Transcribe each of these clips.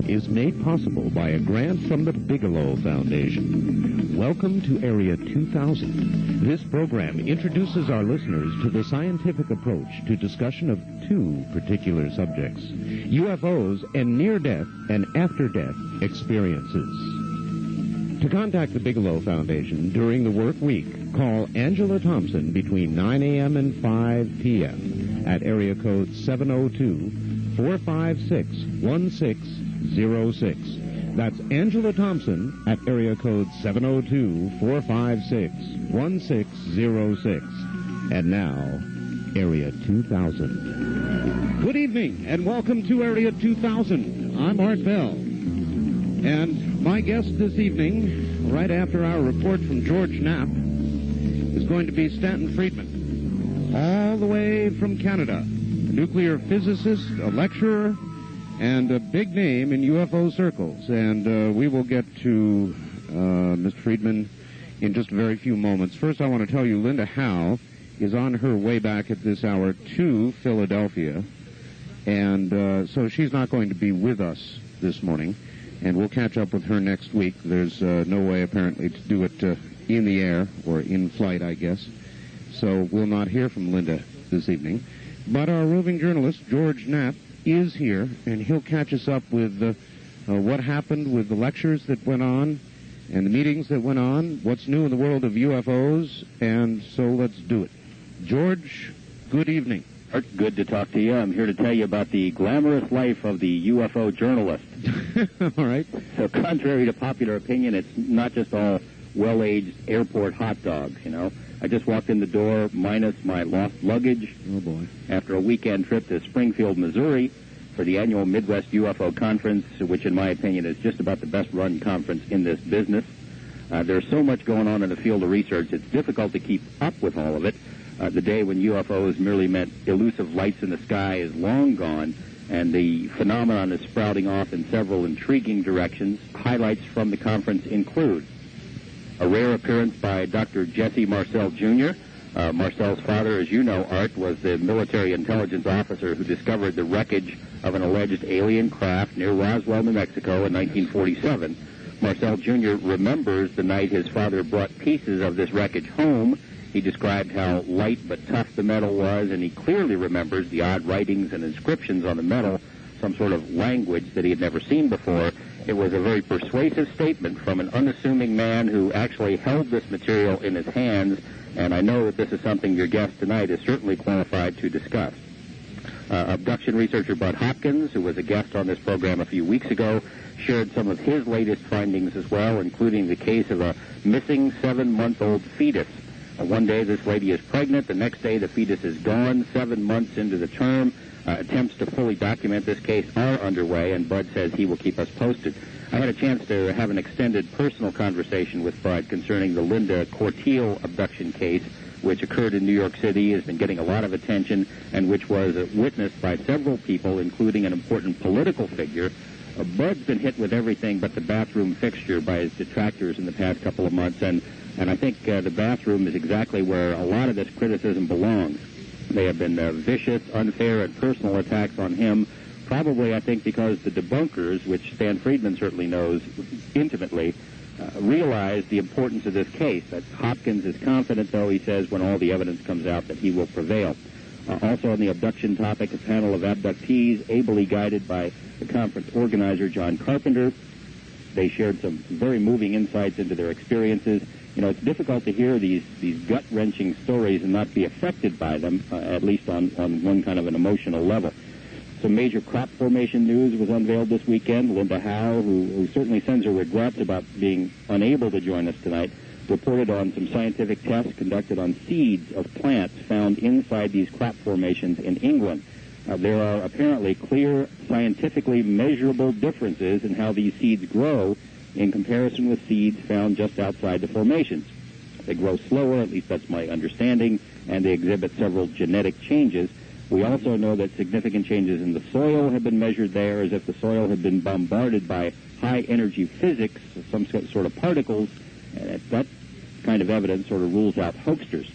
is made possible by a grant from the Bigelow Foundation. Welcome to Area 2000. This program introduces our listeners to the scientific approach to discussion of two particular subjects: UFOs and near-death and after-death experiences. To contact the Bigelow Foundation during the work week, call Angela Thompson between 9 a.m. and 5 p.m. at area code 702-456-1606. That's Angela Thompson at area code 702-456-1606. And now, Area 2000. Good evening, and welcome to Area 2000. I'm Art Bell. And my guest this evening, right after our report from George Knapp, is going to be Stanton Friedman, all the way from Canada, a nuclear physicist, a lecturer, and a big name in UFO circles. And we will get to Mr. Friedman in just a very few moments. First, I want to tell you Linda Howe is on her way back at this hour to Philadelphia, and so she's not going to be with us this morning. And we'll catch up with her next week. There's no way, apparently, to do it in the air, or in flight, I guess. So we'll not hear from Linda this evening. But our roving journalist, George Knapp, is here, and he'll catch us up with what happened with the lectures that went on, and the meetings that went on, what's new in the world of UFOs, and so let's do it. George, good evening. Art, good to talk to you. I'm here to tell you about the glamorous life of the UFO journalist. All right. So contrary to popular opinion, it's not just all well-aged airport hot dogs, you know. I just walked in the door minus my lost luggage. Oh, boy. After a weekend trip to Springfield, Missouri for the annual Midwest UFO Conference, which in my opinion is just about the best-run conference in this business. There's so much going on in the field of research, it's difficult to keep up with all of it. The day when UFOs merely meant elusive lights in the sky is long gone, and the phenomenon is sprouting off in several intriguing directions. Highlights from the conference include a rare appearance by Dr. Jesse Marcel Jr. Marcel's father, as you know, Art, was the military intelligence officer who discovered the wreckage of an alleged alien craft near Roswell, New Mexico in 1947. Marcel Jr. remembers the night his father brought pieces of this wreckage home. He described how light but tough the metal was, and he clearly remembers the odd writings and inscriptions on the metal, some sort of language that he had never seen before. It was a very persuasive statement from an unassuming man who actually held this material in his hands, and I know that this is something your guest tonight is certainly qualified to discuss. Abduction researcher Bud Hopkins, who was a guest on this program a few weeks ago, shared some of his latest findings as well, including the case of a missing 7-month-old fetus. One day this lady is pregnant, the next day the fetus is gone, 7 months into the term. Attempts to fully document this case are underway, and Bud says he will keep us posted. I had a chance to have an extended personal conversation with Bud concerning the Linda Corteil abduction case, which occurred in New York City, has been getting a lot of attention, and which was witnessed by several people, including an important political figure. Bud's been hit with everything but the bathroom fixture by his detractors in the past couple of months, and I think the bathroom is exactly where a lot of this criticism belongs. They have been vicious, unfair, and personal attacks on him, probably, I think, because the debunkers, which Stan Friedman certainly knows intimately, realize the importance of this case. That Hopkins is confident, though, he says, when all the evidence comes out, that he will prevail. Also on the abduction topic, a panel of abductees, ably guided by the conference organizer, John Carpenter. They shared some very moving insights into their experiences. You know, it's difficult to hear these gut-wrenching stories and not be affected by them, at least on one kind of an emotional level. Some major crop formation news was unveiled this weekend. Linda Howe, who certainly sends her regrets about being unable to join us tonight, reported on some scientific tests conducted on seeds of plants found inside these crop formations in England. There are apparently clear, scientifically measurable differences in how these seeds grow in comparison with seeds found just outside the formations. They grow slower, at least that's my understanding, and they exhibit several genetic changes. We also know that significant changes in the soil have been measured there, as if the soil had been bombarded by high-energy physics, some sort of particles. That kind of evidence sort of rules out hoaxsters.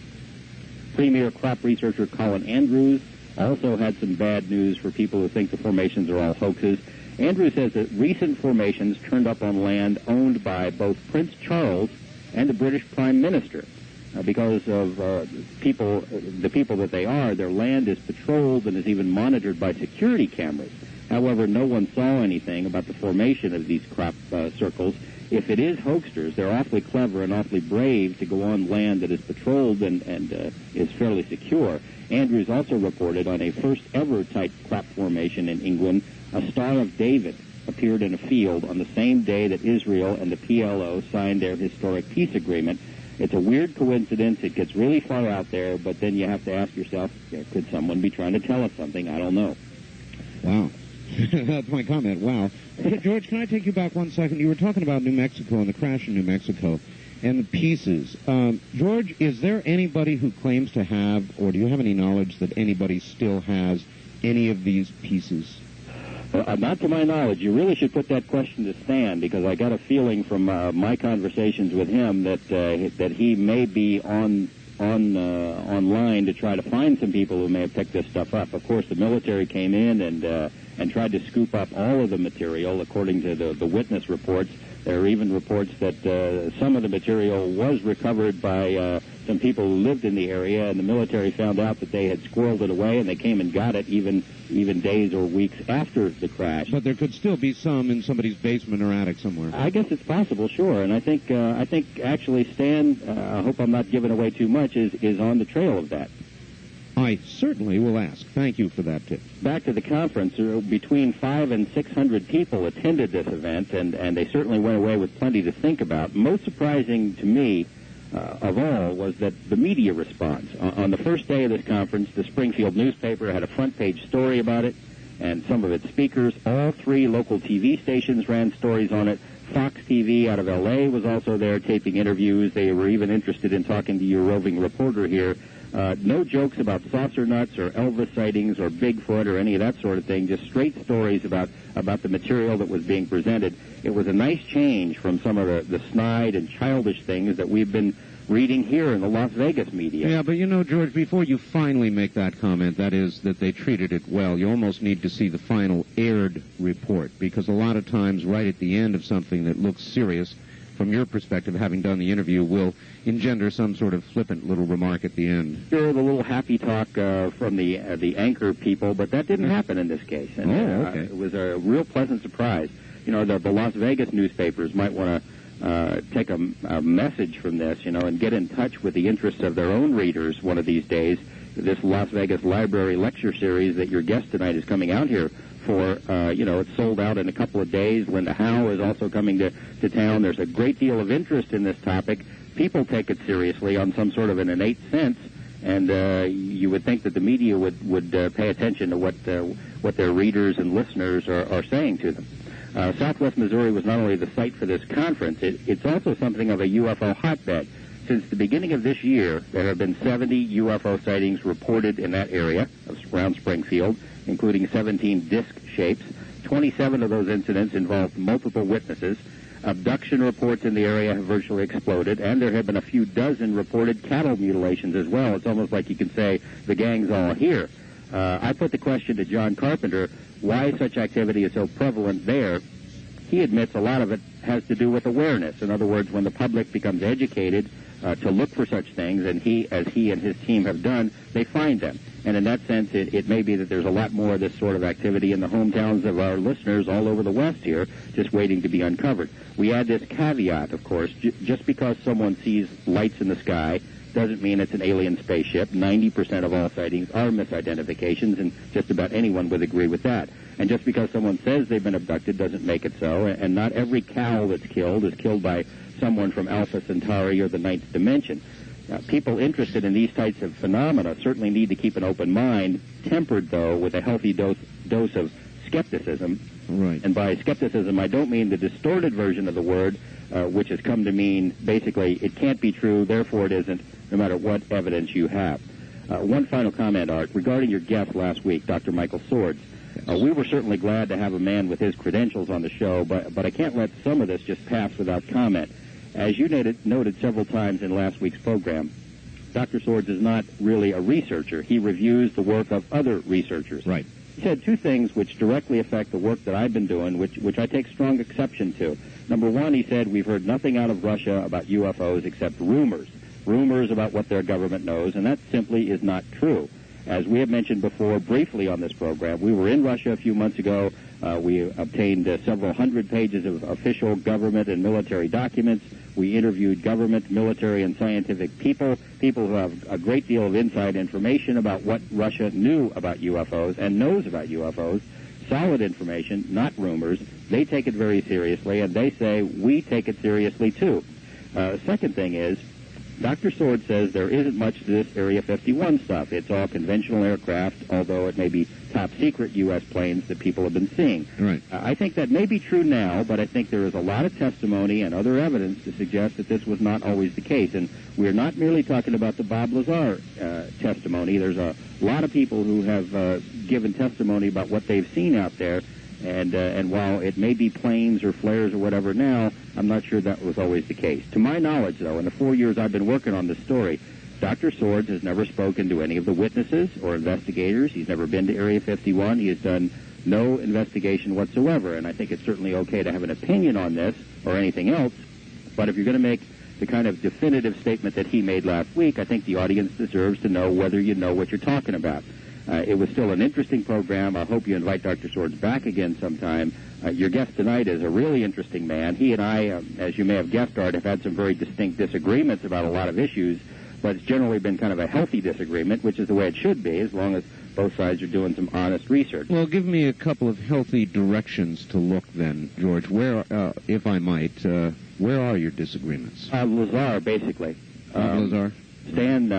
Premier crop researcher Colin Andrews also had some bad news for people who think the formations are all hoaxes. Andrew says that recent formations turned up on land owned by both Prince Charles and the British Prime Minister. Because of the people that they are, their land is patrolled and is even monitored by security cameras. However, no one saw anything about the formation of these crop circles. If it is hoaxsters, they're awfully clever and awfully brave to go on land that is patrolled and is fairly secure. Andrews also reported on a first-ever type crop formation in England, a Star of David appeared in a field on the same day that Israel and the PLO signed their historic peace agreement. It's a weird coincidence. It gets really far out there, but then you have to ask yourself, could someone be trying to tell us something? I don't know. Wow. That's my comment. Wow. George, can I take you back 1 second? You were talking about New Mexico and the crash in New Mexico and the pieces. George, is there anybody who claims to have, or do you have any knowledge that anybody still has any of these pieces? Not to my knowledge. You really should put that question to Stan, because I got a feeling from my conversations with him that he may be online to try to find some people who may have picked this stuff up. Of course, the military came in and tried to scoop up all of the material, according to the witness reports. There are even reports that some of the material was recovered by some people who lived in the area, and the military found out that they had squirreled it away, and they came and got it even days or weeks after the crash. But there could still be some in somebody's basement or attic somewhere. I guess it's possible, sure. And I think actually Stan, I hope I'm not giving away too much, is on the trail of that. I certainly will ask. Thank you for that tip. Back to the conference, between 500 and 600 people attended this event, and they certainly went away with plenty to think about. Most surprising to me of all was that the media response. On the first day of this conference, the Springfield newspaper had a front-page story about it, and some of its speakers. All 3 local TV stations ran stories on it. Fox TV out of L.A. was also there taping interviews. They were even interested in talking to your roving reporter here. No jokes about saucer nuts or Elvis sightings or Bigfoot or any of that sort of thing, just straight stories about the material that was being presented. It was a nice change from some of the snide and childish things that we've been reading here in the Las Vegas media. Yeah, but you know, George, before you finally make that comment, that is that they treated it well, you almost need to see the final aired report, because a lot of times right at the end of something that looks serious, from your perspective, having done the interview, will engender some sort of flippant little remark at the end. Sure, the little happy talk from the anchor people, but that didn't happen in this case. And, okay. It was a real pleasant surprise. You know, the Las Vegas newspapers might want to take a message from this, you know, and get in touch with the interests of their own readers one of these days. This Las Vegas Library lecture series that your guest tonight is coming out here for, it's sold out in a couple of days. Linda Howe is also coming to town. There's a great deal of interest in this topic. People take it seriously on some sort of an innate sense, and you would think that the media would pay attention to what their readers and listeners are saying to them. Southwest Missouri was not only the site for this conference, it's also something of a UFO hotbed. Since the beginning of this year, there have been 70 UFO sightings reported in that area around Springfield, including 17 disc shapes. 27 of those incidents involved multiple witnesses. Abduction reports in the area have virtually exploded, and there have been a few dozen reported cattle mutilations as well. It's almost like you can say the gang's all here. I put the question to John Carpenter, why such activity is so prevalent there. He admits a lot of it has to do with awareness. In other words, when the public becomes educated to look for such things, and as he and his team have done, they find them. And in that sense, it may be that there's a lot more of this sort of activity in the hometowns of our listeners all over the West here, just waiting to be uncovered. We add this caveat, of course, just because someone sees lights in the sky doesn't mean it's an alien spaceship. 90% of all sightings are misidentifications, and just about anyone would agree with that. And just because someone says they've been abducted doesn't make it so, and not every cow that's killed is killed by someone from Alpha Centauri or the ninth dimension. People interested in these types of phenomena certainly need to keep an open mind, tempered, though, with a healthy dose of skepticism. Right. And by skepticism, I don't mean the distorted version of the word, which has come to mean basically it can't be true, therefore it isn't, no matter what evidence you have. One final comment, Art, regarding your guest last week, Dr. Michael Swords. We were certainly glad to have a man with his credentials on the show, but I can't let some of this just pass without comment. As you noted several times in last week's program, Dr. Swords is not really a researcher. He reviews the work of other researchers. Right. he said two things which directly affect the work that I've been doing, which I take strong exception to. Number one, he said, we've heard nothing out of Russia about UFOs except rumors about what their government knows, and that simply is not true. As we have mentioned before briefly on this program, we were in Russia a few months ago. We obtained several hundred pages of official government and military documents. We interviewed government, military, and scientific people who have a great deal of inside information about what Russia knew about UFOs and knows about UFOs. Solid information, not rumors. They take it very seriously, and they say we take it seriously too. Second thing is, Dr. Sword says there isn't much to this Area 51 stuff. It's all conventional aircraft, although it may be top-secret U.S. planes that people have been seeing. Right. I think that may be true now, but I think there is a lot of testimony and other evidence to suggest that this was not always the case. And we're not merely talking about the Bob Lazar testimony. There's a lot of people who have given testimony about what they've seen out there. And while it may be planes or flares or whatever now, I'm not sure that was always the case. To my knowledge, though, in the 4 years I've been working on this story, Dr. Swords has never spoken to any of the witnesses or investigators. He's never been to Area 51. He has done no investigation whatsoever. And I think it's certainly okay to have an opinion on this or anything else. But if you're going to make the kind of definitive statement that he made last week, I think the audience deserves to know whether you know what you're talking about. It was still an interesting program. I hope you invite Dr. Swords back again sometime. Your guest tonight is a really interesting man. He and I, as you may have guessed, Art, have had some very distinct disagreements about a lot of issues, but it's generally been kind of a healthy disagreement, which is the way it should be, as long as both sides are doing some honest research. Well, give me a couple of healthy directions to look then, George. Where, if I might, where are your disagreements? Lazar, basically. Lazar? Stan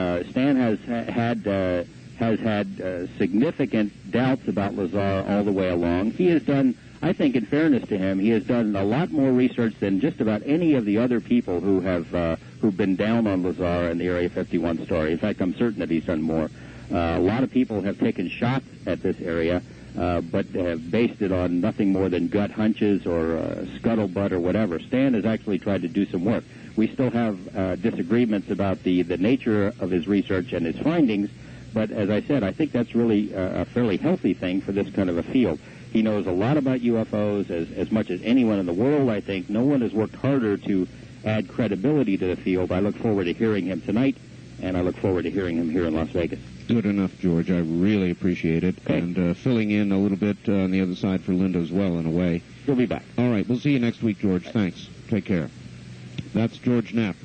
has had significant doubts about Lazar all the way along. He has done, I think, in fairness to him, he has done a lot more research than just about any of the other people who have who've been down on Lazar and the Area 51 story. In fact, I'm certain that he's done more. A lot of people have taken shots at this area, but have based it on nothing more than gut hunches or scuttlebutt or whatever. Stan has actually tried to do some work. We still have disagreements about the nature of his research and his findings, but as I said, I think that's really a fairly healthy thing for this kind of a field. He knows a lot about UFOs, as much as anyone in the world, I think. No one has worked harder to add credibility to the field. I look forward to hearing him tonight, and I look forward to hearing him here in Las Vegas. Good enough, George. I really appreciate it. Okay. And filling in a little bit on the other side for Linda as well, in a way. He'll be back. All right. We'll see you next week, George. Thanks. Take care. That's George Knapp,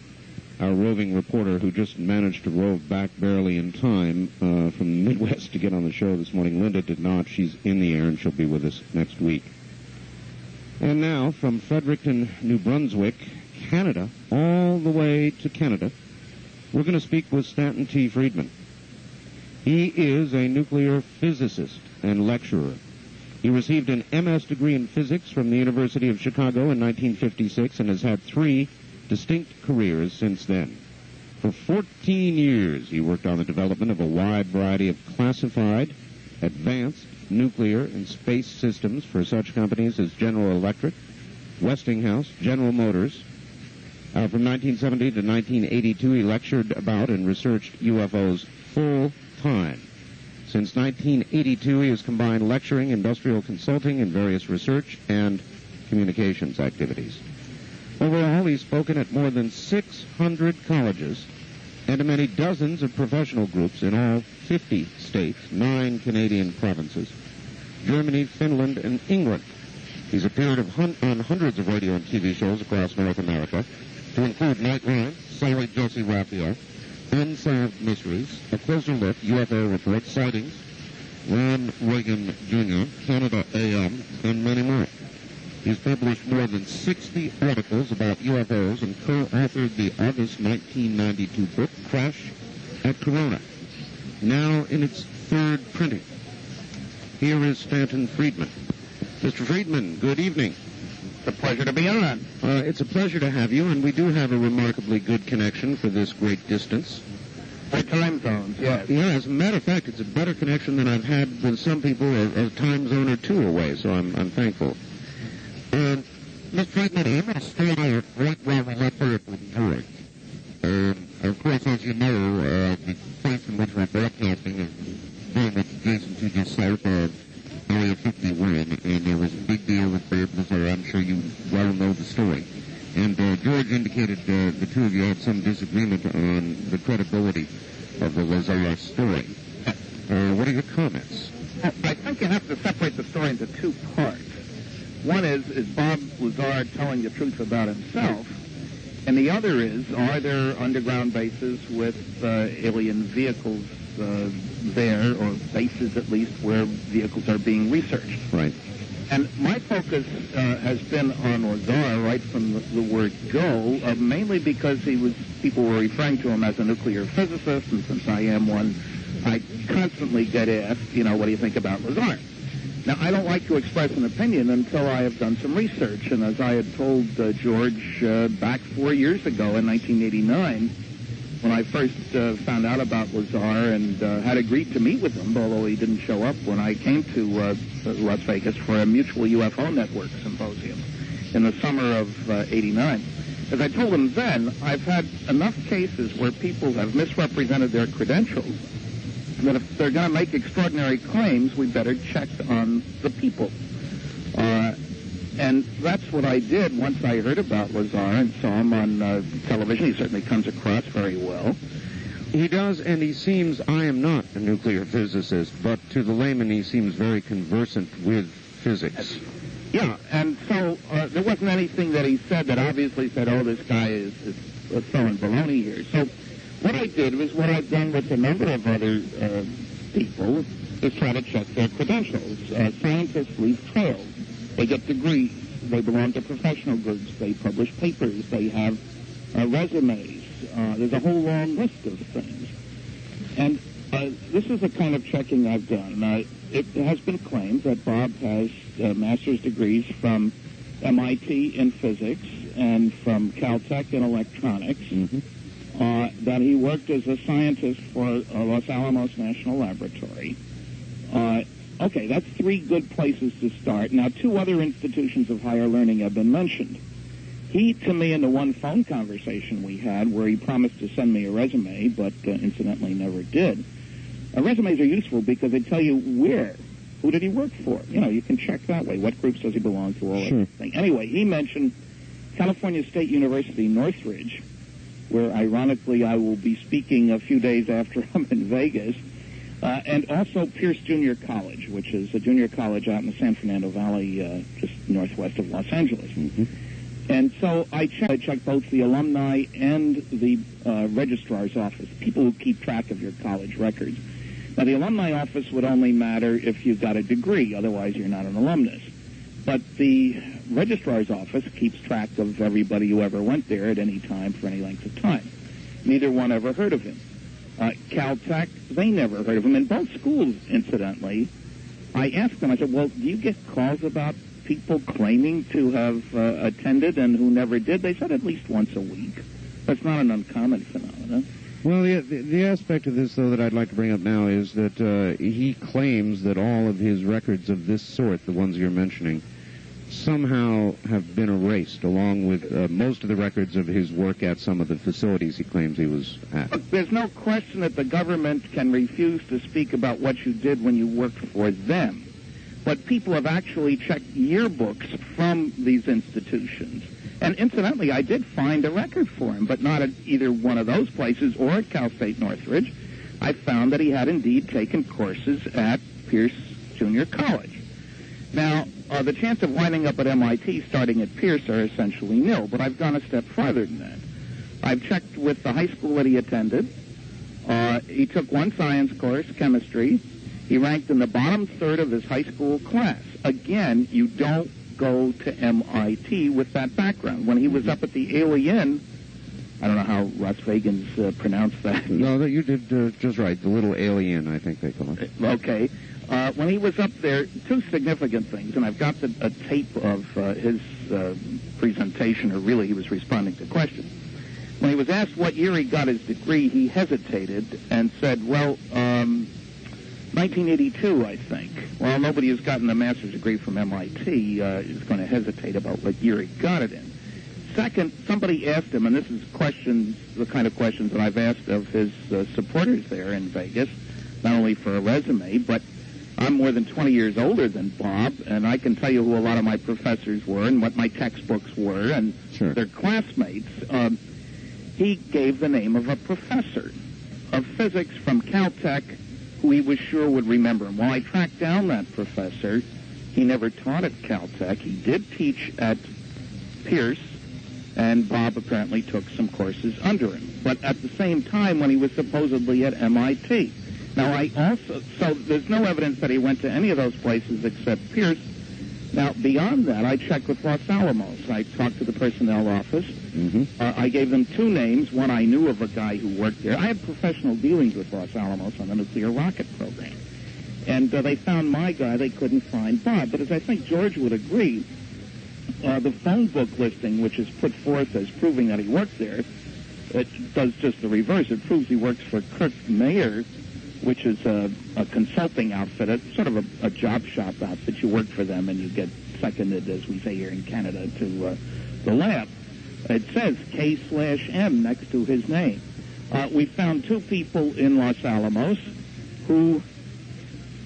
our roving reporter who just managed to rove back barely in time from the Midwest to get on the show this morning. Linda did not. She's in the air, and she'll be with us next week. And now, from Fredericton, New Brunswick, Canada, all the way to Canada, we're going to speak with Stanton T. Friedman. He is a nuclear physicist and lecturer. He received an MS degree in physics from the University of Chicago in 1956 and has had 3 distinct careers since then. For 14 years, he worked on the development of a wide variety of classified, advanced nuclear and space systems for such companies as General Electric, Westinghouse, General Motors. From 1970 to 1982, he lectured about and researched UFOs full-time. Since 1982, he has combined lecturing, industrial consulting, and various research and communications activities. Overall, he's spoken at more than 600 colleges and to many dozens of professional groups in all 50 states, 9 Canadian provinces, Germany, Finland, and England. He's appeared on hundreds of radio and TV shows across North America, to include Nightline, Sorry Josie Raphael, Unsolved Mysteries, A Closer Look, UFO Report, Sightings, Ron Reagan Jr., Canada AM, and many more. He's published more than 60 articles about UFOs and co-authored the August 1992 book, Crash at Corona, now in its 3rd printing. Here is Stanton Friedman. Mr. Friedman, good evening. It's a pleasure to be on. It's a pleasure to have you, and we do have a remarkably good connection for this great distance. Our time zones, yes. Yeah, as a matter of fact, it's a better connection than I've had with some people a time zone or 2 away, so I'm thankful. Mr. Friedman, I'm going to start out right where we left off with George. Of course, as you know, the place in which we're broadcasting is very much adjacent to yourself, Area 51, and there was a big deal with Bob Lazar. I'm sure you well know the story. And George indicated the two of you had some disagreement on the credibility of the Lazar story. What are your comments? Well, I think you have to separate the story into two parts. One is Bob Lazar telling the truth about himself? And the other is, are there underground bases with alien vehicles there, or bases at least, where vehicles are being researched? Right. And my focus has been on Lazar right from the word go, mainly because people were referring to him as a nuclear physicist, and since I am one, I constantly get asked, what do you think about Lazar? Now, I don't like to express an opinion until I have done some research, and as I had told George back 4 years ago in 1989, when I first found out about Lazar and had agreed to meet with him, although he didn't show up when I came to Las Vegas for a mutual UFO network symposium in the summer of '89. As I told him then, I've had enough cases where people have misrepresented their credentials that if they're going to make extraordinary claims, we better check on the people. And that's what I did once I heard about Lazar and saw him on television. He certainly comes across very well. He does, and he seems, I am not a nuclear physicist, but to the layman he seems very conversant with physics. Yeah, and so there wasn't anything that he said that obviously said, oh, this guy is throwing baloney here. So what I did was what I've done with a number of other people is try to check their credentials. Scientists leave trails. They get degrees. They belong to professional groups. They publish papers. They have resumes. There's a whole long list of things. And this is the kind of checking I've done. It has been claimed that Bob has master's degrees from MIT in physics and from Caltech in electronics. Mm-hmm. That he worked as a scientist for Los Alamos National Laboratory. Okay, that's three good places to start. Now, two other institutions of higher learning have been mentioned. He, to me, in the one phone conversation we had, where he promised to send me a resume, but incidentally never did. Resumes are useful because they tell you where. Who did he work for? You can check that way. What groups does he belong to? All that thing. Anyway, he mentioned California State University, Northridge, where, ironically, I will be speaking a few days after I'm in Vegas, and also Pierce Junior College, which is a junior college out in the San Fernando Valley, just northwest of Los Angeles. Mm-hmm. And so I checked both the alumni and the registrar's office, people who keep track of your college records. Now, the alumni office would only matter if you got a degree, otherwise you're not an alumnus. But the registrar's office keeps track of everybody who ever went there at any time for any length of time. Neither one ever heard of him. Caltech, they never heard of him. In both schools, incidentally, I asked them, I said, well, do you get calls about people claiming to have attended and who never did? They said at least once a week. That's not an uncommon phenomenon. Well, the aspect of this, though, that I'd like to bring up now is that he claims that all of his records of this sort, the ones you're mentioning, somehow have been erased, along with most of the records of his work at some of the facilities he claims he was at. There's no question that the government can refuse to speak about what you did when you worked for them. But people have actually checked yearbooks from these institutions. And incidentally, I did find a record for him, but not at either one of those places or at Cal State Northridge. I found that he had indeed taken courses at Pierce Junior College. Now, the chance of winding up at MIT starting at Pierce are essentially nil, but I've gone a step farther than that. I've checked with the high school that he attended. He took one science course, chemistry. He ranked in the bottom third of his high school class. Again, you don't go to MIT with that background. When he was up at the Alien, I don't know how Las Vegans pronounce that. No, you did just right. The little alien, I think they call it. Okay. When he was up there, two significant things, and I've got a tape of his presentation, or really he was responding to questions. When he was asked what year he got his degree, he hesitated and said, well, 1982, I think. Well, nobody who's gotten a master's degree from MIT is going to hesitate about what year he got it in. Second, somebody asked him, and this is the kind of questions that I've asked of his supporters there in Vegas, not only for a resume, but I'm more than 20 years older than Bob, and I can tell you who a lot of my professors were and what my textbooks were and their classmates. He gave the name of a professor of physics from Caltech who he was sure would remember him. Well, I tracked down that professor. He never taught at Caltech. He did teach at Pierce, and Bob apparently took some courses under him. But at the same time, when he was supposedly at MIT. Now, so there's no evidence that he went to any of those places except Pierce. Now, beyond that, I checked with Los Alamos. I talked to the personnel office. I gave them two names. One, I knew of a guy who worked there. I had professional dealings with Los Alamos on the nuclear rocket program. And they found my guy. They couldn't find Bob. But as I think George would agree, the phone book listing, which is put forth as proving that he worked there, it does just the reverse. It proves he works for Kirk Mayer, which is a consulting outfit. It's sort of a job shop outfit. You work for them and you get seconded, as we say here in Canada, to the lab. It says K/M next to his name. We found two people in Los Alamos who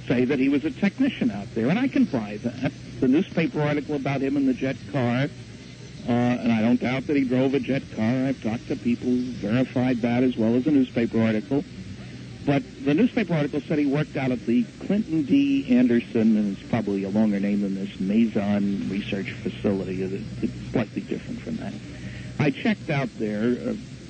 say that he was a technician out there, and I can buy that. The newspaper article about him in the jet car, and I don't doubt that he drove a jet car. I've talked to people who verified that as well as the newspaper article. But the newspaper article said he worked out at the Clinton D. Anderson, and it's probably a longer name than this, Mason Research Facility. It's slightly different from that. I checked out there.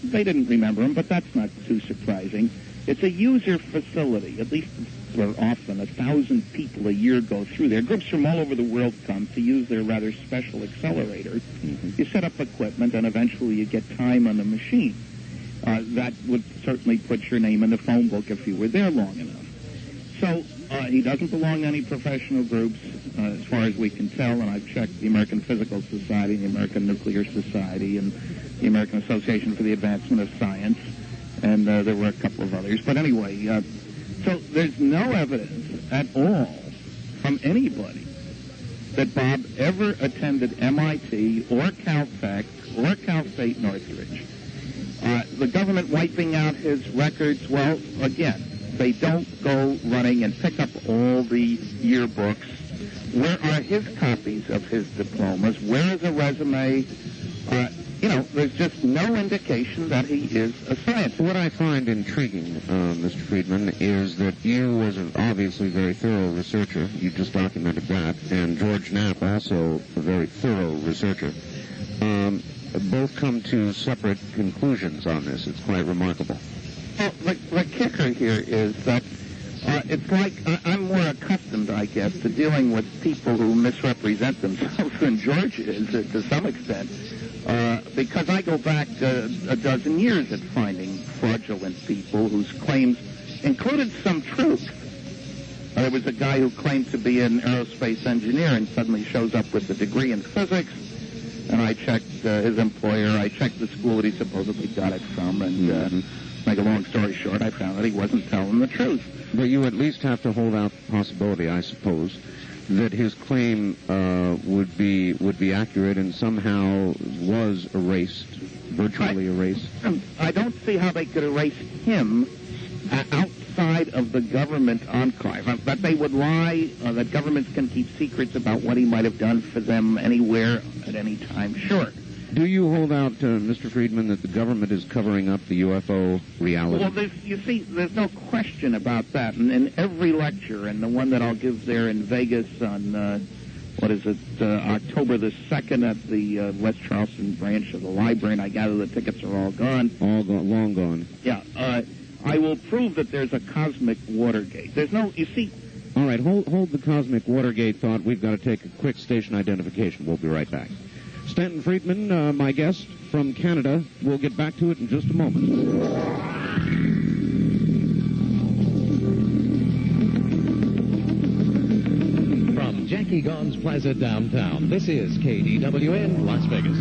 They didn't remember him, but that's not too surprising. It's a user facility. At least for often 1,000 people a year go through there. Groups from all over the world come to use their rather special accelerator. You set up equipment, and eventually you get time on the machine. That would certainly put your name in the phone book if you were there long enough. So he doesn't belong to any professional groups, as far as we can tell, and I've checked the American Physical Society, the American Nuclear Society, and the American Association for the Advancement of Science, and there were a couple of others. But anyway, so there's no evidence at all from anybody that Bob ever attended MIT or Caltech or Cal State Northridge. The government wiping out his records, well, again, they don't go running and pick up all the yearbooks. Where are his copies of his diplomas? Where is a resume? There's just no indication that he is a scientist. What I find intriguing, Mr. Friedman, is that you, as an obviously very thorough researcher, you just documented that, and George Knapp, also a very thorough researcher, both come to separate conclusions on this. It's quite remarkable. Well, the kicker here is that it's like I'm more accustomed, I guess, to dealing with people who misrepresent themselves than George is to some extent, because I go back a dozen years at finding fraudulent people whose claims included some truth. There was a guy who claimed to be an aerospace engineer and suddenly shows up with a degree in physics. And I checked his employer. I checked the school that he supposedly got it from. And make a long story short, I found that he wasn't telling the truth. But you at least have to hold out the possibility, I suppose, that his claim would be accurate and somehow was erased, virtually erased. I don't see how they could erase him outside of the government enclave. That they would lie, that governments can keep secrets about what he might have done for them anywhere at any time, sure. Do you hold out, Mr. Friedman, that the government is covering up the UFO reality? Well, you see, there's no question about that. And in every lecture, and the one that I'll give there in Vegas on, October the 2nd at the West Charleston branch of the library, and I gather the tickets are all gone. All gone, long gone. Yeah, I will prove that there's a Cosmic Watergate. There's no, you see... All right, hold the Cosmic Watergate thought. We've got to take a quick station identification. We'll be right back. Stanton Friedman, my guest from Canada. We'll get back to it in just a moment. From Jackie Gone's Plaza downtown, this is KDWN Las Vegas.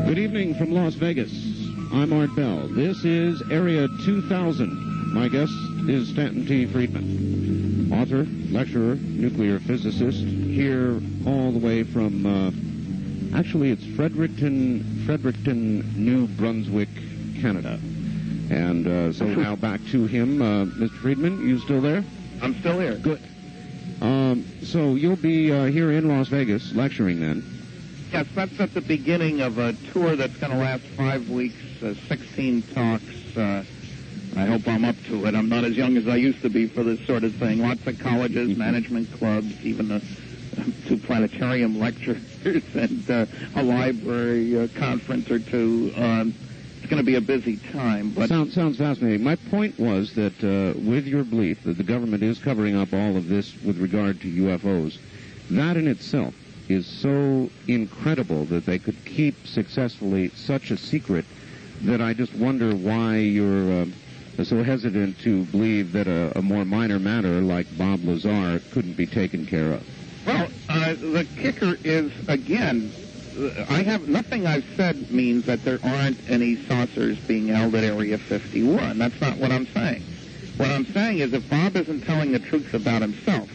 Good evening from Las Vegas. I'm Art Bell. This is Area 2000. My guest is Stanton T. Friedman, author, lecturer, nuclear physicist, here all the way from, actually it's Fredericton, New Brunswick, Canada. And so now back to him. Mr. Friedman, you still there? I'm still here. Good. So you'll be here in Las Vegas lecturing then? Yes, that's at the beginning of a tour that's going to last 5 weeks, 16 talks. I hope I'm up to it. I'm not as young as I used to be for this sort of thing. Lots of colleges, management clubs, even 2 planetarium lectures, and a library conference or 2. It's going to be a busy time. But Sounds fascinating. My point was that with your belief that the government is covering up all of this with regard to UFOs, that in itself is so incredible that they could keep successfully such a secret that I just wonder why you're so hesitant to believe that a more minor matter like Bob Lazar couldn't be taken care of. Well, the kicker is, again, I have nothing I've said means that there aren't any saucers being held at Area 51. That's not what I'm saying. What I'm saying is if Bob isn't telling the truth about himself,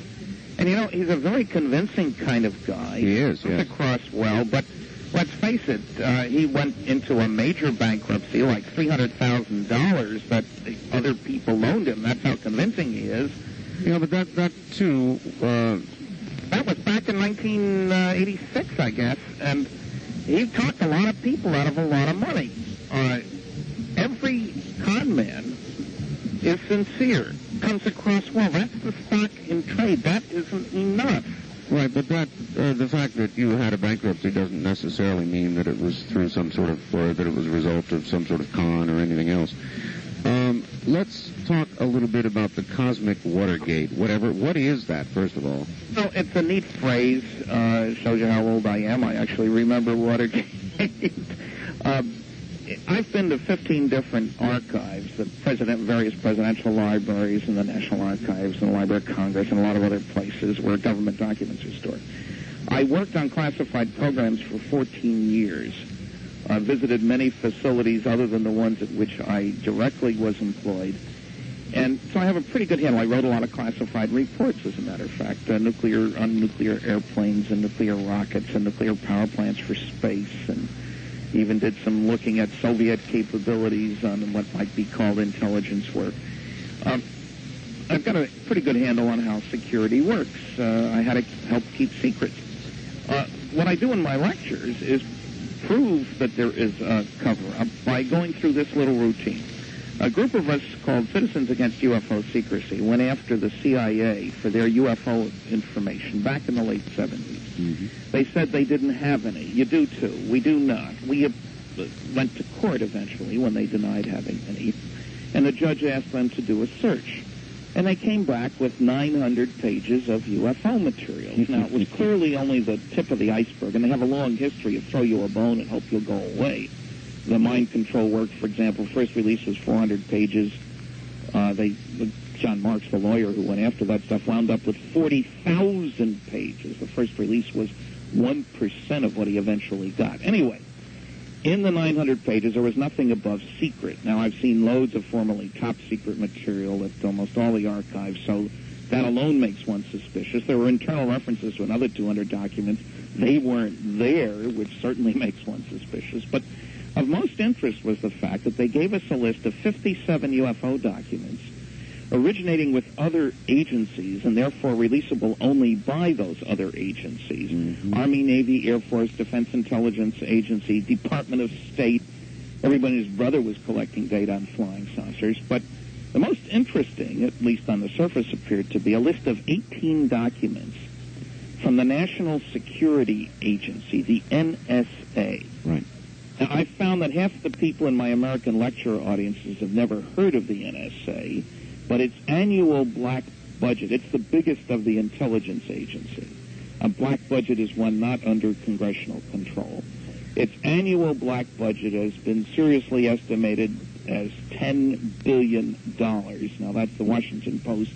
and you know, he's a very convincing kind of guy. He is, Comes yes. across well, but let's face it, he went into a major bankruptcy, like $300,000 that other people loaned him. That's how convincing he is. Yeah, but that too... That was back in 1986, I guess, and he talked a lot of people out of a lot of money. Every con man is sincere, comes across well. That's the stock in trade. That isn't enough. Right, but that the fact that you had a bankruptcy doesn't necessarily mean that it was through some sort of, or that it was a result of some sort of con or anything else. Let's talk a little bit about the Cosmic Watergate. What is that, first of all? So it's a neat phrase. Shows you how old I am. I actually remember Watergate. I've been to 15 different archives, various presidential libraries and the National Archives and the Library of Congress and a lot of other places where government documents are stored. I worked on classified programs for 14 years. I visited many facilities other than the ones at which I directly was employed. And so I have a pretty good handle. I wrote a lot of classified reports, as a matter of fact, on nuclear airplanes and nuclear rockets and nuclear power plants for space, and even did some looking at Soviet capabilities on what might be called intelligence work. I've got a pretty good handle on how security works. I had to help keep secrets. What I do in my lectures is prove that there is a cover-up by going through this little routine. A group of us called Citizens Against UFO Secrecy went after the CIA for their UFO information back in the late 70s. Mm-hmm. They said they didn't have any. You do too. We do not. We went to court eventually when they denied having any, and the judge asked them to do a search. And they came back with 900 pages of UFO materials. Now, it was clearly only the tip of the iceberg, and they have a long history of throw you a bone and hope you'll go away. The mind control work, for example, first release was 400 pages. John Marks, the lawyer who went after that stuff, wound up with 40,000 pages. The first release was 1% of what he eventually got. Anyway, in the 900 pages, there was nothing above secret. Now, I've seen loads of formerly top-secret material at almost all the archives, so that alone makes one suspicious. There were internal references to another 200 documents. They weren't there, which certainly makes one suspicious. But of most interest was the fact that they gave us a list of 57 UFO documents originating with other agencies and therefore releasable only by those other agencies. Mm-hmm. Army, Navy, Air Force, Defense Intelligence Agency, Department of State. Everybody and his brother was collecting data on flying saucers. But the most interesting, at least on the surface, appeared to be a list of 18 documents from the National Security Agency, the NSA. Right. Now, I found that half the people in my American lecturer audiences have never heard of the NSA, but its annual black budget, it's the biggest of the intelligence agency. A black budget is one not under congressional control. Its annual black budget has been seriously estimated as $10 billion. Now, that's the Washington Post.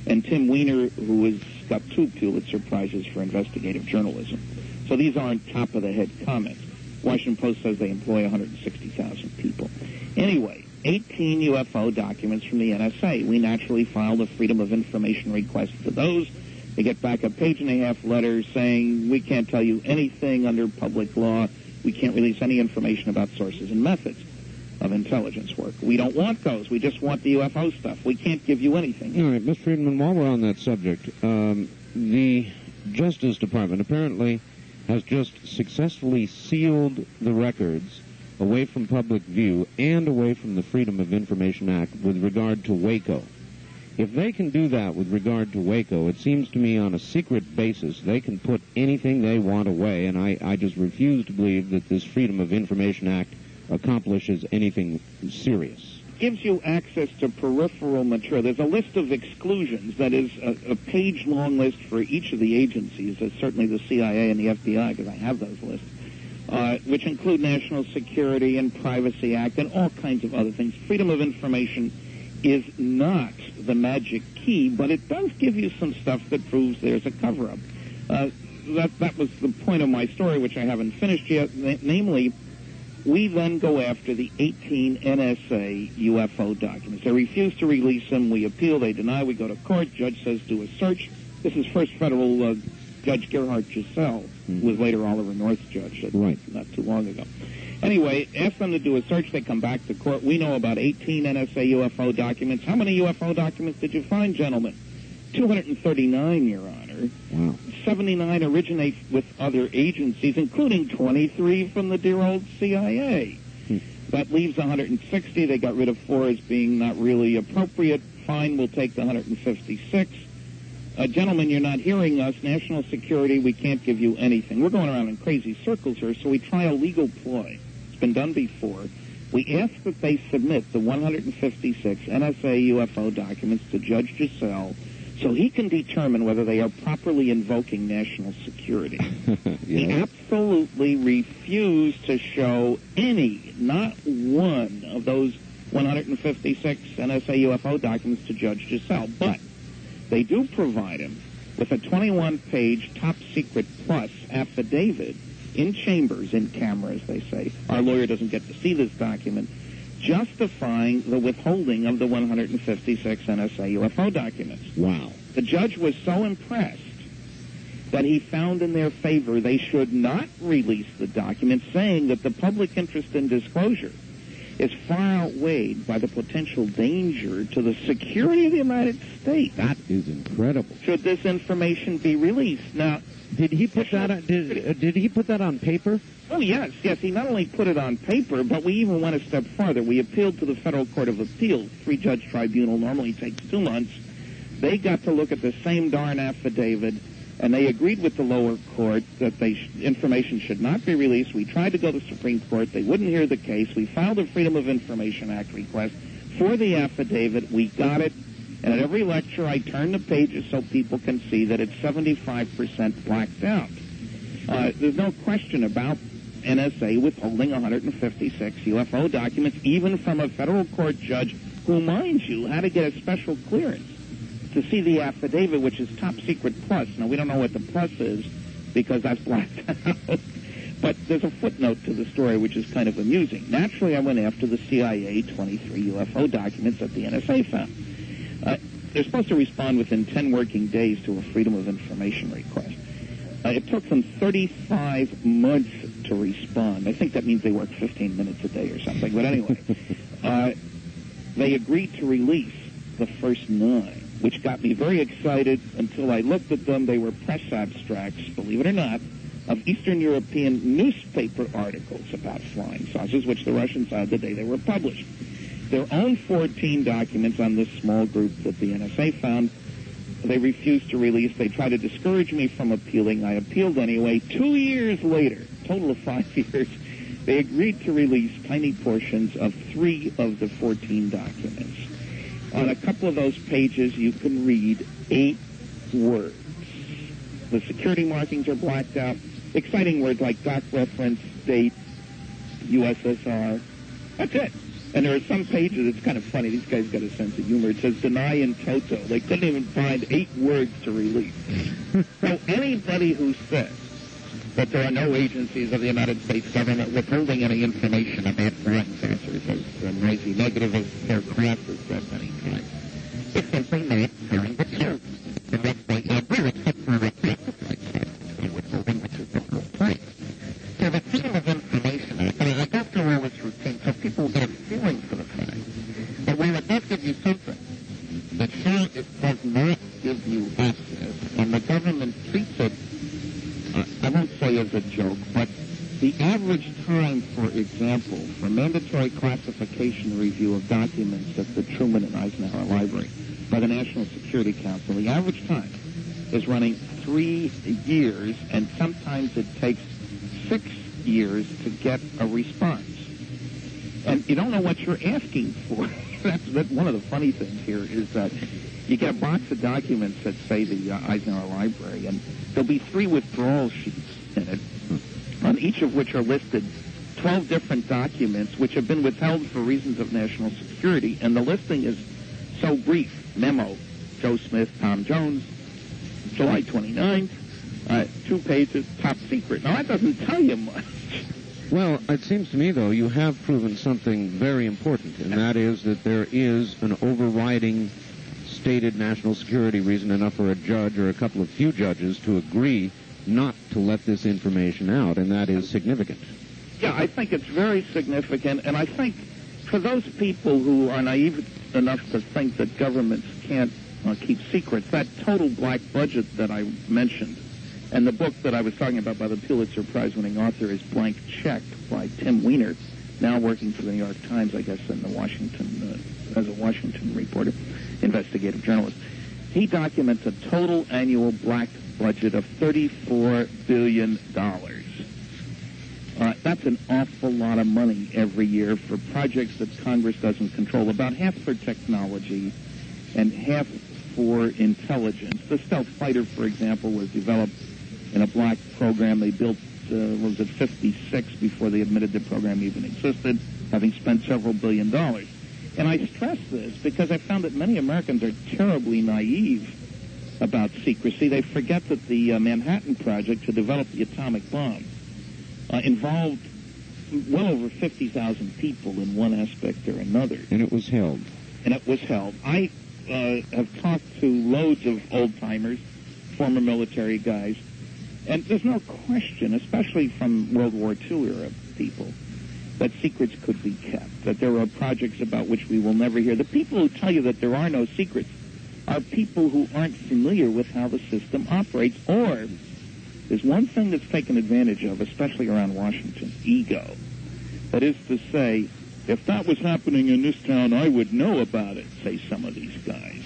And Tim Weiner, who has got 2 Pulitzer Prizes for investigative journalism. So these aren't top-of-the-head comments. Washington Post says they employ 160,000 people. Anyway, 18 UFO documents from the NSA. We naturally filed a Freedom of Information request for those. They get back a page-and-a-half letter saying, we can't tell you anything under public law. We can't release any information about sources and methods. of intelligence work. We don't want those. We just want the UFO stuff. We can't give you anything. All right, Mr. Friedman, while we're on that subject, the Justice Department apparently has just successfully sealed the records away from public view and away from the Freedom of Information Act with regard to Waco. If they can do that with regard to Waco, it seems to me on a secret basis they can put anything they want away, and I just refuse to believe that this Freedom of Information Act accomplishes anything serious. Gives you access to peripheral material. There's a list of exclusions that is a page-long list for each of the agencies, certainly the CIA and the FBI, because I have those lists, which include National Security and Privacy Act and all kinds of other things. Freedom of information is not the magic key, but it does give you some stuff that proves there's a cover-up. That was the point of my story, which I haven't finished yet, namely, we then go after the 18 NSA UFO documents. They refuse to release them. We appeal. They deny. We go to court. Judge says do a search. This is first federal Judge Gerhard Giselle, who was later Oliver North's judge not too long ago. Anyway, ask them to do a search. They come back to court. We know about 18 NSA UFO documents. How many UFO documents did you find, gentlemen? 239, Your Honor. Wow. 79 originate with other agencies, including 23 from the dear old CIA. That leaves 160. They got rid of 4 as being not really appropriate. Fine, we'll take the 156. Gentlemen, you're not hearing us. National security, we can't give you anything. We're going around in crazy circles here, so we try a legal ploy. It's been done before. We ask that they submit the 156 NSA UFO documents to Judge Giselle so he can determine whether they are properly invoking national security. He absolutely refused to show any, not one, of those 156 NSA UFO documents to Judge Giselle. But they do provide him with a 21-page top-secret plus affidavit in chambers, in camera, as they say. Our lawyer doesn't get to see this document, justifying the withholding of the 156 NSA UFO documents. Wow. The judge was so impressed that he found in their favor they should not release the documents, saying that the public interest in disclosure is far outweighed by the potential danger to the security of the United States. That is incredible. Should this information be released? Now, did he put that on, did he put that on paper? Oh, yes. He not only put it on paper, but we even went a step farther. We appealed to the Federal Court of Appeals. 3-judge tribunal normally takes 2 months. They got to look at the same darn affidavit, and they agreed with the lower court that information should not be released. We tried to go to the Supreme Court. They wouldn't hear the case. We filed a Freedom of Information Act request for the affidavit. We got it. And at every lecture, I turn the pages so people can see that it's 75% blacked out. There's no question about NSA withholding 156 UFO documents, even from a federal court judge who, mind you, had to get a special clearance to see the affidavit, which is top secret plus. Now, we don't know what the plus is because that's blacked out. But there's a footnote to the story which is kind of amusing. Naturally, I went after the CIA 23 UFO documents that the NSA found. They're supposed to respond within 10 working days to a Freedom of Information request. It took them 35 months to respond. I think that means they work 15 minutes a day or something. But anyway, they agreed to release the first 9. Which got me very excited until I looked at them. They were press abstracts, believe it or not, of Eastern European newspaper articles about flying saucers, which the Russians had the day they were published. Their own 14 documents on this small group that the NSA found, they refused to release. They tried to discourage me from appealing. I appealed anyway. 2 years later, total of 5 years, they agreed to release tiny portions of 3 of the 14 documents. On a couple of those pages, you can read 8 words. The security markings are blacked out. Exciting words like doc reference, date, USSR. That's it. And there are some pages, it's kind of funny, these guys got a sense of humor. It says deny in toto. They couldn't even find 8 words to release. So anybody who says that there are no agencies of the United States government withholding any information about flying saucers as noisy negative as their craft has said many times, it's simply not telling the truth. The rest they ever, except for a classified and withholding, which is the whole point. So the Freedom of Information Act, I go through all this routine so people get a UFOs, and the government treats it, I won't say as a joke, but the average time, for example, for mandatory classification review of documents at the Truman and Eisenhower Library by the National Security Council, the average time is running 3 years, and sometimes it takes 6 years to get a response. And you don't know what you're asking for. That's one of the funny things here is that you get a box of documents that say the Eisenhower Library, and there'll be 3 withdrawal sheets in it, on each of which are listed 12 different documents which have been withheld for reasons of national security, and the listing is so brief. Memo, Joe Smith, Tom Jones, July 29th, 2 pages, top secret. Now, that doesn't tell you much. Well, it seems to me, though, you have proven something very important, and that is that there is an overriding stated national security reason enough for a judge or a couple of few judges to agree not to let this information out, and that is significant. Yeah, I think it's very significant, and I think for those people who are naive enough to think that governments can't keep secrets, that total black budget that I mentioned, and the book that I was talking about by the Pulitzer Prize-winning author is Blank Check by Tim Weiner, now working for the New York Times, I guess, in the Washington, as a Washington reporter, investigative journalist. He documents a total annual black budget of $34 billion. That's an awful lot of money every year for projects that Congress doesn't control, about half for technology and half for intelligence. The stealth fighter, for example, was developed in a black program. They built, was it 56 before they admitted the program even existed, having spent several $1 billion. And I stress this because I found that many Americans are terribly naive about secrecy. They forget that the Manhattan Project to develop the atomic bomb involved well over 50,000 people in one aspect or another. And it was held. And it was held. I have talked to loads of old-timers, former military guys, and there's no question, especially from World War II era people, that secrets could be kept, that there are projects about which we will never hear. The people who tell you that there are no secrets are people who aren't familiar with how the system operates, or there's one thing that's taken advantage of, especially around Washington, ego. That is to say, if that was happening in this town, I would know about it, say some of these guys.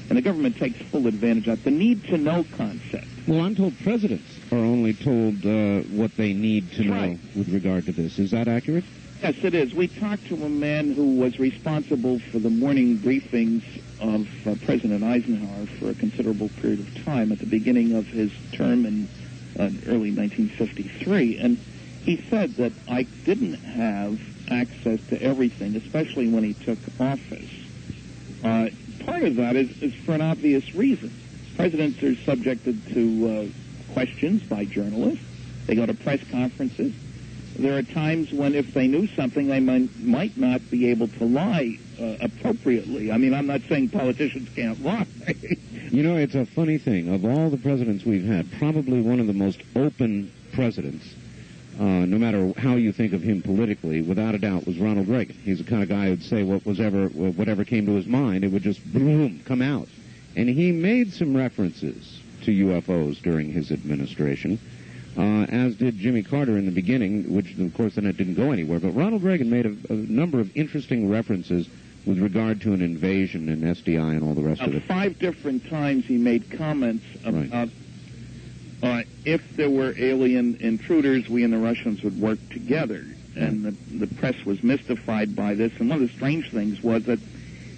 And the government takes full advantage of the need-to-know concept. Well, I'm told presidents are only told what they need to know with regard to this. Is that accurate? Yes, it is. We talked to a man who was responsible for the morning briefings of President Eisenhower for a considerable period of time at the beginning of his term in early 1953. And he said that I didn't have access to everything, especially when he took office. Part of that is for an obvious reason. Presidents are subjected to questions by journalists. They go to press conferences. There are times when if they knew something, they might not be able to lie appropriately. I mean, I'm not saying politicians can't lie. You know, it's a funny thing. Of all the presidents we've had, probably one of the most open presidents, no matter how you think of him politically, without a doubt, was Ronald Reagan. He's the kind of guy who'd say whatever came to his mind, it would just, boom, come out. And he made some references to UFOs during his administration, as did Jimmy Carter in the beginning, which, of course, then it didn't go anywhere. But Ronald Reagan made a number of interesting references with regard to an invasion and SDI and all the rest of it. 5 different times he made comments about if there were alien intruders, we and the Russians would work together. And the press was mystified by this. And one of the strange things was that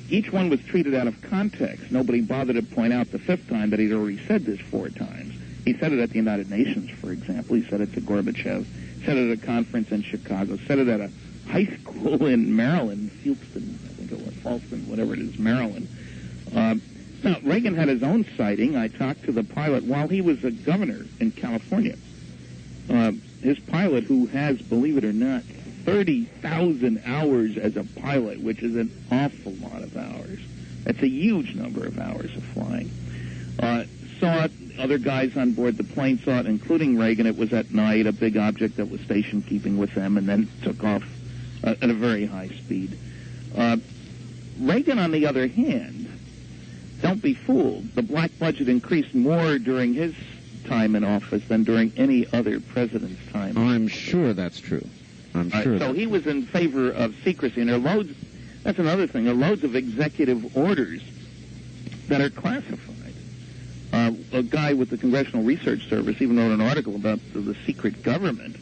each one was treated out of context. Nobody bothered to point out the 5th time that he'd already said this 4 times. He said it at the United Nations, for example. He said it to Gorbachev. Said it at a conference in Chicago. Said it at a high school in Maryland, Fieldston, I think it was, Falston, whatever it is, Maryland. Now, Reagan had his own sighting. I talked to the pilot while he was a governor in California. His pilot, who has, believe it or not, 30,000 hours as a pilot, which is an awful lot of hours. That's a huge number of hours of flying. Saw it. Other guys on board the plane saw it, including Reagan. It was at night, a big object that was station keeping with them, and then took off at a very high speed. Reagan, on the other hand, don't be fooled. The black budget increased more during his time in office than during any other president's time. I'm sure that's true. I'm sure. So he was in favor of secrecy, and there are loads. That's another thing. There are loads of executive orders that are classified. A guy with the Congressional Research Service even wrote an article about the secret government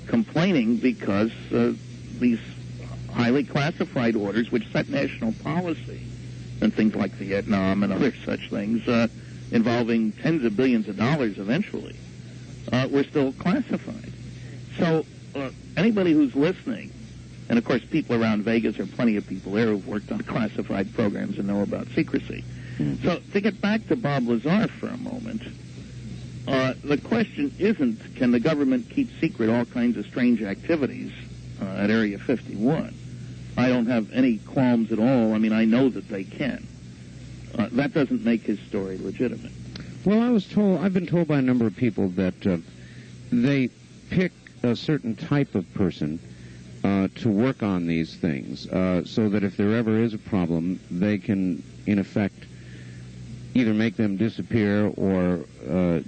complaining because these highly classified orders, which set national policy and things like Vietnam and other such things, involving tens of billions of dollars eventually, were still classified. So anybody who's listening, and of course people around Vegas, there are plenty of people there who've worked on classified programs and know about secrecy. Mm-hmm. So to get back to Bob Lazar for a moment, the question isn't, can the government keep secret all kinds of strange activities at Area 51? I don't have any qualms at all. I mean, I know that they can. That doesn't make his story legitimate. Well, I've been told by a number of people that they pick a certain type of person to work on these things, so that if there ever is a problem, they can, in effect, either make them disappear or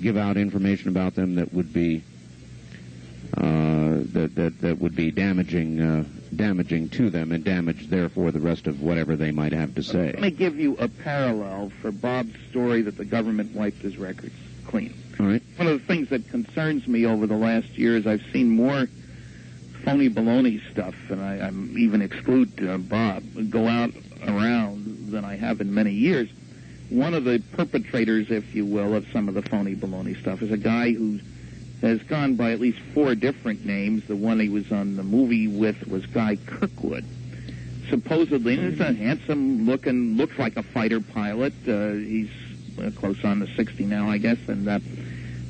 give out information about them that would be that would be damaging to them, and damage therefore the rest of whatever they might have to say. Let me give you a parallel for Bob's story that the government wiped his records clean. All right. One of the things that concerns me over the last year is I've seen more phony baloney stuff, and I even exclude Bob, go out around than I have in many years. One of the perpetrators, if you will, of some of the phony baloney stuff is a guy who has gone by at least 4 different names. The one he was on the movie with was Guy Kirkwood. Supposedly, he's a handsome-looking, looks like a fighter pilot. He's close on to 60 now, I guess. And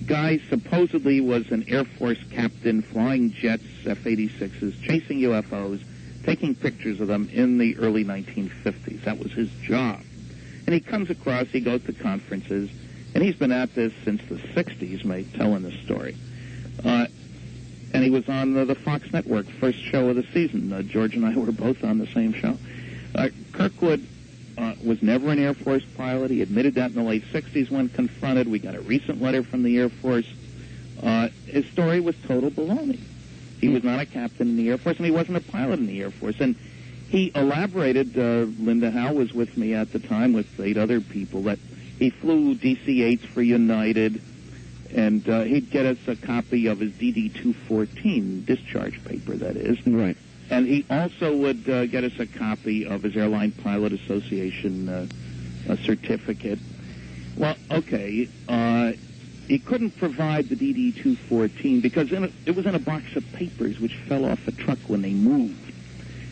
Guy supposedly was an Air Force captain flying jets, F-86s, chasing UFOs, taking pictures of them in the early 1950s. That was his job. And he comes across, he goes to conferences, and he's been at this since the 60s, telling this story. And he was on the Fox Network, first show of the season. George and I were both on the same show. Kirkwood was never an Air Force pilot. He admitted that in the late 60s when confronted. We got a recent letter from the Air Force. His story was total baloney. He was not a captain in the Air Force, and he wasn't a pilot in the Air Force. And he elaborated, Linda Howe was with me at the time with 8 other people, that he flew DC-8s for United, and he'd get us a copy of his DD-214 discharge paper, that is. Right. And he also would get us a copy of his Airline Pilot Association certificate. Well, okay, he couldn't provide the DD-214 because it was in a box of papers which fell off a truck when they moved.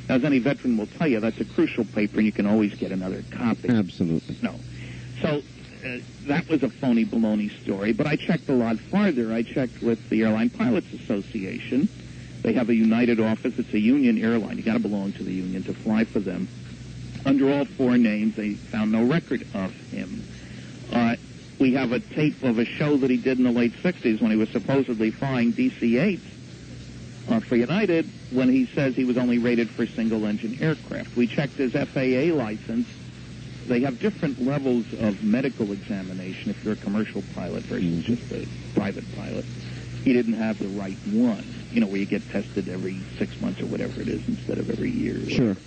As any veteran will tell you, that's a crucial paper, and you can always get another copy. Absolutely. No. So that was a phony baloney story, but I checked a lot farther. I checked with the Airline Pilots Association. They have a United office. It's a union airline. You got to belong to the union to fly for them. Under all 4 names, they found no record of him. We have a tape of a show that he did in the late 60s when he was supposedly flying DC-8s for United, when he says he was only rated for single-engine aircraft. We checked his FAA license. They have different levels of medical examination if you're a commercial pilot versus just a private pilot. He didn't have the right one, where you get tested every 6 months or whatever it is instead of every year. Sure.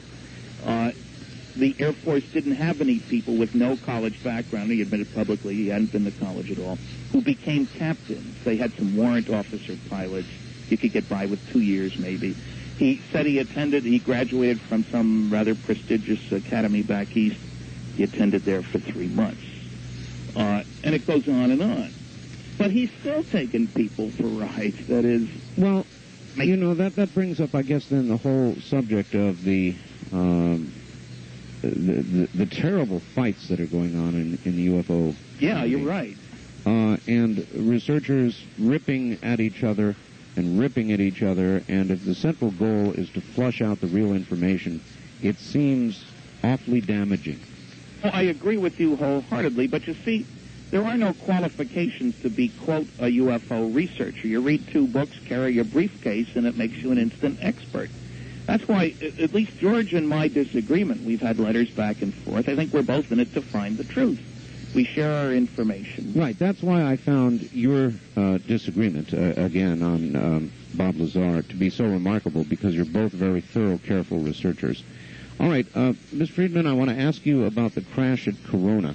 The Air Force didn't have any people with no college background. He admitted publicly he hadn't been to college at all, who became captains. They had some warrant officer pilots. You could get by with 2 years, maybe. He said he graduated from some rather prestigious academy back east. He attended there for 3 months. And it goes on and on. But he's still taking people for rides. That is... Well, that brings up, I guess, then the whole subject of the terrible fights that are going on in the UFO. Yeah, you're right. And researchers ripping at each other and ripping at each other, and if the central goal is to flush out the real information, it seems awfully damaging. Well, I agree with you wholeheartedly, but you see, there are no qualifications to be, quote, a UFO researcher. You read 2 books, carry a briefcase, and it makes you an instant expert. That's why, at least George and my disagreement, we've had letters back and forth. I think we're both in it to find the truth. We share our information. Right. That's why I found your disagreement, again, on Bob Lazar to be so remarkable, because you're both very thorough, careful researchers. All right. Ms. Friedman, I want to ask you about the crash at Corona,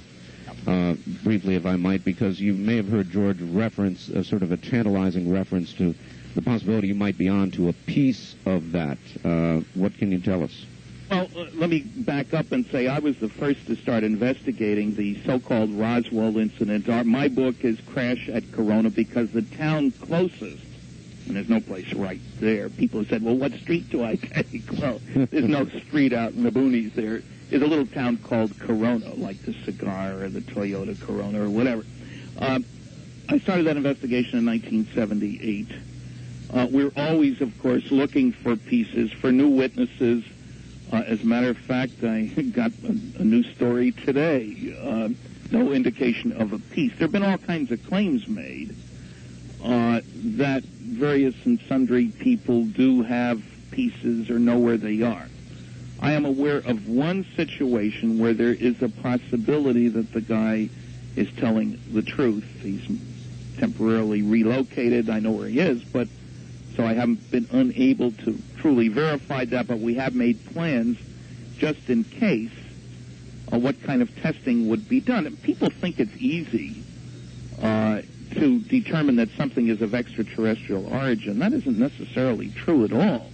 briefly, if I might, because you may have heard George reference sort of a tantalizing reference to the possibility you might be on to a piece of that. What can you tell us? Well, let me back up and say I was the first to start investigating the so-called Roswell incident. My book is Crash at Corona because the town closest, and there's no place right there. People have said, well, what street do I take? Well, there's no street out in the boonies. There is a little town called Corona, like the cigar or the Toyota Corona or whatever. I started that investigation in 1978. We're always, of course, looking for pieces, for new witnesses. As a matter of fact, I got a new story today. No indication of a piece. There have been all kinds of claims made that various and sundry people do have pieces or know where they are. I am aware of one situation where there is a possibility that the guy is telling the truth. He's temporarily relocated. I know where he is, but so I haven't been unable to truly verify that, but we have made plans just in case what kind of testing would be done. And people think it's easy to determine that something is of extraterrestrial origin. That isn't necessarily true at all.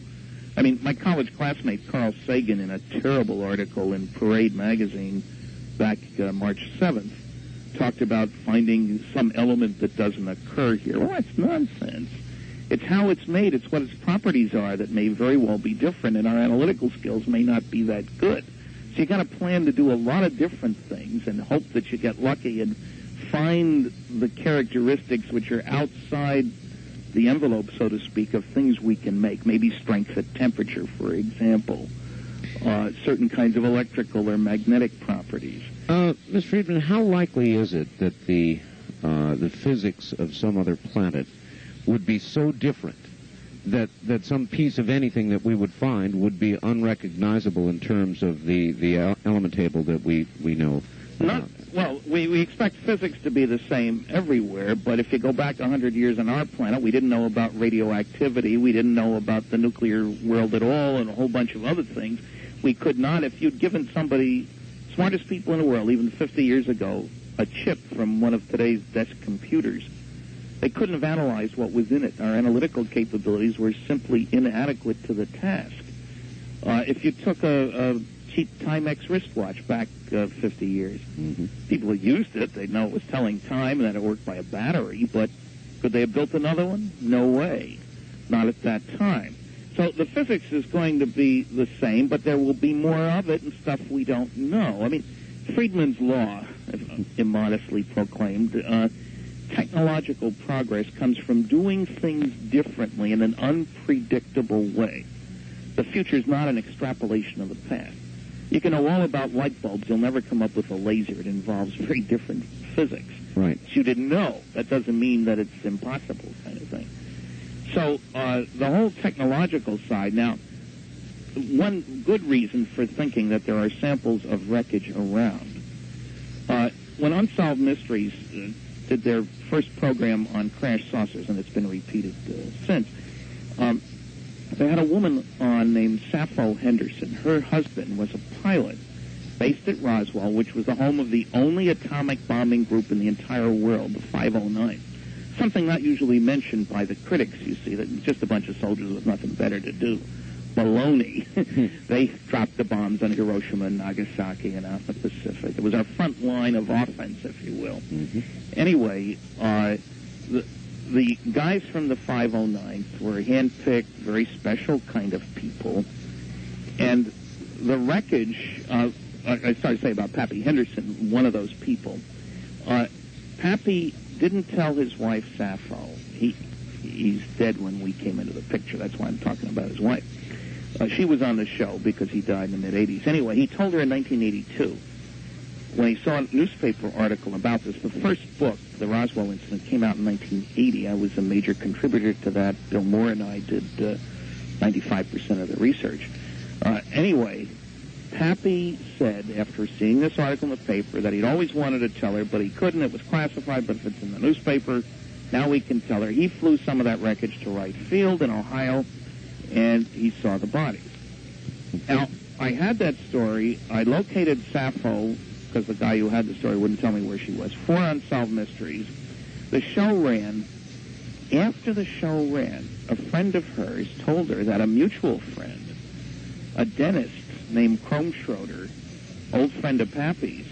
I mean, my college classmate Carl Sagan, in a terrible article in Parade magazine back March 7th, talked about finding some element that doesn't occur here. Well, that's nonsense. It's how it's made. It's what its properties are that may very well be different, and our analytical skills may not be that good. So you got to plan to do a lot of different things and hope that you get lucky and find the characteristics which are outside the envelope, so to speak, of things we can make. Maybe strength at temperature, for example. Certain kinds of electrical or magnetic properties. Ms. Friedman, how likely is it that the physics of some other planet would be so different that some piece of anything that we would find would be unrecognizable in terms of the element table that we know? Well, we expect physics to be the same everywhere, but if you go back 100 years on our planet, we didn't know about radioactivity, we didn't know about the nuclear world at all, and a whole bunch of other things. We could not, if you'd given somebody, smartest people in the world, even 50 years ago, a chip from one of today's desk computers, they couldn't have analyzed what was in it. Our analytical capabilities were simply inadequate to the task. If you took a cheap Timex wristwatch back 50 years, people who used it, they'd know it was telling time and that it worked by a battery, but could they have built another one? No way. Not at that time. So the physics is going to be the same, but there will be more of it and stuff we don't know. I mean, Friedman's law, immodestly proclaimed, technological progress comes from doing things differently in an unpredictable way. The future is not an extrapolation of the past. You can know all about light bulbs. You'll never come up with a laser. It involves very different physics. Right. You didn't know. That doesn't mean that it's impossible, kind of thing. So the whole technological side. Now, one good reason for thinking that there are samples of wreckage around. When Unsolved Mysteries did their first program on crash saucers, and it's been repeated since, they had a woman on named Sappho Henderson. Her husband was a pilot based at Roswell, which was the home of the only atomic bombing group in the entire world, the 509. Something not usually mentioned by the critics, you see, that it's just a bunch of soldiers with nothing better to do. Baloney. They dropped the bombs on Hiroshima and Nagasaki and out in the Pacific. It was our front line of offense, if you will. Anyway, the guys from the 509th were handpicked, very special kind of people. And the wreckage, I started to say about Pappy Henderson, one of those people. Pappy didn't tell his wife, Sappho. He's dead when we came into the picture. That's why I'm talking about his wife. She was on the show because he died in the mid-'80s. Anyway, he told her in 1982, when he saw a newspaper article about this, the first book, The Roswell Incident, came out in 1980. I was a major contributor to that. Bill Moore and I did 95% of the research. Anyway, Pappy said, after seeing this article in the paper, that he'd always wanted to tell her, but he couldn't. It was classified, but if it's in the newspaper, now we can tell her. He flew some of that wreckage to Wright Field in Ohio, and he saw the bodies. Now, I had that story. I located Sappho, because the guy who had the story wouldn't tell me where she was. 4 Unsolved Mysteries. The show ran. After the show ran, a friend of hers told her that a mutual friend, a dentist named Chrome Schroeder, old friend of Pappy's,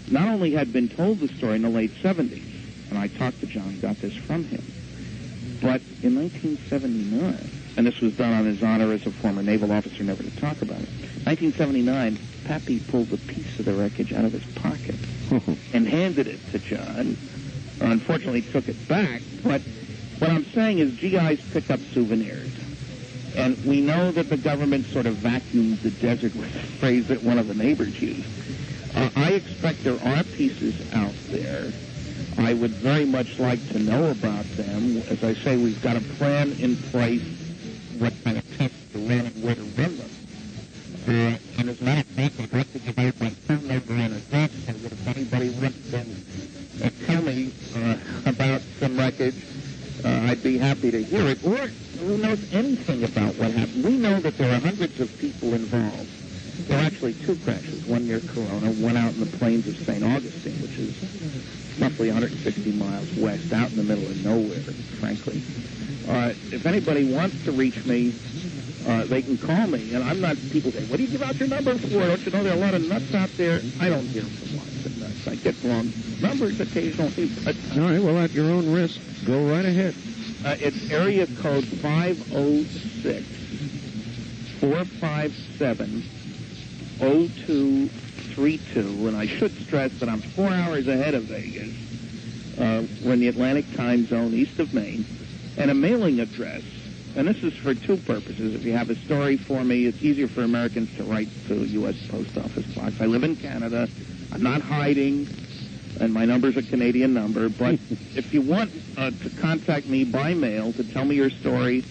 not only had been told the story in the late 70s, and I talked to John, got this from him, but in 1979, and this was done on his honor as a former naval officer, never to talk about it, 1979, Pappy pulled a piece of the wreckage out of his pocket and handed it to John. Unfortunately, took it back, but what I'm saying is GIs pick up souvenirs. And we know that the government sort of vacuums the desert, with a phrase that one of the neighbors used. I expect there are pieces out there. I would very much like to know about them. As I say, we've got a plan in place, what kind of tests to run and where to run them. And as a matter of fact, I'd like to give out my phone number and address, so that if anybody wants to tell me about some wreckage, I'd be happy to hear it. Or who knows anything about what happened. We know that there are hundreds of people involved. There are actually 2 crashes, one near Corona, one out in the plains of St. Augustine, which is roughly 160 miles west, out in the middle of nowhere, frankly. If anybody wants to reach me, they can call me. And I'm not, people say, what do you give out your number for? Don't you know there are a lot of nuts out there? I don't hear from lots of nuts. I get wrong numbers occasionally, but... All right, well, at your own risk, go right ahead. It's area code 506-457-0232, and I should stress that I'm 4 hours ahead of Vegas. We're in the Atlantic time zone east of Maine, and a mailing address, and this is for 2 purposes. If you have a story for me, it's easier for Americans to write to a U.S. Post Office box. I live in Canada. I'm not hiding. And my number's a Canadian number, but if you want to contact me by mail to tell me your story,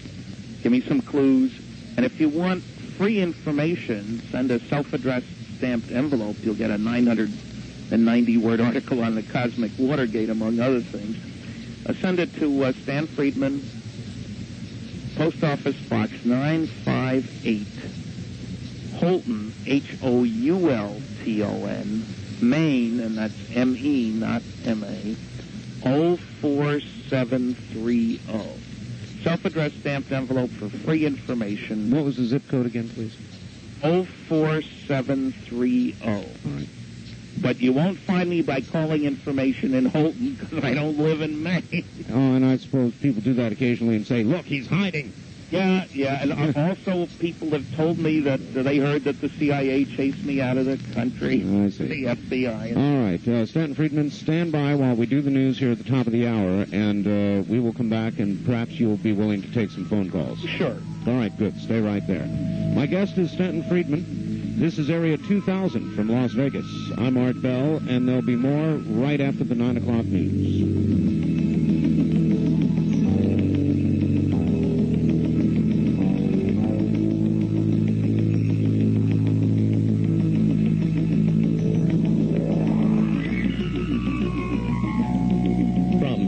give me some clues, and if you want free information, send a self-addressed stamped envelope. You'll get a 990-word article on the Cosmic Watergate, among other things. Send it to Stan Friedman, Post Office Box 958, Holton, Houlton, Maine, and that's M-E, not M-A, 04730. Self-addressed stamped envelope for free information. What was the zip code again, please? 04730. All right. But you won't find me by calling information in Holton, because I don't live in Maine. Oh, and I suppose people do that occasionally and say, look, he's hiding. Yeah, and also people have told me that they heard that the CIA chased me out of the country. I see. The FBI. All right, Stanton Friedman, stand by while we do the news here at the top of the hour, and we will come back, and perhaps you'll be willing to take some phone calls. Sure. All right, good. Stay right there. My guest is Stanton Friedman. This is Area 2000 from Las Vegas. I'm Art Bell, and there'll be more right after the 9 o'clock news.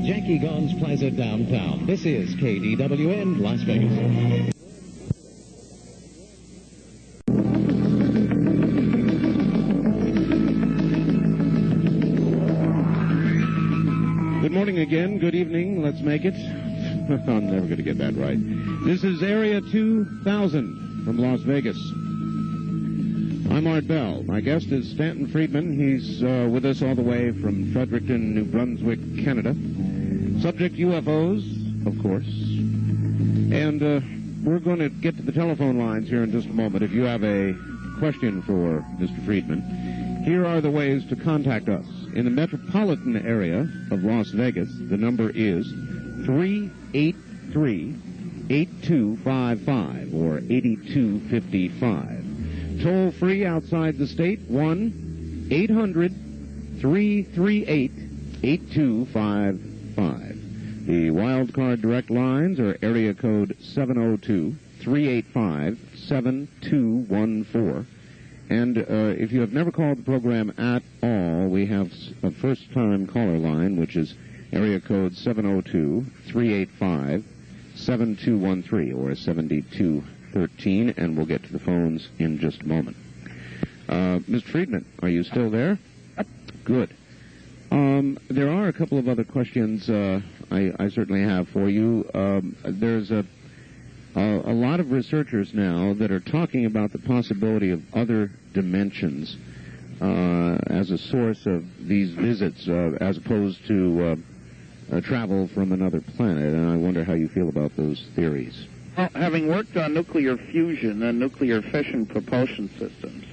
Jackie Gons Plaza downtown. This is KDWN Las Vegas. Good morning again. Good evening. Let's make it. I'm never going to get that right. This is Area 2000 from Las Vegas. I'm Art Bell. My guest is Stanton Friedman. He's with us all the way from Fredericton, New Brunswick, Canada. Subject UFOs, of course. And we're going to get to the telephone lines here in just a moment. If you have a question for Mr. Friedman, here are the ways to contact us. In the metropolitan area of Las Vegas, the number is 383-8255 or 8255. Toll free outside the state, 1-800-338-8255. The wild card direct lines are area code 702-385-7214 And if you have never called the program at all, we have a first-time caller line, which is area code 702-385-7213 or 7213, and we'll get to the phones in just a moment. Mr. Friedman, are you still there? Good. There are a couple of other questions I certainly have for you. There's a lot of researchers now that are talking about the possibility of other dimensions as a source of these visits, as opposed to travel from another planet, and I wonder how you feel about those theories. Well, having worked on nuclear fusion and nuclear fission propulsion systems,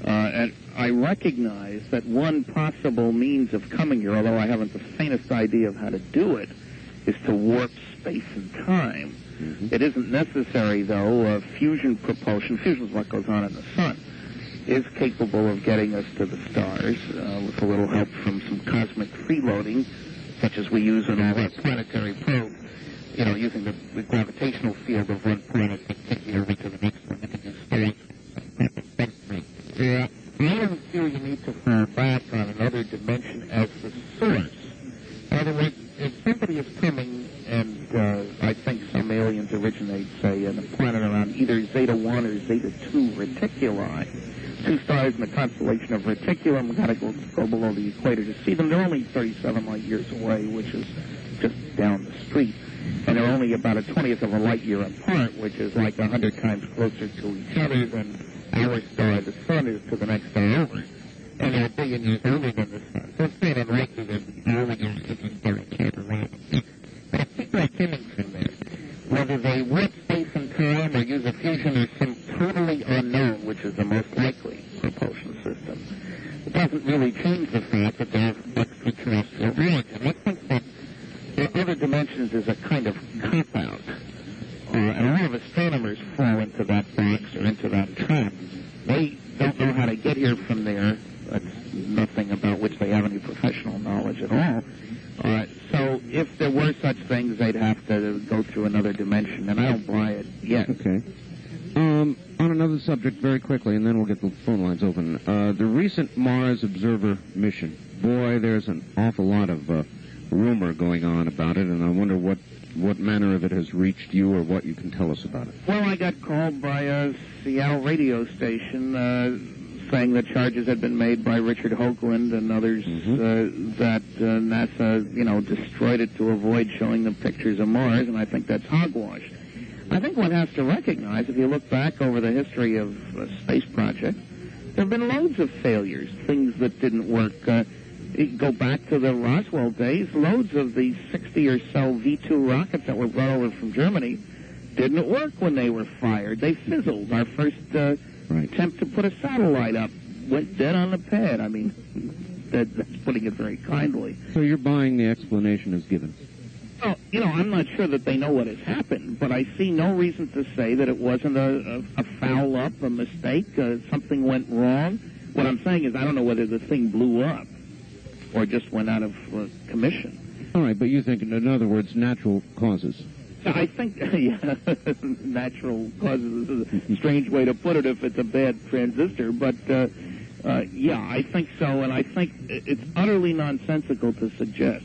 and I recognize that one possible means of coming here, although I haven't the faintest idea of how to do it, is to warp space and time. Mm-hmm. It isn't necessary, though. Fusion propulsion, fusion is what goes on in the sun, is capable of getting us to the stars with a little help from some cosmic freeloading, such as we use in all our planetary probes. You know, using the gravitational field of one planet to take you over to the next one. Yeah, I don't feel you need to fall back on another dimension as the source. In other words, if somebody is coming, and I think some aliens originate, say, in a planet around either Zeta 1 or Zeta 2 reticuli, two stars in the constellation of Reticulum, we've got to go below the equator to see them. They're only 37 light years away, which is just down the street. And they're only about a 20th of a light year apart, which is like 100 times closer to each other than our star, the sun, is to the next star over. And they're a billion years older than the sun. So it's very unlikely that all of them is a star can't around. But if people are coming from there, whether they warp space and time or use a fusion or some totally unknown, which is the most likely propulsion system, it doesn't really change the fact that they're extraterrestrial origin. I think that the other dimensions is a kind of cop-out. And a lot of astronomers fall into that box or into that trap. They don't know how to get here from there. That's nothing about which they have any professional knowledge at all. So if there were such things, they'd have to go through another dimension, and I don't buy it yet. Okay. On another subject, very quickly, and then we'll get the phone lines open. The recent Mars Observer mission. Boy, there's an awful lot of rumor going on about it, and I wonder what manner of it has reached you or what you can tell us about it. Well, I got called by a Seattle radio station saying that charges had been made by Richard Hoagland and others that NASA, destroyed it to avoid showing them pictures of Mars, and I think that's hogwash. I think one has to recognize, if you look back over the history of space projects, there have been loads of failures, things that didn't work. Go back to the Roswell days, loads of the 60 or so V-2 rockets that were brought over from Germany didn't work when they were fired. They fizzled. Our first attempt to put a satellite up went dead on the pad. I mean, that's putting it very kindly. So you're buying the explanation as given? Well, I'm not sure that they know what has happened, but I see no reason to say that it wasn't a foul-up, a mistake, something went wrong. What I'm saying is I don't know whether the thing blew up or just went out of commission. All right, but you think, in other words, natural causes. I think, natural causes is a strange way to put it if it's a bad transistor, but, I think so, and I think it's utterly nonsensical to suggest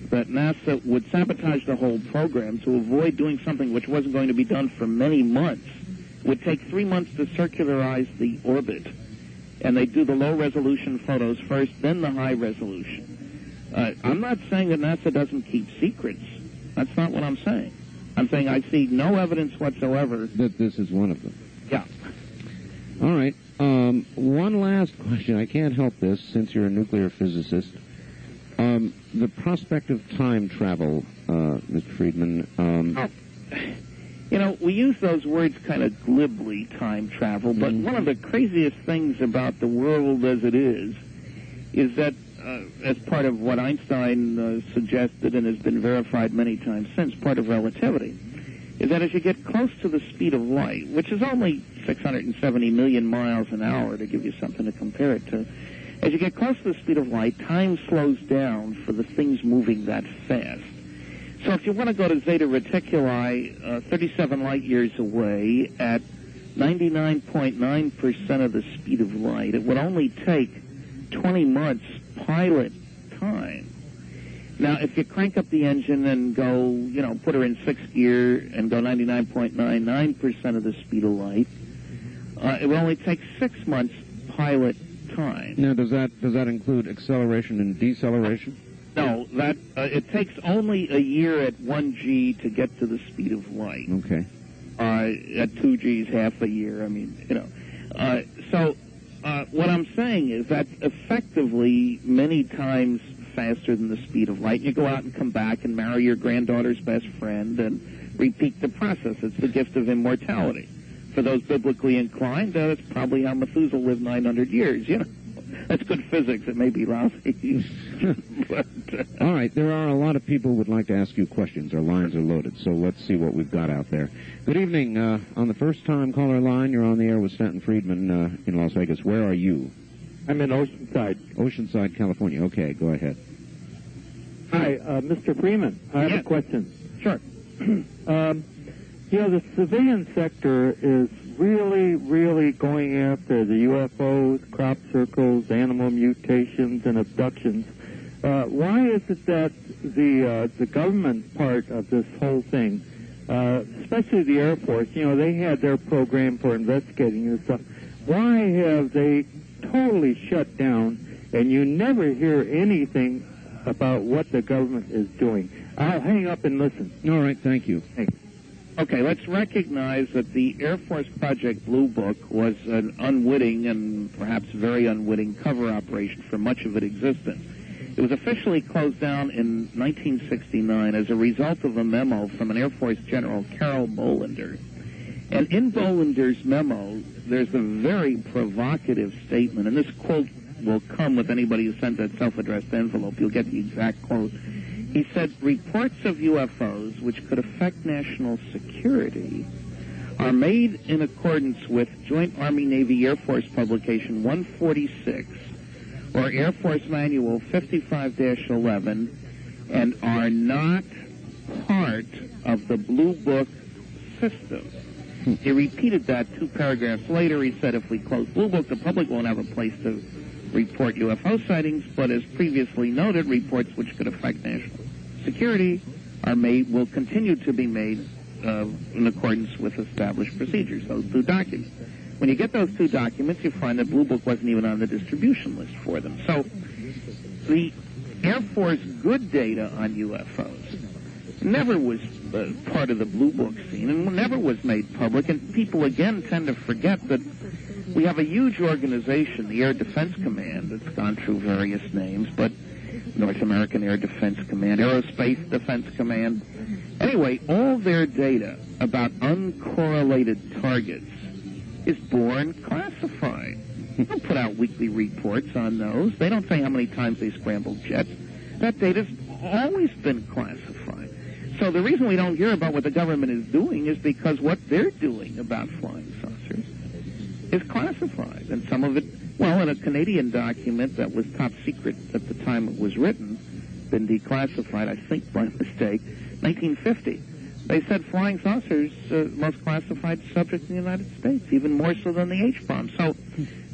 that NASA would sabotage the whole program to avoid doing something which wasn't going to be done for many months. It would take 3 months to circularize the orbit, and they do the low-resolution photos first, then the high-resolution. I'm not saying that NASA doesn't keep secrets. That's not what I'm saying. I'm saying I see no evidence whatsoever that this is one of them. Yeah. All right. One last question. I can't help this, since you're a nuclear physicist. The prospect of time travel, Mr. Friedman. We use those words kind of glibly, time travel, but one of the craziest things about the world as it is that, as part of what Einstein suggested and has been verified many times since, part of relativity, is that as you get close to the speed of light, which is only 670 million miles an hour, to give you something to compare it to, as you get close to the speed of light, time slows down for the things moving that fast. So if you want to go to Zeta Reticuli, 37 light years away, at 99.9% of the speed of light. It would only take 20 months pilot time. Now, if you crank up the engine and go, put her in 6th gear and go 99.99% of the speed of light, it will only take 6 months pilot time. Now, does that include acceleration and deceleration? No, that it takes only a year at 1G to get to the speed of light. Okay. At 2Gs, half a year. I mean, So what I'm saying is that's effectively many times faster than the speed of light. You go out and come back and marry your granddaughter's best friend and repeat the process. It's the gift of immortality. For those biblically inclined, that's probably how Methuselah lived 900 years, That's good physics. It may be lousy. But, all right, there are a lot of people who would like to ask you questions. Our lines are loaded, so let's see what we've got out there. Good evening. On the first-time caller line, you're on the air with Stanton Friedman in Las Vegas. Where are you? I'm in Oceanside. Oceanside, California. Okay, go ahead. Hi, Mr. Freeman. I have a question. Sure. The civilian sector is really going after the UFOs, crop circles, animal mutations, and abductions. Why is it that the government part of this whole thing, especially the Air Force, they had their program for investigating this stuff. Why have they totally shut down, and you never hear anything about what the government is doing? I'll hang up and listen. All right, thank you. Thanks. Okay, let's recognize that the Air Force Project Blue Book was an unwitting and perhaps very unwitting cover operation for much of its existence. It was officially closed down in 1969 as a result of a memo from an Air Force General, Carol Bolender. And in Bolender's memo, there's a very provocative statement, and this quote will come with anybody who sent that self-addressed envelope. You'll get the exact quote. He said, reports of UFOs which could affect national security are made in accordance with Joint Army-Navy Air Force Publication 146 or Air Force Manual 55-11 and are not part of the Blue Book system. He repeated that 2 paragraphs later. He said, if we close Blue Book, the public won't have a place to report UFO sightings, but as previously noted, reports which could affect national security will continue to be made in accordance with established procedures, those 2 documents. When you get those 2 documents, you find that Blue Book wasn't even on the distribution list for them. So the Air Force good data on UFOs never was part of the Blue Book scene and never was made public, and people again tend to forget that we have a huge organization, the Air Defense Command, that's gone through various names, but North American Air Defense Command, Aerospace Defense Command. Anyway, all their data about uncorrelated targets is born classified. They don't put out weekly reports on those. They don't say how many times they scrambled jets. That data's always been classified. So the reason we don't hear about what the government is doing is because what they're doing about flying saucers is classified. And some of it, well, in a Canadian document that was top secret at the time it was written, been declassified, I think by mistake, 1950. They said flying saucers most classified subject in the United States, even more so than the H-bomb. So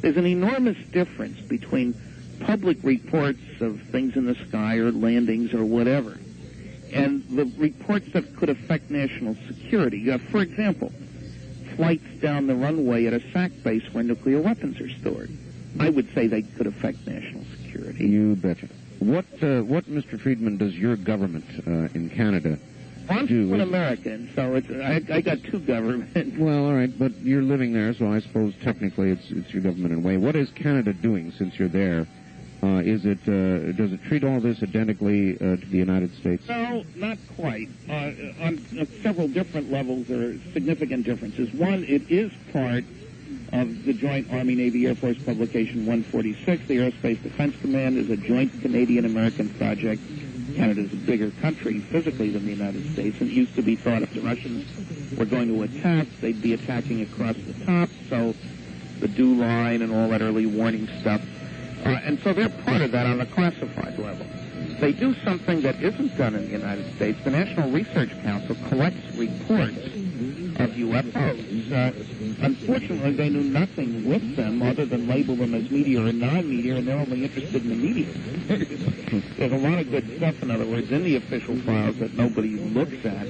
there's an enormous difference between public reports of things in the sky or landings or whatever, and the reports that could affect national security. For example, flights down the runway at a SAC base where nuclear weapons are stored. I would say they could affect national security. You betcha. What Mr. Friedman, does your government in Canada I'm do? an American, so I got 2 governments. Well, all right, but you're living there, so I suppose technically it's your government in a way. What is Canada doing since you're there? Does it treat all this identically to the United States? No, not quite. On several different levels, there are significant differences. One, it is part of the Joint Army-Navy Air Force Publication 146. The Aerospace Defense Command is a joint Canadian-American project. Canada's a bigger country physically than the United States, and it used to be thought if the Russians were going to attack, they'd be attacking across the top, so the dew line and all that early warning stuff. And so they're part of that on a classified level. they do something that isn't done in the United States. The National Research Council collects reports of UFOs. Unfortunately, they knew nothing with them other than label them as meteor and non-meteor, and they're only interested in the meteor. There's a lot of good stuff, in other words, in the official files that nobody looks at.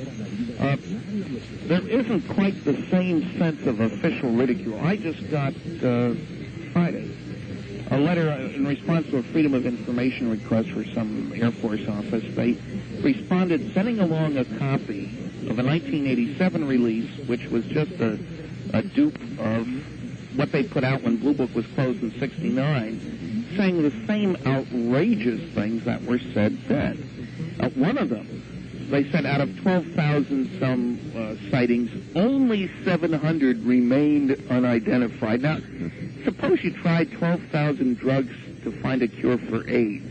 There isn't quite the same sense of official ridicule. I just got, Friday, a letter in response to a Freedom of Information request for some Air Force office. They responded sending along a copy of a 1987 release, which was just a dupe of what they put out when Blue Book was closed in '69, saying the same outrageous things that were said then. One of them, they said out of 12,000 some sightings, only 700 remained unidentified. Now, suppose you tried 12,000 drugs to find a cure for AIDS.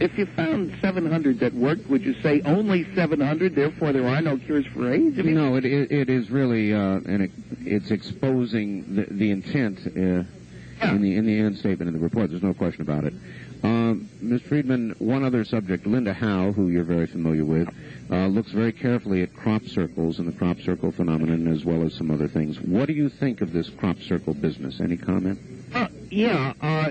If you found 700 that worked, would you say only 700, therefore there are no cures for AIDS? I mean, no, it is really, and it's exposing the intent in the end statement in the report. There's no question about it. Ms. Friedman, one other subject, Linda Howe, who you're very familiar with, looks very carefully at crop circles and the crop circle phenomenon as well as some other things. What do you think of this crop circle business? Any comment?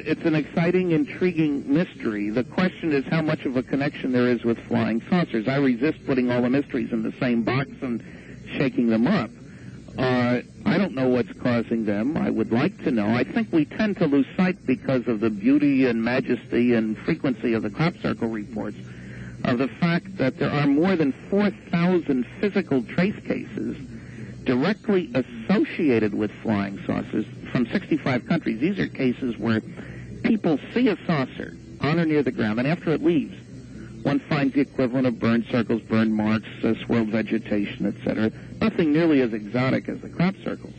It's an exciting, intriguing mystery. The question is how much of a connection there is with flying saucers. I resist putting all the mysteries in the same box and shaking them up. I don't know what's causing them. I would like to know. I think we tend to lose sight because of the beauty and majesty and frequency of the crop circle reports of the fact that there are more than 4,000 physical trace cases directly associated with flying saucers from 65 countries. These are cases where people see a saucer on or near the ground, and after it leaves, one finds the equivalent of burned circles, burned marks, swirled vegetation, etc. Nothing nearly as exotic as the crop circles.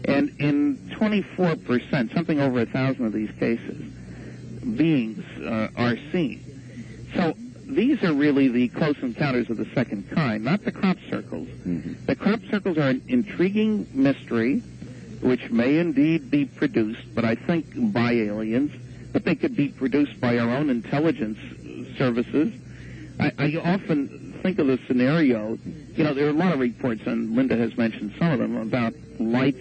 And in 24%, something over 1,000 of these cases, beings are seen. So these are really the close encounters of the second kind, not the crop circles. Mm-hmm. The crop circles are an intriguing mystery, which may indeed be produced, but I think by aliens, but they could be produced by our own intelligence services. I often think of the scenario, there are a lot of reports, and Linda has mentioned some of them, about lights,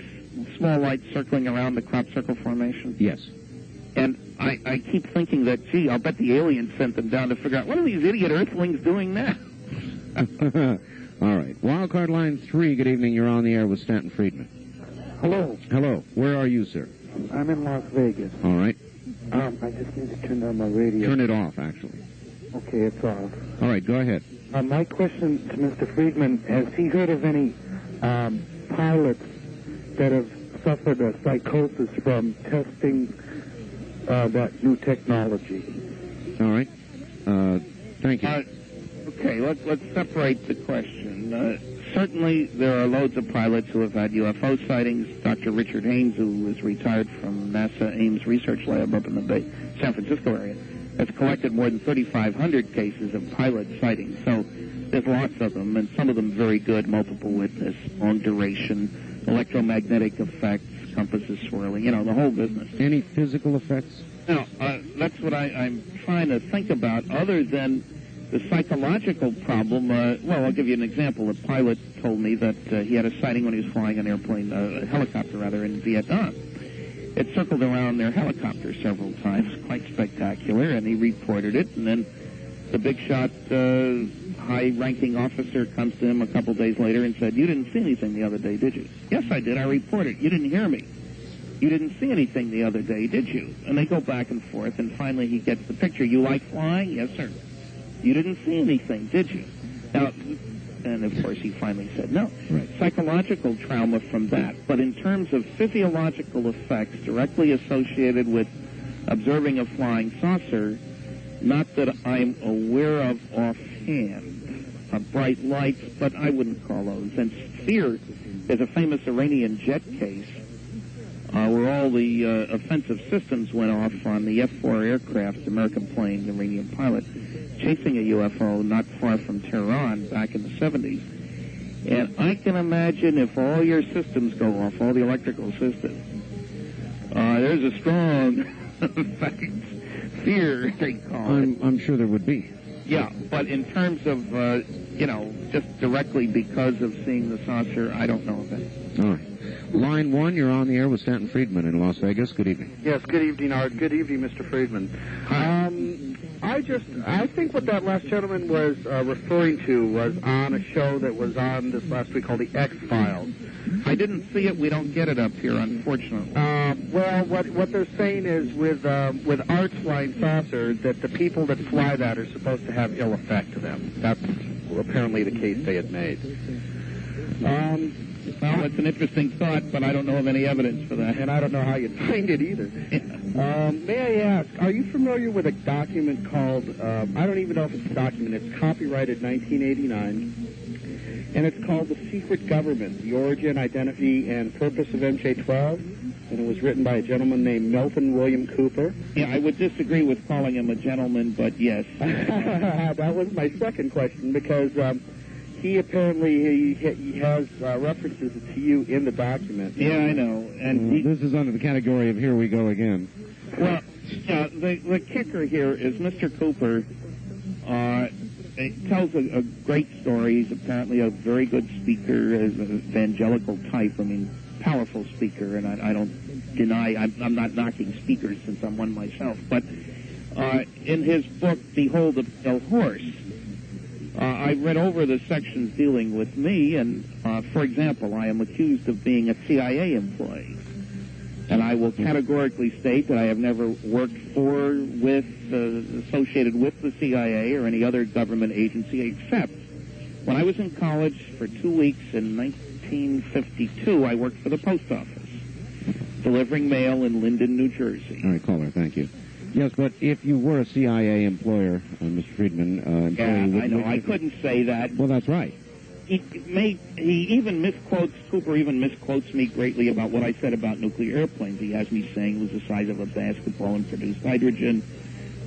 small lights circling around the crop circle formation. Yes. And I keep thinking that, gee, I'll bet the aliens sent them down to figure out, what are these idiot earthlings doing now? All right. Wildcard line 3, good evening. You're on the air with Stanton Friedman. Hello. Hello. Where are you, sir? I'm in Las Vegas. All right. I just need to turn on my radio. Turn it off, actually. Okay, it's off. All right, go ahead. My question to Mr. Friedman, has he heard of any pilots that have suffered a psychosis from testing that new technology? All right. Thank you. Okay, let's separate the question. Certainly, there are loads of pilots who have had UFO sightings. Dr. Richard Haynes, who is retired from NASA Ames Research Lab up in the San Francisco area, has collected more than 3,500 cases of pilot sightings. So there's lots of them, and some of them very good, multiple witness, long duration, electromagnetic effects, compasses swirling, the whole business. Any physical effects? Now, that's what I'm trying to think about, other than the psychological problem. I'll give you an example. A pilot told me that he had a sighting when he was flying an airplane, a helicopter rather, in Vietnam. It circled around their helicopter several times, quite spectacular, and he reported it. And then the big shot, high-ranking officer comes to him a couple days later and said, "You didn't see anything the other day, did you?" "Yes, I did. I reported. You didn't hear me." "You didn't see anything the other day, did you?" And they go back and forth, and finally he gets the picture. "You like flying?" "Yes, sir." "You didn't see anything, did you?" Now, and of course he finally said no. Right. Psychological trauma from that. But in terms of physiological effects directly associated with observing a flying saucer, not that I'm aware of offhand. Bright lights, but I wouldn't call those. And fear, there's a famous Iranian jet case where all the offensive systems went off on the F-4 aircraft, American plane, the Iranian pilot, chasing a UFO not far from Tehran back in the 70s. And I can imagine if all your systems go off, all the electrical systems, there's a strong effect fear, they call it. I'm sure there would be. Yeah, but in terms of, just directly because of seeing the saucer, I don't know of it. All right. Line 1, you're on the air with Stanton Friedman in Las Vegas. Good evening. Yes, good evening, Art. Good evening, Mr. Friedman. I think what that last gentleman was referring to was on a show that was on this last week called The X-Files. I didn't see it. We don't get it up here, unfortunately. Well, what they're saying is with Art's flying saucer that the people that fly that are supposed to have ill effect to them. That's apparently the case they had made. Well, it's an interesting thought, but I don't know of any evidence for that. And I don't know how you'd find it either. May I ask, are you familiar with a document called, I don't even know if it's a document, it's copyrighted 1989, and it's called The Secret Government, The Origin, Identity, and Purpose of MJ-12, and it was written by a gentleman named Milton William Cooper. Yeah, I would disagree with calling him a gentleman, but yes. That was my second question, because he apparently he has references to you in the document. Yeah, I know. And this is under the category of here we go again. Well, the kicker here is Mr. Cooper tells a great story. He's apparently a very good speaker, as an evangelical type. I mean, powerful speaker, and I don't deny, I'm not knocking speakers since I'm one myself. But in his book, Behold the Pale Horse, I read over the sections dealing with me, and, for example, I am accused of being a CIA employee. And I will categorically state that I have never worked for, with, associated with the CIA or any other government agency, except when I was in college for 2 weeks in 1952, I worked for the post office, delivering mail in Linden, New Jersey. All right, caller, thank you. Yes, but if you were a CIA employer, Mr. Friedman... I know. I couldn't say that. Well, that's right. He even misquotes, Cooper even misquotes me greatly about what I said about nuclear airplanes. He has me saying it was the size of a basketball and produced hydrogen,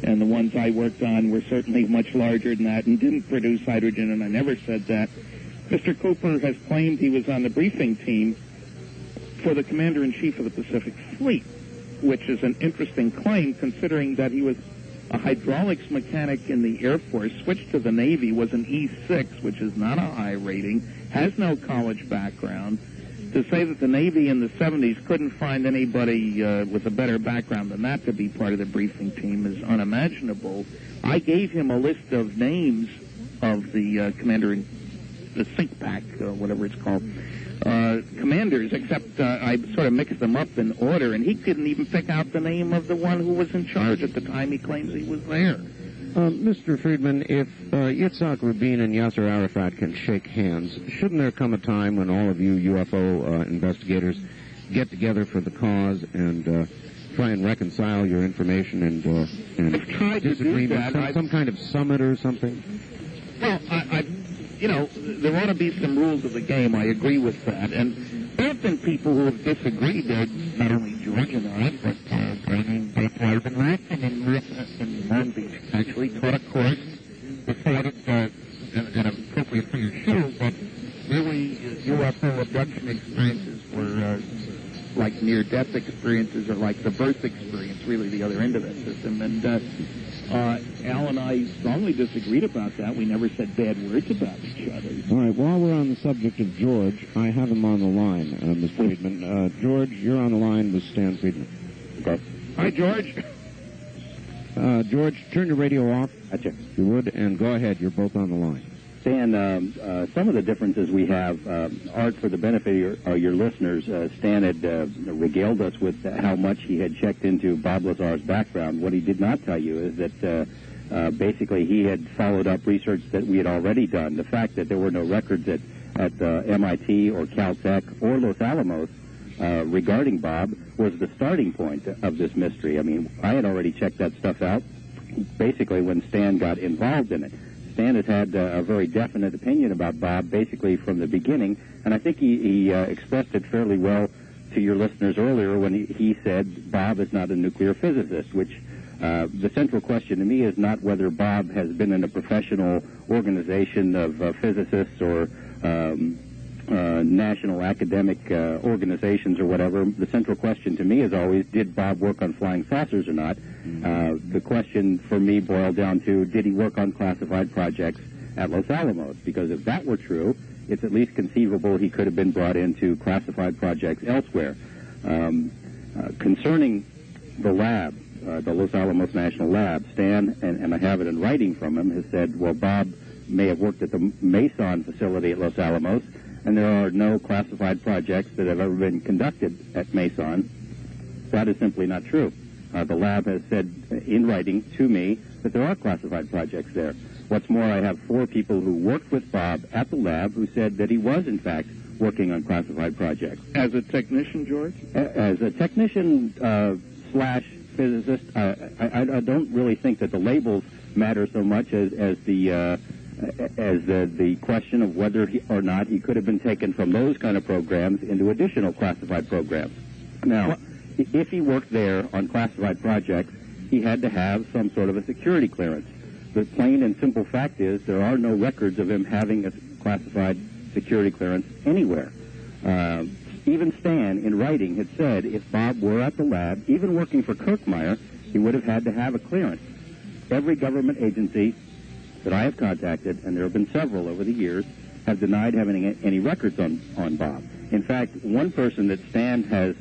and the ones I worked on were certainly much larger than that and didn't produce hydrogen, and I never said that. Mr. Cooper has claimed he was on the briefing team for the Commander-in-Chief of the Pacific Fleet, which is an interesting claim considering that he was a hydraulics mechanic in the Air Force, switched to the Navy, was an E6, which is not a high rating, has no college background. To say that the Navy in the 70s couldn't find anybody with a better background than that to be part of the briefing team is unimaginable. I gave him a list of names of the the think pack, or whatever it's called, commanders, except I sort of mixed them up in order, and he couldn't even pick out the name of the one who was in charge at the time he claims he was there. Mr. Friedman, if Yitzhak Rabin and Yasser Arafat can shake hands, shouldn't there come a time when all of you UFO investigators get together for the cause and try and reconcile your information and disagreement? Some kind of summit or something? Well, there ought to be some rules of the game. I agree with that. And there have been people who have disagreed. Not only George and I, but Friedman in Long Beach actually taught a course, decided an appropriate for your show, but really UFO abduction experiences were like near-death experiences or like the birth experience, really the other end of that system. And Al and I strongly disagreed about that. We never said bad words about each other. All right, while we're on the subject of George, I have him on the line, Mr. Friedman. George, you're on the line with Stan Friedman. Okay. Hi, George. George, turn your radio off. Gotcha. If you would, and go ahead. You're both on the line. Stan, some of the differences we have, Art, for the benefit of your listeners, Stan had regaled us with how much he had checked into Bob Lazar's background. What he did not tell you is that basically he had followed up research that we had already done. The fact that there were no records at MIT or Caltech or Los Alamos regarding Bob was the starting point of this mystery. I mean, I had already checked that stuff out basically when Stan got involved in it. Stan has had a very definite opinion about Bob basically from the beginning, and I think he expressed it fairly well to your listeners earlier when he said Bob is not a nuclear physicist, which the central question to me is not whether Bob has been in a professional organization of physicists or national academic organizations or whatever, the central question to me is always, did Bob work on flying saucers or not? The question for me boiled down to, did he work on classified projects at Los Alamos? Because if that were true, it's at least conceivable he could have been brought into classified projects elsewhere. Concerning the lab, the Los Alamos National Lab, Stan, and I have it in writing from him, has said, well, Bob may have worked at the Mason facility at Los Alamos, and there are no classified projects that have ever been conducted at Mason. That is simply not true. The lab has said in writing to me that there are classified projects there. What's more, I have 4 people who worked with Bob at the lab who said that he was, in fact, working on classified projects. As a technician, George? As a technician slash physicist, I don't really think that the labels matter so much as the question of whether or not he could have been taken from those kind of programs into additional classified programs. Now, if he worked there on classified projects, he had to have some sort of a security clearance. The plain and simple fact is there are no records of him having a classified security clearance anywhere. Even Stan, in writing, had said if Bob were at the lab, even working for Kirkmeyer, he would have had to have a clearance. Every government agency that I have contacted, and there have been several over the years, have denied having any records on Bob. In fact, one person that Stan has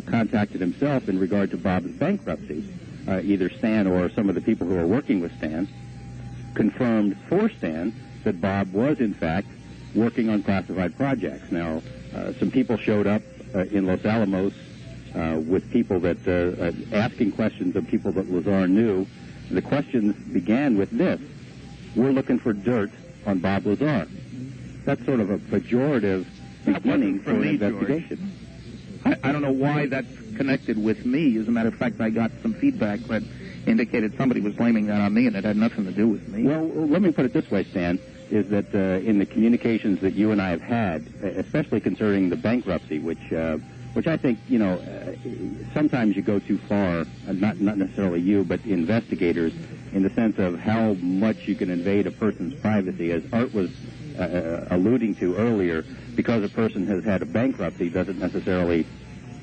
contacted himself in regard to Bob's bankruptcy, either Stan or some of the people who are working with Stan, confirmed for Stan that Bob was, in fact, working on classified projects. Now, some people showed up in Los Alamos with people that asking questions of people that Lazar knew. The questions began with this: we're looking for dirt on Bob Lazar. That's sort of a pejorative beginning for an investigation. I don't know why that's connected with me. As a matter of fact, I got some feedback that indicated somebody was blaming that on me, and it had nothing to do with me. Well, let me put it this way, Stan, is that in the communications that you and I have had, especially concerning the bankruptcy, which I think, sometimes you go too far, not necessarily you, but investigators, in the sense of how much you can invade a person's privacy. As Art was alluding to earlier, because a person has had a bankruptcy doesn't necessarily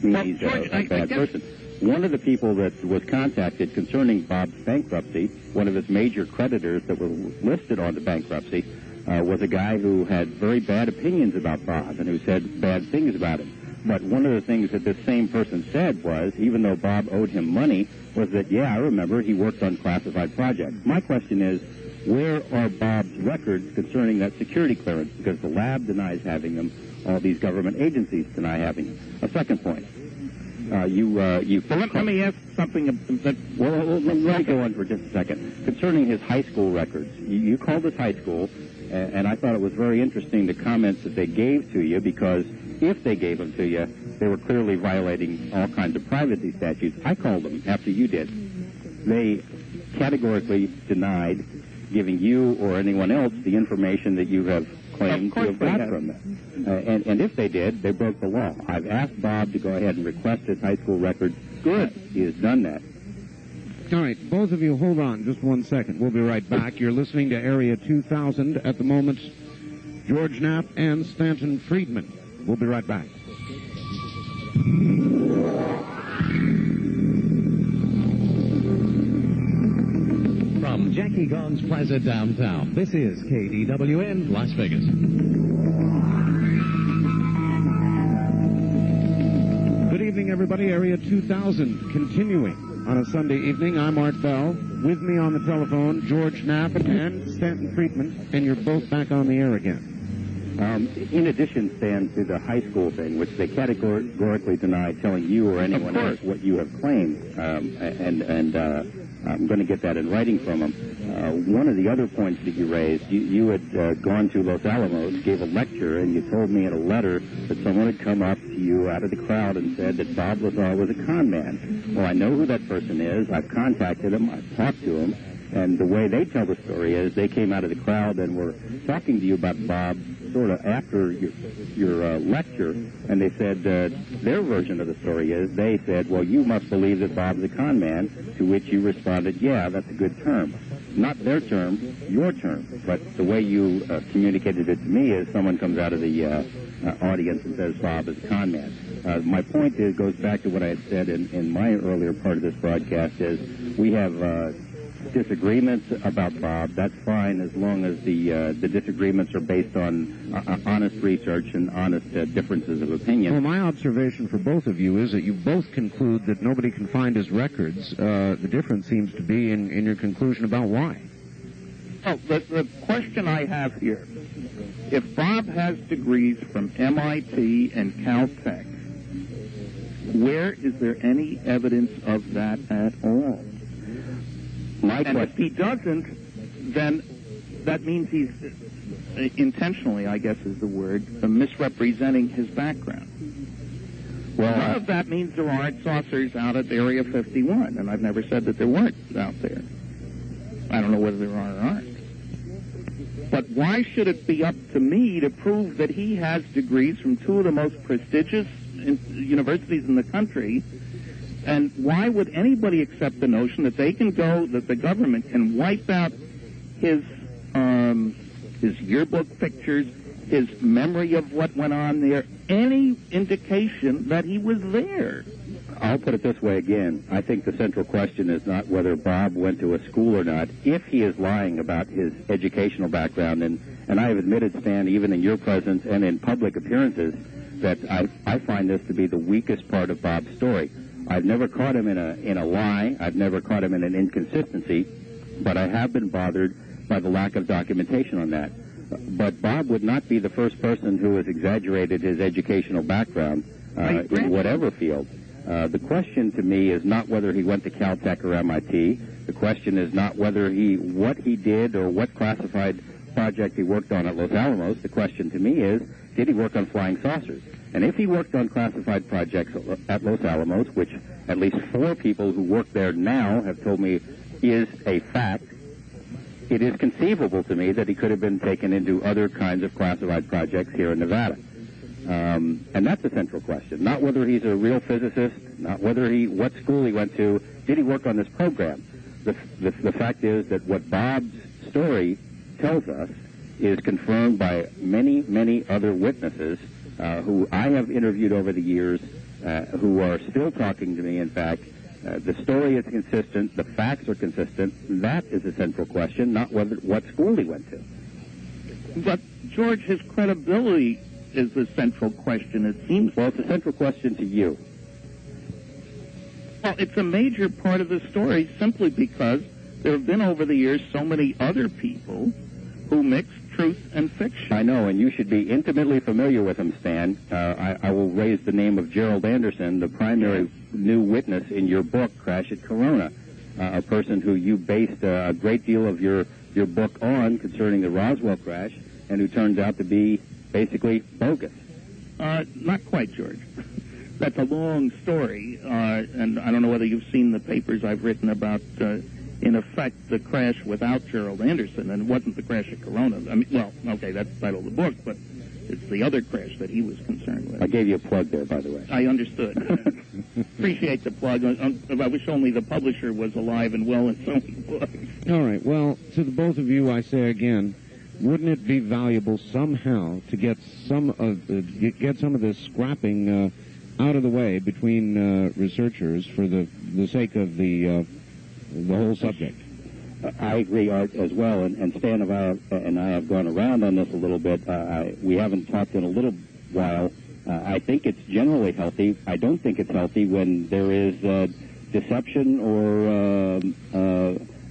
mean he's a bad person. One of the people that was contacted concerning Bob's bankruptcy, one of his major creditors that were listed on the bankruptcy, was a guy who had very bad opinions about Bob and who said bad things about him. But one of the things that this same person said was, even though Bob owed him money, was that, yeah, I remember he worked on classified projects. My question is, where are Bob's records concerning that security clearance? Because the lab denies having them. All these government agencies deny having them. A second point. Let me ask something. Let me go on for just a second. Concerning his high school records, you called this high school, and I thought it was very interesting the comments that they gave to you, because if they gave them to you, they were clearly violating all kinds of privacy statutes. I called them after you did. They categorically denied giving you or anyone else the information that you have claimed to have got from them. And if they did, they broke the law. I've asked Bob to go ahead and request his high school records. Good. He has done that. All right, both of you, hold on just 1 second. We'll be right back. You're listening to Area 2000. At the moment, George Knapp and Stanton Friedman. We'll be right back. From Jackie Gone's Plaza downtown, this is KDWN Las Vegas. Good evening, everybody. Area 2000 continuing on a Sunday evening. I'm Art Bell. With me on the telephone, George Knapp and Stanton Friedman, and you're both back on the air again. In addition, Stan, to the high school thing, which they categorically deny telling you or anyone else what you have claimed, and I'm going to get that in writing from them. One of the other points that you raised, you had gone to Los Alamos, gave a lecture, and you told me in a letter that someone had come up to you out of the crowd and said that Bob Lazar was a con man. Well, I know who that person is. I've contacted him. I've talked to him. And the way they tell the story is they came out of the crowd and were talking to you about Bob sort of after your lecture, and they said their version of the story is they said, well, you must believe that Bob's a con man, to which you responded, yeah, that's a good term. Not their term, your term. But the way you communicated it to me is someone comes out of the audience and says Bob is a con man. My point goes back to what I had said in my earlier part of this broadcast, is we have disagreements about Bob. That's fine as long as the disagreements are based on honest research and honest differences of opinion. Well, my observation for both of you is that you both conclude that nobody can find his records. The difference seems to be in your conclusion about why. Oh, the question I have here, if Bob has degrees from MIT and Caltech, where is there any evidence of that at all? And if he doesn't, then that means he's intentionally, I guess is the word, misrepresenting his background. Well, none of that means there aren't saucers out at Area 51, and I've never said that there weren't out there. I don't know whether there are or aren't. But why should it be up to me to prove that he has degrees from two of the most prestigious universities in the country? And why would anybody accept the notion that they can go, that the government can wipe out his yearbook pictures, his memory of what went on there, any indication that he was there? I'll put it this way again. I think the central question is not whether Bob went to a school or not. If he is lying about his educational background, and I have admitted, Stan, even in your presence and in public appearances, that I find this to be the weakest part of Bob's story. I've never caught him in a lie. I've never caught him in an inconsistency, but I have been bothered by the lack of documentation on that. But Bob would not be the first person who has exaggerated his educational background in whatever field. The question to me is not whether he went to Caltech or MIT. The question is not what he did or what classified project he worked on at Los Alamos. The question to me is, did he work on flying saucers? And if he worked on classified projects at Los Alamos, which at least 4 people who work there now have told me is a fact, it is conceivable to me that he could have been taken into other kinds of classified projects here in Nevada. And that's the central question. Not whether he's a real physicist, not what school he went to. Did he work on this program? The fact is that what Bob's story tells us is confirmed by many, many other witnesses who I have interviewed over the years, who are still talking to me, in fact. The story is consistent. The facts are consistent. That is the central question, not what school he went to. But, George, his credibility is the central question, it seems. Well, it's a central question to you. Well, it's a major part of the story simply because there have been over the years so many other people who mix truth and fiction. I know, and you should be intimately familiar with him, Stan. I will raise the name of Gerald Anderson, the primary new witness in your book, Crash at Corona, a person who you based a great deal of your book on concerning the Roswell crash, and who turns out to be basically bogus. Not quite, George. That's a long story, and I don't know whether you've seen the papers I've written about, in effect, the crash without Gerald Anderson, and it wasn't the crash at Corona. I mean, well, okay, that's the title of the book, but it's the other crash that he was concerned with. I gave you a plug there, by the way. I understood. Appreciate the plug. I wish only the publisher was alive and well in so many books. All right, well, to the both of you, I say again, wouldn't it be valuable somehow to get some of this scrapping out of the way between researchers for the sake of the whole subject? I agree, Art, as well, and Stan and I have gone around on this a little bit. We haven't talked in a little while. I think it's generally healthy. I don't think it's healthy when there is deception or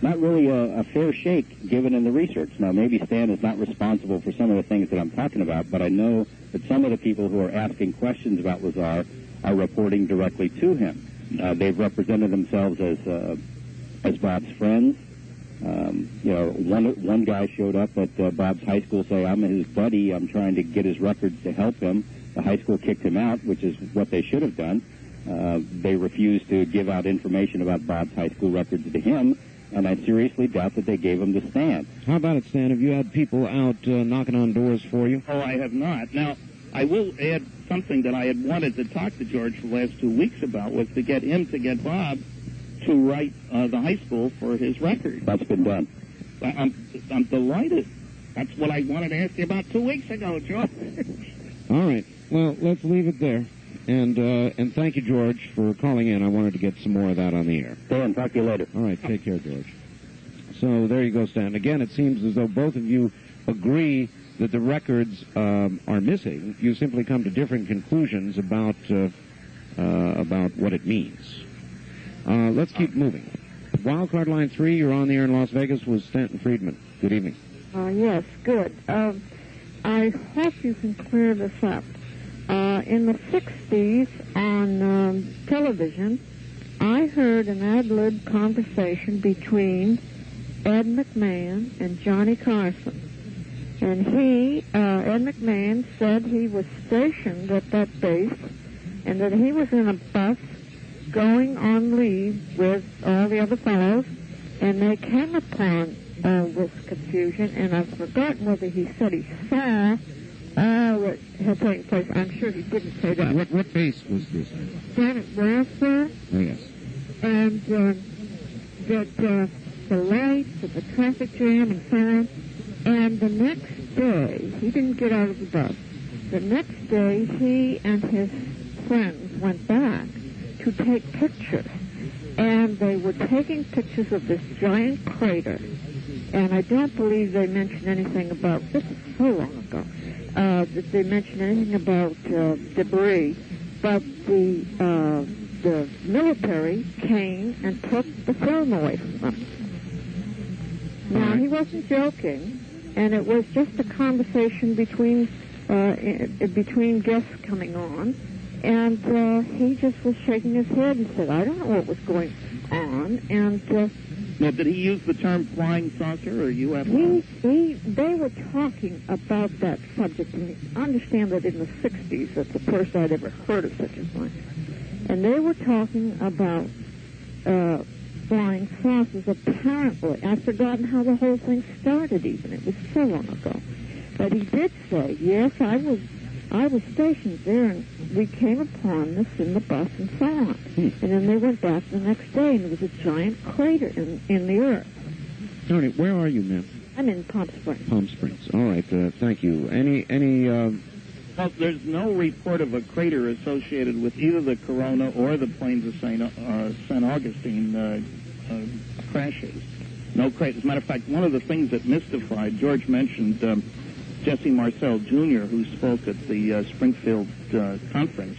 not really a fair shake given in the research. Now, maybe Stan is not responsible for some of the things that I'm talking about, but I know that some of the people who are asking questions about Lazar are reporting directly to him. They've represented themselves as Bob's friends. One guy showed up at Bob's high school saying, I'm his buddy, I'm trying to get his records to help him. The high school kicked him out, which is what they should have done. They refused to give out information about Bob's high school records to him, and I seriously doubt that they gave him to Stan. How about it, Stan? Have you had people out knocking on doors for you? Oh, I have not. Now, I will add something that I had wanted to talk to George the last 2 weeks about, was to get Bob to write the high school for his record. That's been done. I'm delighted. That's what I wanted to ask you about 2 weeks ago, George. All right. Well, let's leave it there. And thank you, George, for calling in. I wanted to get some more of that on the air. Dan, talk to you later. All right. Take care, George. So there you go, Stanton. Again, it seems as though both of you agree that the records are missing. You simply come to different conclusions about what it means. Let's keep moving. Wildcard line 3, you're on the air in Las Vegas with Stanton Friedman. Good evening. Yes, good. I hope you can clear this up. In the 60s on television, I heard an ad-lib conversation between Ed McMahon and Johnny Carson. And Ed McMahon said he was stationed at that base and that he was in a bus going on leave with all the other fellows, and they came upon all this confusion, and I've forgotten whether he said he saw what had taken place. I'm sure he didn't say that. What base was this? Down at Lazar. Oh, yes. And that the lights and the traffic jam and so on. And the next day, he didn't get out of the bus. The next day, he and his friends went back to take pictures. And they were taking pictures of this giant crater. And I don't believe they mentioned anything about, this is so long ago, that they mentioned anything about debris. But the military came and took the film away from them. Now, he wasn't joking, and it was just a conversation between guests coming on, and he just was shaking his head and said, I don't know what was going on, and... Now, did he use the term flying saucer or UFO? They were talking about that subject, and understand that in the 60s, that's the first I'd ever heard of such a thing. And they were talking about flying saucers, apparently. I've forgotten how the whole thing started even. It was so long ago. But he did say, yes, I was stationed there, and we came upon this in the bus and so on. And then they went back the next day, and there was a giant crater in the earth. Tony, where are you, ma'am? I'm in Palm Springs. Palm Springs. All right. Thank you. Well, there's no report of a crater associated with either the Corona or the plains of St. Augustine crashes. No crater. As a matter of fact, one of the things that mystified, George mentioned Jesse Marcel Jr., who spoke at the Springfield conference.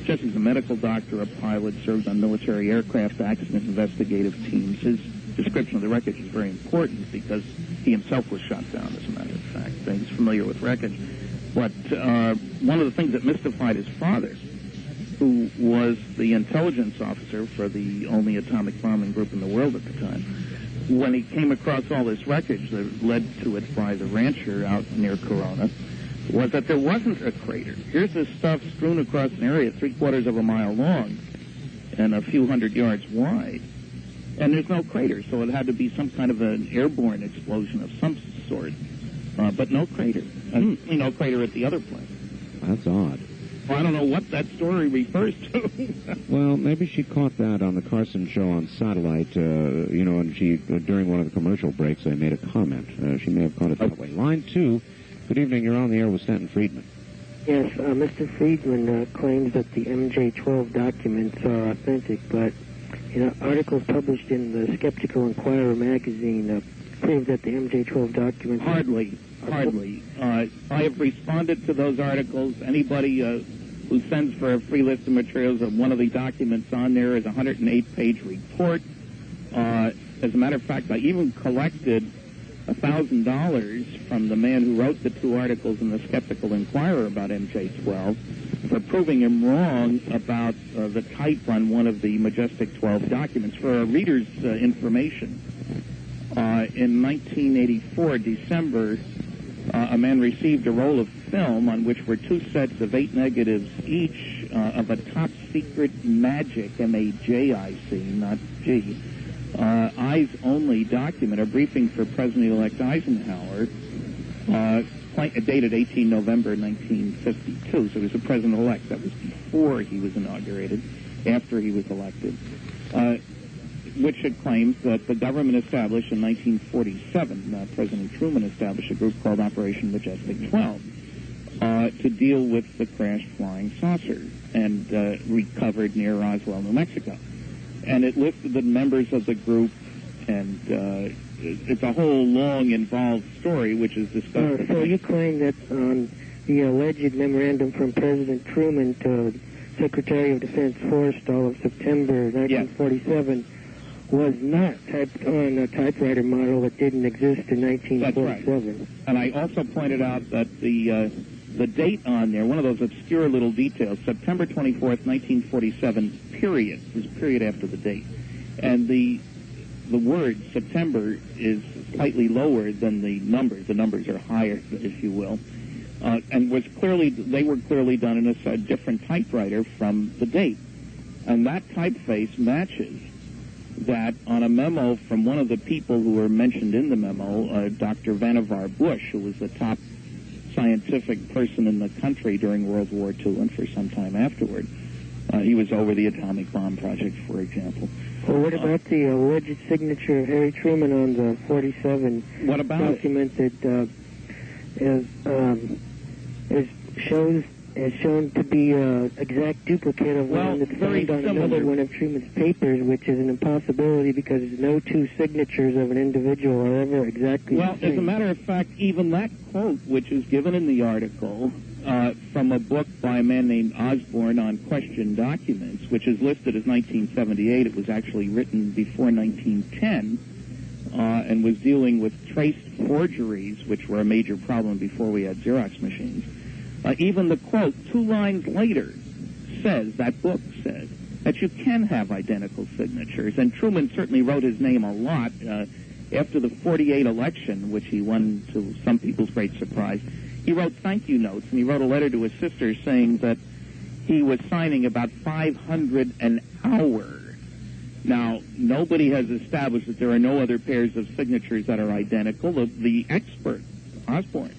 Jesse's a medical doctor, a pilot, serves on military aircraft accident investigative teams. His description of the wreckage is very important because he himself was shot down, as a matter of fact. He's familiar with wreckage. But one of the things that mystified his father, who was the intelligence officer for the only atomic bombing group in the world at the time, when he came across all this wreckage that led to it by the rancher out near Corona, was that there wasn't a crater. Here's this stuff strewn across an area 3/4 of a mile long and a few hundred yards wide, and there's no crater, so it had to be some kind of an airborne explosion of some sort, but no crater. No crater at the other place. That's odd. Well, I don't know what that story refers to. Well, maybe she caught that on the Carson show on satellite, and she, during one of the commercial breaks, they made a comment. She may have caught it that way. Line 2, good evening, you're on the air with Stanton Friedman. Yes, Mr. Friedman claims that the MJ-12 documents are authentic, but articles published in the Skeptical Inquirer magazine prove that the MJ-12 documents... Hardly. I have responded to those articles. Anybody who sends for a free list of materials of one of the documents on there is a 108-page report. As a matter of fact, I even collected $1,000 from the man who wrote the 2 articles in the Skeptical Inquirer about MJ-12 for proving him wrong about the type on one of the Majestic 12 documents. For a reader's information, in 1984, December, a man received a roll of film on which were 2 sets of 8 negatives each of a top-secret magic, M-A-J-I-C, not G, eyes-only document, a briefing for President-elect Eisenhower, dated 18 November 1952. So he was the President-elect. That was before he was inaugurated, after he was elected, which it claims that the government established in 1947. President Truman established a group called Operation Majestic 12. to deal with the crashed flying saucer and recovered near Roswell, New Mexico. And it listed the members of the group, and it's a whole long, involved story, which is discussed. So you claim that the alleged memorandum from President Truman to Secretary of Defense Forrestal of September 1947 was not typed on a typewriter model that didn't exist in 1947. That's right. And I also pointed out that the date on there, one of those obscure little details, September 24th, 1947, period. There's a period after the date. And the word September is slightly lower than the numbers. The numbers are higher, if you will. And they were clearly done in a different typewriter from the date. And that typeface matches that on a memo from one of the people who were mentioned in the memo, Dr. Vannevar Bush, who was the top scientific person in the country during World War II and for some time afterward. He was over the atomic bomb project, for example. Well, what about the alleged signature of Harry Truman on the 47 document that is shown to be an exact duplicate of one that's found on another one of Truman's papers, which is an impossibility because no two signatures of an individual are ever exactly the same. As a matter of fact, even that quote, which is given in the article from a book by a man named Osborne on question documents, which is listed as 1978. It was actually written before 1910 and was dealing with traced forgeries, which were a major problem before we had Xerox machines. Even the quote, 2 lines later, that book says, that you can have identical signatures. And Truman certainly wrote his name a lot. After the 48 election, which he won to some people's great surprise, he wrote thank you notes, and he wrote a letter to his sister saying that he was signing about 500 an hour. Now, nobody has established that there are no other pairs of signatures that are identical. The expert, Osborne,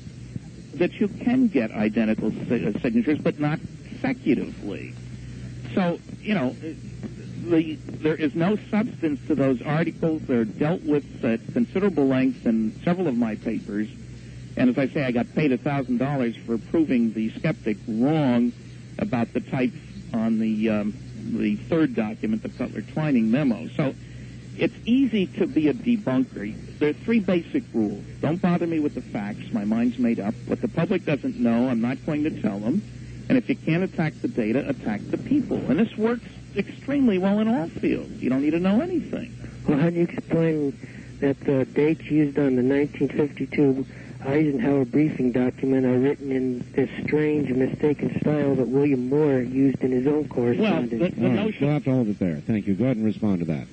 that you can get identical signatures, but not consecutively. So, there is no substance to those articles. They're dealt with at considerable length in several of my papers. And as I say, I got paid $1,000 for proving the skeptic wrong about the types on the third document, the Cutler-Twining memo. So it's easy to be a debunker. There are 3 basic rules. Don't bother me with the facts. My mind's made up. What the public doesn't know, I'm not going to tell them. And if you can't attack the data, attack the people. And this works extremely well in all fields. You don't need to know anything. Well, how do you explain that the dates used on the 1952 Eisenhower briefing document are written in this strange and mistaken style that William Moore used in his own correspondence? Well, the notion... We'll have to hold it there. Thank you. Go ahead and respond to that.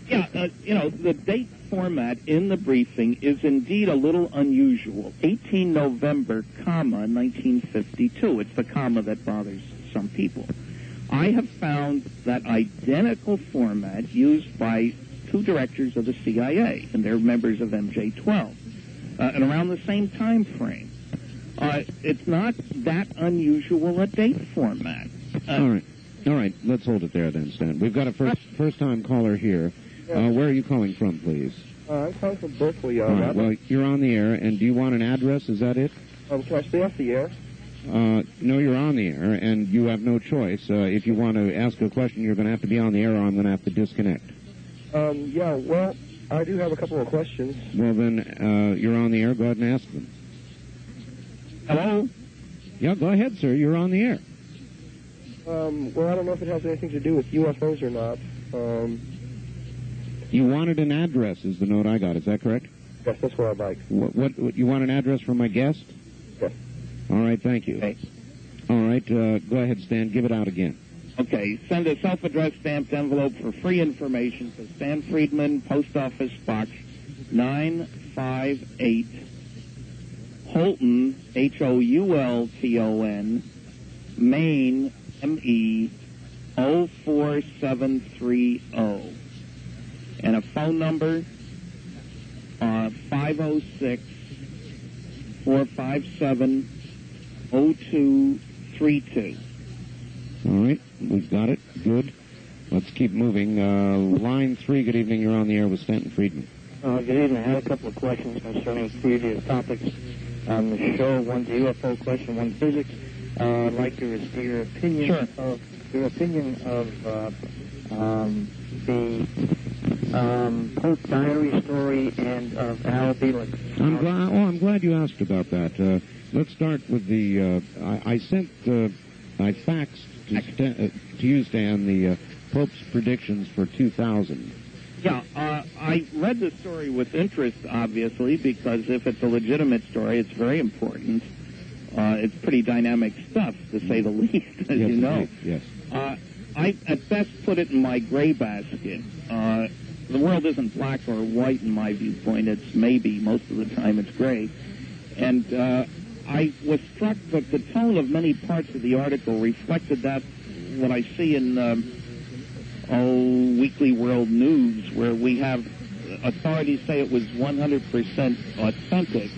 Yeah, the date format in the briefing is indeed a little unusual. 18 November, 1952. It's the comma that bothers some people. I have found that identical format used by 2 directors of the CIA, and they're members of MJ-12, and around the same time frame. It's not that unusual a date format. All right. Let's hold it there then, Stan. We've got a first-time caller here. Where are you calling from, please? I'm calling from Berkeley. All right, well, you're on the air, and do you want an address? Is that it? Can I stay off the air? No, you're on the air, and you have no choice. If you want to ask a question, you're going to have to be on the air, or I'm going to have to disconnect. Yeah, well, I do have a couple of questions. Well, then, you're on the air. Go ahead and ask them. Hello? Yeah, go ahead, sir. You're on the air. Well, I don't know if it has anything to do with UFOs or not. You wanted an address, is the note I got. Is that correct? Yes, that's what I'd like. What you want an address from my guest? Yes. All right, thank you. Okay. All right, go ahead, Stan. Give it out again. Okay, send a self-addressed stamped envelope for free information to Stan Friedman, Post Office Box 958, Holton, Houlton, Maine, ME 04730. And a phone number, 506-457-0232. All right, we've got it. Good. Let's keep moving. Line 3, good evening. You're on the air with Stanton Friedman. Good evening. I had a couple of questions concerning previous topics. on the show. One's a UFO question, one's physics. I'd like to receive your opinion of the Pope diary story and of Al Bielek. I'm glad you asked about that. Let's start with the. I faxed to you, Stan, the Pope's predictions for 2000. Yeah, I read the story with interest, obviously, because if it's a legitimate story, it's very important. It's pretty dynamic stuff, to say the least, as you know. Yes. I, at best, put it in my gray basket. The world isn't black or white, in my viewpoint. It's maybe. Most of the time, it's gray. And I was struck that the tone of many parts of the article reflected that what I see in Weekly World News, where we have authorities say it was 100% authentic,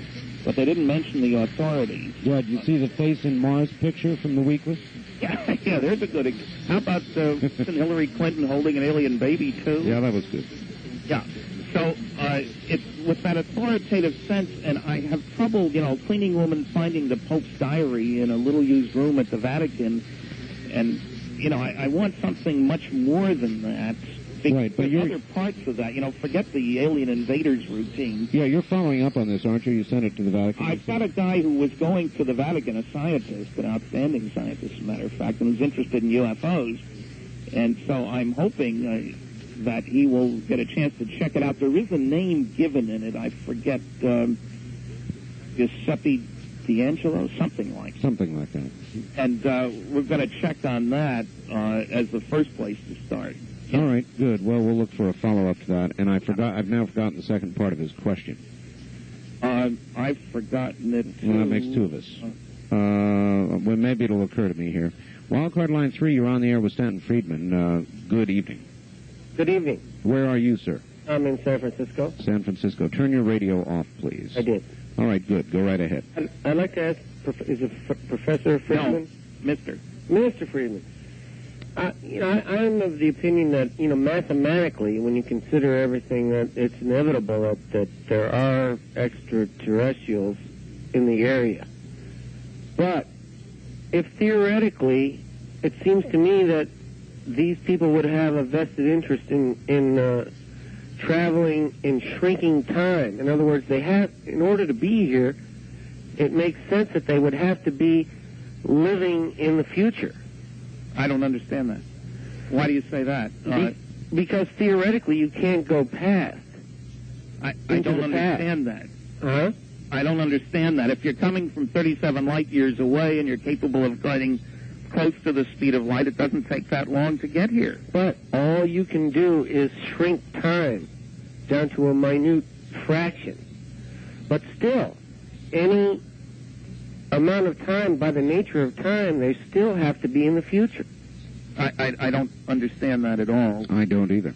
but they didn't mention the authorities. What, you see the face in Mars picture from the Weekly? Yeah, there's a good. How about Hillary Clinton holding an alien baby too? Yeah, that was good. Yeah. So it's with that authoritative sense, and I have trouble, cleaning woman finding the Pope's diary in a little used room at the Vatican, and I want something much more than that. Right, but other parts of that, forget the alien invaders routine. Yeah, you're following up on this, aren't you? You sent it to the Vatican. I've got a guy who was going to the Vatican, a scientist, an outstanding scientist, as a matter of fact, and who's interested in UFOs. And so I'm hoping that he will get a chance to check it out. There is a name given in it. I forget, Giuseppe D'Angelo, something like that. Something like that. And we're going to check on that as the first place to start. All right, good. Well, we'll look for a follow-up to that. And I've now forgotten the second part of his question. I've forgotten it, too. Well, that makes two of us. Well, maybe it'll occur to me here. Wildcard line 3, you're on the air with Stanton Friedman. Good evening. Good evening. Where are you, sir? I'm in San Francisco. San Francisco. Turn your radio off, please. I did. All right, good. Go right ahead. I'd like to ask, is it Professor Friedman? No, Mr. Mr. Friedman. I'm of the opinion that, mathematically, when you consider everything, that it's inevitable that there are extraterrestrials in the area. But if theoretically, it seems to me that these people would have a vested interest in traveling in shrinking time. In other words, they have, in order to be here, it makes sense that they would have to be living in the future. I don't understand that. Why do you say that? Because theoretically you can't go past. I don't understand that. Huh? I don't understand that. If you're coming from 37 light years away and you're capable of gliding close to the speed of light, it doesn't take that long to get here. But all you can do is shrink time down to a minute fraction. But still, any amount of time, by the nature of time, they still have to be in the future. I don't understand that at all. I don't either.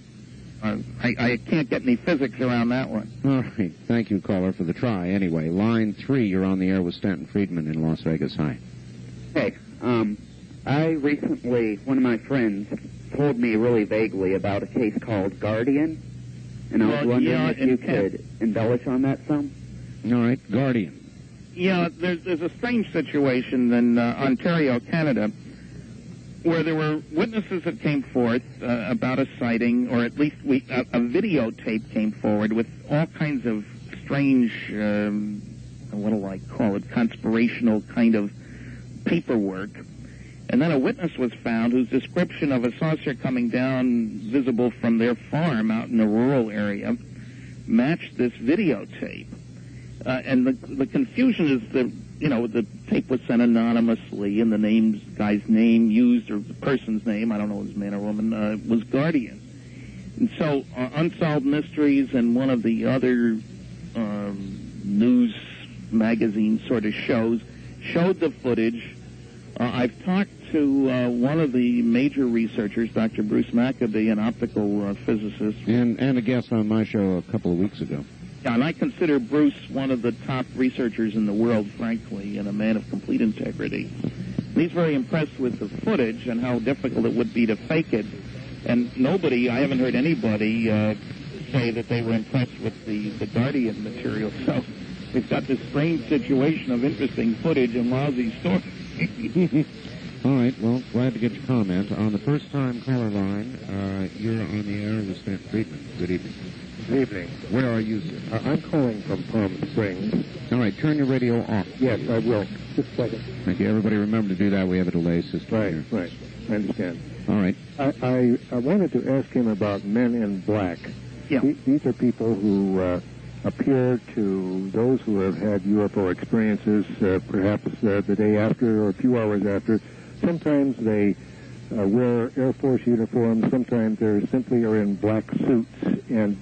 I can't get any physics around that one. All right. Thank you, caller, for the try. Anyway, line 3, you're on the air with Stanton Friedman in Las Vegas. Hi. Hey, I recently, one of my friends told me really vaguely about a case called Guardian, and I was wondering if you could embellish on that some. All right, Guardian. Yeah, there's a strange situation in Ontario, Canada, where there were witnesses that came forth about a sighting, or at least a videotape came forward with all kinds of strange, what do I call it, conspirational kind of paperwork. And then a witness was found whose description of a saucer coming down visible from their farm out in a rural area matched this videotape. And the confusion is that, the tape was sent anonymously, and the guy's name used, or the person's name, I don't know if it was man or woman, was Guardian. And so Unsolved Mysteries and one of the other news magazine sort of shows showed the footage. I've talked to one of the major researchers, Dr. Bruce Maccabee, an optical physicist. And a guest on my show a couple of weeks ago. Yeah, and I consider Bruce one of the top researchers in the world, frankly, and a man of complete integrity. And he's very impressed with the footage and how difficult it would be to fake it. And I haven't heard anybody say that they were impressed with the Guardian material. So We've got this strange situation of interesting footage and lousy stories. All right, well, glad to get your comment. On the first-time caller line, you're on the air with Stanton Friedman. Good evening. Good evening. Where are you, sir? I'm calling from Palm Springs. All right, turn your radio off. Yes, I will. Just a second. Thank you. Everybody remember to do that. We have a delay system here. Right. I understand. All right. I wanted to ask him about Men in Black. Yeah. These are people who appear to those who have had UFO experiences, perhaps the day after or a few hours after. Sometimes they wear Air Force uniforms. Sometimes they simply are in black suits. And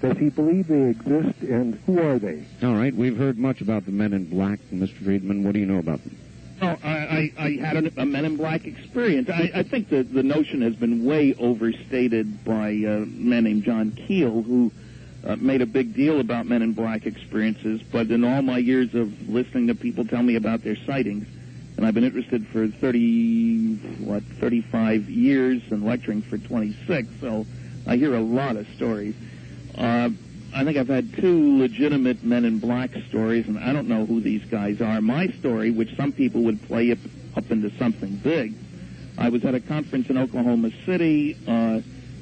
does he believe they exist, and who are they? All right. We've heard much about the Men in Black, Mr. Friedman. What do you know about them? Oh, I had a Men in Black experience. I think the notion has been way overstated by a man named John Keel, who made a big deal about Men in Black experiences. But in all my years of listening to people tell me about their sightings, and I've been interested for 35 years and lecturing for 26, so I hear a lot of stories. I think I've had 2 legitimate Men in Black stories, and I don't know who these guys are. My story, which some people would play up into something big, I was at a conference in Oklahoma City.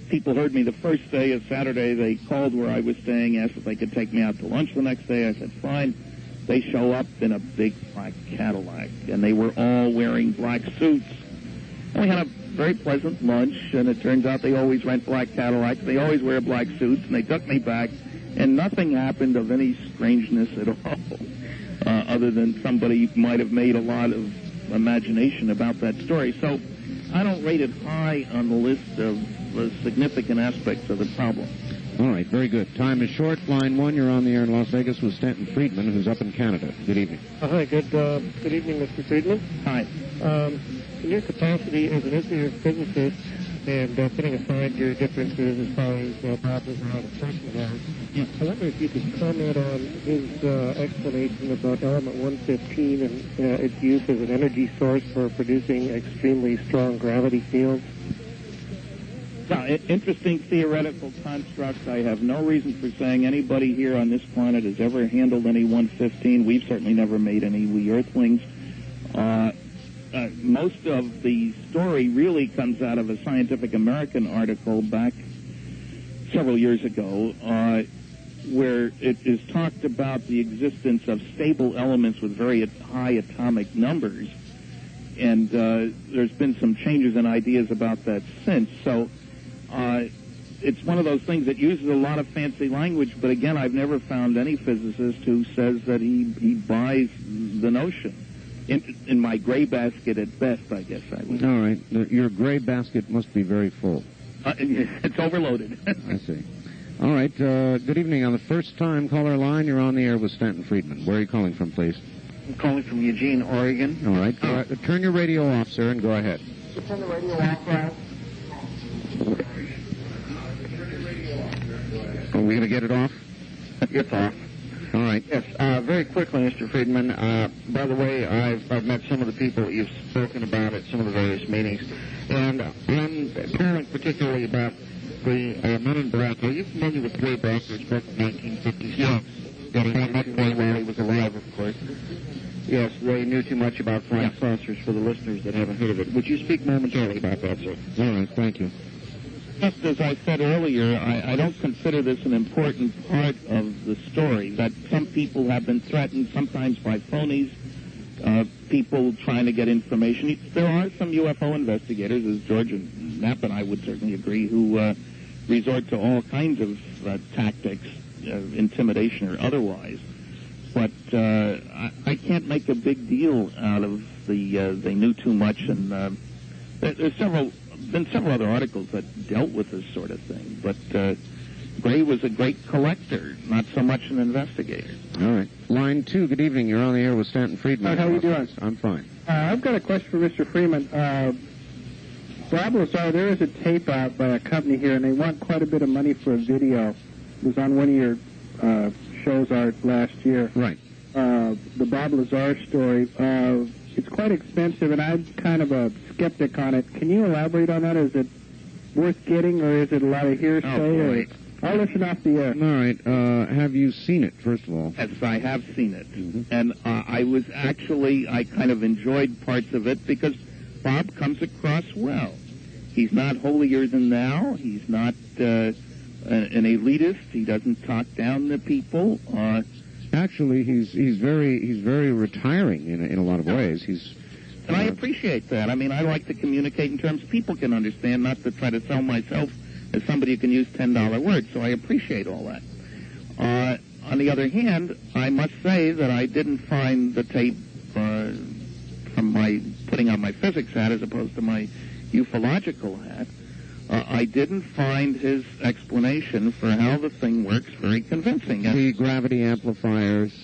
People heard me the first day of Saturday. They called where I was staying, asked if they could take me out to lunch the next day. I said, fine. They show up in a big black Cadillac, and they were all wearing black suits. And we had a very pleasant lunch, and it turns out they always rent black Cadillacs. They always wear black suits, and they took me back, and nothing happened of any strangeness at all, other than somebody might have made a lot of imagination about that story. So I don't rate it high on the list of significant aspects of the problem. All right, very good. Time is short. Line 1, you're on the air in Las Vegas with Stanton Friedman, who's up in Canada. Good evening. Hi, good evening, Mr. Friedman. Hi. In your capacity as an nuclear physicist, and putting aside your differences as far as Bob Lazar and person I wonder if you could comment on his explanation about element 115 and its use as an energy source for producing extremely strong gravity fields. Interesting theoretical constructs. I have no reason for saying anybody here on this planet has ever handled any 115. We've certainly never made any, we Earthlings. Most of the story really comes out of a Scientific American article back several years ago where it is talked about the existence of stable elements with very high atomic numbers. And there's been some changes in ideas about that since. So it's one of those things that uses a lot of fancy language, but again, I've never found any physicist who says that he buys the notion. In my gray basket at best, I guess I would. All right. Your gray basket must be very full. It's overloaded. I see. All right. Good evening. On the first-time caller line, you're on the air with Stanton Friedman. Where are you calling from, please? I'm calling from Eugene, Oregon. All right. Turn your radio off, sir, and go ahead. Turn the radio off, Brad. Are we going to get it off? It's off. All right. Yes, very quickly, Mr. Friedman. By the way, I've met some of the people that you've spoken about at some of the various meetings, and I'm caring particularly about the Men in Black. Are you familiar with Ray Brocker's book, 1956? Yeah. That he met Ray while he was alive, of course. Yes, Ray knew too much about flying saucers for the listeners that haven't heard of it. Would you speak momentarily about that, sir? All right, thank you. Just as I said earlier, I don't consider this an important part of the story, that some people have been threatened, sometimes by phonies, people trying to get information. There are some UFO investigators, as George and Knapp and I would certainly agree, who resort to all kinds of tactics, intimidation or otherwise. But I can't make a big deal out of they knew too much, and there's been several other articles that dealt with this sort of thing, but Gray was a great collector, not so much an investigator. All right. Line 2, good evening. You're on the air with Stanton Friedman. How are you doing? I'm fine. I've got a question for Mr. Freeman. Bob Lazar, there is a tape out by a company here, and they want quite a bit of money for a video. It was on one of your shows last year. Right. The Bob Lazar story. It's quite expensive, and I'm kind of a skeptic on it. Can you elaborate on that? Is it worth getting, or is it a lot of hearsay? Oh, boy. I'll listen off the air. All right. Have you seen it, first of all? Yes, I have seen it. And I kind of enjoyed parts of it because Bob comes across well. He's not holier than thou. He's not an elitist. He doesn't talk down the people. Actually, he's very retiring in a lot of ways. And I appreciate that. I mean, I like to communicate in terms people can understand, not to try to sell myself as somebody who can use $10 words. So I appreciate all that. On the other hand, I must say that I didn't find the tape from my putting on my physics hat as opposed to my ufological hat. I didn't find his explanation for how the thing works very convincing. The gravity amplifiers.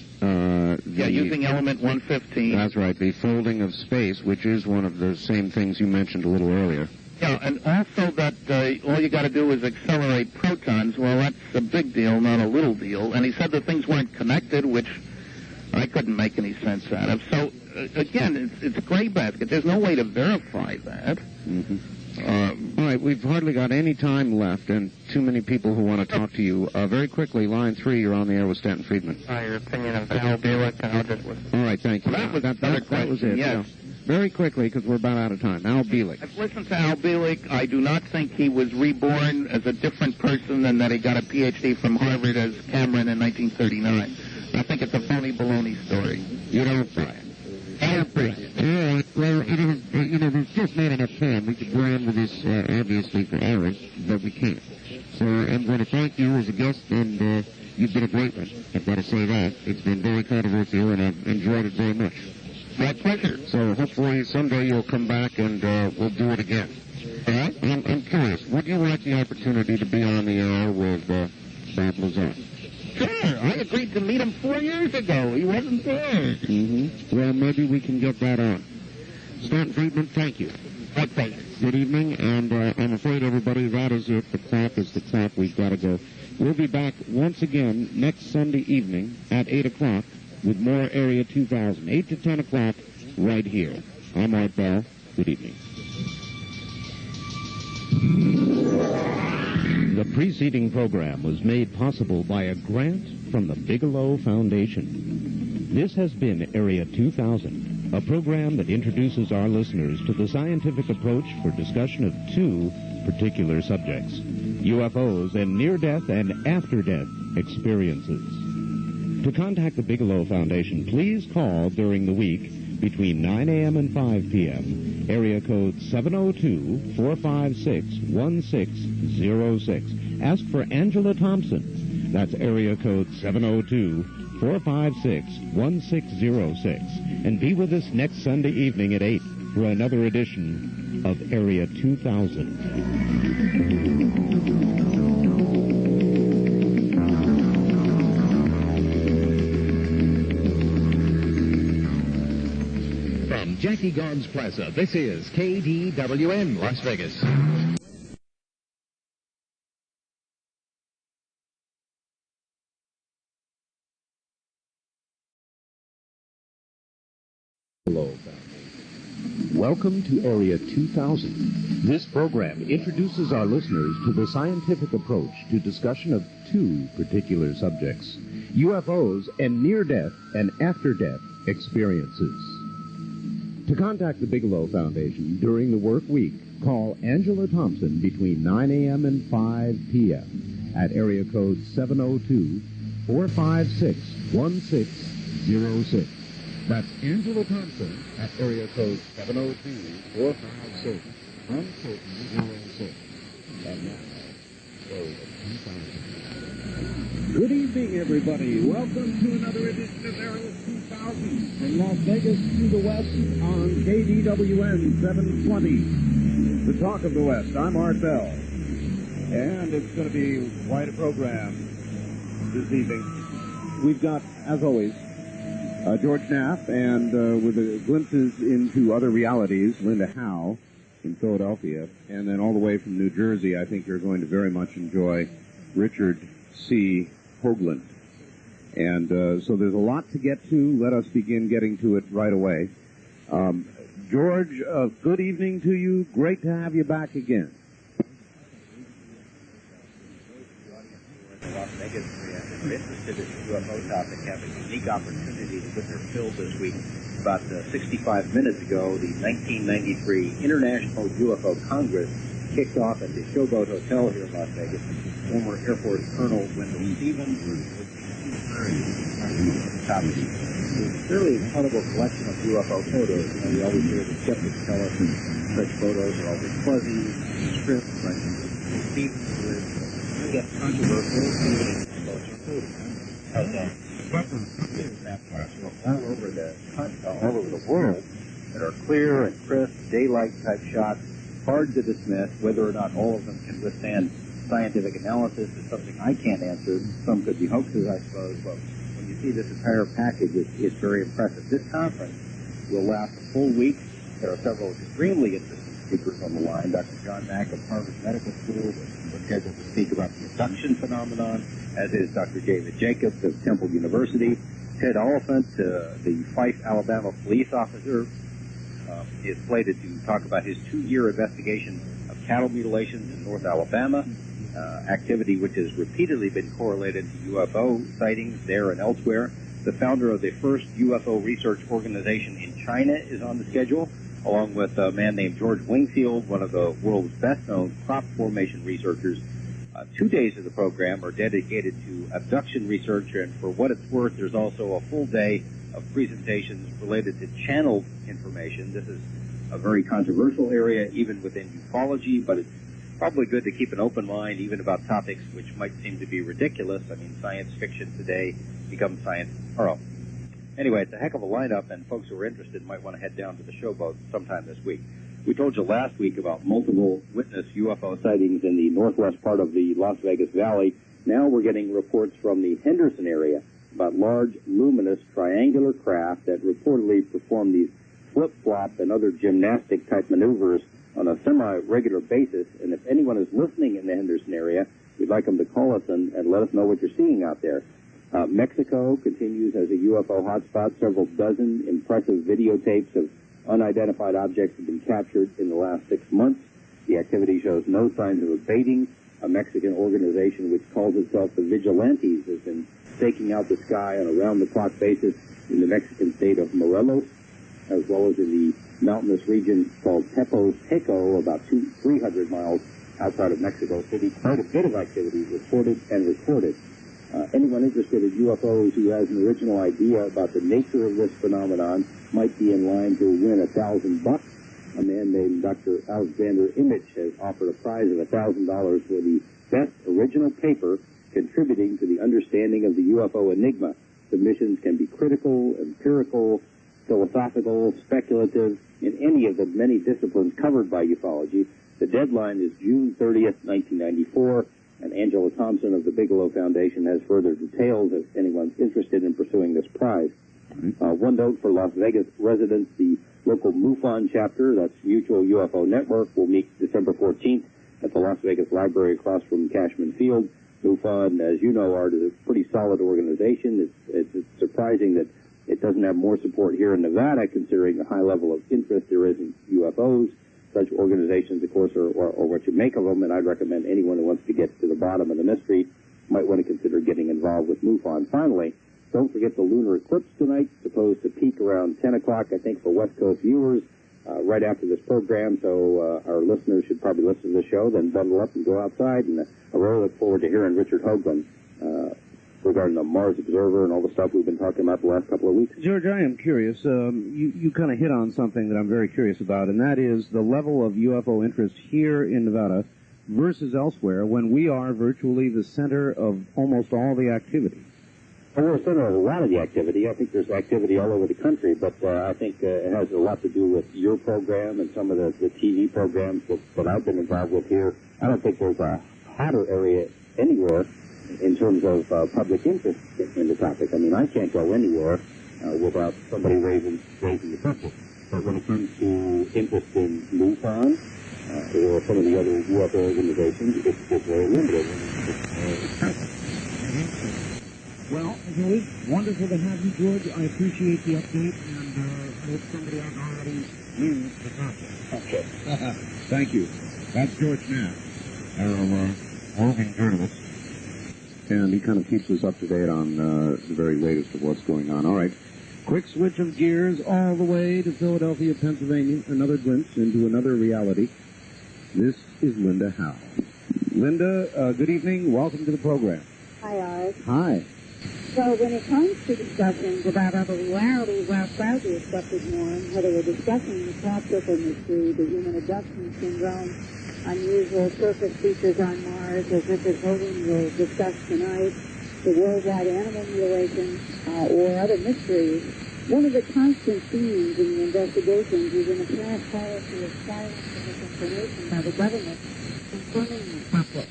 Using element 115. That's right, the folding of space, which is one of the same things you mentioned a little earlier. Yeah, and also that all you got to do is accelerate protons. Well, that's a big deal, not a little deal. And he said that things weren't connected, which I couldn't make any sense out of. So, again, it's gray basket. There's no way to verify that. Mm-hmm. All right, we've hardly got any time left, and too many people who want to talk to you. Very quickly, line 3, you're on the air with Stanton Friedman. Your opinion of Al Bielek, and I'll just listen. All right, thank you. Well, that was it. Yes. Yeah. Very quickly, because we're about out of time. Al Bielek. I've listened to Al Bielek. I do not think he was reborn as a different person than that he got a Ph.D. from Harvard as Cameron in 1939. I think it's a phony baloney story. You don't buy it. Yeah, well, there's just not enough time. We could go on with this, obviously, for hours, but we can't. So I'm going to thank you as a guest, and you've been a great one. I've got to say that. It's been very controversial, and I've enjoyed it very much. My pleasure. So hopefully someday you'll come back, and we'll do it again. All right? I'm curious. Would you like the opportunity to be on the air with Bob Lazar? Sure. I agreed to meet him 4 years ago. He wasn't there. Mm-hmm. Well, maybe we can get that on. Stanton Friedman, thank you. My pleasure. Good evening, and I'm afraid, everybody, that is it. The clock is the clock. We've got to go. We'll be back once again next Sunday evening at 8 o'clock with more Area 2000. 8 to 10 o'clock right here. I'm Art Bell. Good evening. The preceding program was made possible by a grant from the Bigelow Foundation. This has been Area 2000, a program that introduces our listeners to the scientific approach for discussion of 2 particular subjects: UFOs and near-death and after-death experiences. To contact the Bigelow Foundation, please call during the week between 9 a.m. and 5 p.m., area code 702-456-1606. Ask for Angela Thompson. That's area code 702-456-1606. And be with us next Sunday evening at 8 for another edition of Area 2000. Jackie Gons Plaza. This is KDWN, Las Vegas. Hello. Welcome to Area 2000. This program introduces our listeners to the scientific approach to discussion of 2 particular subjects: UFOs and near-death and after-death experiences. To contact the Bigelow Foundation during the work week, call Angela Thompson between 9 a.m. and 5 p.m. at area code 702-456-1606. That's Angela Thompson at area code 702-456-1606. And now, Area 2000. Good evening, everybody. Welcome to another edition of Area 2000 from Las Vegas to the West on KDWN 720. The Talk of the West. I'm Art Bell. And it's going to be quite a program this evening. We've got, as always, George Knapp, and with the glimpses into other realities, Linda Howe in Philadelphia. And then all the way from New Jersey, I think you're going to very much enjoy Richard C. Hoagland. And so there's a lot to get to. Let us begin getting to it right away. George, good evening to you. Great to have you back again. are interested in the UFO topic have a unique opportunity to get their fill this week. About 65 minutes ago, the 1993 International UFO Congress kicked off at the Showboat Hotel here in Las Vegas. Former Air Force Colonel Wendell Stevens was topic. It's a fairly incredible collection of UFO photos. You know, we always hear the skeptics tell us that such photos are always fuzzy, script, right? Stevens was, I guess, controversial, even exposure photos. All over the world that are clear and crisp, daylight type shots, hard to dismiss. Whether or not all of them can withstand scientific analysis is something I can't answer. Some could be hoaxes, I suppose, but when you see this entire package, it's very impressive. This conference will last a full week. There are several extremely interesting speakers on the line. Dr. John Mack of Harvard Medical School was scheduled to speak about the abduction phenomenon, as is Dr. David Jacobs of Temple University. Ted Oliphant, the Fife, Alabama police officer, is slated to talk about his 2-year investigation of cattle mutilations in North Alabama, activity which has repeatedly been correlated to UFO sightings there and elsewhere. The founder of the first UFO research organization in China is on the schedule, along with a man named George Wingfield, one of the world's best-known crop formation researchers. 2 days of the program are dedicated to abduction research, and for what it's worth, there's also a full day of presentations related to channeled information. This is a very controversial area, even within ufology, but it's probably good to keep an open mind, even about topics which might seem to be ridiculous. I mean, science fiction today becomes science. Anyway, it's a heck of a lineup, and folks who are interested might want to head down to the Showboat sometime this week. We told you last week about multiple witness UFO sightings in the northwest part of the Las Vegas Valley. Now we're getting reports from the Henderson area about large, luminous, triangular craft that reportedly perform these flip-flop and other gymnastic-type maneuvers on a semi-regular basis. And if anyone is listening in the Henderson area, we'd like them to call us and let us know what you're seeing out there. Mexico continues as a UFO hotspot. Several dozen impressive videotapes of unidentified objects have been captured in the last 6 months. The activity shows no signs of abating. A Mexican organization which calls itself the Vigilantes has been staking out the sky on a round-the-clock basis in the Mexican state of Morelos, as well as in the mountainous region called Tepo-Teco, about 300 miles outside of Mexico City. Quite a bit of activity reported and recorded. Anyone interested in UFOs who has an original idea about the nature of this phenomenon might be in line to win $1,000. A man named Dr. Alexander Imich has offered a prize of $1,000 for the best original paper contributing to the understanding of the UFO enigma. Submissions can be critical, empirical, philosophical, speculative, in any of the many disciplines covered by ufology. The deadline is June 30th, 1994. And Angela Thompson of the Bigelow Foundation has further details if anyone's interested in pursuing this prize. One note for Las Vegas residents, the local MUFON chapter, that's Mutual UFO Network, will meet December 14th at the Las Vegas Library across from Cashman Field. MUFON, as you know, Art, is a pretty solid organization. It's surprising that it doesn't have more support here in Nevada, considering the high level of interest there is in UFOs. Such organizations, of course, are what you make of them, and I'd recommend anyone who wants to get to the bottom of the mystery might want to consider getting involved with MUFON. Finally, don't forget the lunar eclipse tonight, supposed to peak around 10 o'clock, I think, for West Coast viewers, right after this program, so our listeners should probably listen to the show, then bundle up and go outside, and I really look forward to hearing Richard Hoagland regarding the Mars Observer and all the stuff we've been talking about the last couple of weeks. George, I am curious. You kind of hit on something that I'm very curious about, and that is the level of UFO interest here in Nevada versus elsewhere when we are virtually the center of almost all the activity. Well, we're the center of a lot of the activity. I think there's activity all over the country, but I think it has a lot to do with your program and some of the TV programs that I've been involved with here. I don't think there's a hotter area anywhere in terms of public interest in the topic. I mean, I can't go anywhere without somebody raising the subject. But when it comes to interest in MUFON or some of the other UFO organizations, it's very limited. Well, as always, wonderful to have you, George. I appreciate the update, and I hope somebody has already used the topic. Okay. Thank you. That's George Knapp, our roving journalist. And he kind of keeps us up to date on the very latest of what's going on. All right. Quick switch of gears all the way to Philadelphia, Pennsylvania. Another glimpse into another reality. This is Linda Howe. Linda, good evening. Welcome to the program. Hi, Art. Hi. So when it comes to discussions about other realities outside the accepted norm, whether we're discussing the crop-circle mystery, the human abduction syndrome, unusual surface features on Mars, as Richard Hogan will discuss tonight, the worldwide animal mutilation, or other mysteries, one of the constant themes in the investigations is an apparent policy of silence and misinformation by the government concerning the public.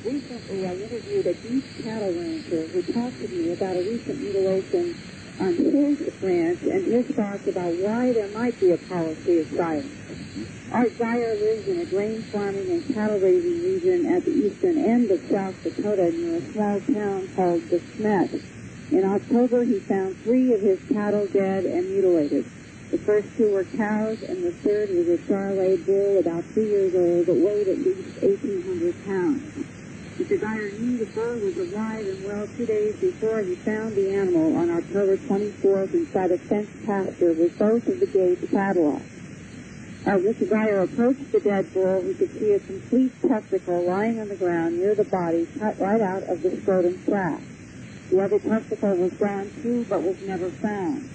Recently, I interviewed a beef cattle rancher who talked to me about a recent mutilation on his ranch and his thoughts about why there might be a policy of silence. Art Dyer lives in a grain farming and cattle raising region at the eastern end of South Dakota near a small town called De Smet. In October, he found 3 of his cattle dead and mutilated. The first 2 were cows, and the third was a Charolais bull about 3 years old that weighed at least 1,800 pounds. Mr. Dyer knew the bull was alive and well 2 days before he found the animal on October 24th inside a fenced pasture with both of the gates padlocked. As Mr. Dyer approached the dead bull, he could see a complete testicle lying on the ground near the body, cut right out of the scrotum flap. The other testicle was gone too, but was never found.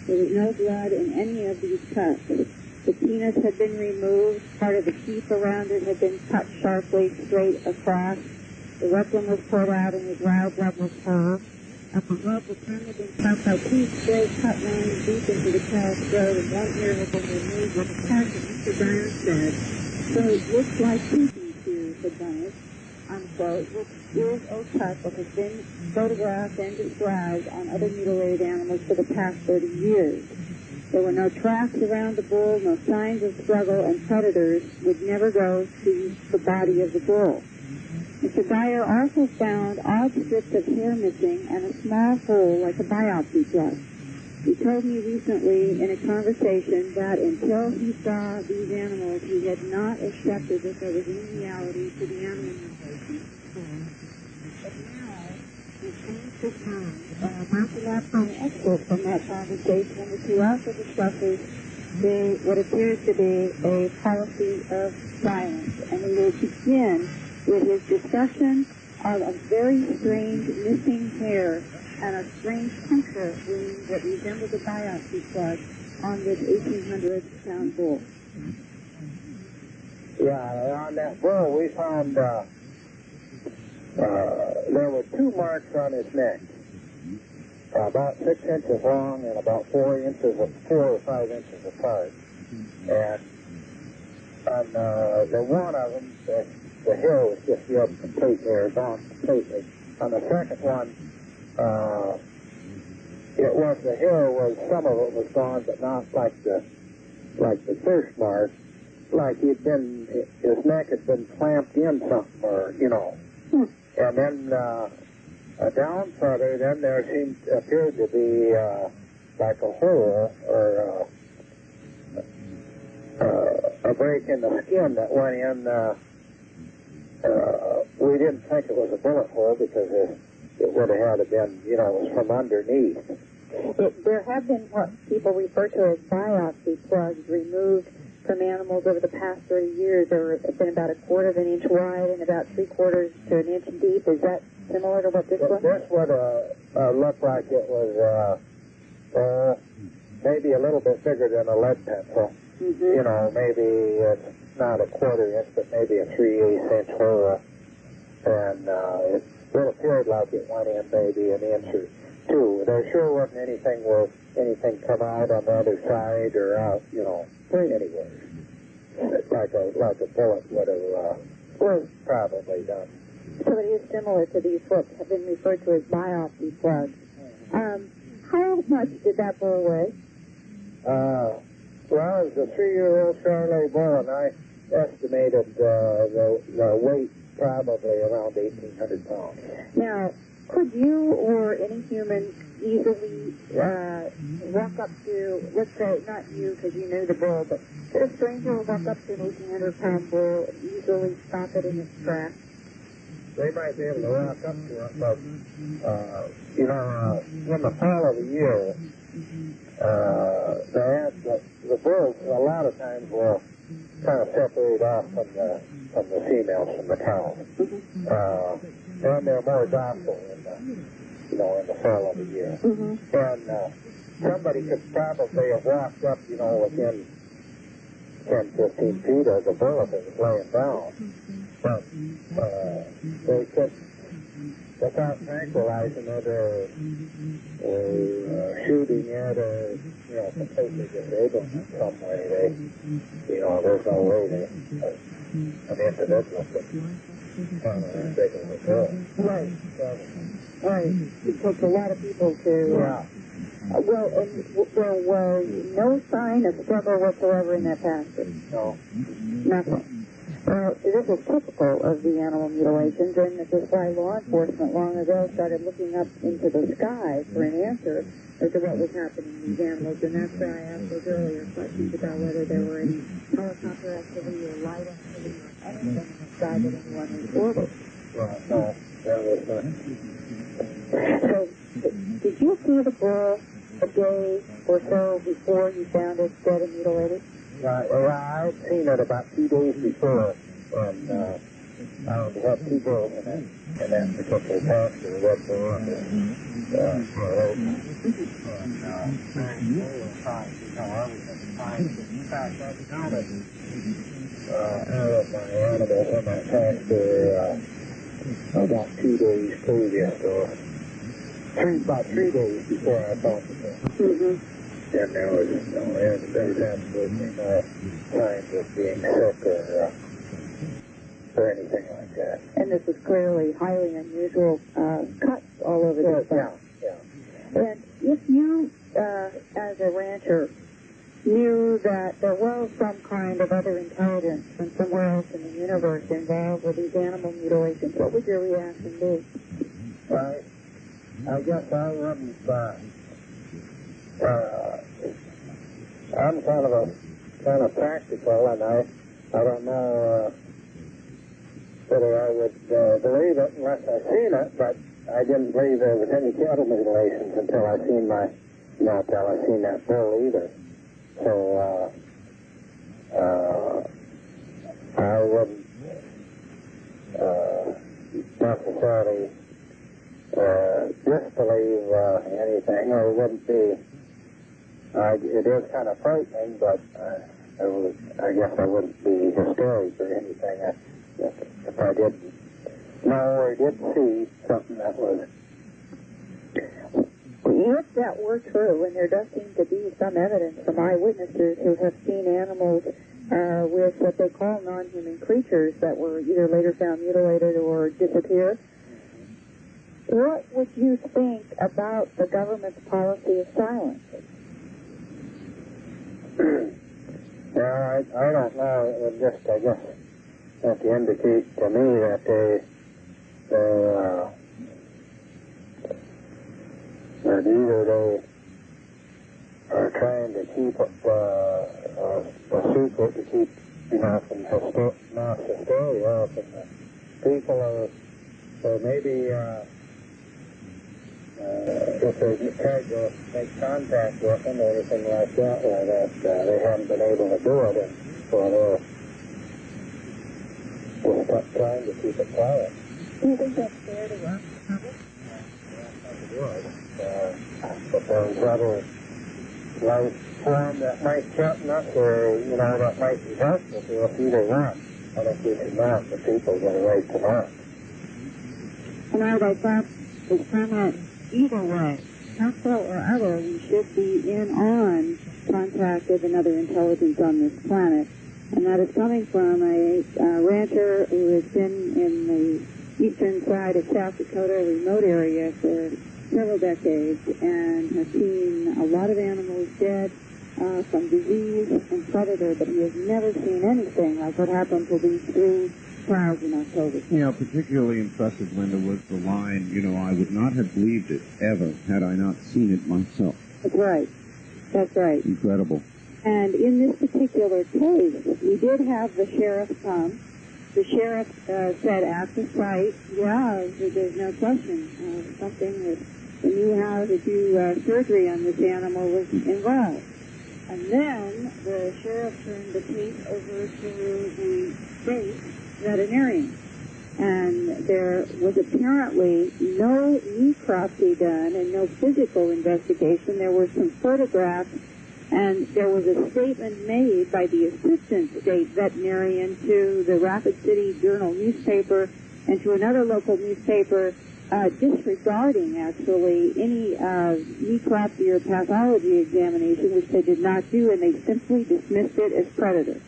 There was no blood in any of these cuts. The penis had been removed, part of the teeth around it had been cut sharply straight across. The rectum was pulled out and the dry blood was poured. Up above, the tongue had been cut by 2 straight cut lines deep into the cow's throat, and 1 ear had been removed with a cut, and Mr. Dyer said, "So it looks like teething tears had done it," unquote, which is a cut that has been photographed and described on other mutilated animals for the past 30 years. There were no tracks around the bull, no signs of struggle, and predators would never go to the body of the bull. Mr. Dyer also found odd strips of hair missing and a small hole like a biopsy plug. He told me recently in a conversation that until he saw these animals, he had not accepted that there was any reality to the animal mutilation. But now, he changed his mind, and I'm about to have an excerpt from that conversation in which he also discusses what appears to be a policy of silence. And we will begin with his discussion of a very strange missing hair and a strange puncture wound that resembled a biopsy plug on this 1,800-pound bull. Yeah, on that bull we found there were 2 marks on his neck, about 6 inches long and about 4 or 5 inches apart. And on the one of them, the hair was just yet complete hair, gone completely. On the second one, the hair was, some of it was gone, but not like the first mark, like his neck had been clamped in something, or, you know. And then down further, then there appeared to be like a hole, or a break in the skin that went in. We didn't think it was a bullet hole because it would have had to been, you know, it was from underneath. There have been what people refer to as biopsy plugs removed from animals over the past 30 years. There have been about 1/4 of an inch wide and about 3/4 to an inch deep. Is that similar to what this was? This would look like it was maybe a little bit bigger than a lead pencil. Mm-hmm. You know, maybe it's not 1/4 inch, but maybe a 3/8 inch hole. And it appeared like it went in maybe an inch or 2. There sure wasn't anything come out on the other side or out, you know, anywhere. Like a bullet would have probably done. So it is similar to these what have been referred to as biopsy plugs. How much did that bull weigh? Well, it was a 3-year-old Charolais bull, and I estimated the weight probably around 1,800 pounds. Now, could you or any human easily walk up to, let's say, not you because you knew the bull, but could a stranger walk up to an 1,800-pound bull and easily stop it in its tracks? they might be able to walk up to it, but, you know, in the fall of the year, the birds a lot of times will kind of separate off from the females from the cows. And they're more docile in the fall of the year. And somebody could probably have walked up, within 10, 15 feet of the bull if it was laying down. But they could, without tranquilizing it or shooting it or, completely disabling it in some way, there's no way an individual could kind of big of a bull. Right. Right. It takes a lot of people to... Yeah. There was no sign of struggle whatsoever in that pasture. No. Nothing. Well, this is typical of the animal mutilations, and this is why law enforcement long ago started looking up into the sky for an answer as to what was happening to these animals, and that's why I asked those earlier questions about whether there were any helicopter activity or light activity or anything in the sky that anyone reported. Well, no, there was not. So, did you see the bull a day or so before you found it dead and mutilated? I'd seen it about 2 days before, and I had 2 bulls in that particular pasture, red bull and they were fine, everything fine. In fact, I counted my animals in that pasture about 2 days previous, or about 3 days before I found it. And there was absolutely no signs of being sick or anything like that. And this was clearly highly unusual cuts all over the place. Yeah. And if you, as a rancher, knew that there was some kind of other intelligence from somewhere else in the universe involved with these animal mutilations, what would your reaction be? Well, I guess I wouldn't. I'm kind of practical, and I don't know whether I would believe it unless I seen it. But I didn't believe there was any cattle mutilations until I seen that bull either. So I wouldn't necessarily disbelieve anything, or wouldn't be. It is kind of frightening, but I guess I wouldn't be hysteric or anything if I didn't know or did see something that was. If that were true, and there does seem to be some evidence from eyewitnesses who have seen animals with what they call non-human creatures that were either later found mutilated or disappeared, what would you think about the government's policy of silence? Well, I don't know. It would just, I guess, have to indicate to me that that either they are trying to keep a secret to keep, from mass hysteria from the people, or maybe if they tried to make contact with them or anything like that, that they haven't been able to do it, and so they're trying to keep it quiet. Do you think that's fair to us? But there's other life form that might threaten us, or, that might be helpful to us, either one. I think we should know the people get a right to know. And I thought it's permanent either way. How or other, we should be on contact with another intelligence on this planet. And that is coming from a rancher who has been in the eastern side of South Dakota, a remote area, for several decades, and has seen a lot of animals dead from disease and predator, but he has never seen anything like what happened to these 3 cows in October. Particularly impressive, Linda, was the line, I would not have believed it ever had I not seen it myself. That's right. That's right. Incredible. And in this particular case, we did have the sheriff come, The sheriff said at the site, yeah, there's no question, something that knew how to do surgery on this animal was involved. And then the sheriff turned the case over to the state veterinarian. And there was apparently no necropsy done and no physical investigation. There were some photographs, and there was a statement made by the assistant state veterinarian to the Rapid City Journal newspaper and to another local newspaper disregarding, actually, any necropsy or pathology examination, which they did not do, and they simply dismissed it as predator.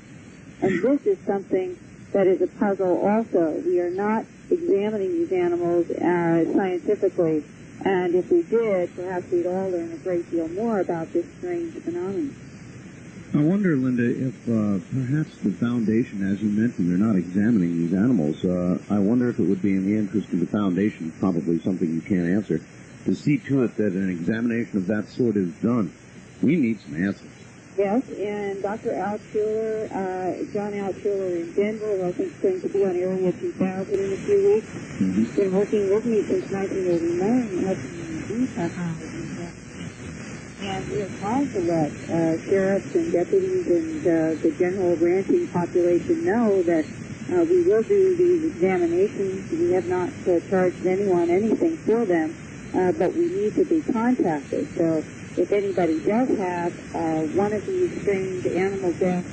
And this is something that is a puzzle also. We are not examining these animals scientifically, and if we did, perhaps we'd all learn a great deal more about this strange phenomenon. I wonder, Linda, if perhaps the Foundation, as you mentioned, they're not examining these animals. I wonder if it would be in the interest of the Foundation, probably something you can't answer, to see to it that an examination of that sort is done. We need some answers. Yes, and Dr. Altshuler, John Altshuler in Denver, I think is going to be on Area 2000 in a few weeks. He's been working with me since 1989, helping me do pathology. And we are trying to let sheriffs and deputies and the general ranching population know that we will do these examinations. We have not charged anyone anything for them, but we need to be contacted. So if anybody does have one of these strange animal deaths,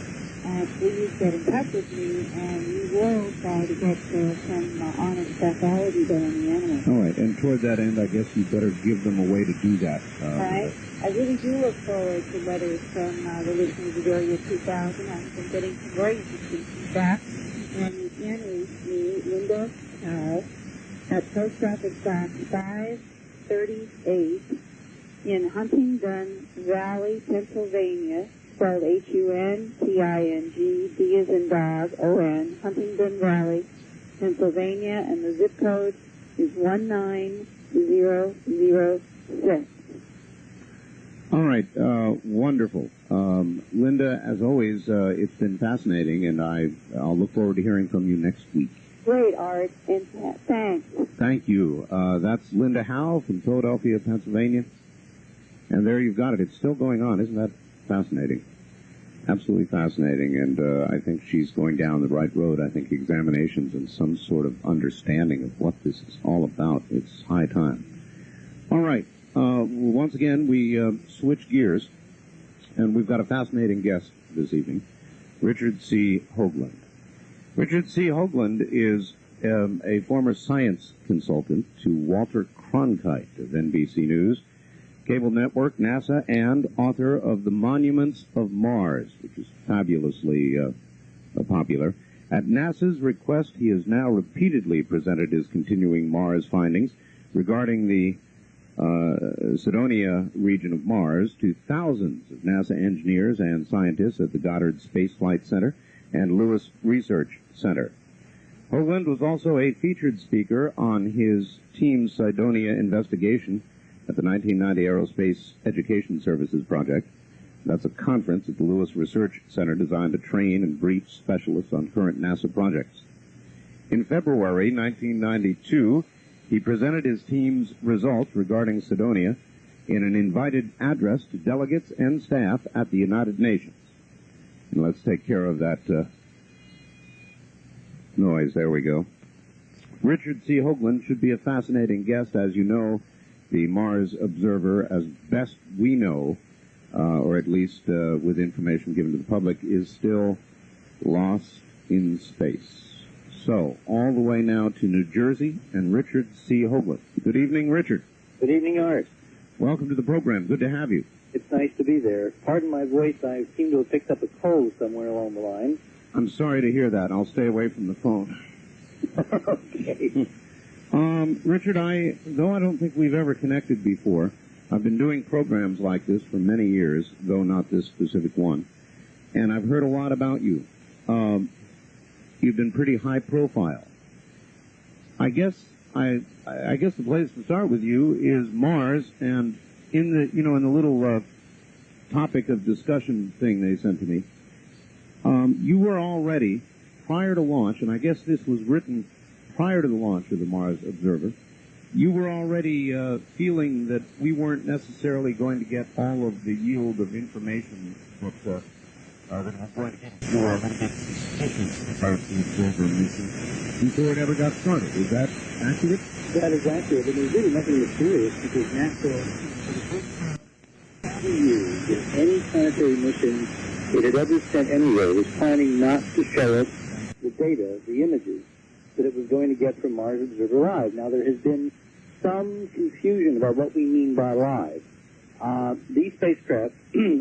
please get in touch with me, and we will try to get some honest pathology done on the animal. All right, and toward that end, I guess you better give them a way to do that. Right. I really do look forward to letters from the listeners of Area 2000. I've been getting some very interesting feedback, and you can reach me, Linda Howe, at Post Office Box 538 in Huntingdon Valley, Pennsylvania, spelled Hunting, D as in dog, O-N, Huntingdon Valley, Pennsylvania, and the zip code is 19006. All right, wonderful. Linda, as always, it's been fascinating, and I'll look forward to hearing from you next week. Great, Art, and thanks. Thank you. That's Linda Howe from Philadelphia, Pennsylvania. And there you've got it. It's still going on. Isn't that fascinating? Absolutely fascinating, and I think she's going down the right road. I think examinations and some sort of understanding of what this is all about. It's high time. All right. Once again, we switch gears, and we've got a fascinating guest this evening, Richard C. Hoagland. Richard C. Hoagland is a former science consultant to Walter Cronkite of NBC News, Cable Network, NASA, and author of The Monuments of Mars, which is fabulously popular. At NASA's request, he has now repeatedly presented his continuing Mars findings regarding the Cydonia region of Mars to thousands of NASA engineers and scientists at the Goddard Space Flight Center and Lewis Research Center. Hoagland was also a featured speaker on his team's Cydonia investigation at the 1990 Aerospace Education Services Project. That's a conference at the Lewis Research Center designed to train and brief specialists on current NASA projects. In February 1992, he presented his team's results regarding Cydonia in an invited address to delegates and staff at the United Nations. And let's take care of that noise. There we go. Richard C. Hoagland should be a fascinating guest. As you know, the Mars Observer, as best we know, or at least with information given to the public, is still lost in space. So, all the way now to New Jersey, and Richard C. Hoagland. Good evening, Richard. Good evening, Art. Welcome to the program. Good to have you. It's nice to be there. Pardon my voice, I seem to have picked up a cold somewhere along the line. I'm sorry to hear that. I'll stay away from the phone. Okay. Richard, though I don't think we've ever connected before, I've been doing programs like this for many years, though not this specific one, and I've heard a lot about you. You've been pretty high profile. I guess the place to start with you is Mars, and in the little topic of discussion thing they sent to me, you were already prior to launch, and I guess this was written prior to the launch of the Mars Observer, you were already feeling that we weren't necessarily going to get all of the yield of information that we're going to get. You were a little bit suspicious about the Observer mission before it ever got started. Is that accurate? That is accurate, and there's really nothing mysterious because NASA, for the first 20 years, in any planetary mission it had ever sent anywhere, was planning not to show us the data, the images, that it was going to get from Mars Observer Live. Now, there has been some confusion about what we mean by live. These spacecraft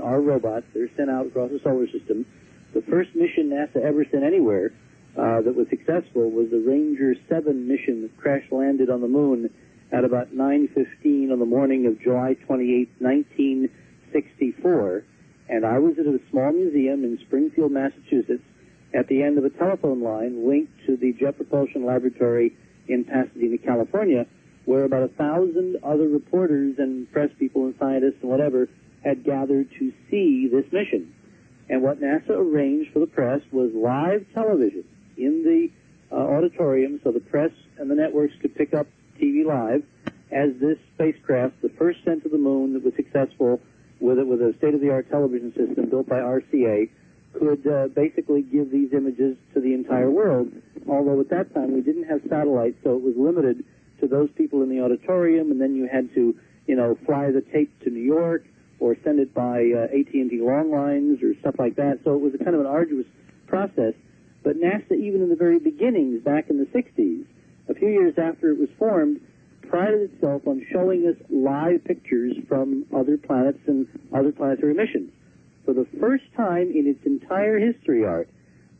are robots. They're sent out across the solar system. The first mission NASA ever sent anywhere that was successful was the Ranger 7 mission that crash-landed on the moon at about 9:15 on the morning of July 28, 1964. And I was at a small museum in Springfield, Massachusetts, at the end of a telephone line linked to the Jet Propulsion Laboratory in Pasadena, California, where about 1,000 other reporters and press people and scientists and whatever had gathered to see this mission. And what NASA arranged for the press was live television in the auditorium, so the press and the networks could pick up TV live as this spacecraft, the first sent to the moon that was successful with a state-of-the-art television system built by RCA, could basically give these images to the entire world, although at that time we didn't have satellites, so it was limited to those people in the auditorium, and then you had to, fly the tape to New York or send it by AT&T long lines or stuff like that, so it was a kind of an arduous process. But NASA, even in the very beginnings, back in the 60s, a few years after it was formed, prided itself on showing us live pictures from other planets and other planetary missions. For the first time in its entire history, Art,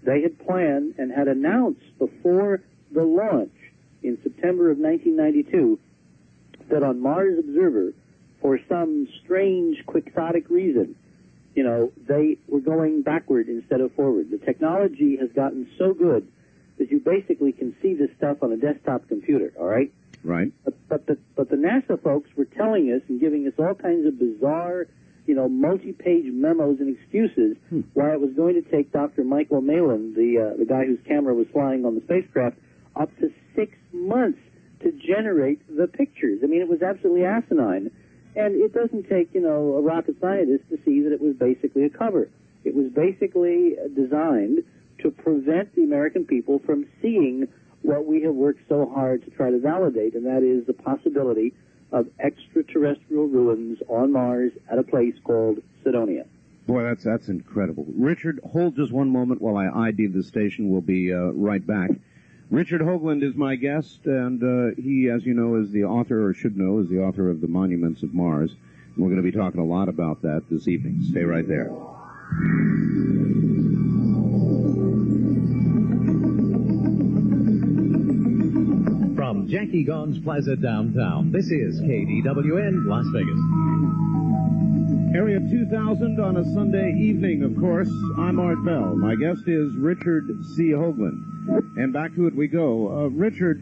they had planned and had announced before the launch in September of 1992 that on Mars Observer, for some strange quixotic reason, they were going backward instead of forward. The technology has gotten so good that you basically can see this stuff on a desktop computer, all right? Right. But the NASA folks were telling us and giving us all kinds of bizarre, multi-page memos and excuses why it was going to take Dr. Michael Malin, the guy whose camera was flying on the spacecraft, up to 6 months to generate the pictures. I mean, it was absolutely asinine. And it doesn't take, a rocket scientist to see that it was basically a cover. It was basically designed to prevent the American people from seeing what we have worked so hard to try to validate, and that is the possibility of extraterrestrial ruins on Mars at a place called Cydonia. Boy, that's incredible. Richard, hold just one moment while I ID the station. We'll be right back. Richard Hoagland is my guest, and he, as you know, is the author, or should know, is the author of The Monuments of Mars. And we're going to be talking a lot about that this evening. Stay right there. From Jackie Gone's Plaza downtown, this is KDWN, Las Vegas. Area 2000 on a Sunday evening, of course. I'm Art Bell. My guest is Richard C. Hoagland. And back to it we go. Richard,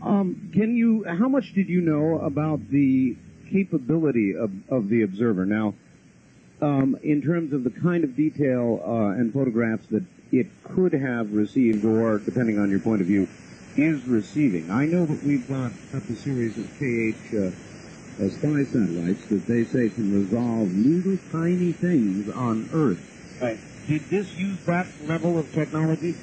how much did you know about the capability of the observer? Now, in terms of the kind of detail and photographs that it could have received, or, depending on your point of view, is receiving. I know that we've got a series of KH spy satellites that they say can resolve little tiny things on Earth. Right. Did this use that level of technology?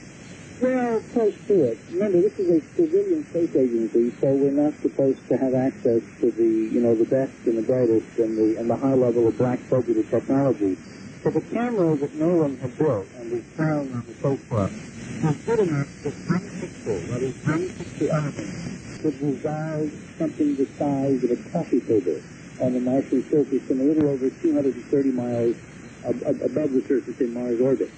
Well, close to it. Remember, this is a civilian space agency, so we're not supposed to have access to the, the best and the brightest and the high level of black focused technology. So the camera that Nolan had built and we found on the sofa was good enough to one pixel, that is one pixel element, could resolve something the size of a coffee table on the Martian surface and a little over 230 miles above the surface in Mars orbit.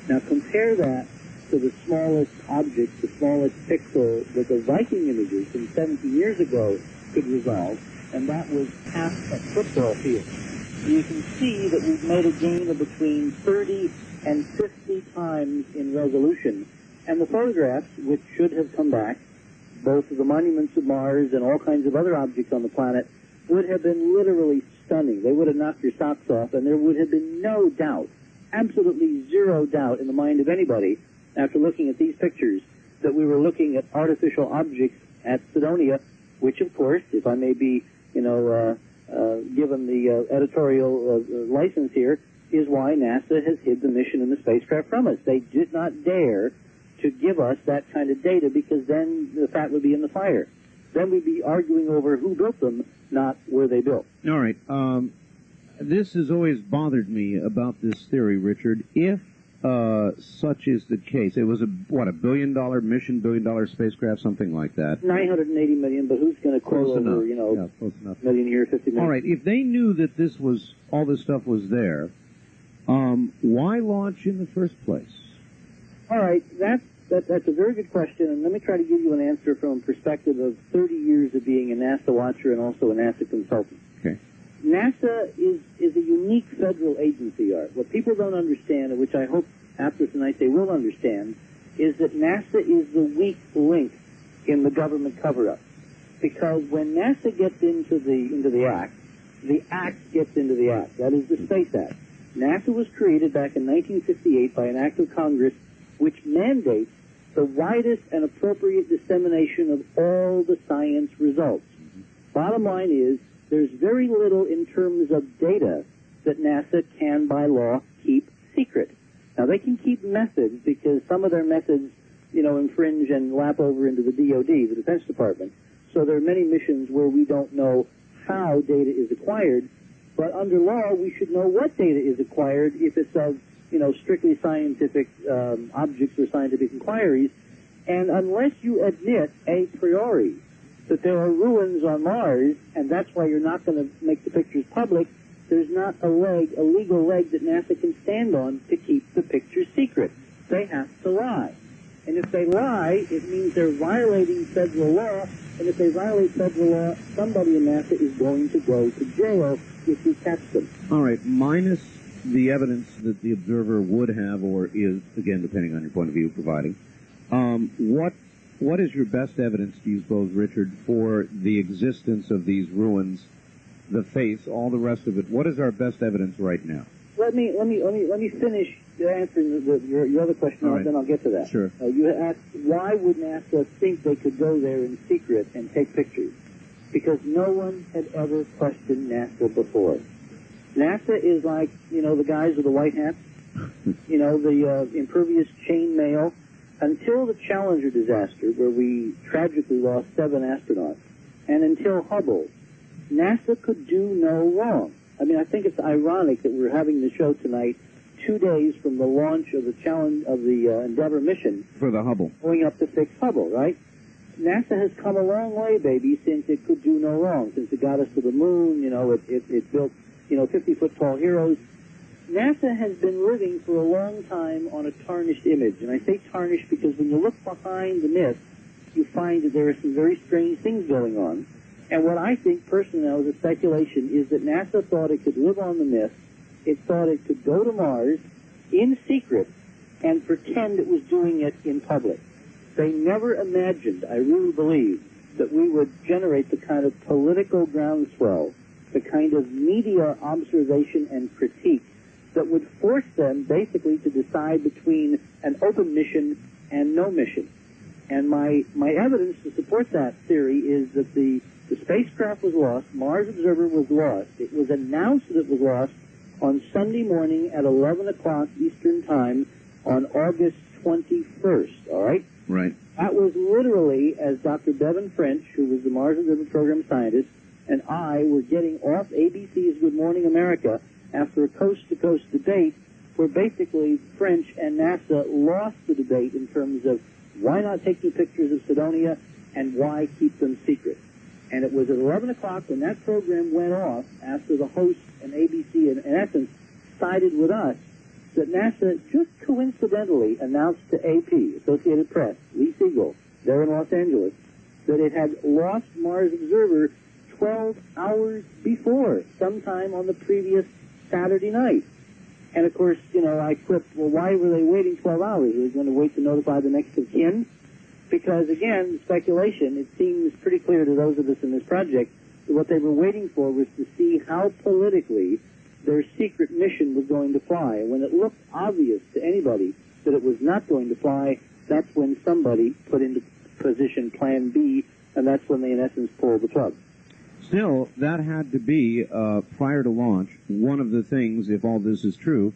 Now compare that to the smallest object, the smallest pixel that the Viking images from 17 years ago could resolve, and that was half a football field. You can see that we've made a gain of between 30 and 50 times in resolution, and the photographs, which should have come back, both of the monuments of Mars and all kinds of other objects on the planet, would have been literally stunning. They would have knocked your socks off, and there would have been no doubt, absolutely zero doubt in the mind of anybody after looking at these pictures, that we were looking at artificial objects at Cydonia, which, of course, if I may be, given the editorial license here, is why NASA has hid the mission and the spacecraft from us. They did not dare to give us that kind of data, because then the fat would be in the fire. Then we'd be arguing over who built them, not where they built. All right. This has always bothered me about this theory, Richard. If such is the case, it was $1 billion mission, $1 billion spacecraft, something like that. 980 million, but who's going to quibble over, close enough. million here, 50 million? All right. If they knew that all this stuff was there, why launch in the first place? All right, that's a very good question, and let me try to give you an answer from a perspective of 30 years of being a NASA watcher and also a NASA consultant. Okay. NASA is a unique federal agency, Art. What people don't understand, and which I hope after tonight they will understand, is that NASA is the weak link in the government cover-up. Because when NASA gets into the act gets into the act. That is the Space Act. NASA was created back in 1958 by an act of Congress which mandates the widest and appropriate dissemination of all the science results. Bottom line is, there's very little in terms of data that NASA can, by law, keep secret. Now, they can keep methods, because some of their methods, infringe and lap over into the DoD, the Defense Department. So there are many missions where we don't know how data is acquired, but under law, we should know what data is acquired if it's of, strictly scientific objects or scientific inquiries. And unless you admit a priori that there are ruins on Mars, and that's why you're not going to make the pictures public, there's not a legal leg that NASA can stand on to keep the pictures secret. They have to lie. And if they lie, it means they're violating federal law, and if they violate federal law, somebody in NASA is going to go to jail if you catch them. All right, minus the evidence that the observer would have or is, again, depending on your point of view, providing, what is your best evidence, do you suppose, Richard, for the existence of these ruins, the face, all the rest of it? What is our best evidence right now? Let me finish answering your other question, and then I'll get to that. Sure. You asked, why would NASA think they could go there in secret and take pictures? Because no one had ever questioned NASA before. NASA is like, the guys with the white hats, the impervious chain mail. Until the Challenger disaster, where we tragically lost 7 astronauts, and until Hubble, NASA could do no wrong. I mean, I think it's ironic that we're having the show tonight 2 days from the launch of the Endeavour mission. For the Hubble. Going up to fix Hubble, right? NASA has come a long way, baby, since it could do no wrong, since it got us to the moon, it built, 50-foot tall heroes. NASA has been living for a long time on a tarnished image, and I say tarnished because when you look behind the myth, you find that there are some very strange things going on. And what I think, personally, now, is a speculation, is that NASA thought it could live on the myth. It thought it could go to Mars in secret and pretend it was doing it in public. They never imagined, I really believe, that we would generate the kind of political groundswell, the kind of media observation and critique that would force them basically to decide between an open mission and no mission. And my evidence to support that theory is that the spacecraft was lost, Mars Observer was lost. It was announced that it was lost on Sunday morning at 11 o'clock Eastern Time on August 21st, all right? Right. That was literally, as Dr. Bevan French, who was the Mars Observer Program scientist, and I were getting off ABC's Good Morning America after a coast-to-coast debate where basically French and NASA lost the debate in terms of why not take the pictures of Cydonia and why keep them secret. And it was at 11 o'clock when that program went off after the host and ABC, in essence, sided with us, that NASA just coincidentally announced to AP, Associated Press, Lee Siegel, there in Los Angeles, that it had lost Mars Observer 12 hours before, sometime on the previous Saturday night. And of course, I quipped, well, why were they waiting 12 hours? Were they going to wait to notify the next of kin? Because, again, speculation, it seems pretty clear to those of us in this project that what they were waiting for was to see how politically their secret mission was going to fly. And when it looked obvious to anybody that it was not going to fly, that's when somebody put into position Plan B, and that's when they, in essence, pulled the plug. Still, that had to be, prior to launch, one of the things, if all this is true,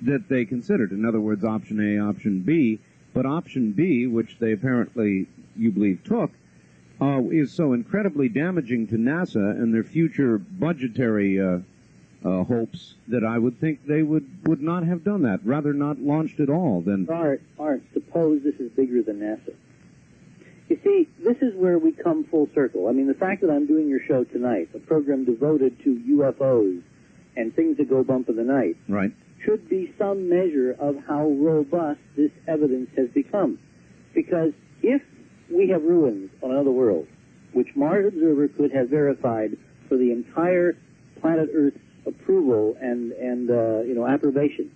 that they considered. In other words, option A, option B. But option B, which they apparently, you believe, took, is so incredibly damaging to NASA and their future budgetary hopes that I would think they would not have done that, rather not launched at all. Then Art, suppose this is bigger than NASA. You see, this is where we come full circle. I mean, the fact that I'm doing your show tonight, a program devoted to UFOs and things that go bump in the night, right, should be some measure of how robust this evidence has become. Because if we have ruins on another world, which Mars Observer could have verified for the entire planet Earth's approval and approbation,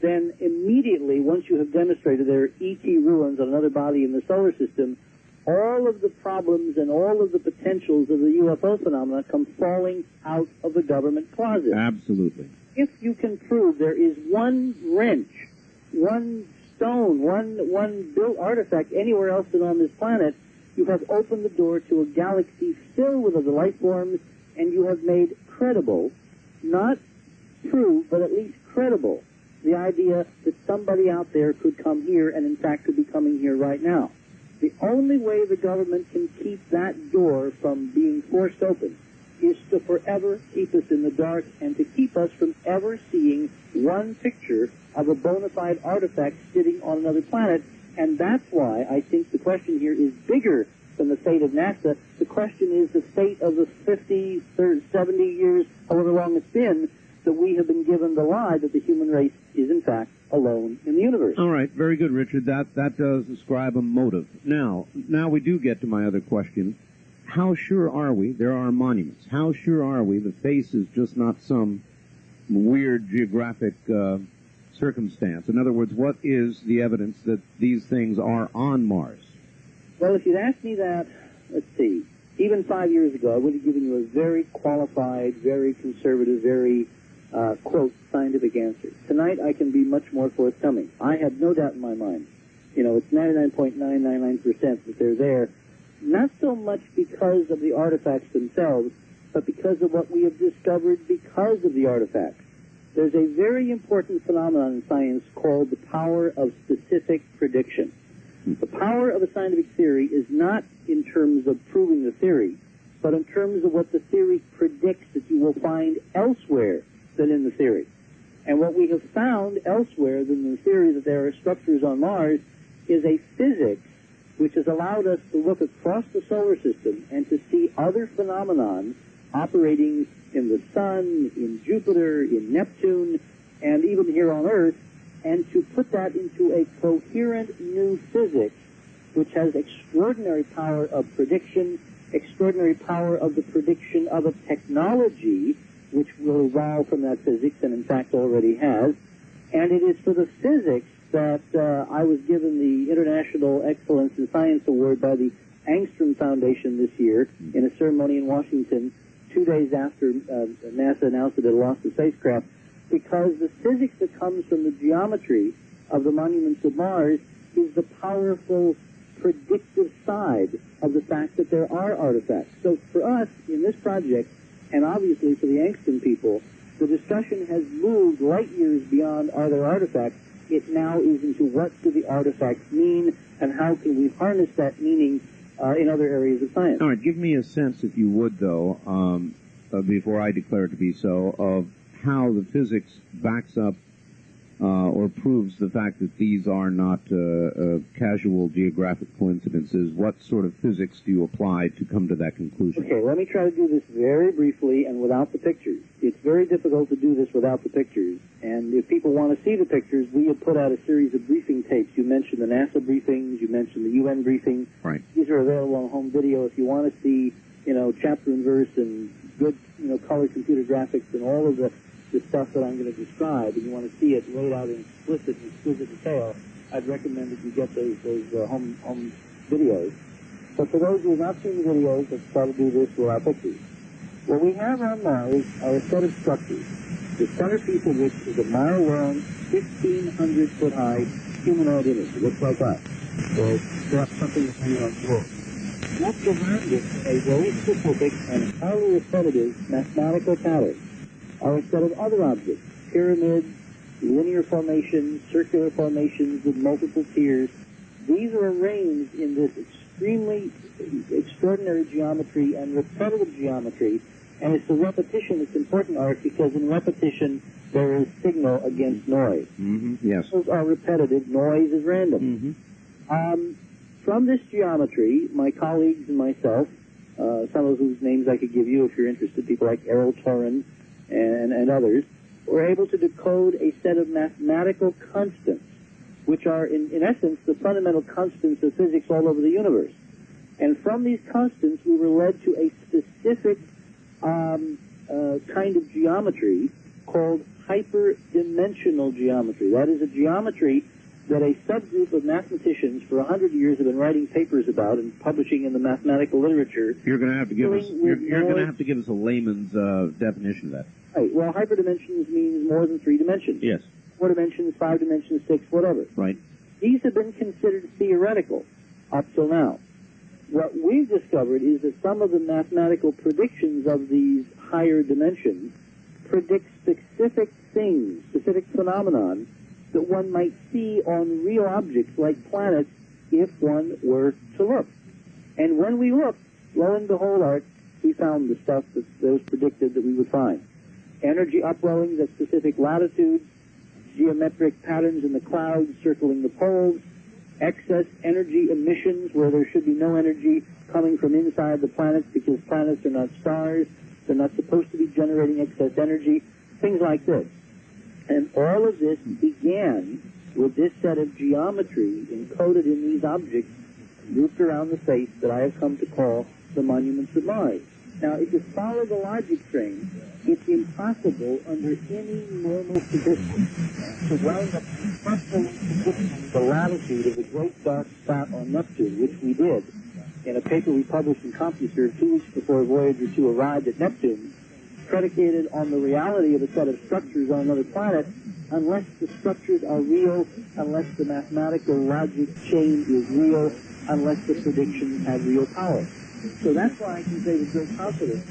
then immediately, once you have demonstrated there are ET ruins on another body in the solar system, all of the problems and all of the potentials of the UFO phenomena come falling out of the government closet. Absolutely. If you can prove there is one wrench, one stone, one built artifact anywhere else than on this planet, you have opened the door to a galaxy filled with other life forms, and you have made credible, not true, but at least credible, the idea that somebody out there could come here and in fact could be coming here right now. The only way the government can keep that door from being forced open is to forever keep us in the dark and to keep us from ever seeing one picture of a bona fide artifact sitting on another planet. And that's why I think the question here is bigger than the fate of NASA. The question is the fate of the 50, 30, 70 years, however long it's been, that we have been given the lie that the human race is in fact alone in the universe. All right, very good, Richard. That does describe a motive. Now we do get to my other question. How sure are we? There are monuments. How sure are we the face is just not some weird geographic circumstance? In other words, what is the evidence that these things are on Mars? Well, if you'd asked me that, let's see, even 5 years ago, I would have given you a very qualified, very conservative, very, quote, scientific answer. Tonight, I can be much more forthcoming. I have no doubt in my mind. You know, it's 99.999% that they're there, not so much because of the artifacts themselves, but because of what we have discovered because of the artifacts. There's a very important phenomenon in science called the power of specific prediction. The power of a scientific theory is not in terms of proving the theory, but in terms of what the theory predicts that you will find elsewhere than in the theory. And what we have found elsewhere than in the theory that there are structures on Mars is a physics which has allowed us to look across the solar system and to see other phenomenon operating in the Sun, in Jupiter, in Neptune, and even here on Earth, and to put that into a coherent new physics which has extraordinary power of prediction, extraordinary power of the prediction of a technology which will evolve from that physics and in fact already has. And it is for the physics that I was given the International Excellence in Science Award by the Angstrom Foundation this year in a ceremony in Washington 2 days after NASA announced that it lost the spacecraft, because the physics that comes from the geometry of the monuments of Mars is the powerful predictive side of the fact that there are artifacts. So for us in this project, and obviously for the Angstrom people, the discussion has moved light years beyond are there artifacts. It now is into what do the artifacts mean and how can we harness that meaning in other areas of science. All right, give me a sense, if you would, though, before I declare it to be so, of how the physics backs up or proves the fact that these are not casual geographic coincidences. What sort of physics do you apply to come to that conclusion? Okay, let me try to do this very briefly and without the pictures. It's very difficult to do this without the pictures. And if people want to see the pictures, we have put out a series of briefing tapes. You mentioned the NASA briefings. You mentioned the UN briefing. Right. These are available on home video. If you want to see, chapter and verse and good, color computer graphics and all of the stuff that I'm going to describe, and you want to see it laid out in explicit and exquisite detail, I'd recommend that you get those home videos. But for those who have not seen the videos, let's try to do this without pictures. What we have on Mars are a set of structures, the centerpiece of which is a mile long, 1,500 foot high, humanoid image. It looks like us. Or perhaps something that's made on wood. What's around it in a very specific and highly repetitive mathematical pattern are a set of other objects, pyramids, linear formations, circular formations with multiple tiers. These are arranged in this extremely extraordinary geometry and repetitive geometry, and it's the repetition that's important, Art, because in repetition there is signal against noise. Yes. Those are repetitive, noise is random. From this geometry, my colleagues and myself, some of whose names I could give you if you're interested, people like Errol Torren and others, were able to decode a set of mathematical constants, which are, in essence, the fundamental constants of physics all over the universe. And from these constants, we were led to a specific kind of geometry called hyperdimensional geometry. That is a geometry that a subgroup of mathematicians for 100 years have been writing papers about and publishing in the mathematical literature. You're going to have to give us. You're going to have to give us a layman's definition of that. Right. Well, hyperdimensions means more than 3 dimensions. Yes. 4 dimensions, 5 dimensions, 6, whatever. Right. These have been considered theoretical up till now. What we've discovered is that some of the mathematical predictions of these higher dimensions predict specific things, specific phenomenon that one might see on real objects like planets if one were to look. And when we looked, lo and behold, Art, we found the stuff that was predicted that we would find. Energy upwellings at specific latitudes, geometric patterns in the clouds circling the poles, excess energy emissions where there should be no energy coming from inside the planets because planets are not stars. They're not supposed to be generating excess energy, things like this. And all of this began with this set of geometry encoded in these objects grouped around the face that I have come to call the monuments of Mars. Now, if you follow the logic train, it's impossible under any normal conditions to wind up successfully predicting the latitude of the great dark spot on Neptune, which we did in a paper we published in CompuServe 2 weeks before Voyager 2 arrived at Neptune, predicated on the reality of a set of structures on another planet, unless the structures are real, unless the mathematical logic chain is real, unless the predictions have real power. So that's why I can say with great confidence,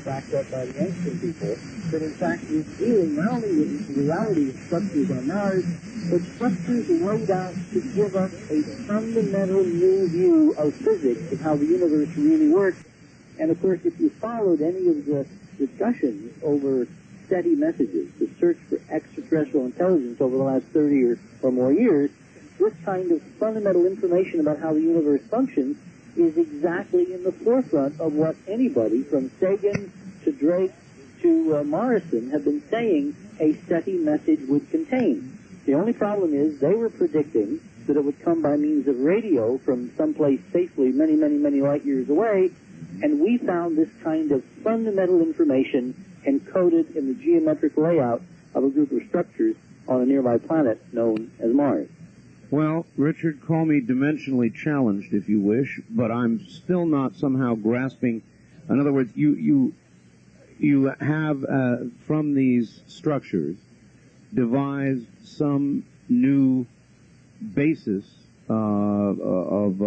backed up by the ancient people, that in fact we're dealing not only with the reality of structures on Mars, but structures laid out to give us a fundamental new view of physics, of how the universe really works. And of course, if you followed any of the discussions over SETI messages, the search for extraterrestrial intelligence over the last 30 or more years, this kind of fundamental information about how the universe functions is exactly in the forefront of what anybody from Sagan to Drake to Morrison have been saying a SETI message would contain. The only problem is they were predicting that it would come by means of radio from someplace safely many, many, many light years away, and we found this kind of fundamental information encoded in the geometric layout of a group of structures on a nearby planet known as Mars. Well, Richard, call me dimensionally challenged if you wish, but I'm still not somehow grasping. In other words, you have from these structures devised some new basis of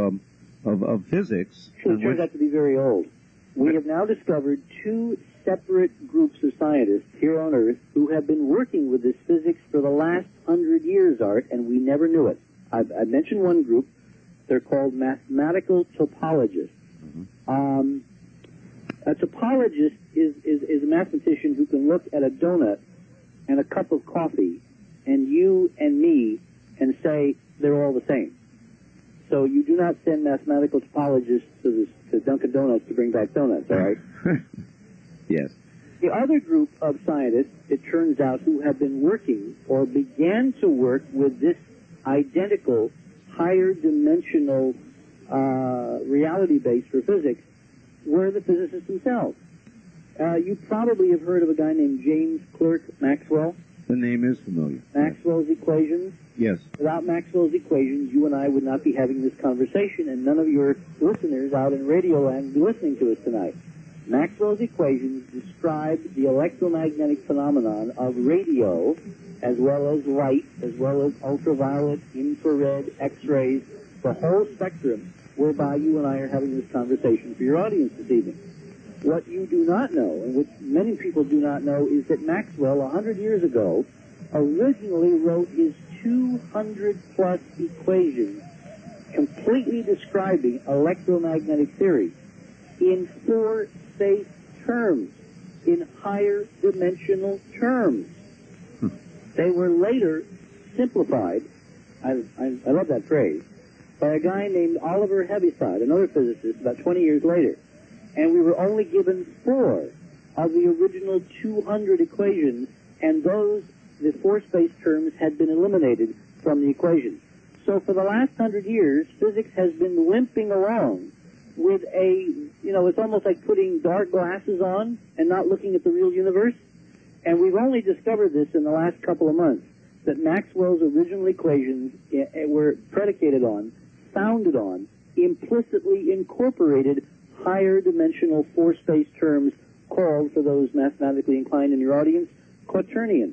physics. It turns out to be very old. We have now discovered 2 separate groups of scientists here on Earth who have been working with this physics for the last 100 years, Art, and we never knew it. I mentioned one group. They're called mathematical topologists. A topologist is a mathematician who can look at a donut and a cup of coffee and you and me and say they're all the same. So you do not send mathematical topologists to Dunkin' Donuts to bring back donuts, all right? Yes. The other group of scientists, it turns out, who have been working or began to work with this identical higher dimensional reality base for physics were the physicists themselves. You probably have heard of a guy named James Clerk Maxwell. The name is familiar. Maxwell's equations. Yes. Without Maxwell's equations, you and I would not be having this conversation, and none of your listeners out in radio land would be listening to us tonight. Maxwell's equations describe the electromagnetic phenomenon of radio as well as light, as well as ultraviolet, infrared, X-rays, the whole spectrum whereby you and I are having this conversation for your audience this evening. What you do not know, and which many people do not know, is that Maxwell, 100 years ago, originally wrote his 200-plus equations completely describing electromagnetic theory in 4 space terms, in higher dimensional terms. They were later simplified, I love that phrase, by a guy named Oliver Heaviside, another physicist, about 20 years later. And we were only given 4 of the original 200 equations, and those, the 4 space terms, had been eliminated from the equations. So for the last 100 years, physics has been limping along with it's almost like putting dark glasses on and not looking at the real universe. And we've only discovered this in the last couple of months, that Maxwell's original equations were predicated on, founded on, implicitly incorporated higher dimensional 4 space terms called, for those mathematically inclined in your audience, quaternion.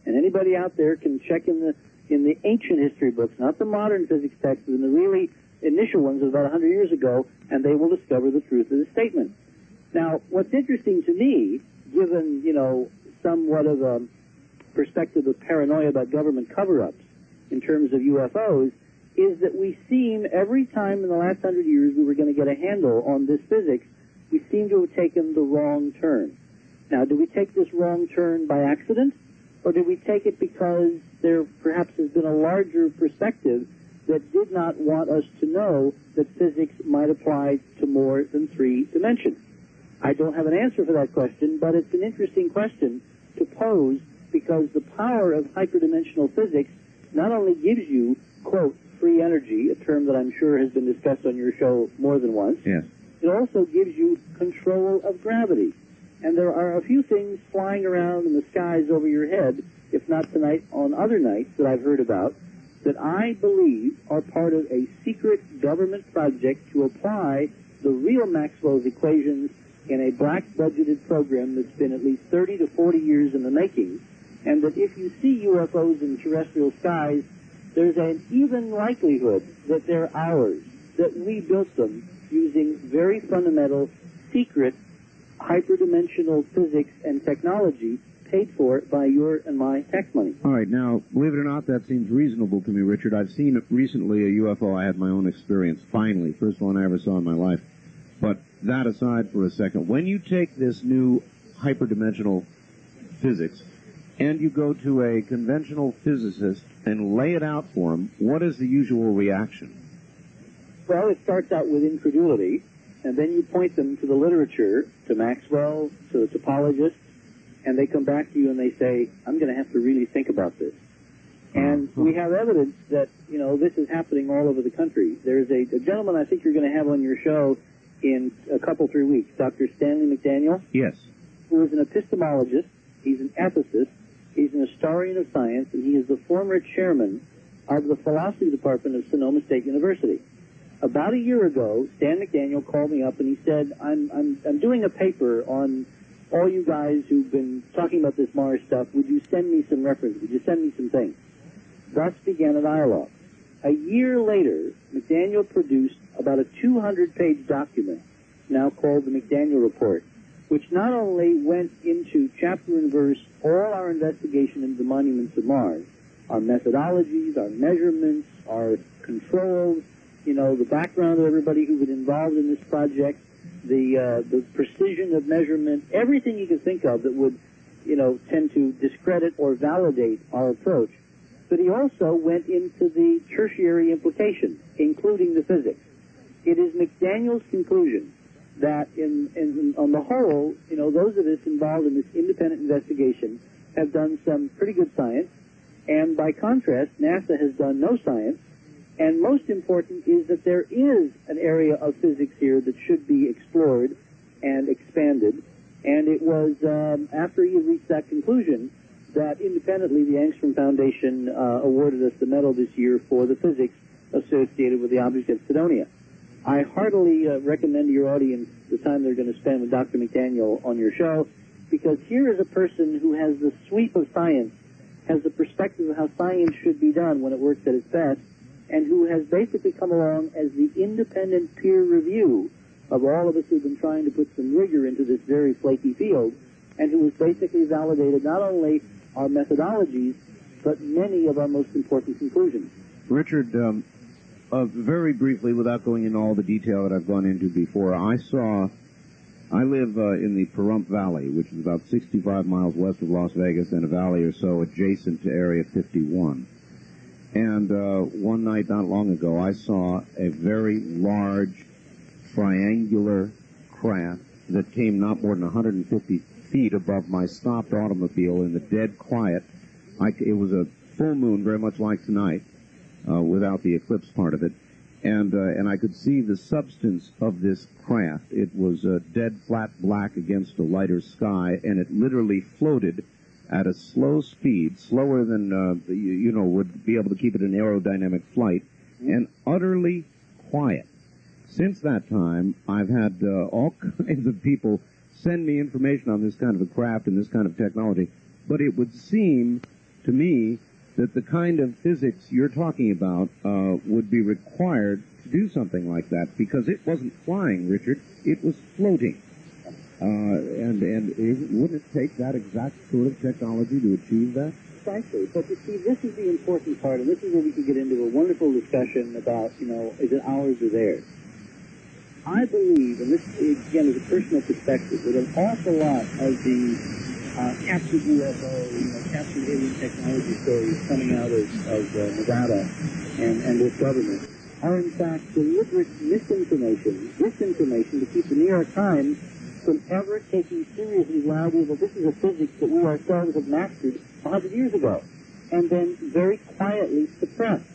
And anybody out there can check in the ancient history books, not the modern physics texts, but in the really initial ones of about 100 years ago, and they will discover the truth of the statement. Now, what's interesting to me, given, somewhat of a perspective of paranoia about government cover-ups in terms of UFOs, is that we seem, every time in the last 100 years we were going to get a handle on this physics, we seem to have taken the wrong turn. Now, do we take this wrong turn by accident, or do we take it because there perhaps has been a larger perspective that did not want us to know that physics might apply to more than 3 dimensions? I don't have an answer for that question, but it's an interesting question to pose, because the power of hyperdimensional physics not only gives you, quote, free energy, a term that I'm sure has been discussed on your show more than once. Yes. It also gives you control of gravity. And there are a few things flying around in the skies over your head, if not tonight, on other nights that I've heard about, that I believe are part of a secret government project to apply the real Maxwell's equations in a black-budgeted program that's been at least 30 to 40 years in the making, and that if you see UFOs in terrestrial skies, there's an even likelihood that they're ours, that we built them using very fundamental, secret, hyperdimensional physics and technology paid for by your and my tax money. All right, now, believe it or not, that seems reasonable to me, Richard. I've seen recently a UFO. I had my own experience, finally, first one I ever saw in my life. But that aside for a second, when you take this new hyperdimensional physics and you go to a conventional physicist and lay it out for him, what is the usual reaction? Well, it starts out with incredulity, and then you point them to the literature, to Maxwell, to the topologists, and they come back to you and they say, I'm going to have to really think about this. And we have evidence that, this is happening all over the country. There's a gentleman I think you're going to have on your show in a couple, 3 weeks, Dr. Stanley McDaniel. Yes. Who is an epistemologist, he's an ethicist, he's an historian of science, and he is the former chairman of the philosophy department of Sonoma State University. About a year ago, Stan McDaniel called me up and he said, I'm doing a paper on all you guys who've been talking about this Mars stuff. Would you send me some references? Would you send me some things? Thus began a dialogue. A year later, McDaniel produced about a 200-page document, now called the McDaniel Report, which not only went into chapter and verse all our investigation into the monuments of Mars, our methodologies, our measurements, our controls, the background of everybody who was involved in this project, the precision of measurement, everything you could think of that would, tend to discredit or validate our approach. But he also went into the tertiary implications, including the physics. It is McDaniel's conclusion that on the whole, those of us involved in this independent investigation have done some pretty good science, and by contrast, NASA has done no science. And most important is that there is an area of physics here that should be explored and expanded. And it was after he had reached that conclusion that independently the Angstrom Foundation awarded us the medal this year for the physics associated with the object of Cydonia. I heartily recommend to your audience the time they're going to spend with Dr. McDaniel on your show, because here is a person who has the sweep of science has the perspective of how science should be done when it works at its best, and who has basically come along as the independent peer review of all of us who've been trying to put some rigor into this very flaky field, and who has basically validated not only our methodologies, but many of our most important conclusions. Richard, very briefly, without going into all the detail that I've gone into before, I live in the Pahrump Valley, which is about 65 miles west of Las Vegas and a valley or so adjacent to Area 51. And one night not long ago, I saw a very large triangular craft that came not more than 150 feet above my stopped automobile in the dead quiet. It was a full moon, very much like tonight, without the eclipse part of it. And I could see the substance of this craft. It was dead flat black against a lighter sky, and it literally floated at a slow speed, slower than, would be able to keep it in aerodynamic flight, and utterly quiet. Since that time, I've had all kinds of people send me information on this kind of a craft and this kind of technology, but it would seem to me that the kind of physics you're talking about would be required to do something like that, because it wasn't flying, Richard, it was floating. And wouldn't it take that exact sort of technology to achieve that? Precisely. But you see, this is the important part, and this is where we can get into a wonderful discussion about, is it ours or theirs? I believe, and this, again, is a personal perspective, that an awful lot of the captured UFO, captured alien technology stories coming out of Nevada and this government are in fact deliberate misinformation to keep the New York Times from ever taking seriously loudly that this is a physics that we ourselves have mastered 100 years ago, and then very quietly suppressed.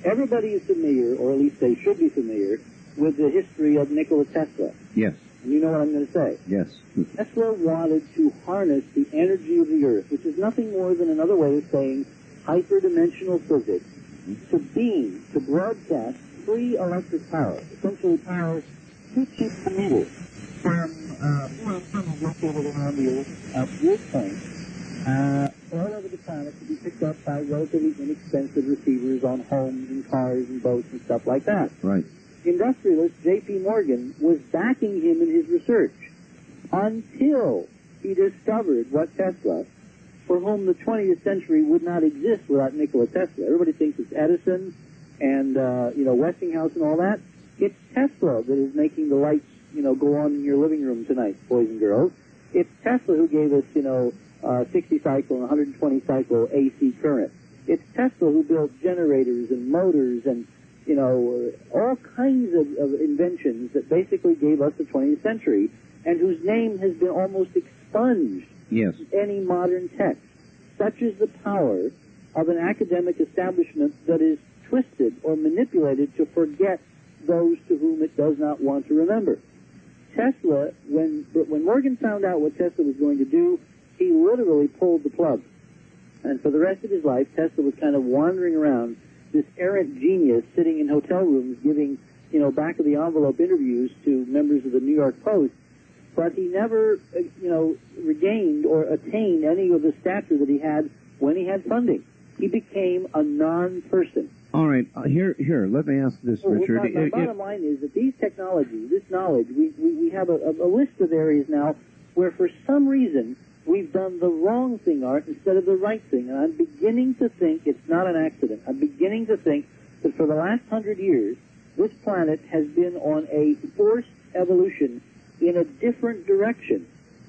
Everybody is familiar, or at least they should be familiar, with the history of Nikola Tesla. Yes. And you know what I'm going to say. Yes. Tesla wanted to harness the energy of the Earth, which is nothing more than another way of saying hyperdimensional physics, to beam, to broadcast free electric power, essentially power 2 cheap meters from located around the Earth at grid points all over the planet to be picked up by relatively inexpensive receivers on homes and cars and boats and stuff like that. Right. Industrialist J.P. Morgan was backing him in his research until he discovered what Tesla, for whom the 20th century would not exist without Nikola Tesla. Everybody thinks it's Edison and, Westinghouse and all that. It's Tesla that is making the lights, go on in your living room tonight, boys and girls. It's Tesla who gave us, 60 cycle and 120 cycle AC current. It's Tesla who built generators and motors and all kinds of inventions that basically gave us the 20th century, and whose name has been almost expunged yes. in any modern text. Such is the power of an academic establishment that is twisted or manipulated to forget those to whom it does not want to remember. Tesla, when Morgan found out what Tesla was going to do, he literally pulled the plug. And for the rest of his life, Tesla was kind of wandering around, this errant genius sitting in hotel rooms giving, back-of-the-envelope interviews to members of the New York Post, but he never, regained or attained any of the stature that he had when he had funding. He became a non-person. All right, here, let me ask this, Richard. My bottom line is that these technologies, this knowledge, we have a list of areas now where for some reason we've done the wrong thing, Art, instead of the right thing. And I'm beginning to think it's not an accident. I'm beginning to think that for the last 100 years, this planet has been on a forced evolution in a different direction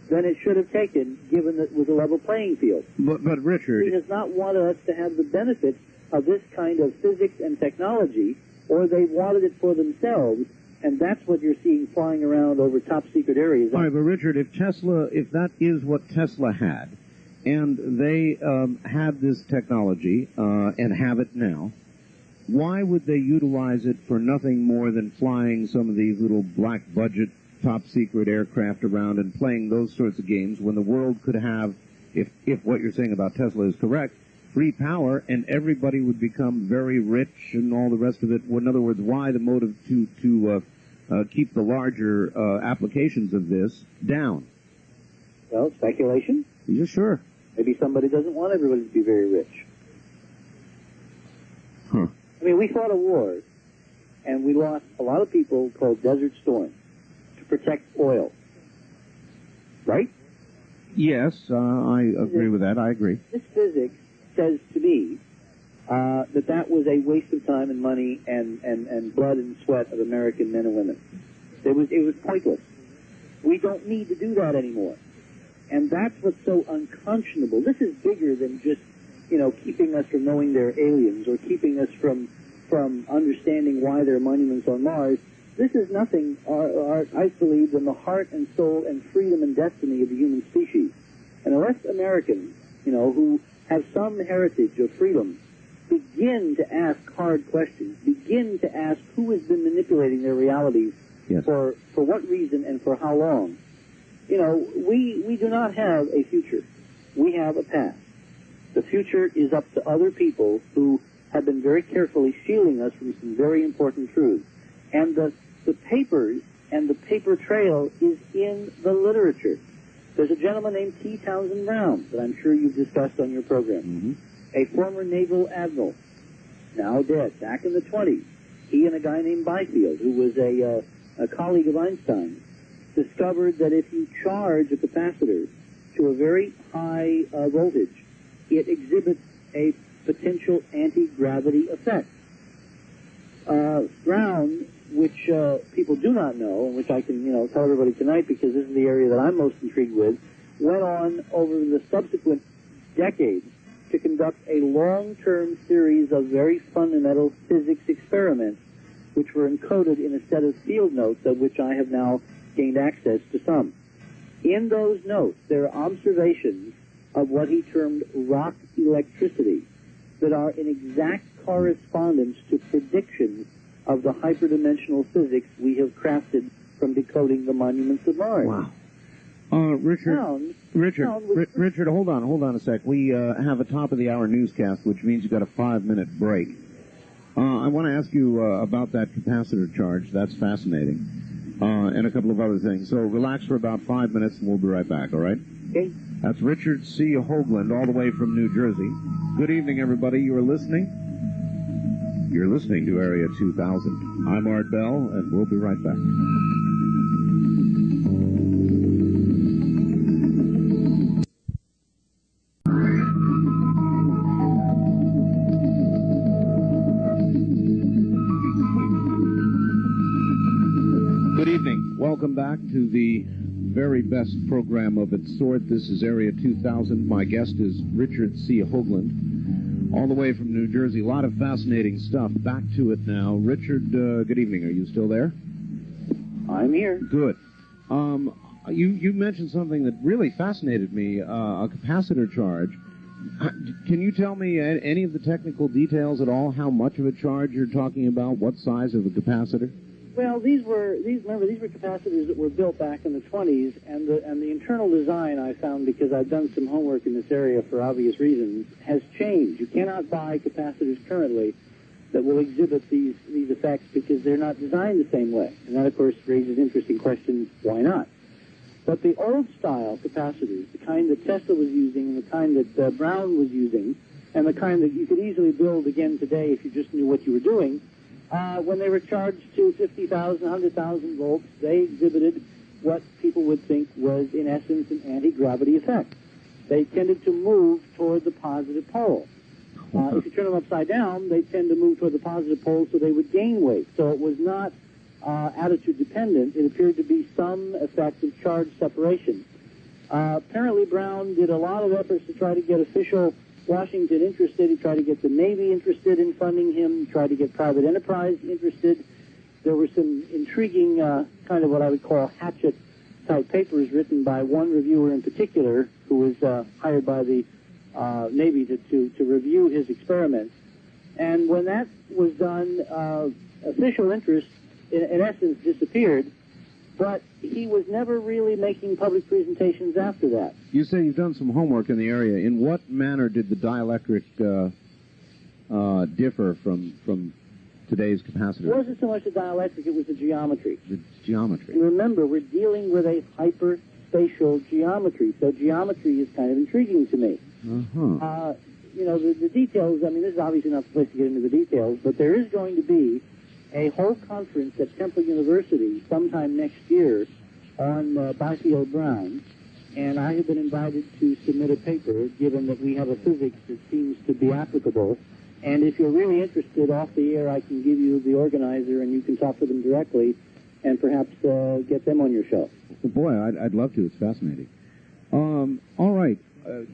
than it should have taken, given that it was a level playing field. But Richard... He does not want us to have the benefits of this kind of physics and technology, or they wanted it for themselves, and that's what you're seeing flying around over top-secret areas. All right, but Richard, if that is what Tesla had, and they had this technology and have it now, why would they utilize it for nothing more than flying some of these little black-budget top-secret aircraft around and playing those sorts of games when the world could have, if what you're saying about Tesla is correct, free power, and everybody would become very rich and all the rest of it? In other words, why the motive to keep the larger applications of this down? Well, speculation. Yeah, sure. Maybe somebody doesn't want everybody to be very rich. Huh. I mean, we fought a war, and we lost a lot of people called Desert Storm to protect oil. Right? Yes, I agree with that. I agree. This physics says to me that was a waste of time and money and blood and sweat of American men and women. It was pointless. We don't need to do that anymore. And that's what's so unconscionable. This is bigger than just, keeping us from knowing they're aliens or keeping us from understanding why there are monuments on Mars. This is nothing, I believe, than the heart and soul and freedom and destiny of the human species. And unless Americans, who have some heritage of freedom, begin to ask hard questions, begin to ask who has been manipulating their realities, yes, for what reason and for how long, we do not have a future. We have a past. The future is up to other people who have been very carefully shielding us from some very important truths. And the papers and the paper trail is in the literature. There's a gentleman named T. Townsend Brown that I'm sure you've discussed on your program. Mm-hmm. A former naval admiral, now dead, back in the 20s. He and a guy named Byfield, who was a colleague of Einstein, discovered that if you charge a capacitor to a very high voltage, it exhibits a potential anti-gravity effect. Brown, which people do not know, and which I can, tell everybody tonight because this is the area that I'm most intrigued with, went on over the subsequent decades to conduct a long-term series of very fundamental physics experiments which were encoded in a set of field notes of which I have now gained access to some. In those notes, there are observations of what he termed rock electricity that are in exact correspondence to predictions of the hyperdimensional physics we have crafted from decoding the monuments of Mars. Wow. Richard, hold on a sec. We have a top-of-the-hour newscast, which means you've got a 5-minute break. I want to ask you about that capacitor charge. That's fascinating. And a couple of other things. So relax for about 5 minutes, and we'll be right back, all right? Okay. That's Richard C. Hoagland, all the way from New Jersey. Good evening, everybody. You are listening? You're listening to Area 2000. I'm Art Bell, and we'll be right back. Good evening. Welcome back to the very best program of its sort. This is Area 2000. My guest is Richard C. Hoagland, all the way from New Jersey. A lot of fascinating stuff. Back to it now. Richard, good evening. Are you still there? I'm here. Good. You mentioned something that really fascinated me, a capacitor charge. Can you tell me any of the technical details at all? How much of a charge you're talking about? What size of a capacitor? Well, these were capacitors that were built back in the 20s, and the internal design I found, because I've done some homework in this area for obvious reasons, has changed. You cannot buy capacitors currently that will exhibit these effects because they're not designed the same way. And that, of course, raises interesting questions, why not? But the old-style capacitors, the kind that Tesla was using and the kind that Brown was using, and the kind that you could easily build again today if you just knew what you were doing, when they were charged to 50,000, 100,000 volts, they exhibited what people would think was, in essence, an anti-gravity effect. They tended to move toward the positive pole. If you turn them upside down, they tend to move toward the positive pole, so they would gain weight. So it was not attitude dependent. It appeared to be some effect of charge separation. Apparently, Brown did a lot of efforts to try to get official Washington interested. He tried to get the Navy interested in funding him. He tried to get private enterprise interested. There were some intriguing kind of what I would call hatchet-type papers written by one reviewer in particular who was hired by the Navy to review his experiments. And when that was done, official interest, in essence, disappeared. But he was never really making public presentations after that. You say you've done some homework in the area. In what manner did the dielectric differ from today's capacitor? It wasn't so much the dielectric, it was the geometry. The geometry. And remember, we're dealing with a spatial geometry. So geometry is kind of intriguing to me. You know, the details, I mean, this is obviously not the place to get into the details, but there is going to be a whole conference at Temple University sometime next year on Barfield Brown, and I have been invited to submit a paper, given that we have a physics that seems to be applicable. And if you're really interested, off the air, I can give you the organizer, and you can talk to them directly, and perhaps get them on your show. Well, boy, I'd love to. It's fascinating. All right.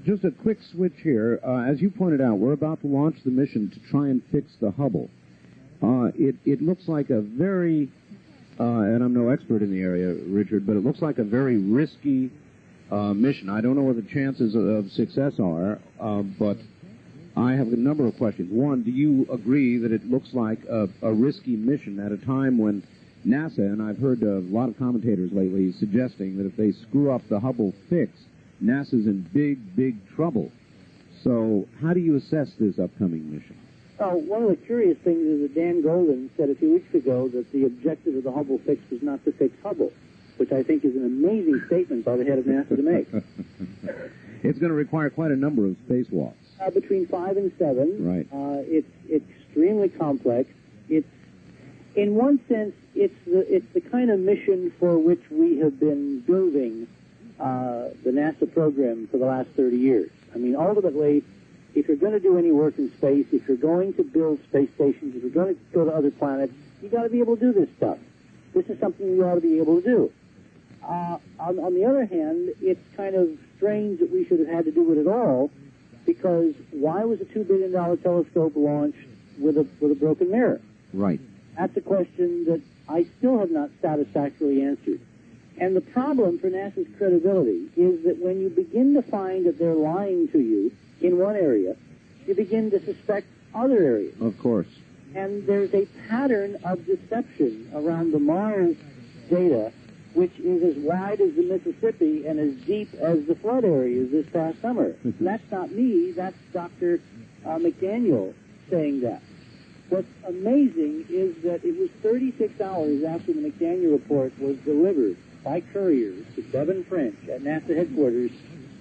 Just a quick switch here. As you pointed out, we're about to launch the mission to try and fix the Hubble. It looks like a very, and I'm no expert in the area, Richard, but it looks like a very risky mission. I don't know what the chances of success are, but I have a number of questions. One, do you agree that it looks like a risky mission at a time when NASA, and I've heard a lot of commentators lately suggesting that if they screw up the Hubble fix, NASA's in big, big trouble. So how do you assess this upcoming mission? Oh, one of the curious things is that Dan Golden said a few weeks ago that the objective of the Hubble fix was not to fix Hubble, which I think is an amazing statement by the head of NASA to make. It's going to require quite a number of spacewalks. Between 5 and 7. Right. It's extremely complex. It's, in one sense, it's the kind of mission for which we have been building the NASA program for the last 30 years. I mean, ultimately, if you're going to do any work in space, if you're going to build space stations, if you're going to go to other planets, you got to be able to do this stuff. This is something you ought to be able to do. On the other hand, it's kind of strange that we should have had to do it at all, because why was a $2 billion telescope launched with a broken mirror? Right. That's a question that I still have not satisfactorily answered. And the problem for NASA's credibility is that when you begin to find that they're lying to you in one area, you begin to suspect other areas. Of course. And there's a pattern of deception around the Mars data, which is as wide as the Mississippi and as deep as the flood areas this past summer. That's not me, that's Dr. McDaniel saying that. What's amazing is that it was 36 hours after the McDaniel report was delivered by couriers to Devin French at NASA headquarters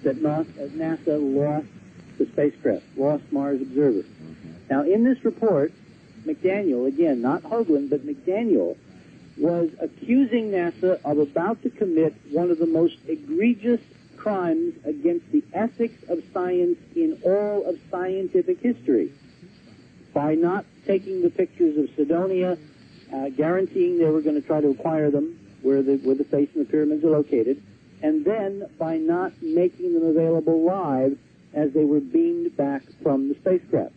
that NASA lost the spacecraft, lost Mars Observer. Now, in this report, McDaniel, again, not Hoagland, but McDaniel, was accusing NASA of about to commit one of the most egregious crimes against the ethics of science in all of scientific history by not taking the pictures of Cydonia, guaranteeing they were going to try to acquire them where the face and the pyramids are located, and then by not making them available live as they were beamed back from the spacecraft.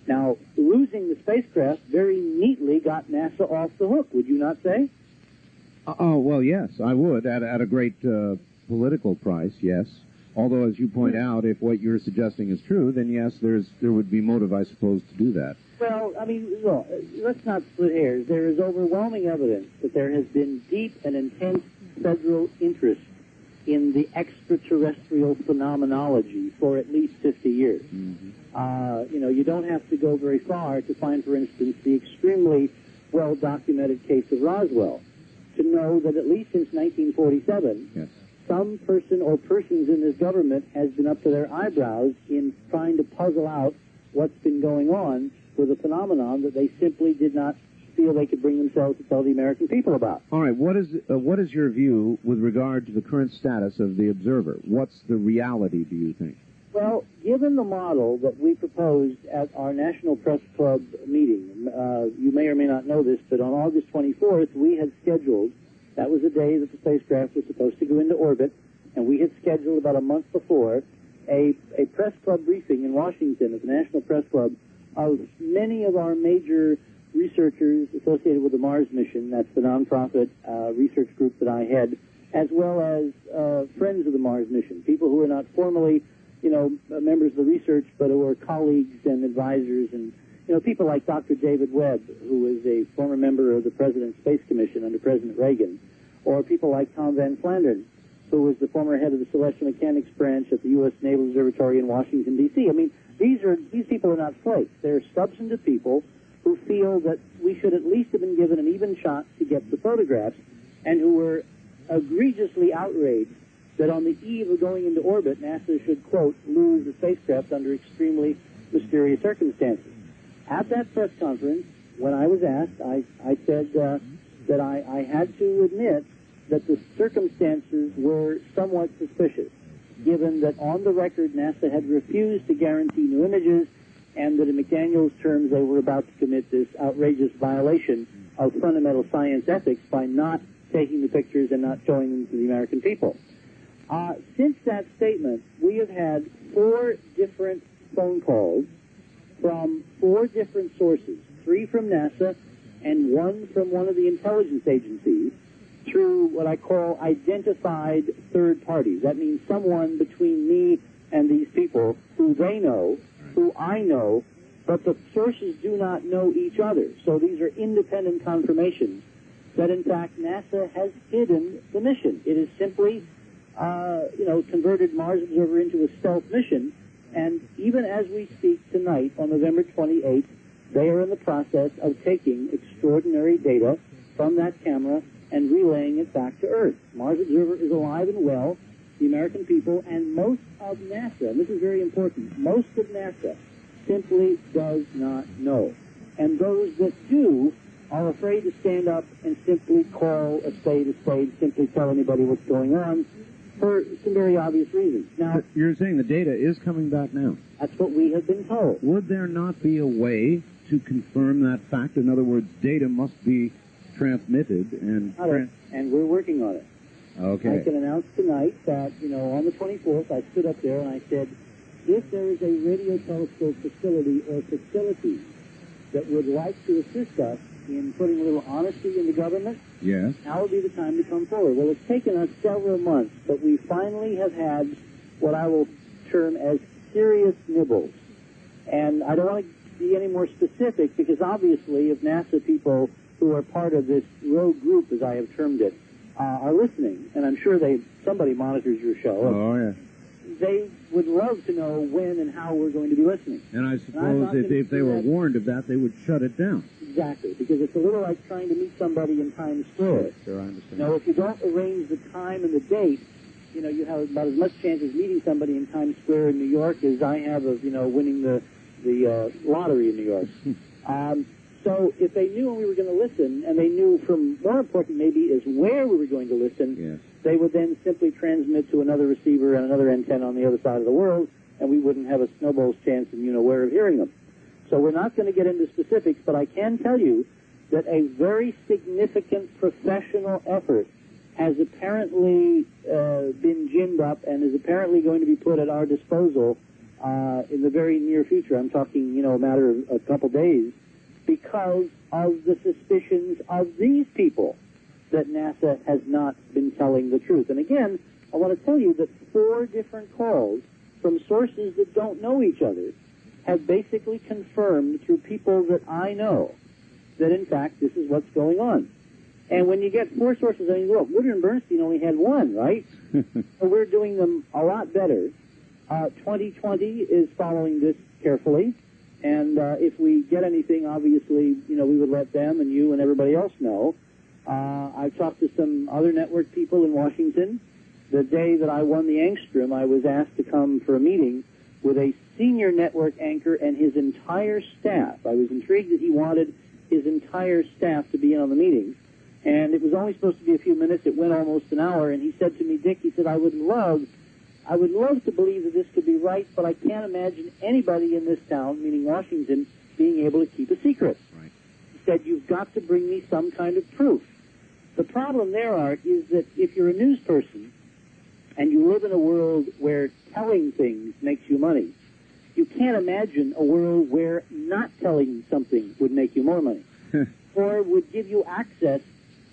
Now, losing the spacecraft very neatly got NASA off the hook, would you not say? Oh, well, yes, I would, at a great political price, yes. Although, as you point out, if what you're suggesting is true, then yes, there would be motive, I suppose, to do that. Well, I mean, look, let's not split hairs. There is overwhelming evidence that there has been deep and intense federal interest in the extraterrestrial phenomenology for at least 50 years. You know, you don't have to go very far to find, for instance, the extremely well-documented case of Roswell to know that at least since 1947, some person or persons in this government has been up to their eyebrows in trying to puzzle out what's been going on with a phenomenon that they simply did not feel they could bring themselves to tell the American people about. All right, what is your view with regard to the current status of the observer? What's the reality, do you think? Well, given the model that we proposed at our National Press Club meeting, you may or may not know this, but on August 24th, we had scheduled, that was the day that the spacecraft was supposed to go into orbit, and we had scheduled about a month before a press club briefing in Washington at the National Press Club of many of our major researchers associated with the Mars mission. That's the nonprofit research group that I head, as well as friends of the Mars mission, people who are not formally, you know, members of the research, but who are colleagues and advisors, and, you know, people like Dr. David Webb, who is a former member of the President's Space Commission under President Reagan, or people like Tom Van Flandern, who was the former head of the Celestial Mechanics branch at the U.S. Naval Observatory in Washington, D.C. I mean, these people are not flakes. They're substantive people who feel that we should at least have been given an even shot to get the photographs, and who were egregiously outraged that on the eve of going into orbit, NASA should, quote, lose the spacecraft under extremely mysterious circumstances. At that press conference, when I was asked, I said that I had to admit that the circumstances were somewhat suspicious, given that on the record NASA had refused to guarantee new images, and that in McDaniel's terms they were about to commit this outrageous violation of fundamental science ethics by not taking the pictures and not showing them to the American people. Since that statement, we have had 4 different phone calls from 4 different sources, 3 from NASA and 1 from one of the intelligence agencies, through what I call identified third parties. That means someone between me and these people who they know, who I know, but the sources do not know each other. So these are independent confirmations that, in fact, NASA has hidden the mission. It is simply, converted Mars Observer into a stealth mission, and even as we speak tonight, on November 28th, they are in the process of taking extraordinary data from that camera and relaying it back to Earth. Mars Observer is alive and well. The American people and most of NASA, and this is very important, most of NASA simply does not know. And those that do are afraid to stand up and simply call a spade, simply tell anybody what's going on, for some very obvious reasons. Now, you're saying the data is coming back now. That's what we have been told. Would there not be a way to confirm that fact? In other words, data must be transmitted and... and we're working on it. Okay. I can announce tonight that, on the 24th, I stood up there and I said, if there is a radio telescope facility or facilities that would like to assist us in putting a little honesty in the government, yes, now would be the time to come forward. Well, it's taken us several months, but we finally have had what I will term as serious nibbles. And I don't want to be any more specific because obviously if NASA people who are part of this rogue group, as I have termed it, are listening, and I'm sure somebody monitors your show. Oh, yeah. They would love to know when and how we're going to be listening. And I suppose if they were warned of that, they would shut it down. Exactly, because it's a little like trying to meet somebody in Times Square. Sure, I understand. Now, if you don't arrange the time and the date, you have about as much chance of meeting somebody in Times Square in New York as I have of, winning the lottery in New York. So if they knew when we were going to listen, and they knew from, more important maybe, is where we were going to listen, yes, they would then simply transmit to another receiver and another antenna on the other side of the world, and we wouldn't have a snowball's chance in where of hearing them. So we're not going to get into specifics, but I can tell you that a very significant professional effort has apparently been ginned up and is apparently going to be put at our disposal in the very near future. I'm talking, a matter of a couple days, because of the suspicions of these people that NASA has not been telling the truth. And again, I want to tell you that 4 different calls from sources that don't know each other have basically confirmed through people that I know that, in fact, this is what's going on. And when you get 4 sources, look, Woodard and Bernstein only had 1, right? So we're doing them a lot better. 2020 is following this carefully. And if we get anything, obviously, we would let them and you and everybody else know. I've talked to some other network people in Washington. The day that I won the Angstrom, I was asked to come for a meeting with a senior network anchor and his entire staff. I was intrigued that he wanted his entire staff to be in on the meeting. And it was only supposed to be a few minutes. It went almost an hour. And he said to me, Dick, he said, I would love to believe that this could be right, but I can't imagine anybody in this town, meaning Washington, being able to keep a secret. Right. He said, you've got to bring me some kind of proof. The problem there, Art, is that if you're a news person and you live in a world where telling things makes you money, you can't imagine a world where not telling something would make you more money or would give you access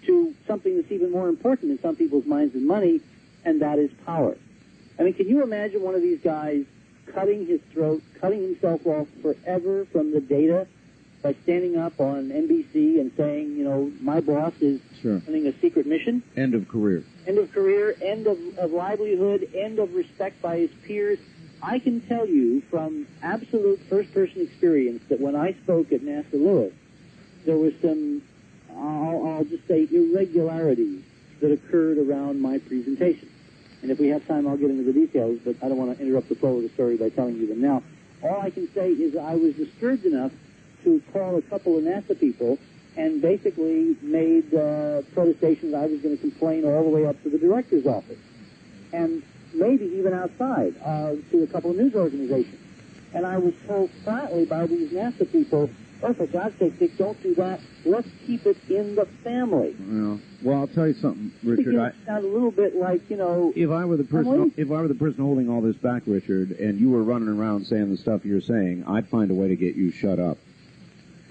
to something that's even more important in some people's minds than money, and that is power. I mean, can you imagine one of these guys cutting his throat, cutting himself off forever from the data by standing up on NBC and saying, my boss is running a secret mission? End of career. End of career, end of livelihood, end of respect by his peers. I can tell you from absolute first-person experience that when I spoke at NASA Lewis, there was some, I'll just say, irregularities that occurred around my presentation. And if we have time, I'll get into the details, but I don't want to interrupt the flow of the story by telling you them now. All I can say is I was disturbed enough to call a couple of NASA people and basically made protestations. I was going to complain all the way up to the director's office, and maybe even outside to a couple of news organizations. And I was told flatly by these NASA people, oh, for God's sake, Dick, don't do that. Let's keep it in the family. Well, I'll tell you something, Richard. It sounds a little bit like, if I were the person holding all this back, Richard, and you were running around saying the stuff you're saying, I'd find a way to get you shut up.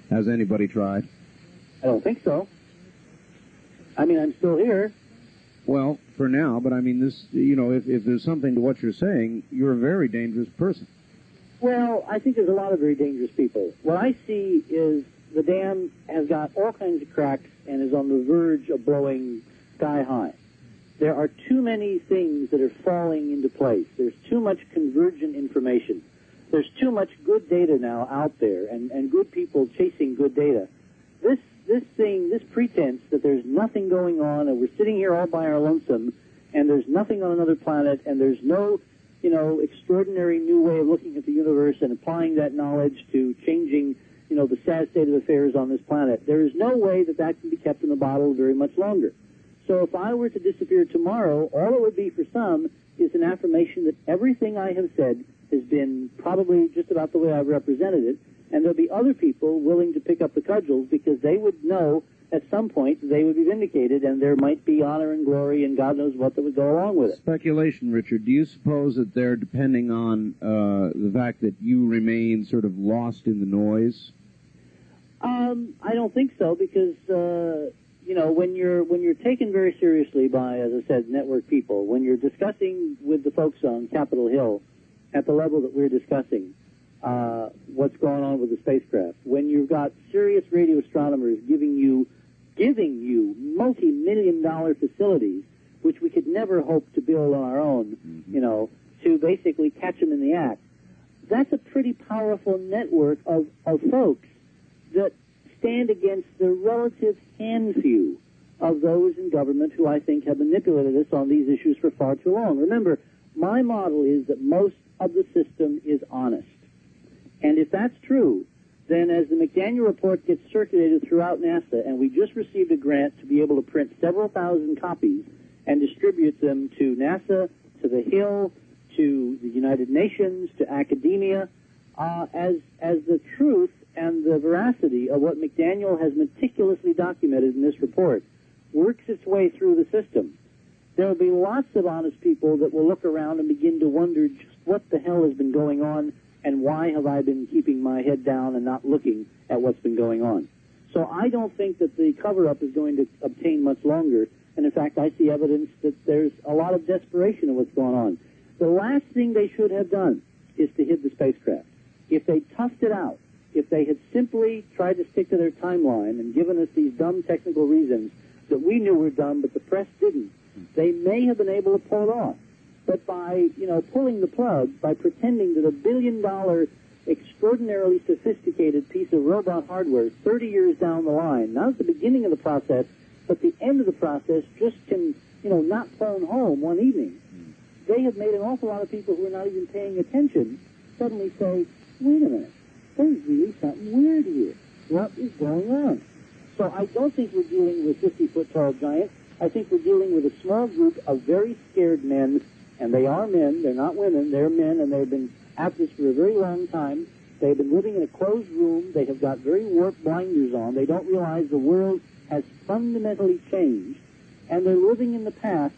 Has anybody tried? I don't think so. I mean, I'm still here. Well, for now, but I mean, this, if there's something to what you're saying, you're a very dangerous person. Well, I think there's a lot of very dangerous people. What I see is the dam has got all kinds of cracks and is on the verge of blowing sky high. There are too many things that are falling into place. There's too much convergent information. There's too much good data now out there and good people chasing good data. This pretense that there's nothing going on and we're sitting here all by our lonesome and there's nothing on another planet and there's no extraordinary new way of looking at the universe and applying that knowledge to changing, the sad state of affairs on this planet. There is no way that can be kept in the bottle very much longer. So if I were to disappear tomorrow, all it would be for some is an affirmation that everything I have said has been probably just about the way I've represented it, and there'll be other people willing to pick up the cudgels because they would know at some point they would be vindicated and there might be honor and glory and God knows what that would go along with it. Speculation, Richard. Do you suppose that they're depending on the fact that you remain sort of lost in the noise? I don't think so because, when you're taken very seriously by, as I said, network people, when you're discussing with the folks on Capitol Hill at the level that we're discussing, what's going on with the spacecraft, when you've got serious radio astronomers giving you multi-million-dollar facilities, which we could never hope to build on our own, to basically catch them in the act. That's a pretty powerful network of folks that stand against the relative handful of those in government who I think have manipulated us on these issues for far too long. Remember, my model is that most of the system is honest. And if that's true, then as the McDaniel report gets circulated throughout NASA, and we just received a grant to be able to print several thousand copies and distribute them to NASA, to the Hill, to the United Nations, to academia, as the truth and the veracity of what McDaniel has meticulously documented in this report works its way through the system, there will be lots of honest people that will look around and begin to wonder just what the hell has been going on and why have I been keeping my head down and not looking at what's been going on. So I don't think that the cover-up is going to obtain much longer, and in fact I see evidence that there's a lot of desperation in what's going on. The last thing they should have done is to hid the spacecraft. If they toughed it out, if they had simply tried to stick to their timeline and given us these dumb technical reasons that we knew were dumb but the press didn't, they may have been able to pull it off. But by, pulling the plug, by pretending that a billion-dollar, extraordinarily sophisticated piece of robot hardware 30 years down the line, not at the beginning of the process, but the end of the process, just can, not phone home one evening, they have made an awful lot of people who are not even paying attention suddenly say, wait a minute, there's really something weird here. What is going on? So I don't think we're dealing with 50-foot-tall giants. I think we're dealing with a small group of very scared men, and they are men, they're not women, they're men, and they've been at this for a very long time. They've been living in a closed room. They have got very warped blinders on. They don't realize the world has fundamentally changed, and they're living in the past,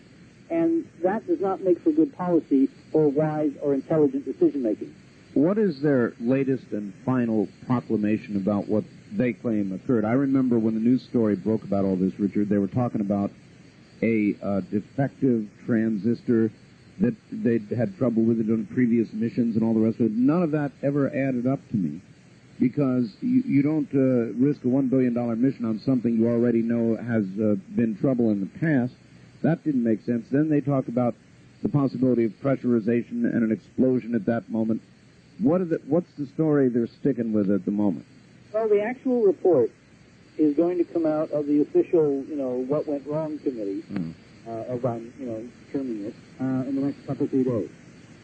and that does not make for good policy or wise or intelligent decision-making. What is their latest and final proclamation about what they claim occurred? I remember when the news story broke about all this, Richard, they were talking about a defective transistor that they'd had trouble with it on previous missions and all the rest of it. None of that ever added up to me because you don't risk a $1 billion mission on something you already know has been trouble in the past. That didn't make sense. Then they talk about the possibility of pressurization and an explosion at that moment. What's the story they're sticking with at the moment? Well, the actual report is going to come out of the official, what went wrong committee. of determining it, in the next couple of 3 days.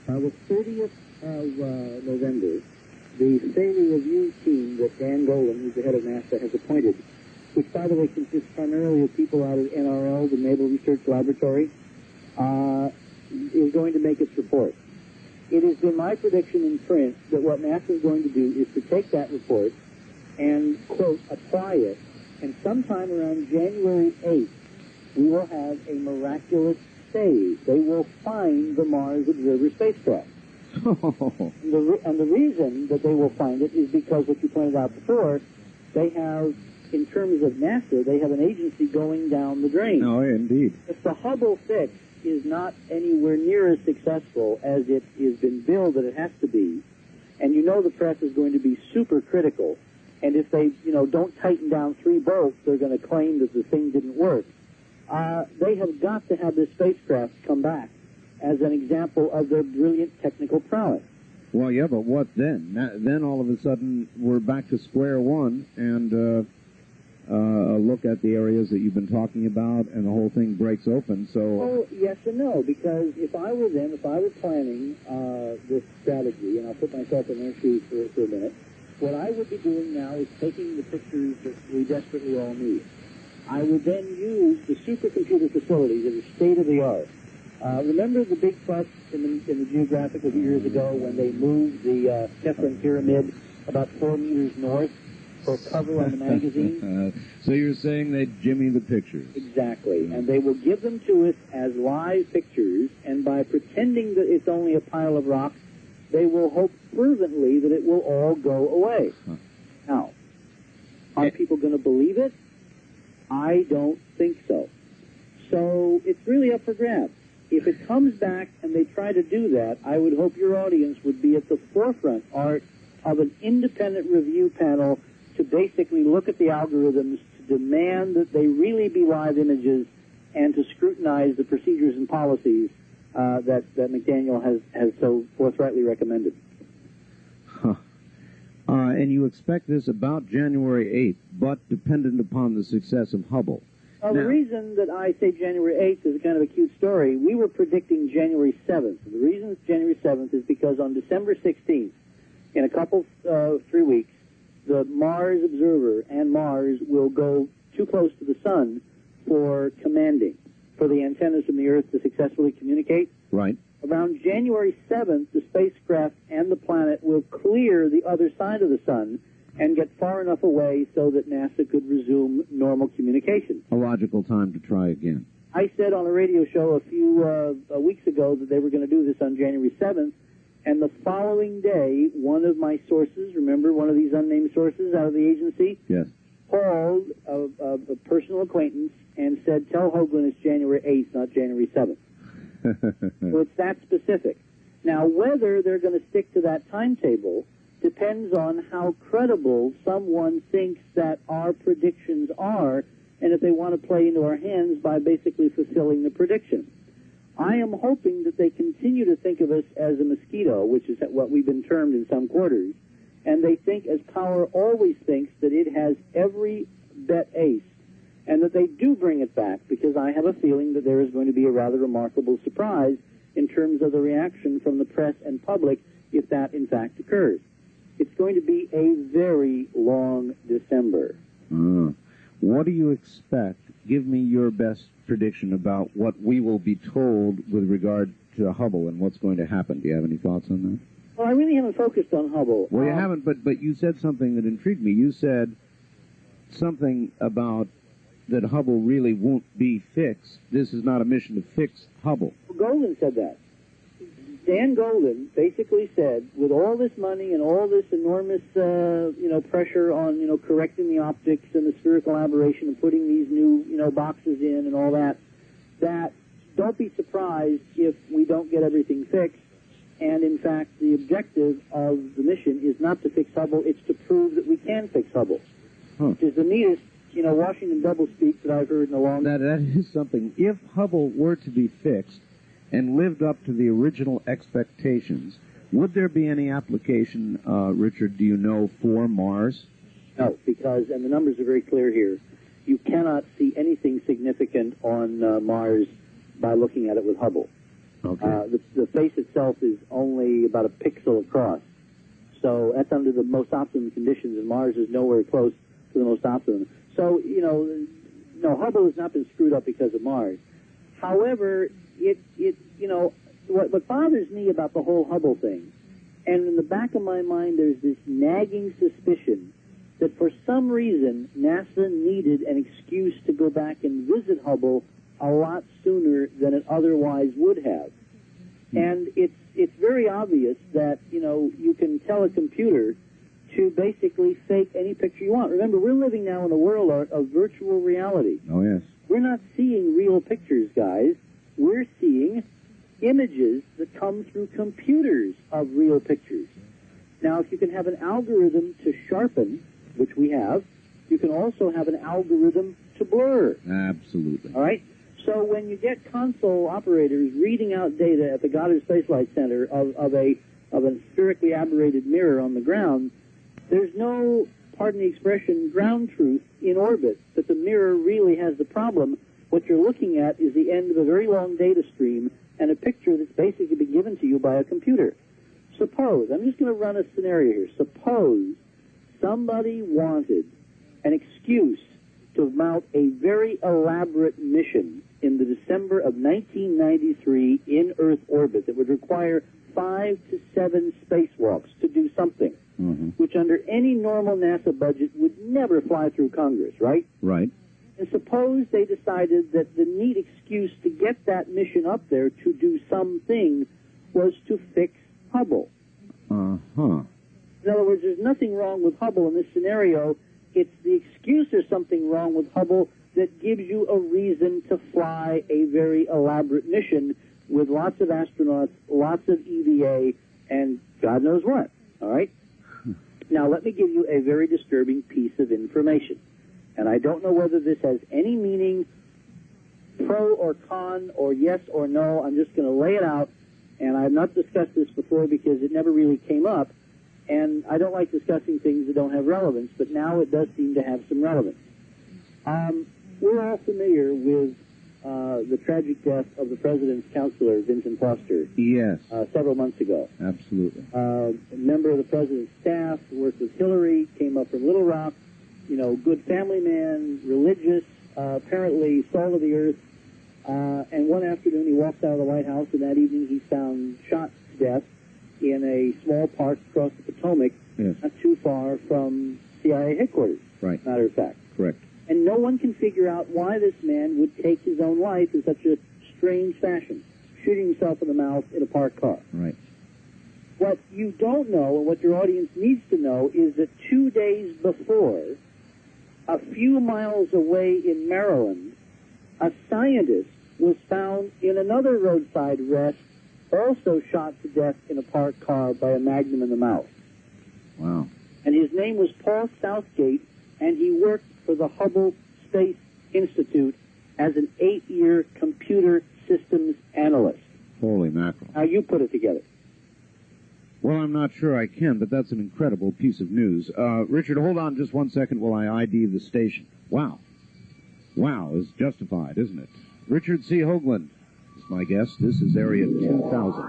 The 30th of November, the Safety Review team that Dan Golan, who's the head of NASA, has appointed, which, by the way, consists primarily of people out of NRL, the Naval Research Laboratory, is going to make its report. It has been my prediction in print that what NASA is going to do is to take that report and, quote, apply it, and sometime around January 8th, we will have a miraculous save. They will find the Mars Observer spacecraft. And the reason that they will find it is because, what you pointed out before, they have, in terms of NASA, they have an agency going down the drain. Oh, indeed. If the Hubble fix is not anywhere near as successful as it has been billed that it has to be, and you know the press is going to be super critical, and if they, don't tighten down 3 bolts, they're going to claim that the thing didn't work. They have got to have this spacecraft come back as an example of their brilliant technical prowess. Well, yeah, but what then? Then all of a sudden we're back to square one and look at the areas that you've been talking about, and the whole thing breaks open. So, well, yes and no, because if I were them, if I were planning this strategy, and I'll put myself in their shoes for a minute, what I would be doing now is taking the pictures that we desperately all need. I would then use the supercomputer facilities that are state-of-the-art. Remember the big fuss in the Geographic a few years ago when they moved the Kefren Pyramid about 4 meters north for cover on the magazine? So you're saying they jimmy the pictures? Exactly. And they will give them to us as live pictures, and by pretending that it's only a pile of rocks, they will hope fervently that it will all go away. Now, are people going to believe it? I don't think so. So it's really up for grabs. If it comes back and they try to do that, I would hope your audience would be at the forefront, Art, of an independent review panel to basically look at the algorithms, to demand that they really be live images, and to scrutinize the procedures and policies that McDaniel has so forthrightly recommended. And you expect this about January 8th, but dependent upon the success of Hubble. Well, the reason that I say January 8th is kind of a cute story. We were predicting January 7th. The reason it's January 7th is because on December 16th, in a couple, 3 weeks, the Mars Observer and Mars will go too close to the Sun for commanding, for the antennas from the Earth to successfully communicate. Right. Around January 7th, the spacecraft and the planet will clear the other side of the Sun and get far enough away so that NASA could resume normal communication. A logical time to try again. I said on a radio show a few weeks ago that they were going to do this on January 7th, and the following day, one of my sources, remember one of these unnamed sources out of the agency? Yes. Called a personal acquaintance and said, tell Hoagland it's January 8th, not January 7th. So it's that specific. Now, whether they're going to stick to that timetable depends on how credible someone thinks that our predictions are, and if they want to play into our hands by basically fulfilling the prediction. I am hoping that they continue to think of us as a mosquito, which is what we've been termed in some quarters, and they think, as power always thinks, that it has every bet ace, and that they do bring it back, because I have a feeling that there is going to be a rather remarkable surprise in terms of the reaction from the press and public if that, in fact, occurs. It's going to be a very long December. What do you expect? Give me your best prediction about what we will be told with regard to Hubble and what's going to happen. Do you have any thoughts on that? Well, I really haven't focused on Hubble. Well, you haven't, but you said something that intrigued me. You said something about that Hubble really won't be fixed. This is not a mission to fix Hubble. Golden said that. Dan Golden basically said, with all this money and all this enormous, pressure on, correcting the optics and the spherical aberration and putting these new, boxes in and all that, that don't be surprised if we don't get everything fixed. And in fact, the objective of the mission is not to fix Hubble, it's to prove that we can fix Hubble. Which is the neatest, Washington doublespeak that I've heard in a long time. That is something. If Hubble were to be fixed and lived up to the original expectations, would there be any application, Richard, do you know, for Mars? No, because, and the numbers are very clear here, you cannot see anything significant on Mars by looking at it with Hubble. Okay. The face itself is only about a pixel across. So that's under the most optimum conditions, and Mars is nowhere close to the most optimum. So, no, Hubble has not been screwed up because of Mars. However, what bothers me about the whole Hubble thing, and in the back of my mind there's this nagging suspicion that for some reason NASA needed an excuse to go back and visit Hubble a lot sooner than it otherwise would have. And it's very obvious that, you can tell a computer to basically fake any picture you want. Remember, we're living now in a world of virtual reality. Oh, yes. We're not seeing real pictures, guys. We're seeing images that come through computers of real pictures. Now, if you can have an algorithm to sharpen, which we have, you can also have an algorithm to blur. Absolutely. All right? So when you get console operators reading out data at the Goddard Space Flight Center of a spherically aberrated mirror on the ground, there's no, pardon the expression, ground truth in orbit that the mirror really has the problem. What you're looking at is the end of a very long data stream and a picture that's basically been given to you by a computer. Suppose, I'm just going to run a scenario here. Suppose somebody wanted an excuse to mount a very elaborate mission in the December of 1993 in Earth orbit that would require 5 to 7 spacewalks to do something, which under any normal NASA budget would never fly through Congress, right? Right. And suppose they decided that the neat excuse to get that mission up there to do something was to fix Hubble. Uh-huh. In other words, there's nothing wrong with Hubble in this scenario. It's the excuse there's something wrong with Hubble that gives you a reason to fly a very elaborate mission with lots of astronauts, lots of EVA, and God knows what. All right? Now, let me give you a very disturbing piece of information. And I don't know whether this has any meaning, pro or con, or yes or no. I'm just going to lay it out. And I've not discussed this before because it never really came up. And I don't like discussing things that don't have relevance, but now it does seem to have some relevance. We're all familiar with the tragic death of the president's counselor, Vincent Foster. Yes. Several months ago. Absolutely. A member of the president's staff, worked with Hillary, came up from Little Rock, good family man, religious, apparently salt of the earth. And one afternoon he walks out of the White House, and that evening he's found shot to death in a small park across the Potomac, not too far from CIA headquarters, right. Matter of fact. Correct. And no one can figure out why this man would take his own life in such a strange fashion, shooting himself in the mouth in a parked car. Right. What you don't know, and what your audience needs to know, is that 2 days before, a few miles away in Maryland, a scientist was found in another roadside rest, also shot to death in a parked car by a magnum in the mouth. Wow. And his name was Paul Southgate, and he worked for the Hubble Space Institute as an 8-year computer systems analyst. Holy mackerel. Now you put it together. Well, I'm not sure I can, but that's an incredible piece of news. Richard, hold on just 1 second while I ID the station. Wow. Wow is justified, isn't it? Richard C. Hoagland is my guest. This is Area 2000.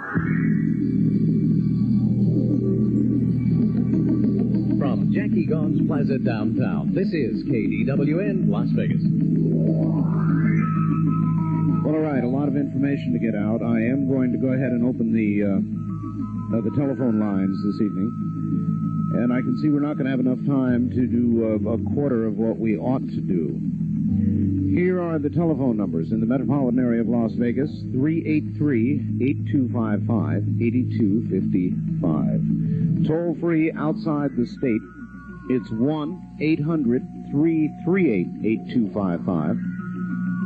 From Jackie Gone's Plaza downtown, this is KDWN Las Vegas. Well, all right, a lot of information to get out. I am going to go ahead and open the telephone lines this evening. And I can see we're not going to have enough time to do a quarter of what we ought to do. Here are the telephone numbers in the metropolitan area of Las Vegas: 383-825-8255. Toll free outside the state, it's 1-800-338-8255.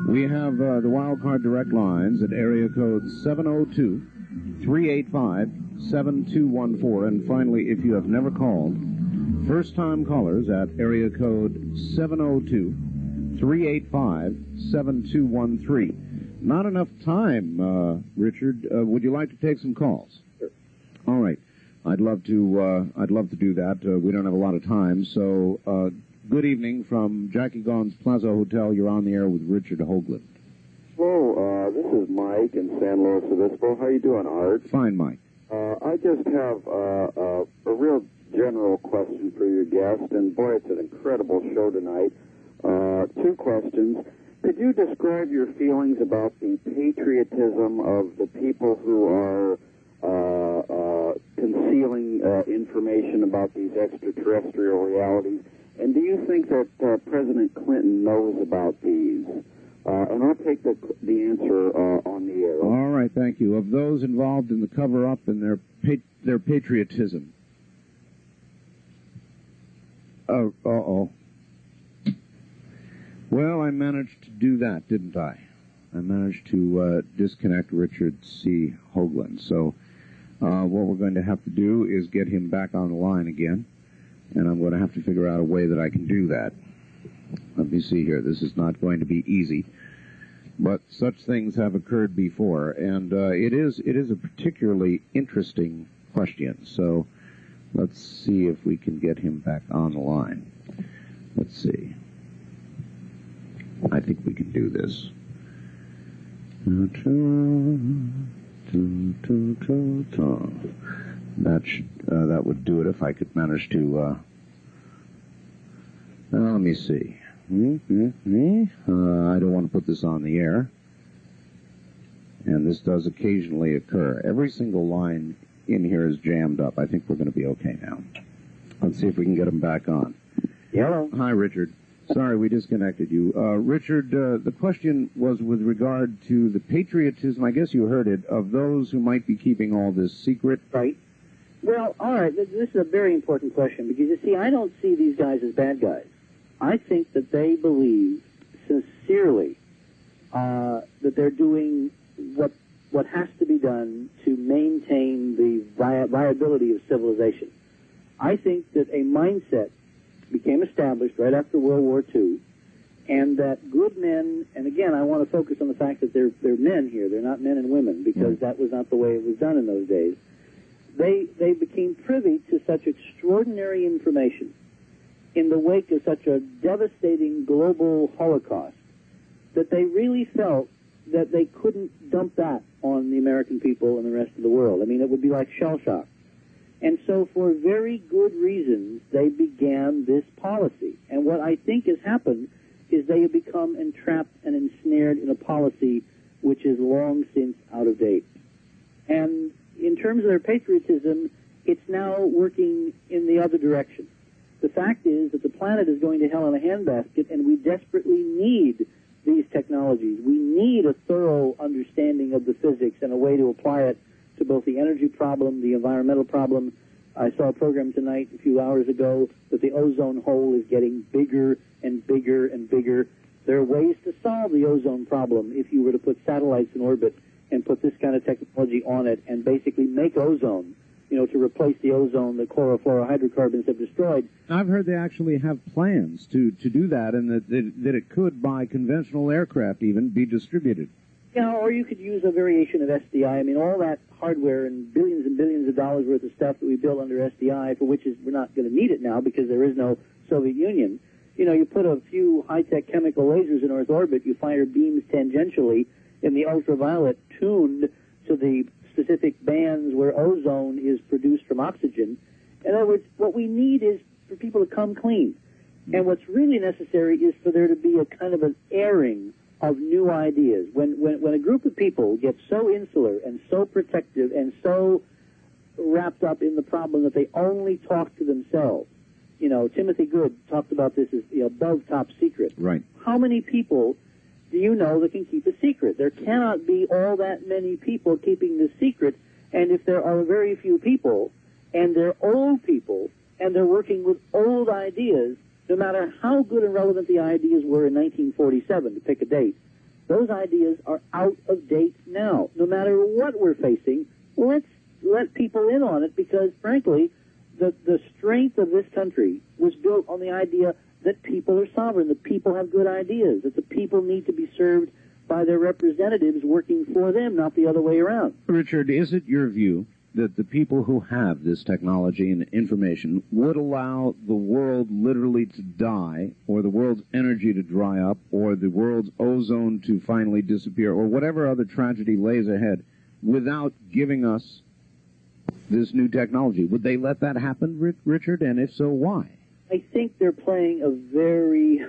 We have the wild card direct lines at area code 702-385-7214. And finally, if you have never called, first-time callers at area code 702-385-7213. Not enough time, Richard. Would you like to take some calls? Sure. All right. I'd love to do that. We don't have a lot of time, so good evening from Jackie Gone's Plaza Hotel. You're on the air with Richard Hoagland. Hello, this is Mike in San Luis Obispo. How you doing, Art? Fine, Mike. I just have a real general question for your guest, and boy, it's an incredible show tonight. Two questions. Could you describe your feelings about the patriotism of the people who are concealing information about these extraterrestrial realities? And do you think that President Clinton knows about these? And I'll take the answer on the air. All right, thank you. Of those involved in the cover-up and their patriotism. Uh-oh. Well, I managed to do that, didn't I? I managed to disconnect Richard C. Hoagland. So what we're going to have to do is get him back on the line again, and I'm going to have to figure out a way that I can do that. Let me see here. This is not going to be easy, but such things have occurred before, and it is a particularly interesting question. So let's see if we can get him back on the line. Let's see. I think we can do this. That would do it if I could manage to. Let me see. I don't want to put this on the air, and this does occasionally occur. Every single line in here is jammed up. I think we're going to be okay now. Let's see if we can get him back on. Hello. Hi, Richard. Sorry, we disconnected you. Richard, the question was with regard to the patriotism, I guess you heard it, of those who might be keeping all this secret. Right. Well, all right, this is a very important question, because, you see, I don't see these guys as bad guys. I think that they believe sincerely that they're doing what has to be done to maintain the viability of civilization. I think that a mindset became established right after World War II, and that good men, and again, I want to focus on the fact that they're men here, they're not men and women, because that was not the way it was done in those days. They became privy to such extraordinary information in the wake of such a devastating global Holocaust that they really felt that they couldn't dump that on the American people and the rest of the world. I mean, it would be like shell shock. And so for very good reasons, they began this policy. And what I think has happened is they have become entrapped and ensnared in a policy which is long since out of date. And in terms of their patriotism, it's now working in the other direction. The fact is that the planet is going to hell in a handbasket, and we desperately need these technologies. We need a thorough understanding of the physics and a way to apply it to both the energy problem, the environmental problem. I saw a program tonight a few hours ago that the ozone hole is getting bigger and bigger and bigger. There are ways to solve the ozone problem if you were to put satellites in orbit and put this kind of technology on it and basically make ozone, you know, to replace the ozone that chlorofluorohydrocarbons have destroyed. I've heard they actually have plans to do that, and that it could, by conventional aircraft even, be distributed. Yeah, or you could use a variation of SDI. I mean, all that hardware and billions of dollars worth of stuff that we built under SDI, for which we're not going to need it now because there is no Soviet Union. You know, you put a few high-tech chemical lasers in Earth orbit, you fire beams tangentially in the ultraviolet tuned to the specific bands where ozone is produced from oxygen. In other words, what we need is for people to come clean. And what's really necessary is for there to be a kind of an airing of new ideas. When a group of people get so insular and so protective and so wrapped up in the problem that they only talk to themselves, you know, Timothy Good talked about this as the above top secret. Right. How many people do you know that can keep a secret? There cannot be all that many people keeping the secret, and if there are very few people, and they're old people, and they're working with old ideas, no matter how good and relevant the ideas were in 1947, to pick a date, those ideas are out of date now. No matter what we're facing, let's let people in on it, because, frankly, the strength of this country was built on the idea that people are sovereign, that people have good ideas, that the people need to be served by their representatives working for them, not the other way around. Richard, is it your view that the people who have this technology and information would allow the world literally to die, or the world's energy to dry up, or the world's ozone to finally disappear, or whatever other tragedy lays ahead, without giving us this new technology? Would they let that happen, Richard? And if so, why? I think they're playing a very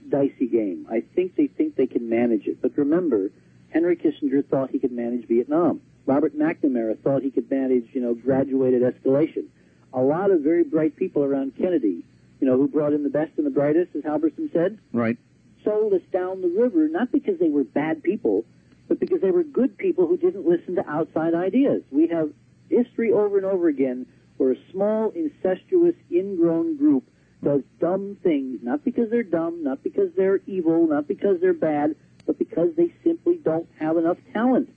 dicey game. I think they can manage it. But remember, Henry Kissinger thought he could manage Vietnam. Robert McNamara thought he could manage, graduated escalation. A lot of very bright people around Kennedy, who brought in the best and the brightest, as Halberstam said, right, sold us down the river, not because they were bad people, but because they were good people who didn't listen to outside ideas. We have history over and over again where a small, incestuous, ingrown group does dumb things, not because they're dumb, not because they're evil, not because they're bad, but because they simply don't have enough talent.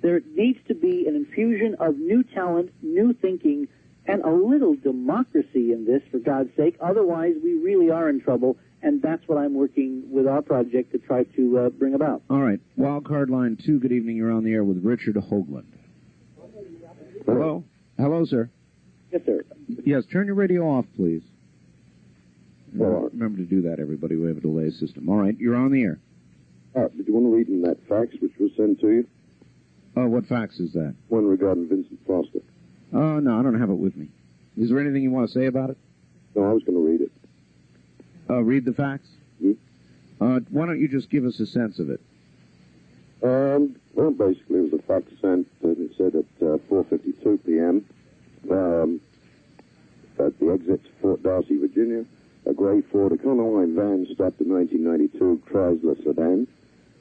There needs to be an infusion of new talent, new thinking, and a little democracy in this, for God's sake. Otherwise, we really are in trouble, and that's what I'm working with our project to try to bring about. All right. Wildcard line 2, good evening. You're on the air with Richard Hoagland. Hello? Hello, sir. Yes, sir. Yes, turn your radio off, please. Remember to do that, everybody. We have a delay system. All right, you're on the air. Did you want to read in that fax which was sent to you? What fax is that? One regarding Vincent Foster. No, I don't have it with me. Is there anything you want to say about it? No, I was going to read it. Read the fax? Why don't you just give us a sense of it? Well, basically, it was a fax sent, and it said at 4:52 p.m. At the exit to Fort Darcy, Virginia, a gray Ford Econoline van stopped a 1992 Chrysler sedan,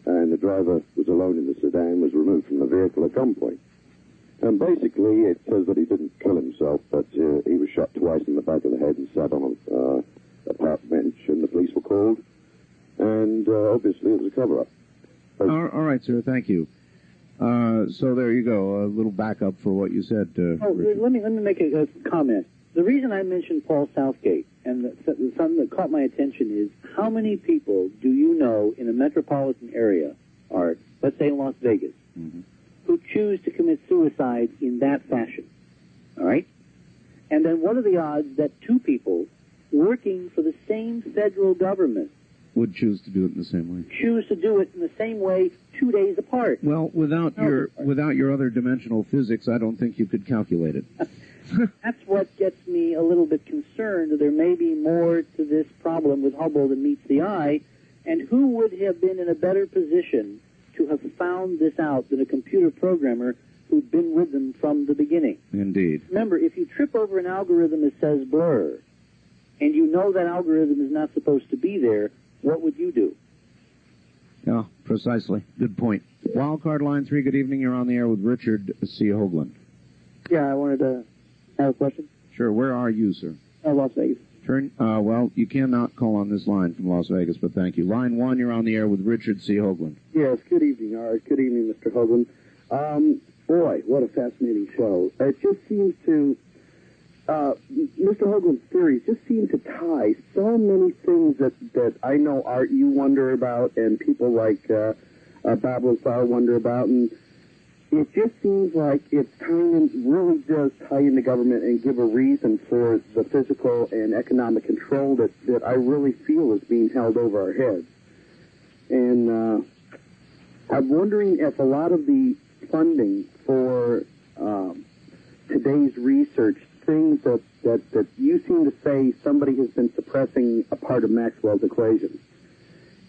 and the driver was alone in the sedan, was removed from the vehicle at gunpoint. And basically, it says that he didn't kill himself, but he was shot twice in the back of the head and sat on a park bench, and the police were called, and obviously it was a cover-up. All right, sir, thank you. So there you go, a little backup for what you said. Let me make a comment. The reason I mentioned Paul Southgate, and something that caught my attention, is how many people do you know in a metropolitan area, Art, let's say in Las Vegas, who choose to commit suicide in that fashion? All right? And then what are the odds that two people working for the same federal government would choose to do it in the same way? Choose to do it in the same way 2 days apart. Well, without your other dimensional physics, I don't think you could calculate it. That's what gets me a little bit concerned. There may be more to this problem with Hubble than meets the eye, and who would have been in a better position to have found this out than a computer programmer who'd been with them from the beginning? Indeed. Remember, if you trip over an algorithm that says blur, and you know that algorithm is not supposed to be there, what would you do? Yeah, precisely. Good point. Wildcard line 3, good evening. You're on the air with Richard C. Hoagland. Yeah, I wanted to have a question. Sure. Where are you, sir? Las Vegas. Well, you cannot call on this line from Las Vegas, but thank you. Line 1, you're on the air with Richard C. Hoagland. Yes, good evening, Art. Good evening, Mr. Hoagland. Boy, what a fascinating show. It just seems to, Mr. Hoagland's theories just seem to tie so many things that I know, Art, you wonder about, and people like Bob Lazar wonder about, and it just seems like it's really does tie into government and give a reason for the physical and economic control that I really feel is being held over our heads. And I'm wondering if a lot of the funding for today's research, things that you seem to say somebody has been suppressing a part of Maxwell's equations.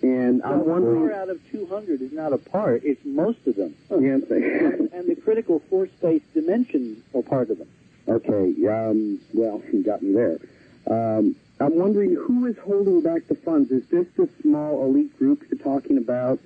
And I'm wondering... 4 out of 200 is not a part, it's most of them. Yeah, and the critical force-space dimensions are part of them. Okay, well, you got me there. I'm wondering who is holding back the funds. Is this the small elite group you're talking about?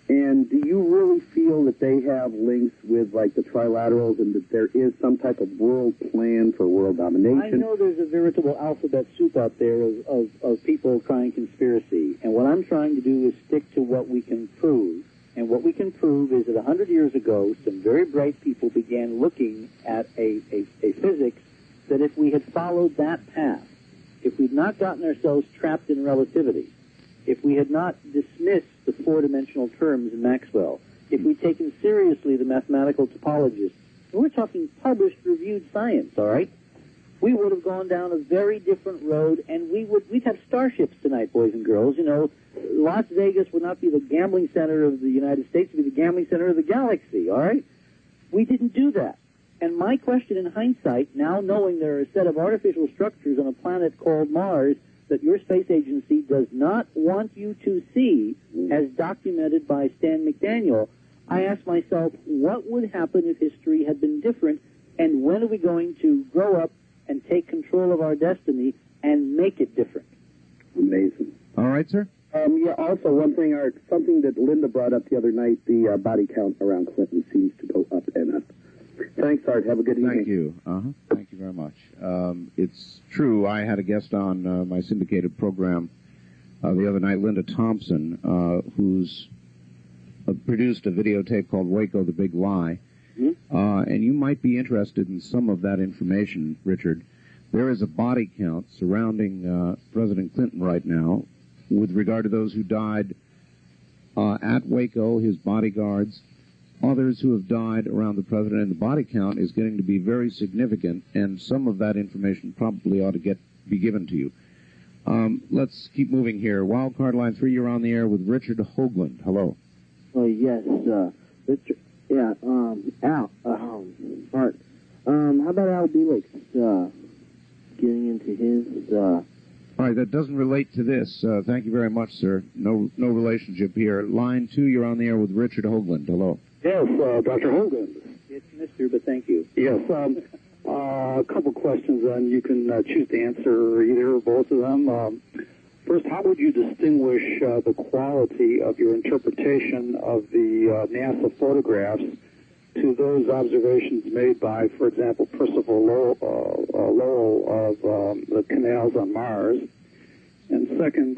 And do you really feel that they have links with, like, the trilaterals and that there is some type of world plan for world domination? I know there's a veritable alphabet soup out there of people trying conspiracy. And what I'm trying to do is stick to what we can prove. And what we can prove is that 100 years ago, some very bright people began looking at a physics that if we had followed that path, if we'd not gotten ourselves trapped in relativity, if we had not dismissed the four-dimensional terms in Maxwell, if we'd taken seriously the mathematical topologists We're talking published, reviewed science, all right? We would have gone down a very different road, and we'd have starships tonight, boys and girls. You know, Las Vegas would not be the gambling center of the United States, it would be the gambling center of the galaxy, all right? We didn't do that. And my question in hindsight, now knowing there are a set of artificial structures on a planet called Mars that your space agency does not want you to see, as documented by Stan McDaniel, I asked myself, what would happen if history had been different, and when are we going to grow up and take control of our destiny and make it different? Amazing. All right, sir. Yeah, also one thing, Art, something that Linda brought up the other night, the body count around Clinton seems to go up and up. Thanks, Art. Have a good evening. Thank you. Thank you very much. It's true. I had a guest on my syndicated program the other night, Linda Thompson, who's produced a videotape called Waco, the Big Lie. And you might be interested in some of that information, Richard. There is a body count surrounding President Clinton right now with regard to those who died at Waco, his bodyguards, others who have died around the president, and the body count is getting to be very significant, and some of that information probably ought to be given to you. Let's keep moving here. Wildcard line 3, you're on the air with Richard Hoagland. Hello. Oh, yes, Richard. Yeah, Al, Art. How about Al Belix, getting into his, All right, that doesn't relate to this. Thank you very much, sir. No relationship here. Line 2, you're on the air with Richard Hoagland. Hello. Yes, Dr. Hogan. It's Mr., but thank you. Yes, a couple questions, and you can choose to answer either or both of them. First, how would you distinguish the quality of your interpretation of the NASA photographs to those observations made by, for example, Percival Lowell of the canals on Mars? And second,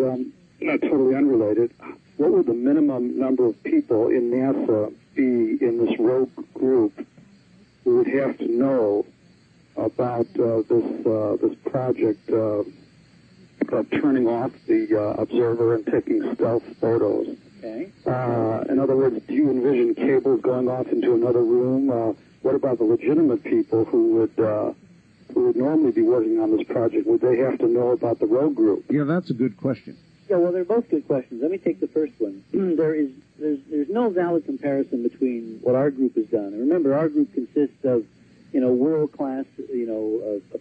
not totally unrelated, what would the minimum number of people in NASA be in this rogue group who would have to know about this project of turning off the observer and taking stealth photos? Okay. In other words, do you envision cables going off into another room? What about the legitimate people who would normally be working on this project? Would they have to know about the rogue group? Yeah, that's a good question. Yeah, well, they're both good questions. Let me take the first one. There's no valid comparison between what our group has done. And remember, our group consists of, world-class,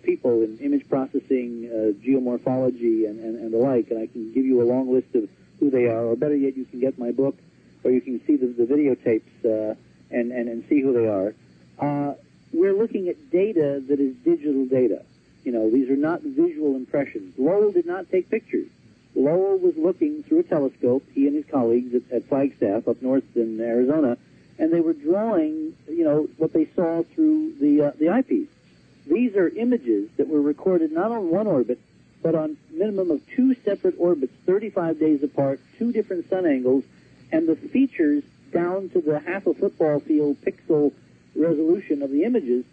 people in image processing, geomorphology, and the like. And I can give you a long list of who they are, or better yet, you can get my book, or you can see the videotapes and see who they are. We're looking at data that is digital data. These are not visual impressions. Lowell did not take pictures. Lowell was looking through a telescope, he and his colleagues at Flagstaff up north in Arizona, and they were drawing, what they saw through the eyepiece. These are images that were recorded not on one orbit, but on minimum of 2 separate orbits, 35 days apart, 2 different sun angles, and the features down to the half a football field pixel resolution of the images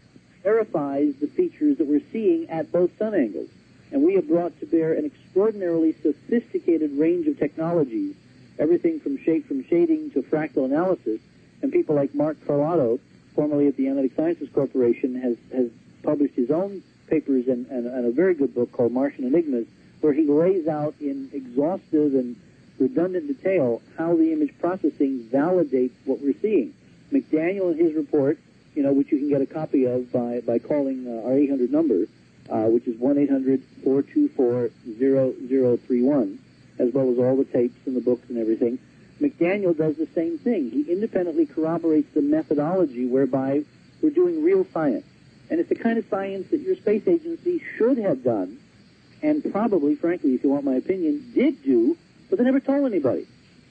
verifies the features that we're seeing at both sun angles. And we have brought to bear an extraordinarily sophisticated range of technologies, everything from shading to fractal analysis. And people like Mark Carlotto, formerly at the Analytic Sciences Corporation, has published his own papers and a very good book called Martian Enigmas, where he lays out in exhaustive and redundant detail how the image processing validates what we're seeing. McDaniel, in his report, which you can get a copy of by calling our 800 number, which is 1-800-424-0031, as well as all the tapes and the books and everything. McDaniel does the same thing. He independently corroborates the methodology whereby we're doing real science. And it's the kind of science that your space agency should have done, and probably, frankly, if you want my opinion, did do, but they never told anybody.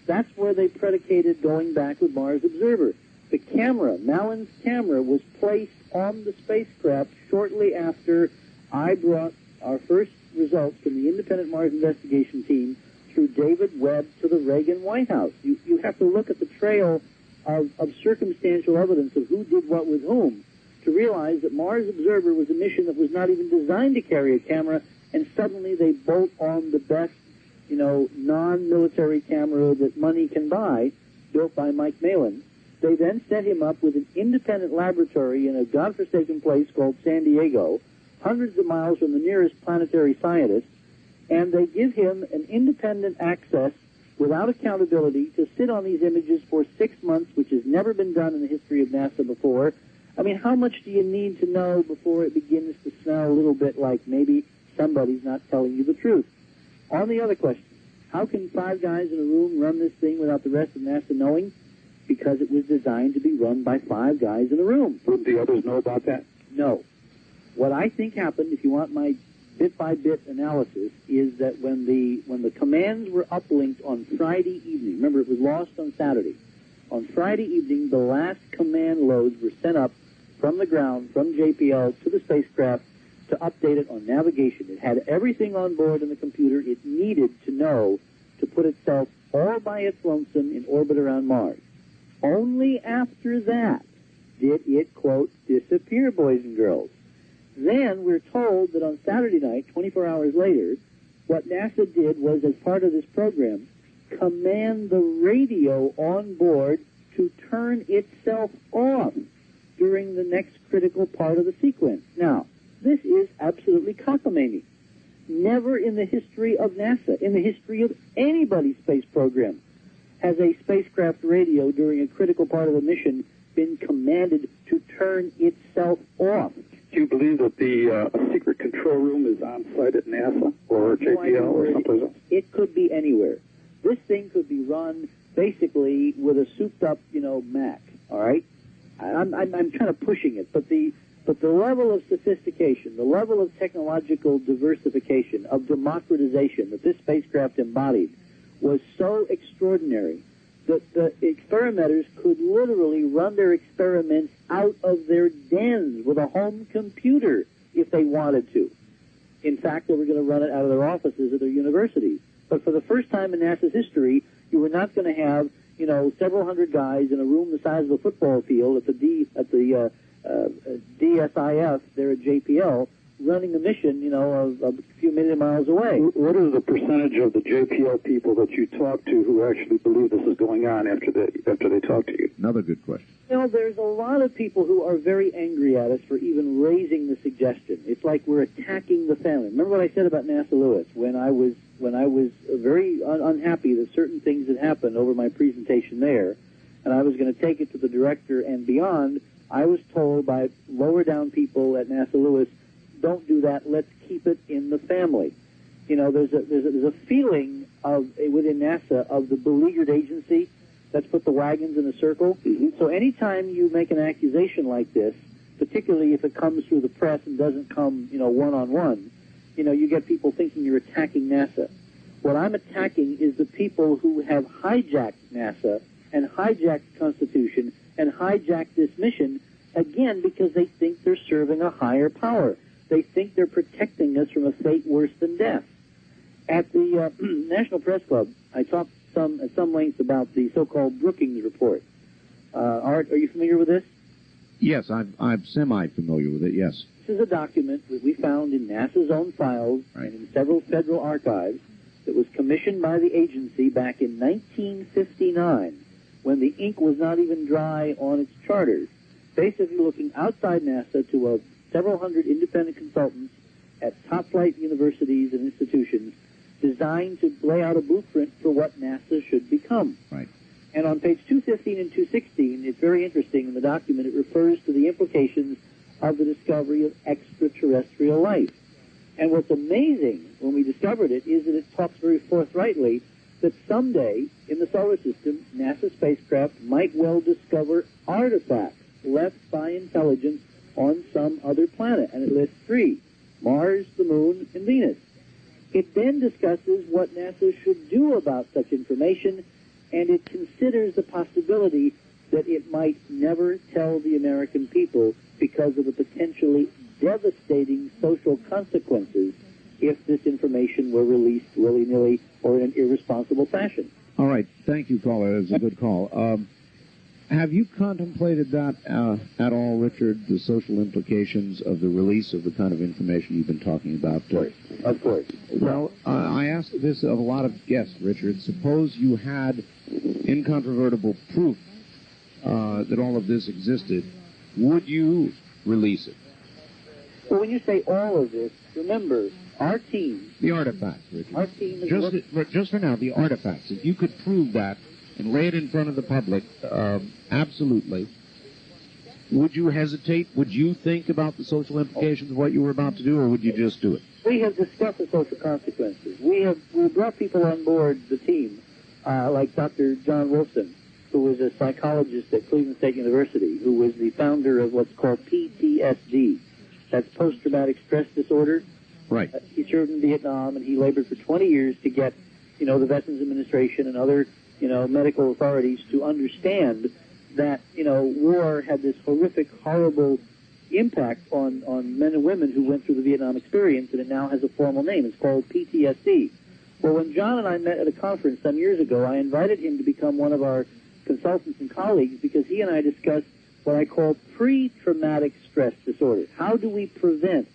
That's where they predicated going back with Mars Observer. The camera, Mallon's camera, was placed on the spacecraft shortly after I brought our first results from the independent Mars investigation team through David Webb to the Reagan White House. You have to look at the trail of circumstantial evidence of who did what with whom to realize that Mars Observer was a mission that was not even designed to carry a camera, and suddenly they bolt on the best, non-military camera that money can buy, built by Mike Malin, They then set him up with an independent laboratory in a godforsaken place called San Diego, hundreds of miles from the nearest planetary scientist, and they give him an independent access without accountability to sit on these images for 6 months, which has never been done in the history of NASA before. I mean, how much do you need to know before it begins to smell a little bit like maybe somebody's not telling you the truth? On the other question, how can 5 guys in a room run this thing without the rest of NASA knowing? Because it was designed to be run by 5 guys in a room. Wouldn't the others know about that? No. What I think happened, if you want my bit-by-bit analysis, is that when the commands were uplinked on Friday evening, remember it was lost on Saturday, on Friday evening the last command loads were sent up from the ground, from JPL to the spacecraft to update it on navigation. It had everything on board in the computer it needed to know to put itself all by its lonesome in orbit around Mars. Only after that did it, quote, disappear, boys and girls. Then we're told that on Saturday night, 24 hours later, what NASA did was, as part of this program, command the radio on board to turn itself off during the next critical part of the sequence. Now, this is absolutely cockamamie. Never in the history of NASA, in the history of anybody's space program, has a spacecraft radio during a critical part of a mission been commanded to turn itself off. Do you believe that the secret control room is on site at NASA or JPL or someplace else? It could be anywhere. This thing could be run basically with a souped-up, Mac. All right, I'm kind of pushing it, but the level of sophistication, the level of technological diversification, of democratization that this spacecraft embodied was so extraordinary that the experimenters could literally run their experiments out of their dens with a home computer if they wanted to. In fact, they were going to run it out of their offices at their universities. But for the first time in NASA's history, you were not going to have, several hundred guys in a room the size of a football field at the DSIF there at JPL running a mission, of a few million miles away. What is the percentage of the JPL people that you talk to who actually believe this is going on after they talk to you? Another good question. There's a lot of people who are very angry at us for even raising the suggestion. It's like we're attacking the family. Remember what I said about NASA Lewis when I was very unhappy that certain things had happened over my presentation there, and I was going to take it to the director and beyond. I was told by lower down people at NASA Lewis, don't do that. Let's keep it in the family. There's a feeling within NASA of the beleaguered agency. Let's put the wagons in a circle. Mm-hmm. So anytime you make an accusation like this, particularly if it comes through the press and doesn't come, one-on-one, you get people thinking you're attacking NASA. What I'm attacking is the people who have hijacked NASA and hijacked the Constitution and hijacked this mission, again, because they think they're serving a higher power. They think they're protecting us from a fate worse than death. At the National Press Club, I talked at some length about the so-called Brookings Report. Art, are you familiar with this? Yes, I'm semi-familiar with it, yes. This is a document that we found in NASA's own files and in several federal archives that was commissioned by the agency back in 1959 when the ink was not even dry on its charters, basically looking outside NASA to several hundred independent consultants at top-flight universities and institutions designed to lay out a blueprint for what NASA should become. Right. And on page 215 and 216, it's very interesting in the document, it refers to the implications of the discovery of extraterrestrial life. And what's amazing when we discovered it is that it talks very forthrightly that someday in the solar system, NASA spacecraft might well discover artifacts left by intelligence on some other planet. And it lists 3, Mars, the Moon, and Venus. It then discusses what NASA should do about such information, and it considers the possibility that it might never tell the American people because of the potentially devastating social consequences if this information were released willy-nilly or in an irresponsible fashion. All right. Thank you, caller. That's a good call. Have you contemplated that at all, Richard, the social implications of the release of the kind of information you've been talking about? Of course. Well, I asked this of a lot of guests, Richard. Suppose you had incontrovertible proof that all of this existed, would you release it? Well, when you say all of this, remember, our team... The artifacts, Richard. Our team is... Just for now, the artifacts. If you could prove that and lay it in front of the public, absolutely, would you hesitate? Would you think about the social implications of what you were about to do, or would you just do it? We have discussed the social consequences. We brought people on board the team, like Dr. John Wilson, who was a psychologist at Cleveland State University, who was the founder of what's called PTSD. That's post-traumatic stress disorder. Right. He served in Vietnam, and he labored for 20 years to get, the Veterans Administration and other, medical authorities to understand that, war had this horrific, horrible impact on men and women who went through the Vietnam experience, and it now has a formal name. It's called PTSD. Well, when John and I met at a conference some years ago, I invited him to become one of our consultants and colleagues because he and I discussed what I call pre-traumatic stress disorders. How do we prevent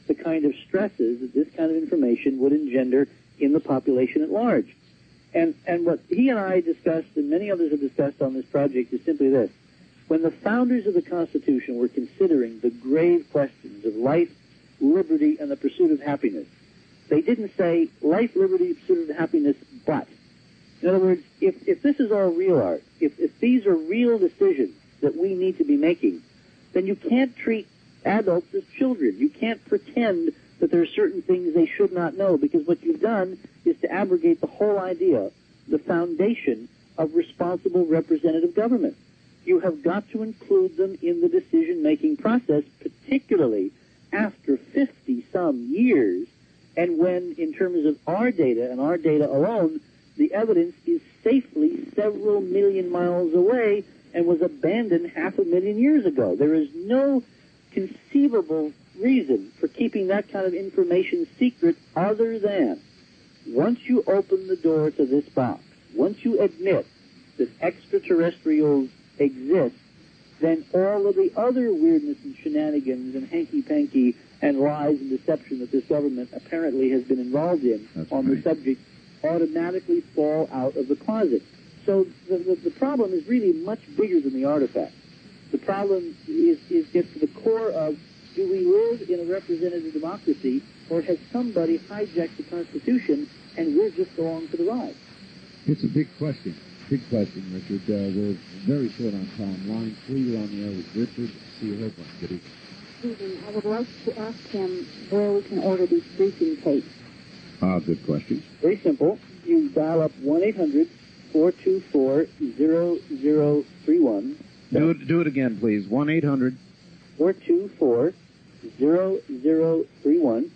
the kind of stresses that this kind of information would engender in the population at large? And what he and I discussed, and many others have discussed on this project, is simply this. When the founders of the Constitution were considering the grave questions of life, liberty, and the pursuit of happiness, they didn't say life, liberty, pursuit of happiness, but. In other words, if this is all real art, if these are real decisions that we need to be making, then you can't treat adults as children. You can't pretend that there are certain things they should not know, because what you've done is to abrogate the whole idea, the foundation of responsible representative government. You have got to include them in the decision-making process, particularly after 50-some years, and when, in terms of our data and our data alone, the evidence is safely several million miles away and was abandoned 500,000 years ago. There is no conceivable reason for keeping that kind of information secret other than once you open the door to this box, once you admit that extraterrestrials exist, then all of the other weirdness and shenanigans and hanky-panky and lies and deception that this government apparently has been involved in the subject automatically fall out of the closet. So the problem is really much bigger than the artifact. The problem gets to the core of, do we live in a representative democracy, or has somebody hijacked the Constitution and we're just along for the ride? It's a big question. Big question, Richard. We're very short on time. Line 3, you're on the air with Richard C. Hoagland. Good evening. Susan, I would like to ask him where we can order these briefing tapes. Good question. Very simple. You dial up 1-800-424-0031. Do it again, please. 1-800-424-0031.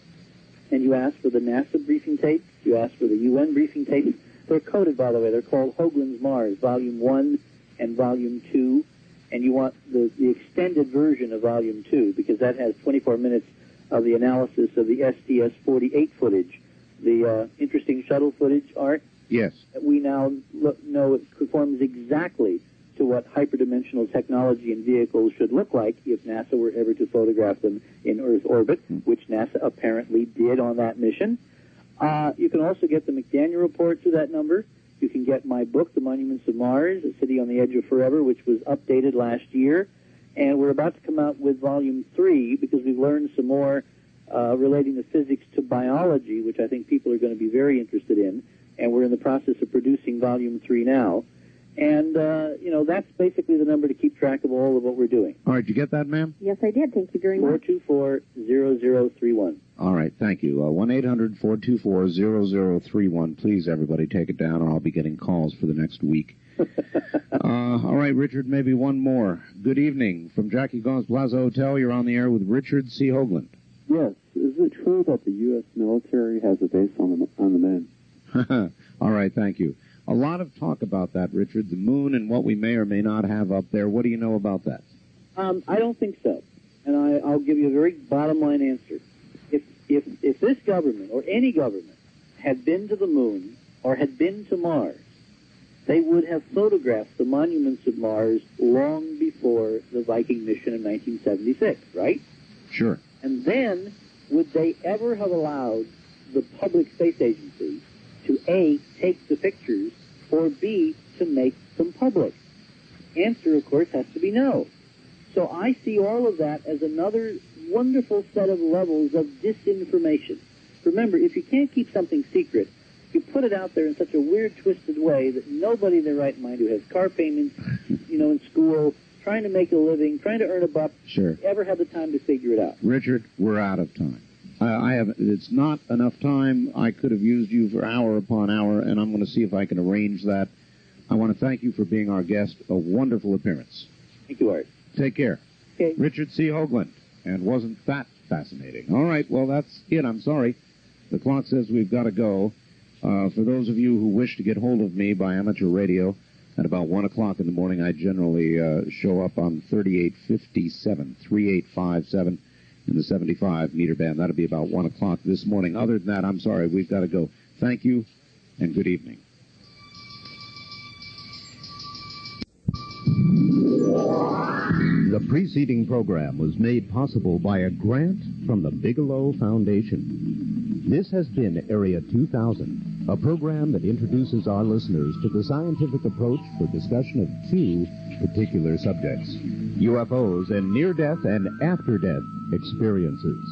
And you ask for the NASA briefing tapes. You ask for the UN briefing tapes. They're coded, by the way. They're called Hoagland's Mars, Volume 1 and Volume 2. And you want the extended version of Volume 2, because that has 24 minutes of the analysis of the STS-48 footage, the interesting shuttle footage, Art. Yes. We now know it conforms exactly to what hyperdimensional technology and vehicles should look like if NASA were ever to photograph them in Earth orbit, which NASA apparently did on that mission. You can also get the McDaniel report through that number. You can get my book, The Monuments of Mars, A City on the Edge of Forever, which was updated last year. And we're about to come out with Volume 3 because we've learned some more relating the physics to biology, which I think people are going to be very interested in. And we're in the process of producing Volume 3 now. And, that's basically the number to keep track of all of what we're doing. All right, did you get that, ma'am? Yes, I did. Thank you very much. 424-0031. All right, thank you. 1-800-424-0031. Please, everybody, take it down, or I'll be getting calls for the next week. All right, Richard, maybe one more. Good evening. From Jackie Gons Plaza Hotel, you're on the air with Richard C. Hoagland. Yes. Is it true that the U.S. military has a base on the moon? All right, thank you. A lot of talk about that, Richard, the moon and what we may or may not have up there. What do you know about that? I don't think so. And I'll give you a very bottom-line answer. If this government, or any government, had been to the moon or had been to Mars, they would have photographed the monuments of Mars long before the Viking mission in 1976, right? Sure. And then, would they ever have allowed the public space agency to A, take the pictures, or B, to make them public? Answer, of course, has to be no. So I see all of that as another wonderful set of levels of disinformation. Remember, if you can't keep something secret, you put it out there in such a weird, twisted way that nobody in their right mind who has car payments, in school, trying to make a living, trying to earn a buck, ever have the time to figure it out. Richard, we're out of time. It's not enough time. I could have used you for hour upon hour, and I'm going to see if I can arrange that. I want to thank you for being our guest. A wonderful appearance. Thank you, Art. Take care. Okay. Richard C. Hoagland. And wasn't that fascinating? All right, well, that's it. I'm sorry. The clock says we've got to go. For those of you who wish to get hold of me by amateur radio, at about 1 o'clock in the morning, I generally show up on 3857 in the 75 meter band. That'll be about 1 o'clock this morning. Other than that, I'm sorry. We've got to go. Thank you, and good evening. The preceding program was made possible by a grant from the Bigelow Foundation. This has been Area 2000, a program that introduces our listeners to the scientific approach for discussion of two particular subjects: UFOs and near-death and after-death experiences.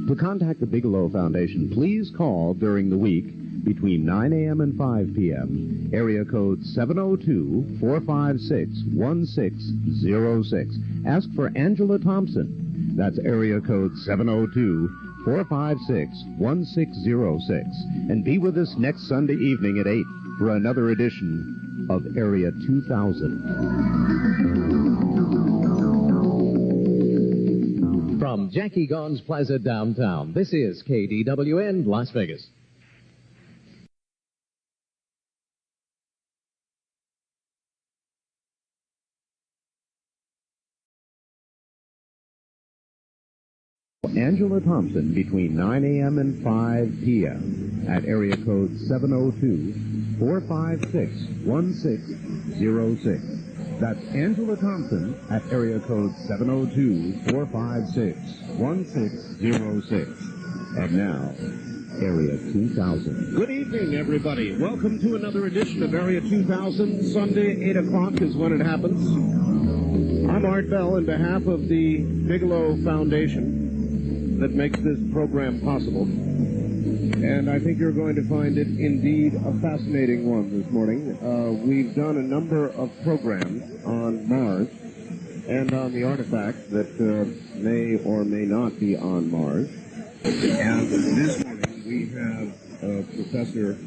To contact the Bigelow Foundation, please call during the week between 9 a.m. and 5 p.m., area code 702-456-1606. Ask for Angela Thompson. That's area code 702-456-1606. And be with us next Sunday evening at 8 for another edition of Area 2000. From Jackie Gone's Plaza downtown, this is KDWN Las Vegas. Angela Thompson between 9 a.m. and 5 p.m. at area code 702-456-1606. That's Angela Thompson at area code 702-456-1606. And now, Area 2000. Good evening, everybody. Welcome to another edition of Area 2000. Sunday, 8 o'clock is when it happens. I'm Art Bell on behalf of the Bigelow Foundation that makes this program possible. And I think you're going to find it indeed a fascinating one this morning. We've done a number of programs on Mars and on the artifacts that may or may not be on Mars. And this morning we have Professor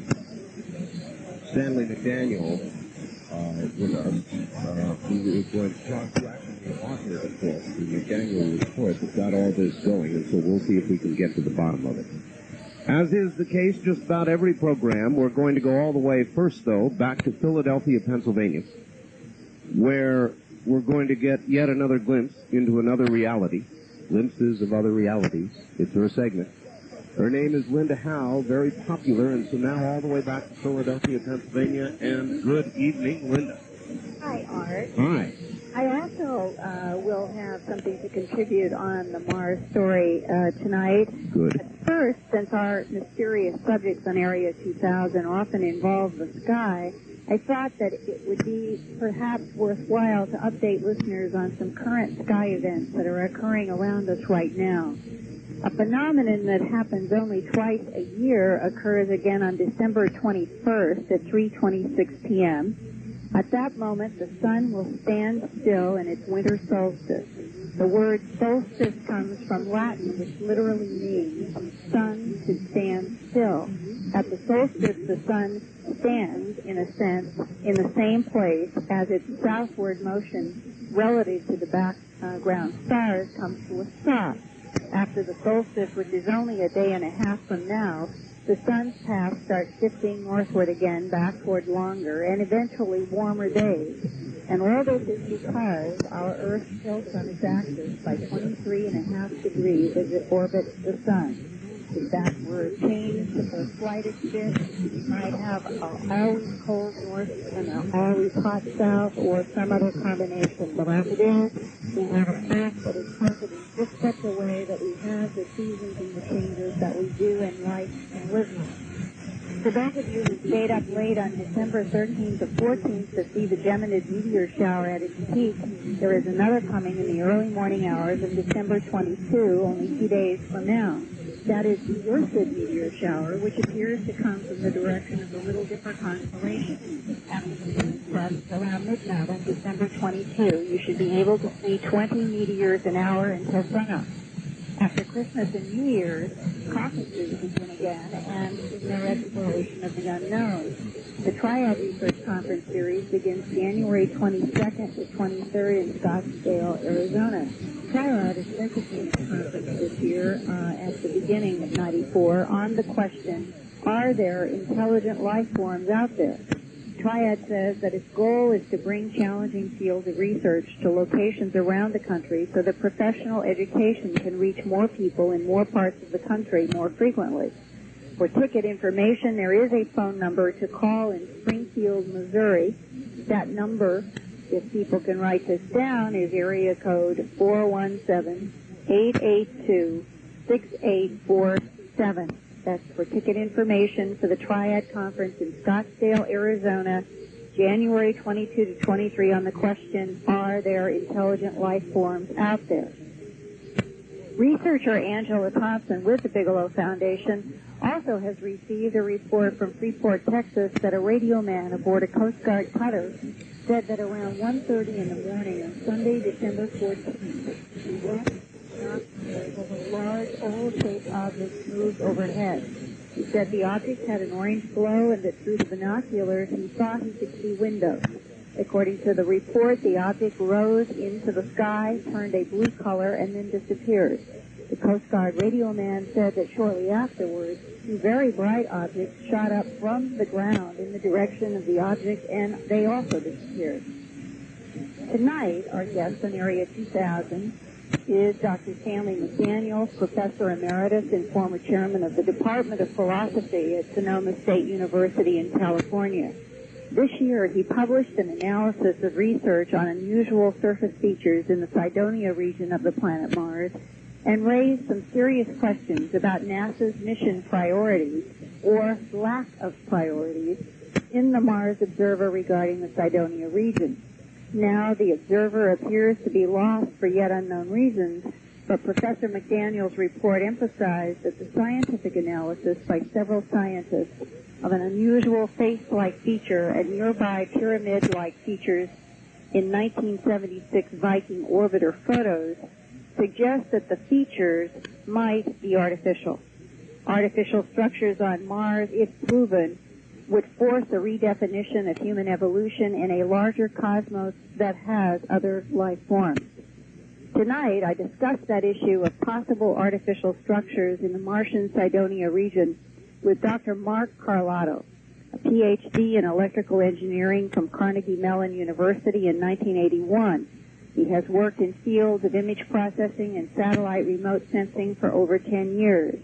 Stanley McDaniel with us, who is going to talk to the author of the book, the McDaniel report that's got all this going, and so we'll see if we can get to the bottom of it. As is the case just about every program, we're going to go all the way first, though, back to Philadelphia, Pennsylvania, where we're going to get yet another glimpse into another reality, glimpses of other realities. It's her segment. Her name is Linda Howe, very popular, and so now all the way back to Philadelphia, Pennsylvania, and good evening, Linda. Hi, Art. Hi. I also will have something to contribute on the Mars story tonight. Good. But first, since our mysterious subjects on Area 2000 often involve the sky, I thought that it would be perhaps worthwhile to update listeners on some current sky events that are occurring around us right now. A phenomenon that happens only twice a year occurs again on December 21st at 3:26 p.m. At that moment, the sun will stand still in its winter solstice. The word solstice comes from Latin, which literally means sun to stand still. At the solstice, the sun stands, in a sense, in the same place as its southward motion relative to the background stars comes to a stop. After the solstice, which is only a day and a half from now, the sun's path starts shifting northward again, back toward longer and eventually warmer days. And all this is because our Earth tilts on its axis by 23.5 degrees as it orbits the sun. If that were changed to the slightest bit, we might have an always cold north and an always hot south, or some other combination. But as it is, we have a fact that is tilted in just such a way that we have the seasons and the changes that we do in life and living. For those of you who stayed up late on December 13th to 14th to see the Geminid meteor shower at its peak, there is another coming in the early morning hours of December 22, only 2 days from now. That is the Ursid meteor shower, which appears to come from the direction of the Little Dipper constellation. After the sunset, around midnight on December 22, you should be able to see 20 meteors an hour until sunup. After Christmas and New Year's, conferences begin again, and in their exploration of the unknown. The Triad Research Conference Series begins January 22nd to 23rd in Scottsdale, Arizona. Triad is focusing its conference this year at the beginning of '94 on the question, are there intelligent life forms out there? Triad says that its goal is to bring challenging fields of research to locations around the country so that professional education can reach more people in more parts of the country more frequently. For ticket information, there is a phone number to call in Springfield, Missouri. That number, if people can write this down, is area code 417-882-6847. That's for ticket information for the Triad Conference in Scottsdale, Arizona, January 22 to 23 on the question, are there intelligent life forms out there? Researcher Angela Thompson with the Bigelow Foundation also has received a report from Freeport, Texas, that a radio man aboard a Coast Guard cutter said that around 1:30 in the morning on Sunday, December 14th, he watched a large oval-shaped object moved overhead. He said the object had an orange glow and that through the binoculars he thought he could see windows. According to the report, the object rose into the sky, turned a blue color, and then disappeared. The Coast Guard radio man said that shortly afterwards, two very bright objects shot up from the ground in the direction of the object, and they also disappeared. Tonight, our guest on Area 2000 is Dr. Stanley McDaniel, Professor Emeritus and former Chairman of the Department of Philosophy at Sonoma State University in California. This year, he published an analysis of research on unusual surface features in the Cydonia region of the planet Mars and raised some serious questions about NASA's mission priorities, or lack of priorities, in the Mars Observer regarding the Cydonia region. Now, the observer appears to be lost for yet unknown reasons, but Professor McDaniel's report emphasized that the scientific analysis by several scientists of an unusual face-like feature and nearby pyramid-like features in 1976 Viking orbiter photos suggests that the features might be artificial. Artificial structures on Mars, if proven, would force a redefinition of human evolution in a larger cosmos that has other life forms. Tonight, I discussed that issue of possible artificial structures in the Martian Cydonia region with Dr. Mark Carlotto, a Ph.D. in electrical engineering from Carnegie Mellon University in 1981. He has worked in fields of image processing and satellite remote sensing for over 10 years.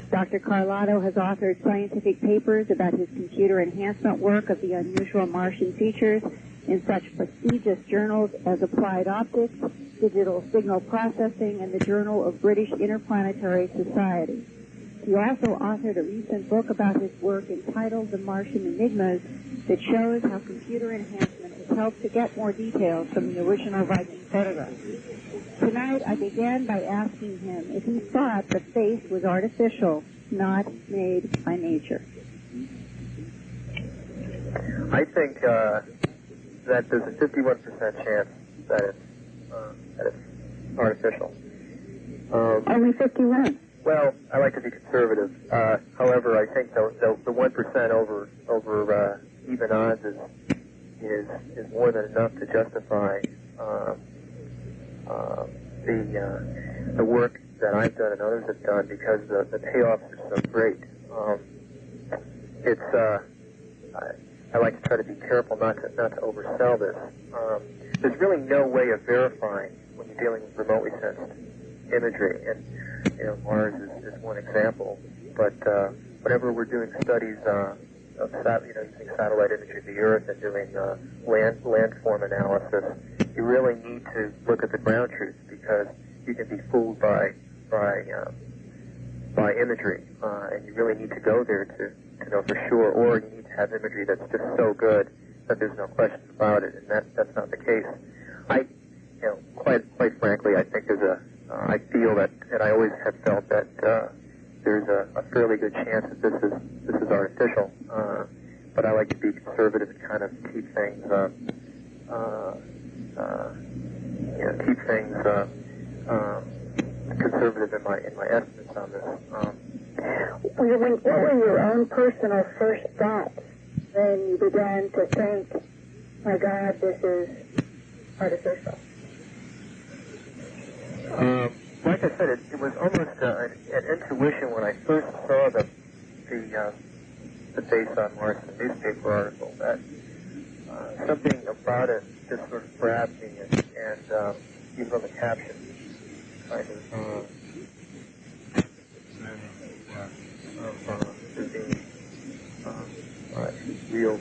Dr. Carlotto has authored scientific papers about his computer enhancement work of the unusual Martian features in such prestigious journals as Applied Optics, Digital Signal Processing, and the Journal of British Interplanetary Society. He also authored a recent book about his work entitled The Martian Enigmas that shows how computer enhancement has helped to get more details from the original Viking photographs. Tonight, I began by asking him if he thought the face was artificial, not made by nature. I think that there's a 51% chance that it's artificial. Only 51? Well, I like to be conservative. However, I think the 1% over even odds is more than enough to justify the work that I've done and others have done, because the payoffs are so great. I like to try to be careful not to oversell this. There's really no way of verifying when you're dealing with remotely sensed imagery, and Mars is one example. But whenever we're doing studies of using satellite imagery of the Earth and doing landform analysis, you really need to look at the ground truth, because you can be fooled by imagery, and you really need to go there to know for sure, or you need to have imagery that's just so good that there's no question about it, and that's not the case. Quite frankly, I think I feel that, and I always have felt that there's a fairly good chance that this is artificial. But I like to be conservative and kind of keep things conservative in my estimates on this. What were your own personal first thoughts when you began to think, my God, this is artificial? Like I said, it was almost an intuition when I first saw the base on Mars in the newspaper article, that something about it just sort of grabbed me, and even on the caption, kind of being real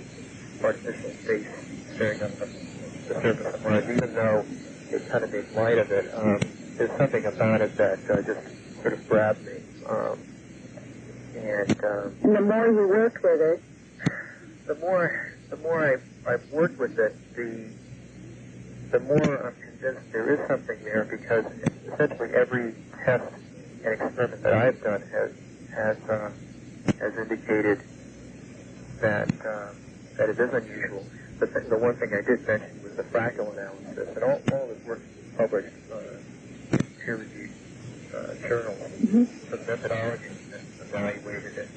artificial space staring up the surface of Mars, even though it kind of made light of it. There's something about it that just sort of grabbed me. And the more you worked with it, the more I've worked with it, the more I'm convinced there is something there, because essentially every test and experiment that I've done has indicated that it is unusual. But the one thing I did mention was the fractal analysis, and all of this work is published in peer-reviewed journals. The methodology evaluated it,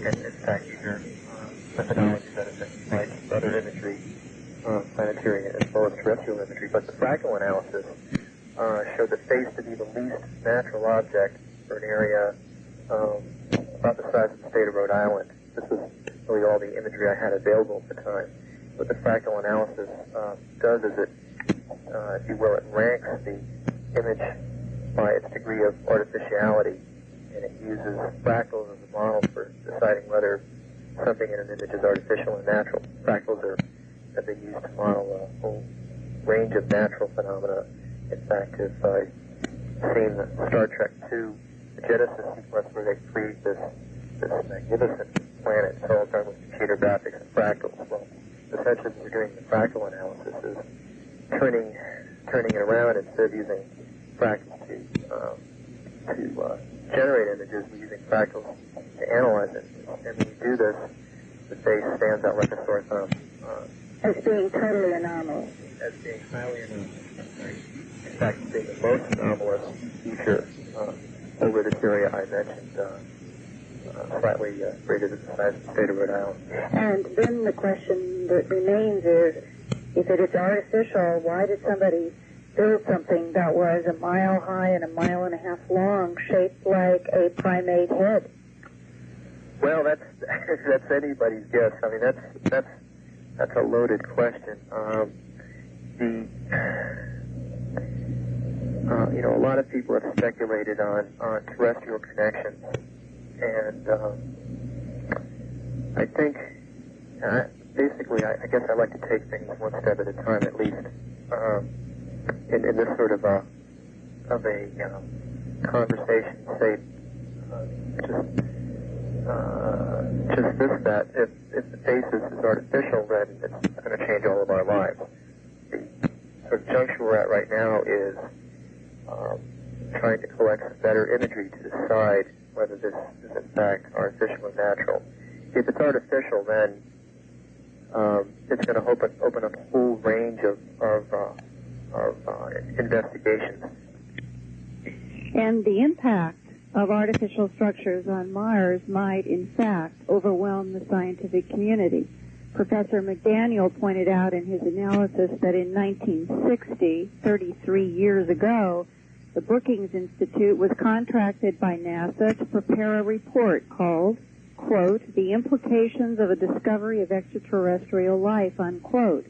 and in fact, these are methodologies that have been applied to other imagery, planetary as well as terrestrial imagery. But the fractal analysis showed the face to be the least natural object for an area about the size of the state of Rhode Island. This was really all the imagery I had available at the time. What the fractal analysis does is it, if you will, it ranks the image by its degree of artificiality, and it uses fractals as a model for deciding whether something in an image is artificial or natural. Fractals have been used to model a whole range of natural phenomena. In fact, if I've seen the Star Trek II, the Genesis sequence where they create this magnificent planet, it's all done with computer graphics and fractals. Well, essentially what we're doing the fractal analysis is turning it around. Instead of using fractals to generate images, we're using fractals to analyze it. And when you do this, the face stands out like a sore thumb. as being totally anomalous. As being highly anomalous. In fact, being the most anomalous feature over this area I mentioned, slightly greater than the size of the state of Rhode Island. And then the question that remains is, if it is artificial, why did somebody build something that was a mile high and a mile and a half long, shaped like a primate head? Well, that's anybody's guess. I mean, that's a loaded question. A lot of people have speculated on terrestrial connections, and I think basically, I guess I like to take things one step at a time, at least in this sort of a conversation. Say just this, that if the face is artificial, then it's going to change all of our lives. The sort of juncture we're at right now is trying to collect some better imagery to decide whether this is in fact artificial or natural. If it's artificial, then it's going to open up a whole range of investigations. And the impact of artificial structures on Mars might, in fact, overwhelm the scientific community. Professor McDaniel pointed out in his analysis that in 1960, 33 years ago, the Brookings Institute was contracted by NASA to prepare a report called, quote, "The Implications of a Discovery of Extraterrestrial Life," unquote.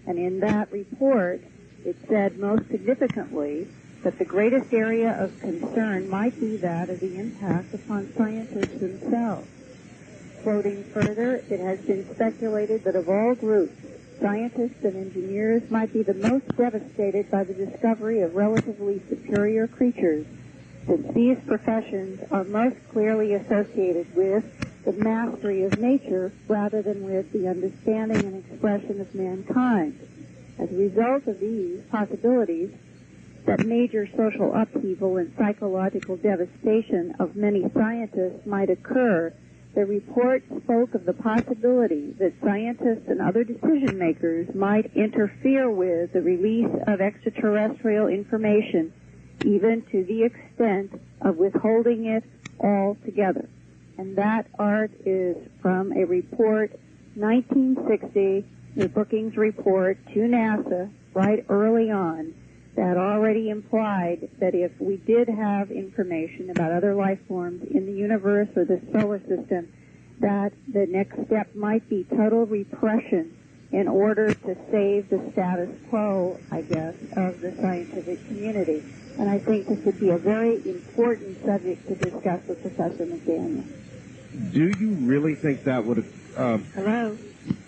And in that report, it said most significantly that the greatest area of concern might be that of the impact upon scientists themselves. Quoting further, it has been speculated that of all groups, scientists and engineers might be the most devastated by the discovery of relatively superior creatures since these professions are most clearly associated with the mastery of nature rather than with the understanding and expression of mankind. As a result of these possibilities, that major social upheaval and psychological devastation of many scientists might occur, the report spoke of the possibility that scientists and other decision makers might interfere with the release of extraterrestrial information, even to the extent of withholding it altogether. And that, Art, is from a report, 1960, the Brookings report to NASA, right early on, that already implied that if we did have information about other life forms in the universe or the solar system, that the next step might be total repression in order to save the status quo, I guess, of the scientific community. And I think this would be a very important subject to discuss with Professor McDaniel. Do you really think that would... Hello?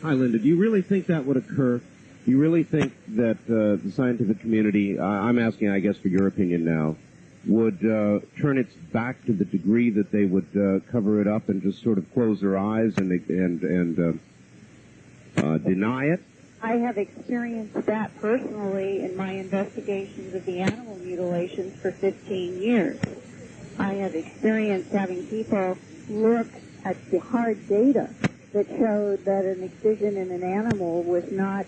Hi, Linda. Do you really think that would occur? Do you really think that the scientific community, I'm asking, I guess, for your opinion now, would turn its back to the degree that they would cover it up and just sort of close their eyes and deny it? I have experienced that personally in my investigations of the animal mutilations for 15 years. I have experienced having people look at the hard data that showed that an excision in an animal was not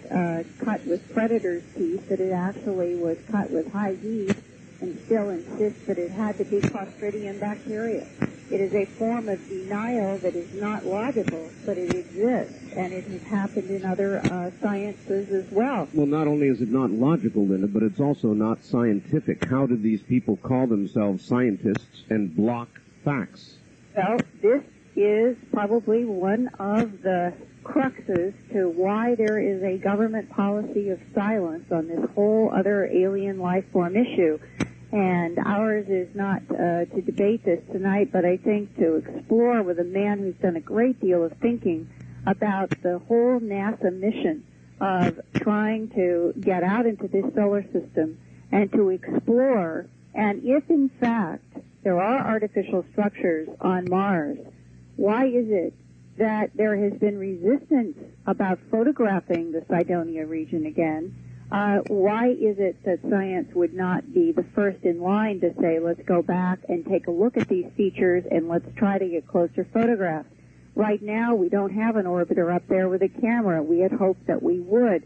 cut with predator's teeth, that it actually was cut with high heat, and still insist that it had to be Clostridium bacteria. It is a form of denial that is not logical, but it exists, and it has happened in other sciences as well. Well, not only is it not logical, Linda, but it's also not scientific. How do these people call themselves scientists and block facts? Well, this is probably one of the cruxes to why there is a government policy of silence on this whole other alien life form issue. And ours is not to debate this tonight, but I think to explore with a man who's done a great deal of thinking about the whole NASA mission of trying to get out into this solar system and to explore, and if in fact there are artificial structures on Mars, why is it that there has been resistance about photographing the Cydonia region again? Why is it that science would not be the first in line to say, let's go back and take a look at these features and let's try to get closer photographs? Right now, we don't have an orbiter up there with a camera. We had hoped that we would.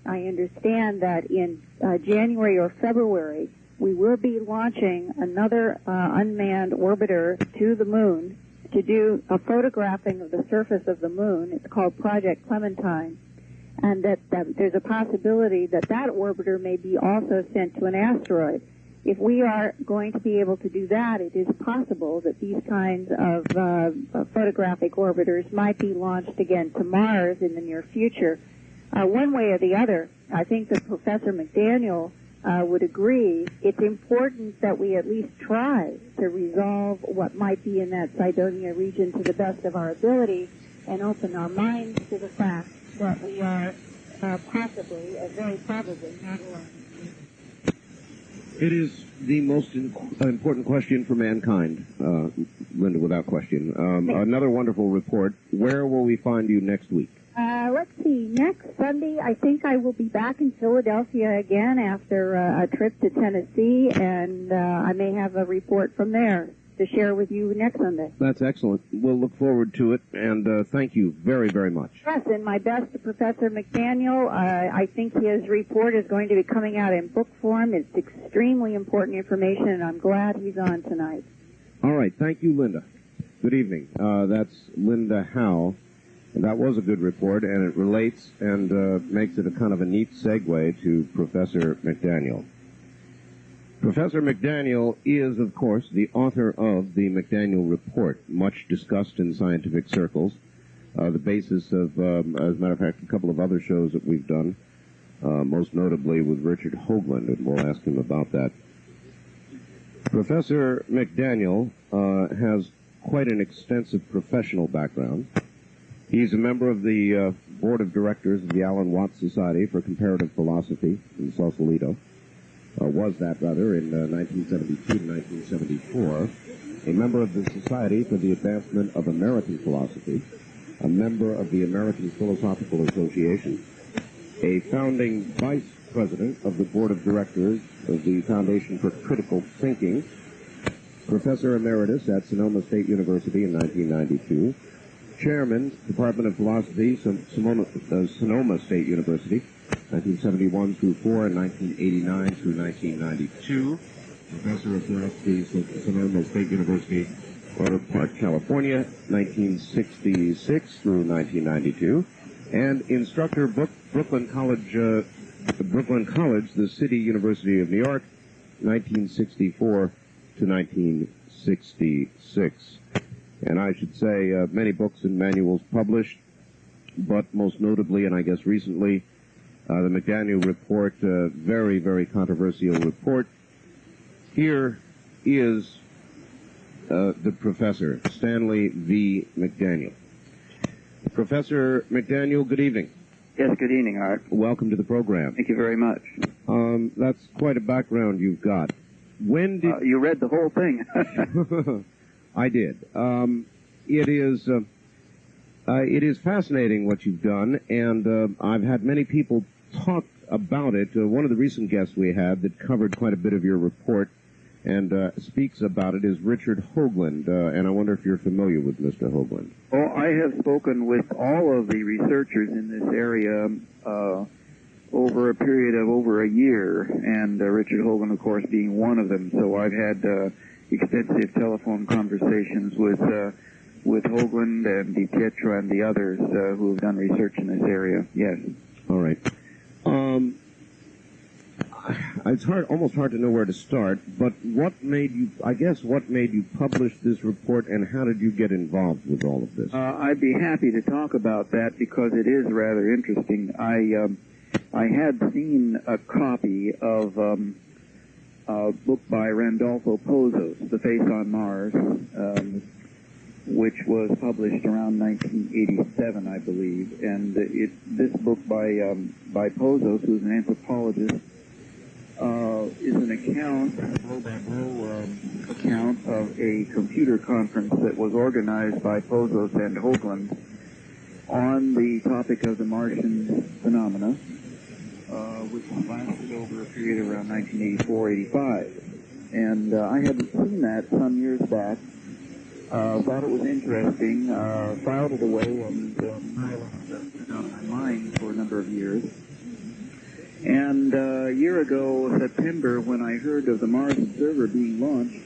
I understand that in January or February, we will be launching another unmanned orbiter to the moon to do a photographing of the surface of the moon. It's called Project Clementine. And that there's a possibility that that orbiter may be also sent to an asteroid. If we are going to be able to do that, it is possible that these kinds of photographic orbiters might be launched again to Mars in the near future. One way or the other, I think that Professor McDaniel would agree, it's important that we at least try to resolve what might be in that Cydonia region to the best of our ability and open our minds to the fact that we are possibly, very probably, not alone. It is the most important question for mankind, Linda, without question. Another wonderful report. Where will we find you next week? Let's see. Next Sunday, I think I will be back in Philadelphia again after a trip to Tennessee, and I may have a report from there to share with you next Sunday. That's excellent. We'll look forward to it, and thank you very, very much. Yes, and my best to Professor McDaniel. I think his report is going to be coming out in book form. It's extremely important information, and I'm glad he's on tonight. All right. Thank you, Linda. Good evening. That's Linda Howe. And that was a good report, and it relates and makes it a kind of a neat segue to Professor McDaniel. Professor McDaniel is, of course, the author of the McDaniel Report, much discussed in scientific circles, the basis of, as a matter of fact, a couple of other shows that we've done, most notably with Richard Hoagland, and we'll ask him about that. Professor McDaniel has quite an extensive professional background. He's a member of the board of directors of the Alan Watts Society for Comparative Philosophy in Sausalito. was that rather, in 1972 to 1974, a member of the Society for the Advancement of American Philosophy, a member of the American Philosophical Association, a founding vice president of the board of directors of the Foundation for Critical Thinking, professor emeritus at Sonoma State University in 1992, chairman, Department of Philosophy, Sonoma State University, 1971 through 4 and 1989 through 1992, professor of philosophy at Sonoma State University, Orland Park, California, 1966 through 1992, and instructor, Brooklyn College, the City University of New York, 1964 to 1966. And I should say many books and manuals published, but most notably, and I guess recently, the McDaniel Report, very, very controversial report. Here is the professor, Stanley V. McDaniel. Professor McDaniel, good evening. Yes, good evening, Art. Welcome to the program. Thank you very much. That's quite a background you've got. When did... you read the whole thing. I did. It is fascinating what you've done, and I've had many people talk about it. One of the recent guests we had that covered quite a bit of your report and speaks about it is Richard Hoagland, and I wonder if you're familiar with Mr. Hoagland. Oh, I have spoken with all of the researchers in this area over a period of over a year, and Richard Hoagland, of course, being one of them. So I've had extensive telephone conversations with Hoagland and DiPietro and the others who have done research in this area. Yes. All right. It's almost hard to know where to start, but what made you publish this report, and how did you get involved with all of this? I'd be happy to talk about that because it is rather interesting. I had seen a copy of a book by Randolpho Pozos, The Face on Mars, which was published around 1987, I believe. And this book by Pozos, who's an anthropologist, is an account, a blow-by-blow account of a computer conference that was organized by Pozos and Hoagland on the topic of the Martian phenomena, which lasted over a period around 1984-85. And I had seen that some years back, thought it was interesting, filed it away, and silence it out of my mind for a number of years. And a year ago, September, when I heard of the Mars Observer being launched,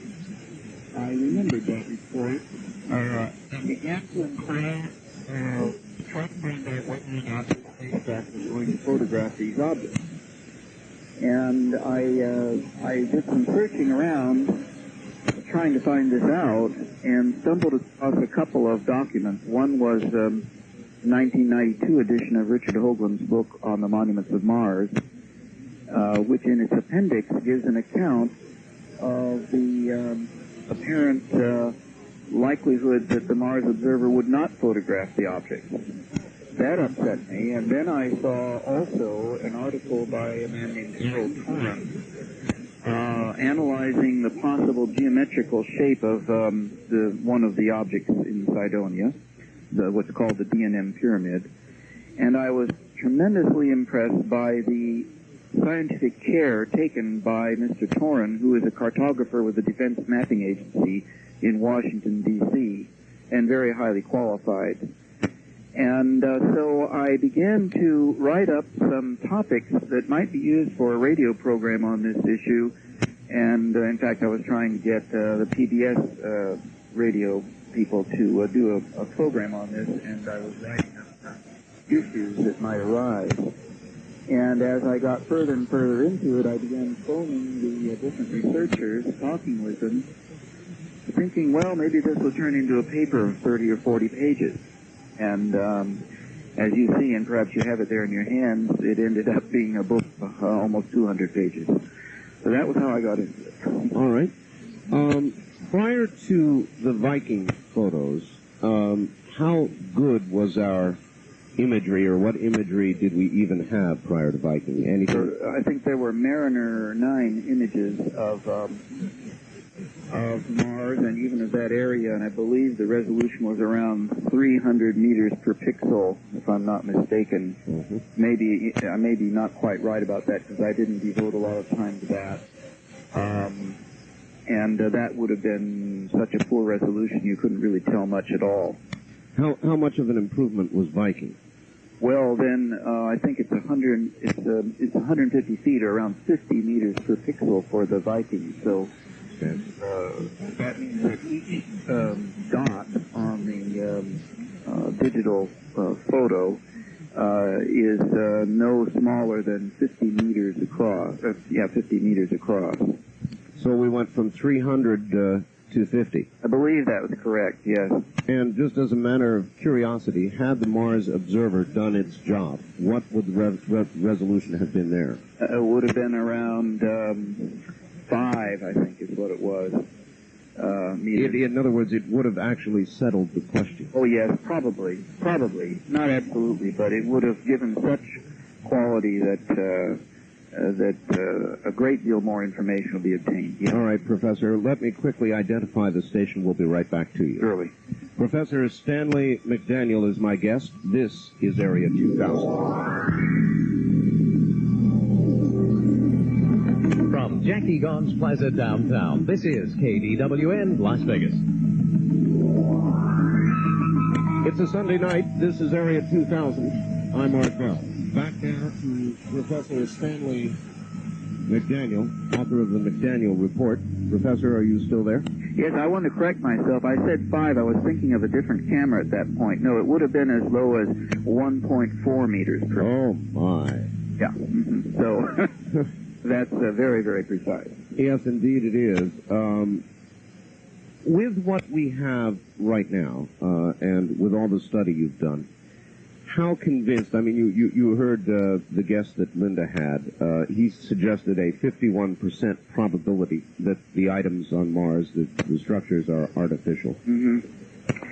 I remembered that report and began to inquire, try to find out what the spacecraft was going to photograph these objects. And I did some searching around, trying to find this out, and stumbled across a couple of documents. One was 1992 edition of Richard Hoagland's book on the monuments of Mars, which in its appendix gives an account of the apparent likelihood that the Mars Observer would not photograph the object. That upset me, and then I saw also an article by a man named Harold Toren analyzing the possible geometrical shape of one of the objects in Cydonia, what's called the D&M Pyramid, and I was tremendously impressed by the scientific care taken by Mr. Toren, who is a cartographer with the Defense Mapping Agency in Washington, D.C., and very highly qualified. And so I began to write up some topics that might be used for a radio program on this issue, and in fact I was trying to get the PBS radio people to do a program on this, and I was writing up issues that might arise. And as I got further and further into it, I began phoning the different researchers, talking with them, thinking, well, maybe this will turn into a paper of 30 or 40 pages. And as you see, and perhaps you have it there in your hands, it ended up being a book of almost 200 pages. So that was how I got into it. All right. Prior to the Viking photos, how good was our imagery, or what imagery did we even have prior to Viking? Anything? I think there were Mariner 9 images of Mars and even of that area, and I believe the resolution was around 300 meters per pixel, if I'm not mistaken. Maybe I may be not quite right about that because I didn't devote a lot of time to that. And that would have been such a poor resolution you couldn't really tell much at all. How much of an improvement was Viking? Well, then I think it's 150 feet, or around 50 meters per pixel for the Viking. So that means that each dot on the digital photo is no smaller than 50 meters across. 50 meters across. So we went from 300 to 50. I believe that was correct, yes. And just as a matter of curiosity, had the Mars observer done its job, what would the resolution have been there? It would have been around 5, I think, is what it was. In other words, it would have actually settled the question. Oh, yes, probably. Not absolutely, but it would have given such quality that a great deal more information will be obtained. Yeah. All right, Professor, let me quickly identify the station. We'll be right back to you. Surely. Professor Stanley McDaniel is my guest. This is Area 2000. From Jackie Gone's Plaza downtown, this is KDWN Las Vegas. It's a Sunday night. This is Area 2000. I'm Art Bell. Back now to Professor Stanley McDaniel, author of the McDaniel Report. Professor, are you still there? Yes, I want to correct myself. I said 5. I was thinking of a different camera at that point. No, it would have been as low as 1.4 meters per. Oh, my. Yeah. So that's very, very precise. Yes, indeed it is. With what we have right now, and with all the study you've done, how convinced, I mean, you heard the guess that Linda had. He suggested a 51% probability that the items on Mars, the structures, are artificial.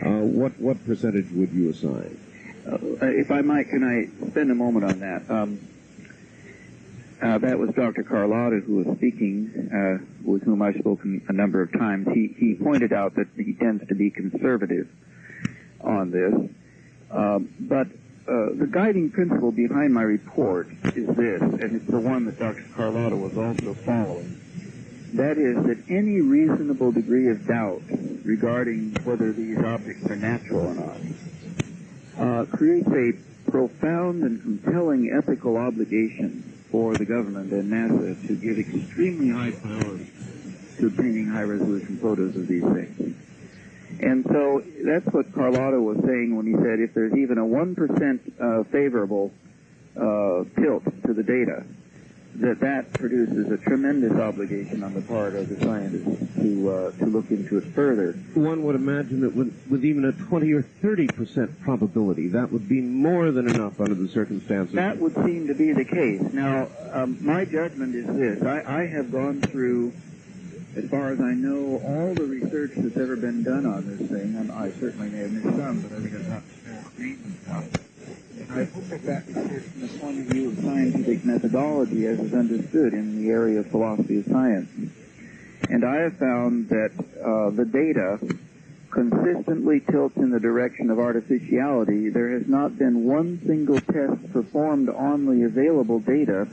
What percentage would you assign? If I might, can I spend a moment on that? That was Dr. Carlotta who was speaking, with whom I've spoken a number of times. He pointed out that he tends to be conservative on this. But the guiding principle behind my report is this, and it's the one that Dr. Carlotta was also following. That is that any reasonable degree of doubt regarding whether these objects are natural or not creates a profound and compelling ethical obligation for the government and NASA to give extremely high powers to obtaining high-resolution photos of these things. And so that's what Carlotta was saying when he said if there's even a 1% favorable tilt to the data, that produces a tremendous obligation on the part of the scientists to look into it further. One would imagine that with even a 20 or 30% probability, that would be more than enough under the circumstances. That would seem to be the case. Now, my judgment is this. I have gone through, as far as I know, all the research that's ever been done on this thing, and I certainly may have missed some, but I think it's not small screen stuff. And I looked at that research from the point of view of scientific methodology as is understood in the area of philosophy of science. And I have found that the data consistently tilts in the direction of artificiality. There has not been one single test performed on the available data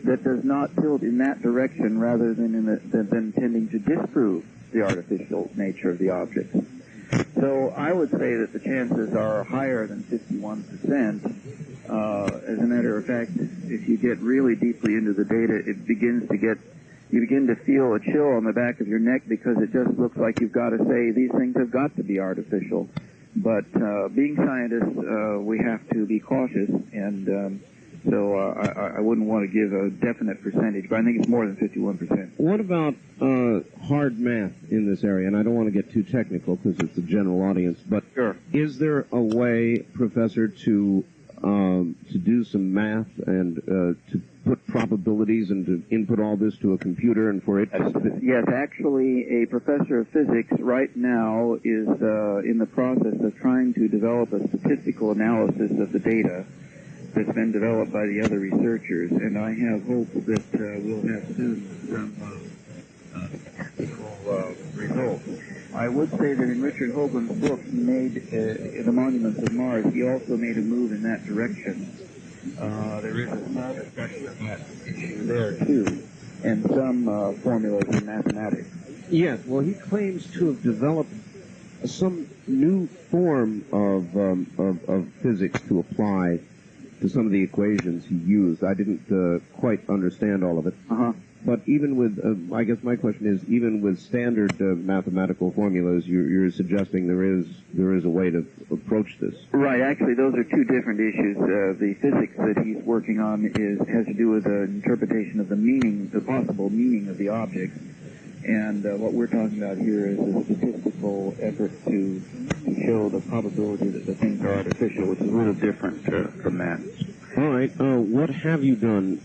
that does not tilt in that direction rather than tending to disprove the artificial nature of the object. So I would say that the chances are higher than 51%. As a matter of fact, if you get really deeply into the data, you begin to feel a chill on the back of your neck because it just looks like you've got to say these things have got to be artificial. But being scientists, we have to be cautious, and so I wouldn't want to give a definite percentage, but I think it's more than 51%. What about hard math in this area? And I don't want to get too technical because it's a general audience, but sure. Is there a way, Professor, to to do some math and to put probabilities and to input all this to a computer and for it to... Yes, actually, a professor of physics right now is in the process of trying to develop a statistical analysis of the data that's been developed by the other researchers, and I have hope that we'll have soon some statistical results. I would say that in Richard Hoagland's book, he made The Monuments of Mars, he also made a move in that direction. There is a small discussion of that issue there, too, and some formulas in mathematics. Yes, well, he claims to have developed some new form of physics to apply to some of the equations he used. I didn't quite understand all of it. But even with, I guess my question is, even with standard mathematical formulas, you're suggesting there is a way to approach this. Right. Actually, those are two different issues. The physics that he's working on has to do with the interpretation of the meaning, the possible meaning of the objects. And what we're talking about here is a statistical effort to show the probability that the things are artificial, which is a little different from that. All right. What have you done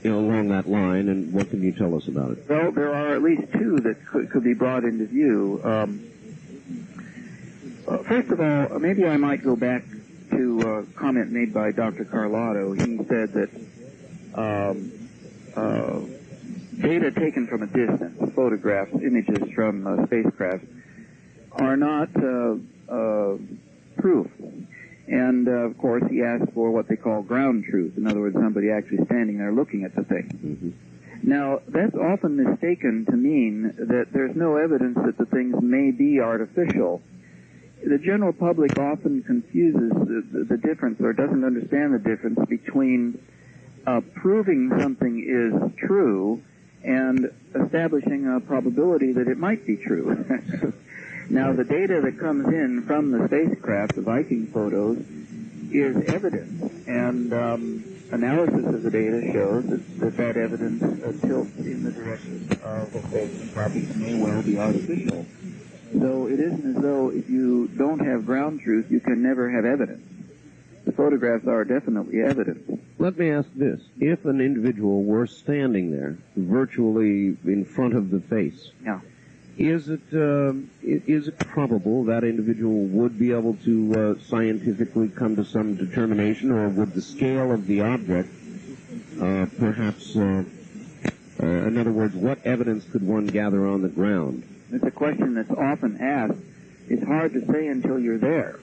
along that line, and what can you tell us about it? Well, there are at least two that could be brought into view. First of all, maybe I might go back to a comment made by Dr. Carlotto. He said that data taken from a distance, photographs, images from spacecraft, are not proof. And, of course, he asked for what they call ground truth. In other words, somebody actually standing there looking at the thing. Now, that's often mistaken to mean that there's no evidence that the things may be artificial. The general public often confuses the difference, or doesn't understand the difference between proving something is true and establishing a probability that it might be true. Now, the data that comes in from the spacecraft, the Viking photos, is evidence, and analysis of the data shows that evidence tilts in the direction of the spacecraft may well be artificial. So it isn't as though if you don't have ground truth, you can never have evidence. The photographs are definitely evidence. Let me ask this. If an individual were standing there, virtually in front of the face, is it probable that individual would be able to scientifically come to some determination, or would the scale of the object perhaps, in other words, what evidence could one gather on the ground? It's a question that's often asked. It's hard to say until you're there.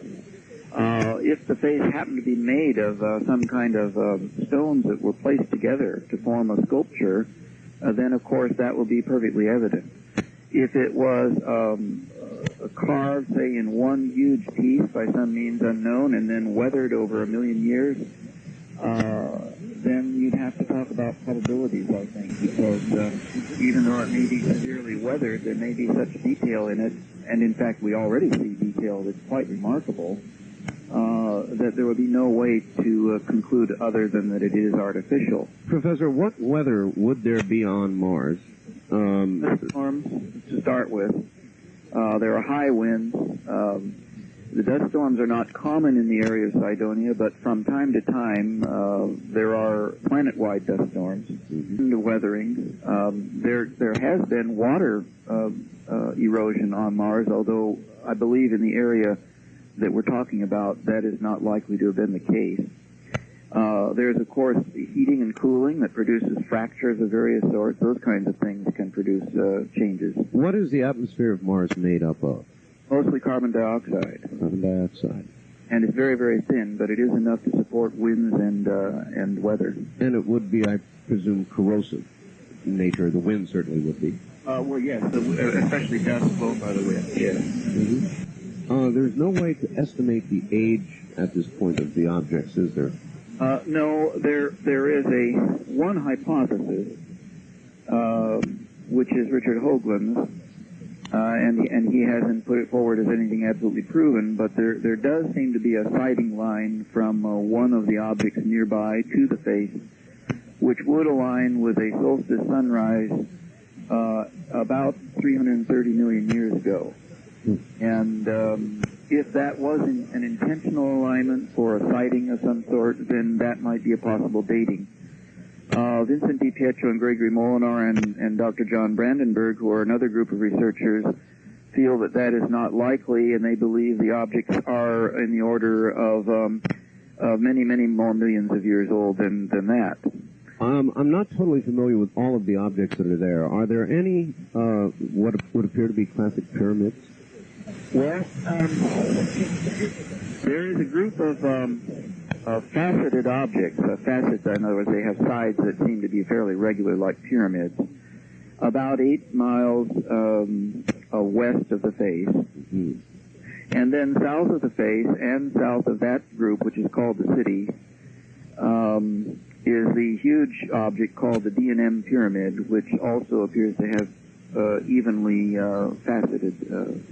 If the face happened to be made of some kind of stones that were placed together to form a sculpture, then of course that will be perfectly evident. If it was carved, say, in one huge piece by some means unknown and then weathered over 1,000,000 years, then you'd have to talk about probabilities, I think, because even though it may be severely weathered, there may be such detail in it, and in fact we already see detail that's quite remarkable, that there would be no way to conclude other than that it is artificial. Professor, what weather would there be on Mars? Storms, to start with. There are high winds. The dust storms are not common in the area of Cydonia, but from time to time there are planet-wide dust storms. The weathering. There has been water erosion on Mars, although I believe in the area that we're talking about, that is not likely to have been the case. There's, of course, heating and cooling that produces fractures of various sorts. Those kinds of things can produce changes. What is the atmosphere of Mars made up of? Mostly carbon dioxide. Carbon dioxide. And it's very, very thin, but it is enough to support winds and weather. And it would be, I presume, corrosive in nature. The wind certainly would be. Well, yes, especially dust blown by the wind, yes. There's no way to estimate the age at this point of the objects, is there? No, there is one hypothesis, which is Richard Hoagland's, and he hasn't put it forward as anything absolutely proven, but there does seem to be a sighting line from one of the objects nearby to the face, which would align with a solstice sunrise about 330 million years ago. And if that was an intentional alignment for a sighting of some sort, then that might be a possible dating. Vincent DiPietro and Gregory Molinar and Dr. John Brandenburg, who are another group of researchers, feel that that is not likely, and they believe the objects are in the order of many, many more millions of years old than that. I'm not totally familiar with all of the objects that are there. Are there any what would appear to be classic pyramids? Well, there is a group of faceted objects. Facets, in other words, they have sides that seem to be fairly regular, like pyramids. About 8 miles west of the face. Mm-hmm. And then south of the face and south of that group, which is called the city, is the huge object called the D&M Pyramid, which also appears to have evenly faceted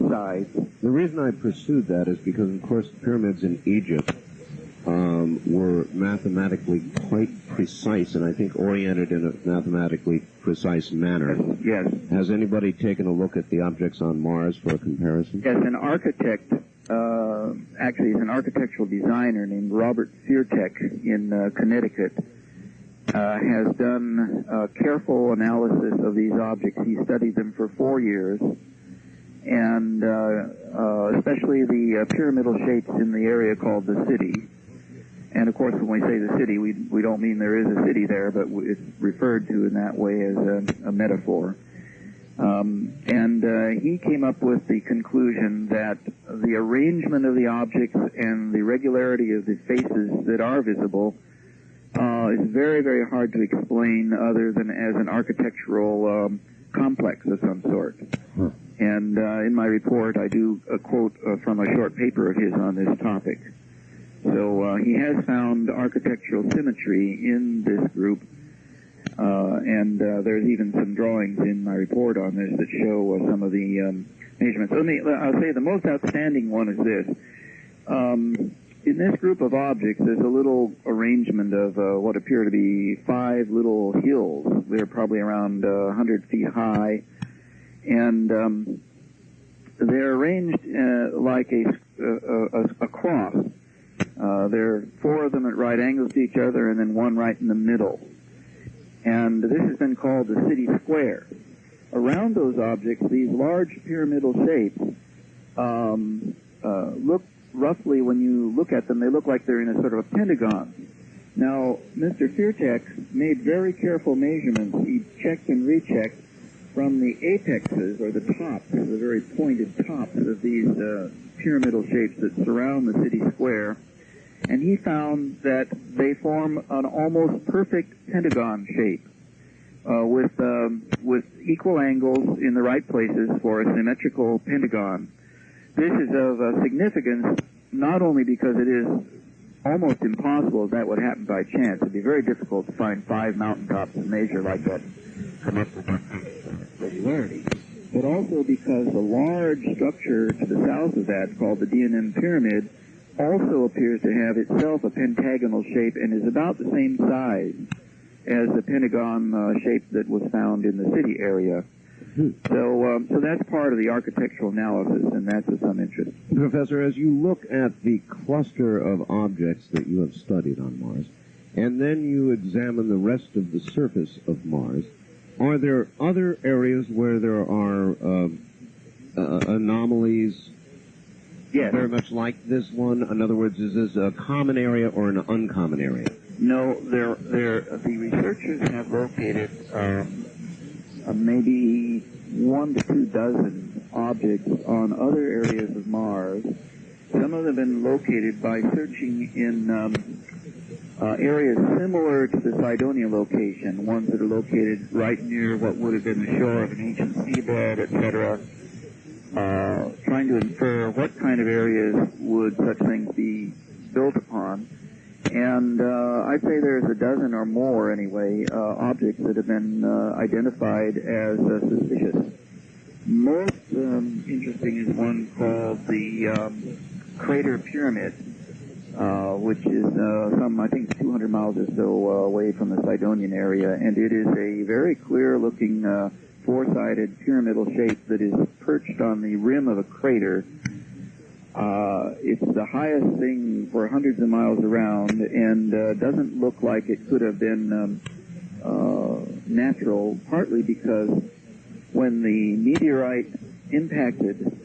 sides. The reason I pursued that is because, of course, the pyramids in Egypt were mathematically quite precise, and I think oriented in a mathematically precise manner. Yes. Has anybody taken a look at the objects on Mars for a comparison? Yes, an architect, actually he's an architectural designer named Robert Feartech in Connecticut, has done careful analysis of these objects. He studied them for 4 years, and especially the pyramidal shapes in the area called the city. And of course, when we say the city, we don't mean there is a city there, but it's referred to in that way as a metaphor. And he came up with the conclusion that the arrangement of the objects and the regularity of the faces that are visible is very, very hard to explain other than as an architectural complex of some sort. And in my report, I do a quote from a short paper of his on this topic. So he has found architectural symmetry in this group, and there's even some drawings in my report on this that show some of the measurements. I'll say the most outstanding one is this. In this group of objects, there's a little arrangement of what appear to be 5 little hills. They're probably around 100 feet high, and they're arranged like a cross. There are 4 of them at right angles to each other, and then 1 right in the middle. And this has been called the city square. Around those objects, these large pyramidal shapes look roughly, when you look at them, they look like they're in a sort of a pentagon. Now, Mr. Feartech made very careful measurements. He checked and rechecked from the apexes, or the tops, the very pointed tops of these pyramidal shapes that surround the city square, and he found that they form an almost perfect pentagon shape with equal angles in the right places for a symmetrical pentagon. This is of significance not only because it is almost impossible that would happen by chance. It'd be very difficult to find 5 mountaintops and measure like that, come up with regularity, but also because the large structure to the south of that, called the D&M Pyramid, also appears to have itself a pentagonal shape and is about the same size as the pentagon shape that was found in the city area. So that's part of the architectural analysis, and that's of some interest. Professor, as you look at the cluster of objects that you have studied on Mars, and then you examine the rest of the surface of Mars, are there other areas where there are anomalies very much like this one? In other words, is this a common area or an uncommon area? No, the researchers have located maybe 1 to 2 dozen objects on other areas of Mars. Some of them have been located by searching in areas similar to the Cydonia location, ones that are located right near what would have been the shore of an ancient seabed, etc., trying to infer what kind of areas would such things be built upon. And I'd say there's a dozen or more, anyway, objects that have been identified as suspicious. Most interesting is one called the Crater Pyramid, which is I think 200 miles or so away from the Cydonian area, and it is a very clear-looking 4-sided pyramidal shape that is perched on the rim of a crater It's the highest thing for hundreds of miles around, and doesn't look like it could have been natural, partly because when the meteorite impacted,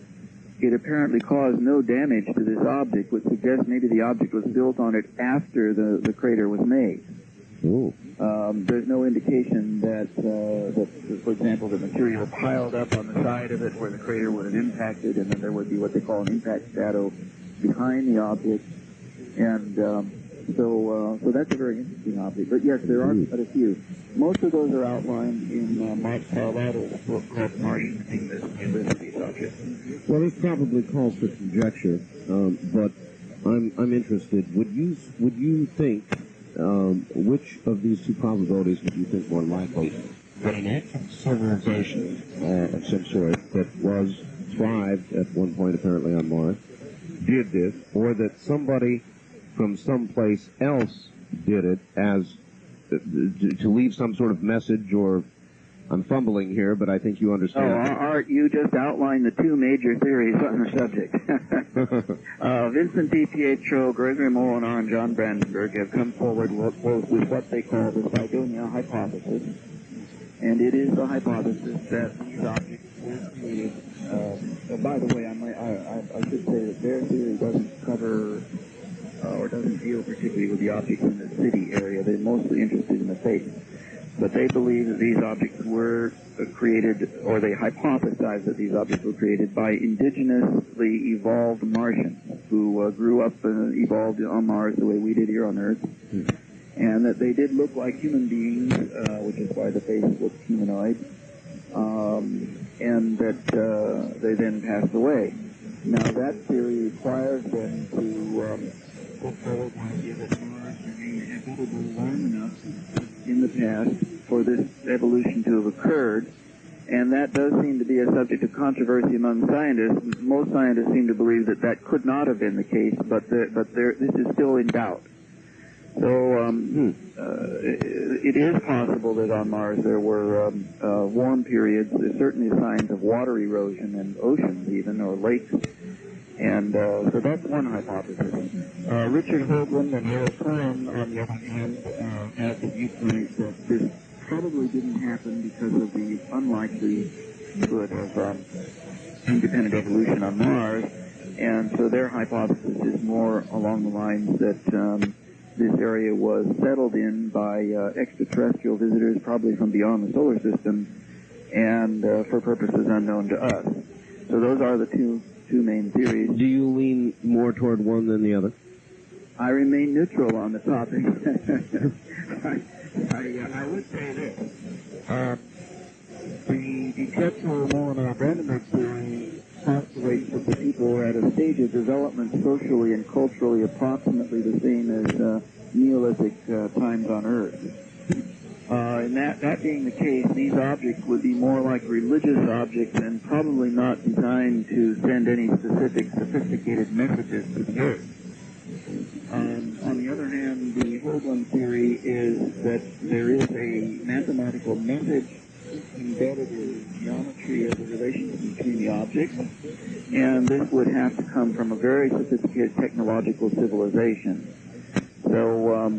it apparently caused no damage to this object, which suggests maybe the object was built on it after the crater was made. Ooh. There's no indication that, for example, the material piled up on the side of it where the crater would have impacted, and then there would be what they call an impact shadow behind the object. And so that's a very interesting object. But yes, there are quite a few. Most of those are outlined in Mark Carlotta's book called Martian Ulysses object. Well, this probably calls for conjecture, but I'm interested. Would you think which of these two probabilities would you think more likely? That an ancient civilization of some sort that was thrived at one point apparently on Mars did this, or that somebody from someplace else did it as to leave some sort of message, or I'm fumbling here, but I think you understand. Art, you just outlined the two major theories on the subject. Vincent DiPietro, Gregory Molinar, and John Brandenburg have come forward with what they call the Cydonia hypothesis. And it is the hypothesis that these objects were created. By the way, I should say that their theory doesn't cover or doesn't deal particularly with the objects in the city area. They're mostly interested in the faith. But they believe that these objects were created, or they hypothesize that these objects were created by indigenously evolved Martians who grew up and evolved on Mars the way we did here on Earth. And that they did look like human beings, which is why the face looked humanoid, and that they then passed away. Now, that theory requires them to put forward the idea that Mars remained habitable long enough in the past for this evolution to have occurred, and that does seem to be a subject of controversy among scientists. Most scientists seem to believe that that could not have been the case, but this is still in doubt. So it is possible that on Mars there were warm periods. There's certainly signs of water erosion and oceans even, or lakes. And so that's one hypothesis. Richard Hoagland and Harold Curran, on the other hand, have the viewpoint that this probably didn't happen because of the unlikelihood of independent evolution on Mars. And so their hypothesis is more along the lines that this area was settled in by extraterrestrial visitors, probably from beyond the solar system, and for purposes unknown to us. So those are the two main theories. Do you lean more toward one than the other? I remain neutral on the topic. I would say this. The DiPietro, Molinar, Brandenburg theory postulates that the people were at a stage of development socially and culturally approximately the same as Neolithic times on Earth. And that being the case, these objects would be more like religious objects and probably not designed to send any specific sophisticated messages to the Earth. On the other hand, the Hoagland theory is that there is a mathematical message embedded in the geometry of the relationship between the objects, and this would have to come from a very sophisticated technological civilization. So,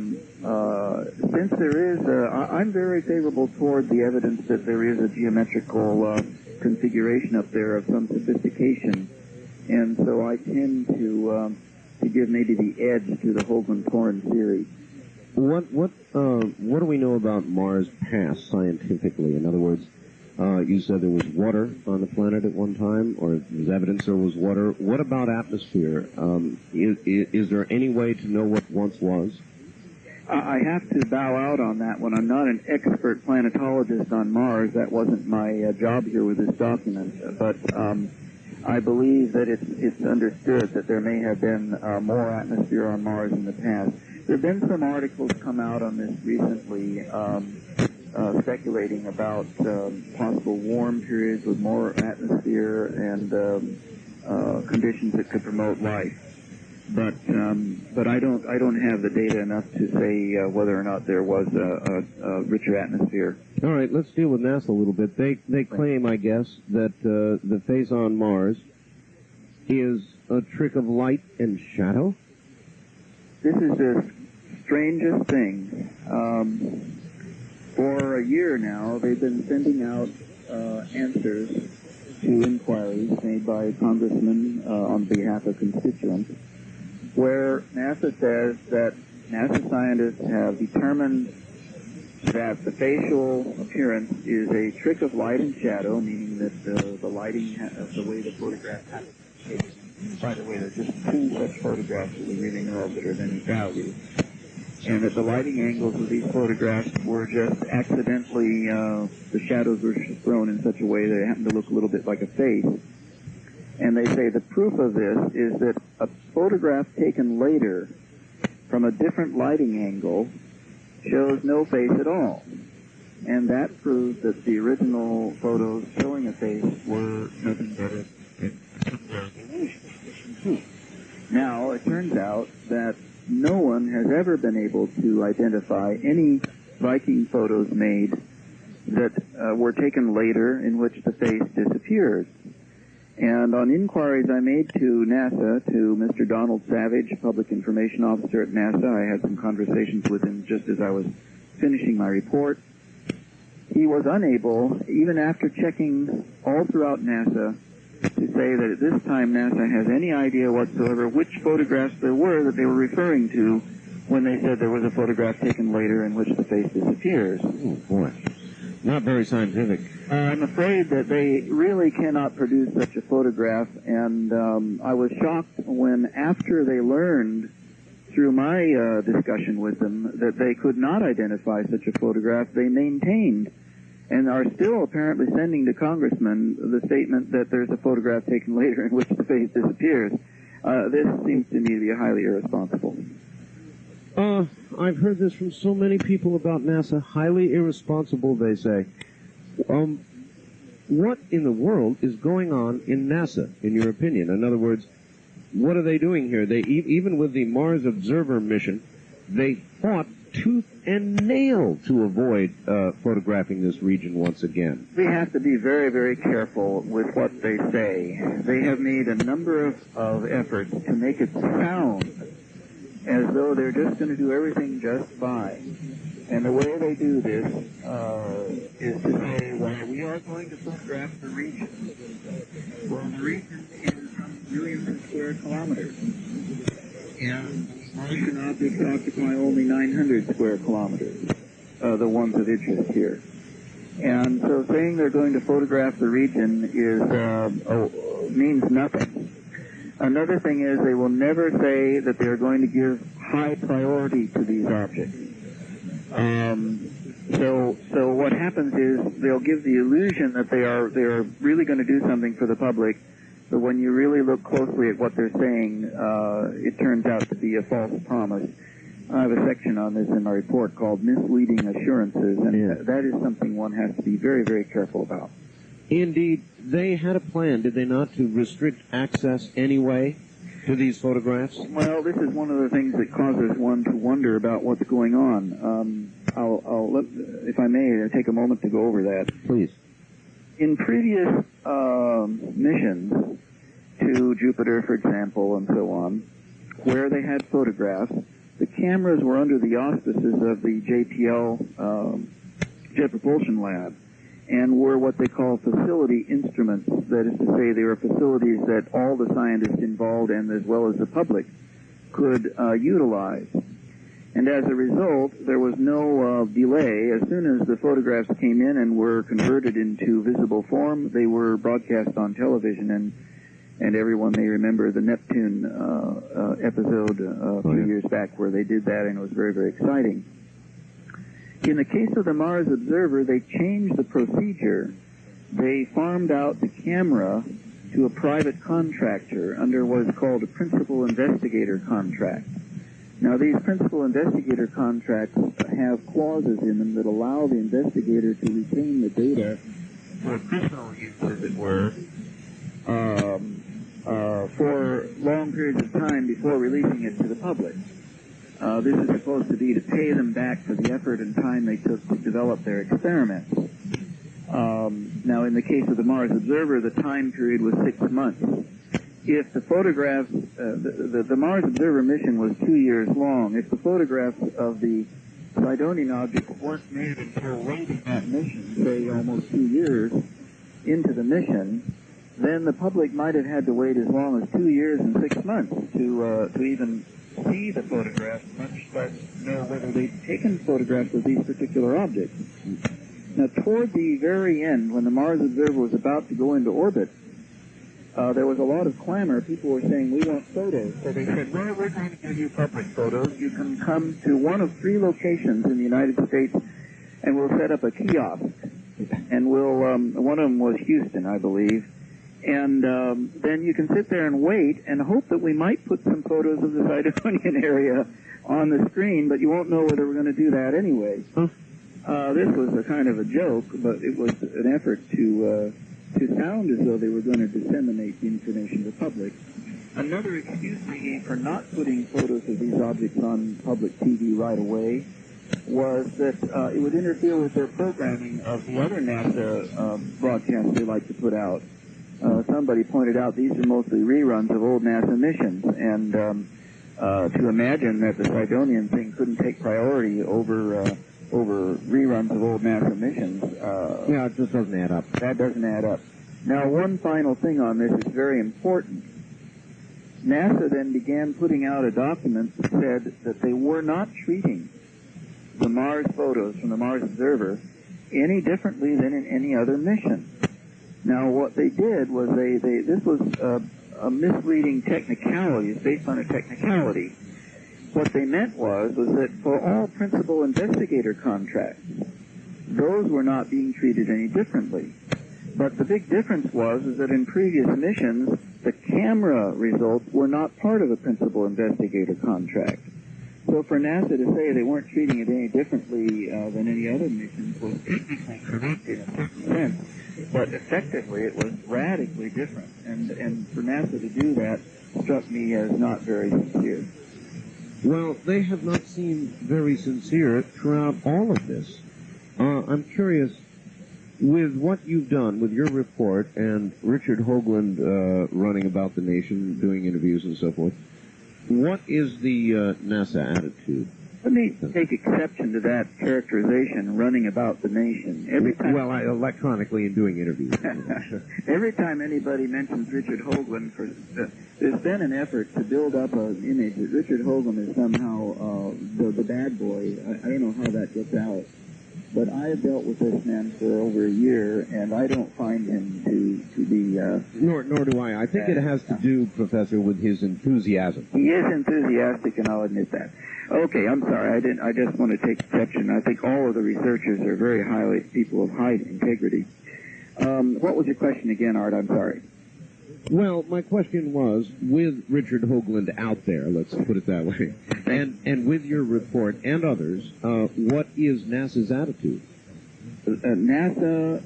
since there is, I'm very favorable toward the evidence that there is a geometrical configuration up there of some sophistication, and so I tend to give maybe the edge to the Hoagland-Torn theory. What do we know about Mars past scientifically? In other words, you said there was water on the planet at one time, or there's evidence there was water. What about atmosphere? Is there any way to know what once was? I have to bow out on that one. I'm not an expert planetologist on Mars. That wasn't my job here with this document. But I believe that it's understood that there may have been more atmosphere on Mars in the past. There have been some articles come out on this recently speculating about possible warm periods with more atmosphere and conditions that could promote life. But I don't have the data enough to say whether or not there was a richer atmosphere. All right, let's deal with NASA a little bit. They claim, I guess, that the face on Mars is a trick of light and shadow? This is the strangest thing. For a year now, they've been sending out answers to inquiries made by congressmen on behalf of constituents, where NASA says that NASA scientists have determined that the facial appearance is a trick of light and shadow, meaning that the lighting, the way the photograph happens. By the way, there's just 2 such photographs that we really know of that are of any value. And that the lighting angles of these photographs were just accidentally, the shadows were thrown in such a way that it happened to look a little bit like a face. And they say the proof of this is that a photograph taken later from a different lighting angle shows no face at all. And that proves that the original photos showing a face were nothing but an illusion. Now, it turns out that no one has ever been able to identify any Viking photos made that were taken later in which the face disappears. And on inquiries I made to NASA, to Mr. Donald Savage, Public Information Officer at NASA, I had some conversations with him just as I was finishing my report. He was unable, even after checking all throughout NASA, to say that at this time NASA has any idea whatsoever which photographs there were that they were referring to when they said there was a photograph taken later in which the face disappears. Oh, boy. Not very scientific. I'm afraid that they really cannot produce such a photograph, and I was shocked when, after they learned through my discussion with them that they could not identify such a photograph, they maintained and are still apparently sending to congressmen the statement that there's a photograph taken later in which the face disappears. This seems to me to be highly irresponsible. I've heard this from so many people about NASA. Highly irresponsible, they say. What in the world is going on in NASA, in your opinion? In other words, what are they doing here? They even with the Mars Observer mission, they fought tooth and nail to avoid photographing this region once again. We have to be very, very careful with what they say. They have made a number of efforts to make it sound as though they're just going to do everything just fine. And the way they do this is to say, well, we are going to photograph the region. Well, the region is millions of square kilometers. And Martian objects occupy only 900 square kilometers, the ones of interest here. And so saying they're going to photograph the region means nothing. Another thing is they will never say that they're going to give high priority to these objects. So what happens is they'll give the illusion that they are really going to do something for the public, but when you really look closely at what they're saying, it turns out to be a false promise. I have a section on this in my report called Misleading Assurances, and that is something one has to be very, very careful about. Indeed, they had a plan, did they not, to restrict access anyway to these photographs? Well, this is one of the things that causes one to wonder about what's going on. I'll if I may, take a moment to go over that. Please. In previous missions to Jupiter, for example, and so on, where they had photographs, the cameras were under the auspices of the JPL Jet Propulsion Lab, and were what they call facility instruments. That is to say, they were facilities that all the scientists involved, and as well as the public, could utilize. And as a result, there was no delay. As soon as the photographs came in and were converted into visible form, they were broadcast on television, and everyone may remember the Neptune episode a few years back where they did that, and it was very, very exciting. In the case of the Mars Observer, they changed the procedure. They farmed out the camera to a private contractor under what is called a principal investigator contract. Now, these principal investigator contracts have clauses in them that allow the investigator to retain the data for personal use, as it were, for long periods of time before releasing it to the public. This is supposed to be to pay them back for the effort and time they took to develop their experiments. Now, in the case of the Mars Observer, the time period was 6 months. if the photographs, the Mars Observer mission was 2 years long, if the photographs of the Sidonian object weren't made until late in that mission, say almost 2 years into the mission, then the public might have had to wait as long as 2 years and 6 months to even see the photographs, much less know whether they'd taken photographs of these particular objects. Now, toward the very end, when the Mars Observer was about to go into orbit, there was a lot of clamor. People were saying, we want photos. So they said, well, we're going to give you public photos. You can come to one of 3 locations in the United States, and we'll set up a kiosk. And we'll, one of them was Houston, I believe. And then you can sit there and wait and hope that we might put some photos of the Sidonian area on the screen, but you won't know whether we're going to do that anyway. This was a kind of a joke, but it was an effort to sound as though they were going to disseminate the information to the public. Another excuse they gave for not putting photos of these objects on public TV right away was that it would interfere with their programming of the other NASA broadcasts they like to put out. Somebody pointed out these are mostly reruns of old NASA missions, and to imagine that the Sidonian thing couldn't take priority over reruns of old NASA missions. Yeah, it just doesn't add up. That doesn't add up. Now, one final thing on this is very important. NASA then began putting out a document that said that they were not treating the Mars photos from the Mars Observer any differently than in any other mission. Now, what they did was this was a misleading technicality. It's based on a technicality. What they meant was that for all principal investigator contracts, those were not being treated any differently. But the big difference was that in previous missions, the camera results were not part of a principal investigator contract. So for NASA to say they weren't treating it any differently than any other missions was technically correct in a certain sense, but effectively it was radically different. And for NASA to do that struck me as not very sincere. Well, they have not seemed very sincere throughout all of this. I'm curious, with what you've done with your report and Richard Hoagland running about the nation, doing interviews and so forth, what is the NASA attitude? Let me take exception to that characterization, running about the nation. Every time, well, electronically and doing interviews. Every time anybody mentions Richard Hoagland, there's been an effort to build up an image that Richard Hoagland is somehow the bad boy. I don't know how that gets out. But I have dealt with this man for over a year, and I don't find him to be... Nor do I. I think it has to do, Professor, with his enthusiasm. He is enthusiastic, and I'll admit that. Okay, I'm sorry. I just want to take exception. I think all of the researchers are very people of high integrity. What was your question again, Art? I'm sorry. Well, my question was, with Richard Hoagland out there, let's put it that way, and with your report and others, what is NASA's attitude? NASA,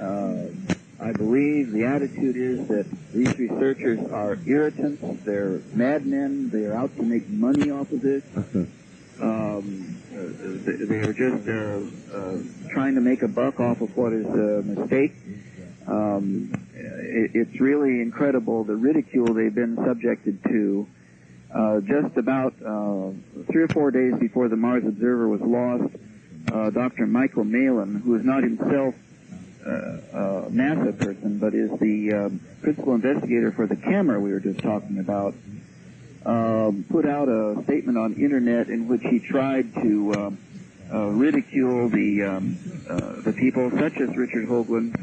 I believe the attitude is that these researchers are irritants, they're madmen, they are out to make money off of this. They're just trying to make a buck off of what is a mistake. It's really incredible the ridicule they've been subjected to. Just about 3 or 4 days before the Mars Observer was lost, Dr. Michael Malin, who is not himself a NASA person, but is the principal investigator for the camera we were just talking about, put out a statement on internet in which he tried to ridicule the people, such as Richard Hoagland,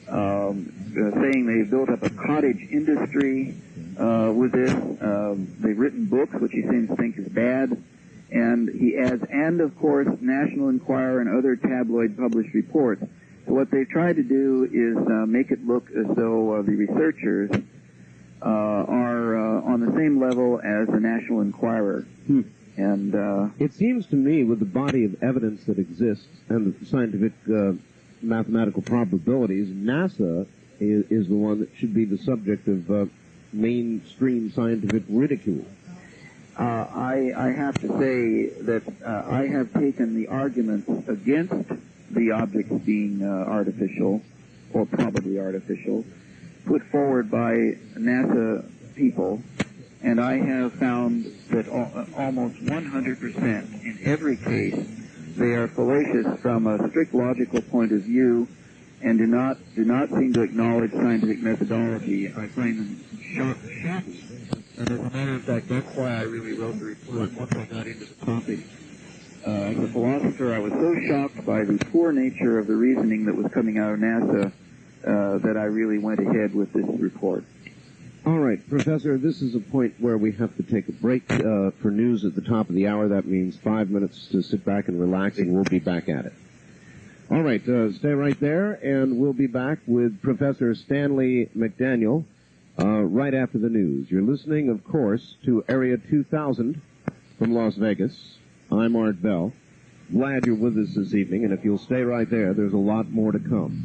saying they've built up a cottage industry with this. They've written books, which he seems to think is bad. And he adds, and of course, National Enquirer and other tabloid published reports. So what they've tried to do is make it look as though the researchers are on the same level as the National Enquirer. And it seems to me, with the body of evidence that exists and the scientific mathematical probabilities, NASA is the one that should be the subject of mainstream scientific ridicule. I have to say that I have taken the arguments against the objects being artificial, or probably artificial, put forward by NASA people, and I have found that almost 100% in every case they are fallacious from a strict logical point of view and do not seem to acknowledge scientific methodology. I find them shocking. And as a matter of fact, that's why I really wrote the report once I got into the topic. As a philosopher, I was so shocked by the poor nature of the reasoning that was coming out of NASA that I really went ahead with this report. All right, Professor, this is a point where we have to take a break for news at the top of the hour. That means 5 minutes to sit back and relax, and we'll be back at it. All right, stay right there, and we'll be back with Professor Stanley McDaniel right after the news. You're listening, of course, to Area 2000 from Las Vegas. I'm Art Bell. Glad you're with us this evening, and if you'll stay right there, there's a lot more to come.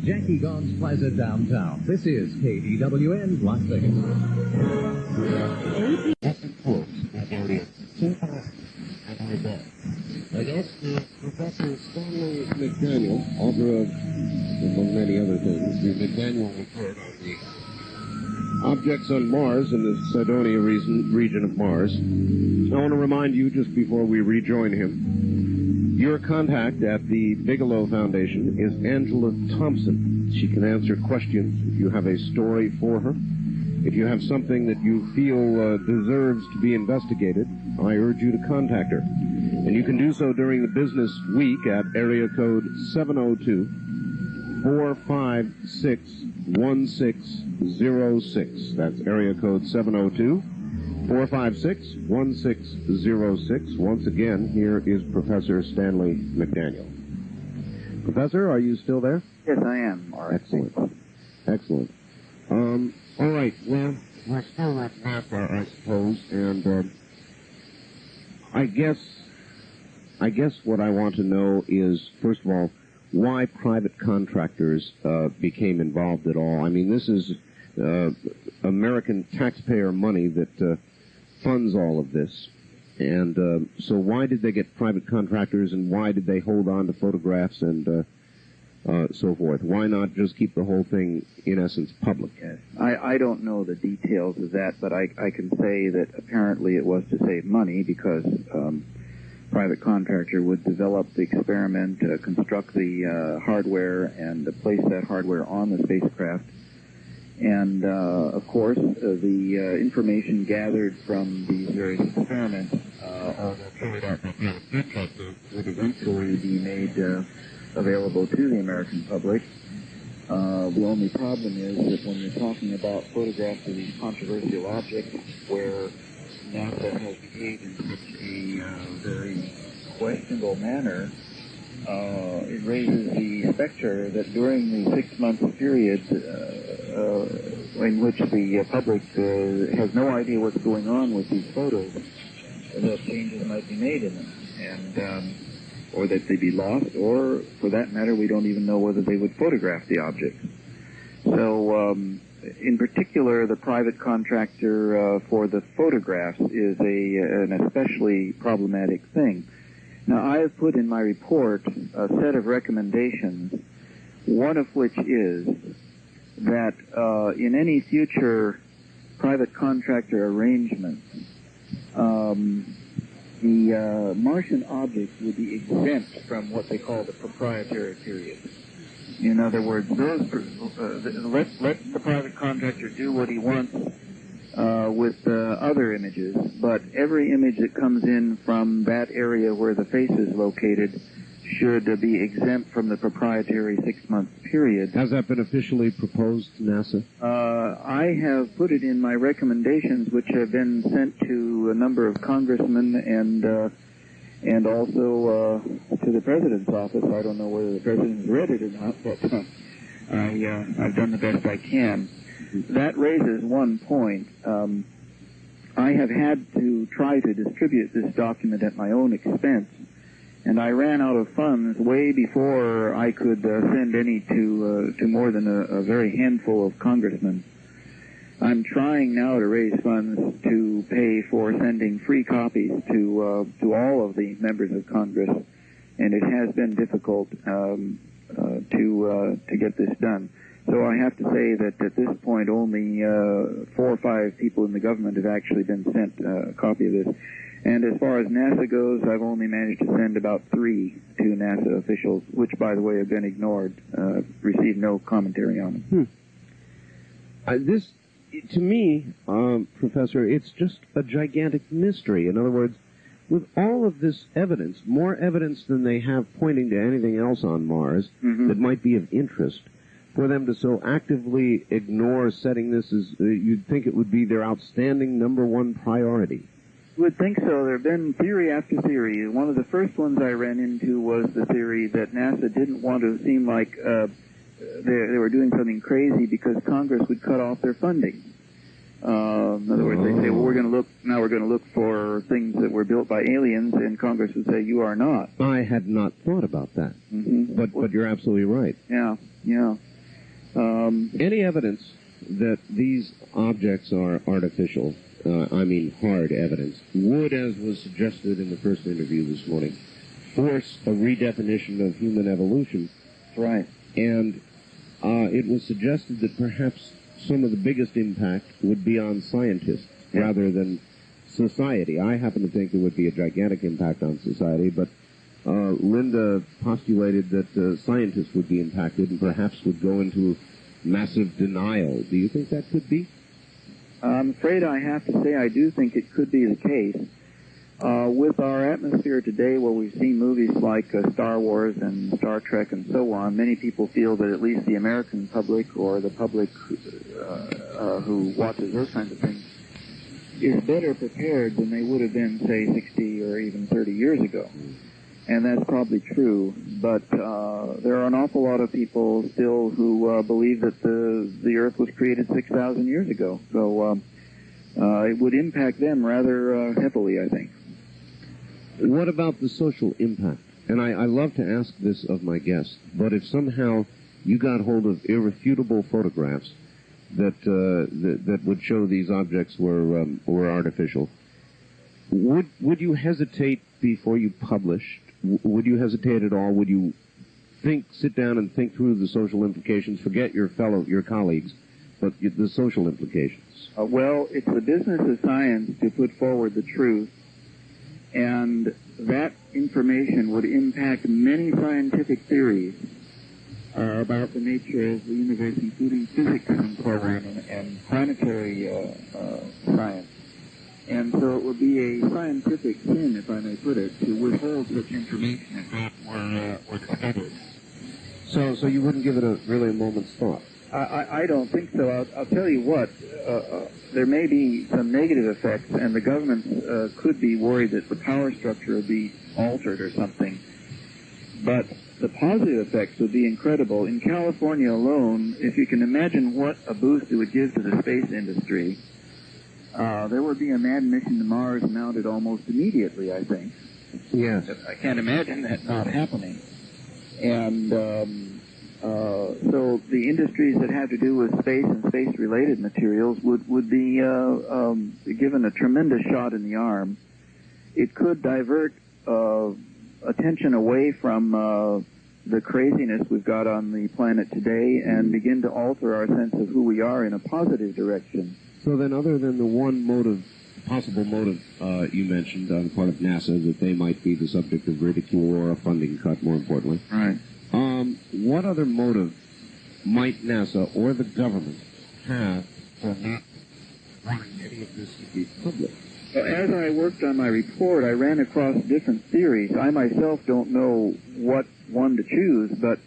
Jackie Gone's Plaza downtown. This is KDWN Las Vegas. I guess Professor Stanley McDaniel, author of, among many other things, the McDaniel Report on the objects on Mars in the Cydonia region of Mars. I want to remind you, just before we rejoin him, your contact at the Bigelow Foundation is Angela Thompson. She can answer questions if you have a story for her. If you have something that you feel deserves to be investigated, I urge you to contact her. And you can do so during the business week at area code 702-456-1606. That's area code 702-456-1606. Once again, here is Professor Stanley McDaniel. Professor, are you still there? Yes, I am. All right. Excellent. Excellent. All right. Well, we're still at NASA, I suppose, and I guess what I want to know is, first of all, why private contractors became involved at all. I mean, this is American taxpayer money that funds all of this. And so why did they get private contractors, and why did they hold on to photographs and so forth? Why not just keep the whole thing, in essence, public? Yes. I don't know the details of that, but I can say that apparently it was to save money because private contractor would develop the experiment, construct the hardware, and place that hardware on the spacecraft. And, of course, the information gathered from these various experiments, although carried out by private contractors, would eventually be made available to the American public. The only problem is that when you're talking about photographs of these controversial objects where NASA has behaved in such a very questionable manner, it raises the specter that during the 6-month period in which the public has no idea what's going on with these photos, that changes might be made in them, and or that they be lost, or for that matter, we don't even know whether they would photograph the objects. So, in particular, the private contractor for the photographs is an especially problematic thing. Now, I have put in my report a set of recommendations, one of which is that in any future private contractor arrangements, the Martian objects would be exempt from what they call the proprietary period. In other words, let the private contractor do what he wants with other images, but every image that comes in from that area where the face is located should be exempt from the proprietary 6-month period. Has that been officially proposed to NASA? I have put it in my recommendations, which have been sent to a number of congressmen and also to the president's office. I don't know whether the president's read it or not, but I've done the best I can. That raises one point. I have had to try to distribute this document at my own expense, And I ran out of funds way before I could send any to more than a very handful of congressmen. I'm trying now to raise funds to pay for sending free copies to all of the members of Congress, and it has been difficult to get this done. So I have to say that at this point only 4 or 5 people in the government have actually been sent a copy of this. And as far as NASA goes, I've only managed to send about 3 to NASA officials, which, by the way, have been ignored, received no commentary on them. This, to me, Professor, it's just a gigantic mystery. In other words, with all of this evidence, more evidence than they have pointing to anything else on Mars that might be of interest, for them to so actively ignore setting this as, you'd think it would be their outstanding #1 priority. You would think so. There have been theory after theory. One of the first ones I ran into was the theory that NASA didn't want to seem like they were doing something crazy because Congress would cut off their funding. In other words, they say, well, we're going to look for things that were built by aliens, and Congress would say, you are not. I had not thought about that, but you're absolutely right. Yeah. Any evidence that these objects are artificial, I mean hard evidence, would, as was suggested in the first interview this morning, force a redefinition of human evolution. Right. And it was suggested that perhaps some of the biggest impact would be on scientists rather than society. I happen to think there would be a gigantic impact on society, but Linda postulated that scientists would be impacted and perhaps would go into massive denial. Do you think that could be? I'm afraid I have to say I do think it could be the case. With our atmosphere today, where we've seen movies like Star Wars and Star Trek and so on, many people feel that at least the American public or the public who watches those kinds of things is better prepared than they would have been, say, 60 or even 30 years ago. And that's probably true, but there are an awful lot of people still who believe that the Earth was created 6,000 years ago. So it would impact them rather heavily, I think. What about the social impact? And I love to ask this of my guests, but if somehow you got hold of irrefutable photographs that would show these objects were artificial, would you hesitate before you published? Would you hesitate at all? Would you sit down and think through the social implications? Forget your colleagues, but the social implications. Well, it's the business of science to put forward the truth, and that information would impact many scientific theories about the nature of the universe, including physics and so on, and planetary science. And so it would be a scientific sin, if I may put it, to withhold such information if that were discovered. So you wouldn't give it really a moment's thought? I don't think so. I'll tell you what, there may be some negative effects, and the government could be worried that the power structure would be altered or something. But the positive effects would be incredible. In California alone, if you can imagine what a boost it would give to the space industry, there would be a manned mission to Mars mounted almost immediately, I think. Yes. I can't imagine that not happening. And so the industries that have to do with space and space-related materials would be given a tremendous shot in the arm. It could divert attention away from the craziness we've got on the planet today and begin to alter our sense of who we are in a positive direction. So then, other than the one possible motive you mentioned on the part of NASA, that they might be the subject of ridicule or a funding cut, more importantly. Right. What other motive might NASA or the government have for not wanting any of this to be public? Well, as I worked on my report, I ran across different theories. I myself don't know what one to choose, but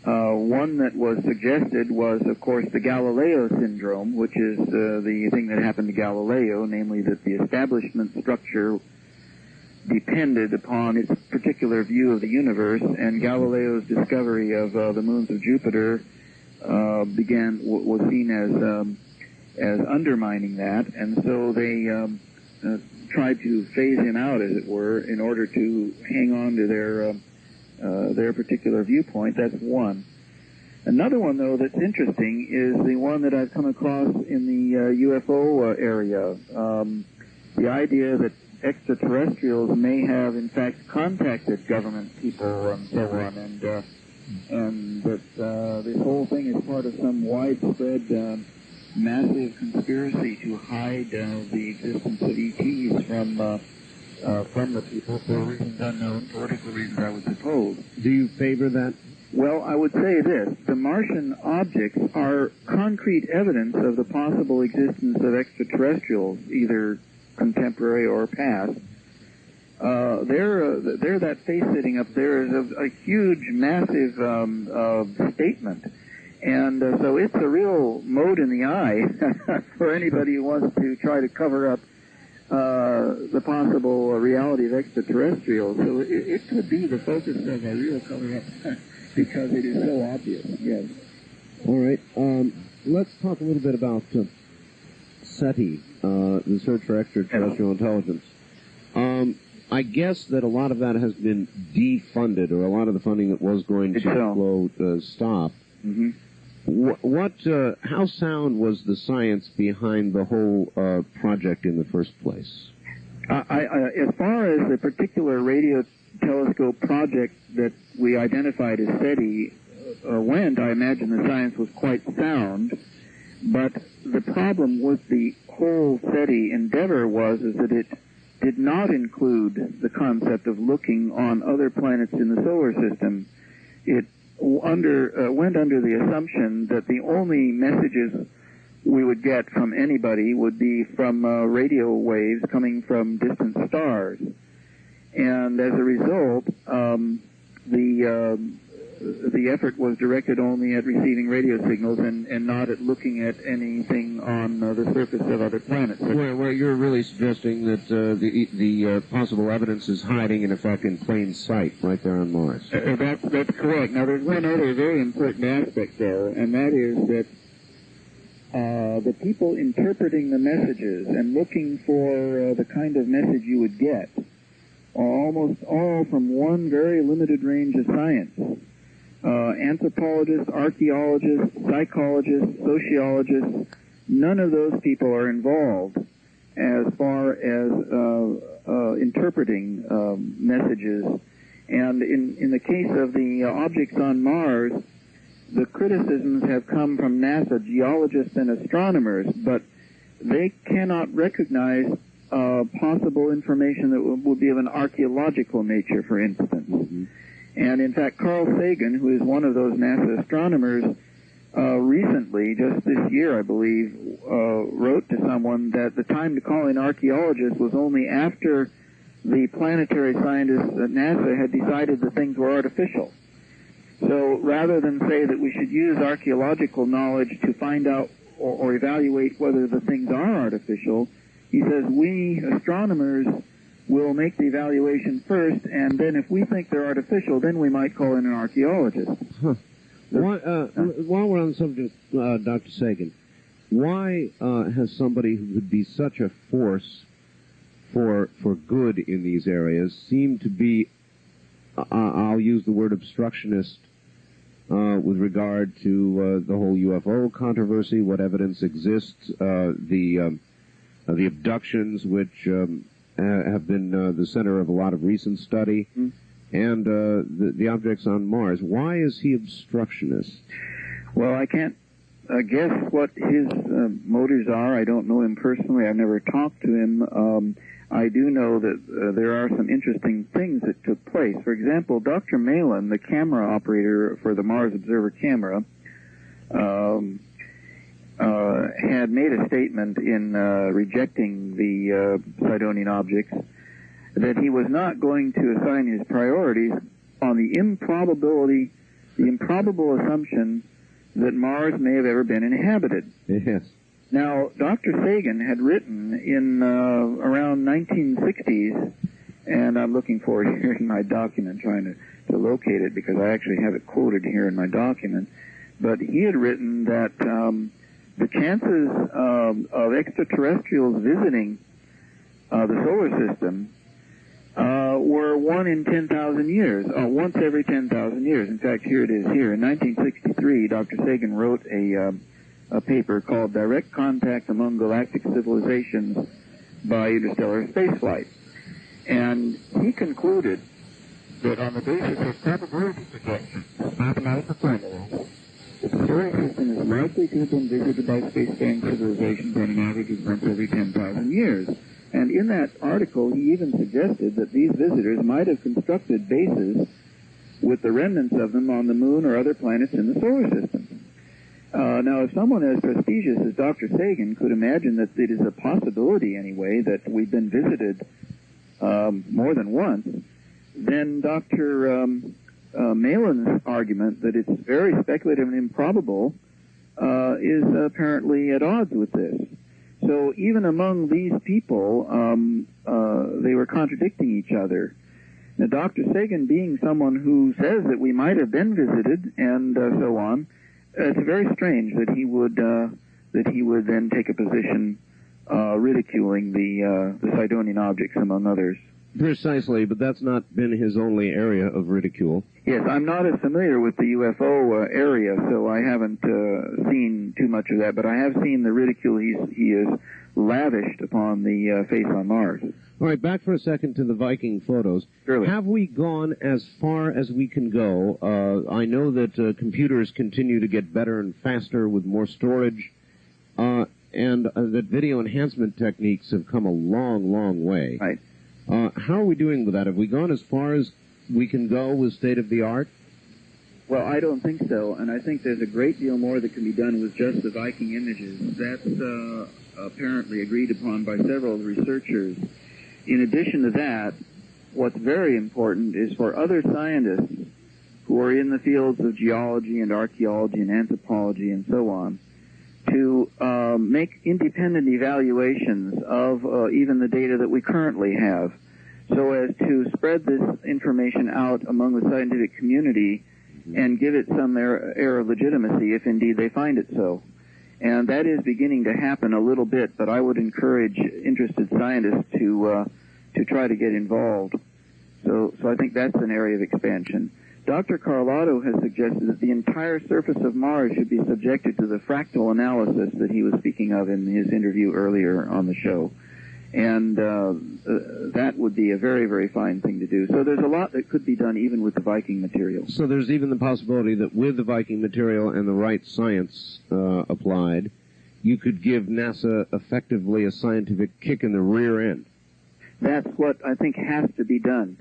one that was suggested was, of course, the Galileo syndrome, which is the thing that happened to Galileo, namely that the establishment structure depended upon its particular view of the universe, and Galileo's discovery of the moons of Jupiter was seen as undermining that, and so they tried to phase him out, as it were, in order to hang on to their particular viewpoint. That's one. Another one, though, that's interesting is the one that I've come across in the UFO area. The idea that extraterrestrials may have, in fact, contacted government people and so on, and that this whole thing is part of some widespread, massive conspiracy to hide the existence of ETs from the people for reasons unknown, political reasons, I would suppose. Do you favor that? Well, I would say this. The Martian objects are concrete evidence of the possible existence of extraterrestrials, either contemporary or past. They're that face sitting up there is a huge, massive statement. And so it's a real mote in the eye for anybody who wants to try to cover up the possible reality of extraterrestrials. So it could be the focus of a real cover-up because it is so obvious, yes. All right. Let's talk a little bit about SETI, the search for extraterrestrial intelligence. I guess that a lot of that has been defunded, or a lot of the funding that was going to flow stopped. Mm-hmm. How sound was the science behind the whole project in the first place? As far as the particular radio telescope project that we identified as SETI went, I imagine the science was quite sound. But the problem with the whole SETI endeavor was that it did not include the concept of looking on other planets in the solar system. It went under the assumption that the only messages we would get from anybody would be from radio waves coming from distant stars. And as a result, the effort was directed only at receiving radio signals and not at looking at anything on the surface of other planets. Where you're really suggesting that the possible evidence is hiding, in effect, in plain sight right there on Mars. That's correct. Now, there's one other very important aspect there, and that is that the people interpreting the messages and looking for the kind of message you would get are almost all from one very limited range of science. Anthropologists, archaeologists, psychologists, sociologists, none of those people are involved as far as interpreting messages. And in the case of the objects on Mars, the criticisms have come from NASA geologists and astronomers, but they cannot recognize possible information that would be of an archaeological nature, for instance. Mm-hmm. And in fact, Carl Sagan, who is one of those NASA astronomers, recently, just this year, I believe, wrote to someone that the time to call in archaeologists was only after the planetary scientists at NASA had decided that things were artificial. So rather than say that we should use archaeological knowledge to find out or evaluate whether the things are artificial, he says we astronomers will make the evaluation first, and then if we think they're artificial, then we might call in an archaeologist. Huh. While we're on the subject, Dr. Sagan, why has somebody who would be such a force for good in these areas seemed to be, I'll use the word obstructionist, with regard to the whole UFO controversy, what evidence exists, the abductions, which have been the center of a lot of recent study, and the objects on Mars. Why is he obstructionist? Well, I can't guess what his motives are. I don't know him personally. I've never talked to him. I do know that there are some interesting things that took place. For example, Dr. Malin, the camera operator for the Mars Observer camera, had made a statement in rejecting the Sidonian objects that he was not going to assign his priorities on the improbable assumption that Mars may have ever been inhabited. Yes. Now, Dr. Sagan had written in around 1960s, and I'm looking for it here in my document, trying to locate it because I actually have it quoted here in my document, but he had written that the chances of extraterrestrials visiting the solar system were 1 in 10,000 years, once every 10,000 years. In fact, here it is here. In 1963, Dr. Sagan wrote a paper called Direct Contact Among Galactic Civilizations by Interstellar Spaceflight. And he concluded that on the basis of probability projections, mathematical formulas, the solar system is likely to have been visited by spacefaring civilizations on an average of once every 10,000 years. And in that article, he even suggested that these visitors might have constructed bases with the remnants of them on the moon or other planets in the solar system. Now, if someone as prestigious as Dr. Sagan could imagine that it is a possibility, anyway, that we've been visited more than once, then Dr. Malin's argument that it's very speculative and improbable is apparently at odds with this. So even among these people, they were contradicting each other. Now, Dr. Sagan being someone who says that we might have been visited and so on, it's very strange that he would then take a position ridiculing the Sidonian objects, among others. Precisely, but that's not been his only area of ridicule. Yes, I'm not as familiar with the UFO area, so I haven't seen too much of that, but I have seen the ridicule he has lavished upon the face on Mars. All right, back for a second to the Viking photos. Surely. Have we gone as far as we can go? I know that computers continue to get better and faster with more storage, and that video enhancement techniques have come a long, long way. Right. How are we doing with that? Have we gone as far as we can go with state-of-the-art? Well, I don't think so, and I think there's a great deal more that can be done with just the Viking images. That's apparently agreed upon by several researchers. In addition to that, what's very important is for other scientists who are in the fields of geology and archaeology and anthropology and so on to make independent evaluations of even the data that we currently have, so as to spread this information out among the scientific community and give it some air of legitimacy if indeed they find it so. And that is beginning to happen a little bit, but I would encourage interested scientists to try to get involved. So I think that's an area of expansion. Dr. Carlotto has suggested that the entire surface of Mars should be subjected to the fractal analysis that he was speaking of in his interview earlier on the show. And that would be a very, very fine thing to do. So there's a lot that could be done even with the Viking material. So there's even the possibility that with the Viking material and the right science applied, you could give NASA effectively a scientific kick in the rear end. That's what I think has to be done.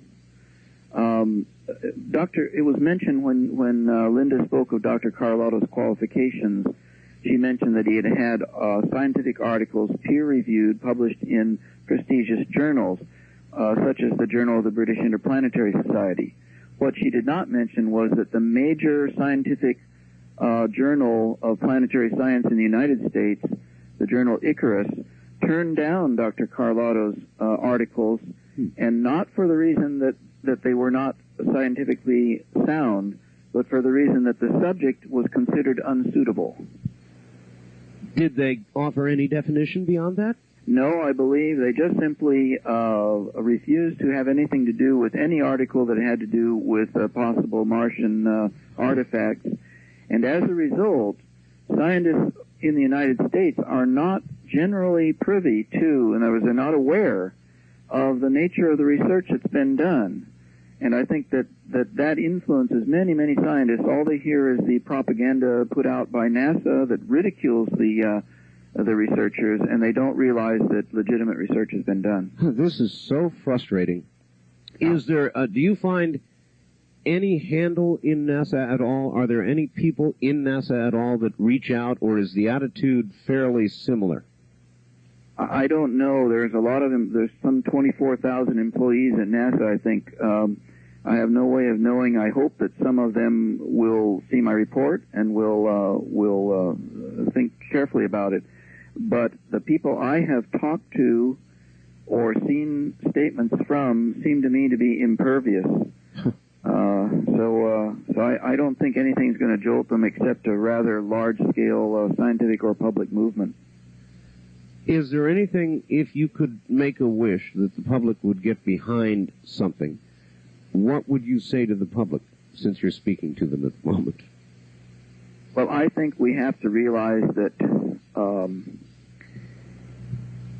It was mentioned when Linda spoke of Dr. Carlotto's qualifications, she mentioned that he had had scientific articles peer-reviewed, published in prestigious journals, such as the Journal of the British Interplanetary Society. What she did not mention was that the major scientific journal of planetary science in the United States, the journal Icarus, turned down Dr. Carlotto's articles, and not for the reason that they were not scientifically sound, but for the reason that the subject was considered unsuitable. Did they offer any definition beyond that? No, I believe they just simply refused to have anything to do with any article that had to do with possible Martian artifacts. And as a result, scientists in the United States are not generally privy to, in other words, they're not aware of the nature of the research that's been done. And I think that influences many, many scientists. All they hear is the propaganda put out by NASA that ridicules the researchers, and they don't realize that legitimate research has been done. This is so frustrating. Is there? Do you find any handle in NASA at all? Are there any people in NASA at all that reach out, or is the attitude fairly similar? I don't know. There's a lot of them. There's some 24,000 employees at NASA, I think. I have no way of knowing. I hope that some of them will see my report and will think carefully about it. But the people I have talked to or seen statements from seem to me to be impervious. So I don't think anything's going to jolt them except a rather large-scale scientific or public movement. Is there anything, if you could make a wish that the public would get behind something, what would you say to the public, since you're speaking to them at the moment? Well, I think we have to realize that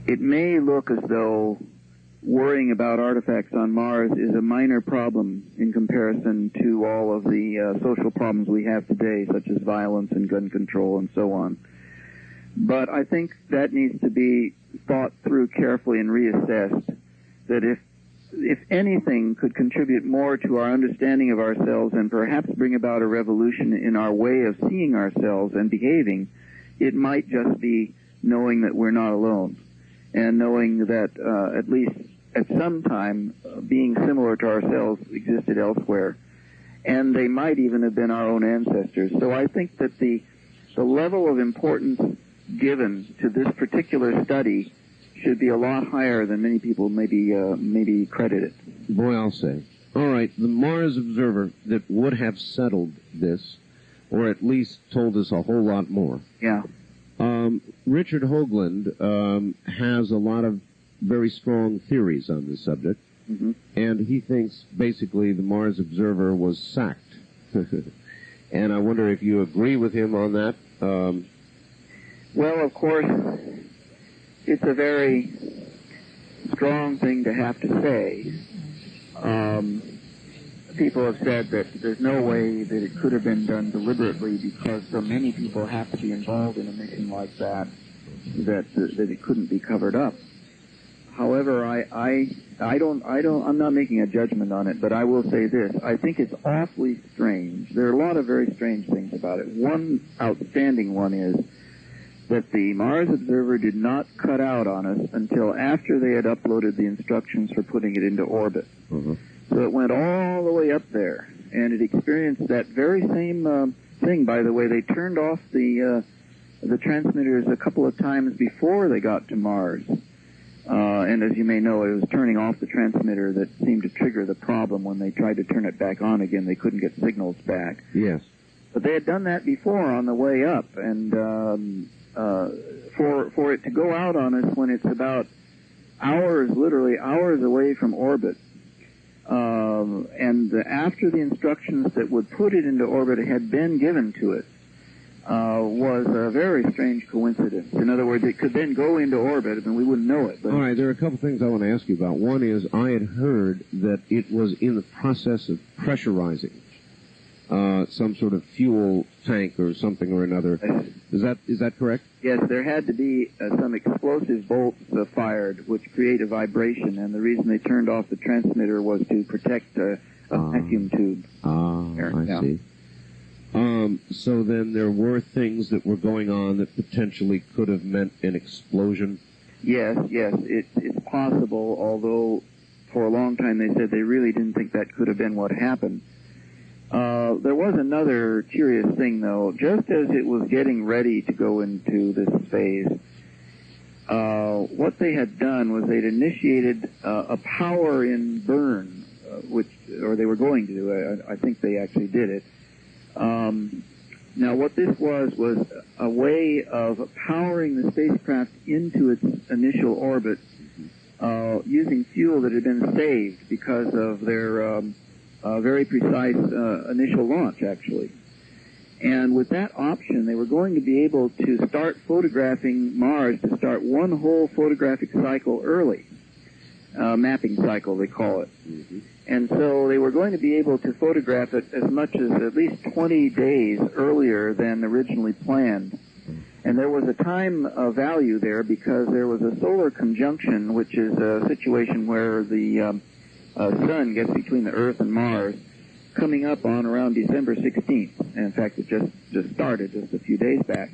it may look as though worrying about artifacts on Mars is a minor problem in comparison to all of the social problems we have today, such as violence and gun control and so on. But I think that needs to be thought through carefully and reassessed, that if anything could contribute more to our understanding of ourselves and perhaps bring about a revolution in our way of seeing ourselves and behaving, it might just be knowing that we're not alone, and knowing that at least at some time being similar to ourselves existed elsewhere, and they might even have been our own ancestors. So I think that the level of importance given to this particular study should be a lot higher than many people maybe credit it. Boy, I'll say. All right, the Mars observer that would have settled this, or at least told us a whole lot more. Yeah. Richard Hoagland has a lot of very strong theories on this subject, and he thinks basically the Mars observer was sacked. And I wonder if you agree with him on that. Well, of course, it's a very strong thing to have to say. People have said that there's no way that it could have been done deliberately because so many people have to be involved in a mission like that it couldn't be covered up. However, I'm not making a judgment on it, but I will say this. I think it's awfully strange. There are a lot of very strange things about it. One outstanding one is that the Mars observer did not cut out on us until after they had uploaded the instructions for putting it into orbit. So it went all the way up there, and it experienced that very same thing. By the way, they turned off the transmitters a couple of times before they got to Mars. And as you may know, it was turning off the transmitter that seemed to trigger the problem. When they tried to turn it back on again, they couldn't get signals back. Yes. But they had done that before on the way up, and for it to go out on us when it's about hours, literally hours away from orbit, and after the instructions that would put it into orbit had been given to it, was a very strange coincidence. In other words, it could then go into orbit and we wouldn't know it. But all right, there are a couple things I want to ask you about. One is I had heard that it was in the process of pressurizing some sort of fuel tank or something or another. Is that correct? Yes, there had to be some explosive bolts fired which create a vibration, and the reason they turned off the transmitter was to protect a vacuum tube. I see. So then there were things that were going on that potentially could have meant an explosion? Yes, it's possible, although for a long time they said they really didn't think that could have been what happened. There was another curious thing, though. Just as it was getting ready to go into this phase, what they had done was they'd initiated a power-in burn, or they were going to do. I think they actually did it. Now, what this was a way of powering the spacecraft into its initial orbit using fuel that had been saved because of their very precise initial launch, actually. And with that option, they were going to be able to start photographing Mars, to start one whole photographic cycle early. Mapping cycle, they call it. And so they were going to be able to photograph it as much as at least 20 days earlier than originally planned. And there was a time value there because there was a solar conjunction, which is a situation where the sun gets between the Earth and Mars, coming up on around December 16th. And in fact, it just started just a few days back.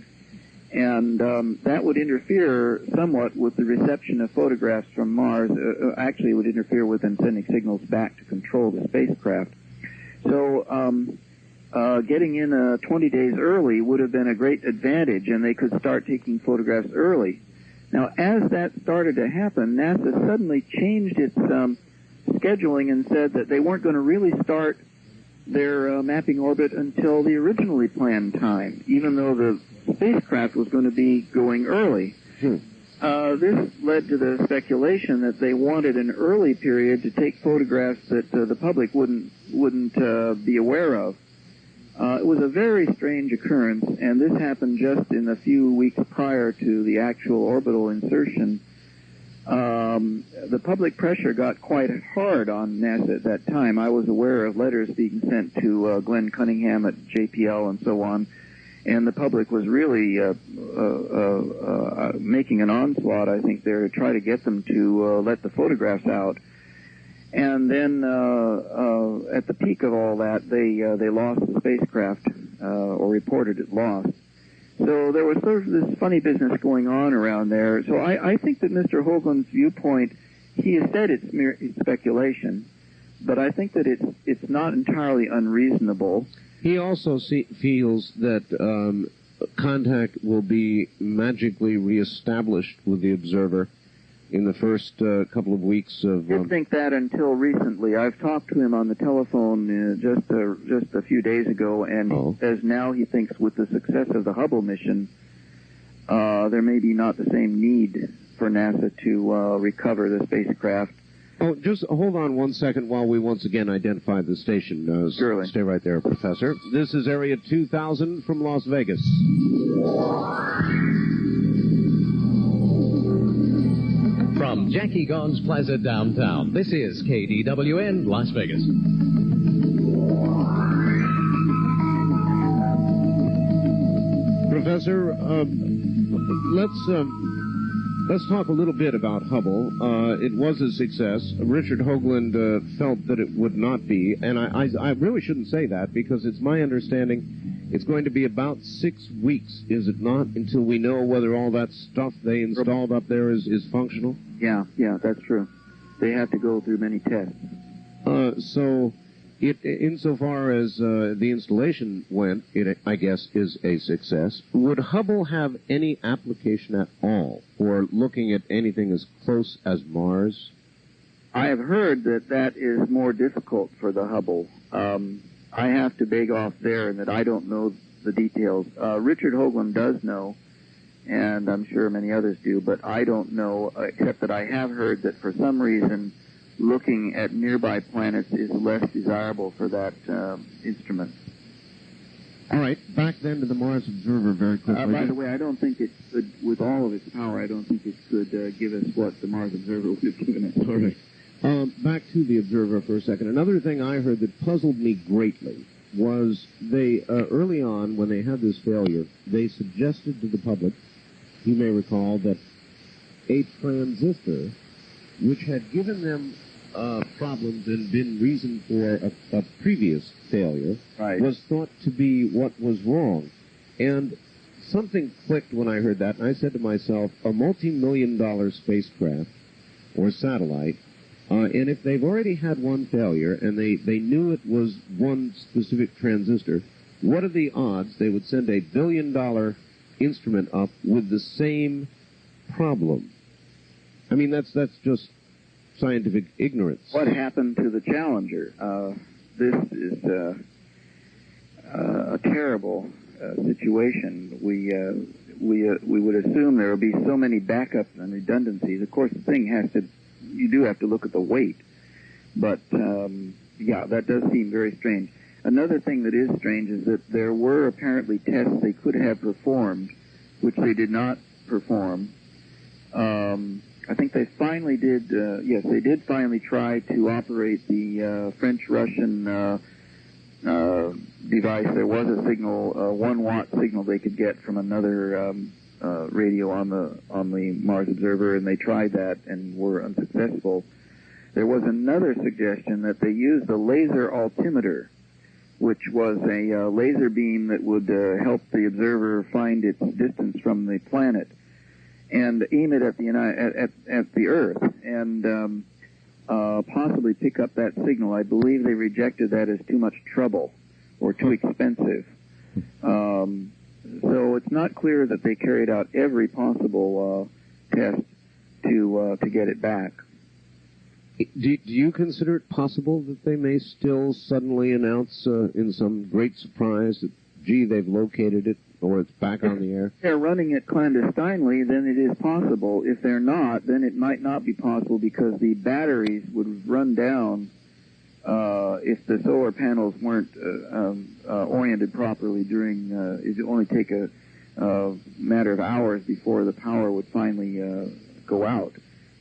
And that would interfere somewhat with the reception of photographs from Mars. Actually, it would interfere with them sending signals back to control the spacecraft. So getting in 20 days early would have been a great advantage, and they could start taking photographs early. Now, as that started to happen, NASA suddenly changed its scheduling and said that they weren't going to really start their mapping orbit until the originally planned time, even though the spacecraft was going to be going early. This led to the speculation that they wanted an early period to take photographs that the public wouldn't be aware of. It was a very strange occurrence, and this happened just in a few weeks prior to the actual orbital insertion. The public pressure got quite hard on NASA at that time. I was aware of letters being sent to Glenn Cunningham at JPL and so on, and the public was really making an onslaught, I think, there to try to get them to let the photographs out. And then at the peak of all that, they lost the spacecraft, or reported it lost. So there was sort of this funny business going on around there. So I think that Mr. Hoagland's viewpoint, he has said it's mere speculation, but I think that it's not entirely unreasonable. He also feels that contact will be magically reestablished with the observer in the first couple of weeks of... I didn't think that until recently. I've talked to him on the telephone just a few days ago, and he says now he thinks with the success of the Hubble mission, there may be not the same need for NASA to recover the spacecraft. Oh, just hold on one second while we once again identify the station. Surely. Stay right there, Professor. This is Area 2000 from Las Vegas. From Jackie Gone's Plaza downtown, this is KDWN Las Vegas. Professor, let's talk a little bit about Hubble. It was a success. Richard Hoagland felt that it would not be, and I really shouldn't say that because it's my understanding it's going to be about 6 weeks, is it not, until we know whether all that stuff they installed up there is functional? Yeah, that's true. They have to go through many tests. So, insofar as the installation went, it, I guess, is a success. Would Hubble have any application at all for looking at anything as close as Mars? I have heard that is more difficult for the Hubble. I have to beg off there in that I don't know the details. Richard Hoagland does know, and I'm sure many others do, but I don't know, except that I have heard that for some reason looking at nearby planets is less desirable for that instrument. All right, back then to the Mars Observer very quickly. By the way, I don't think it could, with all of its power, I don't think it could give us what the Mars Observer would have given us. All right. Back to the Observer for a second. Another thing I heard that puzzled me greatly was they, early on, when they had this failure, they suggested to the public, you may recall, that a transistor, which had given them problems and been reason for a previous failure, was thought to be what was wrong. And something clicked when I heard that, and I said to myself, a multi-million-dollar spacecraft or satellite, and if they've already had one failure and they knew it was one specific transistor, what are the odds they would send a billion-dollar instrument up with the same problem? I mean, that's just scientific ignorance. What happened to the Challenger? This is a terrible situation. We would assume there will be so many backups and redundancies. Of course, the thing has to. You do have to look at the weight, but yeah, that does seem very strange. Another thing that is strange is that there were apparently tests they could have performed, which they did not perform. I think they finally did, yes, they did finally try to operate the French-Russian device. There was a signal, a 1-watt signal they could get from another radio on the Mars Observer, and they tried that and were unsuccessful. There was another suggestion that they used a laser altimeter, which was a laser beam that would help the observer find its distance from the planet and aim it at the Earth and possibly pick up that signal. I believe they rejected that as too much trouble or too expensive. So it's not clear that they carried out every possible test to get it back. Do you consider it possible that they may still suddenly announce in some great surprise that, gee, they've located it or it's back on the air? If they're running it clandestinely, then it is possible. If they're not, then it might not be possible because the batteries would run down if the solar panels weren't oriented properly during, it would only take a matter of hours before the power would finally go out.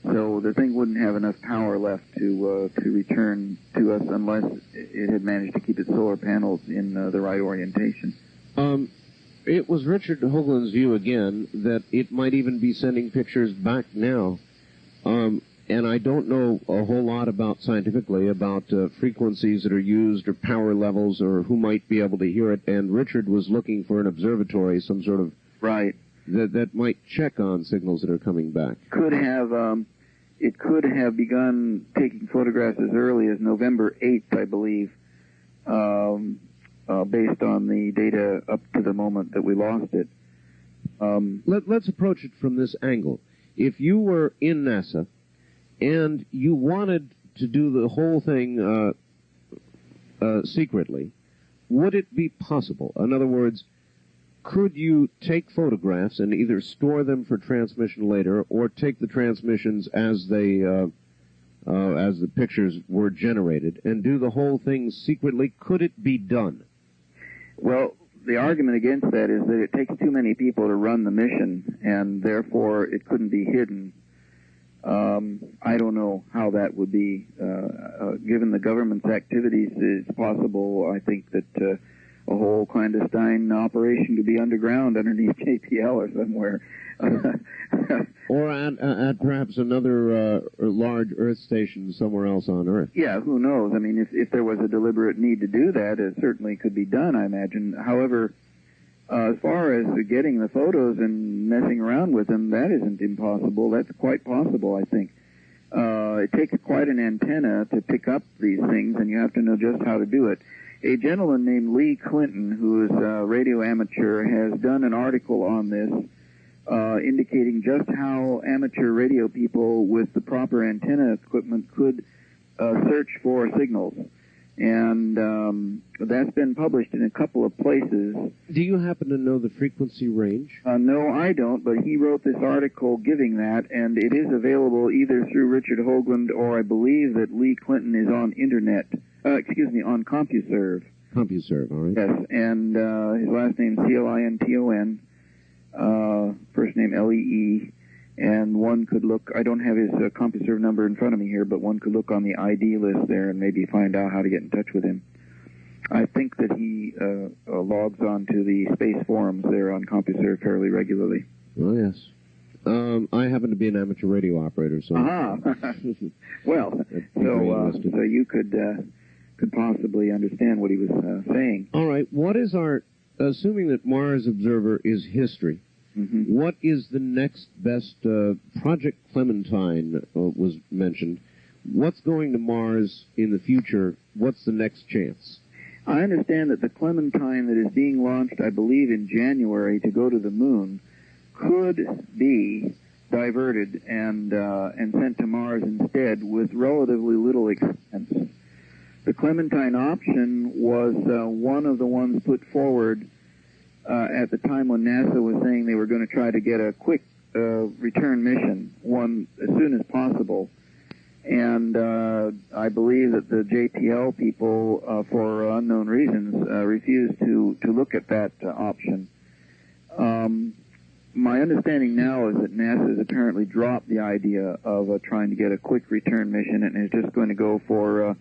So the thing wouldn't have enough power left to return to us unless it had managed to keep its solar panels in the right orientation. It was Richard Hoagland's view again that it might even be sending pictures back now. And I don't know a whole lot about scientifically about frequencies that are used or power levels or who might be able to hear it. And Richard was looking for an observatory, some sort of that might check on signals that are coming back. It could have begun taking photographs as early as November 8th, I believe, based on the data up to the moment that we lost it. Let's approach it from this angle. If you were in NASA and you wanted to do the whole thing secretly, would it be possible? In other words, could you take photographs and either store them for transmission later, or take the transmissions as they, as the pictures were generated, and do the whole thing secretly? Could it be done? Well, the argument against that is that it takes too many people to run the mission, and therefore it couldn't be hidden. I don't know how that would be. Given the government's activities, it's possible, I think, that a whole clandestine operation could be underground underneath JPL or somewhere. Or at perhaps another large Earth station somewhere else on Earth. Yeah, who knows? I mean, if there was a deliberate need to do that, it certainly could be done, I imagine. However, as far as getting the photos and messing around with them, that isn't impossible. That's quite possible, I think. It takes quite an antenna to pick up these things, and you have to know just how to do it. A gentleman named Lee Clinton, who is a radio amateur, has done an article on this, indicating just how amateur radio people with the proper antenna equipment could search for signals. And that's been published in a couple of places. Do you happen to know the frequency range? No, I don't, but he wrote this article giving that, and it is available either through Richard Hoagland, or I believe that Lee Clinton is on on CompuServe. CompuServe, all right. Yes, and his last name is Clinton, first name Lee, and one could look, I don't have his CompuServe number in front of me here, but one could look on the ID list there and maybe find out how to get in touch with him. I think that he logs on to the space forums there on CompuServe fairly regularly. Oh, yes. I happen to be an amateur radio operator, so... Well, so you could possibly understand what he was saying. All right, what is our... Assuming that Mars Observer is history, what is the next best... Project Clementine was mentioned. What's going to Mars in the future? What's the next chance? I understand that the Clementine that is being launched, I believe, in January to go to the moon could be diverted and sent to Mars instead with relatively little expense. The Clementine option was one of the ones put forward at the time when NASA was saying they were going to try to get a quick return mission, one as soon as possible. And I believe that the JPL people, for unknown reasons, refused to look at that option. My understanding now is that NASA has apparently dropped the idea of trying to get a quick return mission and is just going to go for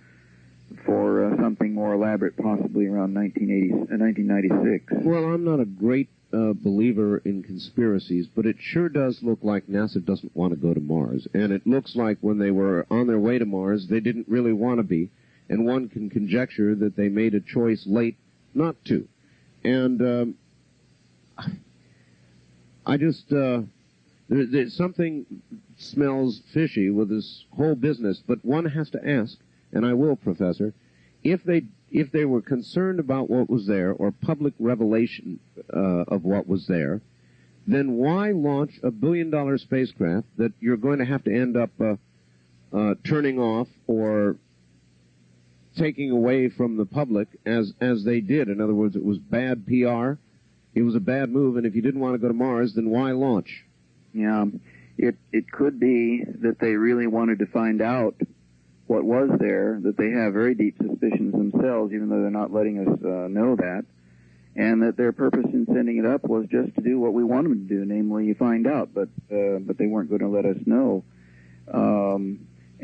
something more elaborate, possibly around 1996. Well, I'm not a great believer in conspiracies, but it sure does look like NASA doesn't want to go to Mars. And it looks like when they were on their way to Mars, they didn't really want to be. And one can conjecture that they made a choice late not to. And I just... there's something smells fishy with this whole business, but one has to ask, and I will, Professor, if they were concerned about what was there, or public revelation of what was there, then why launch a billion-dollar spacecraft that you're going to have to end up turning off or taking away from the public as they did? In other words, it was bad PR, it was a bad move, and if you didn't want to go to Mars, then why launch? Yeah, it could be that they really wanted to find out what was there, that they have very deep suspicions themselves, even though they're not letting us know that, and that their purpose in sending it up was just to do what we want them to do, namely find out, but they weren't going to let us know.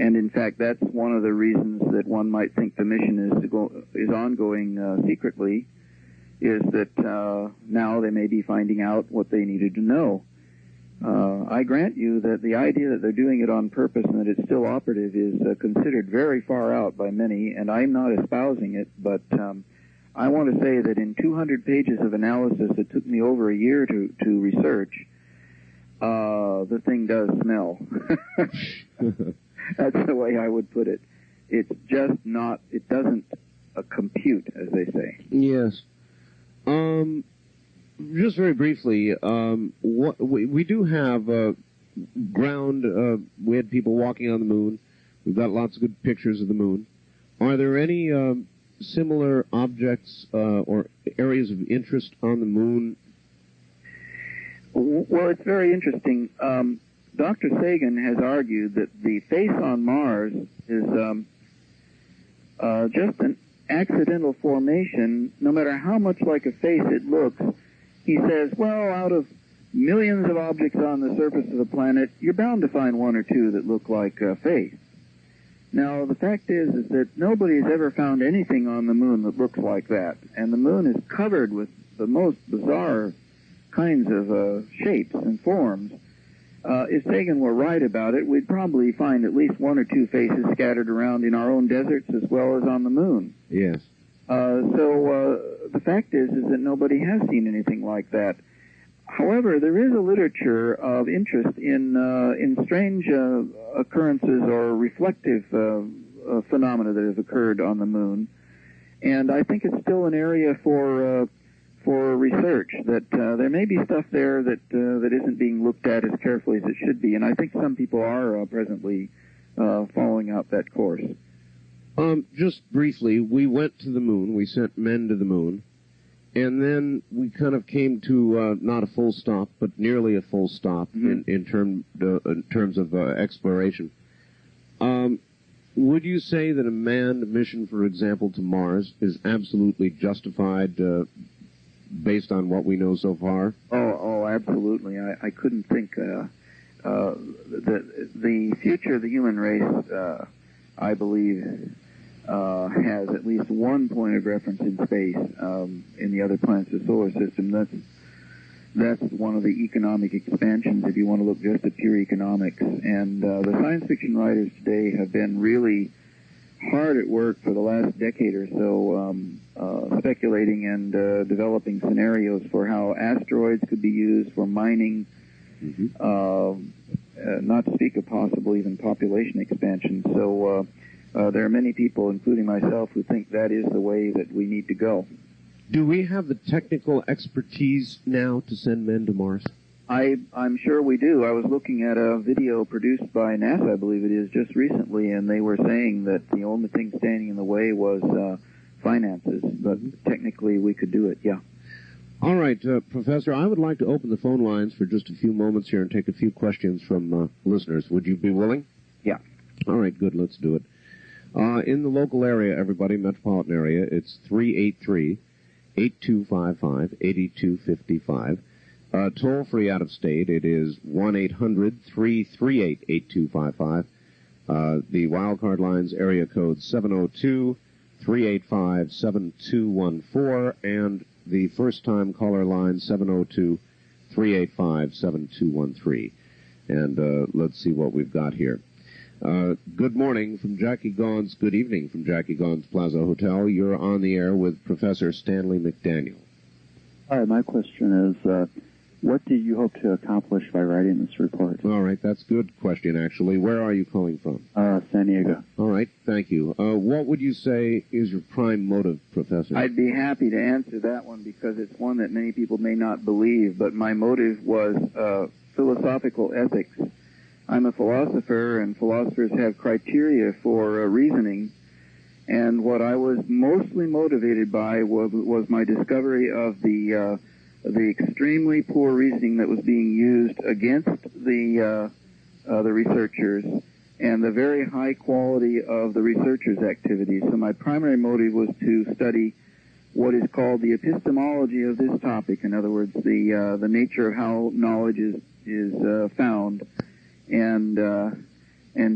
And in fact, that's one of the reasons that one might think the mission is ongoing secretly, is that now they may be finding out what they needed to know. I grant you that the idea that they're doing it on purpose and that it's still operative is considered very far out by many, and I'm not espousing it, but I want to say that in 200 pages of analysis that took me over a year to research, the thing does smell. That's the way I would put it. It's just not, it doesn't compute, as they say. Yes. Just very briefly, we do have ground, we had people walking on the moon. We've got lots of good pictures of the moon. Are there any similar objects or areas of interest on the moon? Well, it's very interesting. Dr. Sagan has argued that the face on Mars is just an accidental formation. No matter how much like a face it looks, he says, well, out of millions of objects on the surface of the planet, you're bound to find one or two that look like a face. Now, the fact is that nobody's ever found anything on the moon that looks like that. And the moon is covered with the most bizarre kinds of shapes and forms. If Sagan were right about it, we'd probably find at least one or two faces scattered around in our own deserts as well as on the moon. Yes. So the fact is that nobody has seen anything like that. However, there is a literature of interest in strange occurrences or reflective phenomena that have occurred on the moon, and I think it's still an area for research. That there may be stuff there that isn't being looked at as carefully as it should be, and I think some people are presently following out that course. Just briefly, we went to the moon. We sent men to the moon. And then we kind of came to not a full stop, but nearly a full stop in terms of exploration. Would you say that a manned mission, for example, to Mars is absolutely justified based on what we know so far? Oh, absolutely. I couldn't think the future of the human race, I believe, has at least one point of reference in space in the other planets of the solar system. That's one of the economic expansions, if you want to look just at pure economics. And the science fiction writers today have been really hard at work for the last decade or so, speculating and developing scenarios for how asteroids could be used for mining, not to speak of possible even population expansion. So there are many people, including myself, who think that is the way that we need to go. Do we have the technical expertise now to send men to Mars? I'm sure we do. I was looking at a video produced by NASA, I believe it is, just recently, and they were saying that the only thing standing in the way was finances, but technically we could do it, yeah. All right, Professor, I would like to open the phone lines for just a few moments here and take a few questions from listeners. Would you be willing? Yeah. All right, good, let's do it. In the local area, everybody, metropolitan area, it's 383-8255-8255. Toll-free out of state, it is 1-800-338-8255. The wildcard lines, area code 702-385-7214, and the first-time caller line, 702-385-7213. And let's see what we've got here. Good morning from Jackie Gaughan's, good evening from Jackie Gaughan's Plaza Hotel. You're on the air with Professor Stanley McDaniel. Hi, my question is, what do you hope to accomplish by writing this report? All right, that's a good question, actually. Where are you calling from? San Diego. All right, thank you. What would you say is your prime motive, Professor? I'd be happy to answer that one because it's one that many people may not believe, but my motive was philosophical ethics. I'm a philosopher, and philosophers have criteria for reasoning, and what I was mostly motivated by was my discovery of the the extremely poor reasoning that was being used against the researchers, and the very high quality of the researchers' activities. So my primary motive was to study what is called the epistemology of this topic. In other words, the nature of how knowledge is found, and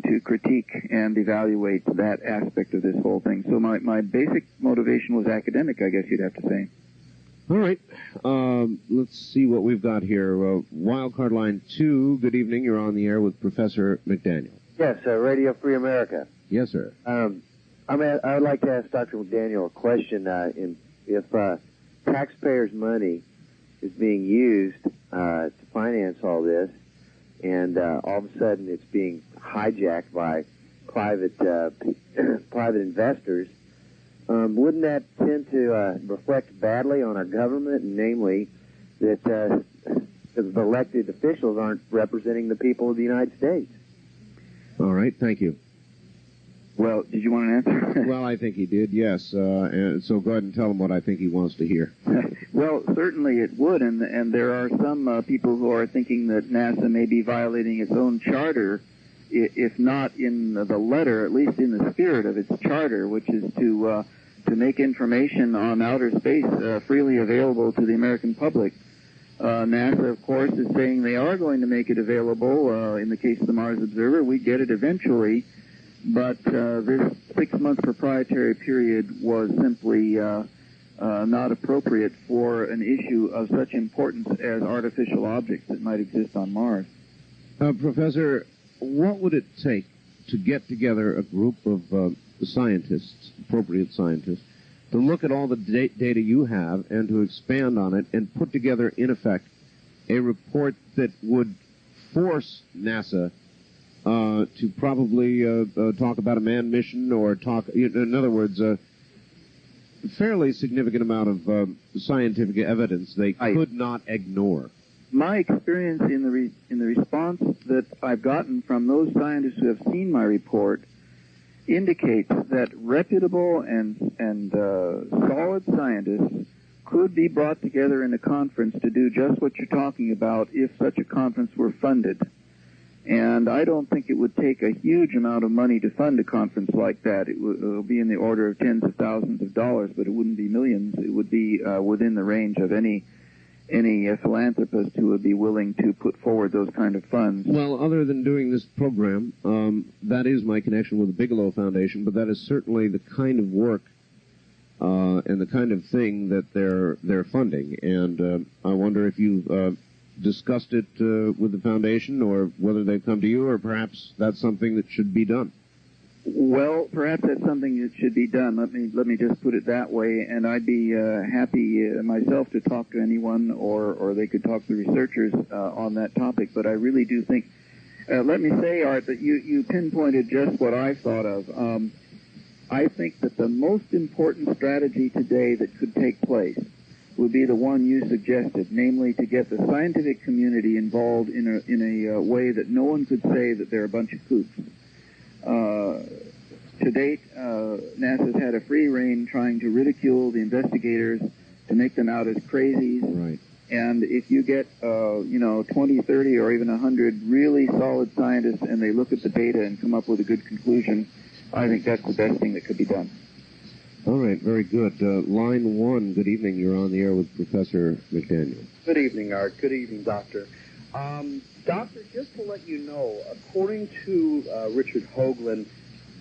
to critique and evaluate that aspect of this whole thing. So my basic motivation was academic, I guess you'd have to say. All right. Let's see what we've got here. Wildcard line 2, good evening. You're on the air with Professor McDaniel. Yes, Radio Free America. Yes, sir. I would like to ask Dr. McDaniel a question. If taxpayers' money is being used to finance all this, and all of a sudden it's being hijacked by private investors, wouldn't that tend to reflect badly on our government, and namely that the elected officials aren't representing the people of the United States? All right, thank you. Well, did you want an answer? Well, I think he did, yes. And so go ahead and tell him what I think he wants to hear. Well, certainly it would, and there are some people who are thinking that NASA may be violating its own charter, if not in the letter, at least in the spirit of its charter, which is to make information on outer space freely available to the American public. NASA, of course, is saying they are going to make it available. In the case of the Mars Observer, we get it eventually, but this 6-month proprietary period was simply not appropriate for an issue of such importance as artificial objects that might exist on Mars. Professor, what would it take to get together a group of scientists, appropriate scientists, to look at all the data you have and to expand on it and put together, in effect, a report that would force NASA to probably talk about a manned mission, or talk, in other words, a fairly significant amount of scientific evidence they could not ignore? My experience in the response that I've gotten from those scientists who have seen my report indicates that reputable and solid scientists could be brought together in a conference to do just what you're talking about if such a conference were funded. And I don't think it would take a huge amount of money to fund a conference like that. It will be in the order of tens of thousands of dollars, but it wouldn't be millions. It would be within the range of any philanthropist who would be willing to put forward those kind of funds. Well, other than doing this program, that is my connection with the Bigelow Foundation, but that is certainly the kind of work and the kind of thing that they're funding. And I wonder if you've discussed it with the foundation, or whether they've come to you, or perhaps that's something that should be done. Well, perhaps that's something that should be done. Let me just put it that way, and I'd be happy myself to talk to anyone, or they could talk to researchers on that topic. But I really do think, let me say, Art, that you pinpointed just what I thought of. I think that the most important strategy today that could take place would be the one you suggested, namely to get the scientific community involved in a way that no one could say that they're a bunch of kooks. To date, NASA's had a free rein trying to ridicule the investigators, to make them out as crazies. Right. And if you get, 20, 30, or even 100 really solid scientists, and they look at the data and come up with a good conclusion, I think that's the best thing that could be done. All right, very good. Line 1, good evening. You're on the air with Professor McDaniel. Good evening, Art. Good evening, Doctor. Doctor, just to let you know, according to Richard Hoagland,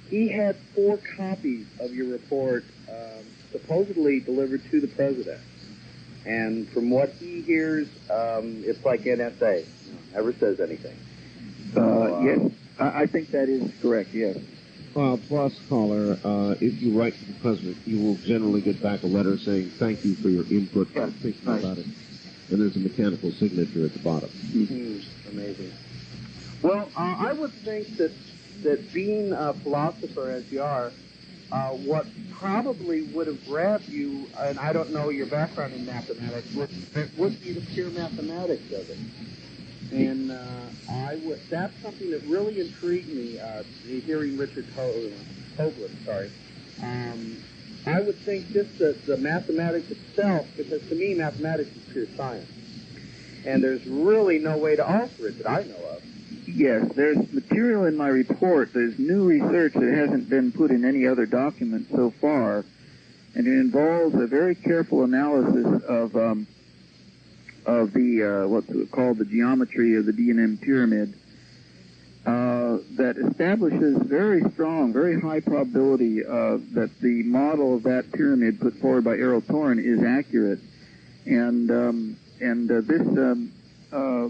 he had 4 copies of your report supposedly delivered to the president. And from what he hears, it's like NSA. Never says anything. Yes, I think that is correct, yes. Plus, caller, if you write to the president, you will generally get back a letter saying thank you for your input. Yes, thinking about it. And there's a mechanical signature at the bottom. Amazing. Well, I would think that being a philosopher as you are, what probably would have grabbed you, and I don't know your background in mathematics, would be the pure mathematics of it. And that's something that really intrigued me, hearing Richard Hoagland, I would think just the mathematics itself, because to me mathematics is pure science. And there's really no way to alter it that I know of. Yes, there's material in my report. There's new research that hasn't been put in any other document so far, and it involves a very careful analysis of the what's called the geometry of the D&M pyramid that establishes very strong, very high probability that the model of that pyramid put forward by Errol Thorne is accurate, and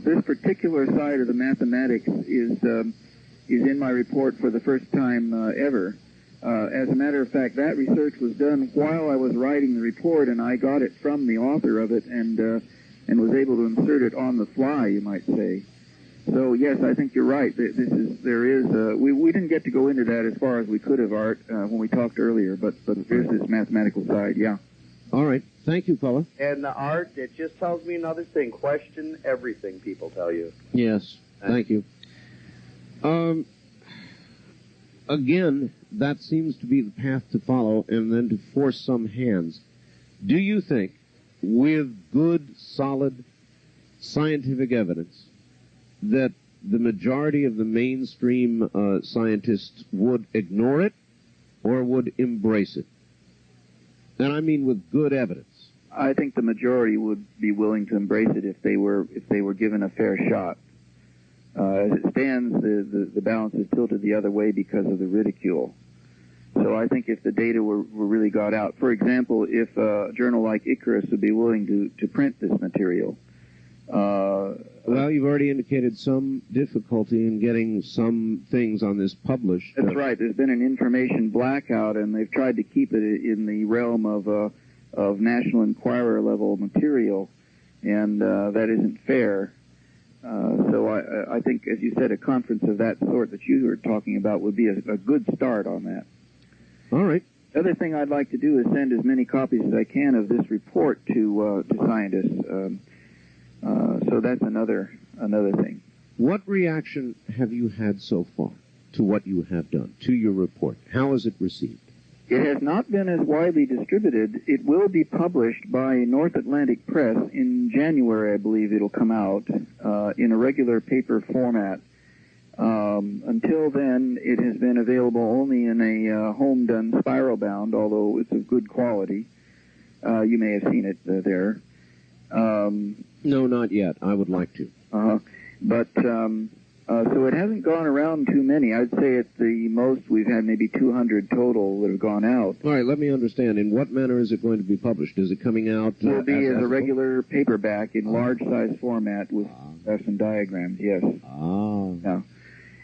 this particular side of the mathematics is in my report for the first time ever. As a matter of fact, that research was done while I was writing the report, and I got it from the author of it and was able to insert it on the fly, you might say. So yes, I think you're right. We didn't get to go into that as far as we could have, Art, when we talked earlier, but there's this mathematical side, yeah. All right. Thank you, fella. And the Art, it just tells me another thing. Question everything people tell you. Yes. Thank you. Again, that seems to be the path to follow, and then to force some hands. Do you think, with good, solid scientific evidence, that the majority of the mainstream scientists would ignore it or would embrace it? And I mean with good evidence. I think the majority would be willing to embrace it if they were given a fair shot. As it stands, the balance is tilted the other way because of the ridicule. So I think if the data were really got out, for example, if a journal like Icarus would be willing to print this material. Well, you've already indicated some difficulty in getting some things on this published. That's right. There's been an information blackout, and they've tried to keep it in the realm of National Enquirer level material, and that isn't fair. So I think, as you said, a conference of that sort that you were talking about would be a good start on that. All right. The other thing I'd like to do is send as many copies as I can of this report to scientists. So that's another thing. What reaction have you had so far to what you have done, to your report? How is it received? It has not been as widely distributed. It will be published by North Atlantic Press in January, I believe it'll come out, in a regular paper format. Until then, it has been available only in a home-done spiral bound, although it's of good quality. You may have seen it there. No, not yet. I would like to. So it hasn't gone around too many. I'd say at the most we've had maybe 200 total that have gone out. All right, let me understand. In what manner is it going to be published? Is it coming out? It will be as a regular paperback in large-size format with graphs and diagrams, yes. Yeah.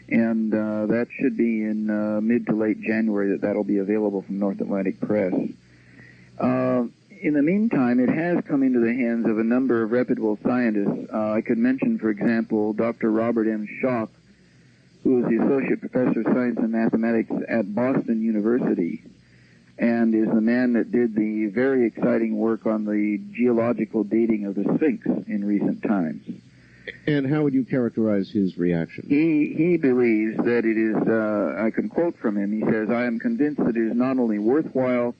And that should be in mid to late January that'll be available from North Atlantic Press. In the meantime, it has come into the hands of a number of reputable scientists. I could mention, for example, Dr. Robert M. Schock, who is the Associate Professor of Science and Mathematics at Boston University, and is the man that did the very exciting work on the geological dating of the Sphinx in recent times. And how would you characterize his reaction? He believes that it is, I can quote from him, he says, "I am convinced that it is not only worthwhile,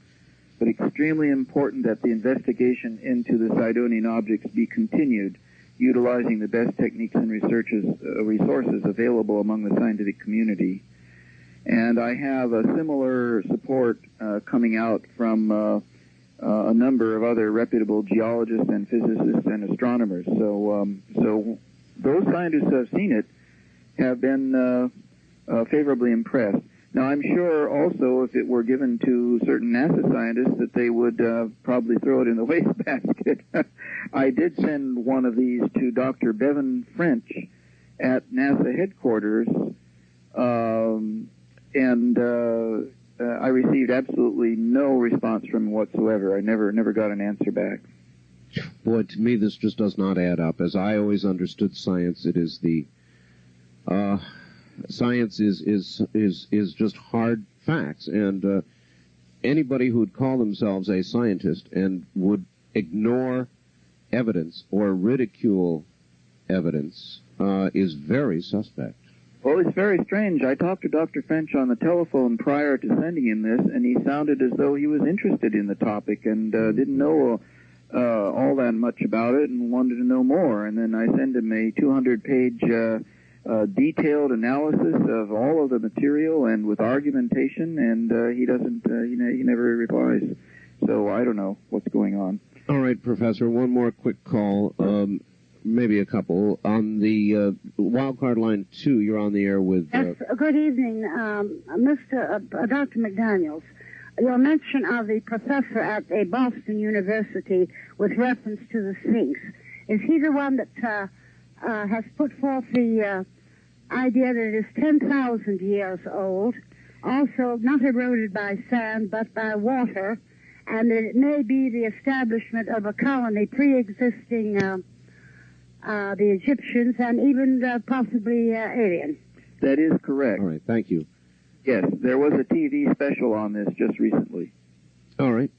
but extremely important that the investigation into the Sidonian objects be continued, utilizing the best techniques and resources available among the scientific community." And I have a similar support coming out from a number of other reputable geologists and physicists and astronomers. So those scientists who have seen it have been favorably impressed. Now, I'm sure also if it were given to certain NASA scientists that they would probably throw it in the wastebasket. I did send one of these to Dr. Bevan French at NASA headquarters, and I received absolutely no response from him whatsoever. I never got an answer back. Boy, to me this just does not add up. As I always understood science, it is the science is just hard facts, and anybody who would call themselves a scientist and would ignore evidence or ridicule evidence is very suspect. Well, it's very strange. I talked to Dr. French on the telephone prior to sending him this, and he sounded as though he was interested in the topic and didn't know all that much about it and wanted to know more. And then I sent him a 200-page detailed analysis of all of the material and with argumentation, and he doesn't, he never replies. So I don't know what's going on. All right, Professor, one more quick call, maybe a couple. On the wildcard line 2, you're on the air with... Yes, good evening, Dr. McDaniels. Your mention of the professor at a Boston University with reference to the Sphinx, is he the one that has put forth the idea that it is 10,000 years old, also not eroded by sand but by water, and that it may be the establishment of a colony pre-existing the Egyptians and even possibly alien? That is correct. All right, thank you. Yes, there was a TV special on this just recently. All right.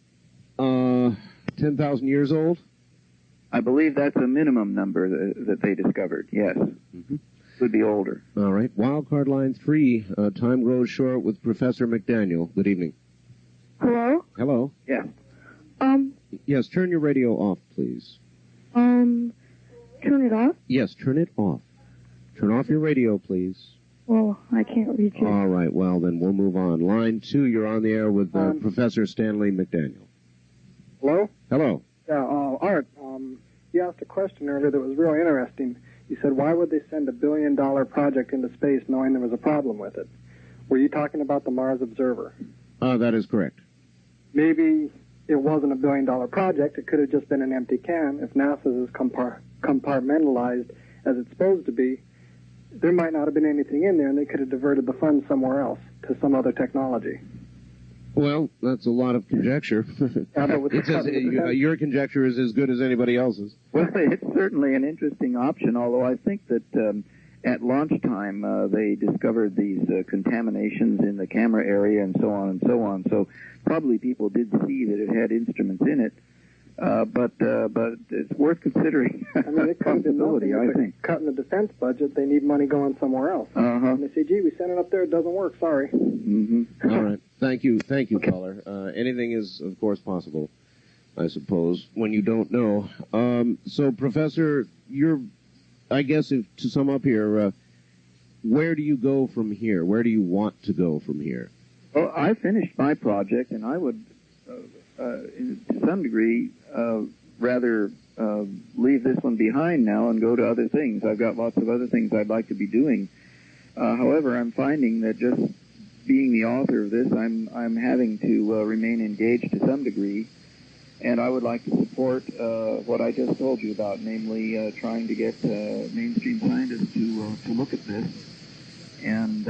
10,000 years old? I believe that's a minimum number that they discovered, yes. Mm-hmm. Could be older. All right. Wildcard line 3, time grows short with Professor McDaniel. Good evening. Hello? Hello. Yeah. Yes, turn your radio off, please. Turn it off? Yes, turn it off. Turn off your radio, please. Well, I can't reach it. All right, well, then we'll move on. Line 2, you're on the air with Professor Stanley McDaniel. Hello? Hello. Yeah, Art, you asked a question earlier that was really interesting. You said, why would they send $1 billion project into space knowing there was a problem with it? Were you talking about the Mars Observer? That is correct. Maybe it wasn't $1 billion project. It could have just been an empty can. If NASA is compartmentalized as it's supposed to be, there might not have been anything in there, and they could have diverted the funds somewhere else to some other technology. Well, that's a lot of conjecture. Your conjecture is as good as anybody else's. Well, it's certainly an interesting option, although I think that at launch time they discovered these contaminations in the camera area and so on and so on. So probably people did see that it had instruments in it. But it's worth considering. I mean, it could have been nothing. I think. Cutting the defense budget, they need money going somewhere else. And they say, gee, we sent it up there, it doesn't work, sorry. Mm-hmm. All right. Thank you, caller. Anything is, of course, possible, I suppose, when you don't know. So, Professor, I guess, to sum up here, where do you go from here? Where do you want to go from here? Well, I finished my project, and I would... to some degree, rather leave this one behind now and go to other things. I've got lots of other things I'd like to be doing. However, I'm finding that just being the author of this, I'm having to remain engaged to some degree, and I would like to support what I just told you about, namely trying to get mainstream scientists to look at this and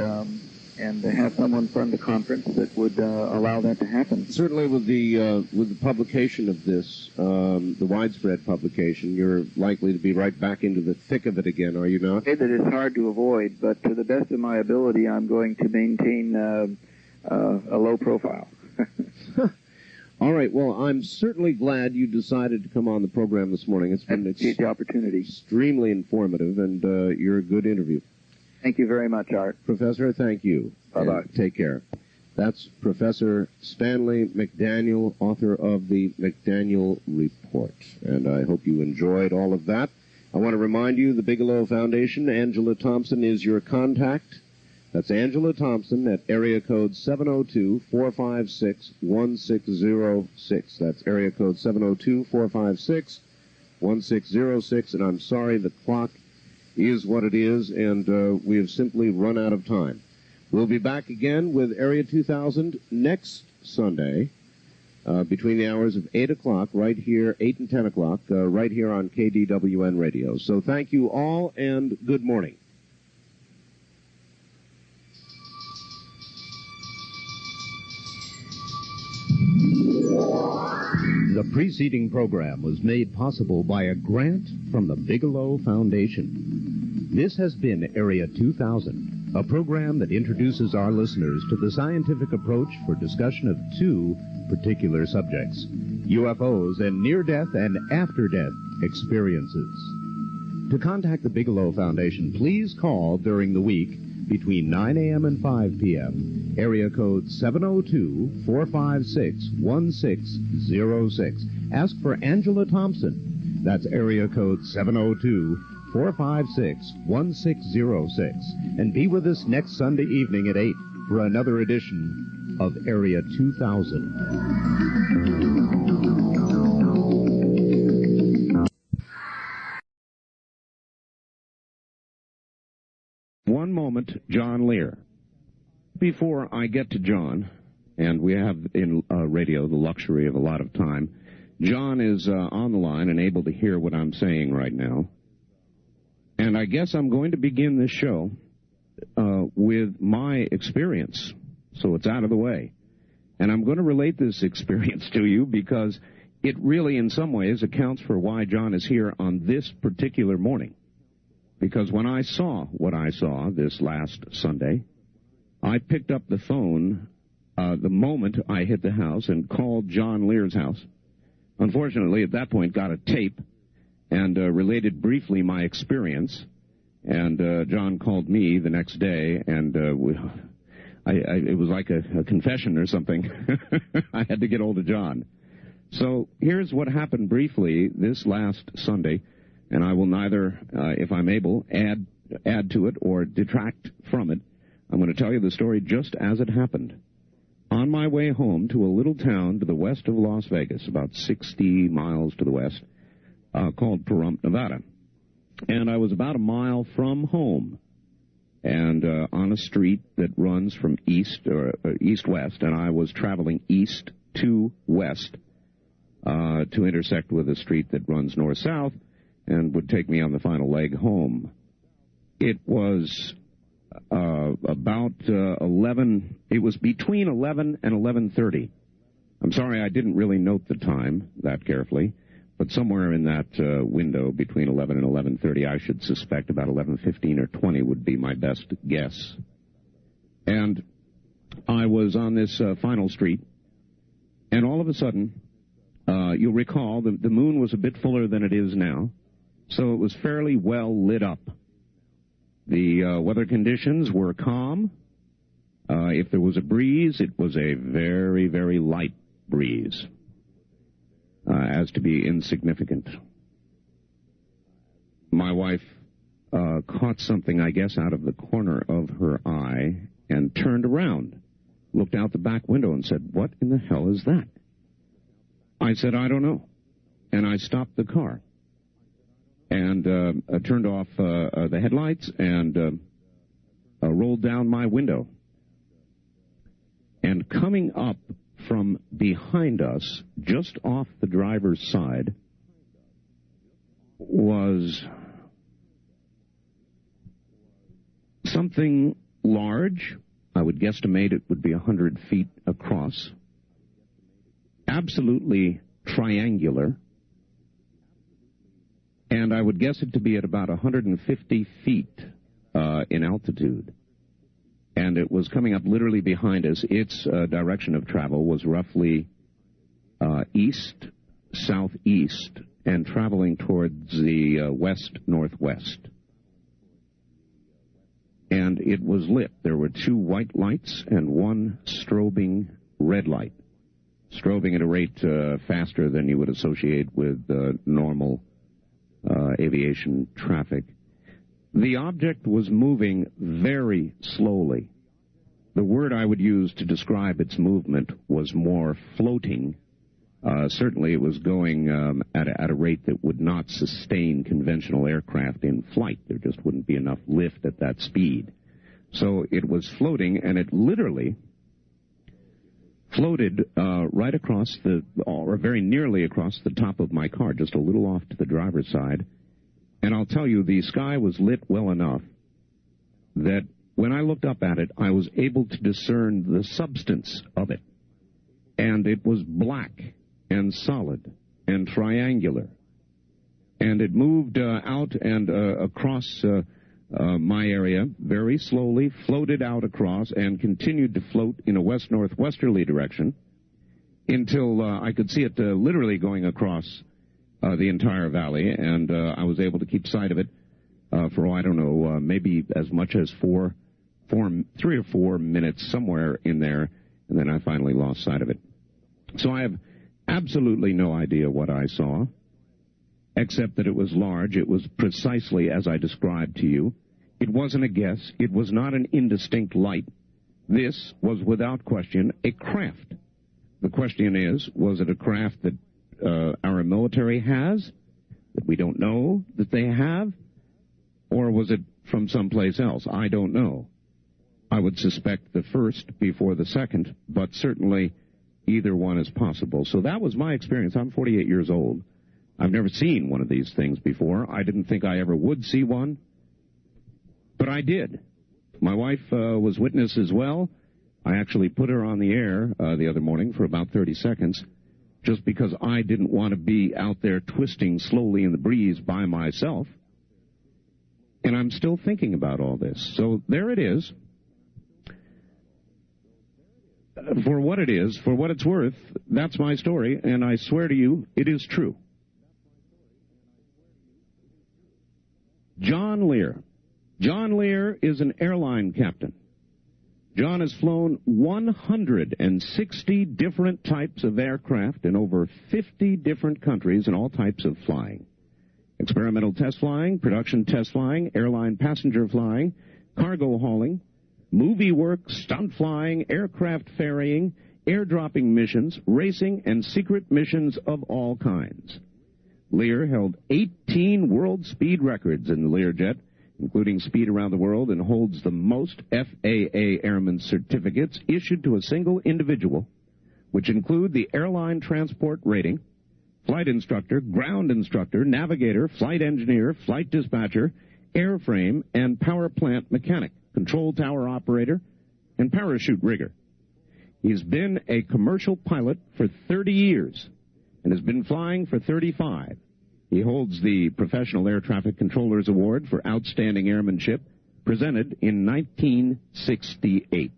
have someone fund the conference that would allow that to happen. Certainly, with the publication of this, the widespread publication, you're likely to be right back into the thick of it again, are you not? That is hard to avoid, but to the best of my ability, I'm going to maintain a low profile. All right. Well, I'm certainly glad you decided to come on the program this morning. It's been the opportunity. Extremely informative, and you're a good interview. Thank you very much, Art. Professor, thank you. Bye-bye. Take care. That's Professor Stanley McDaniel, author of the McDaniel Report. And I hope you enjoyed all of that. I want to remind you, the Bigelow Foundation, Angela Thompson is your contact. That's Angela Thompson at area code 702-456-1606. That's area code 702-456-1606. And I'm sorry, the clock is what it is, and we have simply run out of time. We'll be back again with Area 2000 next Sunday between the hours of 8 o'clock, right here, 8 and 10 o'clock, right here on KDWN Radio. So thank you all, and good morning. The preceding program was made possible by a grant from the Bigelow Foundation. This has been Area 2000, a program that introduces our listeners to the scientific approach for discussion of two particular subjects: UFOs and near-death and after-death experiences. To contact the Bigelow Foundation, please call during the week between 9 a.m. and 5 p.m. Area code 702-456-1606. Ask for Angela Thompson. That's area code 702-456-1606. And be with us next Sunday evening at 8 for another edition of Area 2000. One moment, John Lear. Before I get to John, and we have in radio the luxury of a lot of time, John is on the line and able to hear what I'm saying right now. And I guess I'm going to begin this show with my experience, so it's out of the way. And I'm going to relate this experience to you because it really, in some ways, accounts for why John is here on this particular morning. Because when I saw what I saw this last Sunday, I picked up the phone the moment I hit the house and called John Lear's house. Unfortunately, at that point, got a tape and related briefly my experience. And John called me the next day, and it was like a confession or something. I had to get hold of John. So here's what happened briefly this last Sunday, and I will neither, if I'm able, add to it or detract from it. I'm going to tell you the story just as it happened. On my way home to a little town to the west of Las Vegas, about 60 miles to the west, called Pahrump, Nevada. And I was about a mile from home and on a street that runs from east-west, and I was traveling east to west to intersect with a street that runs north-south and would take me on the final leg home. It was about 11, it was between 11 and 11:30. I'm sorry I didn't really note the time that carefully, but somewhere in that window between 11 and 11:30, I should suspect about 11:15 or 20 would be my best guess. And I was on this final street, and all of a sudden, you'll recall, the moon was a bit fuller than it is now, so it was fairly well lit up. The weather conditions were calm. If there was a breeze, it was a very, very light breeze, as to be insignificant. My wife caught something, I guess, out of the corner of her eye and turned around, looked out the back window and said, "What in the hell is that?" I said, "I don't know." And I stopped the car and turned off the headlights and rolled down my window. And coming up from behind us, just off the driver's side, was something large. I would guesstimate it would be 100 feet across. Absolutely triangular. And I would guess it to be at about 150 feet in altitude. And it was coming up literally behind us. Its direction of travel was roughly east-southeast and traveling towards the west-northwest. And it was lit. There were 2 white lights and 1 strobing red light, strobing at a rate faster than you would associate with normal aviation traffic. The object was moving very slowly. The word I would use to describe its movement was more floating. Certainly it was going at a rate that would not sustain conventional aircraft in flight. There just wouldn't be enough lift at that speed. So it was floating, and it literally floated right across or very nearly across the top of my car, just a little off to the driver's side. And I'll tell you, the sky was lit well enough that when I looked up at it, I was able to discern the substance of it. And it was black and solid and triangular. And it moved out and across my area very slowly, floated out across, and continued to float in a west-northwesterly direction until I could see it literally going across the entire valley, and I was able to keep sight of it for, I don't know, maybe as much as 4 3 or 4 minutes, somewhere in there, and then I finally lost sight of it. So I have absolutely no idea what I saw, except that it was large. It was precisely as I described to you. It wasn't a guess. It was not an indistinct light. This was, without question, a craft. The question is, was it a craft that our military has, that we don't know that they have, or was it from someplace else? I don't know. I would suspect the first before the second, but certainly either one is possible. So that was my experience. I'm 48 years old. I've never seen one of these things before. I didn't think I ever would see one, but I did. My wife was witness as well. I actually put her on the air the other morning for about 30 seconds, just because I didn't want to be out there twisting slowly in the breeze by myself. And I'm still thinking about all this. So there it is. For what it is, for what it's worth, that's my story, and I swear to you, it is true. John Lear. John Lear is an airline captain. John has flown 160 different types of aircraft in over 50 different countries in all types of flying. Experimental test flying, production test flying, airline passenger flying, cargo hauling, movie work, stunt flying, aircraft ferrying, airdropping missions, racing, and secret missions of all kinds. Lear held 18 world speed records in the Learjet, including speed around the world, and holds the most FAA airman certificates issued to a single individual, which include the airline transport rating, flight instructor, ground instructor, navigator, flight engineer, flight dispatcher, airframe and power plant mechanic, control tower operator, and parachute rigger. He's been a commercial pilot for 30 years and has been flying for 35. He holds the Professional Air Traffic Controllers Award for Outstanding Airmanship, presented in 1968.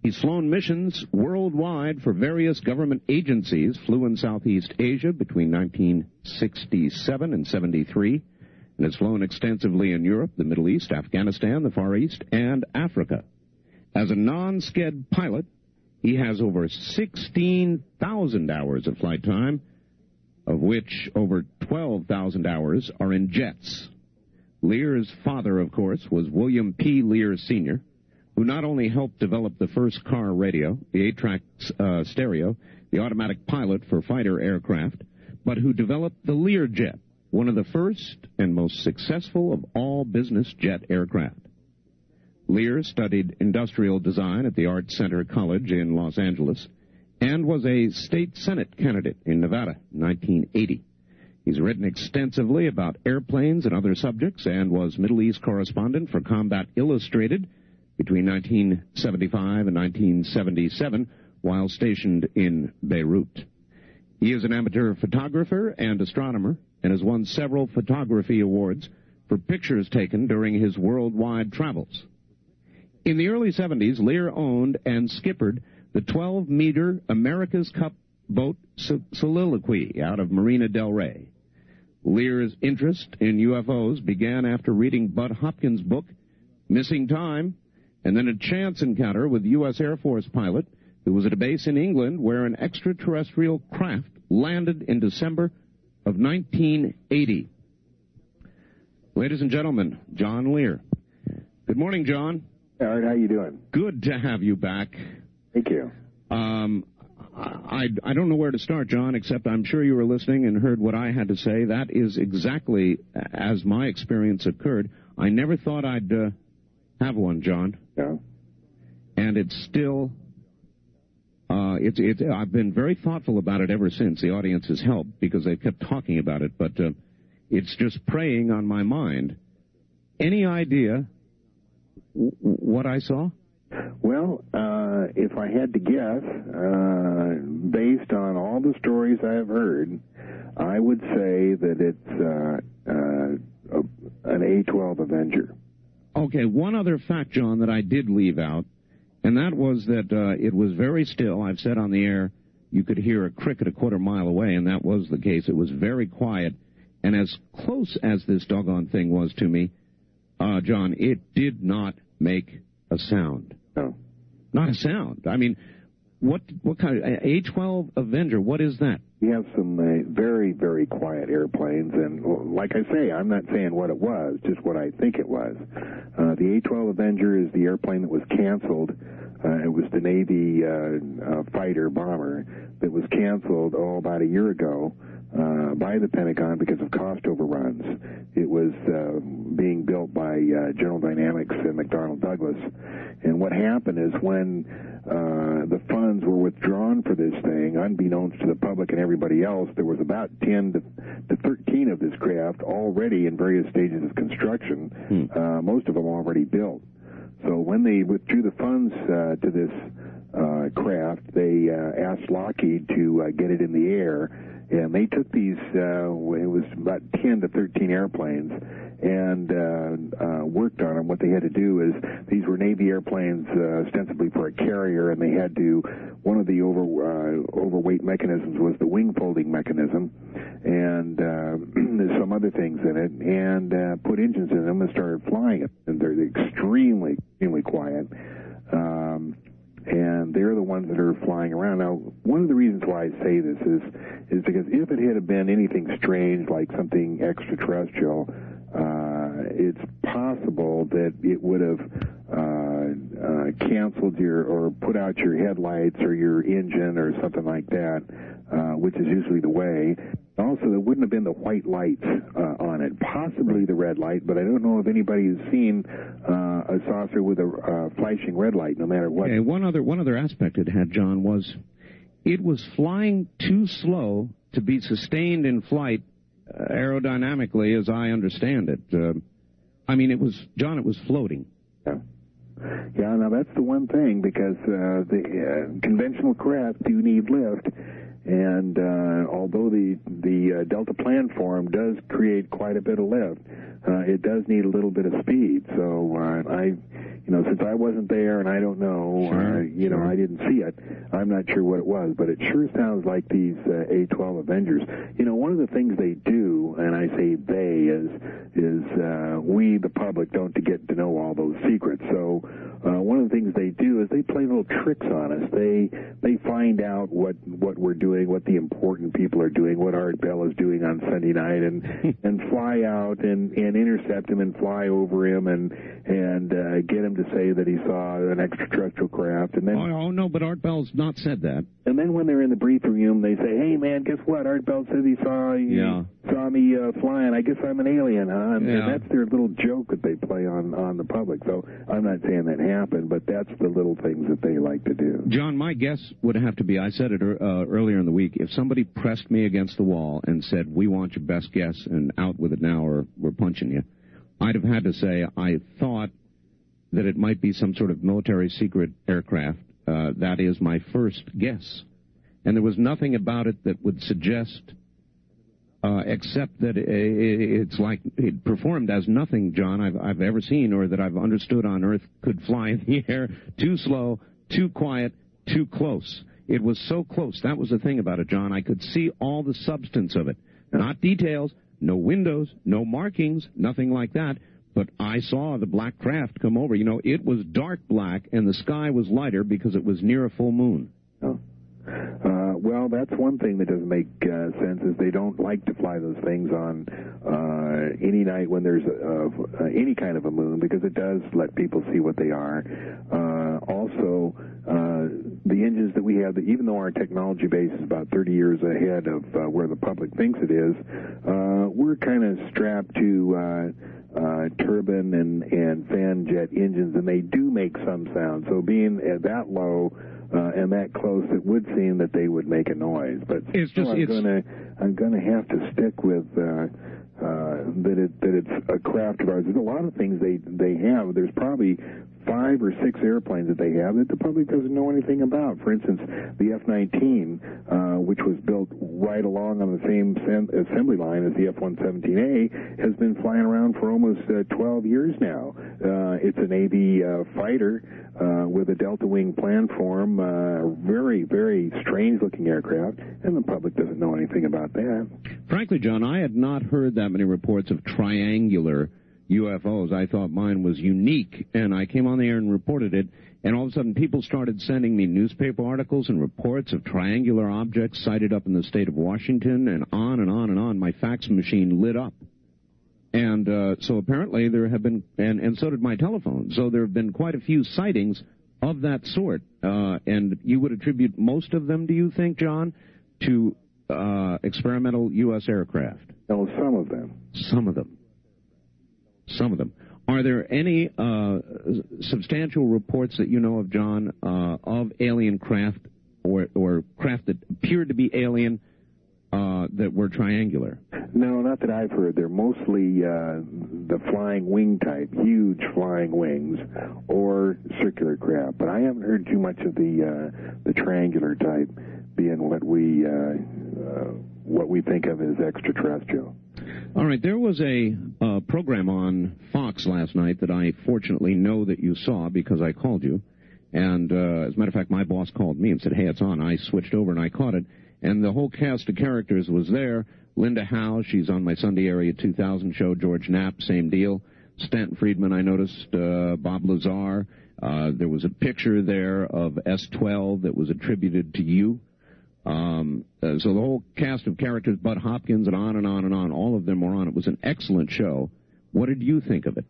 He's flown missions worldwide for various government agencies, flew in Southeast Asia between 1967 and 73, and has flown extensively in Europe, the Middle East, Afghanistan, the Far East, and Africa. As a non-sked pilot, he has over 16,000 hours of flight time, of which over 12,000 hours are in jets. Lear's father, of course, was William P. Lear Sr., who not only helped develop the first car radio, the 8-track stereo, the automatic pilot for fighter aircraft, but who developed the Learjet, one of the first and most successful of all business jet aircraft. Lear studied industrial design at the Art Center College in Los Angeles and was a state senate candidate in Nevada in 1980. He's written extensively about airplanes and other subjects and was Middle East correspondent for Combat Illustrated between 1975 and 1977 while stationed in Beirut. He is an amateur photographer and astronomer and has won several photography awards for pictures taken during his worldwide travels. In the early 70s, Lear owned and skippered the 12-meter America's Cup boat Soliloquy out of Marina del Rey. Lear's interest in UFOs began after reading Bud Hopkins' book, Missing Time, and then a chance encounter with U.S. Air Force pilot who was at a base in England where an extraterrestrial craft landed in December of 1980. Ladies and gentlemen, John Lear. Good morning, John. Art, how you doing? Good to have you back. Thank you. I don't know where to start, John, except I'm sure you were listening and heard what I had to say. That is exactly as my experience occurred. I never thought I'd have one, John. Yeah. And it's still, I've been very thoughtful about it ever since. The audience has helped because they've kept talking about it, but it's just preying on my mind. Any idea what I saw? Well, if I had to guess, based on all the stories I have heard, I would say that it's an A-12 Avenger. Okay, one other fact, John, that I did leave out, and that was that it was very still. I've said on the air you could hear a cricket a quarter mile away, and that was the case. It was very quiet, and as close as this doggone thing was to me, John, it did not make a sound. No. Not a sound. I mean, what kind of A-12 Avenger, what is that? We have some very, very quiet airplanes, and like I say, I'm not saying what it was, just what I think it was. The A-12 Avenger is the airplane that was canceled. It was the Navy fighter bomber that was canceled, about a year ago by the Pentagon because of cost overruns. It was being built by General Dynamics and McDonnell Douglas. And what happened is when the funds were withdrawn for this thing, unbeknownst to the public and everybody else, there was about 10 to 13 of this craft already in various stages of construction, most of them already built. So when they withdrew the funds to this craft, they asked Lockheed to get it in the air, and they took these, it was about 10 to 13 airplanes, and worked on them. What they had to do is, these were Navy airplanes ostensibly for a carrier, and they had to, one of the overweight mechanisms was the wing folding mechanism, and there's some other things in it, and put engines in them and started flying it. And they're extremely, extremely quiet. And they're the ones that are flying around. Now, one of the reasons why I say this is because if it had been anything strange, like something extraterrestrial, it's possible that it would have canceled or put out your headlights or your engine or something like that, which is usually the way. Also, there wouldn't have been the white lights on it, possibly the red light, but I don't know if anybody has seen a saucer with a flashing red light, no matter what. Okay, one other aspect it had, John, was it was flying too slow to be sustained in flight aerodynamically, as I understand it. I mean, it was floating. Yeah, now that's the one thing, because the conventional craft do need lift, and although the Delta planform does create quite a bit of lift, it does need a little bit of speed. So since I wasn't there and I don't know, I didn't see it, I'm not sure what it was, but it sure sounds like these A-12 Avengers. One of the things they do, and I say they, is we, the public, don't get to know all those secrets. So one of the things they do is they play little tricks on us. They find out what we're doing, what the important people are doing, what Art Bell is doing on Sunday night, and fly out and intercept him and fly over him and get him to say that he saw an extraterrestrial craft. And then no, but Art Bell's not said that. And then when they're in the briefing room, they say, "Hey man, guess what? Art Bell said he saw me flying. I guess I'm an alien, huh?" And that's their little joke that they play on the public. So I'm not saying that happened, but that's the little things that they like to do. John, my guess would have to be, I said it earlier in the week, if somebody pressed me against the wall and said, "We want your best guess and out with it now or we're punching you," I'd have had to say I thought that it might be some sort of military secret aircraft. That is my first guess. And there was nothing about it that would suggest, except that it's like it performed as nothing, John, I've ever seen or that I've understood on Earth could fly in the air. Too slow, too quiet, too close. It was so close. That was the thing about it, John. I could see all the substance of it. Not details, no windows, no markings, nothing like that. But I saw the black craft come over. It was dark black, and the sky was lighter because it was near a full moon. Oh. Well, that's one thing that doesn't make sense, is they don't like to fly those things on any night when there's any kind of a moon, because it does let people see what they are. Also, the engines that we have, even though our technology base is about 30 years ahead of where the public thinks it is, we're kind of strapped to turbine and fan jet engines, and they do make some sound. So being at that low and that close, it would seem that they would make a noise. But I'm gonna have to stick with that it's a craft of ours. There's a lot of things they have. There's probably 5 or 6 airplanes that they have that the public doesn't know anything about. For instance, the F-19, which was built right along on the same assembly line as the F-117A, has been flying around for almost 12 years now. It's a Navy fighter with a Delta Wing planform, very, very strange-looking aircraft, and the public doesn't know anything about that. Frankly, John, I had not heard that many reports of triangular UFOs. I thought mine was unique, and I came on the air and reported it, and all of a sudden people started sending me newspaper articles and reports of triangular objects sighted up in the state of Washington, and on and on and on. My fax machine lit up. And so apparently there have been, and so did my telephone, so there have been quite a few sightings of that sort. And you would attribute most of them, do you think, John, to experimental U.S. aircraft? No, some of them. Some of them. Some of them. Are there any substantial reports that you know of, John, of alien craft or craft that appeared to be alien that were triangular? No, not that I've heard. They're mostly the flying wing type, huge flying wings, or circular craft. But I haven't heard too much of the triangular type being what we think of as extraterrestrial. All right, there was a program on Fox last night that I fortunately know that you saw because I called you. And as a matter of fact, my boss called me and said, hey, it's on. I switched over and I caught it. And the whole cast of characters was there. Linda Howe, she's on my Sunday Area 2000 show. George Knapp, same deal. Stanton Friedman, I noticed. Bob Lazar. There was a picture there of S-12 that was attributed to you. So the whole cast of characters, Bud Hopkins, and on and on and on, all of them were on. It was an excellent show. What did you think of it?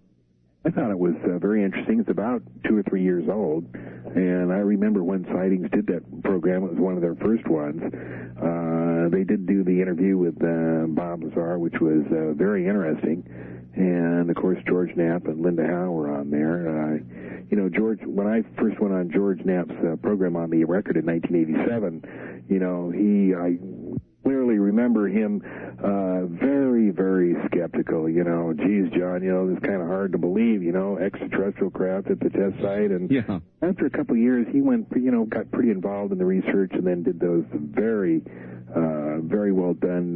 I thought it was very interesting. It's about 2 or 3 years old, and I remember when Sightings did that program. It was one of their first ones. They did do the interview with Bob Lazar, which was very interesting, and of course George Knapp and Linda Howe were on there. George, when I first went on George Knapp's program on the record in 1987, I clearly remember him very, very skeptical. Geez, John, this is kind of hard to believe, extraterrestrial craft at the test site. And after a couple of years, he went, got pretty involved in the research and then did those very well done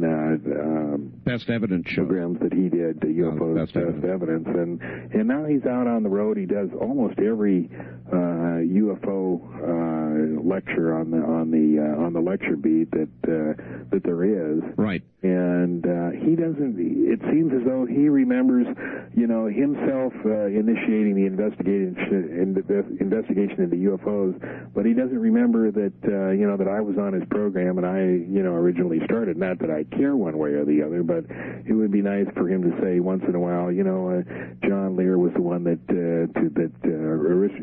Best Evidence programs that he did, UFOs Best Evidence. And now he's out on the road. He does almost every UFO lecture on the lecture beat that there is. Right. And he doesn't. It seems as though he remembers, himself initiating the investigation into UFOs, but he doesn't remember that that I was on his program and I originally started. Not that I care one way or the other, but it would be nice for him to say once in a while, John Lear was the one that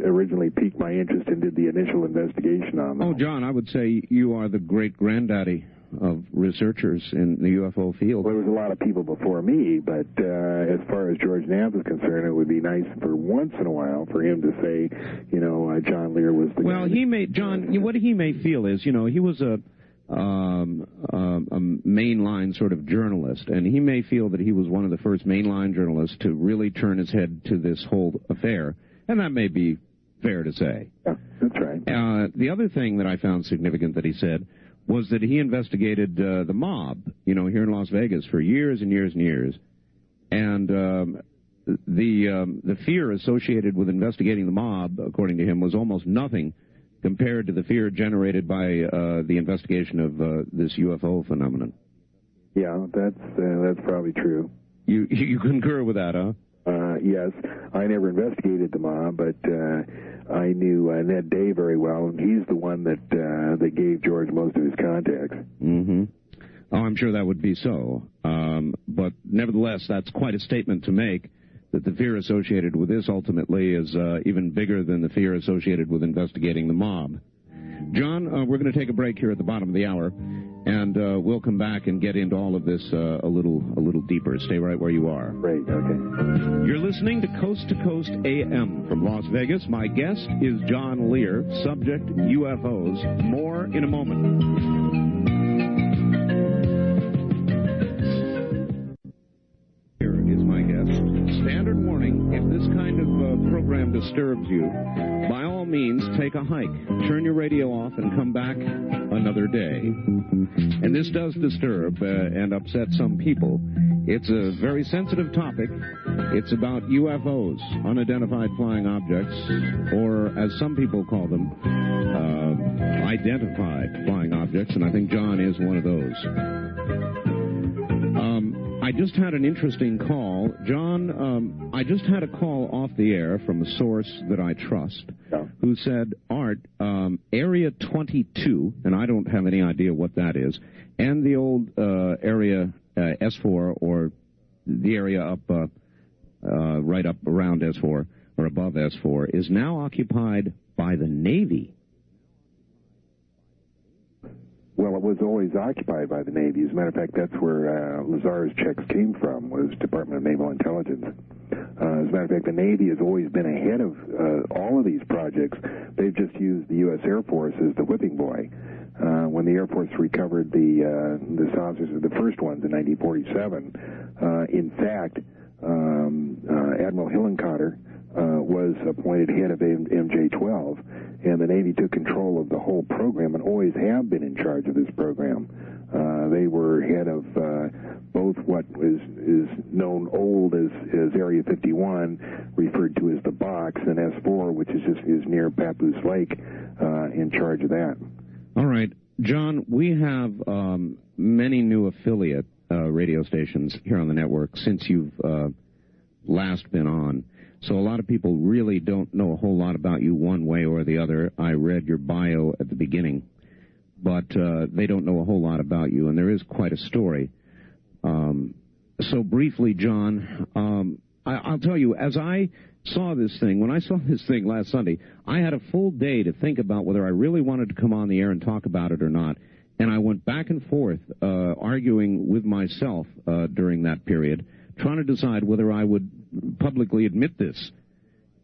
originally piqued my interest and did the initial investigation on them. Oh, John, I would say you are the great-granddaddy of researchers in the UFO field. Well, there was a lot of people before me, but as far as George Knapp is concerned, it would be nice for once in a while for him to say, John Lear was the guy. Well, what he may feel is, he was a mainline sort of journalist, and he may feel that he was one of the first mainline journalists to really turn his head to this whole affair, and that may be fair to say. Yeah, that's right. The other thing that I found significant that he said was that he investigated the mob, here in Las Vegas for years and years and years, and the fear associated with investigating the mob, according to him, was almost nothing compared to the fear generated by the investigation of this UFO phenomenon. Yeah, that's probably true. You concur with that, huh? Yes. I never investigated the mob, but I knew Ned Day very well, and he's the one that gave George most of his contacts. Mm-hmm. Oh, I'm sure that would be so. But nevertheless, that's quite a statement to make, that the fear associated with this ultimately is even bigger than the fear associated with investigating the mob. John, we're going to take a break here at the bottom of the hour, and we'll come back and get into all of this a little deeper. Stay right where you are. Great, okay. You're listening to Coast AM from Las Vegas. My guest is John Lear, subject UFOs. More in a moment. Here is my guest. Standard warning, if this kind of program disturbs you, by all means, take a hike. Turn your radio off and come back another day. And this does disturb and upset some people. It's a very sensitive topic. It's about UFOs, unidentified flying objects, or as some people call them, identified flying objects, and I think John is one of those. I just had an interesting call. John, I just had a call off the air from a source that I trust who said, Art, Area 22, and I don't have any idea what that is, and the old area S4, or the area up, right up around S4, or above S4, is now occupied by the Navy. Well, it was always occupied by the Navy. As a matter of fact, that's where Lazar's checks came from, was Department of Naval Intelligence. As a matter of fact, the Navy has always been ahead of all of these projects. They've just used the U.S. Air Force as the whipping boy. When the Air Force recovered the saucers, the first ones in 1947, in fact, Admiral Hillenkotter was appointed head of MJ-12, and the Navy took control of the whole program and always have been in charge of this program. They were head of both what is known old as Area 51, referred to as the box, and S4, which is near Papoose Lake, in charge of that. All right. John, we have many new affiliate radio stations here on the network since you've last been on. So a lot of people really don't know a whole lot about you one way or the other. I read your bio at the beginning, but they don't know a whole lot about you, and there is quite a story. So briefly, John, I'll tell you, as I saw this thing, when I saw this thing last Sunday, I had a full day to think about whether I really wanted to come on the air and talk about it or not, and I went back and forth arguing with myself during that period, trying to decide whether I would publicly admit this.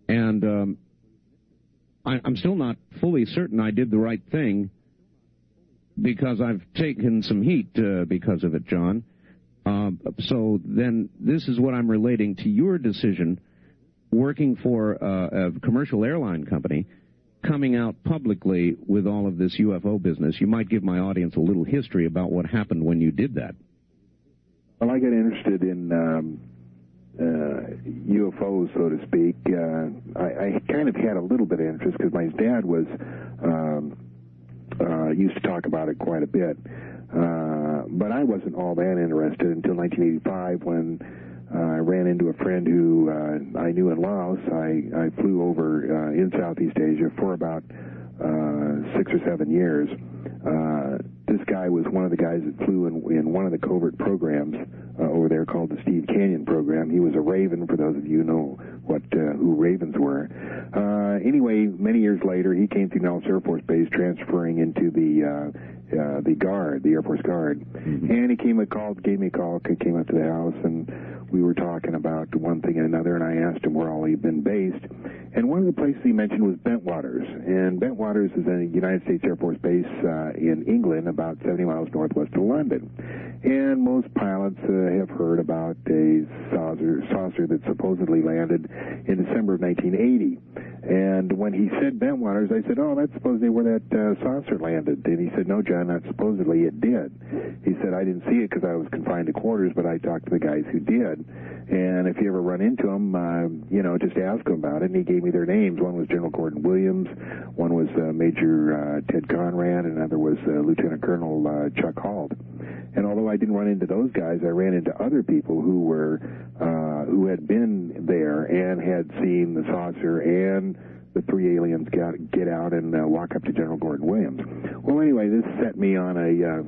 And I'm still not fully certain I did the right thing, because I've taken some heat because of it, John. So then this is what I'm relating to your decision, working for a commercial airline company, coming out publicly with all of this UFO business. You might give my audience a little history about what happened when you did that. Well, I got interested in UFOs, so to speak. I kind of had a little bit of interest because my dad was used to talk about it quite a bit. But I wasn't all that interested until 1985 when I ran into a friend who I knew in Laos. I flew over in Southeast Asia for about 6 or 7 years. This guy was one of the guys that flew in one of the covert programs over there called the Steve Canyon program. He was a Raven, for those of you who know who Ravens were. Anyway, many years later, he came to Nellis Air Force Base, transferring into the Guard, the Air Force Guard. And he gave me a call, came up to the house, and we were talking about one thing and another, and I asked him where all he'd been based. And one of the places he mentioned was Bentwaters. And Bentwaters is a United States Air Force base in England, about 70 miles northwest of London. And most pilots have heard about a saucer that supposedly landed in December of 1980. And when he said Bentwaters, I said, oh, that's supposedly where that saucer landed. And he said, no, John, not supposedly, it did. He said, I didn't see it because I was confined to quarters, but I talked to the guys who did. And if you ever run into them, just ask them about it. And he gave me their names. One was General Gordon Williams, one was Major Ted Conrad, and another was Lieutenant Colonel Chuck Halt. And although I didn't run into those guys, I ran into other people who had been there and had seen the saucer and the three aliens get out and walk up to General Gordon Williams. Well, anyway, this set me on a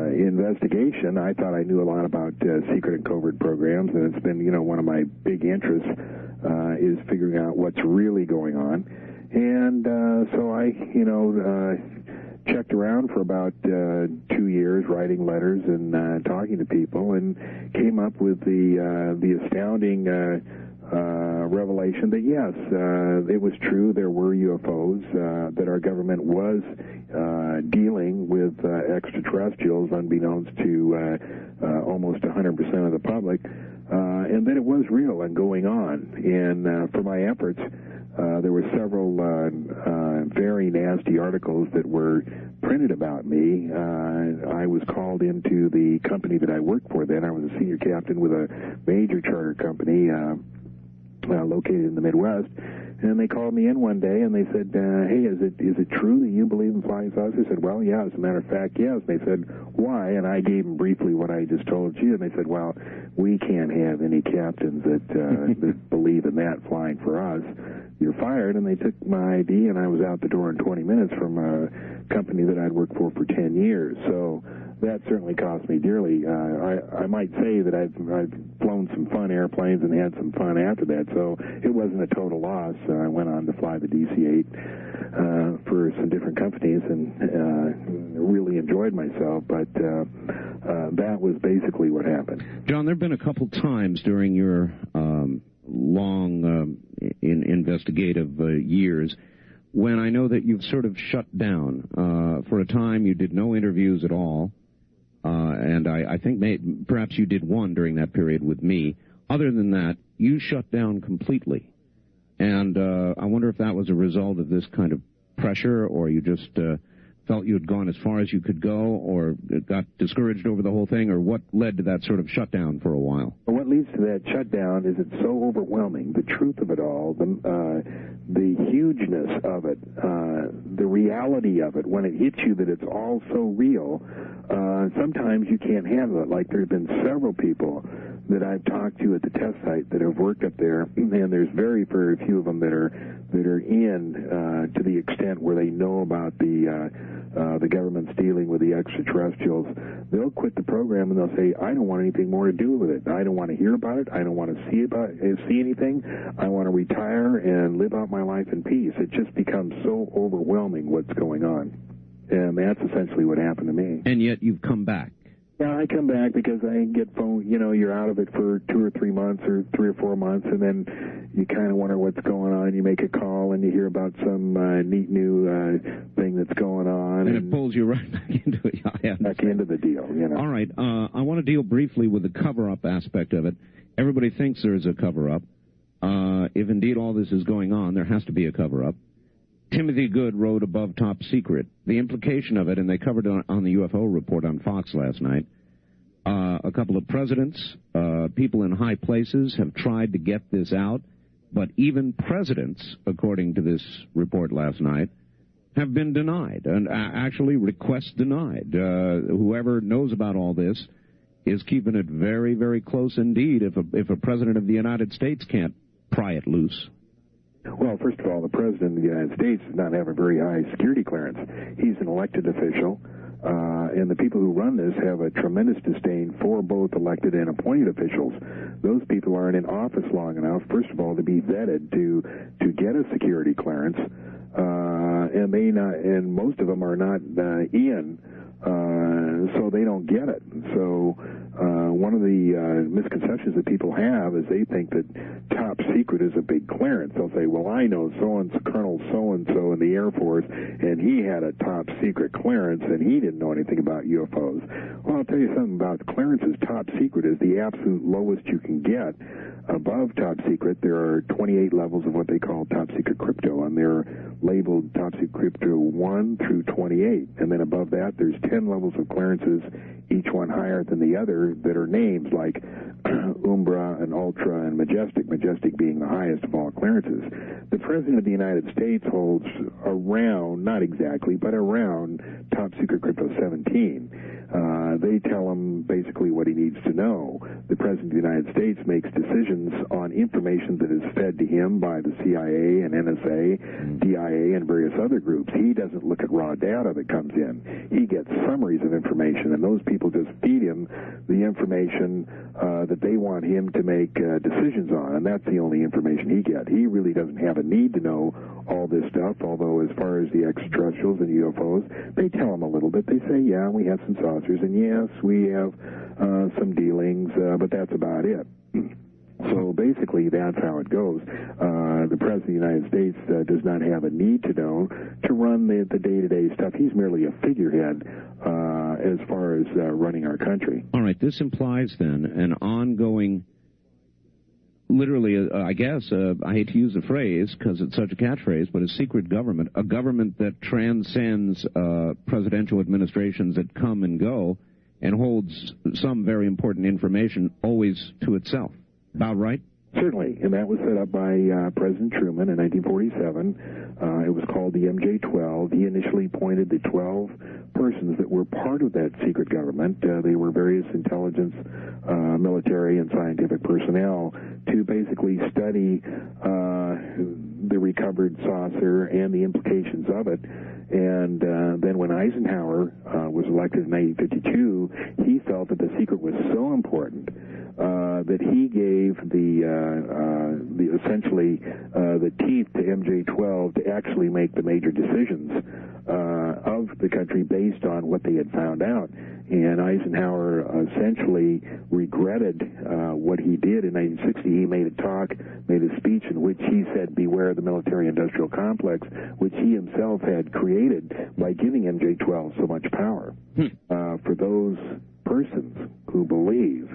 investigation. I thought I knew a lot about secret and covert programs, and it's been, one of my big interests is figuring out what's really going on. And so I, checked around for about 2 years, writing letters and talking to people, and came up with the astounding revelation that yes, it was true. There were UFOs. That our government was dealing with extraterrestrials, unbeknownst to almost 100% of the public, and that it was real and going on. And for my efforts, there were several very nasty articles that were printed about me. I was called into the company that I worked for then. I was a senior captain with a major charter company located in the Midwest. And they called me in one day, and they said, hey, is it true that you believe in flying saucers? I said, well, yeah, as a matter of fact, yes. And they said, why? And I gave them briefly what I just told you, and they said, well, we can't have any captains that, that believe in that flying for us. You're fired. And they took my ID, and I was out the door in 20 minutes from a company that I'd worked for 10 years. So that certainly cost me dearly. I might say that I've flown some fun airplanes and had some fun after that, so it wasn't a total loss. I went on to fly the DC-8 for some different companies and really enjoyed myself, but that was basically what happened. John, there have been a couple times during your long investigative years when I know that you've sort of shut down. For a time, you did no interviews at all. And I think perhaps you did one during that period with me. Other than that, you shut down completely. And I wonder if that was a result of this kind of pressure, or you just felt you had gone as far as you could go, or got discouraged over the whole thing, or what led to that sort of shutdown for a while? Well, what leads to that shutdown is it's so overwhelming, the truth of it all, the hugeness of it, the reality of it, when it hits you that it's all so real, sometimes you can't handle it. Like there have been several people that I've talked to at the test site that have worked up there, and there's very, very few of them that are in to the extent where they know about the government's dealing with the extraterrestrials. They'll quit the program and they'll say, I don't want anything more to do with it. I don't want to hear about it. I don't want to see anything. I want to retire and live out my life in peace. It just becomes so overwhelming what's going on. And that's essentially what happened to me. And yet you've come back. Yeah, I come back because I get phone, you're out of it for 2 or 3 months or 3 or 4 months, and then you kind of wonder what's going on. You make a call and you hear about some neat new thing that's going on. And it pulls you right back into it. Back into the deal, All right, I want to deal briefly with the cover-up aspect of it. Everybody thinks there is a cover-up. If indeed all this is going on, there has to be a cover-up. Timothy Good wrote above top secret. The implication of it, and they covered it on the UFO report on Fox last night, a couple of presidents, people in high places have tried to get this out, but even presidents, according to this report last night, have been denied, and actually requests denied. Whoever knows about all this is keeping it very, very close indeed if a president of the United States can't pry it loose. Well, first of all, the President of the United States does not have a very high security clearance. He's an elected official, and the people who run this have a tremendous disdain for both elected and appointed officials. Those people aren't in office long enough, first of all, to be vetted to get a security clearance, and most of them are not so they don't get it. So one of the misconceptions that people have is they think that top secret is a big clearance. They'll say, well, I know so-and-so, Colonel so-and-so in the Air Force, and he had a top secret clearance, and he didn't know anything about UFOs. Well, I'll tell you something about clearances. Top secret is the absolute lowest you can get. Above top secret, there are 28 levels of what they call top secret crypto, and they're labeled top secret crypto 1 through 28. And then above that, there's 10 levels of clearances, each one higher than the other, that are names like Umbra and Ultra and Majestic, Majestic being the highest of all clearances. The President of the United States holds around, not exactly, but around top secret crypto 17. They tell him basically what he needs to know. The President of the United States makes decisions on information that is fed to him by the CIA and NSA, DIA, and various other groups. He doesn't look at raw data that comes in. He gets summaries of information, and those people just feed him the information that they want him to make decisions on, and that's the only information he gets. He really doesn't have a need to know all this stuff, although as far as the extraterrestrials and UFOs, they tell him a little bit. They say, yeah, we have some saucers, and yes, we have some dealings, but that's about it. So basically, that's how it goes. The President of the United States does not have a need to know to run the day-to-day stuff. He's merely a figurehead as far as running our country. All right, this implies then an ongoing, literally, I guess, I hate to use the phrase because it's such a catchphrase, but a secret government, a government that transcends presidential administrations that come and go and holds some very important information always to itself. About right? Certainly, and that was set up by President Truman in 1947. It was called the MJ-12. He initially appointed the 12 persons that were part of that secret government. They were various intelligence, military, and scientific personnel to basically study the recovered saucer and the implications of it. And then when Eisenhower was elected in 1952, he felt that the secret was so important that he gave the essentially the teeth to MJ-12 to actually make the major decisions of the country based on what they had found out. And Eisenhower essentially regretted what he did in 1960. He made a speech in which he said, "Beware the military-industrial complex," which he himself had created by giving MJ-12 so much power. For those persons who believe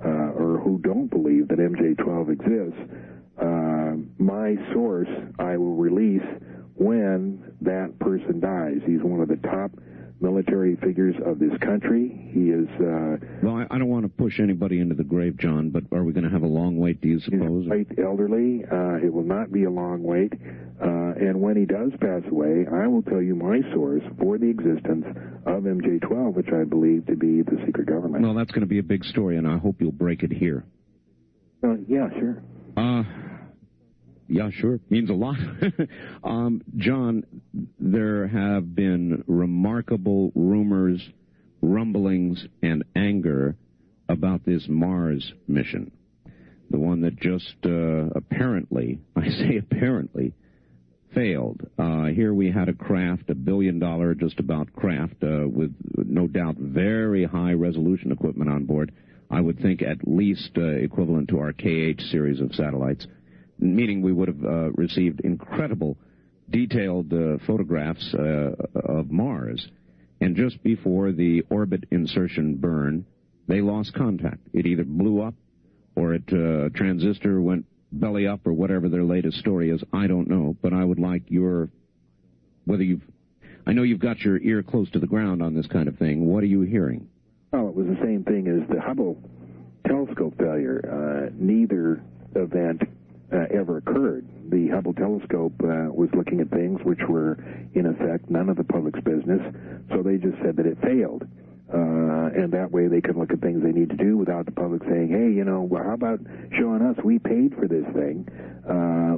or who don't believe that MJ-12 exists, my source I will release when that person dies. He's one of the top military figures of this country. He is... Well, I don't want to push anybody into the grave, John, but are we going to have a long wait, do you suppose? He's quite elderly. It will not be a long wait. And when he does pass away, I will tell you my source for the existence of MJ-12, which I believe to be the secret government. Well, that's going to be a big story, and I hope you'll break it here. Yeah, sure. Yeah, sure. Means a lot. John, there have been remarkable rumors, rumblings, and anger about this Mars mission. The one that just apparently, I say apparently, failed. Here we had a craft, $1 billion just about craft, with no doubt very high resolution equipment on board. I would think at least equivalent to our KH series of satellites, meaning we would have received incredible detailed photographs of Mars. And just before the orbit insertion burn, they lost contact. It either blew up or a transistor went belly up or whatever their latest story is. I don't know, but I would like I know you've got your ear close to the ground on this kind of thing. What are you hearing? Oh, it was the same thing as the Hubble telescope failure. Neither event ever occurred. The Hubble telescope was looking at things which were, in effect, none of the public's business, so they just said that it failed. And that way they could look at things they need to do without the public saying, hey, well, how about showing us we paid for this thing?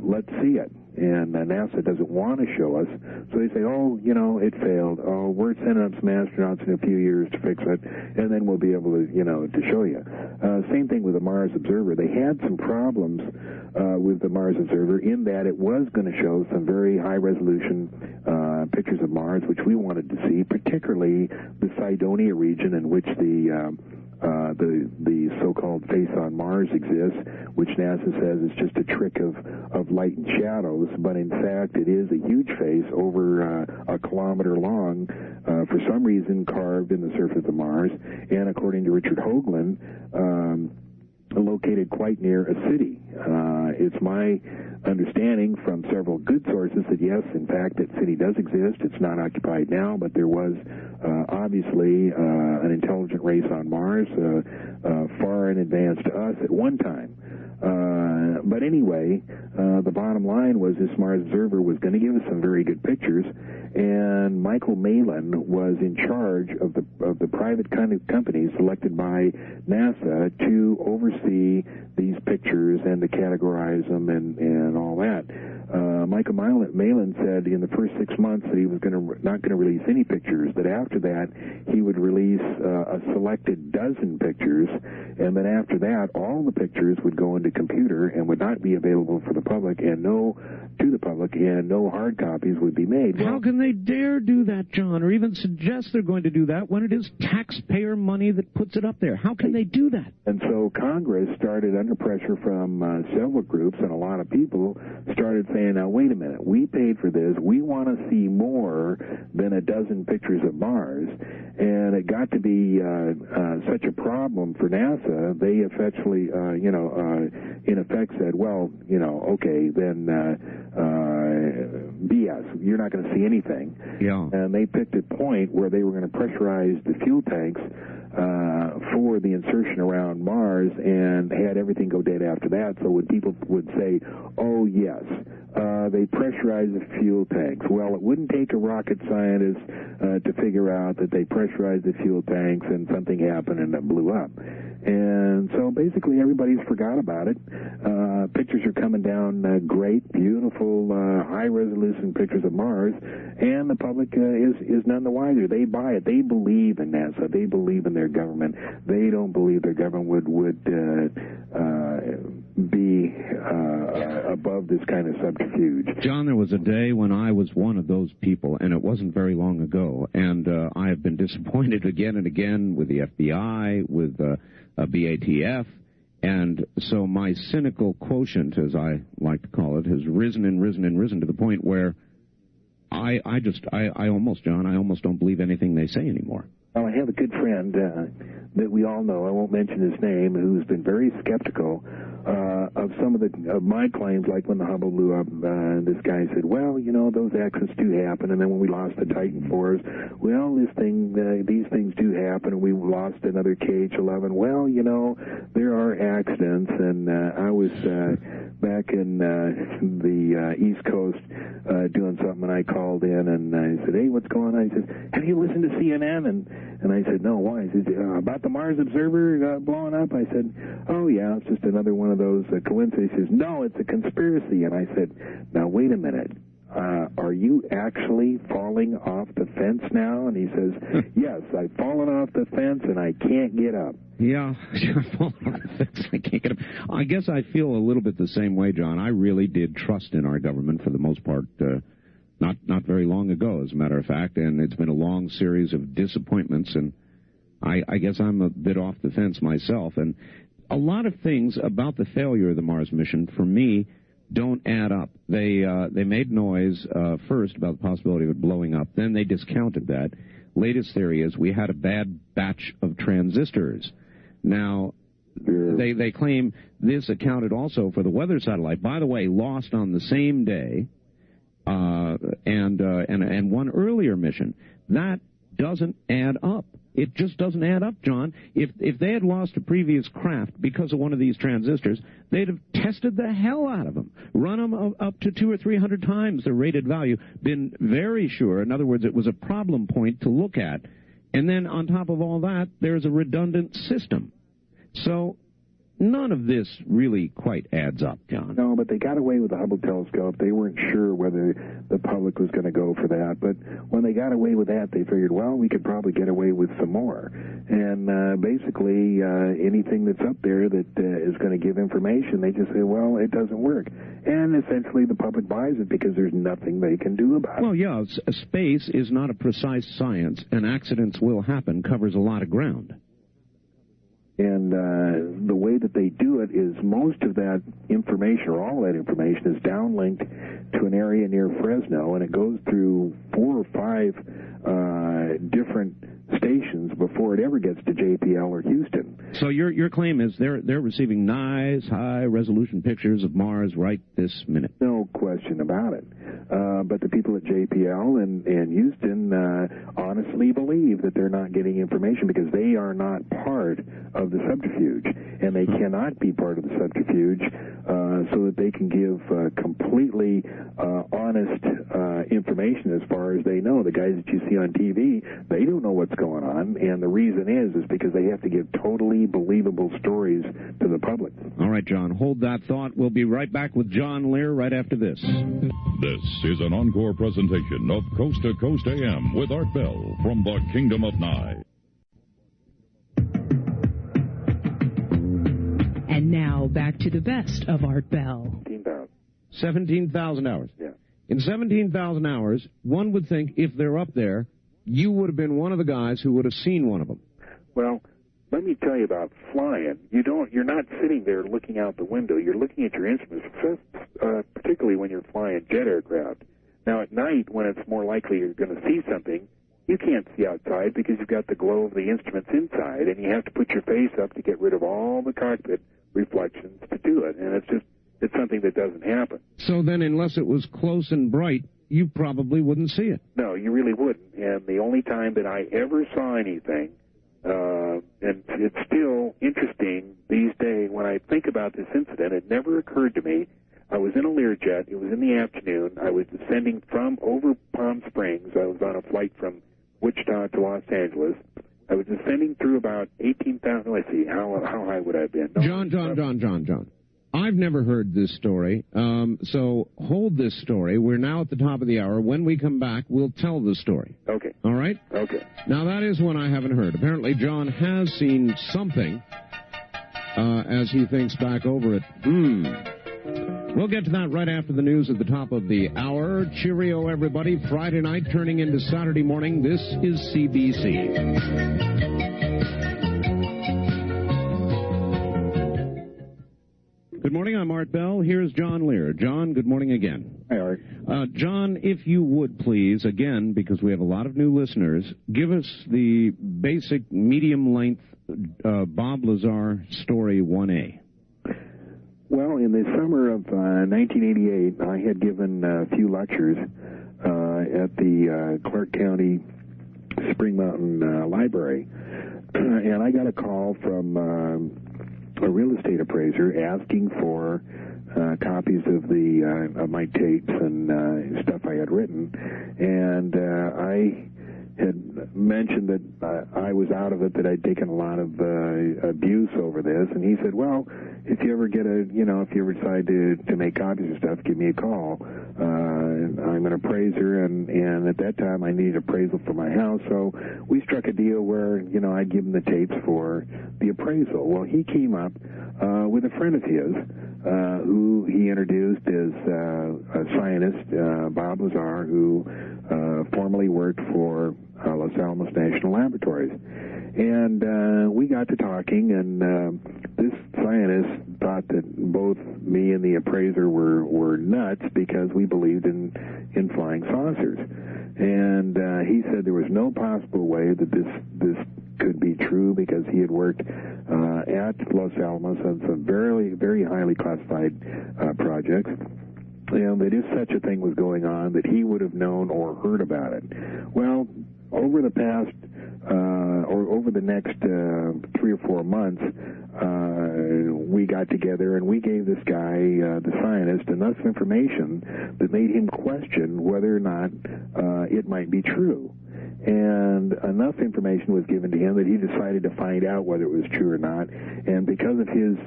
Let's see it. And NASA doesn't want to show us, so they say, oh, it failed. Oh, we're sending up some astronauts in a few years to fix it, and then we'll be able to, to show you. Same thing with the Mars Observer. They had some problems with the Mars Observer in that it was going to show some very high-resolution pictures of Mars, which we wanted to see, particularly the Cydonia region in which the so-called face on Mars exists, which NASA says is just a trick of light and shadows, but in fact it is a huge face over a kilometer long, for some reason carved in the surface of Mars, and according to Richard Hoagland, located quite near a city. It's my understanding from several good sources that yes, in fact, that city does exist. It's not occupied now, but there was obviously an intelligent race on Mars far in advance to us at one time. But anyway, the bottom line was this Mars Observer was going to give us some very good pictures, and Michael Malin was in charge of the private kind of companies selected by NASA to oversee these pictures and to categorize them and all that. Michael Malin said in the first 6 months that he was not going to release any pictures, that after that he would release a selected dozen pictures, and then after that all the pictures would go into computer and would not be available for the public and no hard copies would be made. How can they dare do that, John, or even suggest they're going to do that when it is taxpayer money that puts it up there? How can they do that? And so Congress started under pressure from several groups, and a lot of people started saying, now wait a minute, we paid for this, we want to see more than a dozen pictures of Mars, and it got to be such a problem for NASA, they effectively, in effect said, well, okay, then BS, you're not going to see anything. Yeah. And they picked a point where they were going to pressurize the fuel tanks for the insertion around Mars and had everything go dead after that. So when people would say, oh, yes, they pressurized the fuel tanks. Well, it wouldn't take a rocket scientist to figure out that they pressurized the fuel tanks and something happened and it blew up. And so basically everybody's forgot about it. Pictures are coming down great, beautiful, high-resolution pictures of Mars, and the public is none the wiser. They buy it. They believe in NASA. They believe in their government. They don't believe their government would be above this kind of subterfuge. John, there was a day when I was one of those people, and it wasn't very long ago, and I have been disappointed again and again with the FBI, with BATF, and so my cynical quotient, as I like to call it, has risen and risen and risen to the point where I almost don't believe anything they say anymore. Well, I have a good friend that we all know, I won't mention his name, who's been very skeptical of some of my claims, like when the Hubble blew up, this guy said, well, you know, those accidents do happen, and then when we lost the Titan IVs, well, these things do happen, and we lost another KH-11. Well, you know, there are accidents, and I was back in the East Coast doing something, and I called in, and I said, hey, what's going on? He says, have you listened to CNN? And I said, no, why? He said, about the Mars Observer blowing up? I said, oh, yeah, it's just another one of those coincidences. He says, no, it's a conspiracy. And I said, now, wait a minute. Are you actually falling off the fence now? And he says, yes, I've fallen off the fence and I can't get up. Yeah, I've fallen off the fence. I can't get up. I guess I feel a little bit the same way, John. I really did trust in our government for the most part, not very long ago, as a matter of fact, and it's been a long series of disappointments, and I guess I'm a bit off the fence myself. And a lot of things about the failure of the Mars mission, for me, don't add up. They made noise first about the possibility of it blowing up. Then they discounted that. Latest theory is we had a bad batch of transistors. Now, they claim this accounted also for the weather satellite. By the way, lost on the same day, and one earlier mission. That doesn't add up. It just doesn't add up, John. If they had lost a previous craft because of one of these transistors, they'd have tested the hell out of them, run them up to 200 or 300 times their rated value, been very sure. In other words, it was a problem point to look at. And then on top of all that, there's a redundant system. So none of this really quite adds up, John. No, but they got away with the Hubble telescope. They weren't sure whether the public was going to go for that. But when they got away with that, they figured, well, we could probably get away with some more. And basically, anything that's up there that is going to give information, they just say, well, it doesn't work. And essentially, the public buys it because there's nothing they can do about it. Well, yeah, space is not a precise science, and accidents will happen, covers a lot of ground. And the way that they do it is most of that information, or all that information, is downlinked to an area near Fresno, and it goes through 4 or 5 different stations before it ever gets to JPL or Houston. So your claim is they're receiving nice, high-resolution pictures of Mars right this minute? No question about it. But the people at JPL and Houston honestly believe that they're not getting information because they are not part of the subterfuge, and they cannot be part of the subterfuge so that they can give completely honest information as far as they know. The guys that you see on TV, they don't know what's going on, and the reason is because they have to give totally believable stories to the public. All right, John, hold that thought. We'll be right back with John Lear right after this. This is an encore presentation of Coast to Coast AM with Art Bell from the Kingdom of Nye. And now back to the best of Art Bell. 17,000 hours. Yeah. In 17,000 hours, one would think if they're up there, you would have been one of the guys who would have seen one of them. Well, let me tell you about flying. You're not sitting there looking out the window. You're looking at your instruments, particularly when you're flying jet aircraft. Now, at night, when it's more likely you're going to see something, you can't see outside because you've got the glow of the instruments inside, and you have to put your face up to get rid of all the cockpit reflections to do it. And it's something that doesn't happen. So then, unless it was close and bright, you probably wouldn't see it. No, you really wouldn't. And the only time that I ever saw anything And it's still interesting these days when I think about this incident. It never occurred to me. I was in a Learjet. It was in the afternoon. I was descending from over Palm Springs. I was on a flight from Wichita to Los Angeles. I was descending through about 18,000. Let's see, how high would I have been? No, John. I've never heard this story, so hold this story. We're now at the top of the hour. When we come back, we'll tell the story. Okay. All right? Okay. Now, that is one I haven't heard. Apparently, John has seen something as he thinks back over it. We'll get to that right after the news at the top of the hour. Cheerio, everybody. Friday night turning into Saturday morning. This is CBC. Good morning, I'm Art Bell. Here's John Lear. John, good morning again. Hi, Art. John, if you would please, again, because we have a lot of new listeners, give us the basic medium-length Bob Lazar story 1A. Well, in the summer of 1988, I had given a few lectures at the Clark County Spring Mountain Library, and I got a call from a real estate appraiser asking for copies of my tapes and stuff I had written, and I had mentioned that I was out of it, that I'd taken a lot of abuse over this, and he said, well, if you ever if you ever decide to make copies of stuff, give me a call. I'm an appraiser, and at that time I needed appraisal for my house, so we struck a deal where, I'd give him the tapes for the appraisal. Well, he came up with a friend of his who he introduced as a scientist, Bob Lazar, who formerly worked for Los Alamos National Laboratories. And we got to talking, and this scientist thought that both me and the appraiser were nuts because we believed in flying saucers. And he said there was no possible way that this could be true because he had worked at Los Alamos on some very, very highly classified projects, and that if such a thing was going on, that he would have known or heard about it. Well, over the past, or over the next 3 or 4 months, we got together and we gave this guy, the scientist, enough information that made him question whether or not it might be true. And enough information was given to him that he decided to find out whether it was true or not. And because of his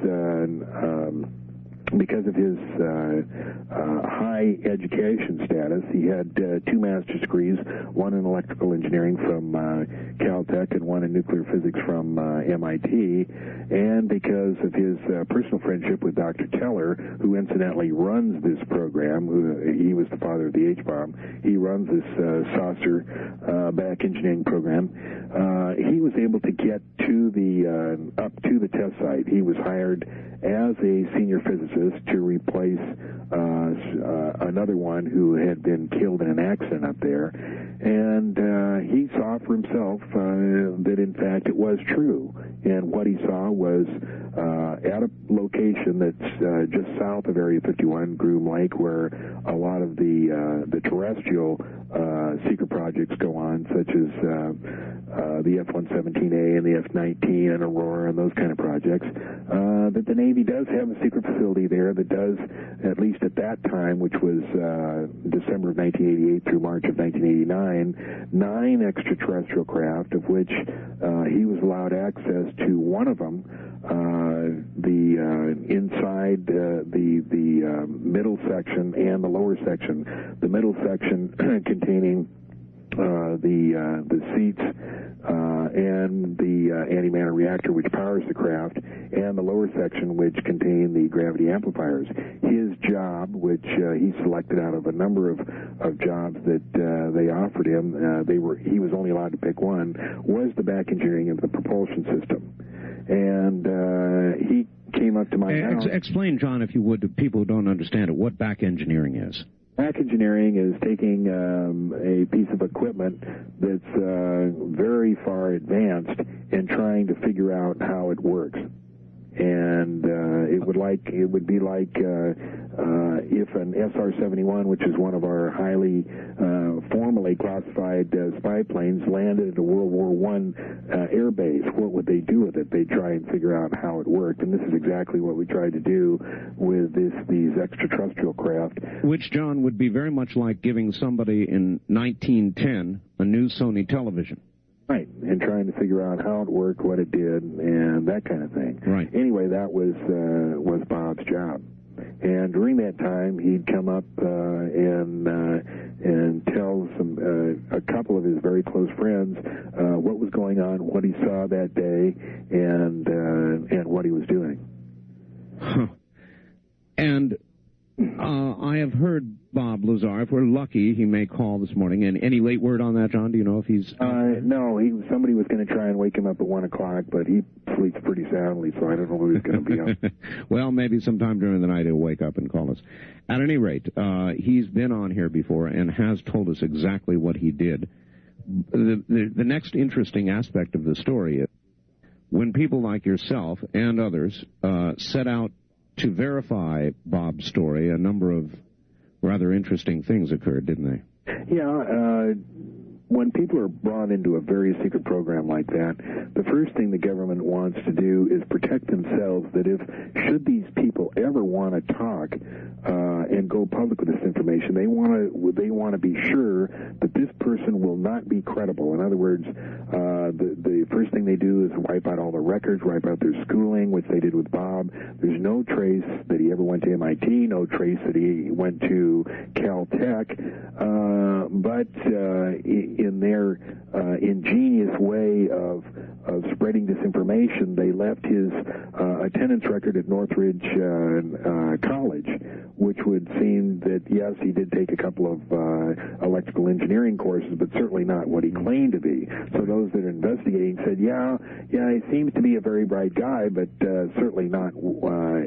high education status, he had 2 master's degrees, one in electrical engineering from Caltech and one in nuclear physics from MIT, and because of his personal friendship with Dr. Teller, who incidentally runs this program, he was the father of the H-bomb, he runs this saucer back engineering program, he was able to get to up to the test site. He was hired as a senior physicist to replace another one who had been killed in an accident up there, and he saw for himself that in fact it was true. And what he saw was at a location that's just south of Area 51, Groom Lake, where a lot of the terrestrial secret projects go on, such as the F-117A and the F-19 and Aurora and those kind of projects, that the Navy does have a secret facility there that does, at least at that time, which was December of 1988 through March of 1989, 9 extraterrestrial craft, of which he was allowed access to one of them, inside the middle section and the lower section. The middle section containing the seats and the antimatter reactor which powers the craft, and the lower section which contained the gravity amplifiers. His job, which he selected out of a number of jobs that they offered him, he was only allowed to pick one, was the back engineering of the propulsion system. And he came up to my house. Explain, John, if you would, to people who don't understand it, what back engineering is. Back engineering is taking a piece of equipment that's very far advanced and trying to figure out how it works. And it would be like if an SR-71, which is one of our highly formally classified spy planes, landed at a World War I air base, what would they do with it? They'd try and figure out how it worked, and this is exactly what we tried to do with these extraterrestrial craft. Which, John, would be very much like giving somebody in 1910 a new Sony television. Right, and trying to figure out how it worked, what it did, and that kind of thing. Right. Anyway, that was Bob's job. And during that time, he'd come up and tell a couple of his very close friends what was going on, what he saw that day, and what he was doing. Huh. And I have heard Bob Lazar. If we're lucky, he may call this morning. And any late word on that, John? Do you know if he's... No, somebody was going to try and wake him up at 1 o'clock, but he sleeps pretty soundly, so I don't know who he's going to be up. Well, maybe sometime during the night he'll wake up and call us. At any rate, he's been on here before and has told us exactly what he did. The next interesting aspect of the story is when people like yourself and others set out to verify Bob's story, a number of rather interesting things occurred, didn't they? Yeah, when people are brought into a very secret program like that, the first thing the government wants to do is protect themselves, that should these people ever want to talk and go public with this information, they want to be sure that this person will not be credible. In other words, the first thing they do is wipe out all the records, wipe out their schooling, which they did with Bob. There's no trace that he ever went to MIT, no trace that he went to Caltech, but in their ingenious way of spreading disinformation, they left his attendance record at Northridge College, which would seem that, yes, he did take a couple of electrical engineering courses, but certainly not what he claimed to be. So those that are investigating said, yeah, he seems to be a very bright guy, but certainly not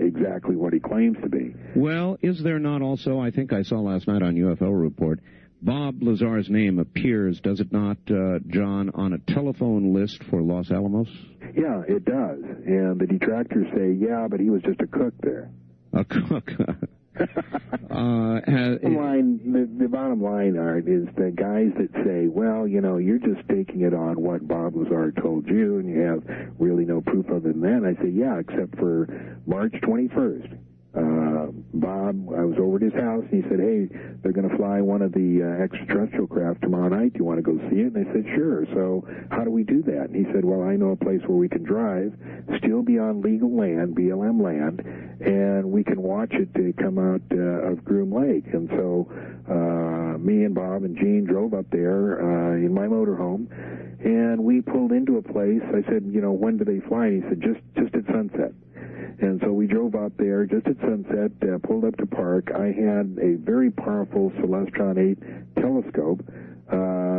exactly what he claims to be. Well, is there not also, I think I saw last night on UFO Report, Bob Lazar's name appears, does it not, John, on a telephone list for Los Alamos? Yeah, it does. And the detractors say, yeah, but he was just a cook there. A cook? The bottom line, Art, is the guys that say, well, you're just taking it on what Bob Lazar told you, and you have really no proof other than that. And I say, yeah, except for March 21st. Bob, I was over at his house, and he said, hey, they're going to fly one of the extraterrestrial craft tomorrow night. Do you want to go see it? And I said, sure. So how do we do that? And he said, well, I know a place where we can drive, still be on legal land, BLM land, and we can watch it come out of Groom Lake. And so me and Bob and Gene drove up there in my motorhome, and we pulled into a place. I said, when do they fly? And he said, just at sunset. And so we drove out there just at sunset, pulled up to park. I had a very powerful Celestron 8 telescope,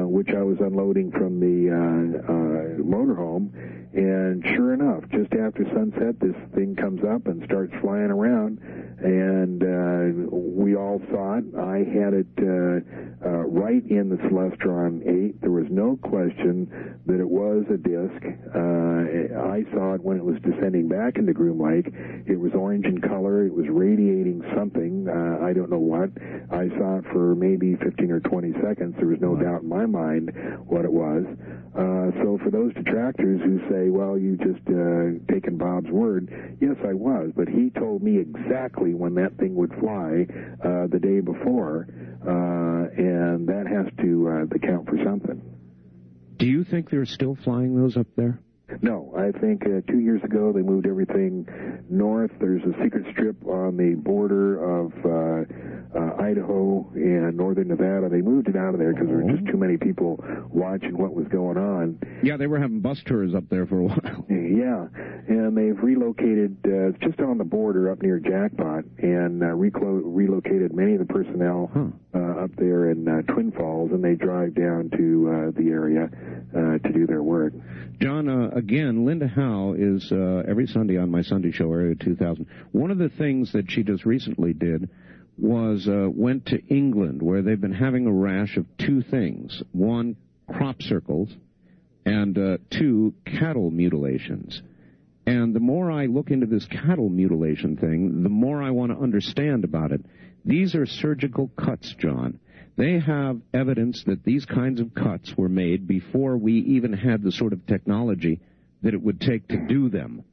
which I was unloading from the motorhome. And sure enough, just after sunset, this thing comes up and starts flying around. And we all saw it. I had it right in the Celestron 8. There was no question that it was a disk. I saw it when it was descending back into Groom Lake. It was orange in color. It was radiating something. I don't know what. I saw it for maybe 15 or 20 seconds. There was no doubt in my mind what it was. So for those detractors who say, well, you just taken Bob's word, yes, I was. But he told me exactly when that thing would fly the day before, and that has to account for something. Do you think they're still flying those up there? No, I think 2 years ago they moved everything north. There's a secret strip on the border of Idaho and northern Nevada. They moved it out of there because there were just too many people watching what was going on. Yeah, they were having bus tours up there for a while. Yeah, and they've relocated just on the border up near Jackpot and relocated many of the personnel up there in Twin Falls, and they drive down to the area to do their work. John, again, Linda Howe is every Sunday on my Sunday show, Area 2000. One of the things that she just recently did was went to England, where they've been having a rash of two things. One, crop circles, and two, cattle mutilations. And the more I look into this cattle mutilation thing, the more I want to understand about it. These are surgical cuts, John. They have evidence that these kinds of cuts were made before we even had the sort of technology that it would take to do them.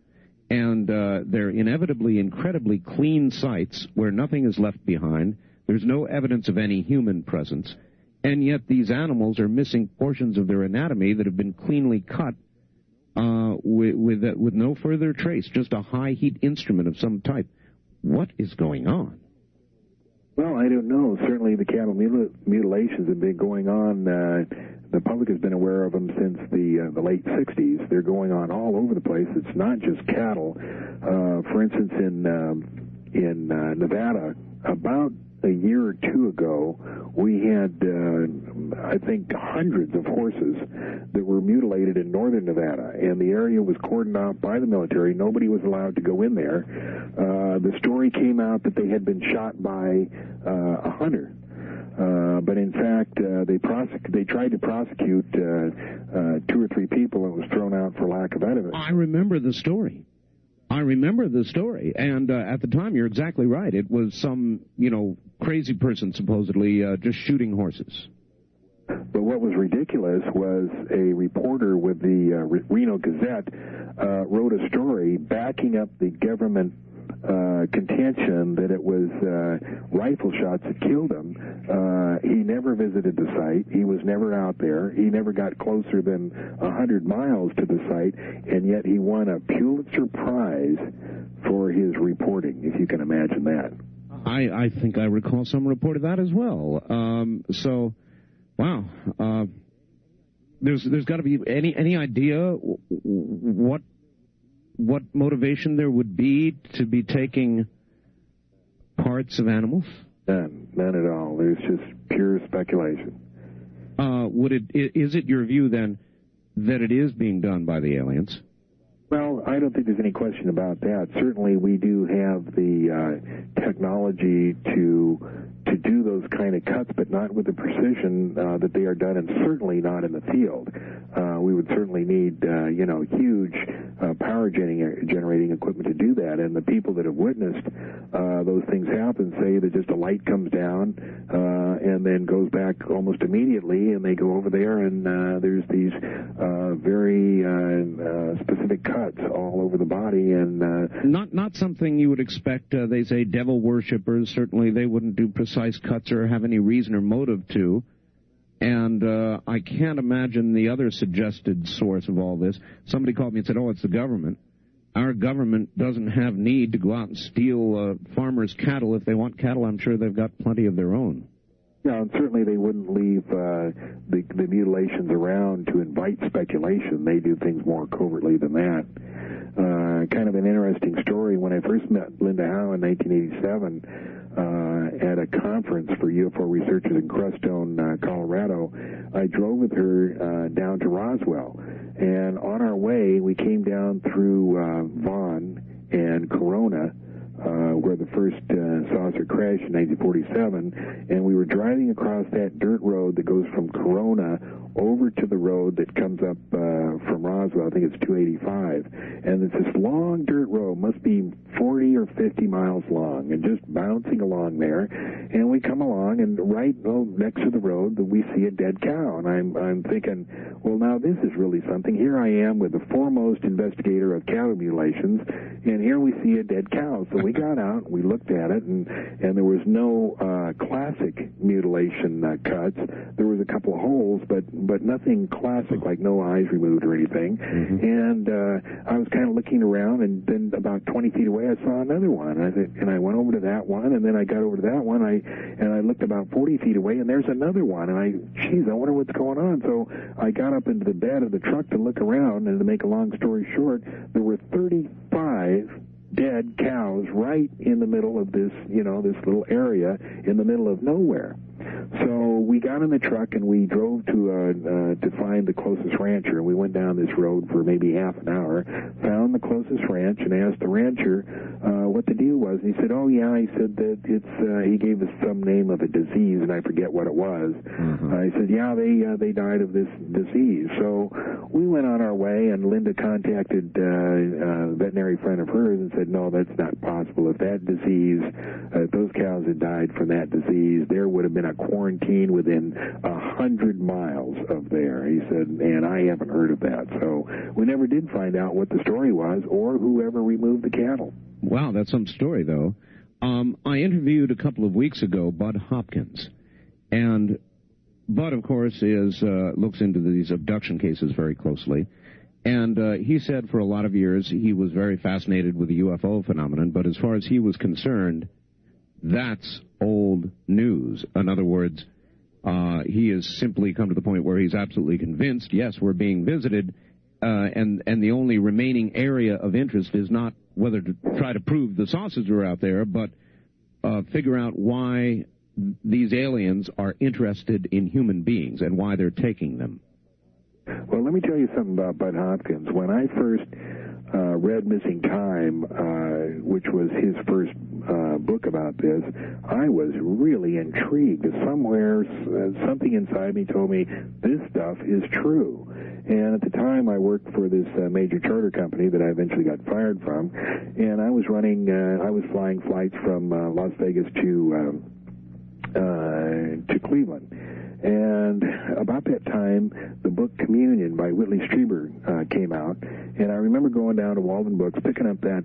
And they're inevitably incredibly clean sites where nothing is left behind. There's no evidence of any human presence. And yet these animals are missing portions of their anatomy that have been cleanly cut with no further trace, just a high-heat instrument of some type. What is going on? Well, I don't know. Certainly the cattle mutilations have been going on. The public has been aware of them since the late 60s. They're going on all over the place. It's not just cattle. For instance, in Nevada, about a year or two ago, we had, I think, hundreds of horses that were mutilated in northern Nevada, and the area was cordoned off by the military. Nobody was allowed to go in there. The story came out that they had been shot by a hunter. But in fact, they tried to prosecute 2 or 3 people, and it was thrown out for lack of evidence. I remember the story. And at the time, you're exactly right. It was some, crazy person, supposedly, just shooting horses. But what was ridiculous was a reporter with the Reno Gazette wrote a story backing up the government contention that it was rifle shots that killed him. He never visited the site. He was never out there. He never got closer than 100 miles to the site, and yet he won a Pulitzer Prize for his reporting, if you can imagine that. I think I recall some report of that as well. Wow. There's got to be any idea what motivation there would be to be taking parts of animals? None at all. There's just pure speculation. Is it your view then that it is being done by the aliens? Well, I don't think there's any question about that. Certainly we do have the technology to do those kind of cuts, but not with the precision that they are done, and certainly not in the field. We would certainly need, huge power generating equipment to do that. And the people that have witnessed those things happen say that just a light comes down and then goes back almost immediately, and they go over there, and there's these very specific cuts all over the body, and not something you would expect. They say devil worshippers. Certainly, they wouldn't do precise cuts or have any reason or motive to. And I can't imagine the other suggested source of all this. Somebody called me and said, "Oh, it's the government." Our government doesn't have need to go out and steal farmers' cattle. If they want cattle, I'm sure they've got plenty of their own. Yeah, and certainly they wouldn't leave the mutilations around to invite speculation. They do things more covertly than that. Kind of an interesting story. When I first met Linda Howe in 1987 at a conference for UFO researchers in Crestone, Colorado, I drove with her down to Roswell. And on our way, we came down through Vaughn and Corona, where the first saucer crashed in 1947, and we were driving across that dirt road that goes from Corona over to the road that comes up from Roswell. I think it's 285, and it's this long dirt road, must be 40 or 50 miles long, and just bouncing along there. And we come along, and right next to the road, we see a dead cow, and I'm thinking, well, now this is really something. Here I am with the foremost investigator of cattle mutilations, and here we see a dead cow. So we got out, we looked at it, and there was no classic mutilation cuts. There was a couple of holes, but nothing classic, like no eyes removed or anything. Mm-hmm. And I was kind of looking around, and then about 20 feet away, I saw another one. And I went over to that one, and then I got over to that one, and I looked about 40 feet away, and there's another one. And I wonder what's going on. So I got up into the bed of the truck to look around, and to make a long story short, there were 35 dead cows right in the middle of this, this little area in the middle of nowhere. So we got in the truck and we drove to find the closest rancher, and we went down this road for maybe half an hour, found the closest ranch, and asked the rancher what the deal was. And he said, oh, yeah, he said that he gave us some name of a disease, and I forget what it was. He said, yeah, they died of this disease. So we went on our way, and Linda contacted a veterinary friend of hers and said, no, that's not possible. If that disease, if those cows had died from that disease, there would have been a quarantine within 100 miles of there. He said, and I haven't heard of that. So we never did find out what the story was or whoever removed the cattle. Wow, that's some story, though. I interviewed a couple of weeks ago Bud Hopkins, and Bud, of course, looks into these abduction cases very closely, and he said for a lot of years he was very fascinated with the UFO phenomenon, but as far as he was concerned, that's old news. In other words, he has simply come to the point where he's absolutely convinced, yes, we're being visited, and the only remaining area of interest is not whether to try to prove the saucers are out there, but figure out why these aliens are interested in human beings and why they're taking them. Well, let me tell you something about Bud Hopkins. When I first read Missing Time, which was his first book about this, I was really intrigued. Somewhere, something inside me told me this stuff is true. And at the time, I worked for this major charter company that I eventually got fired from, and I was flying flights from Las Vegas to Cleveland. And about that time, the book Communion by Whitley Strieber came out, and I remember going down to Walden Books, picking up that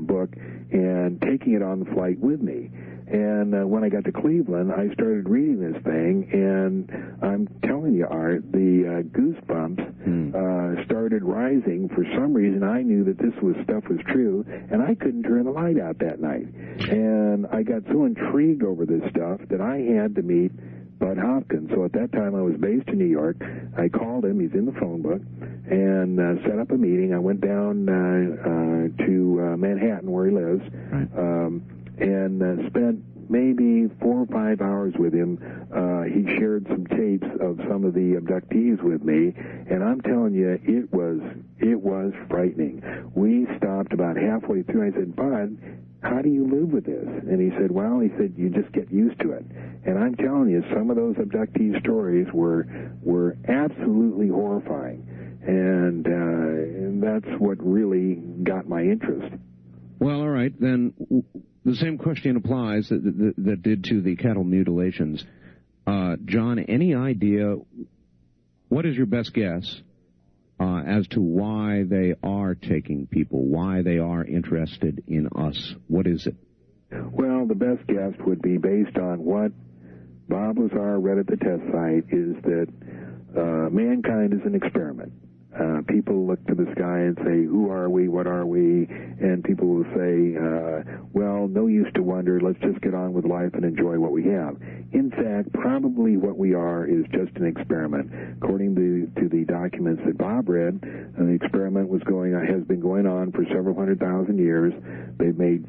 book, and taking it on the flight with me. And when I got to Cleveland, I started reading this thing, and I'm telling you, Art, the goosebumps started rising. For some reason, I knew that this stuff was true, and I couldn't turn the light out that night. And I got so intrigued over this stuff that I had to meet Bud Hopkins. So at that time, I was based in New York. I called him. He's in the phone book, and set up a meeting. I went down to Manhattan, where he lives, and spent maybe 4 or 5 hours with him. He shared some tapes of some of the abductees with me, and I'm telling you, it was frightening. We stopped about halfway through. I said, Bud, how do you live with this? And he said, well, you just get used to it. And I'm telling you, some of those abductee stories were absolutely horrifying. And that's what really got my interest. Well, all right, then the same question applies that did to the cattle mutilations. John, any idea, what is your best guess as to why they are taking people, why they are interested in us? What is it? Well, the best guess would be based on what Bob Lazar read at the test site, is that mankind is an experiment. People look to the sky and say, who are we, what are we? And people will say, well, no use to wonder, let's just get on with life and enjoy what we have. In fact, probably what we are is just an experiment. According to the documents that Bob read, the experiment has been going on for several 100,000 years. They've made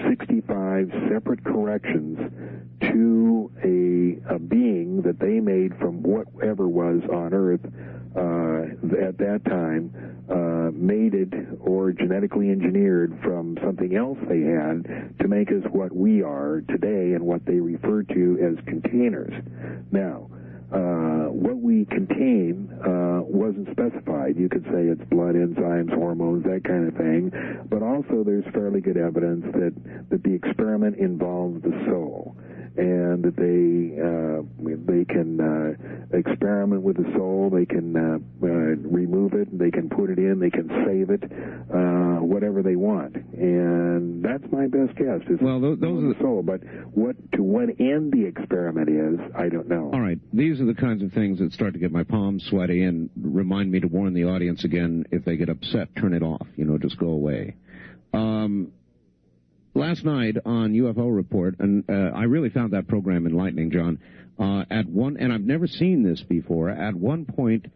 65 separate corrections to a being that they made from whatever was on Earth at that time, mated or genetically engineered from something else they had to make us what we are today and what they refer to as containers. Now, what we contain wasn't specified. You could say it's blood, enzymes, hormones, that kind of thing, but also there's fairly good evidence that the experiment involves the soul, and that they can experiment with the soul, they can remove it, they can put it in, they can save it, whatever they want. And that's my best guess. Well, those are the soul, but what end the experiment is, I don't know. All right, these are the kinds of things that start to get my palms sweaty and remind me to warn the audience again, if they get upset, turn it off, just go away. Last night on UFO Report, and I really found that program enlightening, John, and I've never seen this before, at one point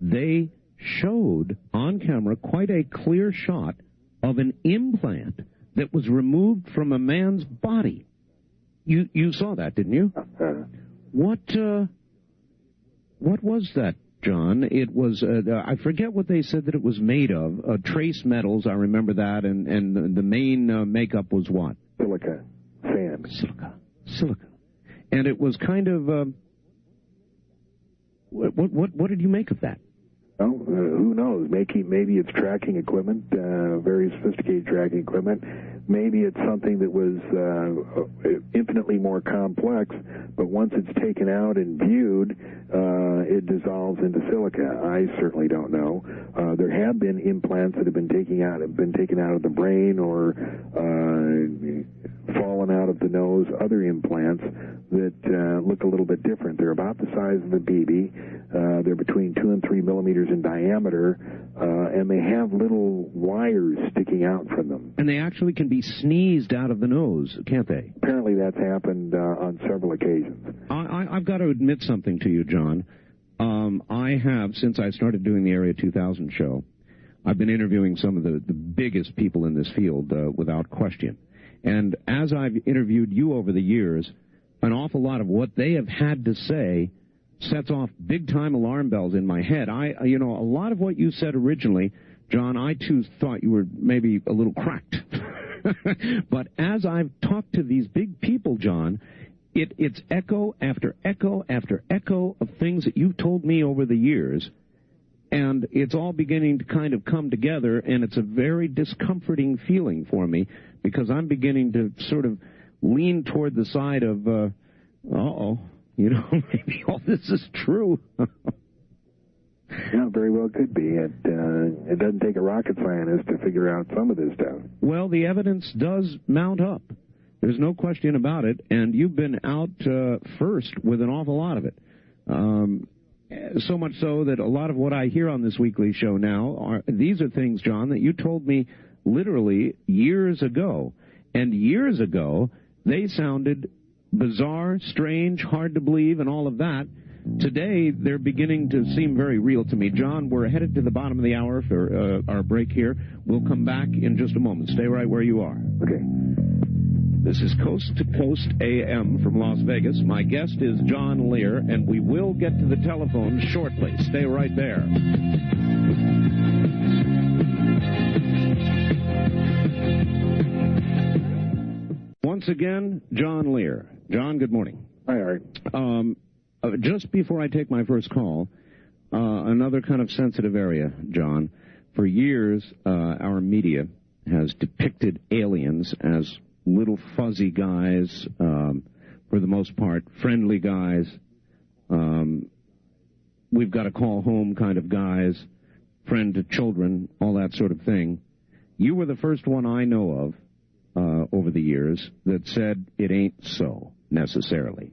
they showed on camera quite a clear shot of an implant that was removed from a man's body. You saw that, didn't you? What was that, John. It was, I forget what they said that it was made of. Trace metals, I remember that, and the main makeup was what? Silica. Sand. Silica. And it was kind of, what did you make of that? Well, who knows? Maybe it's tracking equipment, very sophisticated tracking equipment. Maybe it's something that was infinitely more complex, but once it's taken out and viewed, it dissolves into silica. I certainly don't know. There have been implants that have been taken out of the brain or fallen out of the nose, other implants that look a little bit different. They're about the size of a BB. They're between 2 and 3 millimeters in diameter, and they have little wires sticking out from them. And they actually can be sneezed out of the nose, can't they? Apparently that's happened on several occasions. I've got to admit something to you, John. I have, since I started doing the Area 2000 show, I've been interviewing some of the biggest people in this field, without question. And as I've interviewed you over the years, an awful lot of what they have had to say sets off big-time alarm bells in my head. A lot of what you said originally, John, I too thought you were maybe a little cracked. But as I've talked to these big people, John, it's echo after echo after echo of things that you've told me over the years, and it's all beginning to kind of come together, and it's a very discomforting feeling for me, because I'm beginning to sort of lean toward the side of, maybe all this is true. Yeah, very well could be. It doesn't take a rocket scientist to figure out some of this stuff. Well, the evidence does mount up. There's no question about it, and you've been out first with an awful lot of it. So much so that a lot of what I hear on this weekly show now these are things, John, that you told me literally years ago. And years ago, they sounded bizarre, strange, hard to believe, and all of that. Today, they're beginning to seem very real to me. John, we're headed to the bottom of the hour for our break here. We'll come back in just a moment. Stay right where you are. Okay. This is Coast to Coast AM from Las Vegas. My guest is John Lear, and we will get to the telephone shortly. Stay right there. Once again, John Lear. John, good morning. Hi, Art. Just before I take my first call, another kind of sensitive area, John. For years, our media has depicted aliens as little fuzzy guys, for the most part, friendly guys. We've got to call home kind of guys, friend to children, all that sort of thing. You were the first one I know of over the years that said it ain't so, necessarily.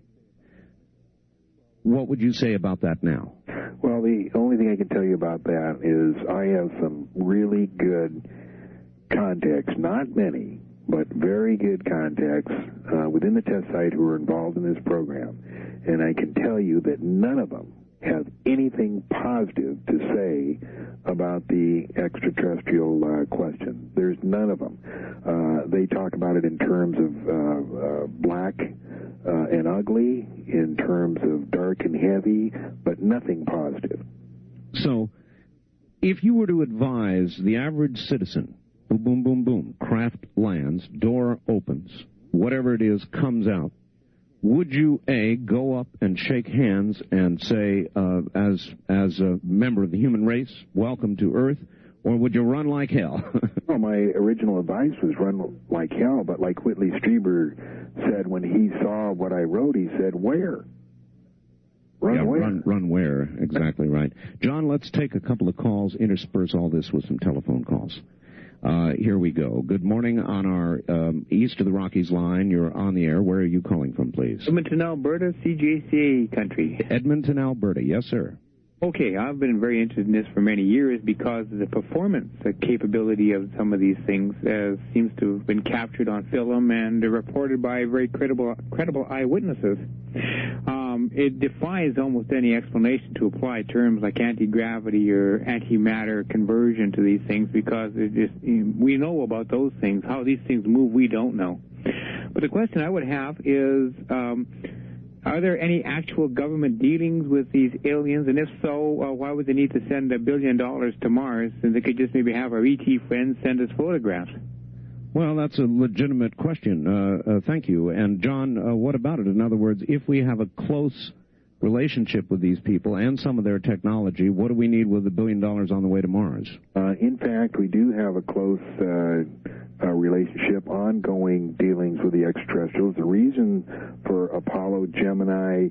What would you say about that now? Well, the only thing I can tell you about that is I have some really good contacts, not many, but very good contacts within the test site who are involved in this program. And I can tell you that none of them have anything positive to say about the extraterrestrial question. There's none of them. They talk about it in terms of black and ugly, in terms of dark and heavy, but nothing positive. So, if you were to advise the average citizen, boom, boom, boom, boom, craft lands, door opens, whatever it is comes out, would you, A, go up and shake hands and say, as a member of the human race, welcome to Earth, or would you run like hell? Well, my original advice was run like hell, but like Whitley Strieber said when he saw what I wrote, he said, where? Run where? Run where, exactly right. John, let's take a couple of calls, intersperse all this with some telephone calls. Here we go. Good morning on our east of the Rockies line. You're on the air. Where are you calling from, please? Edmonton, Alberta, CJCA country. Edmonton, Alberta. Yes, sir. Okay, I've been very interested in this for many years because of the performance capability of some of these things seems to have been captured on film and reported by very credible eyewitnesses. It defies almost any explanation to apply terms like anti-gravity or antimatter conversion to these things because we know about those things. How these things move, we don't know. But the question I would have is, Are there any actual government dealings with these aliens? And if so, why would they need to send $1 billion to Mars? And they could just maybe have our ET friends send us photographs. Well, that's a legitimate question. Thank you. And, John, what about it? In other words, if we have a close relationship with these people and some of their technology, what do we need with $1 billion on the way to Mars? In fact, we do have a close relationship, ongoing dealings with the extraterrestrials. The reason for Apollo, Gemini,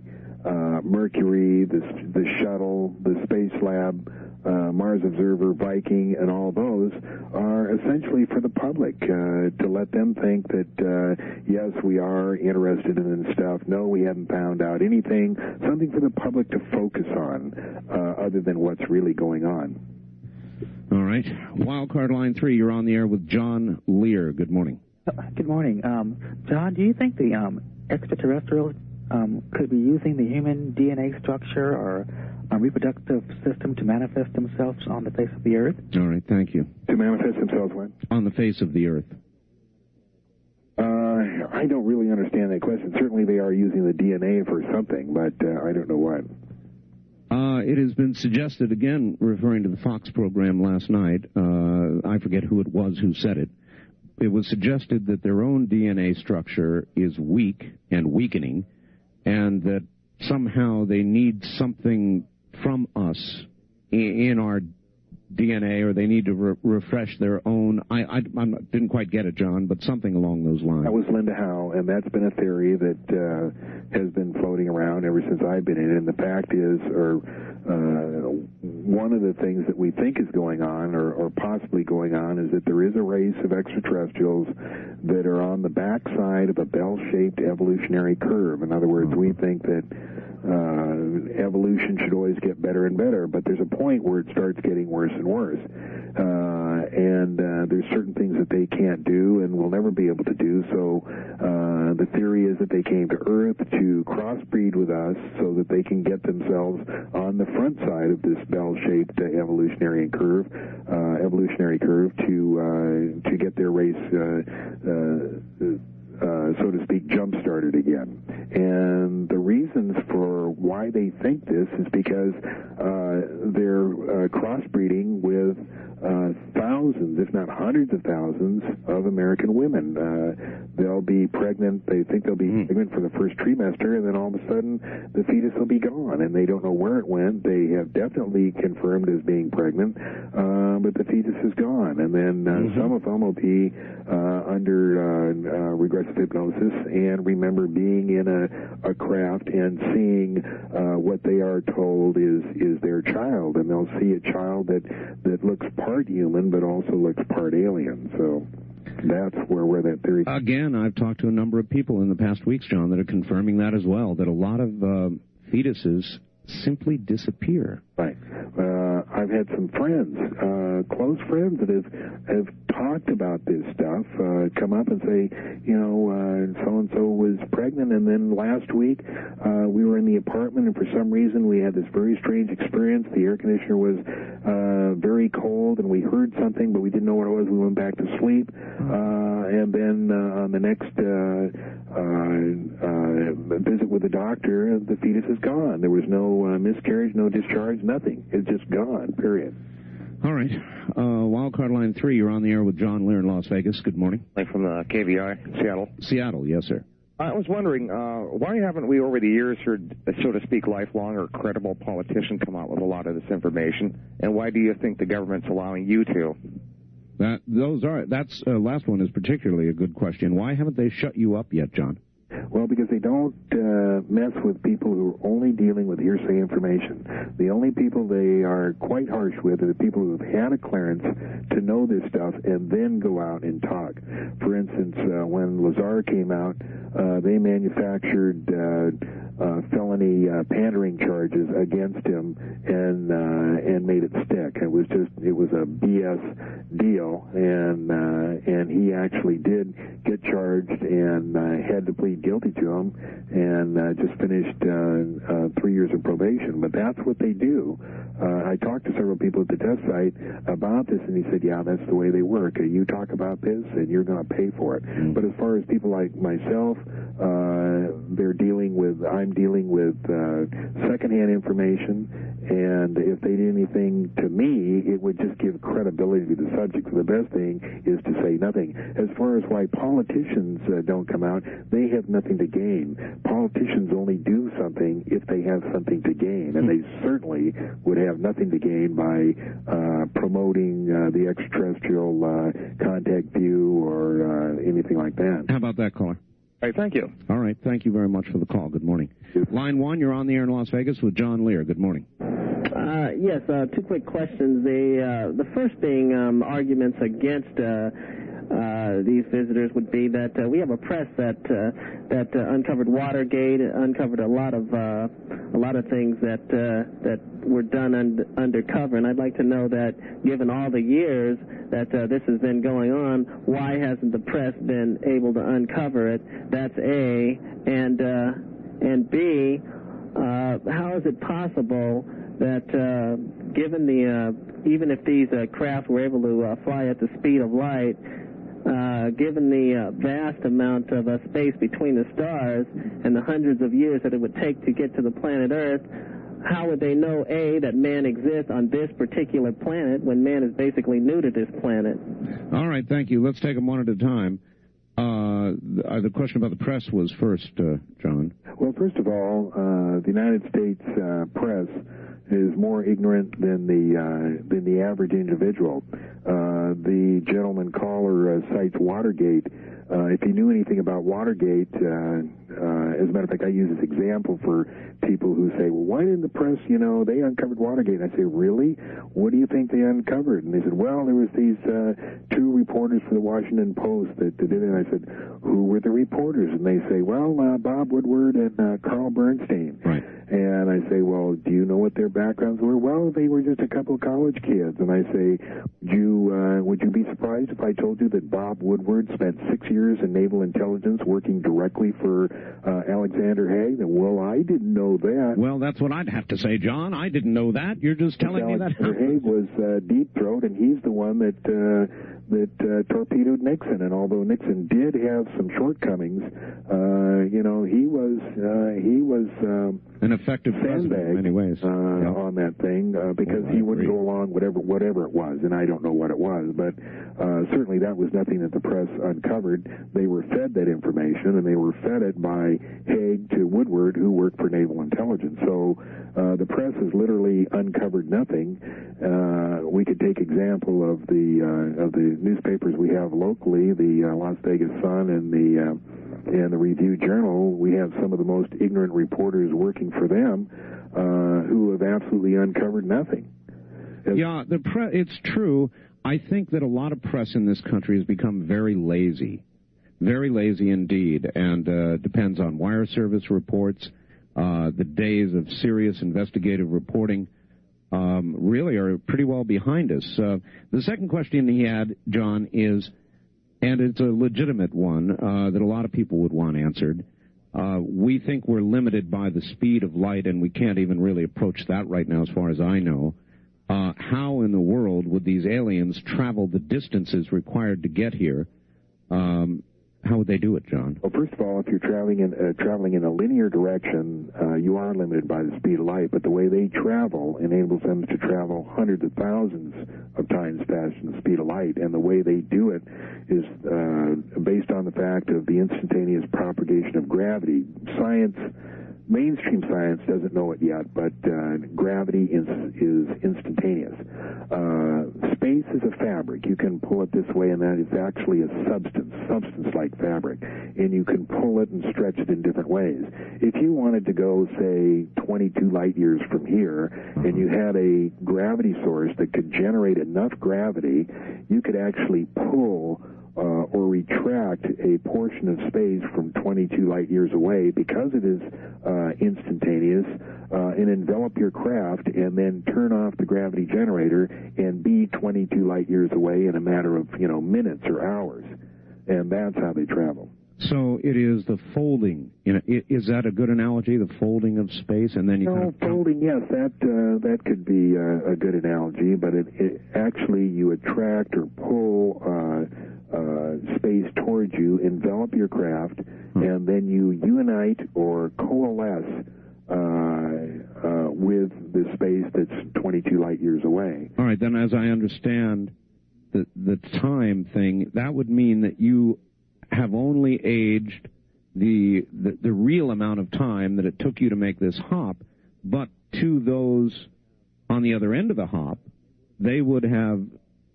Mercury, the shuttle, the Space Lab, Mars Observer, Viking, and all those are essentially for the public, to let them think that, yes, we are interested in this stuff. No, we haven't found out anything. Something for the public to focus on other than what's really going on. All right. Wildcard line 3, you're on the air with John Lear. Good morning. Good morning. John, do you think the extraterrestrials could be using the human DNA structure or reproductive system to manifest themselves on the face of the Earth? All right, thank you. To manifest themselves what? On the face of the Earth. I don't really understand that question. Certainly they are using the DNA for something, but I don't know what. It has been suggested, again, referring to the Fox program last night, I forget who it was who said it. It was suggested that their own DNA structure is weak and weakening, and that somehow they need something from us in our DNA, or they need to refresh their own. I didn't quite get it, John, but something along those lines. That was Linda Howe, and that's been a theory that has been floating around ever since I've been in it. And the fact is, one of the things that we think is going on, or possibly going on, is that there is a race of extraterrestrials that are on the backside of a bell-shaped evolutionary curve. In other words, we think that evolution should always get better and better, but there's a point where it starts getting worse and worse. And there's certain things that they can't do and will never be able to do. So the theory is that they came to Earth to crossbreed with us so that they can get themselves on the front side of this bell-shaped evolutionary curve to get their race, so to speak, jump-started again. And the reasons for why they think this is because they're crossbreeding with thousands, if not hundreds of thousands, of American women. They'll be pregnant, they think they'll be pregnant for the first trimester, and then all of a sudden the fetus will be gone, and they don't know where it went. They have definitely confirmed as being pregnant, but the fetus is gone. And then some of them will be under regressive hypnosis and remember being in a craft and seeing what they are told is their child, and they'll see a child that looks part human but also looks part alien. So that's where that theory... Again, I've talked to a number of people in the past weeks, John, that are confirming that as well, that a lot of fetuses simply disappear. Right. I've had some friends, close friends, that have talked about this stuff, come up and say, so-and-so was pregnant, and then last week we were in the apartment, and for some reason we had this very strange experience. The air conditioner was very cold, and we heard something, but we didn't know what it was. We went back to sleep, and then on the next visit with the doctor, the fetus is gone. There was no miscarriage, no discharge, nothing. It's just gone, period. All right. Wildcard line 3, you're on the air with John Lear in Las Vegas. Good morning. From the KVI, Seattle. Seattle, yes, sir. I was wondering, why haven't we over the years heard, so to speak, lifelong or credible politician come out with a lot of this information? And why do you think the government's allowing you to? That's last one is particularly a good question. Why haven't they shut you up yet, John? Well, because they don't mess with people who are only dealing with hearsay information. The only people they are quite harsh with are the people who have had a clearance to know this stuff and then go out and talk. For instance, when Lazar came out, they manufactured felony pandering charges against him and made it stick. And was a BS deal, and he actually did get charged and had to plead guilty to him, and just finished 3 years of probation. But that's what they do. I talked to several people at the test site about this, and he said, yeah, that's the way they work. You talk about this, and you're going to pay for it. But as far as people like myself, I'm dealing with secondhand information, and if they did anything to me, it would just give credibility to the subject. So the best thing is to say nothing. As far as why politicians don't come out, they have nothing to gain. Politicians only do something if they have something to gain, and they certainly would have nothing to gain by promoting the extraterrestrial contact view or anything like that. How about that, caller? All right, thank you. All right, thank you very much for the call. Good morning. Line 1, you're on the air in Las Vegas with John Lear. Good morning. Yes, 2 quick questions. The first being arguments against these visitors would be that we have a press that uncovered Watergate, uncovered a lot of things that were done undercover, and I'd like to know that, given all the years that this has been going on, why hasn't the press been able to uncover it? That's A, and B, how is it possible that given even if these craft were able to fly at the speed of light, given the vast amount of space between the stars and the hundreds of years that it would take to get to the planet Earth, how would they know, A, that man exists on this particular planet when man is basically new to this planet? All right, thank you. Let's take them one at a time. The question about the press was first, John. Well, first of all, the United States press is more ignorant than the average individual. The gentleman caller cites Watergate. If he knew anything about Watergate, as a matter of fact, I use this example for people who say, well, why didn't the press, they uncovered Watergate? And I say, really? What do you think they uncovered? And they said, well, there was these 2 reporters for the Washington Post that did it. And I said, who were the reporters? And they say, well, Bob Woodward and Carl Bernstein. Right. And I say, well, do you know what their backgrounds were? Well, they were just a couple of college kids. And I say, would you be surprised if I told you that Bob Woodward spent 6 years in naval intelligence working directly for Alexander Haig? And, well, I didn't know that. Well, that's what I'd have to say, John. I didn't know that. You're just telling me that. Alexander Haig was Deep Throat, and he's the one that torpedoed Nixon. And although Nixon did have some shortcomings, he was an effective president in many ways on that thing because he wouldn't go along whatever it was, and I don't know what it was, but certainly that was nothing that the press uncovered. They were fed that information, and they were fed it by Haig to Woodward, who worked for naval intelligence. So the press has literally uncovered nothing. We could take example of the newspapers we have locally, the Las Vegas Sun and the Review Journal. We have some of the most ignorant reporters working for them who have absolutely uncovered nothing. Yeah, it's true. I think that a lot of press in this country has become very lazy indeed, and depends on wire service reports. The days of serious investigative reporting really are pretty well behind us. The second question he had, John, is, and it's a legitimate one that a lot of people would want answered. We think we're limited by the speed of light, and we can't even really approach that right now as far as I know. How in the world would these aliens travel the distances required to get here? How would they do it, John? Well, first of all, if you're traveling in a linear direction, you are limited by the speed of light, but the way they travel enables them to travel hundreds of thousands of times faster than the speed of light, and the way they do it is based on the fact of the instantaneous propagation of gravity. Mainstream science doesn't know it yet, but gravity is instantaneous. Space is a fabric. You can pull it this way, and that is actually a substance-like fabric, and you can pull it and stretch it in different ways. If you wanted to go, say, 22 light years from here, and you had a gravity source that could generate enough gravity, you could actually pull or retract a portion of space from 22 light years away because it is instantaneous, and envelop your craft and then turn off the gravity generator and be 22 light years away in a matter of, minutes or hours. And that's how they travel. So it is the folding. Is that a good analogy, the folding of space? And then you folding, yes, that could be a good analogy, but it actually you attract or pull space towards you, envelop your craft, and then you unite or coalesce with the space that's 22 light years away. All right, then as I understand the time thing, that would mean that you have only aged the real amount of time that it took you to make this hop, but to those on the other end of the hop, they would have,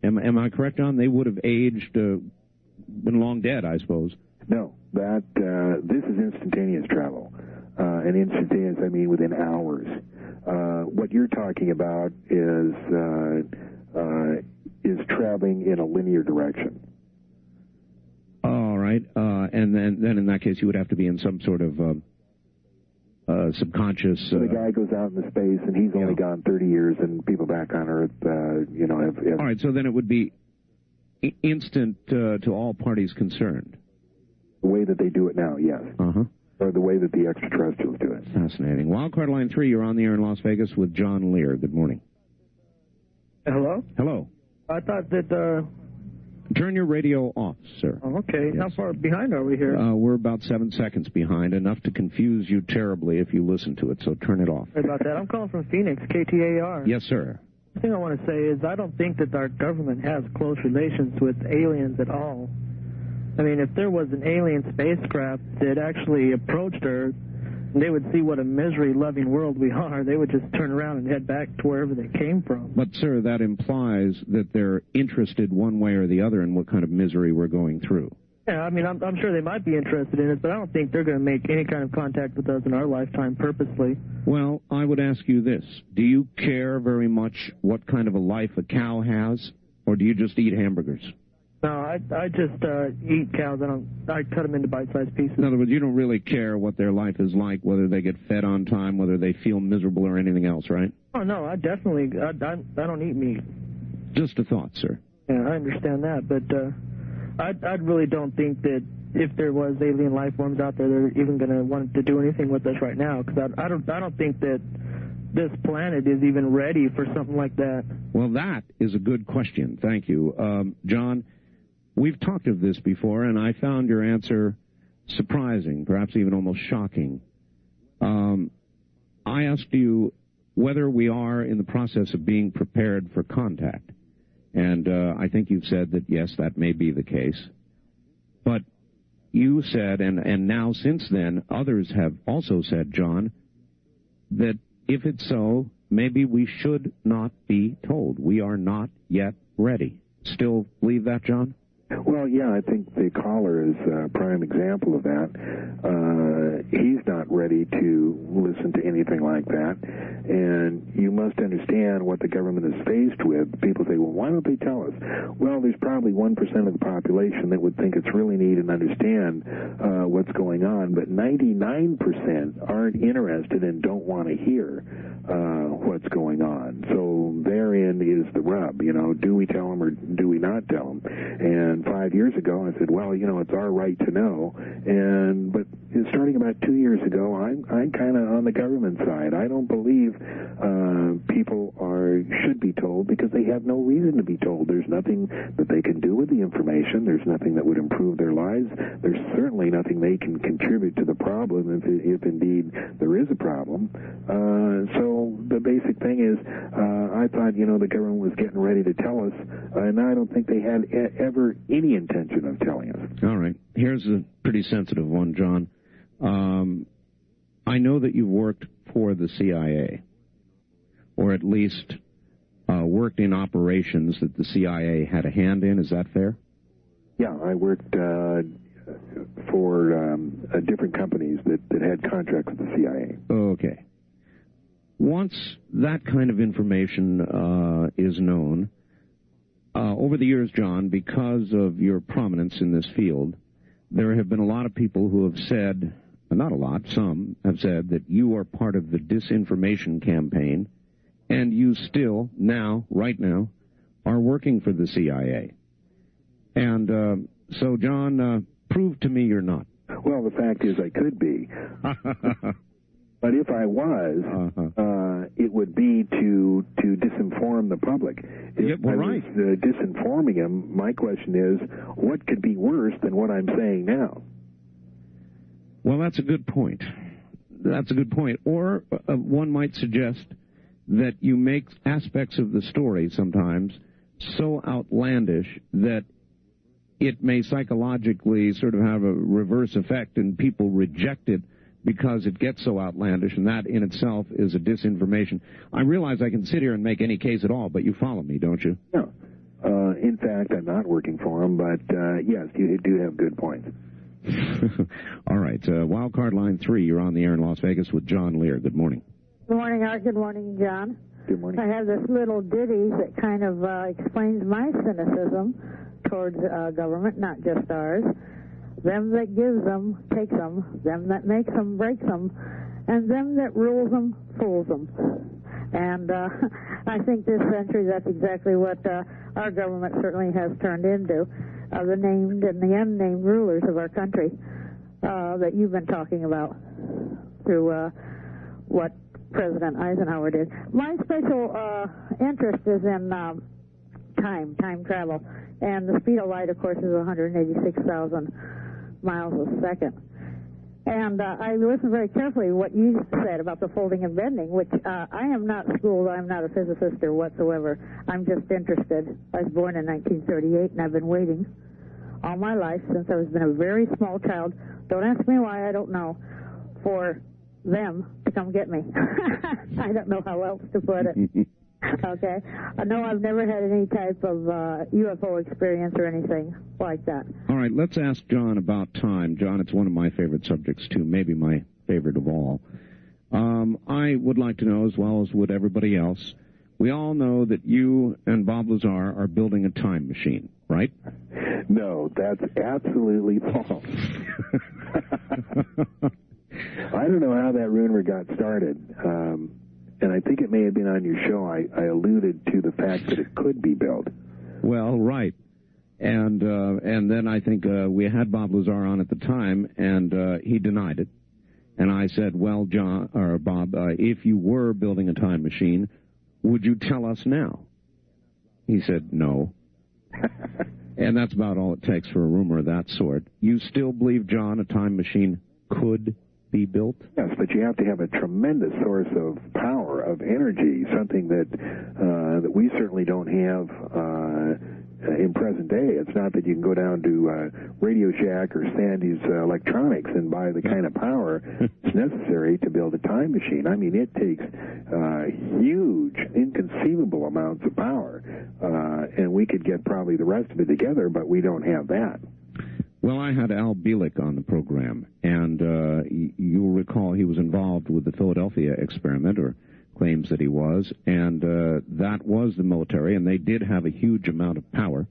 am I correct, John? They would have aged, been long dead, I suppose. No, this is instantaneous travel. And instantaneous, I mean within hours. What you're talking about is traveling in a linear direction. All right, and then in that case, you would have to be in some sort of subconscious. So the guy goes out into space, and he's only gone 30 years, and people back on Earth, have. All right, so then it would be instant to all parties concerned. The way that they do it now, yes. Or the way that the extraterrestrials do it. Fascinating. Wildcard line 3, you're on the air in Las Vegas with John Lear. Good morning. Hello? Hello. I thought that... Turn your radio off, sir. Oh, okay. Yes. How far behind are we here? We're about 7 seconds behind, enough to confuse you terribly if you listen to it, so turn it off. Sorry about that. I'm calling from Phoenix, KTAR. Yes, sir. The thing I want to say is I don't think that our government has close relations with aliens at all. I mean, if there was an alien spacecraft that actually approached Earth, and they would see what a misery-loving world we are, they would just turn around and head back to wherever they came from. But, sir, that implies that they're interested one way or the other in what kind of misery we're going through. Yeah, I mean, I'm sure they might be interested in it, but I don't think they're going to make any kind of contact with us in our lifetime purposely. Well, I would ask you this. Do you care very much what kind of a life a cow has, or do you just eat hamburgers? No, I just eat cows. I cut them into bite-sized pieces. In other words, you don't really care what their life is like, whether they get fed on time, whether they feel miserable or anything else, right? Oh, no, I don't eat meat. Just a thought, sir. Yeah, I understand that, but I really don't think that if there was alien life forms out there, they're even going to want to do anything with us right now, because I don't think that this planet is even ready for something like that. Well, that is a good question. Thank you. John, we've talked of this before, and I found your answer surprising, perhaps even almost shocking. I asked you whether we are in the process of being prepared for contact. And I think you've said that, yes, that may be the case. But you said, and now since then, others have also said, John, that if it's so, maybe we should not be told. We are not yet ready. Still believe that, John? Well, yeah, I think the caller is a prime example of that. He's not ready to listen to anything like that. And you must understand what the government is faced with. People say, well, why don't they tell us? Well, there's probably 1% of the population that would think it's really neat and understand what's going on, but 99% aren't interested and don't want to hear what's going on. So therein is the rub. Do we tell them or do we not tell them? And 5 years ago, I said, well, it's our right to know. But starting about 2 years ago, I'm kind of on the government side. I don't believe people should be told because they have no reason to be told. There's nothing that they can do with the information. There's nothing that would improve their lives. There's certainly nothing they can contribute to the problem if indeed there is a problem. So the basic thing is, I thought, the government was getting ready to tell us, and I don't think they had ever any intention of telling us. All right. Here's a pretty sensitive one, John. I know that you've worked for the CIA, or at least worked in operations that the CIA had a hand in. Is that fair? Yeah, I worked for different companies that had contracts with the CIA. Okay. Once that kind of information is known, over the years, John, because of your prominence in this field, there have been a lot of people who have said, not a lot, some have said that you are part of the disinformation campaign, and you still, right now, are working for the CIA. And so, John, prove to me you're not. Well, the fact is I could be. But if I was, it would be to disinform the public. If I was disinforming them, my question is, what could be worse than what I'm saying now? Well, that's a good point. That's a good point. Or one might suggest that you make aspects of the story sometimes so outlandish that it may psychologically sort of have a reverse effect and people reject it because it gets so outlandish, and that in itself is a disinformation. I realize I can sit here and make any case at all, but you follow me, don't you? No. In fact, I'm not working for them, but yes, you do have good points. All right. Wildcard line 3, you're on the air in Las Vegas with John Lear. Good morning. Good morning, Art. Good morning, John. Good morning. I have this little ditty that kind of explains my cynicism towards government, not just ours. Them that gives them, takes them. Them that makes them, breaks them. And them that rules them, fools them. And I think this century that's exactly what our government certainly has turned into, the named and the unnamed rulers of our country that you've been talking about through what President Eisenhower did. My special interest is in time travel. And the speed of light, of course, is 186,000 miles a second. And I listened very carefully to what you said about the folding and bending, which I am not schooled. I'm not a physicist or whatsoever. I'm just interested. I was born in 1938, and I've been waiting all my life since I was been a very small child. Don't ask me why, I don't know, for them to come get me. I don't know how else to put it. Okay. No, I've never had any type of UFO experience or anything like that. All right, let's ask John about time. John, it's one of my favorite subjects, too, maybe my favorite of all. I would like to know, as well as would everybody else, we all know that you and Bob Lazar are building a time machine, right? No, that's absolutely false. I don't know how that rumor got started. And I think it may have been on your show. I alluded to the fact that it could be built. Well, right. And then I think we had Bob Lazar on at the time, and he denied it. And I said, well, John, or Bob, if you were building a time machine, would you tell us now? He said, no. And that's about all it takes for a rumor of that sort. You still believe, John, a time machine could be built? Yes, but you have to have a tremendous source of power, of energy, something that we certainly don't have in present day. It's not that you can go down to Radio Shack or Sandy's Electronics and buy the kind of power that's necessary to build a time machine. I mean, it takes huge, inconceivable amounts of power, and we could get probably the rest of it together, but we don't have that. Well, I had Al Bielek on the program, and you'll recall he was involved with the Philadelphia experiment, or claims that he was, and that was the military, and they did have a huge amount of power.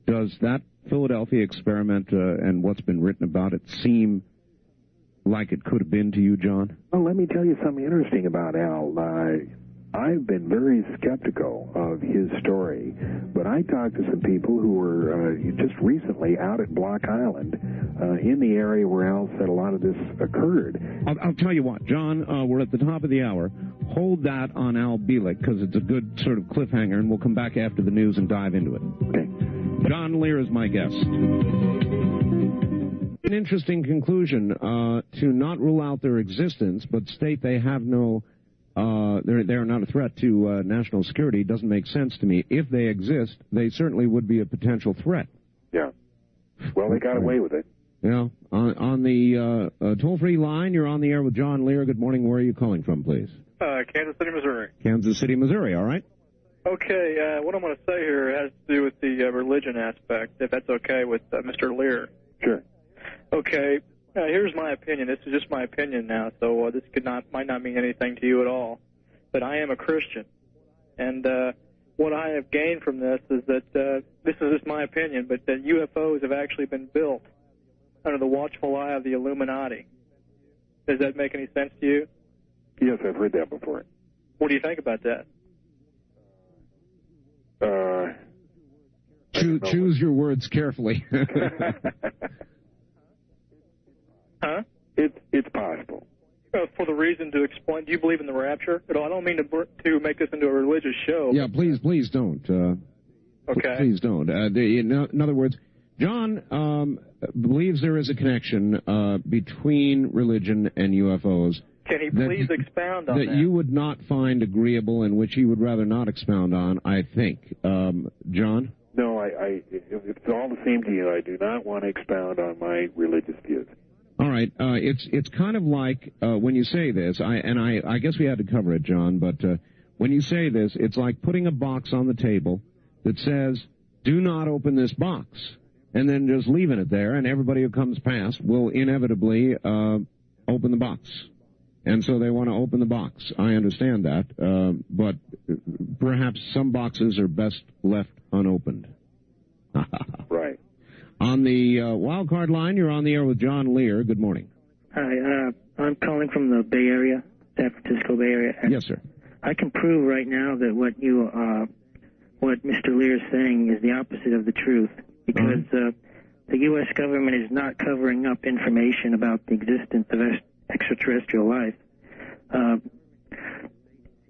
Does that Philadelphia experiment and what's been written about it seem like it could have been to you, John? Well, let me tell you something interesting about Al. I've been very skeptical of his story, but I talked to some people who were just recently out at Block Island in the area where Al said a lot of this occurred. I'll tell you what, John, we're at the top of the hour. Hold that on Al Bielek, because it's a good sort of cliffhanger, and we'll come back after the news and dive into it. Okay. John Lear is my guest. An interesting conclusion to not rule out their existence, but state they have no... they're not a threat to national security. Doesn't make sense to me. If they exist, they certainly would be a potential threat. Yeah. Well, they got away with it. Yeah. On the toll-free line, you're on the air with John Lear. Good morning. Where are you calling from, please? Kansas City, Missouri. Kansas City, Missouri. All right. Okay. What I'm going to say here has to do with the religion aspect, if that's okay with Mr. Lear. Sure. Okay. Here's my opinion. This is just my opinion now, so this might not mean anything to you at all. But I am a Christian, and what I have gained from this is that, this is just my opinion, but that UFOs have actually been built under the watchful eye of the Illuminati. Does that make any sense to you? Yes, I've heard that before. What do you think about that? Choose your words carefully. Huh? It's possible. For the reason to explain, do you believe in the rapture? I don't mean to make this into a religious show. Yeah, please don't. Okay. Please don't. In other words, John believes there is a connection between religion and UFOs. Can he please expound on that? That you would not find agreeable, and which he would rather not expound on, I think. John? No, it's all the same to you. I do not want to expound on my religious views. All right. It's kind of like when you say this, I guess we had to cover it, John, but when you say this, it's like putting a box on the table that says, do not open this box, and then just leaving it there, and everybody who comes past will inevitably open the box. And so they want to open the box. I understand that, but perhaps some boxes are best left unopened. Right. On the wild card line, you're on the air with John Lear. Good morning. Hi, I'm calling from the Bay Area, San Francisco Bay Area. Yes, sir. I can prove right now that what Mr. Lear is saying is the opposite of the truth, because the U.S. government is not covering up information about the existence of extraterrestrial life.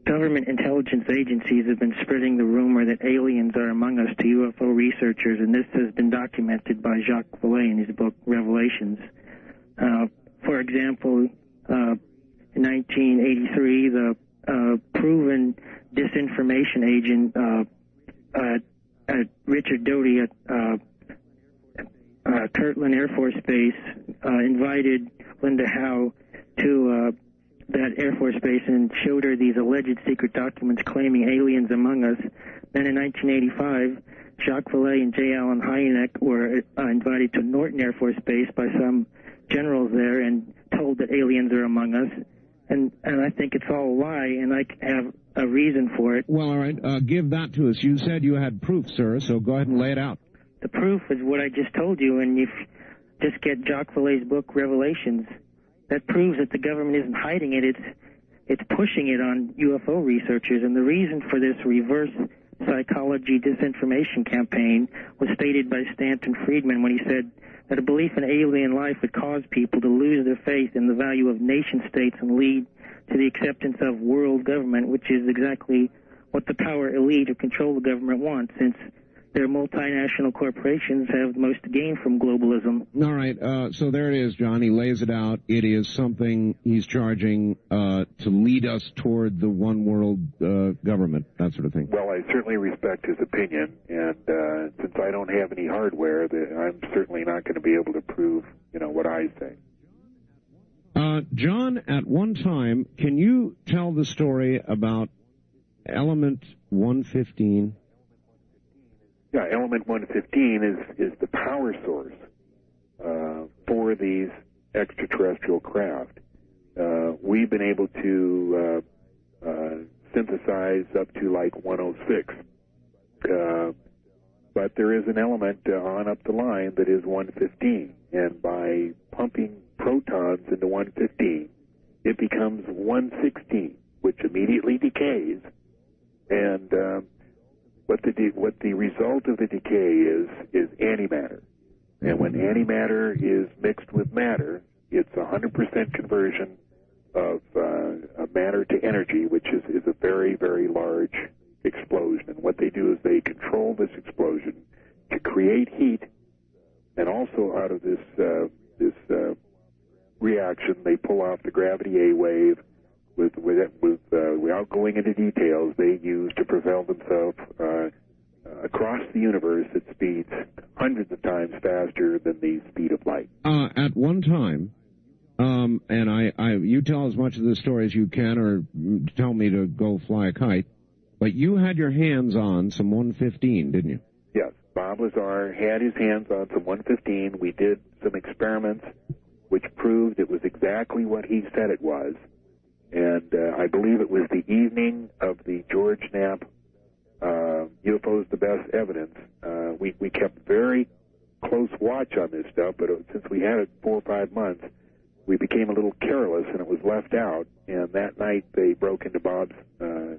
Government intelligence agencies have been spreading the rumor that aliens are among us to UFO researchers, and this has been documented by Jacques Vallée in his book Revelations. For example, in 1983, the proven disinformation agent Richard Doty at Kirtland Air Force Base invited Linda Howe to that Air Force Base and showed her these alleged secret documents claiming aliens among us. Then in 1985, Jacques Vallée and J. Allen Hynek were invited to Norton Air Force Base by some generals there and told that aliens are among us. And I think it's all a lie, and I have a reason for it. Well, all right. Give that to us. You said you had proof, sir, so go ahead and lay it out. The proof is what I just told you, and if just get Jacques Vallée's book, Revelations. That proves that the government isn't hiding it. It's pushing it on UFO researchers, and the reason for this reverse psychology disinformation campaign was stated by Stanton Friedman when he said that a belief in alien life would cause people to lose their faith in the value of nation-states and lead to the acceptance of world government, which is exactly what the power elite who control the government wants, since their multinational corporations have the most to gain from globalism. All right, so there it is, John. He lays it out. It is something he's charging to lead us toward the one world government, that sort of thing. Well, I certainly respect his opinion, and since I don't have any hardware, I'm certainly not going to be able to prove, what I say. John, at one time, can you tell the story about element 115? Yeah, element 115 is the power source for these extraterrestrial craft. We've been able to synthesize up to like 106. But there is an element on up the line that is 115. And by pumping protons into 115, it becomes 116, which immediately decays. And what the result of the decay is antimatter. And when antimatter is mixed with matter, it's 100% conversion of matter to energy, which is a very, very large explosion. And what they do is they control this explosion to create heat, and also out of this reaction, they pull off the gravity A wave without going into details, they use to propel themselves across the universe at speeds hundreds of times faster than the speed of light. At one time, and you tell as much of the story as you can, or tell me to go fly a kite, but you had your hands on some 115, didn't you? Yes. Bob Lazar had his hands on some 115. We did some experiments which proved it was exactly what he said it was. And I believe it was the evening of the George Knapp UFOs the best evidence. We kept very close watch on this stuff, but since we had it 4 or 5 months, we became a little careless, and it was left out. And that night, they broke into Bob's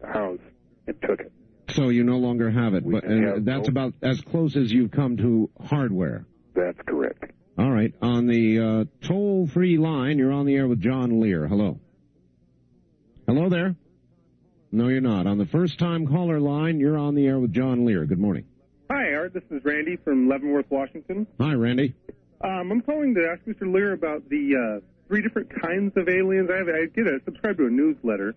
house and took it. So you no longer have it, but that's about as close as you've come to hardware. That's correct. All right. On the toll-free line, you're on the air with John Lear. Hello. Hello there. No, you're not. On the first-time caller line, you're on the air with John Lear. Good morning. Hi, Art. This is Randy from Leavenworth, Washington. Hi, Randy. I'm calling to ask Mr. Lear about the 3 different kinds of aliens. I subscribe to a newsletter,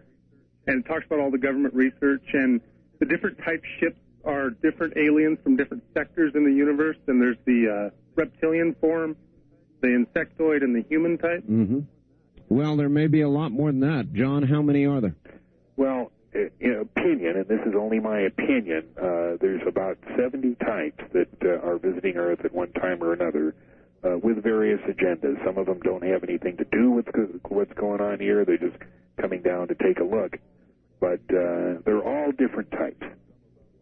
and it talks about all the government research, and the different type ships are different aliens from different sectors in the universe, and there's the reptilian form, the insectoid, and the human type. Mm-hmm. Well, there may be a lot more than that. John, how many are there? Well, in opinion, and this is only my opinion, there's about 70 types that are visiting Earth at one time or another with various agendas. Some of them don't have anything to do with what's going on here. They're just coming down to take a look. But they're all different types.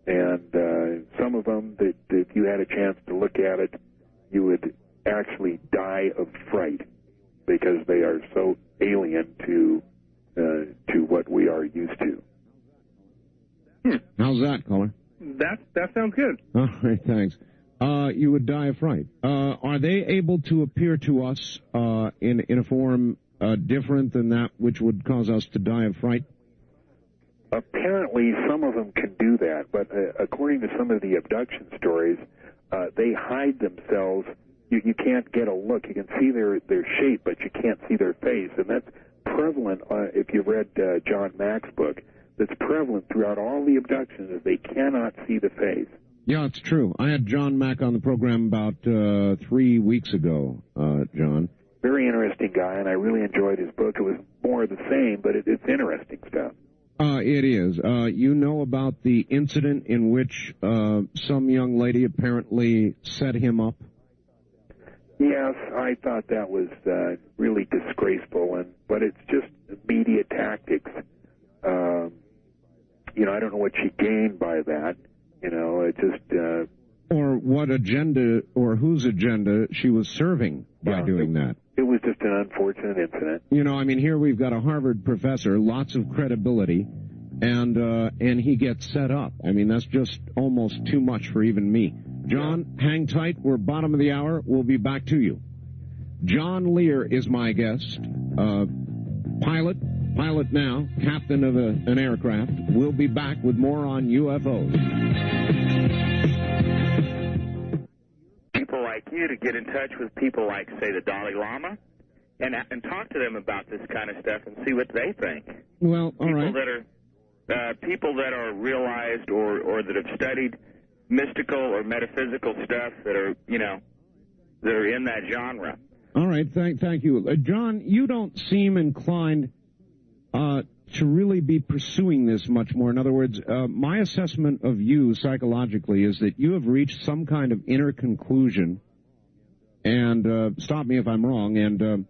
And some of them, that if you had a chance to look at it, you would actually die of fright because they are so alien to what we are used to. How's that, caller? That sounds good. All right, thanks. You would die of fright. Are they able to appear to us in a form different than that which would cause us to die of fright? Apparently, some of them can do that, but according to some of the abduction stories, they hide themselves. You can't get a look. You can see their shape, but you can't see their face, and that's prevalent. If you read John Mack's book, that's prevalent throughout all the abductions, is they cannot see the face. Yeah, it's true. I had John Mack on the program about 3 weeks ago, John. Very interesting guy, and I really enjoyed his book. It was more of the same, but it's interesting stuff. It is. You know about the incident in which some young lady apparently set him up? Yes, I thought that was really disgraceful, but it's just media tactics. I don't know what she gained by that. It just... or what agenda or whose agenda she was serving by doing that. It was just an unfortunate incident. Here we've got a Harvard professor, lots of credibility, and he gets set up. That's just almost too much for even me. John, hang tight. We're bottom of the hour. We'll be back to you. John Lear is my guest. Pilot now, captain of an aircraft. We'll be back with more on UFOs. People like you to get in touch with people like, say, the Dalai Lama, and talk to them about this kind of stuff and see what they think. Well, all right. People that are realized or that have studied mystical or metaphysical stuff that are, that are in that genre. All right, thank you. John, you don't seem inclined to really be pursuing this much more. In other words, my assessment of you psychologically is that you have reached some kind of inner conclusion, and stop me if I'm wrong, and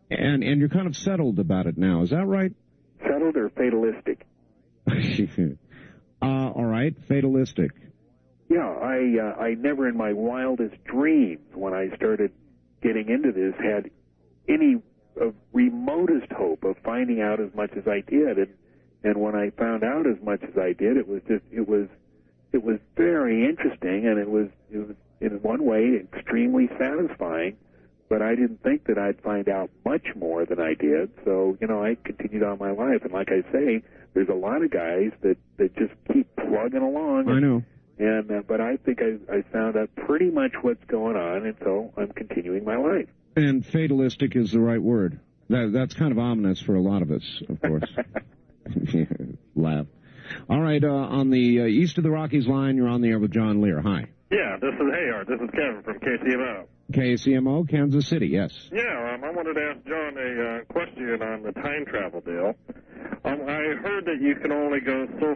you're kind of settled about it now. Is that right? Settled or fatalistic? All right, fatalistic. Yeah, I never in my wildest dreams when I started getting into this had any remotest hope of finding out as much as I did, and when I found out as much as I did, it was very interesting, and it was in one way extremely satisfying. But I didn't think that I'd find out much more than I did, so I continued on my life. And like I say, there's a lot of guys that just keep plugging along. I know. But I think I found out pretty much what's going on, and so I'm continuing my life. And fatalistic is the right word. That's kind of ominous for a lot of us, of course. Laugh. All right, on the east of the Rockies line, you're on the air with John Lear. Hi. Yeah, this is Kevin from KCMO. KCMO, Kansas City, yes. Yeah, I wanted to ask John a question on the time travel deal. I heard that you can only go so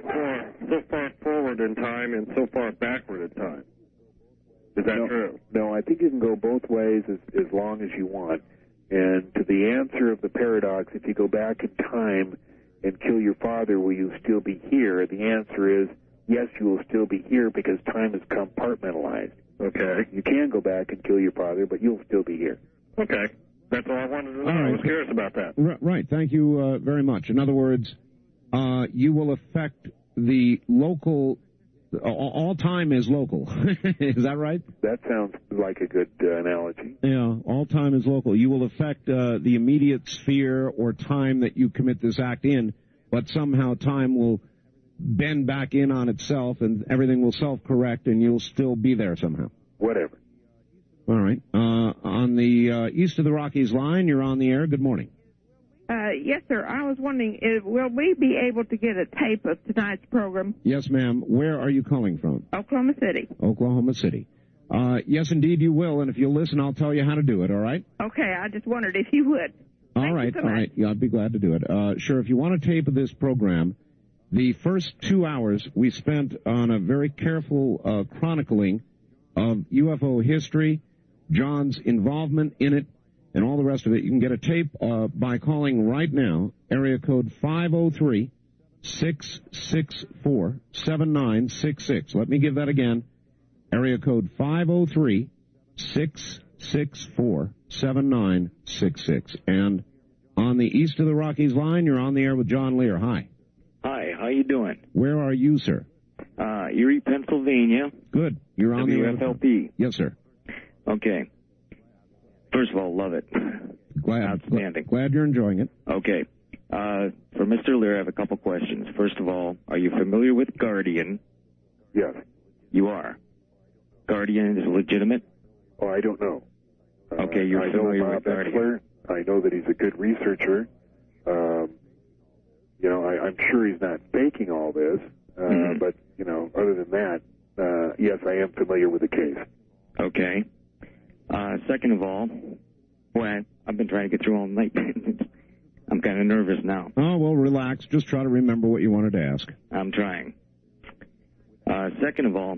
far forward in time and so far backward in time. Is that true? No, I think you can go both ways as long as you want. And to the answer of the paradox, if you go back in time and kill your father, will you still be here? The answer is yes, you will still be here because time is compartmentalized. Okay. You can go back and kill your father, but you'll still be here. Okay. That's all I wanted to know. All right. I was curious about that. Right. Thank you very much. In other words, you will affect the local. All time is local. Is that right? That sounds like a good analogy. Yeah, all time is local. You will affect the immediate sphere or time that you commit this act in, but somehow time will bend back in on itself and everything will self-correct and you'll still be there somehow. Whatever. All right. On the east of the Rockies line, you're on the air. Good morning. Yes, sir. I was wondering, will we be able to get a tape of tonight's program? Yes, ma'am. Where are you calling from? Oklahoma City. Oklahoma City. Yes, indeed, you will. And if you'll listen, I'll tell you how to do it, all right? Okay, I just wondered if you would. All right. Yeah, I'd be glad to do it. Sure, if you want a tape of this program, the first 2 hours we spent on a very careful chronicling of UFO history, John's involvement in it, and all the rest of it. You can get a tape by calling right now, area code 503-664-7966. Let me give that again, area code 503-664-7966. And on the east of the Rockies line, you're on the air with John Lear. Hi. Hi, how you doing? Where are you, sir? Erie, Pennsylvania. Good. You're on the air. WFLP. Yes, sir. Okay. First of all, love it. Outstanding. Glad you're enjoying it. Okay. For Mr. Lear, I have a couple questions. First of all, are you familiar with Guardian? Yes. You are. Guardian is legitimate? Oh, I don't know. Okay, you're familiar with Guardian. I know that he's a good researcher. I'm sure he's not faking all this. But, other than that, yes, I am familiar with the case. Okay. Second of all, boy, I've been trying to get through all night. I'm kind of nervous now. Oh, well, relax. Just try to remember what you wanted to ask. I'm trying. Second of all,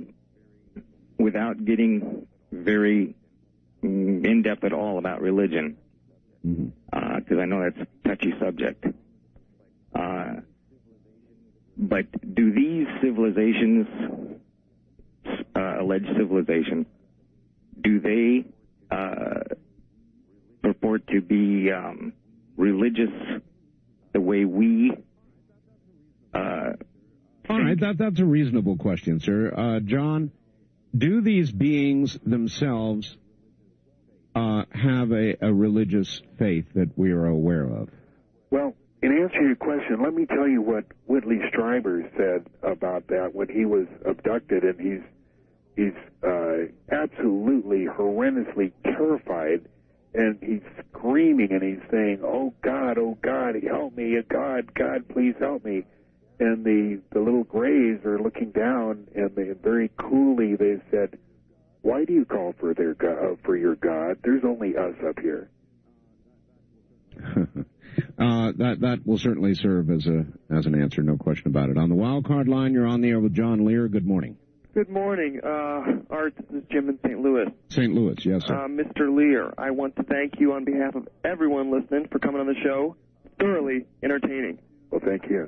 without getting very in-depth at all about religion, because I know that's a touchy subject, but do these civilizations, alleged civilizations, do they purport to be religious the way we All right, that's a reasonable question, sir. John, do these beings themselves have a religious faith that we are aware of? Well, in answer to your question, let me tell you what Whitley Strieber said about that when he was abducted, and he's absolutely horrendously terrified, and he's screaming and he's saying, oh God, help me, God, please help me. And the little Greys are looking down, and they very coolly they said, why do you call for your God? There's only us up here. That will certainly serve as an answer, no question about it. On the wild card line, you're on the air with John Lear. Good morning. Good morning, Art. This is Jim in St. Louis. St. Louis, yes, sir. Mr. Lear, I want to thank you on behalf of everyone listening for coming on the show. Thoroughly entertaining. Well, thank you.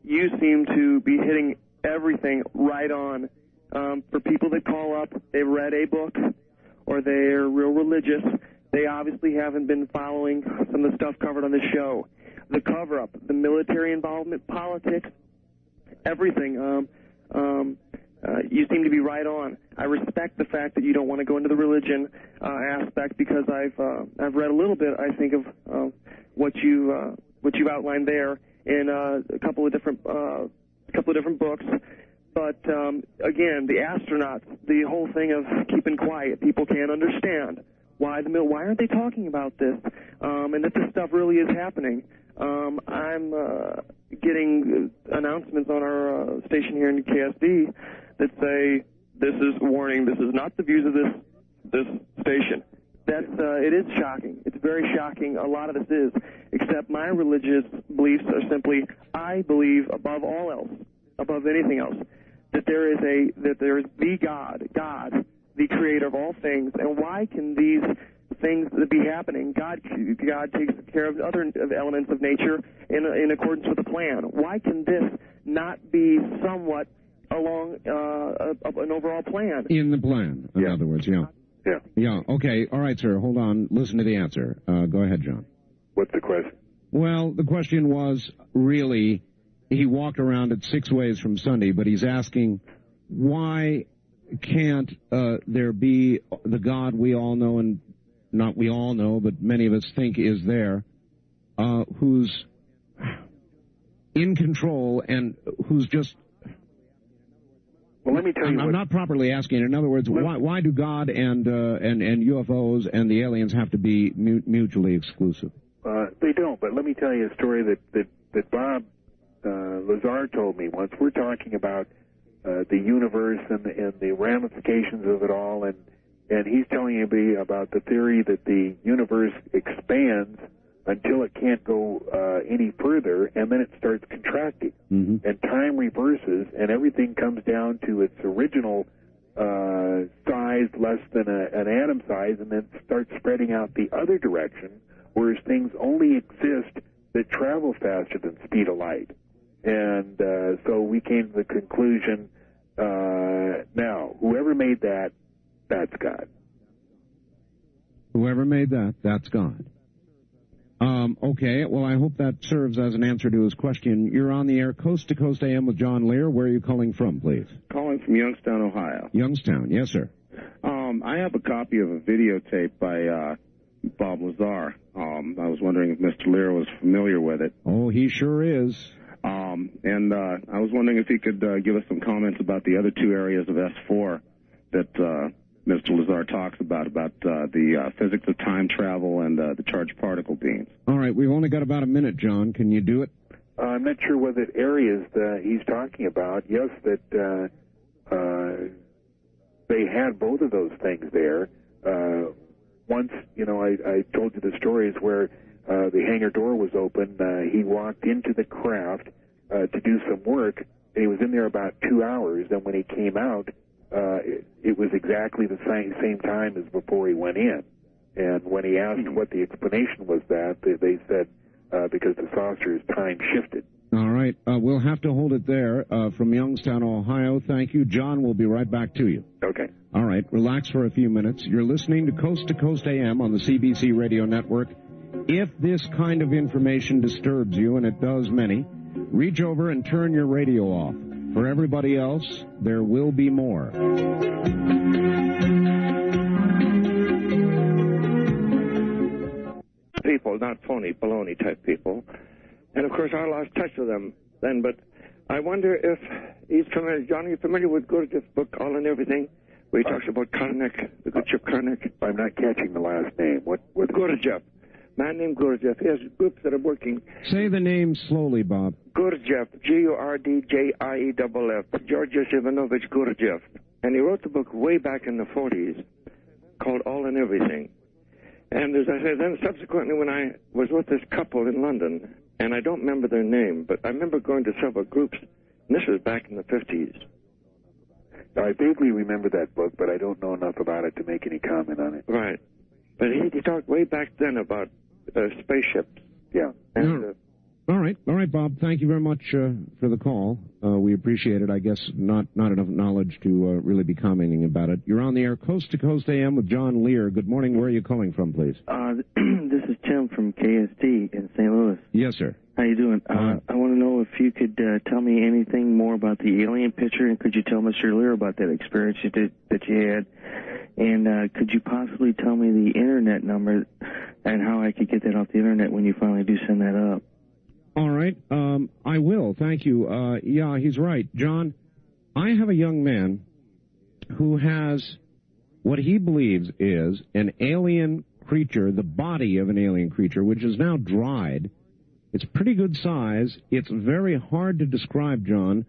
You seem to be hitting everything right on. For people that call up, they've read a book, or they're real religious, they obviously haven't been following some of the stuff covered on the show. The cover-up, the military involvement, politics, everything. You seem to be right on. I respect the fact that you don't want to go into the religion aspect, because I've read a little bit, I think, of what you've outlined there in a couple of different books. But again, the astronauts, the whole thing of keeping quiet, people can't understand why aren't they talking about this, and that this stuff really is happening. I'm getting announcements on our station here in KSD that say, this is warning, this is not the views of this station. It is shocking. It's very shocking. A lot of this is, except my religious beliefs are simply, I believe above all else, above anything else, that there is the God, the creator of all things. And why can these things that be happening? God takes care of other elements of nature in accordance with a plan. Why can this not be somewhat along an overall plan. In the plan, in other words, yeah. Yeah. Yeah, okay. All right, sir. Hold on. Listen to the answer. Go ahead, John. What's the question? Well, the question was, really, he walked around it 6 ways from Sunday, but he's asking, why can't there be the God we all know, and not we all know, but many of us think is there, who's in control and who's just... Well, let me tell you I'm not properly asking. In other words, why do God and UFOs and the aliens have to be mutually exclusive? They don't, but let me tell you a story that Bob Lazar told me once. We're talking about the universe and the ramifications of it all, and he's telling me about the theory that the universe expands until it can't go any further, and then it starts contracting. Mm-hmm. And time reverses, and everything comes down to its original size, less than an atom size, and then starts spreading out the other direction, whereas things only exist that travel faster than speed of light. And so we came to the conclusion, now, whoever made that, that's God. Whoever made that, that's God. Okay, well, I hope that serves as an answer to his question. You're on the air, Coast to Coast AM with John Lear. Where are you calling from, please? Calling from Youngstown, Ohio. Youngstown, yes, sir. I have a copy of a videotape by Bob Lazar. I was wondering if Mr. Lear was familiar with it. Oh, he sure is. And I was wondering if he could give us some comments about the other 2 areas of S4 that Mr. Lazar talks about the physics of time travel and the charged particle beams. All right, we've only got about a minute, John. Can you do it? I'm not sure what areas he's talking about. Yes, that they had both of those things there. Once, I told you the stories where the hangar door was open. He walked into the craft to do some work, and he was in there about 2 hours. And when he came out, it was exactly the same time as before he went in. And when he asked what the explanation was, they said because the saucer's time shifted. All right. We'll have to hold it there. From Youngstown, Ohio, thank you. John, we'll be right back to you. Okay. All right. Relax for a few minutes. You're listening to Coast AM on the CBC Radio Network. If this kind of information disturbs you, and it does many, reach over and turn your radio off. For everybody else, there will be more. People, not phony, baloney type people. And of course, I lost touch with them then, but I wonder if he's familiar. John, are you familiar with Gurdjieff's book, All and Everything, where he talks about Karnak, the good ship Karnak? I'm not catching the last name. What? Gurdjieff. Man named Gurdjieff. He has groups that are working. Say the name slowly, Bob. Gurdjieff, Gurdjieff, Georgios Ivanovich Gurdjieff. And he wrote the book way back in the 40s called All and Everything. And as I say, then subsequently when I was with this couple in London, and I don't remember their name, but I remember going to several groups, and this was back in the 50s. I vaguely remember that book, but I don't know enough about it to make any comment on it. Right. But he talked way back then about spaceships. Yeah. And, all right, Bob. Thank you very much for the call. We appreciate it. I guess not enough knowledge to really be commenting about it. You're on the air, Coast to Coast AM with John Lear. Good morning. Where are you calling from, please? This is Tim from KSD in St. Louis. Yes, sir. How you doing? I want to know if you could tell me anything more about the alien picture, and could you tell Mr. Lear about that experience that you had? And could you possibly tell me the internet number and how I could get that off the internet when you finally do send that up? All right. I will. Thank you. Yeah, he's right. John, I have a young man who has what he believes is an alien creature, the body of an alien creature, which is now dried. It's pretty good size. It's very hard to describe, John.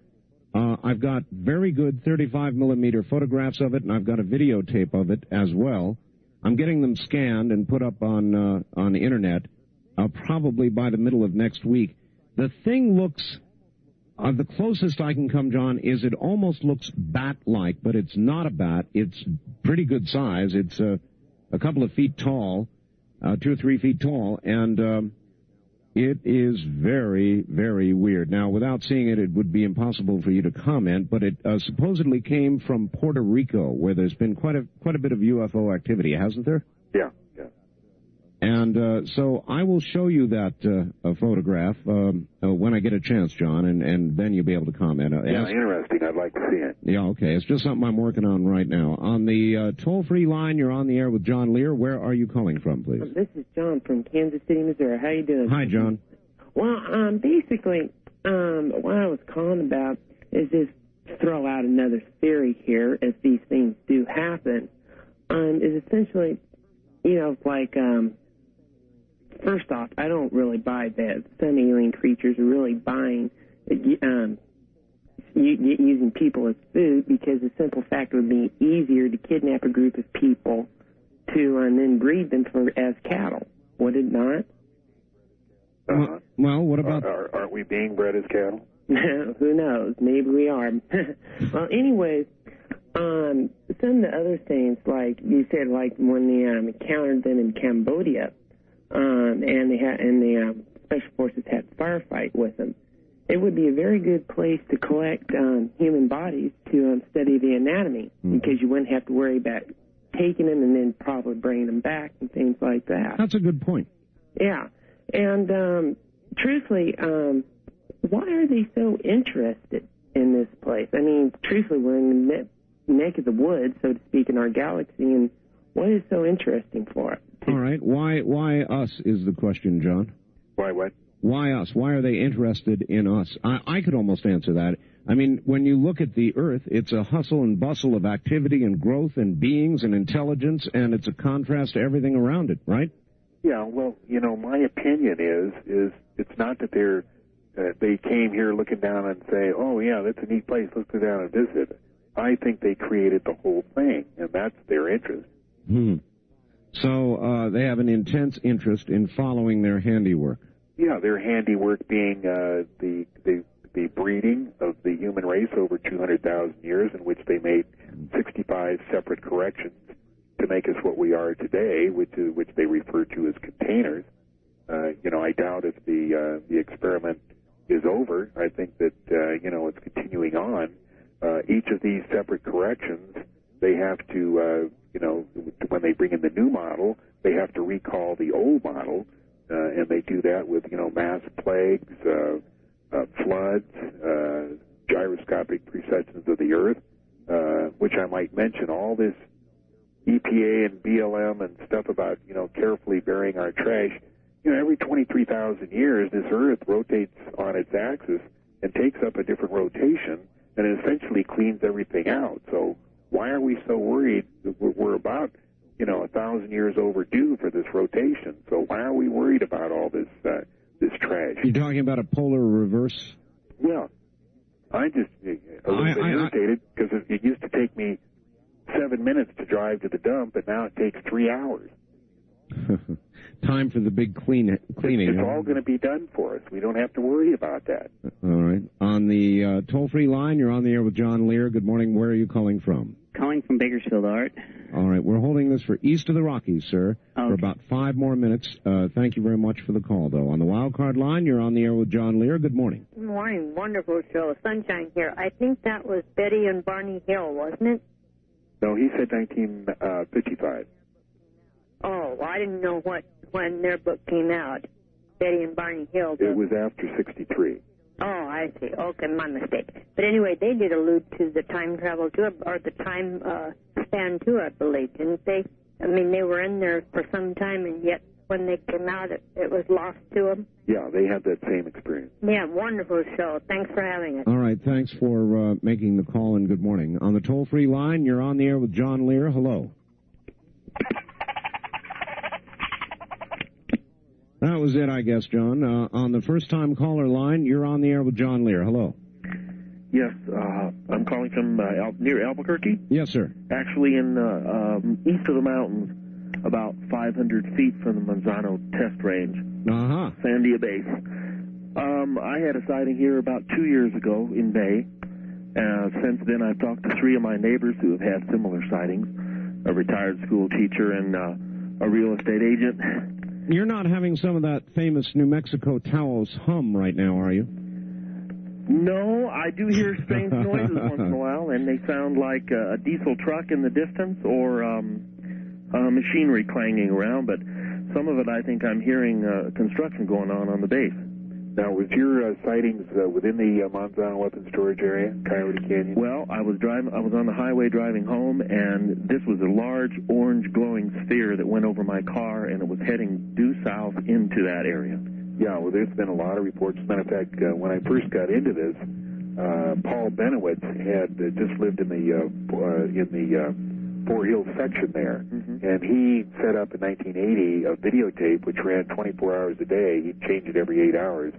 I've got very good 35-millimeter photographs of it, and I've got a videotape of it as well. I'm getting them scanned and put up on the Internet probably by the middle of next week. The thing looks, the closest I can come, John, is it almost looks bat-like, but it's not a bat. It's pretty good size. It's a couple of feet tall, 2 or 3 feet tall, and It is very, very weird. Now, without seeing it, it would be impossible for you to comment, but it supposedly came from Puerto Rico, where there's been quite a bit of UFO activity, hasn't there? Yeah. And so I will show you that photograph when I get a chance, John, and then you'll be able to comment. Interesting. I'd like to see it. Yeah, okay. It's just something I'm working on right now. On the toll-free line, you're on the air with John Lear. Where are you calling from, please? This is John from Kansas City, Missouri. How you doing? Hi, John. Well, basically, what I was calling about is just throw out another theory here, as these things do happen, is essentially, like, first off, I don't really buy that some alien creatures are really buying, using people as food, because the simple fact would be easier to kidnap a group of people and then breed them as cattle. Would it not? Well, what about... Aren't we being bred as cattle? Who knows? Maybe we are. Well, anyways, some of the other things, like you said, like when they encountered them in Cambodia, and the Special Forces had a firefight with them, it would be a very good place to collect human bodies to study the anatomy, because you wouldn't have to worry about taking them and then probably bringing them back and things like that. That's a good point. Yeah. And truthfully, why are they so interested in this place? I mean, truthfully, we're in the neck of the woods, so to speak, in our galaxy, and what is so interesting for it? All right. Why us is the question, John. Why what? Why us? Why are they interested in us? I could almost answer that. I mean, when you look at the Earth, it's a hustle and bustle of activity and growth and beings and intelligence, and it's a contrast to everything around it, right? Yeah, well, my opinion is it's not that they came here looking down and say, oh, yeah, that's a neat place, let's go down and visit. I think they created the whole thing, and that's their interest. So they have an intense interest in following their handiwork. Yeah, their handiwork being the breeding of the human race over 200,000 years, in which they made 65 separate corrections to make us what we are today, which they refer to as containers. I doubt if the experiment is over. I think that it's continuing on. Each of these separate corrections, they have to when they bring in the new model, they have to recall the old model, and they do that with mass plagues, floods, gyroscopic precessions of the Earth, which I might mention. All this EPA and BLM and stuff about carefully burying our trash. Every 23,000 years, this Earth rotates on its axis and takes up a different rotation, and it essentially cleans everything out. So why are we so worried? We're about 1,000 years overdue for this rotation. So why are we worried about all this trash? You're talking about a polar reverse? Yeah. I'm just a little bit irritated, because it used to take me 7 minutes to drive to the dump, and now it takes 3 hours. Time for the big cleaning. It's all going to be done for us. We don't have to worry about that. All right. On the toll-free line, you're on the air with John Lear. Good morning. Where are you calling from? Calling from Bakersfield, Art. All right. We're holding this for east of the Rockies, sir, for about 5 more minutes. Thank you very much for the call, though. On the wild card line, you're on the air with John Lear. Good morning. Good morning. Wonderful show. Sunshine here. I think that was Betty and Barney Hill, wasn't it? No, he said 1955. Oh, well, I didn't know when their book came out, Betty and Barney Hill. It was after 63. Oh, I see. Okay, my mistake. But anyway, they did allude to the time travel too, or the time span too, I believe, didn't they? I mean, they were in there for some time, and yet when they came out, it was lost to them. Yeah, they had that same experience. Yeah, wonderful show. Thanks for having us. All right, thanks for making the call, and good morning. On the toll-free line, you're on the air with John Lear. Hello. That was it, I guess, John. On the first-time caller line, you're on the air with John Lear. Hello. Yes, I'm calling from near Albuquerque. Yes, sir. Actually, in east of the mountains, about 500 feet from the Manzano test range. Sandia Base. I had a sighting here about 2 years ago in May. Since then, I've talked to 3 of my neighbors who have had similar sightings, a retired school teacher and a real estate agent. You're not having some of that famous New Mexico Taos hum right now, are you? No, I do hear strange noises once in a while, and they sound like a diesel truck in the distance or machinery clanging around, but some of it I think I'm hearing construction going on the base. Now, was your sightings within the Manzano Weapons Storage Area, Coyote Canyon? Well, I was on the highway driving home, and this was a large orange glowing sphere that went over my car, and it was heading due south into that area. Yeah, well, there's been a lot of reports. As a matter of fact, when I first got into this, Paul Benowitz had just lived in the Fort Hills section there, and he set up in 1980 a videotape which ran 24 hours a day. He'd change it every 8 hours,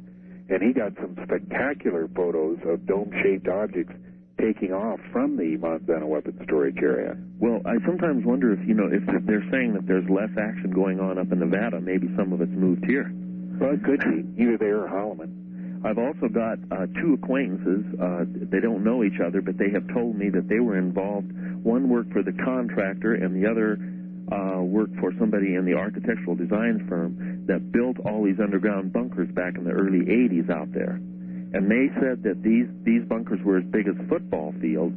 and he got some spectacular photos of dome-shaped objects taking off from the Manzano Weapons Storage Area. Well, I sometimes wonder if they're saying that there's less action going on up in Nevada, maybe some of it's moved here. Well, it could be either there or Holloman. I've also got two acquaintances. They don't know each other, but they have told me that they were involved. One worked for the contractor, and the other worked for somebody in the architectural design firm that built all these underground bunkers back in the early 80s out there. And they said that these bunkers were as big as football fields,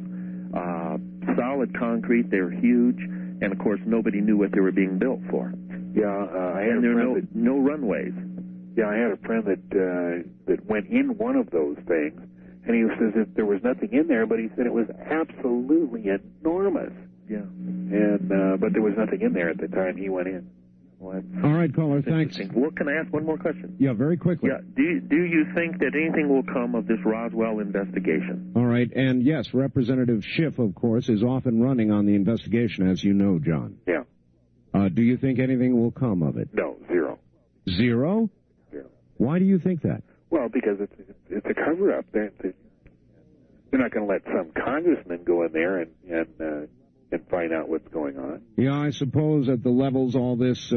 solid concrete, they were huge, and of course nobody knew what they were being built for. Yeah, I had and there are no runways. Yeah, I had a friend that went in one of those things, and he says that there was nothing in there, but he said it was absolutely enormous. Yeah. And but there was nothing in there at the time he went in. Well, all right, caller, thanks. Well, can I ask one more question? Yeah, very quickly. Yeah. Do you think that anything will come of this Roswell investigation? All right, and yes, Representative Schiff, of course, is off and running on the investigation, as you know, John. Yeah. Do you think anything will come of it? No, zero. Zero? Zero. Why do you think that? Well, because it's a cover-up. They're not going to let some congressman go in there and find out what's going on. Yeah, I suppose at the levels all this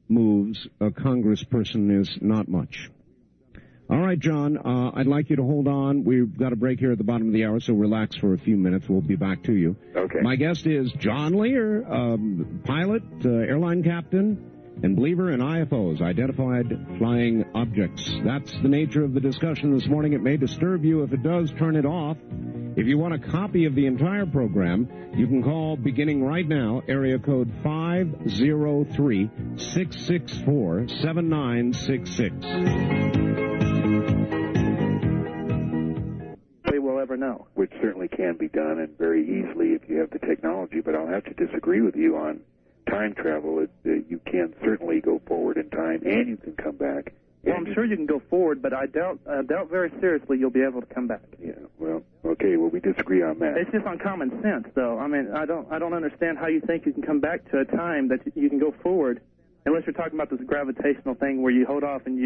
moves, a congressperson is not much. All right, John, I'd like you to hold on. We've got a break here at the bottom of the hour, so relax for a few minutes. We'll be back to you. Okay. My guest is John Lear, pilot, airline captain, and believer in UFOs, identified flying objects. That's the nature of the discussion this morning. It may disturb you. If it does, turn it off. If you want a copy of the entire program, you can call beginning right now, area code 503-664-7966. We'll ever know. Which certainly can be done, and very easily if you have the technology, but I'll have to disagree with you on time travel. You can certainly go forward in time, and you can come back. Well, I'm sure you can go forward, but I doubt very seriously you'll be able to come back. Yeah, well, okay, well, we disagree on that. It's just on common sense, though. I mean, I don't understand how you think you can come back to a time that you can go forward, unless you're talking about this gravitational thing where you hold off and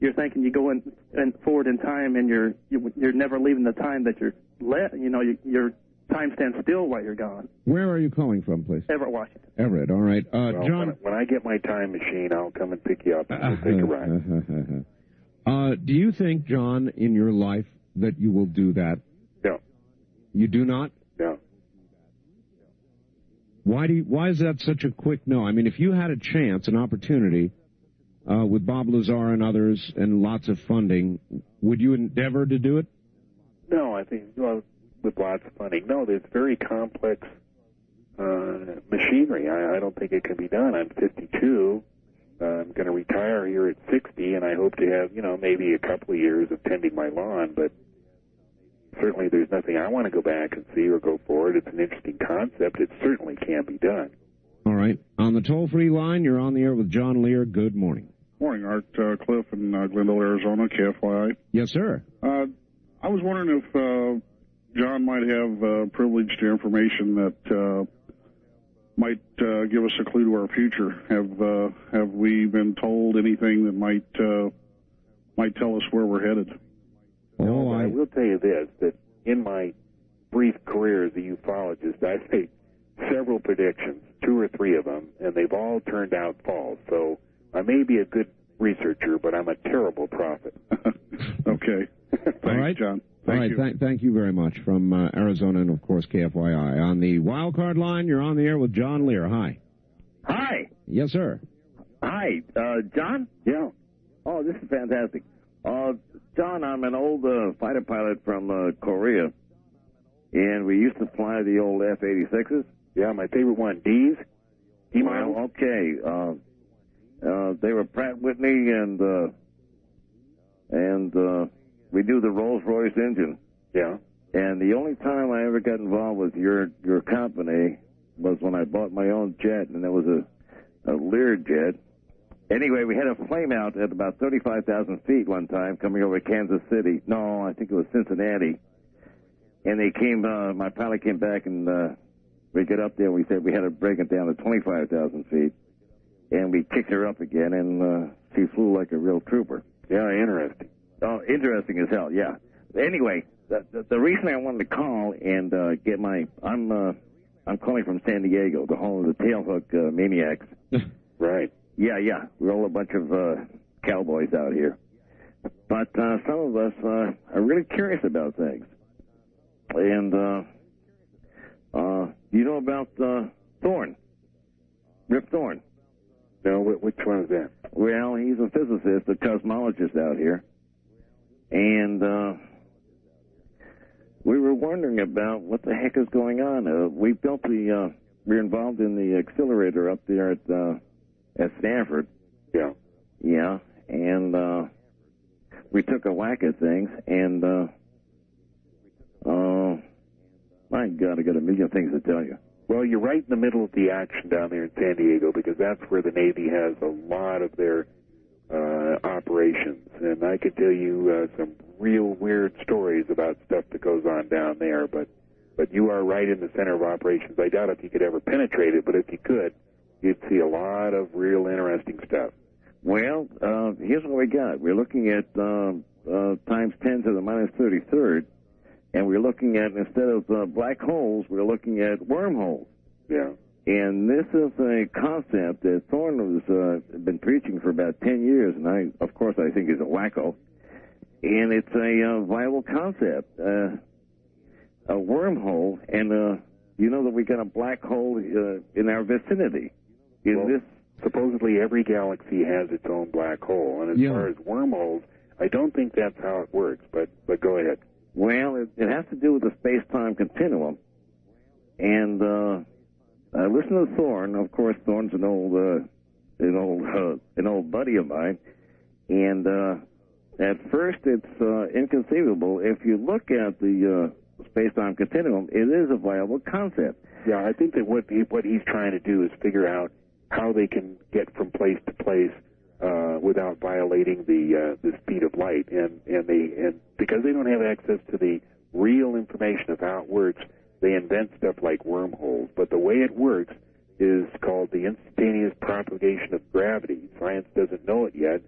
you're thinking you go in forward in time and you're never leaving the time that you're your time stands still while you're gone. Where are you calling from, please? Everett, Washington. Everett, all right. Well, John, when I get my time machine, I'll come and pick you up and we'll take a ride. Do you think, John, in your life that you will do that? No. You do not? No. Why is that such a quick no? I mean, if you had a chance, an opportunity, with Bob Lazar and others and lots of funding, would you endeavor to do it? No, I think, well, with lots of funding. No, there's very complex machinery. I don't think it can be done. I'm 52. I'm going to retire here at 60, and I hope to have, maybe a couple of years of tending my lawn, but certainly there's nothing I want to go back and see or go forward. It's an interesting concept. It certainly can be done. All right. On the toll-free line, you're on the air with John Lear. Good morning. Morning, Art. Cliff in Glendale, Arizona, KFYI. Yes, sir. I was wondering if John might have privileged information that might give us a clue to our future. Have we been told anything that might tell us where we're headed? No, I will tell you this, that in my brief career as a ufologist, I've made several predictions, 2 or 3 of them, and they've all turned out false. So I may be a good researcher, but I'm a terrible prophet. Okay. Thanks, all right, John. Thank you. Thank you very much from Arizona and, of course, KFYI. On the wild card line, you're on the air with John Lear. Hi. Hi. Yes, sir. Hi, John? Yeah. Oh, this is fantastic. John, I'm an old fighter pilot from Korea, and we used to fly the old F-86s. Yeah, my favorite one, D's. Well, okay. They were Pratt Whitney, and we do the Rolls-Royce engine. Yeah. And the only time I ever got involved with your company was when I bought my own jet, and it was a Lear jet. Anyway, we had a flame out at about 35,000 feet one time coming over Kansas City. No, I think it was Cincinnati. And they came, my pilot came back, and we got up there, and we said we had to break it down to 25,000 feet. And we kicked her up again, and she flew like a real trooper. Yeah, interesting. Oh, interesting as hell, yeah. Anyway, the reason I wanted to call and get my... I'm calling from San Diego, the home of the tailhook maniacs. Right. Yeah. We're all a bunch of cowboys out here. But some of us are really curious about things. And you know about Thorne? Rip Thorne? No, which one is that? Well, he's a physicist, a cosmologist out here. And we were wondering about what the heck is going on. We built we're involved in the accelerator up there at Stanford. Yeah. Yeah, and we took a whack at things, and my God, I got a million things to tell you. Well, you're right in the middle of the action down there in San Diego, because that's where the Navy has a lot of their operations, and I could tell you some real weird stories about stuff that goes on down there, but you are right in the center of operations. I doubt if you could ever penetrate it, but if you could, you'd see a lot of real interesting stuff. Well, here's what we got. We're looking at times 10 to the minus 33rd, and we're looking at, instead of black holes, we're looking at wormholes. Yeah. And this is a concept that Thorne has been preaching for about 10 years, and of course, I think he's a wacko. And it's a viable concept, a wormhole, and you know that we got a black hole in our vicinity. Supposedly every galaxy has its own black hole, and as far as wormholes, I don't think that's how it works, but go ahead. Well, it has to do with the space-time continuum, and listen to Thorne. Of course, Thorne's an old buddy of mine, and at first it's inconceivable. If you look at the space-time continuum, it is a viable concept. Yeah, I think that what he's trying to do is figure out how they can get from place to place without violating the speed of light, and because they don't have access to the real information of how it works, they invent stuff like wormholes. But the way it works is called the instantaneous propagation of gravity. Science doesn't know it yet,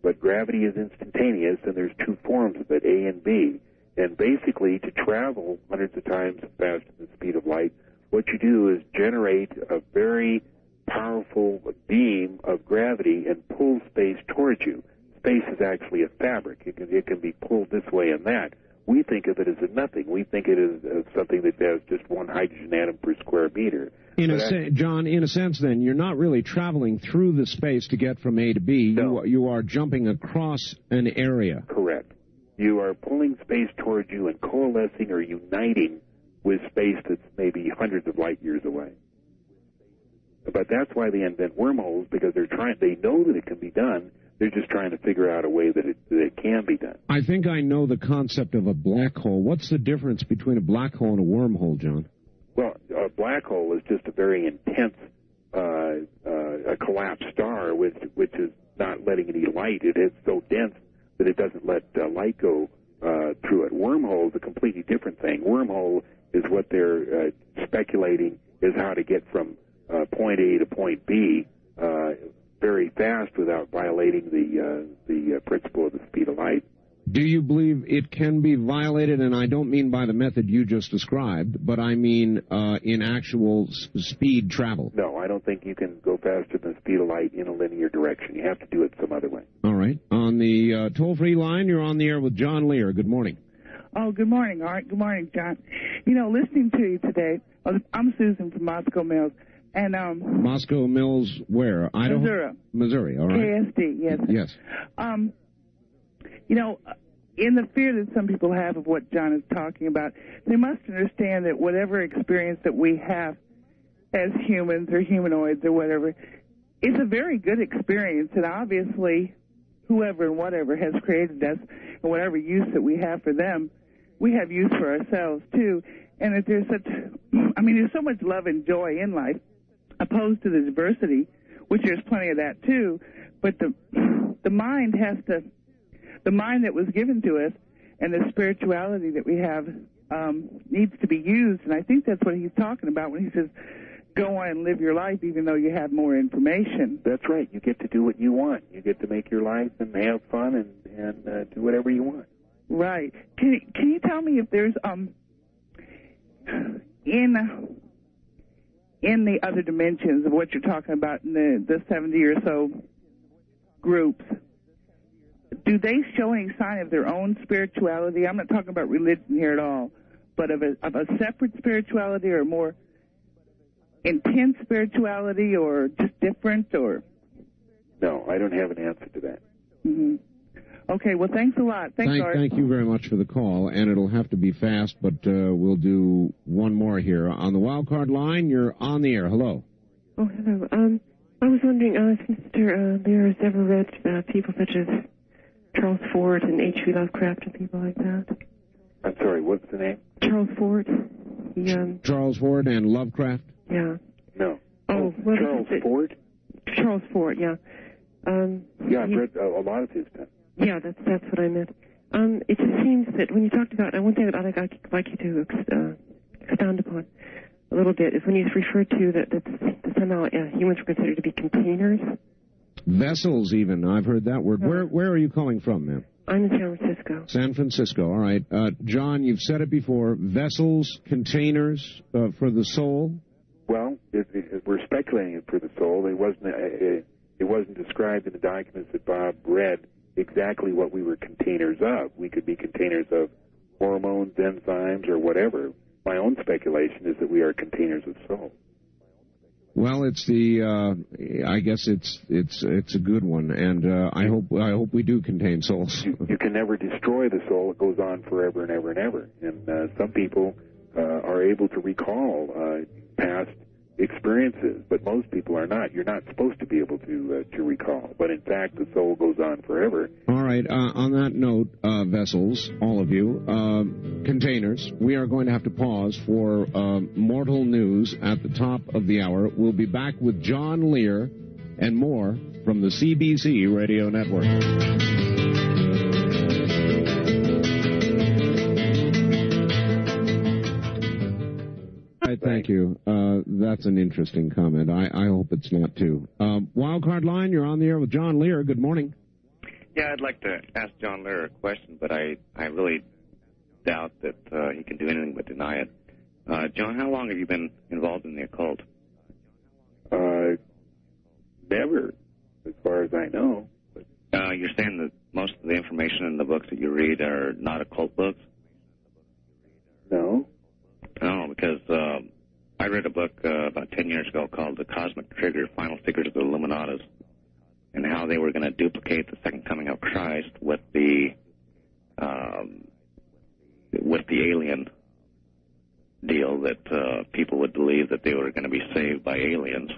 but gravity is instantaneous, and there's two forms of it, A and B. And basically, to travel hundreds of times faster than the speed of light, what you do is generate a very powerful beam of gravity and pull space towards you. Space is actually a fabric. It can be pulled this way and that. We think of it as a nothing. We think it is something that has just one hydrogen atom per square meter. John, in a sense, then, you're not really traveling through the space to get from A to B. No. You are jumping across an area. Correct. You are pulling space towards you and coalescing or uniting with space that's maybe hundreds of light years away. But that's why they invent wormholes, because they know that it can be done. They're just trying to figure out a way that it can be done. I think I know the concept of a black hole. What's the difference between a black hole and a wormhole, John? Well, a black hole is just a very intense a collapsed star, which is not letting any light. It is so dense that it doesn't let light go through it. Wormhole is a completely different thing. Wormhole is what they're speculating is how to get from point A to point B very fast without violating the principle of the speed of light. Do you believe it can be violated? And I don't mean by the method you just described, but I mean in actual speed travel. No, I don't think you can go faster than the speed of light in a linear direction. You have to do it some other way. All right. On the toll-free line, you're on the air with John Lear. Good morning. Oh, good morning, Art. Good morning, John. You know, listening to you today, I'm Susan from Moscow Mills, And Moscow Mills, where? Idaho? Missouri. Missouri, all right. KSD, yes. Yes. You know, in the fear that some people have of what John is talking about, they must understand that whatever experience that we have as humans or humanoids or whatever, it's a very good experience, and obviously whoever and whatever has created us and whatever use that we have for them, we have use for ourselves too. And if there's there's so much love and joy in life, opposed to the diversity, which there's plenty of that too, but the mind that was given to us and the spirituality that we have needs to be used, and I think that's what he's talking about when he says, go on and live your life even though you have more information. That's right. You get to do what you want. You get to make your life and have fun and do whatever you want. Right. Can you tell me if there's in the other dimensions of what you're talking about in the 70 or so groups, do they show any sign of their own spirituality? I'm not talking about religion here at all, but of a separate spirituality or more intense spirituality or just different or? No, I don't have an answer to that. Mm-hmm. Okay, well, thanks a lot. Thank you very much for the call, and it'll have to be fast, but we'll do one more here. On the wild card line, you're on the air. Hello. Oh, hello. I was wondering if Mr. Lear has ever read people such as Charles Fort and H.P. Lovecraft and people like that. I'm sorry, what's the name? Charles Fort. Charles Fort and Lovecraft? Yeah. No. Oh, well, Charles Fort? Charles Fort, yeah. Yeah, I've read a lot of his stuff. Yeah, that's what I meant. It just seems that when you talked about, one thing that I'd like you to expound upon a little bit is when you referred to that somehow humans were considered to be containers. Vessels, even. I've heard that word. Where are you calling from, ma'am? I'm in San Francisco. San Francisco, all right. John, you've said it before. Vessels, containers for the soul? Well, we're speculating for the soul. It wasn't described in the documents that Bob read exactly what we were containers of. We could be containers of hormones, enzymes, or whatever. My own speculation is that we are containers of soul. Well, it's I guess it's a good one, and I hope we do contain souls. You can never destroy the soul; it goes on forever and ever and ever. And some people are able to recall past experiences, but most people are not. You're not supposed to be able to recall, but in fact, the soul goes on forever. All right. On that note, vessels, all of you, containers, we are going to have to pause for mortal news at the top of the hour. We'll be back with John Lear and more from the CBC Radio Network. Thank you. That's an interesting comment. I hope it's not, too. Wildcard line, you're on the air with John Lear. Good morning. Yeah, I'd like to ask John Lear a question, but I really doubt that he can do anything but deny it. John, how long have you been involved in the occult? Never, as far as I know. You're saying that most of the information in the books that you read are not occult books? No. No, because I read a book about 10 years ago called The Cosmic Trigger, Final Secrets of the Illuminatus, and how they were going to duplicate the second coming of Christ with the alien deal, that people would believe that they were going to be saved by aliens.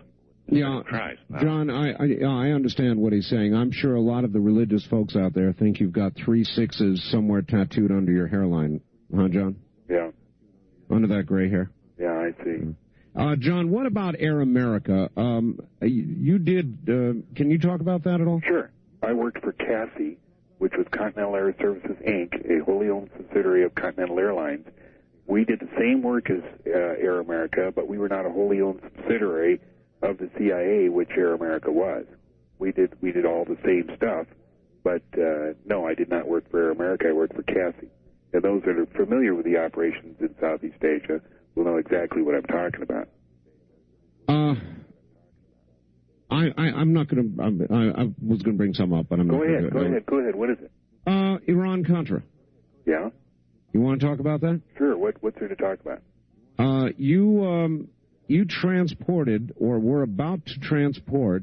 Yeah, Christ. John, I understand what he's saying. I'm sure a lot of the religious folks out there think you've got 3 6s somewhere tattooed under your hairline. Huh, John? Yeah. Under that gray hair. Yeah, I see. John, what about Air America? You did, can you talk about that at all? Sure. I worked for CASI, which was Continental Air Services, Inc., a wholly owned subsidiary of Continental Airlines. We did the same work as Air America, but we were not a wholly owned subsidiary of the CIA, which Air America was. We did all the same stuff, but no, I did not work for Air America. I worked for CASI. And those that are familiar with the operations in Southeast Asia will know exactly what I'm talking about. I'm not going to. I was going to bring some up, but I'm not going to. Go ahead. What is it? Iran-Contra. Yeah? You want to talk about that? Sure. What's there to talk about? You you transported or were about to transport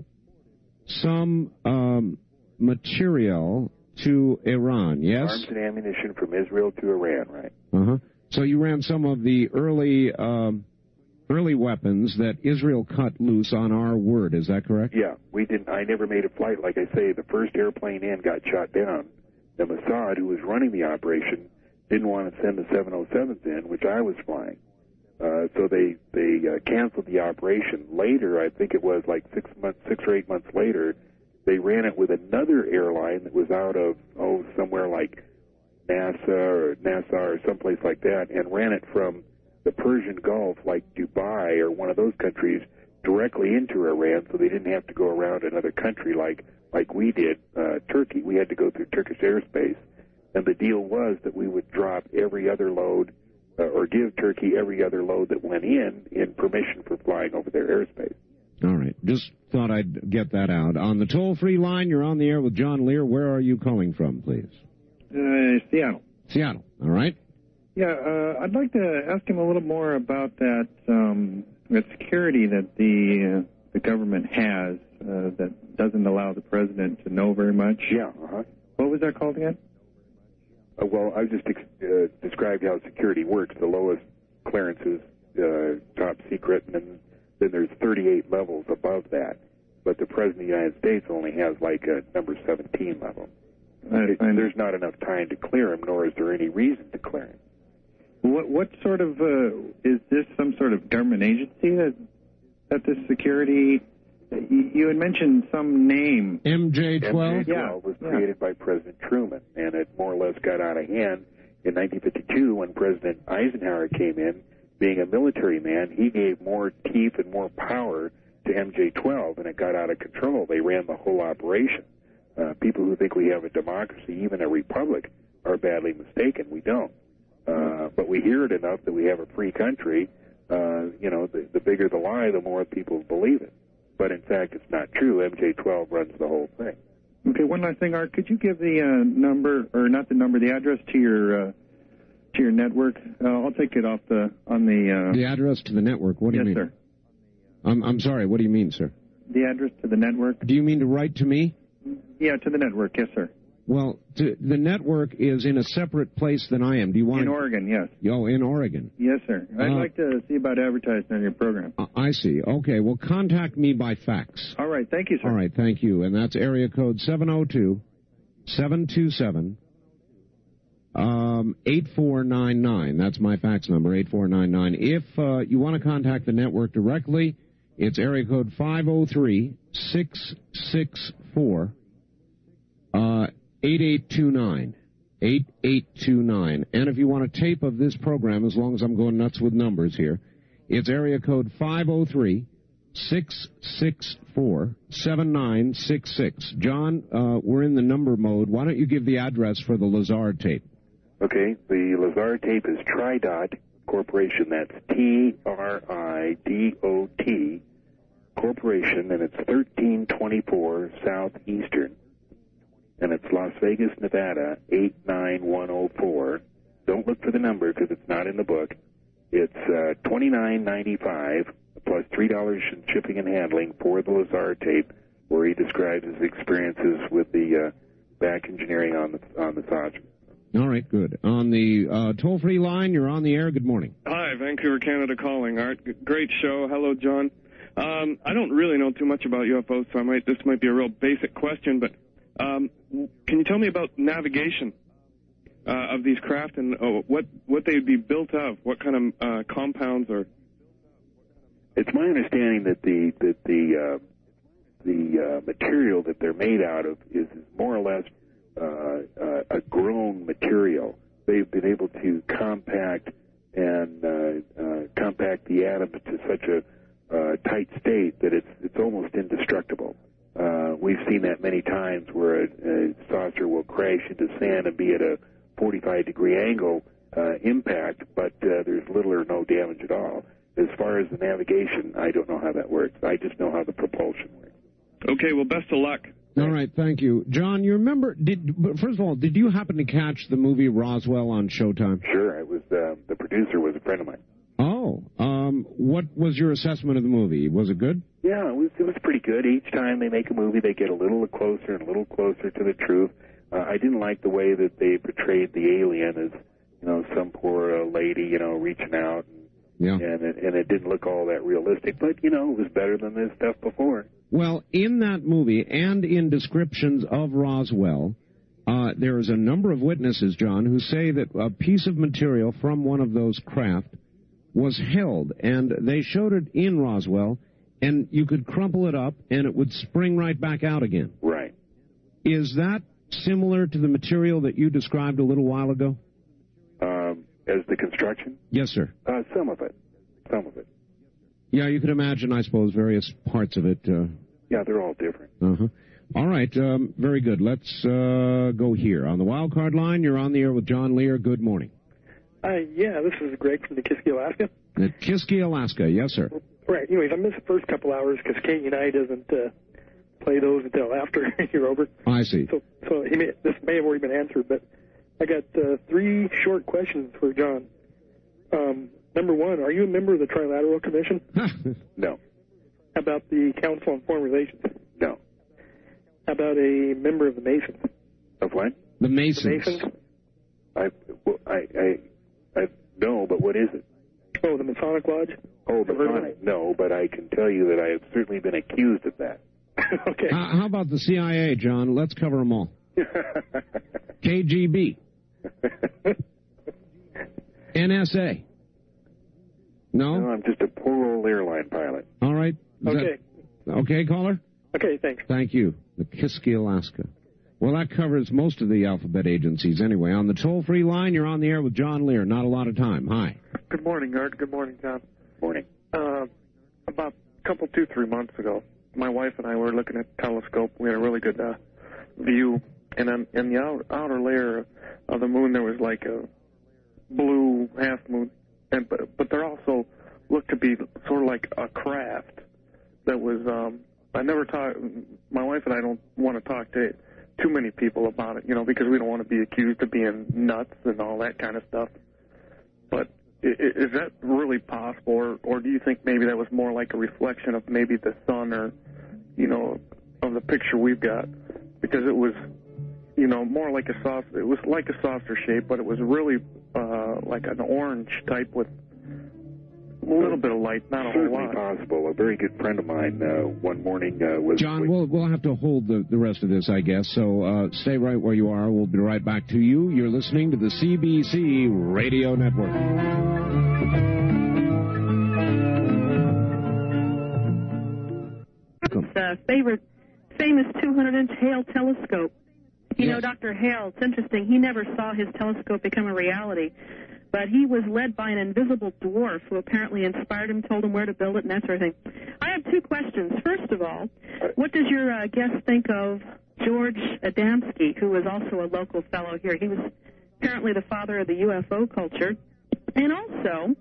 some material to Iran, yes? Arms and ammunition from Israel to Iran, right? Uh-huh. So you ran some of the early weapons that Israel cut loose on our word, is that correct? Yeah, we didn't. I never made a flight. Like I say, the first airplane in got shot down. The Mossad, who was running the operation, didn't want to send the 707s in, which I was flying. So they canceled the operation. Later, I think it was like 6 or 8 months later, they ran it with another airline that was out of, somewhere like NASA or someplace like that, and ran it from the Persian Gulf, like Dubai or one of those countries, directly into Iran, so they didn't have to go around another country like we did, Turkey. We had to go through Turkish airspace, and the deal was that we would drop every other load, or give Turkey every other load that went in permission for flying over their airspace. All right. Just thought I'd get that out. On the toll-free line, you're on the air with John Lear. Where are you calling from, please? Seattle. Seattle. All right. Yeah, I'd like to ask him a little more about that security that the government has that doesn't allow the president to know very much. Yeah. What was that called again? Well, I just described how security works. The lowest clearance is top secret, and then there's 38 levels above that. But the President of the United States only has like a number 17 level. There's not enough time to clear him, nor is there any reason to clear him. What sort of, is this some sort of government agency that this security, you had mentioned some name. MJ-12? MJ-12 was created by President Truman, and it more or less got out of hand in 1952 when President Eisenhower came in. Being a military man, he gave more teeth and more power to MJ-12, and it got out of control. They ran the whole operation. People who think we have a democracy, even a republic, are badly mistaken. We don't. But we hear it enough that we have a free country. The bigger the lie, the more people believe it. But in fact, it's not true. MJ-12 runs the whole thing. Okay, one last thing, Art. Could you give the number, or not the number, the address to your network? I'll take it off the address to the network. What do you mean? Yes, sir. I'm sorry. What do you mean, sir? The address to the network. Do you mean to write to me? Yeah, to the network. Yes, sir. Well, the network is in a separate place than I am. Do you want in Oregon? Yes. Oh, in Oregon. Yes, sir. I'd like to see about advertising on your program. I see. Okay. Well, contact me by fax. All right. Thank you, sir. All right. Thank you. And that's area code 702-727-8499. That's my fax number, 8499. If you want to contact the network directly, it's area code 503-664. 8829. 8829. And if you want a tape of this program, as long as I'm going nuts with numbers here, it's area code 503-664-7966. John, we're in the number mode. Why don't you give the address for the Lazar tape? Okay, the Lazar tape is Tridot Corporation. That's T-R-I-D-O-T Corporation, and it's 1324 Southeastern. And it's Las Vegas, Nevada, 89104. Don't look for the number because it's not in the book. It's $29.95 plus $3 in shipping and handling for the Lazar tape, where he describes his experiences with the back engineering on the Sajid. All right, good. On the toll-free line, you're on the air. Good morning. Hi, Vancouver, Canada calling. Art, great show. Hello, John. I don't really know too much about UFOs, so this might be a real basic question, but can you tell me about navigation of these craft and what they would be built of? What kind of compounds or? It's my understanding that the material that they're made out of is more or less a grown material. They've been able to compact the atoms to such a tight state that it's almost indestructible. We've seen that many times where a saucer will crash into sand and be at a 45-degree angle impact, but there's little or no damage at all. As far as the navigation, I don't know how that works. I just know how the propulsion works. Okay, well, best of luck. All right, thank you. John, you remember, first of all, did you happen to catch the movie Roswell on Showtime? Sure, it was the producer was a friend of mine. Oh, Oh, what was your assessment of the movie? Was it good? Yeah, it was pretty good. Each time they make a movie, they get a little closer and a little closer to the truth. I didn't like the way that they portrayed the alien as, some poor lady, reaching out. And it didn't look all that realistic, but, it was better than this stuff before. Well, in that movie and in descriptions of Roswell, there is a number of witnesses, John, who say that a piece of material from one of those craft was held, and they showed it in Roswell, and you could crumple it up, and it would spring right back out again. Right. Is that similar to the material that you described a little while ago? As the construction? Yes, sir. Some of it. Yeah, you can imagine, I suppose, various parts of it. Yeah, they're all different. Uh-huh. All right, very good. Let's go here. On the wild card line, you're on the air with John Lear. Good morning. Yeah, this is Greg from Nikiski, Alaska. Nikiski, Alaska. Yes, sir. Right. Anyways, I missed the first couple hours because KUNI doesn't play those until after you're over. I see. So this may have already been answered, but I got 3 short questions for John. Number 1, are you a member of the Trilateral Commission? No. How about the Council on Foreign Relations? No. How about a member of the Masons? Of what? The Masons. The Masons? I no, but what is it? Oh, the Masonic Lodge? Oh, Masonic? No, but I can tell you that I have certainly been accused of that. Okay. How about the CIA, John? Let's cover them all. KGB. NSA. No, I'm just a poor old airline pilot. All right. Okay. Okay, caller? Okay, thanks. Thank you. Nikiski, Alaska. Well, that covers most of the alphabet agencies anyway. On the toll-free line, you're on the air with John Lear. Not a lot of time. Hi. Good morning, Art. Good morning, John. Morning. About a couple, 2-3 months ago, my wife and I were looking at a telescope. We had a really good view. And in the outer layer of the moon, there was like a blue half moon. But there also looked to be sort of like a craft that was, my wife and I don't want to talk to too many people about it, because we don't want to be accused of being nuts and all that kind of stuff. But is that really possible, or do you think maybe that was more like a reflection of maybe the sun or, of the picture we've got? Because it was, more like it was like a saucer shape, but it was really like an orange type with a little bit of light, not a whole lot. Certainly possible. A very good friend of mine one morning was... John, we'll have to hold the rest of this, I guess, so stay right where you are. We'll be right back to you. You're listening to the CBC Radio Network. Famous 200-inch Hale telescope. Dr. Hale, it's interesting, he never saw his telescope become a reality, but he was led by an invisible dwarf who apparently inspired him, told him where to build it, and that sort of thing. I have 2 questions. First of all, what does your guest think of George Adamski, who was also a local fellow here? He was apparently the father of the UFO culture. And also,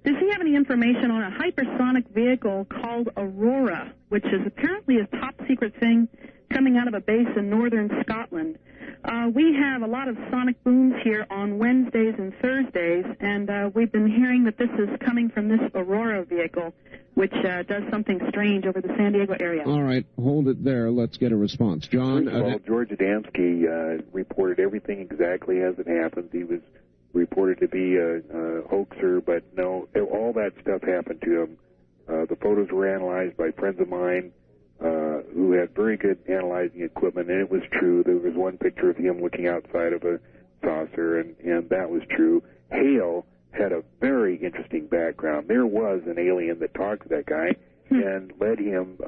does he have any information on a hypersonic vehicle called Aurora, which is apparently a top-secret thing coming out of a base in northern Scotland? We have a lot of sonic booms here on Wednesdays and Thursdays, and we've been hearing that this is coming from this Aurora vehicle, which does something strange over the San Diego area. All right, hold it there. Let's get a response. John? First of all, George Adamski reported everything exactly as it happened. He was reported to be a hoaxer, but no, all that stuff happened to him. The photos were analyzed by friends of mine who had very good analyzing equipment, and it was true. There was one picture of him looking outside of a saucer, and that was true. Hale had a very interesting background. There was an alien that talked to that guy and led him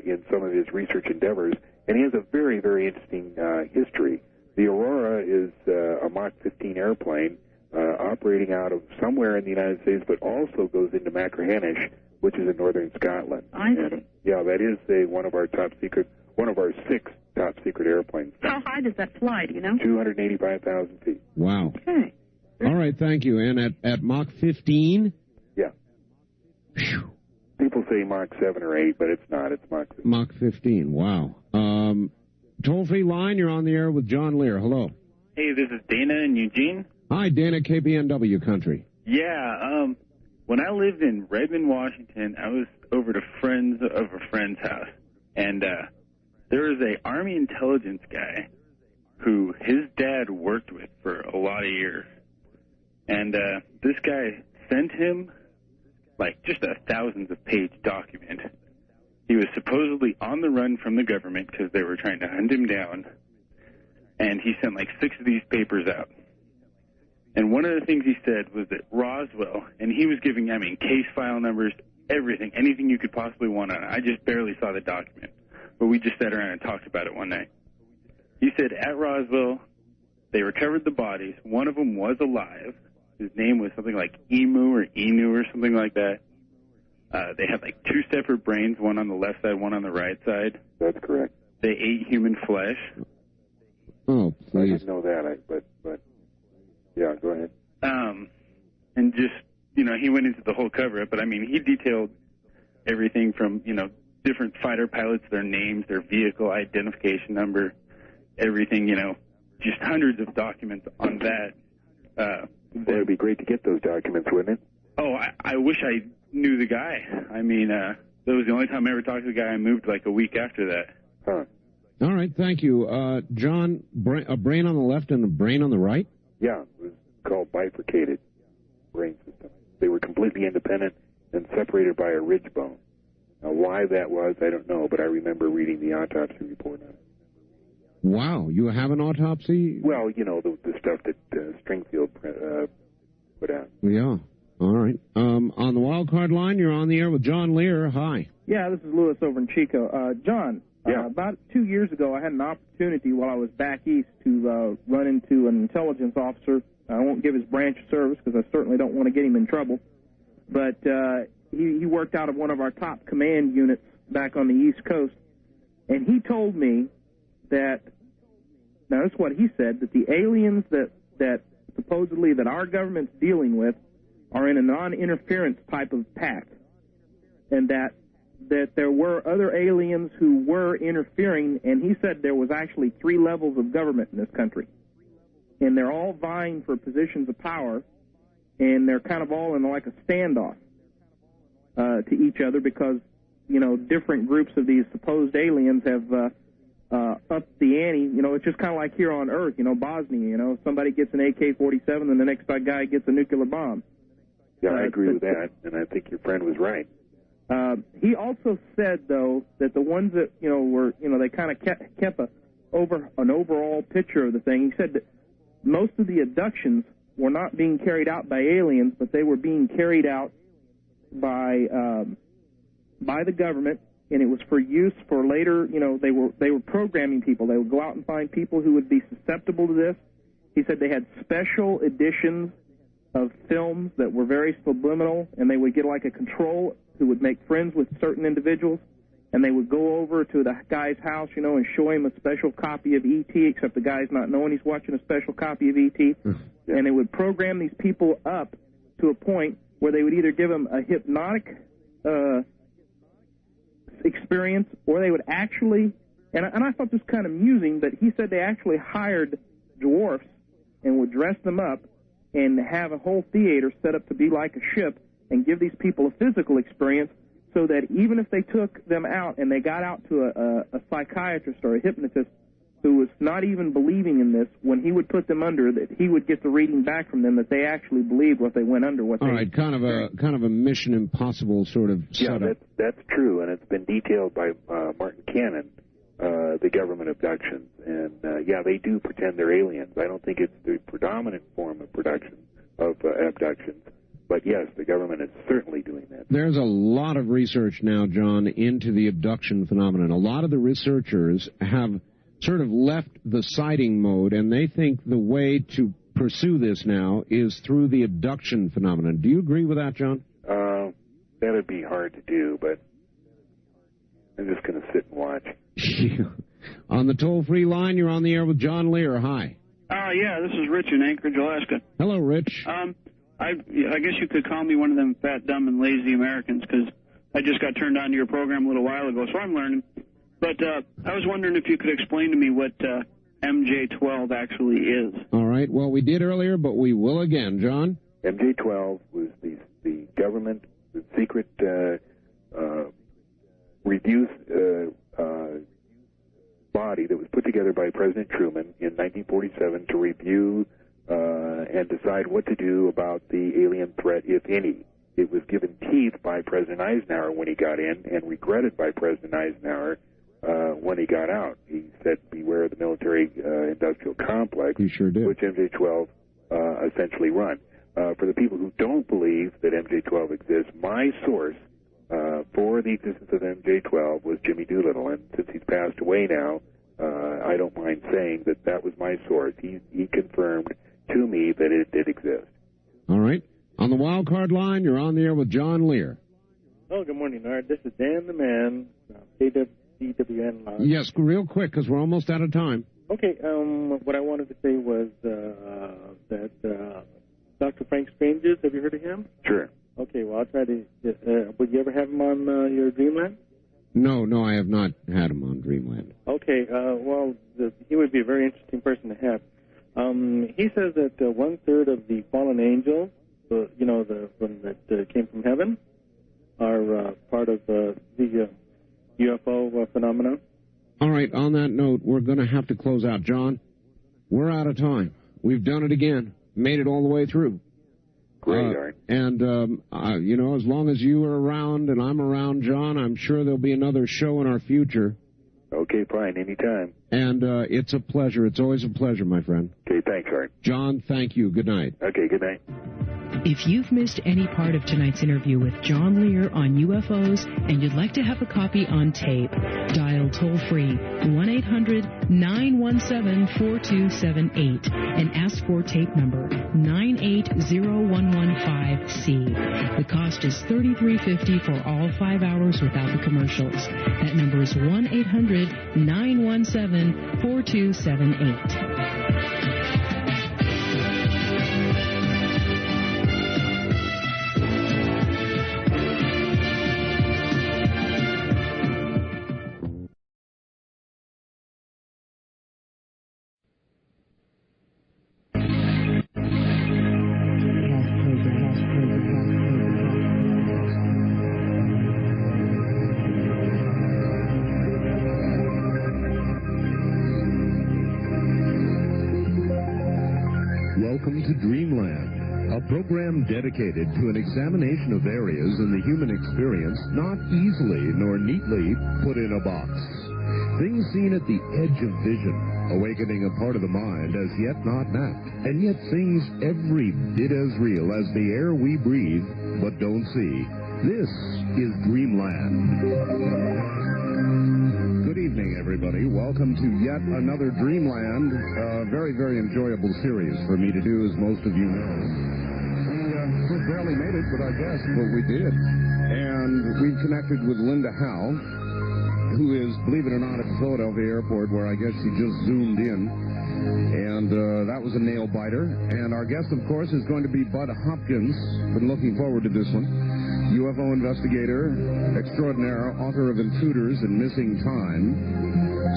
in some of his research endeavors, and he has a very, very interesting history. The Aurora is a Mach 15 airplane operating out of somewhere in the United States, but also goes into Machrihanish, which is in northern Scotland. I see. And, yeah, that is one of our 6 top secret airplanes. How high does that fly, do you know? 285,000 feet. Wow. Okay. All right, thank you. And at Mach 15? Yeah. Whew. People say Mach 7 or 8, but it's not. It's Mach 15. Mach 15, wow. Toll-free line, you're on the air with John Lear. Hello. Hey, this is Dana in Eugene. Hi, Dana, KPNW Country. Yeah, when I lived in Redmond, Washington, I was over to friends of a friend's house, and there was a Army intelligence guy who his dad worked with for a lot of years. And this guy sent him, like, just a thousands of page document. He was supposedly on the run from the government because they were trying to hunt him down. And he sent, like, 6 of these papers out. And one of the things he said was that Roswell, and he was giving, I mean, case file numbers, everything, anything you could possibly want on it. I just barely saw the document. But we just sat around and talked about it one night. He said at Roswell, they recovered the bodies. One of them was alive. His name was something like Emu or Enu or something like that. They had like 2 separate brains, one on the left side, one on the right side. That's correct. They ate human flesh. Oh, please. I didn't know that, but yeah, go ahead. And just, you know, he went into the whole cover-up, but I mean, he detailed everything from, you know, different fighter pilots, their names, their vehicle identification number, everything, you know, just hundreds of documents on that. Well, it'd be great to get those documents, wouldn't it? Oh, I wish I knew the guy. I mean, that was the only time I ever talked to the guy. I moved like a week after that. Huh. All right, thank you. John, a brain on the left and a brain on the right? Yeah, it was called bifurcated brain system. They were completely independent and separated by a ridge bone. Now, why that was, I don't know, but I remember reading the autopsy report on it. Wow, you have an autopsy? Well, you know, the stuff that Stringfield put out. Yeah, all right. On the wild card line, you're on the air with John Lear. Hi. Yeah, this is Lewis over in Chico. John, about 2 years ago, I had an opportunity while I was back east to run into an intelligence officer. I won't give his branch of service because I certainly don't want to get him in trouble. But he worked out of one of our top command units back on the East Coast. And he told me that, now this is what he said, that the aliens that supposedly that our government's dealing with are in a non-interference type of pact. And that there were other aliens who were interfering, and he said there was actually 3 levels of government in this country. And they're all vying for positions of power, and they're kind of all in like a standoff to each other because, you know, different groups of these supposed aliens have upped the ante. You know, it's just kind of like here on Earth, you know, Bosnia, you know, somebody gets an AK-47 and the next guy gets a nuclear bomb. Yeah, I agree with that, and I think your friend was right. He also said, though, that the ones that, you know, were, you know, they kind of kept an overall picture of the thing. He said that most of the abductions were not being carried out by aliens, but they were being carried out by the government, and it was for use for later, you know, they were programming people. They would go out and find people who would be susceptible to this. He said they had special editions of films that were very subliminal, and they would get like a control who would make friends with certain individuals, and they would go over to the guy's house, you know, and show him a special copy of E.T., except the guy's not knowing he's watching a special copy of E.T., and it would program these people up to a point where they would either give them a hypnotic experience, or they would actually, and I thought this kind of amusing, but he said they actually hired dwarfs and would dress them up and have a whole theater set up to be like a ship and give these people a physical experience so that even if they took them out and they got out to a psychiatrist or a hypnotist who was not even believing in this, when he would put them under, that he would get the reading back from them that they actually believed what they went under. All right, kind of a Mission Impossible sort of setup. Yeah, that's true, and it's been detailed by Martin Cannon, the government abductions, and yeah, they do pretend they're aliens. I don't think it's the predominant form of abductions, but yes, the government is certainly doing that. There's a lot of research now, John, into the abduction phenomenon. A lot of the researchers have sort of left the sighting mode, and they think the way to pursue this now is through the abduction phenomenon. Do you agree with that, John? That would be hard to do, but I'm just going to sit and watch. On the toll-free line, you're on the air with John Lear. Hi. Yeah, this is Rich in Anchorage, Alaska. Hello, Rich. I guess you could call me one of them fat, dumb, and lazy Americans, because I just got turned on to your program a little while ago, so I'm learning. But I was wondering if you could explain to me what MJ-12 actually is. All right. Well, we did earlier, but we will again. John? MJ-12 was the government secret review body that was put together by President Truman in 1947 to review and decide what to do about the alien threat, if any. It was given teeth by President Eisenhower when he got in and regretted by President Eisenhower when he got out. He said, beware of the military-industrial complex, he sure did, which MJ-12 essentially run. For the people who don't believe that MJ-12 exists, my source for the existence of MJ-12 was Jimmy Doolittle, and since he's passed away now, I don't mind saying that that was my source. He confirmed to me that it did exist. All right. On the wild card line, you're on the air with John Lear. Oh, good morning, Art. This is Dan the Man, KWN line. Yes, real quick, because we're almost out of time. Okay, what I wanted to say was that Dr. Frank Stranges, have you heard of him? Sure. Okay, well, I'll try to... would you ever have him on your Dreamland? No, I have not had him on Dreamland. Okay, well, he would be a very interesting person to have. He says that 1/3 of the fallen angels, that came from heaven, are part of the UFO phenomenon. All right, on that note, we're going to have to close out. John, we're out of time. We've done it again. Made it all the way through. Great, Art. And, as long as you are around and I'm around, John, I'm sure there'll be another show in our future. Okay, fine, anytime. And it's a pleasure. It's always a pleasure, my friend. Okay, thanks, Art. John, thank you. Good night. Okay, good night. If you've missed any part of tonight's interview with John Lear on UFOs and you'd like to have a copy on tape, dial toll-free 1-800-917-4278 and ask for tape number 980115C. The cost is $33.50 for all 5 hours without the commercials. That number is 1-800-917-4278. Welcome to Dreamland, a program dedicated to an examination of areas in the human experience not easily nor neatly put in a box. Things seen at the edge of vision, awakening a part of the mind as yet not mapped, and yet things every bit as real as the air we breathe but don't see. This is Dreamland. Good evening, everybody. Welcome to yet another Dreamland. Very, very enjoyable series for me to do, as most of you know. We barely made it, but I guess what we did. And we've connected with Linda Howe, who is, believe it or not, at the Philadelphia airport, where I guess she just zoomed in. And that was a nail-biter. And our guest, of course, is going to be Bud Hopkins. Been looking forward to this one. UFO investigator extraordinaire, author of Intruders and Missing Time.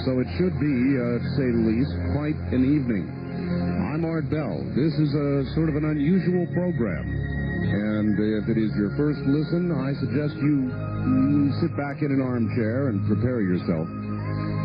So it should be, to say the least, quite an evening. I'm Art Bell. This is a sort of an unusual program. And if it is your first listen, I suggest you sit back in an armchair and prepare yourself,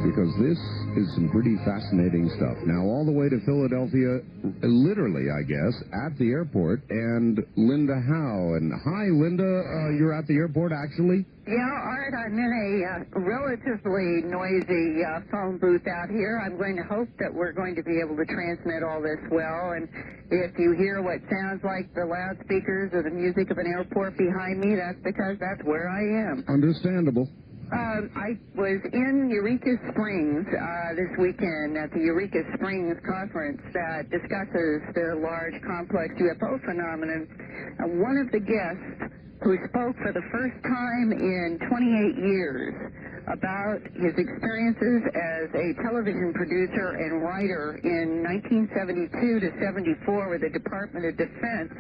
because this is some pretty fascinating stuff. Now, all the way to Philadelphia, literally, I guess, at the airport, and Linda Howe. And hi, Linda, you're at the airport, actually? Yeah, Art, I'm in a relatively noisy phone booth out here. I'm going to hope that we're going to be able to transmit all this well. And if you hear what sounds like the loudspeakers or the music of an airport behind me, that's because that's where I am. Understandable. I was in Eureka Springs this weekend at the Eureka Springs conference that discusses the large complex UFO phenomenon. One of the guests who spoke for the first time in 28 years about his experiences as a television producer and writer in 1972 to 74 with the Department of Defense,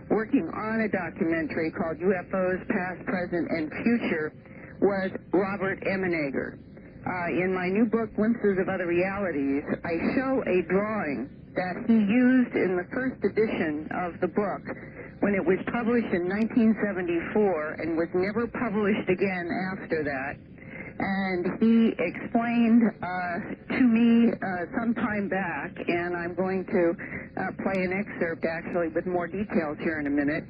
working on a documentary called UFOs Past, Present, and Future, was Robert Emenager. In my new book, Glimpses of Other Realities, I show a drawing that he used in the first edition of the book when it was published in 1974 and was never published again after that. And he explained to me some time back, and I'm going to play an excerpt actually with more details here in a minute,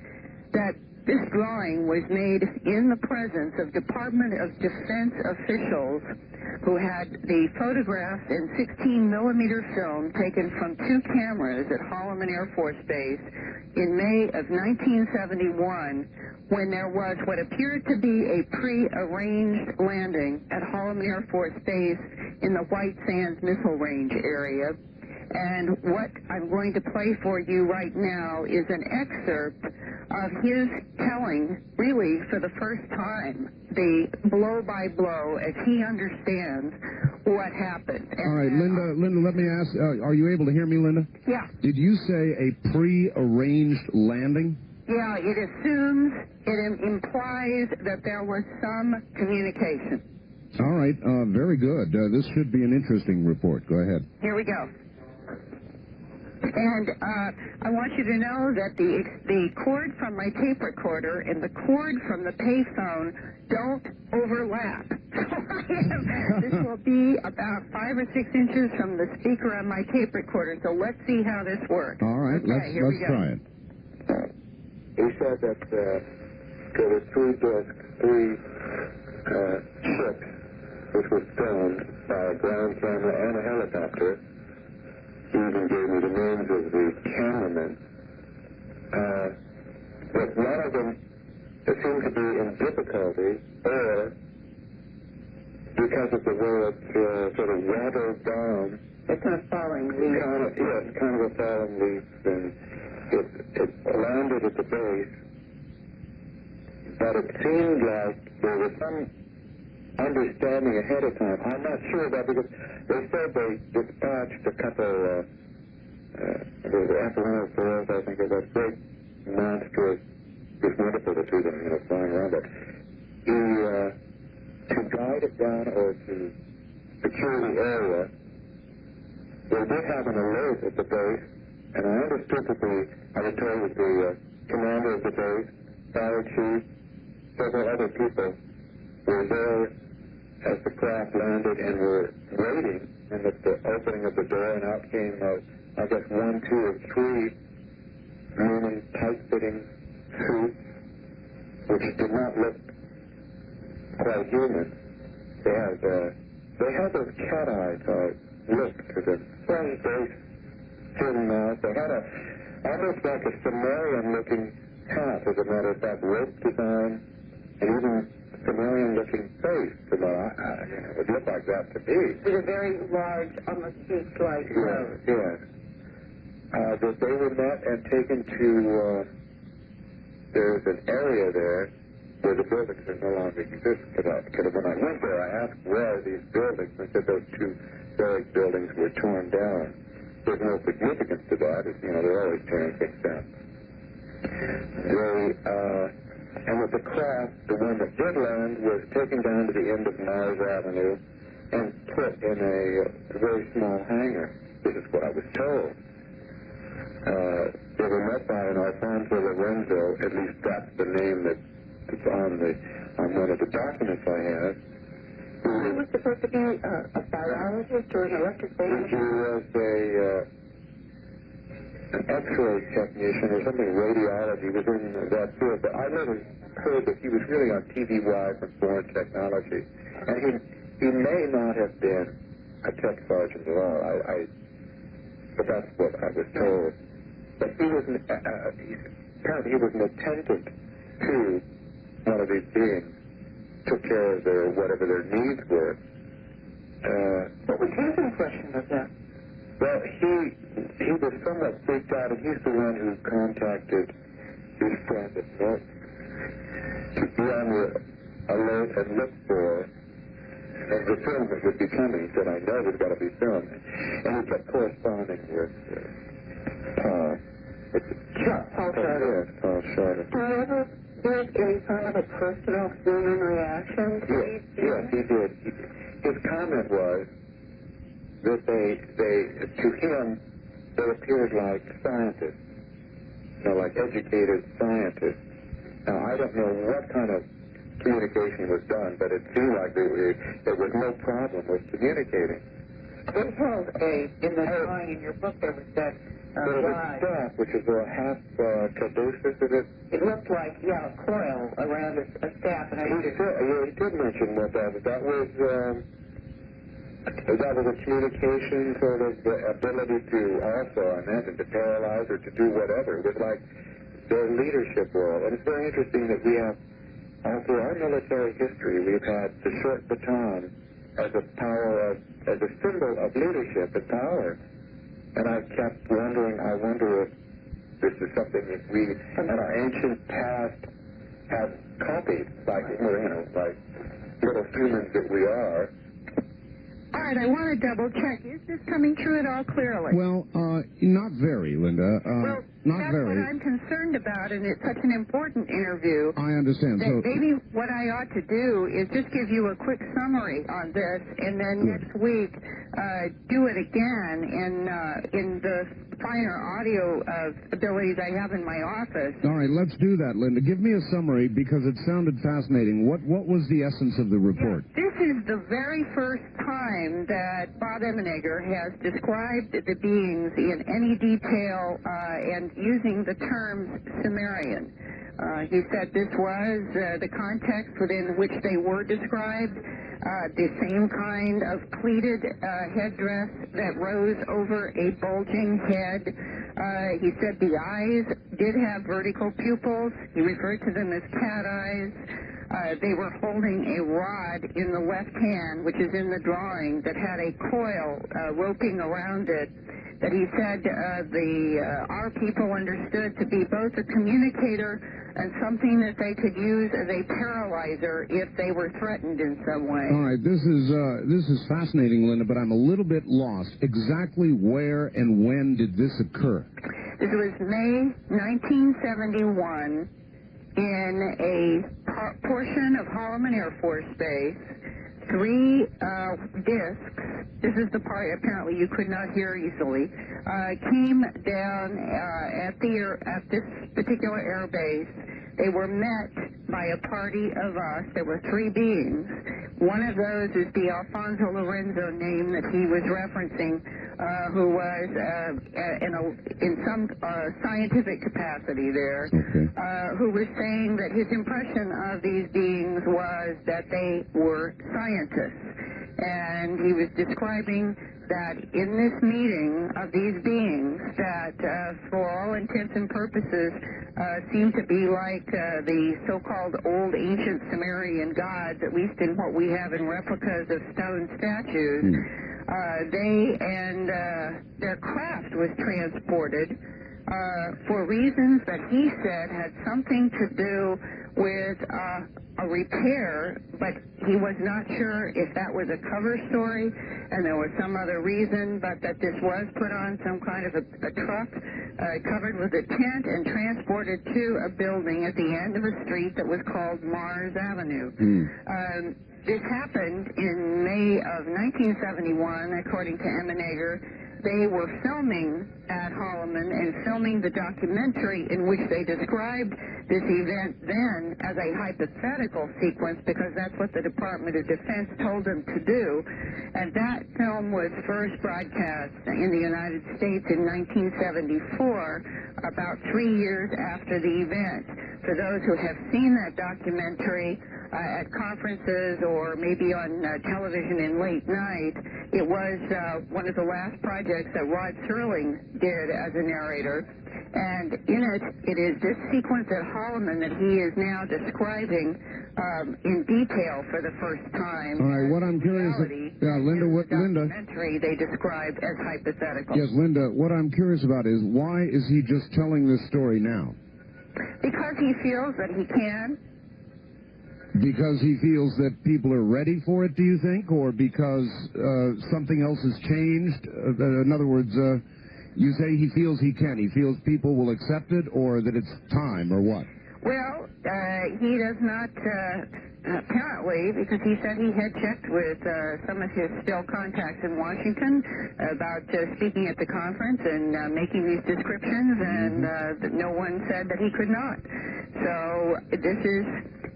that this drawing was made in the presence of Department of Defense officials who had the photographs in 16-millimeter film taken from two cameras at Holloman Air Force Base in May of 1971, when there was what appeared to be a pre-arranged landing at Holloman Air Force Base in the White Sands Missile Range area. And what I'm going to play for you right now is an excerpt of his telling, really for the first time, the blow-by-blow as he understands what happened. And all right, Linda, let me ask, are you able to hear me, Linda? Yeah. Did you say a pre-arranged landing? Yeah, it assumes, it implies that there was some communication. All right, very good. This should be an interesting report. Go ahead. Here we go. And I want you to know that the cord from my tape recorder and the cord from the payphone don't overlap. This will be about 5 or 6 inches from the speaker on my tape recorder, so let's see how this works. All right, okay, let's try it. He said that there were three ships which were filmed by a ground camera and a helicopter. He even gave me the names of the cameramen. But none of them seemed to be in difficulty, or because of the way it sort of rattled down. It's not falling leaf. Yes, kind of a falling leaf. And it landed at the base, but it seemed like there was some understanding ahead of time. I'm not sure about because they said they dispatched a couple F-104s, I think, of that big monstrous, it's wonderful to see them, flying around it. To guide it down or to secure the area, they did have an alert at the base, and I understood that I was told that the commander of the base, fire chief, several other people were there as the craft landed and were waiting, and at the opening of the door, and out came, I guess, 1, 2, or 3 human tight-fitting suits, which did not look quite human. They had those cat-eye look to them. Very thin mouth. They had almost like a Sumerian-looking hat, as a matter of fact, rope design, and even Sumerian-looking face. It would look like that to me. With a very large, almost sheep-like nose. Yes. That they were met and taken to, there's an area there where the buildings are no longer exist. Because when I went there, I asked where are these buildings, and said those 2 barrack buildings were torn down. There's no significance to that. They're always tearing things down. And with the craft, the one that did land was taken down to the end of Mars Avenue and put in a very small hangar. This is what I was told. They were met by an Alfonso Lorenzo, at least that's the name that's on one of the documents I have. He was supposed to be a biologist or an electrician? He was an X-ray technician or something, radiology. He was in that field, but I never heard that he was really on TVY from Foreign Technology. And he may not have been a tech sergeant at all. But that's what I was told. But he was apparently he was an attendant to one of these beings, took care of whatever their needs were. What was his impression of that? Well, he was somewhat freaked out, and he's the one who contacted his friend at Norton to be on the alert and look for the film that would be coming. He said, I know there's got to be film. And he kept corresponding with Paul. Paul Schroeder. Yes, Paul Schroeder. Do you ever get any kind of a personal human reaction to these things? Yes, he did. His comment was that they to him, that appeared like scientists, like educated scientists. Now, I don't know what kind of communication was done, but it seemed like there was no problem with communicating. This was in the drawing in your book there was that There was a staff, which is a half caduceus, is it? It looked like, a coil around a staff. And he did mention that that was a communication sort of ability to also, I imagine, to paralyze or to do whatever. It was like their leadership role. And it's very interesting that we have, all through our military history, we've had the short baton as a symbol of leadership and power. And I kept wondering, I wonder if this is something that we, in our ancient past, have copied, like little humans that we are. All right, I want to double check. Is this coming through at all clearly? Well, not very, Linda. That's what I'm concerned about, and it's such an important interview. I understand. That maybe what I ought to do is just give you a quick summary on this, and then next week do it again in the finer audio abilities I have in my office. All right, let's do that, Linda. Give me a summary, because it sounded fascinating. What was the essence of the report? This is the very first time that Bob Emenegger has described the beings in any detail and using the terms Sumerian. He said this was the context within which they were described, the same kind of pleated headdress that rose over a bulging head. He said the eyes did have vertical pupils. He referred to them as cat eyes. They were holding a rod in the left hand, which is in the drawing, that had a coil roping around it, that he said our people understood to be both a communicator and something that they could use as a paralyzer if they were threatened in some way. All right, this is fascinating, Linda, but I'm a little bit lost. Exactly where and when did this occur? This was May 1971 in a portion of Holloman Air Force Base. 3 discs, this is the part apparently you could not hear easily, came down at this particular air base. They were met by a party of us. There were 3 beings. One of those is the Alfonso Lorenzo name that he was referencing, who was in some scientific capacity there, who was saying that his impression of these beings was that they were scientists. And he was describing that in this meeting of these beings that, for all intents and purposes, seemed to be like the so-called old ancient Sumerian gods, at least in what we have in replicas of stone statues. They and their craft was transported for reasons that he said had something to do with a repair, but he was not sure if that was a cover story and there was some other reason, but that this was put on some kind of a truck covered with a tent and transported to a building at the end of a street that was called Mars Avenue. This happened in May of 1971, according to Emenegger. They were filming at Holloman and filming the documentary in which they described this event then as a hypothetical sequence, because that's what the Department of Defense told them to do. And that film was first broadcast in the United States in 1974, about 3 years after the event. For those who have seen that documentary at conferences or maybe on television in late night, it was one of the last projects that Rod Serling did as a narrator. And in it, it is this sequence at Holloman that he is now describing in detail for the first time. All right, what I'm curious about, Linda, documentary they describe as hypothetical. Yes, Linda, what I'm curious about is why is he just telling this story now? Because he feels that he can. Because he feels that people are ready for it, do you think? Or because something else has changed? In other words, you say he feels he can. He feels people will accept it, or that it's time, or what? Well, he does not, apparently, because he said he had checked with some of his still contacts in Washington about speaking at the conference and making these descriptions, and no one said that he could not. So this is,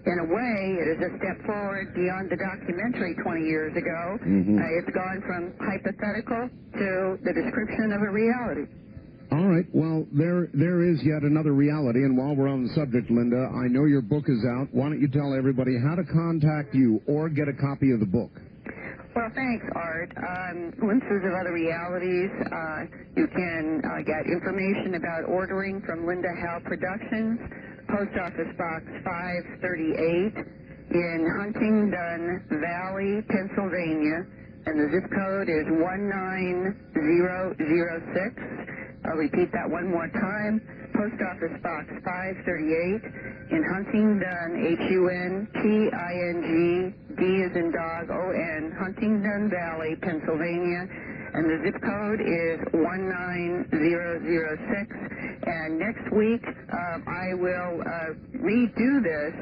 in a way, it is a step forward beyond the documentary 20 years ago. It's gone from hypothetical to the description of a reality. All right. Well, there is yet another reality, and while we're on the subject, Linda, I know your book is out. Why don't you tell everybody how to contact you or get a copy of the book? Well, thanks, Art. Glimpses of Other Realities. You can get information about ordering from Linda Howe Productions, Post Office Box 538 in Huntingdon Valley, Pennsylvania, and the zip code is 19006. I'll repeat that one more time. Post Office Box 538 in Huntingdon, Hunting, D as in dog, O-N, Huntingdon Valley, Pennsylvania. And the zip code is 19006. And next week, I will redo this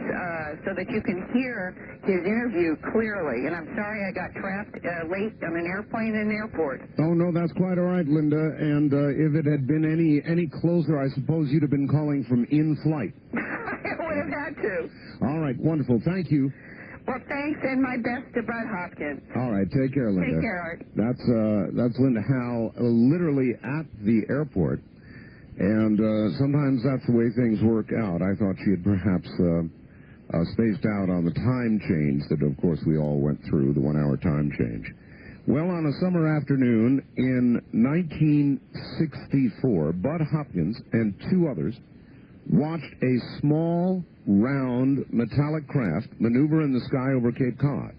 so that you can hear his interview clearly. And I'm sorry I got trapped late on an airplane in an airport. Oh, no, that's quite all right, Linda. And if it had been any closer, I suppose you'd have been calling from in flight. I would have had to. All right, wonderful. Thank you. Well, thanks, and my best to Bud Hopkins. All right, take care, Linda. Take care, Art. That's Linda Howe, literally at the airport. And sometimes that's the way things work out. I thought she had perhaps spaced out on the time change that, of course, we all went through, the 1-hour time change. Well, on a summer afternoon in 1964, Bud Hopkins and two others watched a small, round, metallic craft maneuver in the sky over Cape Cod.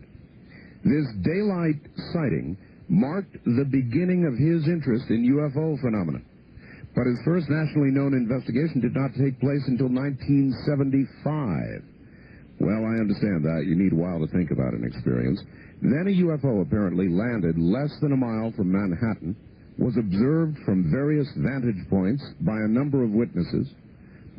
This daylight sighting marked the beginning of his interest in UFO phenomena. But his first nationally known investigation did not take place until 1975. Well, I understand that. You need a while to think about an experience. Then a UFO apparently landed less than a mile from Manhattan, was observed from various vantage points by a number of witnesses.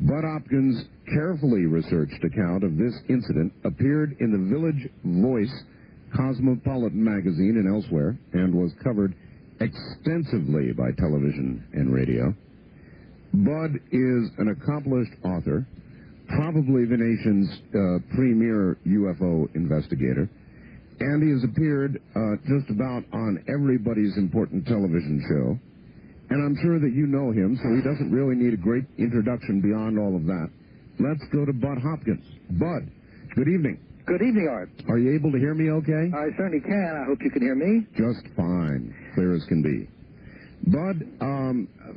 Bud Hopkins' carefully researched account of this incident appeared in the Village Voice Cosmopolitan magazine and elsewhere, and was covered extensively by television and radio. Bud is an accomplished author, probably the nation's premier UFO investigator, and he has appeared just about on everybody's important television show. And I'm sure that you know him, so he doesn't really need a great introduction beyond all of that. Let's go to Bud Hopkins. Bud, good evening. Good evening, Art. Are you able to hear me okay? I certainly can. I hope you can hear me. Just fine. Clear as can be. Bud,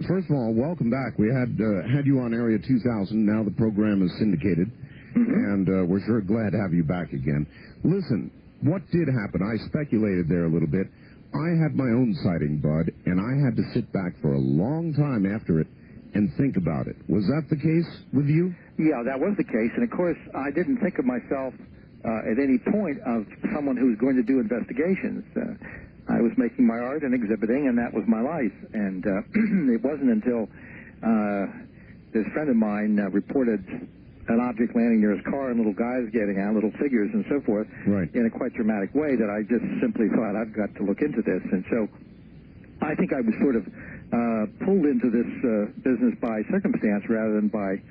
first of all, welcome back. We had you on Area 2000. Now the program is syndicated, and we're sure glad to have you back again. Listen, what did happen? I speculated there a little bit. I had my own sighting, Bud, and I had to sit back for a long time after it and think about it. Was that the case with you? Yeah, that was the case. And, of course, I didn't think of myself at any point of someone who was going to do investigations. I was making my art and exhibiting, and that was my life. And it wasn't until this friend of mine reported an object landing near his car and little guys getting out, little figures and so forth, in a quite dramatic way, that I just simply thought, I've got to look into this. And so I think I was sort of pulled into this business by circumstance rather than by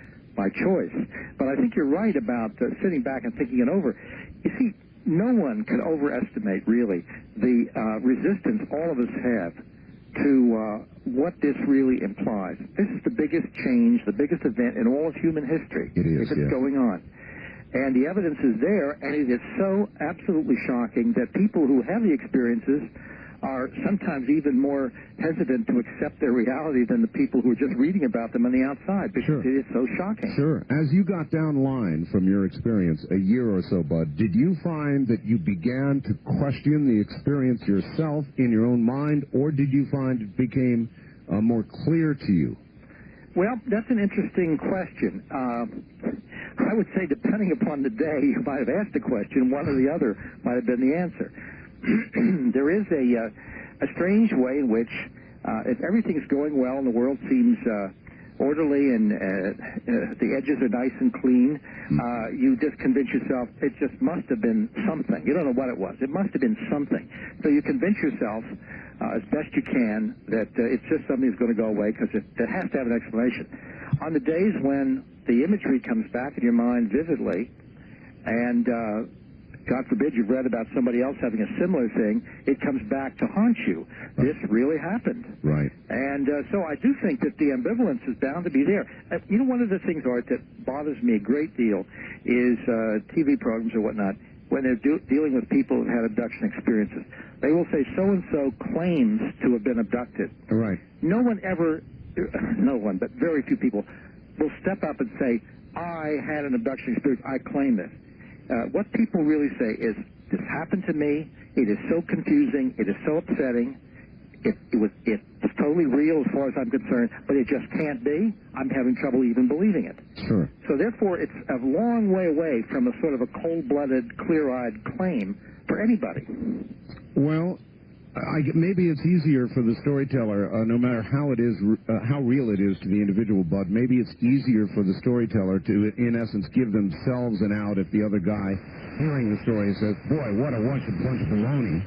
choice. But I think you're right about sitting back and thinking it over. You see, no one can overestimate, really, the resistance all of us have to what this really implies. This is the biggest change, the biggest event in all of human history. It is, if it's going on. And the evidence is there, and it is so absolutely shocking that people who have the experiences are sometimes even more hesitant to accept their reality than the people who are just reading about them on the outside, because it is so shocking. Sure. As you got down line from your experience a year or so, Bud, did you find that you began to question the experience yourself in your own mind, or did you find it became more clear to you? Well, that's an interesting question. I would say, depending upon the day you might have asked the question, one or the other might have been the answer. There is a strange way in which, if everything's going well and the world seems orderly and the edges are nice and clean. You just convince yourself it just must have been something. You don't know what it was. It must have been something. So you convince yourself as best you can that it's just something that's going to go away because it has to have an explanation. On the days when the imagery comes back in your mind vividly and God forbid you've read about somebody else having a similar thing, it comes back to haunt you. This really happened. Right. And so I do think that the ambivalence is bound to be there. You know, one of the things, Art, that bothers me a great deal is TV programs or whatnot, when they're dealing with people who've had abduction experiences. They will say so-and-so claims to have been abducted. Right. No one, but very few people will step up and say, I had an abduction experience, I claim this. What people really say is, this happened to me, it is so confusing, it is so upsetting, it's totally real as far as I'm concerned, but it just can't be. I'm having trouble even believing it. Sure. So therefore, it's a long way away from a sort of a cold-blooded, clear-eyed claim for anybody. Well, maybe it's easier for the storyteller, no matter how it is, how real it is to the individual, Bud. Maybe it's easier for the storyteller to, in essence, give themselves an out if the other guy, hearing the story, says, "Boy, what a bunch of baloney."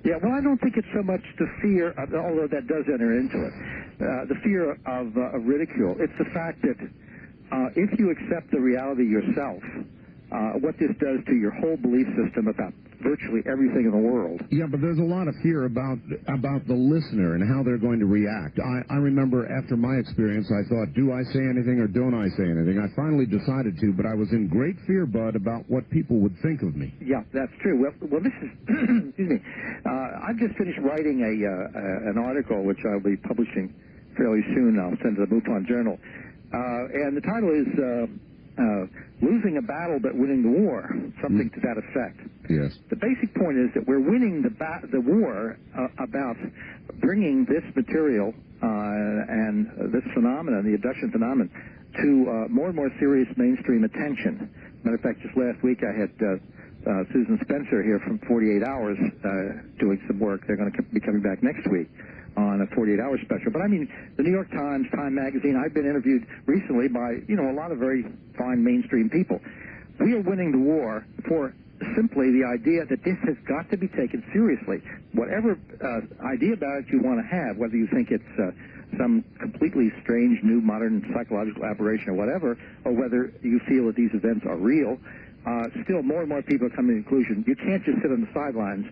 Yeah, well, I don't think it's so much the fear, although that does enter into it, the fear of ridicule. It's the fact that if you accept the reality yourself, what this does to your whole belief system about virtually everything in the world. Yeah, but there's a lot of fear about the listener and how they're going to react. I remember after my experience, I thought, do I say anything or don't I say anything? I finally decided to, but I was in great fear, Bud, about what people would think of me. Yeah, that's true. Well, this is, excuse me, I've just finished writing an article, which I'll be publishing fairly soon. I'll send to the MUFON Journal. And the title is Losing a Battle but Winning the War, something to that effect. Yes. The basic point is that we're winning the war about bringing this material and this phenomenon, the abduction phenomenon, to more and more serious mainstream attention. Matter of fact, just last week I had Susan Spencer here from 48 Hours doing some work. They're going to be coming back next week on a 48-hour special. But I mean, the New York Times, Time Magazine, I've been interviewed recently by, a lot of very fine mainstream people. We are winning the war for simply the idea that this has got to be taken seriously. Whatever idea about it you want to have, whether you think it's some completely strange, new, modern psychological aberration or whatever, or whether you feel that these events are real, still more and more people are coming to the conclusion you can't just sit on the sidelines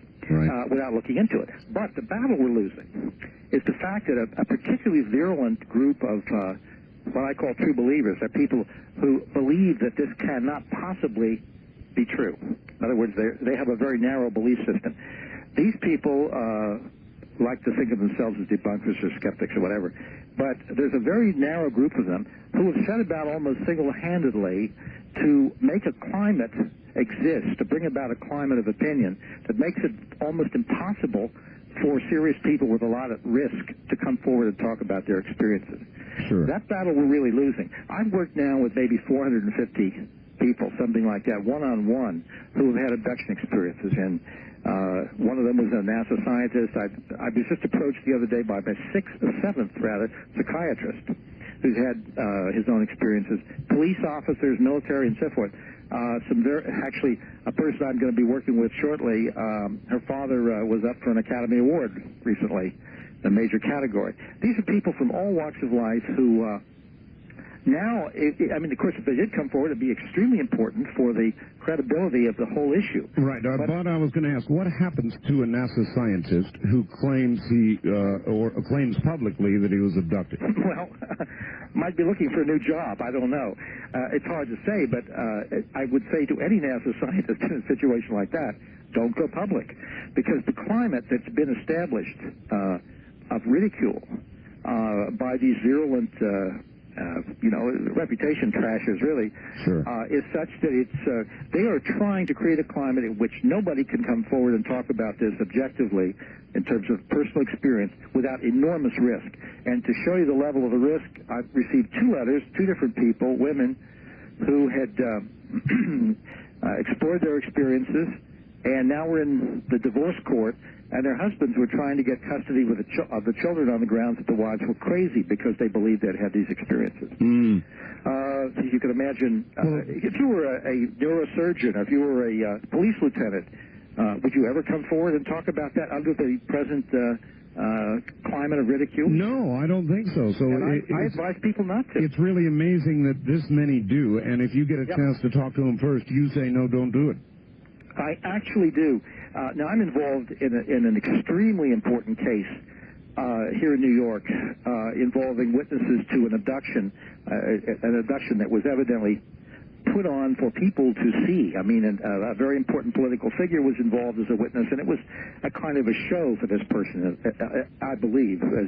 without looking into it. But the battle we're losing is the fact that a particularly virulent group of what I call true believers are people who believe that this cannot possibly be true. In other words, they have a very narrow belief system. These people like to think of themselves as debunkers or skeptics or whatever, but there's a very narrow group of them who have set about almost single-handedly to make a climate exist, to bring about a climate of opinion that makes it almost impossible for serious people with a lot of risk to come forward and talk about their experiences. Sure. That battle we're really losing. I've worked now with maybe 450 people, something like that, one-on-one, who have had abduction experiences. And one of them was a NASA scientist. I was just approached the other day by my seventh psychiatrist who's had his own experiences, police officers, military, and so forth. Actually, a person I'm going to be working with shortly, her father was up for an Academy Award recently, a major category. These are people from all walks of life who now, of course, if they did come forward, it'd be extremely important for the credibility of the whole issue. Right, but I was going to ask, what happens to a NASA scientist who claims or claims publicly that he was abducted? Well, might be looking for a new job. I don't know. It's hard to say, but I would say to any NASA scientist in a situation like that, don't go public, because the climate that's been established of ridicule by these virulent reputation trashers, really, is such that they are trying to create a climate in which nobody can come forward and talk about this objectively in terms of personal experience without enormous risk. And to show you the level of the risk, I've received 2 letters, 2 different people, women, who had explored their experiences and now we're in the divorce court, and their husbands were trying to get custody of the children on the grounds that the wives were crazy because they believed they'd had these experiences. So you can imagine, if you were a neurosurgeon, or if you were a police lieutenant, would you ever come forward and talk about that under the present climate of ridicule? No, I don't think so. So I advise people not to. It's really amazing that this many do, and if you get a chance to talk to them first, you say, no, don't do it. I actually do. Now, I'm involved in an extremely important case here in New York involving witnesses to an abduction that was evidently put on for people to see. I mean, a very important political figure was involved as a witness, and it was a kind of a show for this person, I believe, as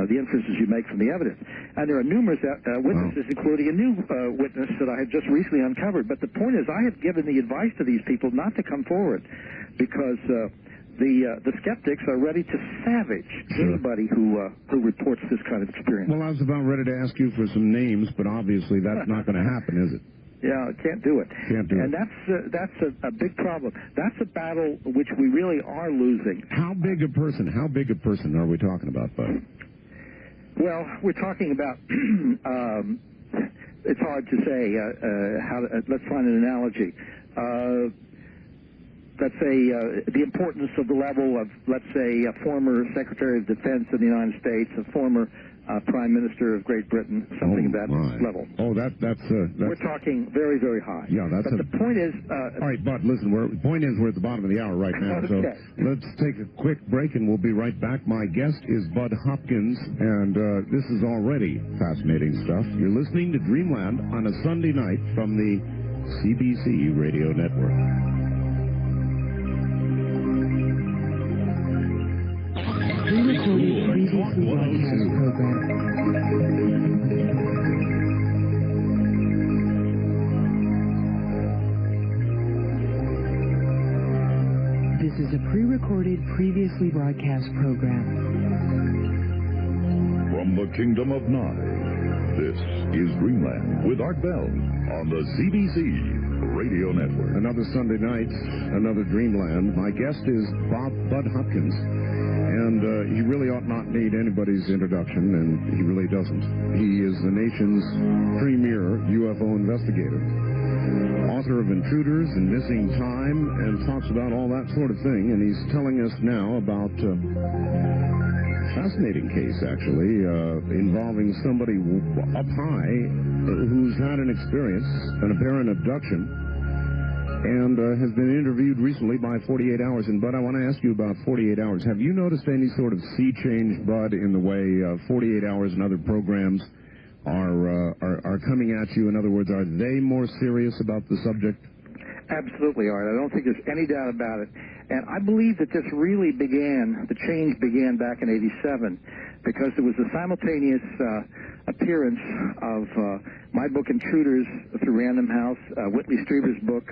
the inferences you make from the evidence. And there are numerous witnesses, including a new witness that I had just recently uncovered. But the point is, I have given the advice to these people not to come forward because the skeptics are ready to savage anybody who reports this kind of experience. Well, I was about ready to ask you for some names, but obviously that's not going to happen, is it? Yeah, can't do it. Can't do it. And that's a big problem. That's a battle which we really are losing. How big a person are we talking about, Bud? Well, we're talking about, it's hard to say. Let's find an analogy. Let's say the importance of the level of, let's say, a former Secretary of Defense of the United States, a former Prime Minister of Great Britain, something of that level. Oh, that's we're talking very, very high. Yeah, that's. But the point is. All right, Bud. Listen, the point is we're at the bottom of the hour right now. So let's take a quick break, and we'll be right back. My guest is Bud Hopkins, and this is already fascinating stuff. You're listening to Dreamland on a Sunday night from the CBC Radio Network. Pre-recorded previously broadcast program. This is a pre-recorded previously broadcast program. From the Kingdom of Nye, this is Dreamland with Art Bell on the CBC Radio Network. Another Sunday night, another Dreamland. My guest is Bud Hopkins. And he really ought not need anybody's introduction, and he really doesn't. He is the nation's premier UFO investigator, author of Intruders and Missing Time, and talks about all that sort of thing. And he's telling us now about a fascinating case, actually, involving somebody up high who's had an experience, an apparent abduction, and has been interviewed recently by 48 Hours. And, Bud, I want to ask you about 48 Hours. Have you noticed any sort of sea change, Bud, in the way 48 Hours and other programs are coming at you? In other words, are they more serious about the subject? Absolutely, Art. I don't think there's any doubt about it. And I believe that this really the change began back in '87, because there was a simultaneous appearance of my book Intruders through Random House, Whitley Strieber's book,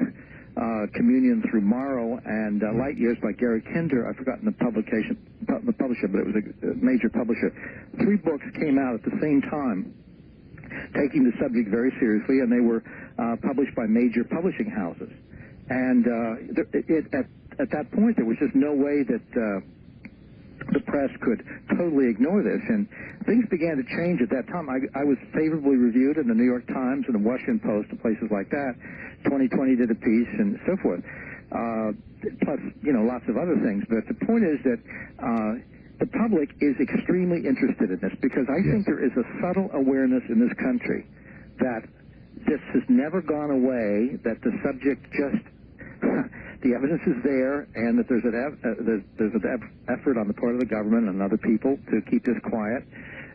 Communion through Morrow, and Light Years by Gary Kinder. I've forgotten the publisher, but it was a major publisher. 3 books came out at the same time, taking the subject very seriously, and they were published by major publishing houses. And at that point, there was just no way that the press could totally ignore this, and things began to change at that time. I was favorably reviewed in the New York Times and the Washington Post and places like that. 2020 did a piece and so forth, plus, lots of other things. But the point is that the public is extremely interested in this, because I think there is a subtle awareness in this country that this has never gone away, that the subject just... the evidence is there, and that there's an effort on the part of the government and other people to keep this quiet,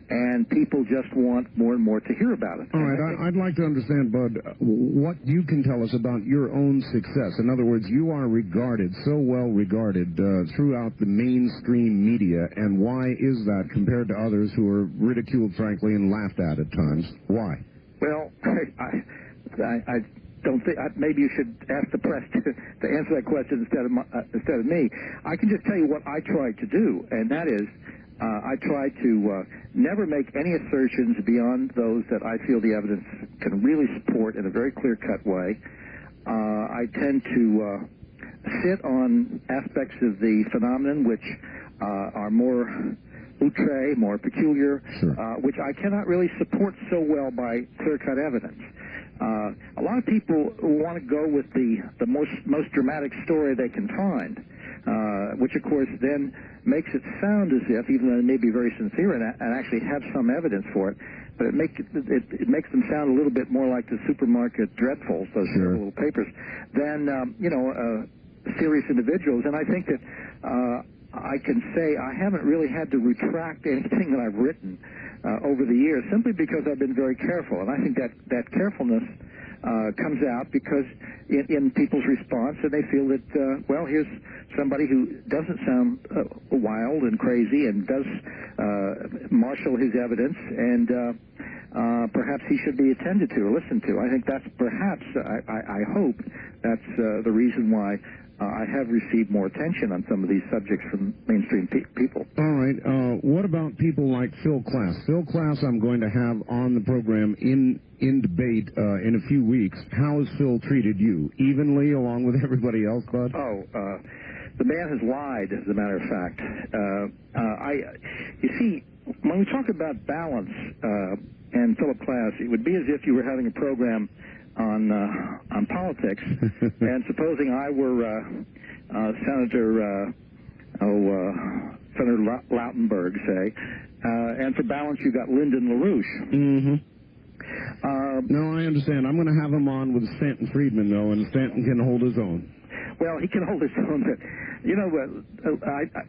and people just want more and more to hear about it. All right, I'd like to understand, Bud, what you can tell us about your own success. In other words, you are regarded, so well regarded throughout the mainstream media, and why is that compared to others who are ridiculed, frankly, and laughed at times? Why? Well, I don't think, maybe you should ask the press to answer that question instead of me. I can just tell you what I tried to do, and that is I try to never make any assertions beyond those that I feel the evidence can really support in a very clear-cut way. I tend to sit on aspects of the phenomenon which are more outre, more peculiar, which I cannot really support so well by clear-cut evidence. A lot of people want to go with the most dramatic story they can find, which of course then makes it sound as if, even though they may be very sincere and actually have some evidence for it, but it makes them sound a little bit more like the supermarket dreadfuls, those little papers, than serious individuals. And I think that I can say I haven't really had to retract anything that I've written over the years, simply because I've been very careful. And I think that carefulness comes out because in people's response, and they feel that, well, here's somebody who doesn't sound wild and crazy and does marshal his evidence, and perhaps he should be attended to or listened to. I think that's perhaps, I hope that's the reason why I have received more attention on some of these subjects from mainstream people. All right. What about people like Phil Klass? Phil Klass I'm going to have on the program in debate in a few weeks. How has Phil treated you? Evenly along with everybody else, Bud? The man has lied, as a matter of fact. You see, when we talk about balance and Philip Klass, it would be as if you were having a program on politics, and supposing I were Senator Lautenberg, say, and for balance you got Lyndon LaRouche. Mm-hmm. No, I understand. I'm going to have him on with Stanton Friedman, though, and Stanton can hold his own. Well, he can hold his own, but, you know,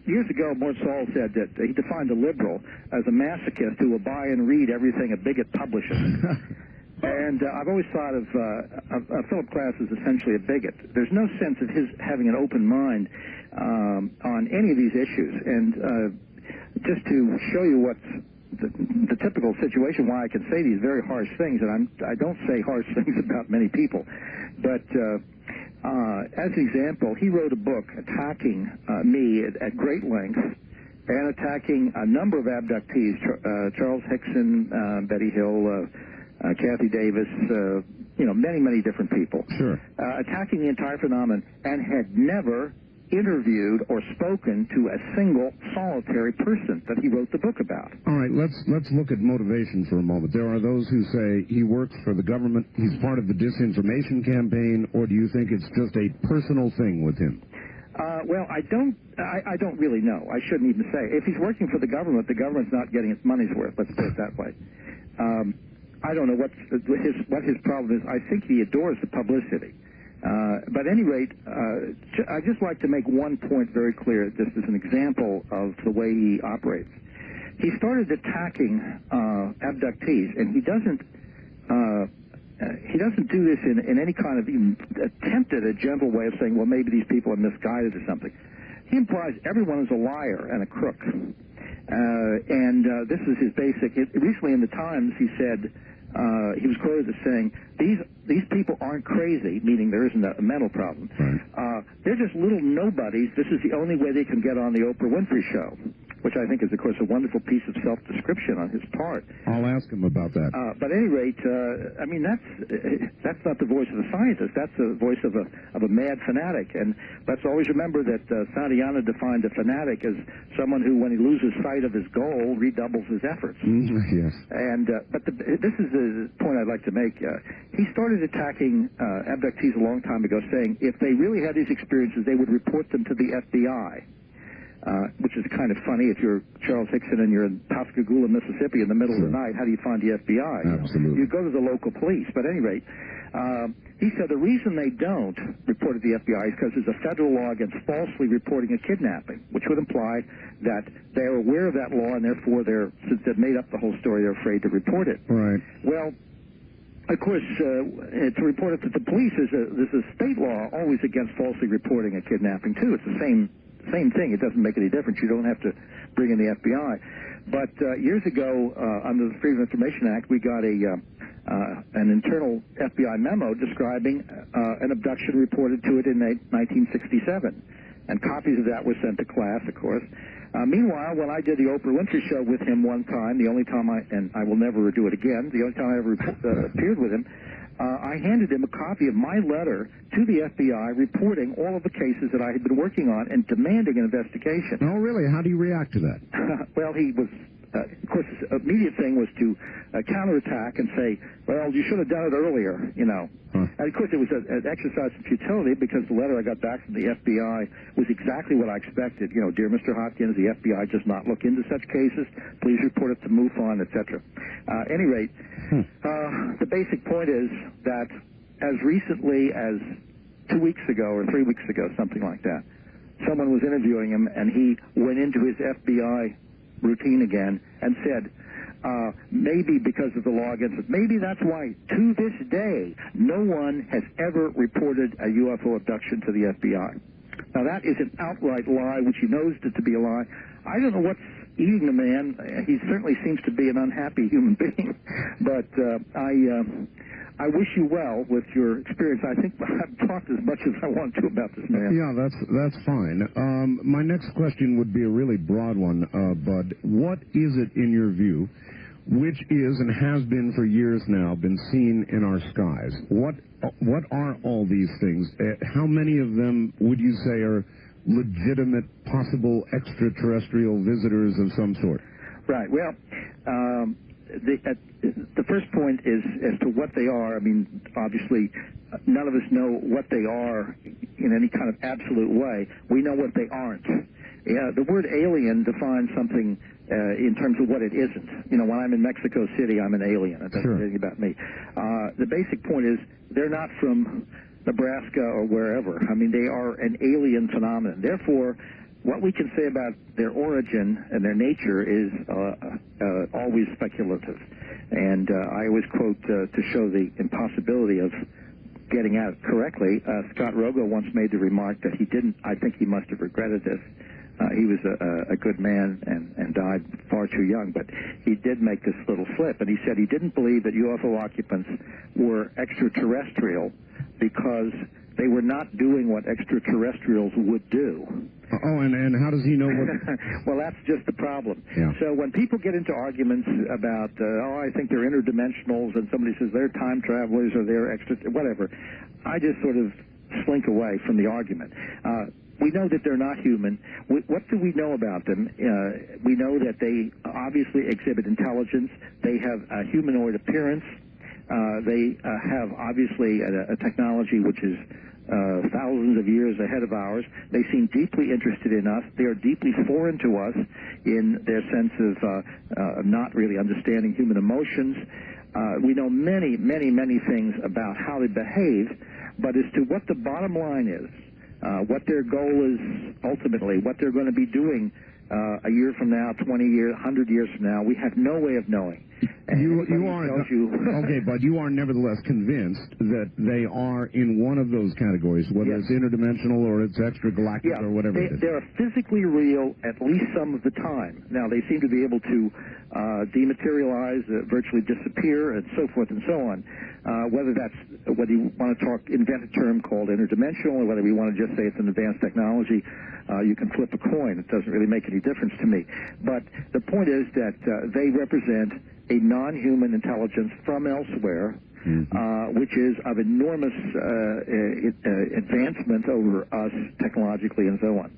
years ago, Mort Saul said that he defined a liberal as a masochist who will buy and read everything a bigot publishes. And I've always thought of Philip Klass as essentially a bigot. There's no sense of his having an open mind on any of these issues. And just to show you what's the typical situation, why I can say these very harsh things, and I don't say harsh things about many people, but as an example, he wrote a book attacking me at great length and attacking a number of abductees, Charles Hickson, Betty Hill, Kathy Davis, many, many different people. Sure. Attacking the entire phenomenon, and had never interviewed or spoken to a single solitary person that he wrote the book about. All right, let's look at motivation for a moment. There are those who say he works for the government, he's part of the disinformation campaign, or do you think it's just a personal thing with him? Well, I don't really know. I shouldn't even say. If he's working for the government's not getting its money's worth. Let's put it that way. I don't know what his problem is. I think he adores the publicity. But at any rate, I'd just like to make one point very clear, just as an example of the way he operates. He started attacking abductees, and he doesn't do this in any kind of even attempt at a gentle way of saying, well, maybe these people are misguided or something. He implies everyone is a liar and a crook. This is his basic. Recently in the Times, he said, he was quoted as saying, these people aren't crazy, meaning there isn't a mental problem. Right. They're just little nobodies. This is the only way they can get on the Oprah Winfrey Show, which I think is, of course, a wonderful piece of self-description on his part. I'll ask him about that. But at any rate, I mean, that's not the voice of a scientist. That's the voice of a mad fanatic. And let's always remember that Santayana defined a fanatic as someone who, when he loses sight of his goal, redoubles his efforts. Yes. And but this is the point I'd like to make. He started attacking abductees a long time ago, saying if they really had these experiences, they would report them to the FBI. Which is kind of funny. If you're Charles Hickson and you're in Pascagoula, Mississippi in the middle of the night, how do you find the FBI? Absolutely. You go to the local police. But at any rate, he said the reason they don't report to the FBI is because there's a federal law against falsely reporting a kidnapping, which would imply that they're aware of that law and therefore since they've made up the whole story, they're afraid to report it. Right. Well, of course, to report it to the police, there's a state law always against falsely reporting a kidnapping, too. It's the same thing. It doesn't make any difference. You don't have to bring in the FBI. But years ago, under the Freedom of Information Act, we got an internal FBI memo describing an abduction reported to it in 1967. And copies of that were sent to class, of course. Meanwhile, when I did the Oprah Winfrey Show with him one time, the only time and I will never do it again, the only time I ever appeared with him, I handed him a copy of my letter to the FBI reporting all of the cases that I had been working on and demanding an investigation. Oh, really? How do you react to that? Well, he was, of course, his immediate thing was to counterattack and say, well, you should have done it earlier, you know. And, of course, it was an exercise in futility because the letter I got back from the FBI was exactly what I expected. You know, dear Mr. Hopkins, the FBI does not look into such cases. Please report it to MUFON, etc. At any rate, the basic point is that as recently as 2 weeks ago or 3 weeks ago, something like that, someone was interviewing him, and he went into his FBI routine again and said, maybe because of the law against it, maybe that's why, to this day, no one has ever reported a UFO abduction to the FBI. Now, that is an outright lie, which he knows it to be a lie. I don't know what's eating the man. He certainly seems to be an unhappy human being. But I wish you well with your experience. I think I've talked as much as I want to about this man. Yeah, that's fine. My next question would be a really broad one, Bud. What is it, in your view, which is and has been for years now been seen in our skies? What are all these things? How many of them would you say are legitimate, possible extraterrestrial visitors of some sort? Right. Well, the first point is as to what they are. I mean, obviously, none of us know what they are in any kind of absolute way. We know what they aren't. Yeah, the word alien defines something in terms of what it isn't. You know, when I'm in Mexico City, I'm an alien. It doesn't say anything about me. The basic point is they're not from Nebraska or wherever. I mean, they are an alien phenomenon. Therefore, what we can say about their origin and their nature is always speculative. And I always quote, to show the impossibility of getting at it correctly, Scott Rogo once made the remark that he didn't, I think he must have regretted this. He was a good man and died far too young, but he did make this little slip, and he said he didn't believe that UFO occupants were extraterrestrial because they were not doing what extraterrestrials would do. Oh, and how does he know what... Well, that's just the problem. Yeah. So when people get into arguments about, I think they're interdimensionals, and somebody says they're time travelers or they're whatever, I just sort of slink away from the argument. We know that they're not human. What do we know about them? We know that they obviously exhibit intelligence. They have a humanoid appearance. They have obviously a technology which is thousands of years ahead of ours. They seem deeply interested in us. They are deeply foreign to us in their sense of not really understanding human emotions. We know many, many, many things about how they behave, but as to what the bottom line is, what their goal is ultimately, what they're going to be doing a year from now, 20 years, 100 years from now, we have no way of knowing. And you are okay, but you are nevertheless convinced that they are in one of those categories, whether it's interdimensional or it's extragalactic or whatever it is. They're physically real at least some of the time. Now, they seem to be able to dematerialize, virtually disappear, and so forth and so on. Whether you want to invent a term called interdimensional, or whether we want to just say it's an advanced technology, you can flip a coin. It doesn't really make any difference to me. But the point is that they represent a non-human intelligence from elsewhere, which is of enormous advancement over us technologically and so on.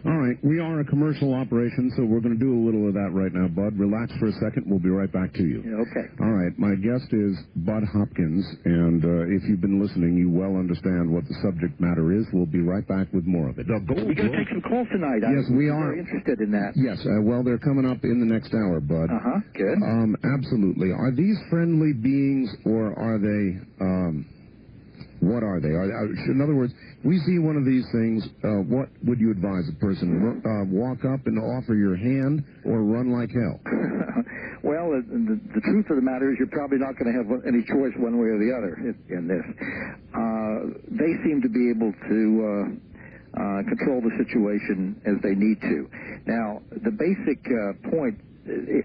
All right, we are a commercial operation, so we're going to do a little of that right now, Bud. Relax for a second. We'll be right back to you. Okay. All right, my guest is Bud Hopkins, and if you've been listening, you well understand what the subject matter is. We'll be right back with more of it. We're going to take some calls tonight. Yes, we are. Very interested in that. Yes, well, they're coming up in the next hour, Bud. Good. Absolutely. Are these friendly beings, or are they... what are they? In other words, we see one of these things, what would you advise a person? Walk up and offer your hand, or run like hell? Well, the truth of the matter is you're probably not going to have any choice one way or the other in this. They seem to be able to control the situation as they need to. Now, the basic point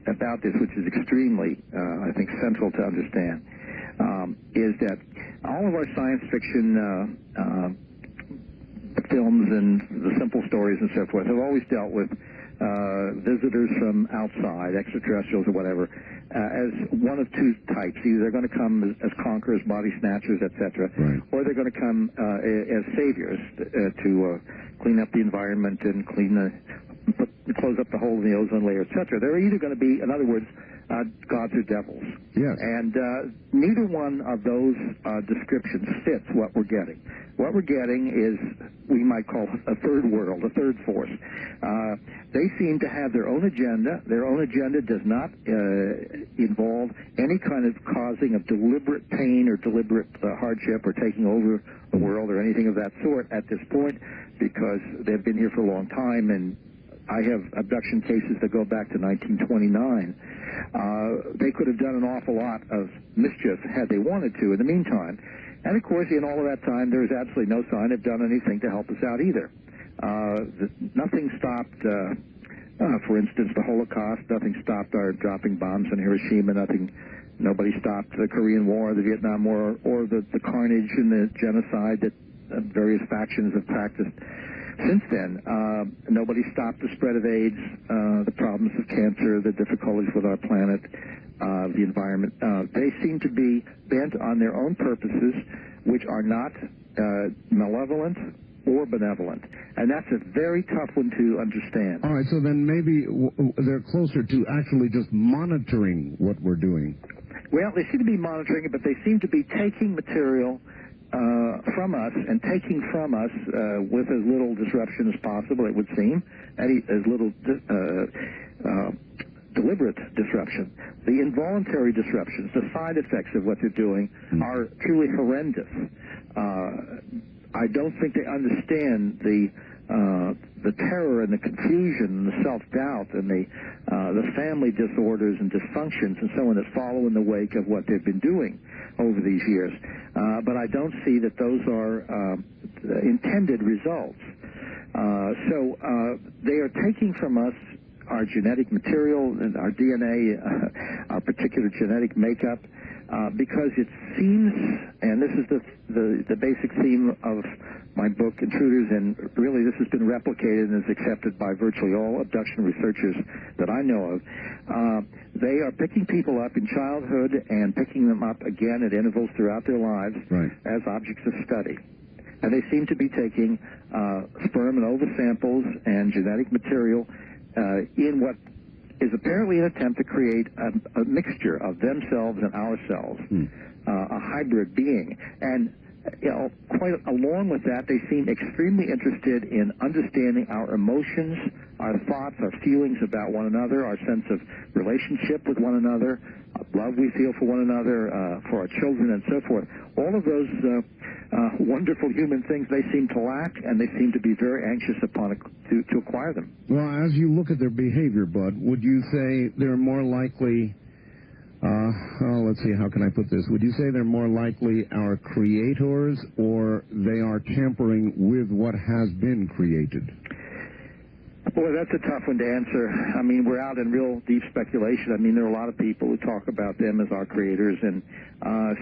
about this, which is extremely, I think, central to understand, is that all of our science fiction films and the simple stories and so forth have always dealt with visitors from outside, extraterrestrials or whatever, as one of two types. Either they're going to come as conquerors, body snatchers, etc., or they're going to come as saviors to clean up the environment and close up the hole in the ozone layer, etc. They're either going to be, in other words, gods or devils. Yes. And neither one of those descriptions fits what we're getting. What we're getting is, we might call a third world, a third force. They seem to have their own agenda. Their own agenda does not involve any kind of causing of deliberate pain or deliberate hardship or taking over the world or anything of that sort at this point, because they've been here for a long time, and I have abduction cases that go back to 1929. They could have done an awful lot of mischief had they wanted to in the meantime. And, of course, in all of that time, there is absolutely no sign they've done anything to help us out either. Nothing stopped, for instance, the Holocaust. Nothing stopped our dropping bombs on Hiroshima. Nobody stopped the Korean War, the Vietnam War, or the carnage and the genocide that various factions have practiced since then. Nobody stopped the spread of AIDS, the problems of cancer, the difficulties with our planet, the environment. They seem to be bent on their own purposes, which are not malevolent or benevolent. And that's a very tough one to understand. All right, so then maybe they're closer to actually just monitoring what we're doing. Well, they seem to be monitoring it, but they seem to be taking material from us and taking from us with as little disruption as possible, it would seem, as little deliberate disruption. The involuntary disruptions, the side effects of what they're doing, are truly horrendous. I don't think they understand the terror and the confusion and the self-doubt and the family disorders and dysfunctions and so on that follow in the wake of what they've been doing over these years. But I don't see that those are intended results. So they are taking from us our genetic material and our DNA, our particular genetic makeup, because it seems, and this is the basic theme of my book, Intruders, and really this has been replicated and is accepted by virtually all abduction researchers that I know of. They are picking people up in childhood and picking them up again at intervals throughout their lives as objects of study. And they seem to be taking sperm and ova samples and genetic material in what is apparently an attempt to create a mixture of themselves and ourselves, a hybrid being. And quite along with that, they seem extremely interested in understanding our emotions, our thoughts, our feelings about one another, our sense of relationship with one another, love we feel for one another, for our children, and so forth. All of those wonderful human things they seem to lack, and they seem to be very anxious upon to acquire them. Well, as you look at their behavior, Bud, would you say they're more likely, let's see, how can I put this? Would you say they're more likely our creators, or they are tampering with what has been created? Boy, that's a tough one to answer. I mean, we're out in real deep speculation. I mean, there are a lot of people who talk about them as our creators and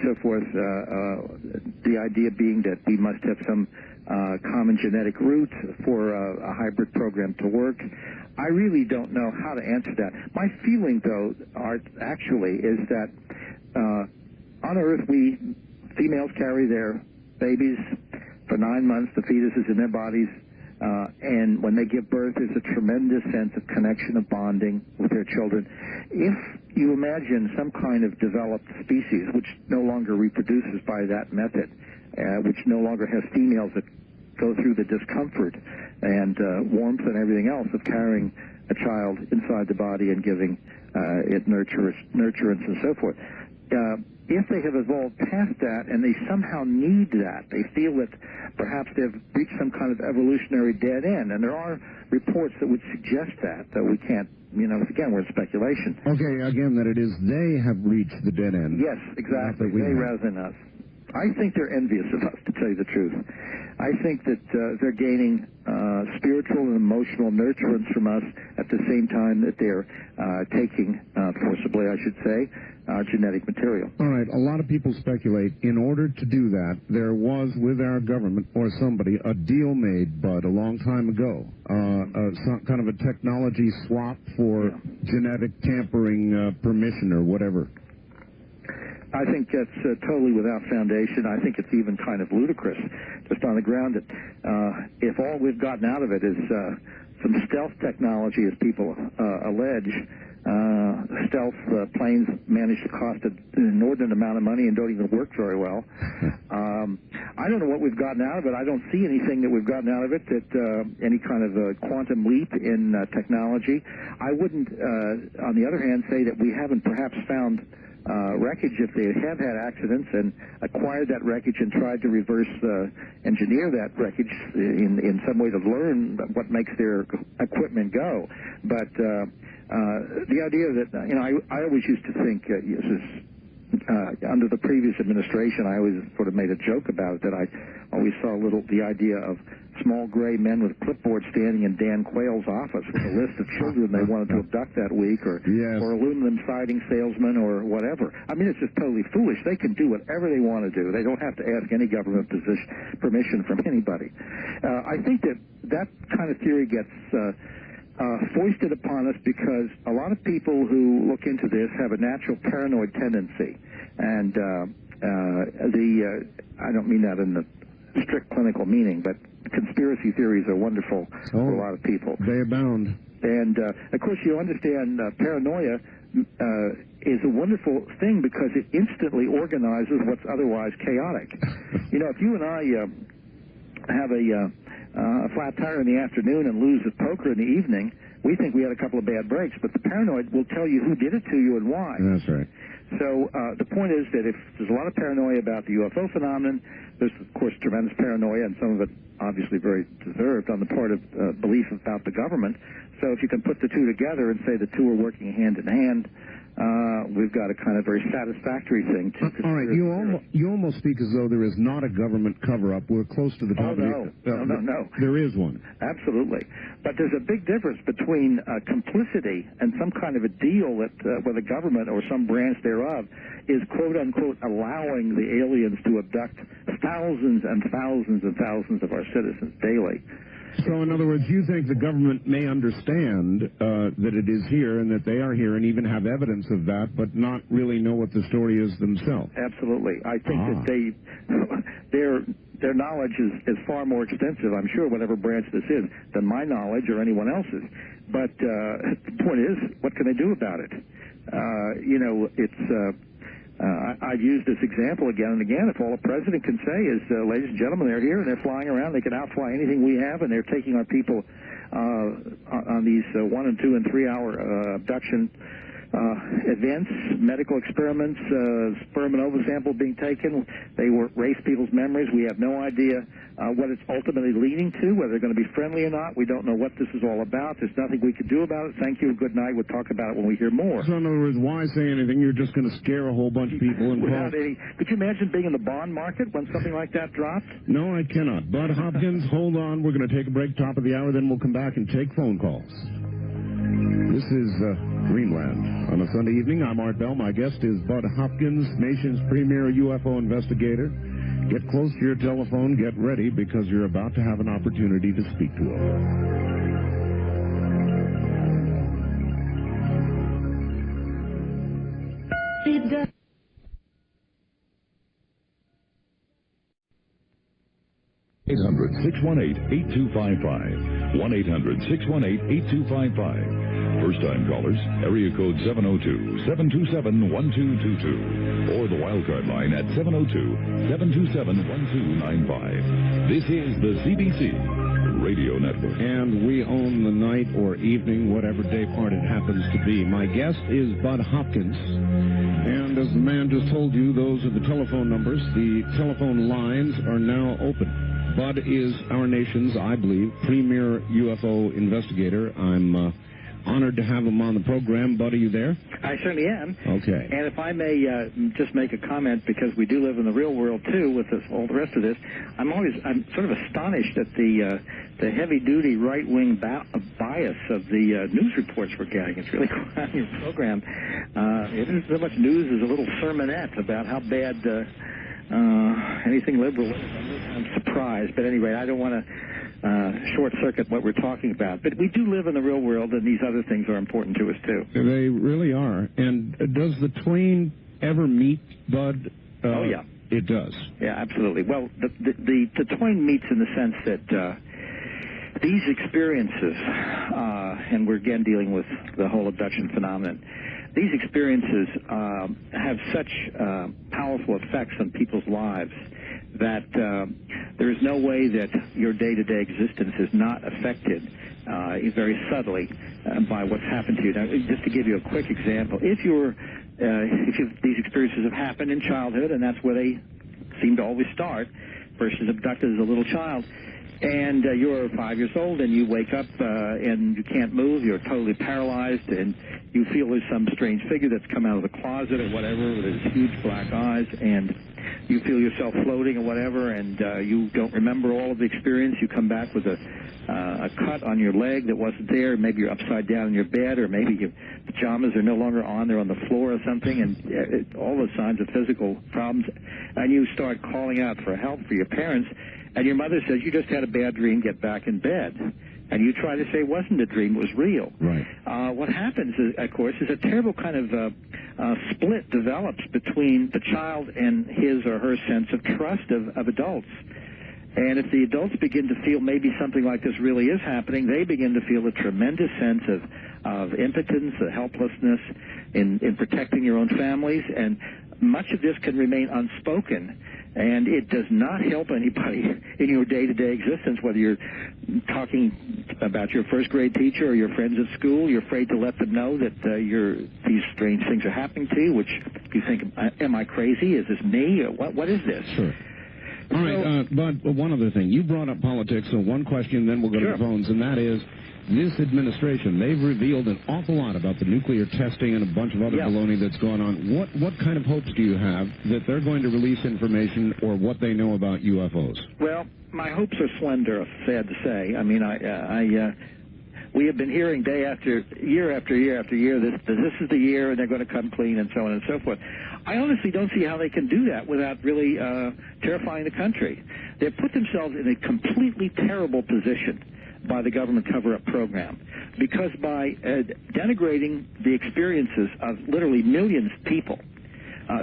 so forth. The idea being that we must have some common genetic root for a hybrid program to work. I really don't know how to answer that. My feeling, though, Art, actually, is that on Earth, females carry their babies for 9 months. The fetus is in their bodies. And when they give birth, there's a tremendous sense of connection, of bonding with their children. If you imagine some kind of developed species which no longer reproduces by that method, which no longer has females that go through the discomfort and warmth and everything else of carrying a child inside the body and giving it nurturance and so forth, if they have evolved past that and they somehow need that, they feel that perhaps they've reached some kind of evolutionary dead end. And there are reports that would suggest that, though we can't, again, we're in speculation. Okay, again, that it is they have reached the dead end. Yes, exactly. They rather than us. I think they're envious of us, to tell you the truth. I think that they're gaining spiritual and emotional nurturance from us at the same time that they're taking, forcibly I should say, genetic material. All right. A lot of people speculate in order to do that, there was with our government or somebody a deal made, Bud, a long time ago, some kind of a technology swap for genetic tampering permission or whatever. I think that's totally without foundation. I think it's even kind of ludicrous, just on the ground that if all we've gotten out of it is some stealth technology, as people allege, stealth planes manage to cost an inordinate amount of money and don't even work very well. I don't know what we've gotten out of it. I don't see anything that we've gotten out of it that any kind of a quantum leap in technology. I wouldn't, on the other hand, say that we haven't perhaps found wreckage if they have had accidents and acquired that wreckage and tried to reverse engineer that wreckage in some way to learn what makes their equipment go. But the idea that, I always used to think, under the previous administration, I always sort of made a joke about it, that I always saw the idea of small gray men with clipboards standing in Dan Quayle's office with a list of children they wanted to abduct that week, or aluminum siding salesmen, or whatever. I mean, it's just totally foolish. They can do whatever they want to do. They don't have to ask any government permission from anybody. I think that kind of theory gets foisted upon us because a lot of people who look into this have a natural paranoid tendency, and I don't mean that in the strict clinical meaning, but conspiracy theories are wonderful for a lot of people. They abound. And, of course, you understand paranoia is a wonderful thing because it instantly organizes what's otherwise chaotic. If you and I have a flat tire in the afternoon and lose at poker in the evening, we think we had a couple of bad breaks, but the paranoid will tell you who did it to you and why. That's right. So the point is that if there's a lot of paranoia about the UFO phenomenon, there's, of course, tremendous paranoia, and some of it obviously very deserved on the part of belief about the government. So if you can put the two together and say the two are working hand in hand, we've got a kind of very satisfactory thing. All right, you almost speak as though there is not a government cover-up. We're close to the top. No. There is one. Absolutely. But there's a big difference between complicity and some kind of a deal that where the government or some branch thereof is, quote-unquote, allowing the aliens to abduct thousands and thousands and thousands of our citizens daily. So, in other words, you think the government may understand that it is here and that they are here and even have evidence of that, but not really know what the story is themselves? Absolutely. I think that their knowledge is far more extensive, I'm sure, whatever branch this is, than my knowledge or anyone else's. But the point is, what can they do about it? I've used this example again and again. If all the president can say is, ladies and gentlemen, they're here and they're flying around, they can outfly anything we have, and they're taking our people on these 1 and 2 and 3 hour abduction events, medical experiments, sperm and ova sample being taken. They erase people's memories. We have no idea what it's ultimately leading to, whether they're going to be friendly or not. We don't know what this is all about. There's nothing we can do about it. Thank you. Good night. We'll talk about it when we hear more. So in other words, why say anything? You're just going to scare a whole bunch of people. And could you imagine being in the bond market when something like that drops? No, I cannot. Bud Hopkins, hold on. We're going to take a break, top of the hour, then we'll come back and take phone calls. This is Greenland. On a Sunday evening, I'm Art Bell. My guest is Bud Hopkins, nation's premier UFO investigator. Get close to your telephone. Get ready, because you're about to have an opportunity to speak to him. 800-618-8255. 1-800-618-8255. First-time callers, area code 702-727-1222. Or the wildcard line at 702-727-1295. This is the CBC Radio Network. And we own the night or evening, whatever day part it happens to be. My guest is Bud Hopkins. And as the man just told you, those are the telephone numbers. The telephone lines are now open. Bud is our nation's, I believe, premier UFO investigator. I'm honored to have him on the program. Bud, are you there? I certainly am. Okay. And if I may just make a comment, because we do live in the real world too, with this, all the rest of this, I'm sort of astonished at the heavy-duty right-wing bias of the news reports we're getting. It's really quite on your program. It isn't so much news as a little sermonette about how bad anything liberal is. I'm surprised, but anyway, I don't want to short-circuit what we're talking about. But we do live in the real world, and these other things are important to us, too. They really are. And does the twain ever meet, Bud? Oh, yeah. It does. Yeah, absolutely. Well, the twain meets in the sense that these experiences, and we're again dealing with the whole abduction phenomenon, these experiences have such powerful effects on people's lives that there is no way that your day-to-day existence is not affected very subtly by what's happened to you. Now, just to give you a quick example, if these experiences have happened in childhood, and that's where they seem to always start, first is abducted as a little child, and you're 5 years old, and you wake up and you can't move, you're totally paralyzed, and you feel there's some strange figure that's come out of the closet or whatever with his huge black eyes, and you feel yourself floating or whatever, and you don't remember all of the experience. You come back with a cut on your leg that wasn't there. Maybe you're upside down in your bed, or maybe your pajamas are no longer on, they're on the floor or something, and all the signs of physical problems. And you start calling out for help for your parents, and your mother says, you just had a bad dream, get back in bed. And you try to say it wasn't a dream, it was real. Right. What happens, of course, is a terrible kind of split develops between the child and his or her sense of trust of adults. And if the adults begin to feel maybe something like this really is happening, they begin to feel a tremendous sense of impotence, helplessness in protecting your own families. And much of this can remain unspoken. And it does not help anybody in your day-to-day existence, whether you're talking about your first-grade teacher or your friends at school. You're afraid to let them know that these strange things are happening to you, which you think, am I crazy? Is this me? What is this? Sure. All right, but one other thing. You brought up politics, so one question, then we'll go to the phones, and that is, this administration, they've revealed an awful lot about the nuclear testing and a bunch of other baloney that's going on. What kind of hopes do you have that they're going to release information or what they know about UFOs? Well, my hopes are slender, sad to say. I mean, we have been hearing day after year after year after year this is the year and they're going to come clean and so on and so forth. I honestly don't see how they can do that without really terrifying the country. They've put themselves in a completely terrible position by the government cover-up program, because by denigrating the experiences of literally millions of people,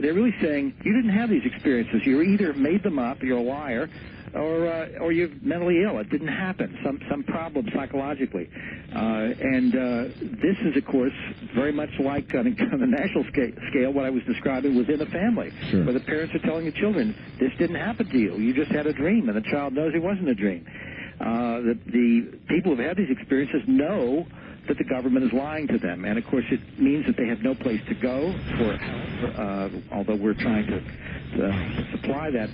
they're really saying you didn't have these experiences. You either made them up, you're a liar, or you're mentally ill. It didn't happen. Some problem psychologically, and this is, of course, very much like on a national scale what I was describing within a family, where the parents are telling the children, this didn't happen to you. You just had a dream, and the child knows it wasn't a dream. The people who've had these experiences know that the government is lying to them, and of course it means that they have no place to go for help, although we're trying to supply that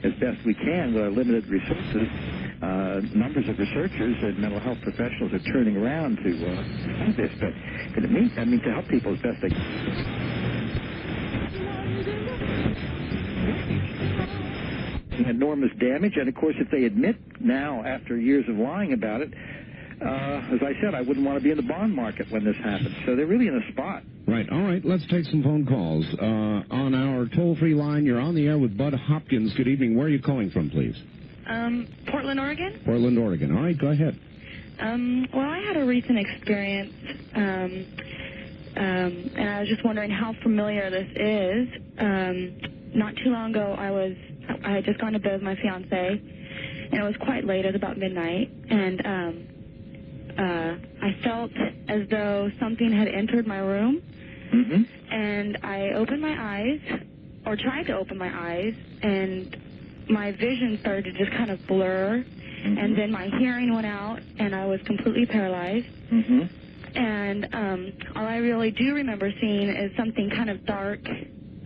as best we can with our limited resources. Numbers of researchers and mental health professionals are turning around to this, but to help people as best they can. Enormous damage, and of course if they admit now after years of lying about it, as I said, I wouldn't want to be in the bond market when this happens. So they're really in a spot. Right. All right, let's take some phone calls. On our toll-free line, you're on the air with Bud Hopkins. Good evening. Where are you calling from, please? Portland, Oregon. Portland, Oregon. All right, go ahead. Well, I had a recent experience, and I was just wondering how familiar this is. Not too long ago, I had just gone to bed with my fiance, and it was quite late. It was about midnight, and I felt as though something had entered my room, and I opened my eyes, or tried to open my eyes, and my vision started to just kind of blur, and then my hearing went out, and I was completely paralyzed. And all I really do remember seeing is something kind of dark,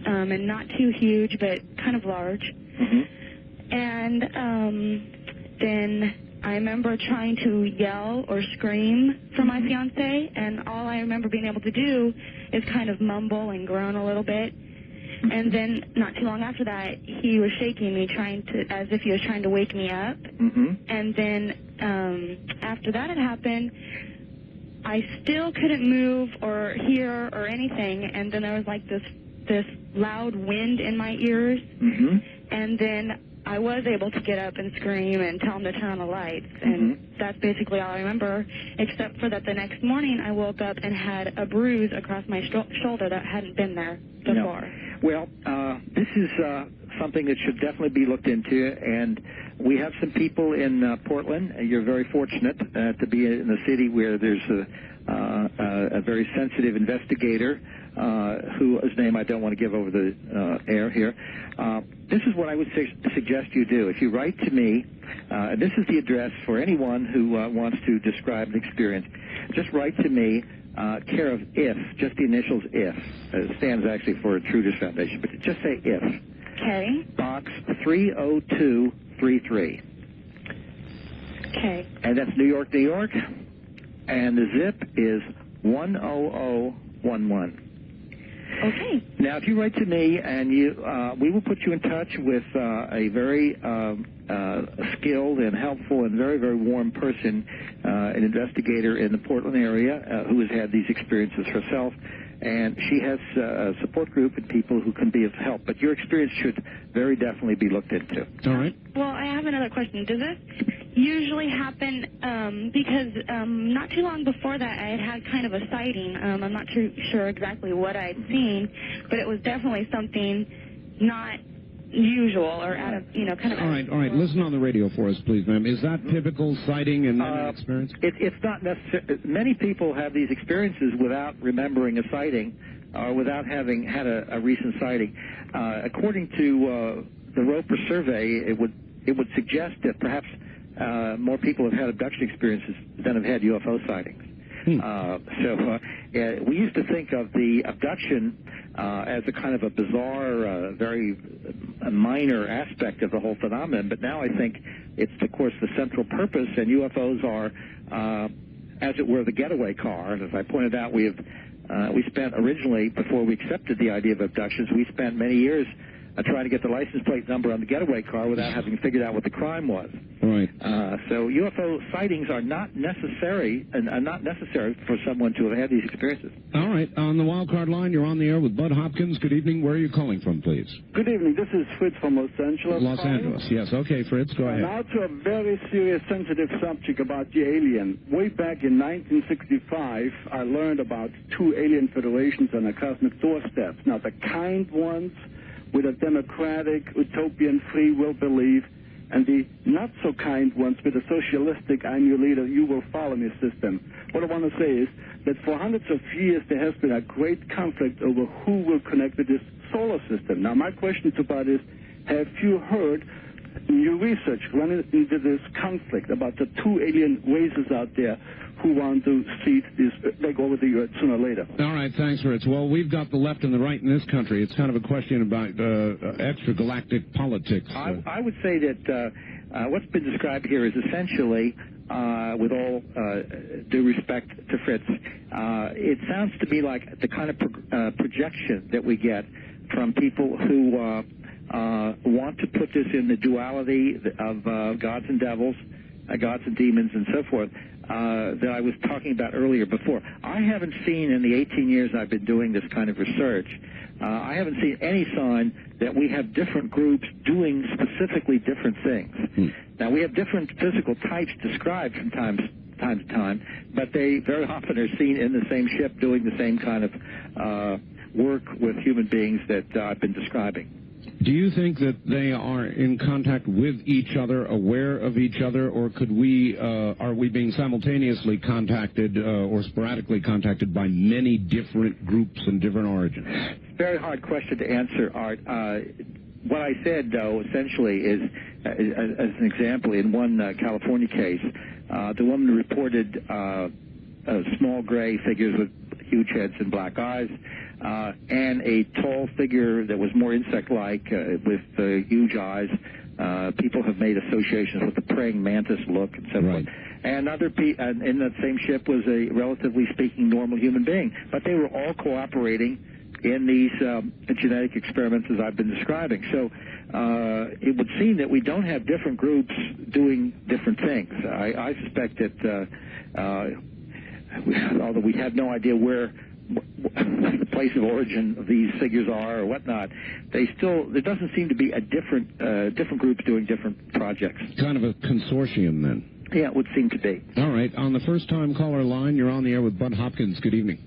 and not too huge, but kind of large. And then I remember trying to yell or scream for my fiance, and I remember being able to do is kind of mumble and groan a little bit. And then not too long after that, he was shaking me, as if he was trying to wake me up. And then after that had happened, I still couldn't move or hear or anything. And then there was like this loud wind in my ears. And then I was able to get up and scream and tell him to turn on the lights. And that's basically all I remember, except for that the next morning I woke up and had a bruise across my shoulder that hadn't been there before. No. Well, this is something that should definitely be looked into, and we have some people in Portland. You're very fortunate to be in the city where there's a very sensitive investigator whose name I don't want to give over the air here. This is what I would suggest you do. If you write to me, this is the address for anyone who wants to describe an experience. Just write to me, care of IF, just the initials IF. It stands actually for Intruders Foundation, but just say IF. Okay. Box 30233. Okay. And that's New York, New York. And the zip is 10011. Okay. Now, if you write to me, and we will put you in touch with a very skilled and helpful and very, very warm person, an investigator in the Portland area who has had these experiences herself. And she has a support group and people who can be of help. But your experience should very definitely be looked into. All right. Well, I have another question. Does this usually happen because not too long before that I had kind of a sighting. I'm not too sure exactly what I'd seen, but it was definitely something not usual or out of, kind of... All right. Listen on the radio for us, please, ma'am. Is that typical sighting and experience? It's not necessarily. Many people have these experiences without remembering a sighting or without having had a recent sighting. According to the Roper survey, it would suggest that perhaps more people have had abduction experiences than have had UFO sightings. We used to think of the abduction as a kind of a bizarre, very minor aspect of the whole phenomenon, but now I think it's, of course, the central purpose, and UFOs are, as it were, the getaway car. And as I pointed out, we spent originally, before we accepted the idea of abductions, we spent many years trying to get the license plate number on the getaway car without having figured out what the crime was. Right. So UFO sightings are not necessary for someone to have had these experiences. All right. On the wild card line, you're on the air with Bud Hopkins. Good evening. Where are you calling from, please? Good evening. This is Fritz from Los Angeles. Los Angeles, yes. Okay, Fritz, go ahead. Now to a very serious, sensitive subject about the alien. Way back in 1965, I learned about two alien federations on a cosmic doorstep. Now, the kind ones with a democratic, utopian, free will belief, and the not-so-kind ones with a socialistic, I'm your leader, you will follow me system. What I want to say is that for hundreds of years there has been a great conflict over who will connect with this solar system. Now, my question to Bud is, have you heard in your research run into this conflict about the two alien races out there who want to see this take over the Earth sooner or later? All right, thanks, Fritz. Well, we've got the left and the right in this country. It's kind of a question about extragalactic politics. I would say that what's been described here is essentially, with all due respect to Fritz, it sounds to me like the kind of projection that we get from people who want to put this in the duality of gods and devils, gods and demons, and so forth, that I was talking about earlier before. I haven't seen in the 18 years I've been doing this kind of research, I haven't seen any sign that we have different groups doing specifically different things. Now, we have different physical types described from time to time, but they very often are seen in the same ship doing the same kind of work with human beings that I've been describing. Do you think that they are in contact with each other, aware of each other, or are we being simultaneously contacted or sporadically contacted by many different groups and different origins? Very hard question to answer, Art. What I said, though, essentially is, as an example, in one California case, the woman reported small gray figures with huge heads and black eyes, and a tall figure that was more insect-like with huge eyes. People have made associations with the praying mantis look and so forth. and other in that same ship was a relatively speaking normal human being. But they were all cooperating in these genetic experiments as I've been describing. So it would seem that we don't have different groups doing different things. I suspect that although we have no idea where the place of origin of these figures are or whatnot, there doesn't seem to be a different groups doing different projects. Kind of a consortium then. Yeah, it would seem to be. All right. On the first-time caller line, you're on the air with Bud Hopkins. Good evening.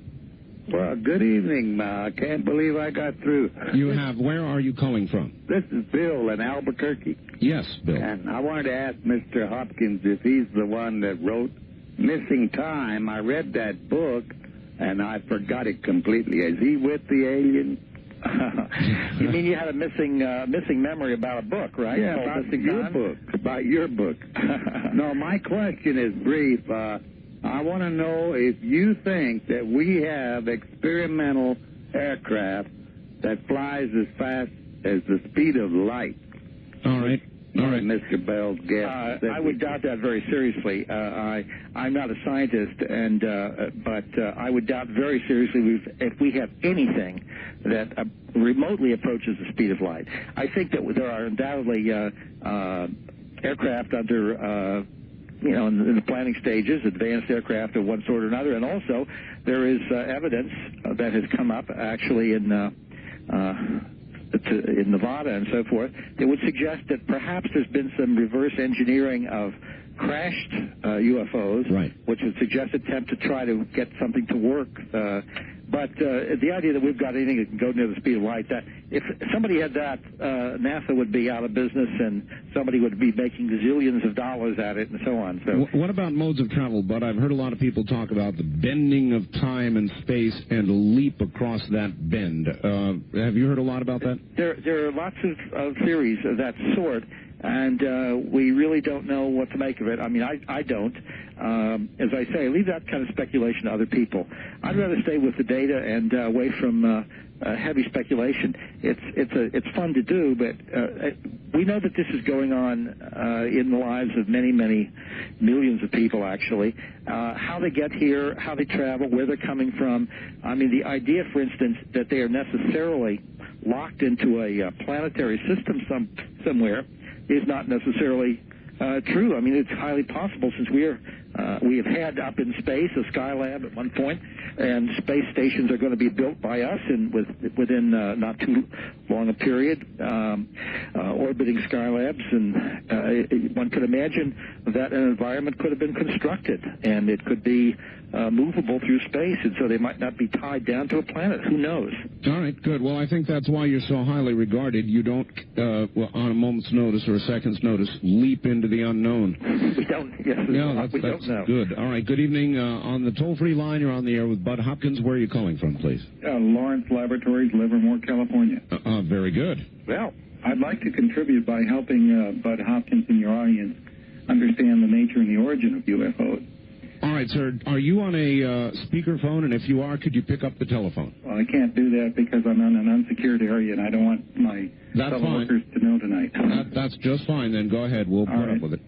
Well, good evening. I can't believe I got through. You have. Where are you calling from? This is Bill in Albuquerque. Yes, Bill. And I wanted to ask Mr. Hopkins if he's the one that wrote Missing Time. I read that book, and I forgot it completely. Is he with the alien? You mean you had a missing memory about a book, right? Yeah, about your book. About your book. No, my question is brief. I want to know if you think that we have experimental aircraft that flies as fast as the speed of light. All right. All right, Mr. Bell's guess. I would doubt that very seriously. I'm not a scientist, but I would doubt very seriously if we have anything that remotely approaches the speed of light. I think that there are undoubtedly aircraft under, in the planning stages, advanced aircraft of one sort or another, and also there is evidence that has come up actually in Nevada and so forth, that would suggest that perhaps there's been some reverse engineering of crashed UFOs, right, which would suggest attempt to try to get something to work. But the idea that we've got anything that can go near the speed of light, that if somebody had that, NASA would be out of business and somebody would be making zillions of dollars at it and so on. So, what about modes of travel, Bud? I've heard a lot of people talk about the bending of time and space and a leap across that bend. Have you heard a lot about that? There are lots of theories of that sort, and we really don't know what to make of it. I mean, I don't. As I say, leave that kind of speculation to other people. I'd rather stay with the data and away from heavy speculation. It's fun to do, but we know that this is going on in the lives of many, many millions of people, actually. How they get here, how they travel, where they're coming from. I mean, the idea, for instance, that they are necessarily locked into a planetary system somewhere is not necessarily true. I mean, it's highly possible, since we have had up in space a Skylab at one point, and space stations are going to be built by us within not too long a period, orbiting Skylabs, and one could imagine that an environment could have been constructed, and it could be movable through space, and so they might not be tied down to a planet. Who knows? All right, good. Well, I think that's why you're so highly regarded. You don't, on a moment's notice or a second's notice, leap into the unknown. We don't. Yes, that's know. Good. All right, good evening. On the toll-free line, you're on the air with Bud Hopkins. Where are you calling from, please? Lawrence Laboratories, Livermore, California. Very good. Well, I'd like to contribute by helping Bud Hopkins and your audience understand the nature and the origin of UFOs. All right, sir. Are you on a speakerphone? And if you are, could you pick up the telephone? Well, I can't do that because I'm in an unsecured area, and I don't want my fellow workers to know tonight. That's just fine, then. Go ahead. We'll put up with it.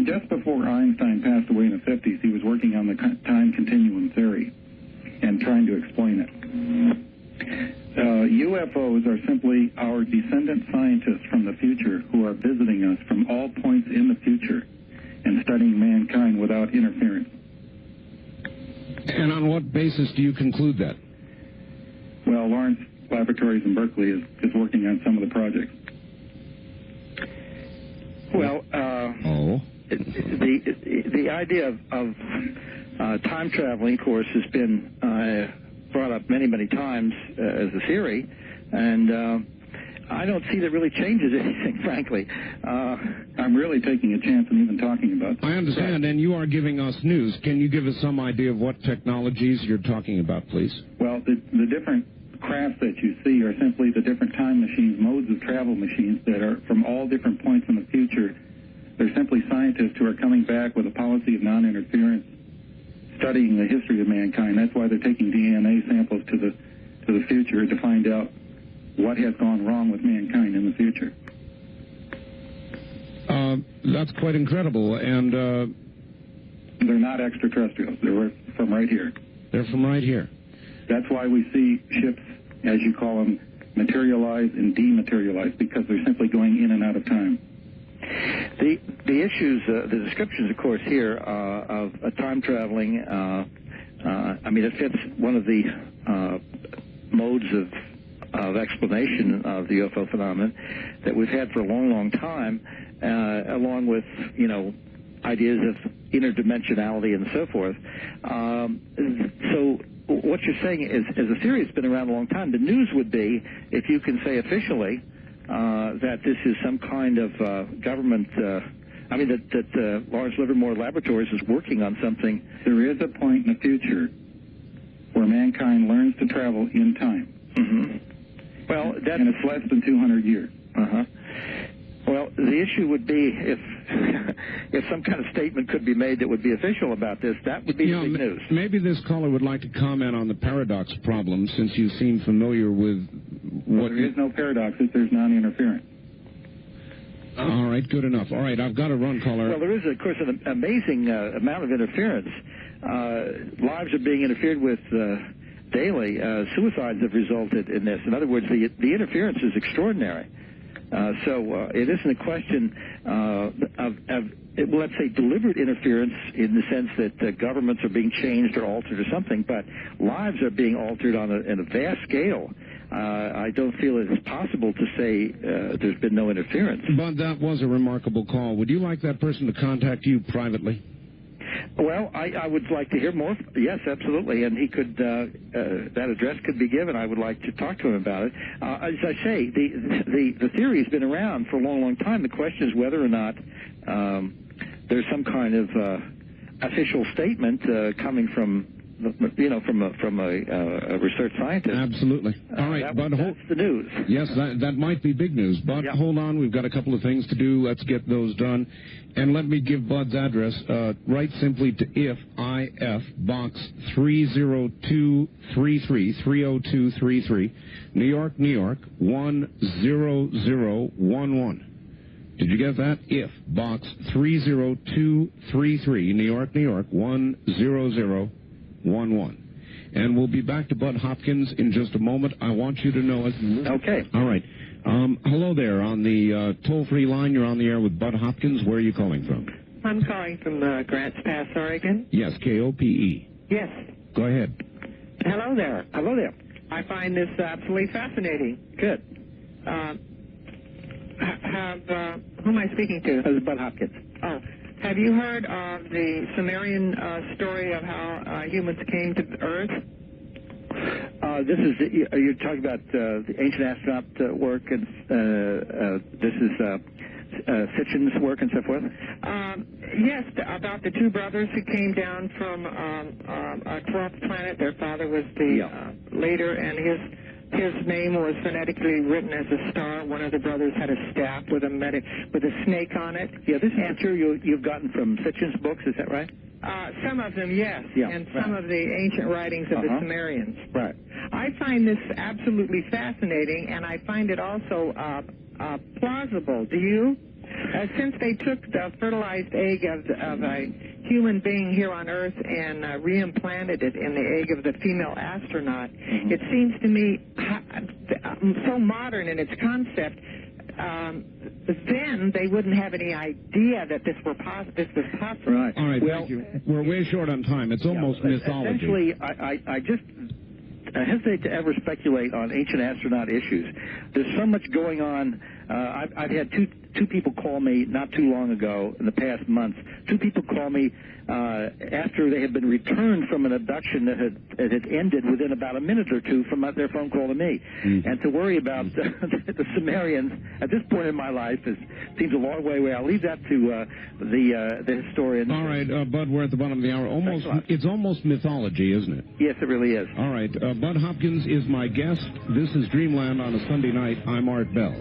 Just before Einstein passed away in the 50s, he was working on the time continuum theory and trying to explain it. UFOs are simply our descendant scientists from the future who are visiting us from all points in the future and studying mankind without interference. And on what basis do you conclude that? Well, Lawrence Laboratories in Berkeley is working on some of the projects. Well, the idea of time traveling, of course, has been brought up many, many times as a theory, and I don't see that it really changes anything, frankly. I'm really taking a chance and even talking about it. I understand, and you are giving us news. Can you give us some idea of what technologies you're talking about, please? Well, the different crafts that you see are simply the different time machines, modes of travel machines that are from all different points in the future. They're simply scientists who are coming back with a policy of non-interference, studying the history of mankind. That's why they're taking DNA samples to the future to find out what has gone wrong with mankind in the future. That's quite incredible. And they're not extraterrestrials. They're from right here. They're from right here. That's why we see ships, as you call them, materialize and dematerialize, because they're simply going in and out of time. The issues, the descriptions, of course, here of time traveling, I mean, it fits one of the modes of explanation of the UFO phenomenon that we've had for a long, long time, along with, ideas of interdimensionality and so forth. So what you're saying is a theory that's been around a long time. The news would be, if you can say officially, that this is some kind of government, that Lawrence Livermore Laboratories is working on something. There is a point in the future where mankind learns to travel in time. Mm-hmm. Well, and it's less than 200 years. Uh-huh. Well, the issue would be if some kind of statement could be made that would be official about this, that would be the big news. Maybe this caller would like to comment on the paradox problem, since you seem familiar with what... There is no paradox if there's non-interference. All right, good enough. All right, I've got to run, caller. Well, there is, of course, an amazing amount of interference. Lives are being interfered with daily. Suicides have resulted in this. In other words, the interference is extraordinary. So it isn't a question of let's say, deliberate interference in the sense that governments are being changed or altered or something, but lives are being altered on a vast scale. I don't feel it's possible to say there's been no interference. But that was a remarkable call. Would you like that person to contact you privately? Well, I would like to hear more. Yes, absolutely. And he could, that address could be given. I would like to talk to him about it. As I say, the theory has been around for a long, long time. The question is whether or not there's some kind of official statement coming from, from a research scientist. Absolutely. All right, Bud. That's the news. Yes, that might be big news. But hold on, we've got a couple of things to do. Let's get those done. And let me give Bud's address. Write simply to IF, Box 30233, 30233, New York, New York, 10011. Did you get that? IF, Box 30233, New York, New York, 10011. And we'll be back to Bud Hopkins in just a moment. I want you to know it. Okay. All right. Hello there. On the toll-free line, you're on the air with Bud Hopkins. Where are you calling from? I'm calling from Grants Pass, Oregon. Yes, KOPE. Yes. Go ahead. Hello there. Hello there. I find this absolutely fascinating. Good. Who am I speaking to? This is Bud Hopkins. Oh. Have you heard of the Sumerian story of how humans came to Earth? This is you're talking about the ancient astronaut work, and this is Sitchin's work and so forth? Yes, about the two brothers who came down from a 12th planet. Their father was the later, and his name was phonetically written as a star. One of the brothers had a staff with a snake on it. Yeah, this is true. You've gotten from Sitchin's books, is that right? Some of them, yes, and some of the ancient writings of the Sumerians. Right. I find this absolutely fascinating, and I find it also plausible. Do you? Since they took the fertilized egg of a human being here on Earth and reimplanted it in the egg of the female astronaut, it seems to me so modern in its concept. Then they wouldn't have any idea that this was possible. Right. All right, thank you. We're way short on time. It's almost mythology. Essentially, I just hesitate to ever speculate on ancient astronaut issues. There's so much going on. I've had two people call me not too long ago, in the past month. Two people call me after they had been returned from an abduction that had ended within about a minute or two from their phone call to me. And to worry about the Sumerians at this point in my life seems a long way away. I'll leave that to the historian. All right, Bud, we're at the bottom of the hour. It's almost mythology, isn't it? Yes, it really is. All right, Bud Hopkins is my guest. This is Dreamland on a Sunday night. I'm Art Bell.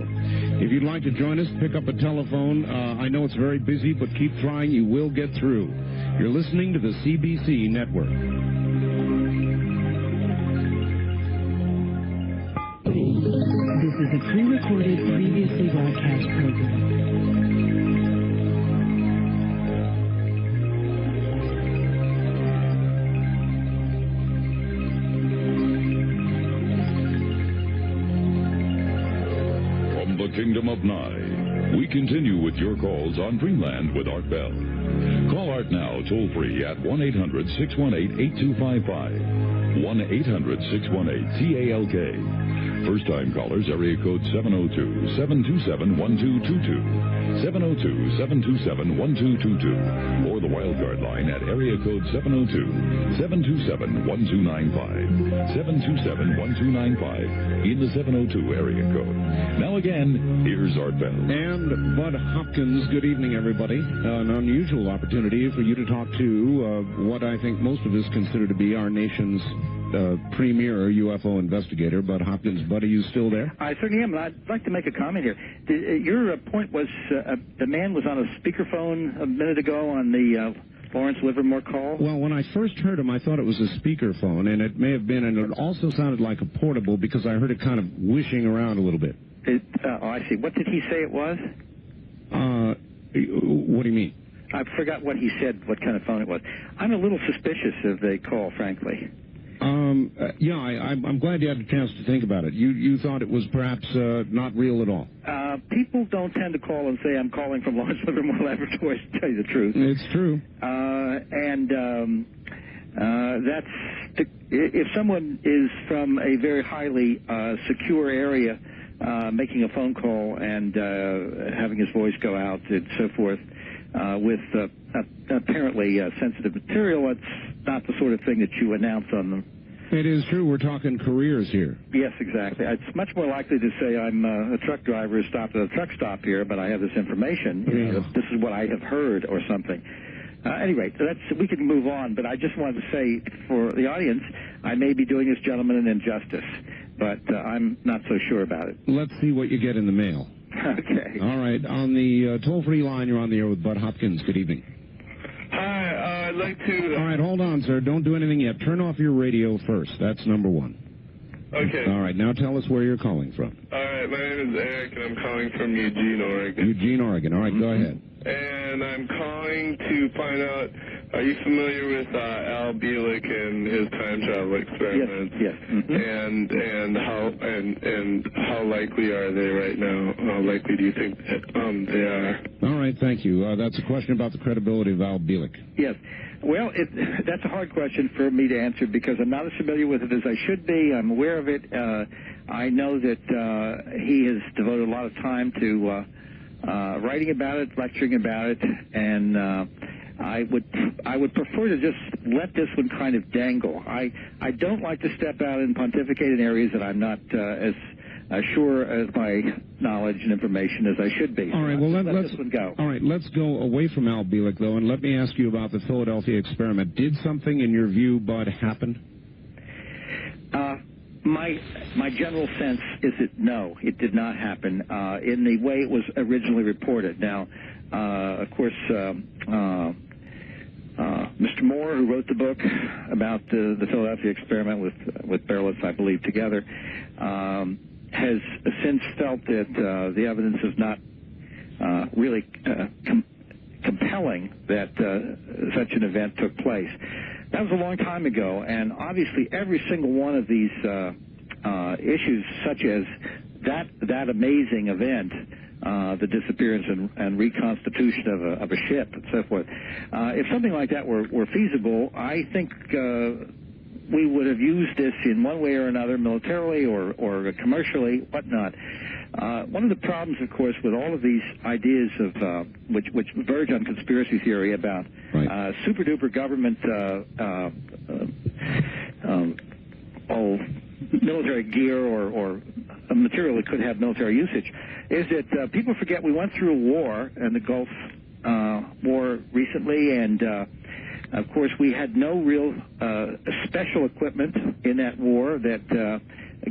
If you'd like to join us, pick up a telephone. I know it's very busy, but keep trying. You will get through. You're listening to the CBC Network. This is a pre-recorded, previously broadcast program. the Kingdom of Nye. We continue with your calls on Dreamland with Art Bell. Call Art now toll-free at 1-800-618-8255. 1-800-618-TALK. First-time callers, area code 702-727-1222. 702-727-1222. Or the wildcard line at area code 702-727-1295. 727-1295 in the 702 area code. Now again, here's Art Bell. And Bud Hopkins. Good evening, everybody. An unusual opportunity for you to talk to what I think most of us consider to be our nation's premier UFO investigator, Bud Hopkins. Bud, are you still there? I certainly am. I'd like to make a comment here. Your point was the man was on a speakerphone a minute ago on the Lawrence Livermore call? Well, when I first heard him, I thought it was a speakerphone, and it may have been, and it also sounded like a portable because I heard it kind of wishing around a little bit. I see. What did he say it was? What do you mean? I forgot what he said, what kind of phone it was. I'm a little suspicious of the call, frankly. I'm glad you had a chance to think about it. You thought it was perhaps not real at all. People don't tend to call and say, I'm calling from Lawrence Livermore Laboratories, to tell you the truth. It's true. If someone is from a very highly secure area, making a phone call and having his voice go out and so forth, with apparently sensitive material, it's not the sort of thing that you announce on them. It is true. We're talking careers here. Yes, exactly. It's much more likely to say I'm a truck driver who stopped at a truck stop here, but I have this information. This is what I have heard or something. Anyway, we can move on, but I just wanted to say for the audience, I may be doing this gentleman an injustice, but I'm not so sure about it. Let's see what you get in the mail. Okay. All right. On the toll-free line, you're on the air with Bud Hopkins. Good evening. Hi, I'd like to... All right, hold on, sir. Don't do anything yet. Turn off your radio first. That's number one. Okay. All right, now tell us where you're calling from. All right, my name is Eric, and I'm calling from Eugene, Oregon. Eugene, Oregon. All right, go ahead. And I'm calling to find out, are you familiar with Al Bielek and his time travel experiments? Yes. And how likely are they right now? How likely do you think that they are? All right, thank you. That's a question about the credibility of Al Bielek. Yes. Well, that's a hard question for me to answer because I'm not as familiar with it as I should be. I'm aware of it. I know that he has devoted a lot of time to writing about it, lecturing about it, and I would prefer to just let this one kind of dangle. I don't like to step out and pontificate in areas that I'm not as sure as my knowledge and information as I should be. All right, well, let's this one go. All right, let's go away from Al Bielek, though, and let me ask you about the Philadelphia experiment. Did something, in your view, Bud, happen? My general sense is that no, it did not happen in the way it was originally reported. Now, of course, Mr. Moore, who wrote the book about the Philadelphia experiment with Berlitz, I believe, together, has since felt that the evidence is not really compelling that such an event took place. That was a long time ago, and obviously every single one of these issues, such as that amazing event, the disappearance and reconstitution of a ship and so forth, if something like that were feasible, I think we would have used this in one way or another, militarily or commercially, whatnot. One of the problems, of course, with all of these ideas of which verge on conspiracy theory about super-duper government military gear or material that could have military usage, is that people forget we went through a war, and the Gulf War recently, and of course we had no real special equipment in that war that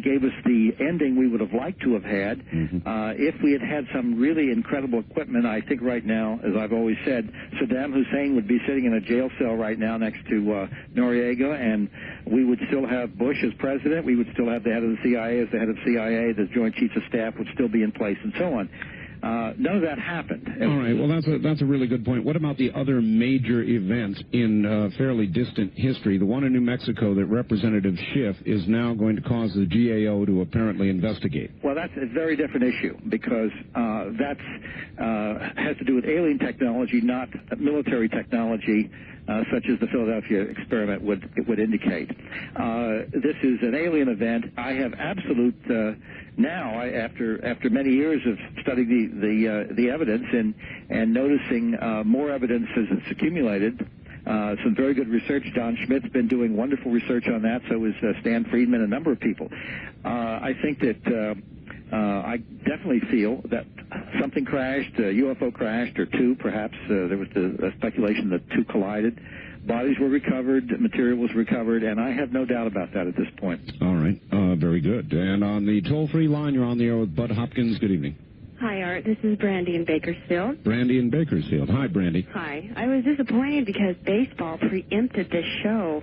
gave us the ending we would have liked to have had. If we had had some really incredible equipment, I think right now, as I've always said, Saddam Hussein would be sitting in a jail cell right now next to Noriega, and we would still have Bush as president. We would still have the head of the CIA as the head of CIA. The Joint Chiefs of Staff would still be in place, and so on. None of that happened. All right. Well, that's a really good point. What about the other major events in fairly distant history? The one in New Mexico that Representative Schiff is now going to cause the GAO to apparently investigate. Well, that's a very different issue because that has to do with alien technology, not military technology, such as the Philadelphia experiment would indicate. This is an alien event. I have absolute now, after many years of studying the evidence and noticing more evidence as it's accumulated, some very good research. Don Schmidt's been doing wonderful research on that. So is Stan Friedman, a number of people. I think that I definitely feel that something crashed, a UFO crashed, or two, perhaps. There was the speculation that two collided. Bodies were recovered, material was recovered, and I have no doubt about that at this point. All right. Very good. And on the toll-free line, you're on the air with Bud Hopkins. Good evening. Hi, Art. This is Brandy in Bakersfield. Brandy in Bakersfield. Hi, Brandy. Hi. I was disappointed because baseball preempted this show,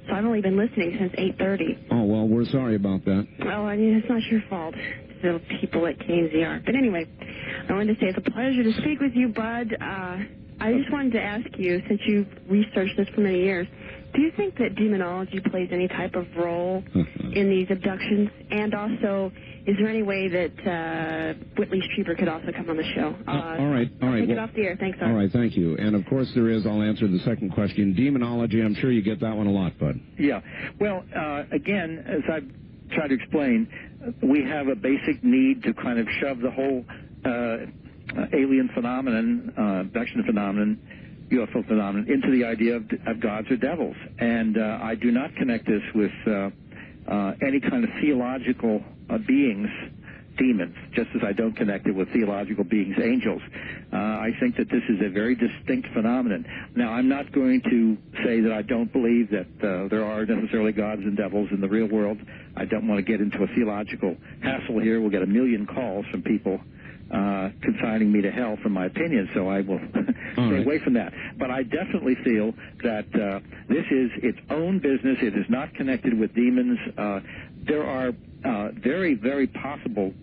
so I've only been listening since 8:30. Oh, well, we're sorry about that. Well, I mean, it's not your fault. It's the people at KZR. But anyway, I wanted to say it's a pleasure to speak with you, Bud. I just wanted to ask you, since you've researched this for many years, do you think that demonology plays any type of role in these abductions? And also, is there any way that Whitley Strieber could also come on the show? All right. Take it off the air. Thanks, Art. All right, thank you. And, of course, there is. I'll answer the second question. Demonology, I'm sure you get that one a lot, Bud. Yeah. Well, again, as I've tried to explain, we have a basic need to kind of shove the whole alien phenomenon, abduction phenomenon, UFO phenomenon, into the idea of gods or devils. And I do not connect this with any kind of theological beings, demons, just as I don't connect it with theological beings, angels. I think that this is a very distinct phenomenon. Now, I'm not going to say that I don't believe that there are necessarily gods and devils in the real world. I don't want to get into a theological hassle here. We'll get a million calls from people consigning me to hell for my opinion, so I will stay away from that. But I definitely feel that this is its own business. It is not connected with demons. There are very, very possible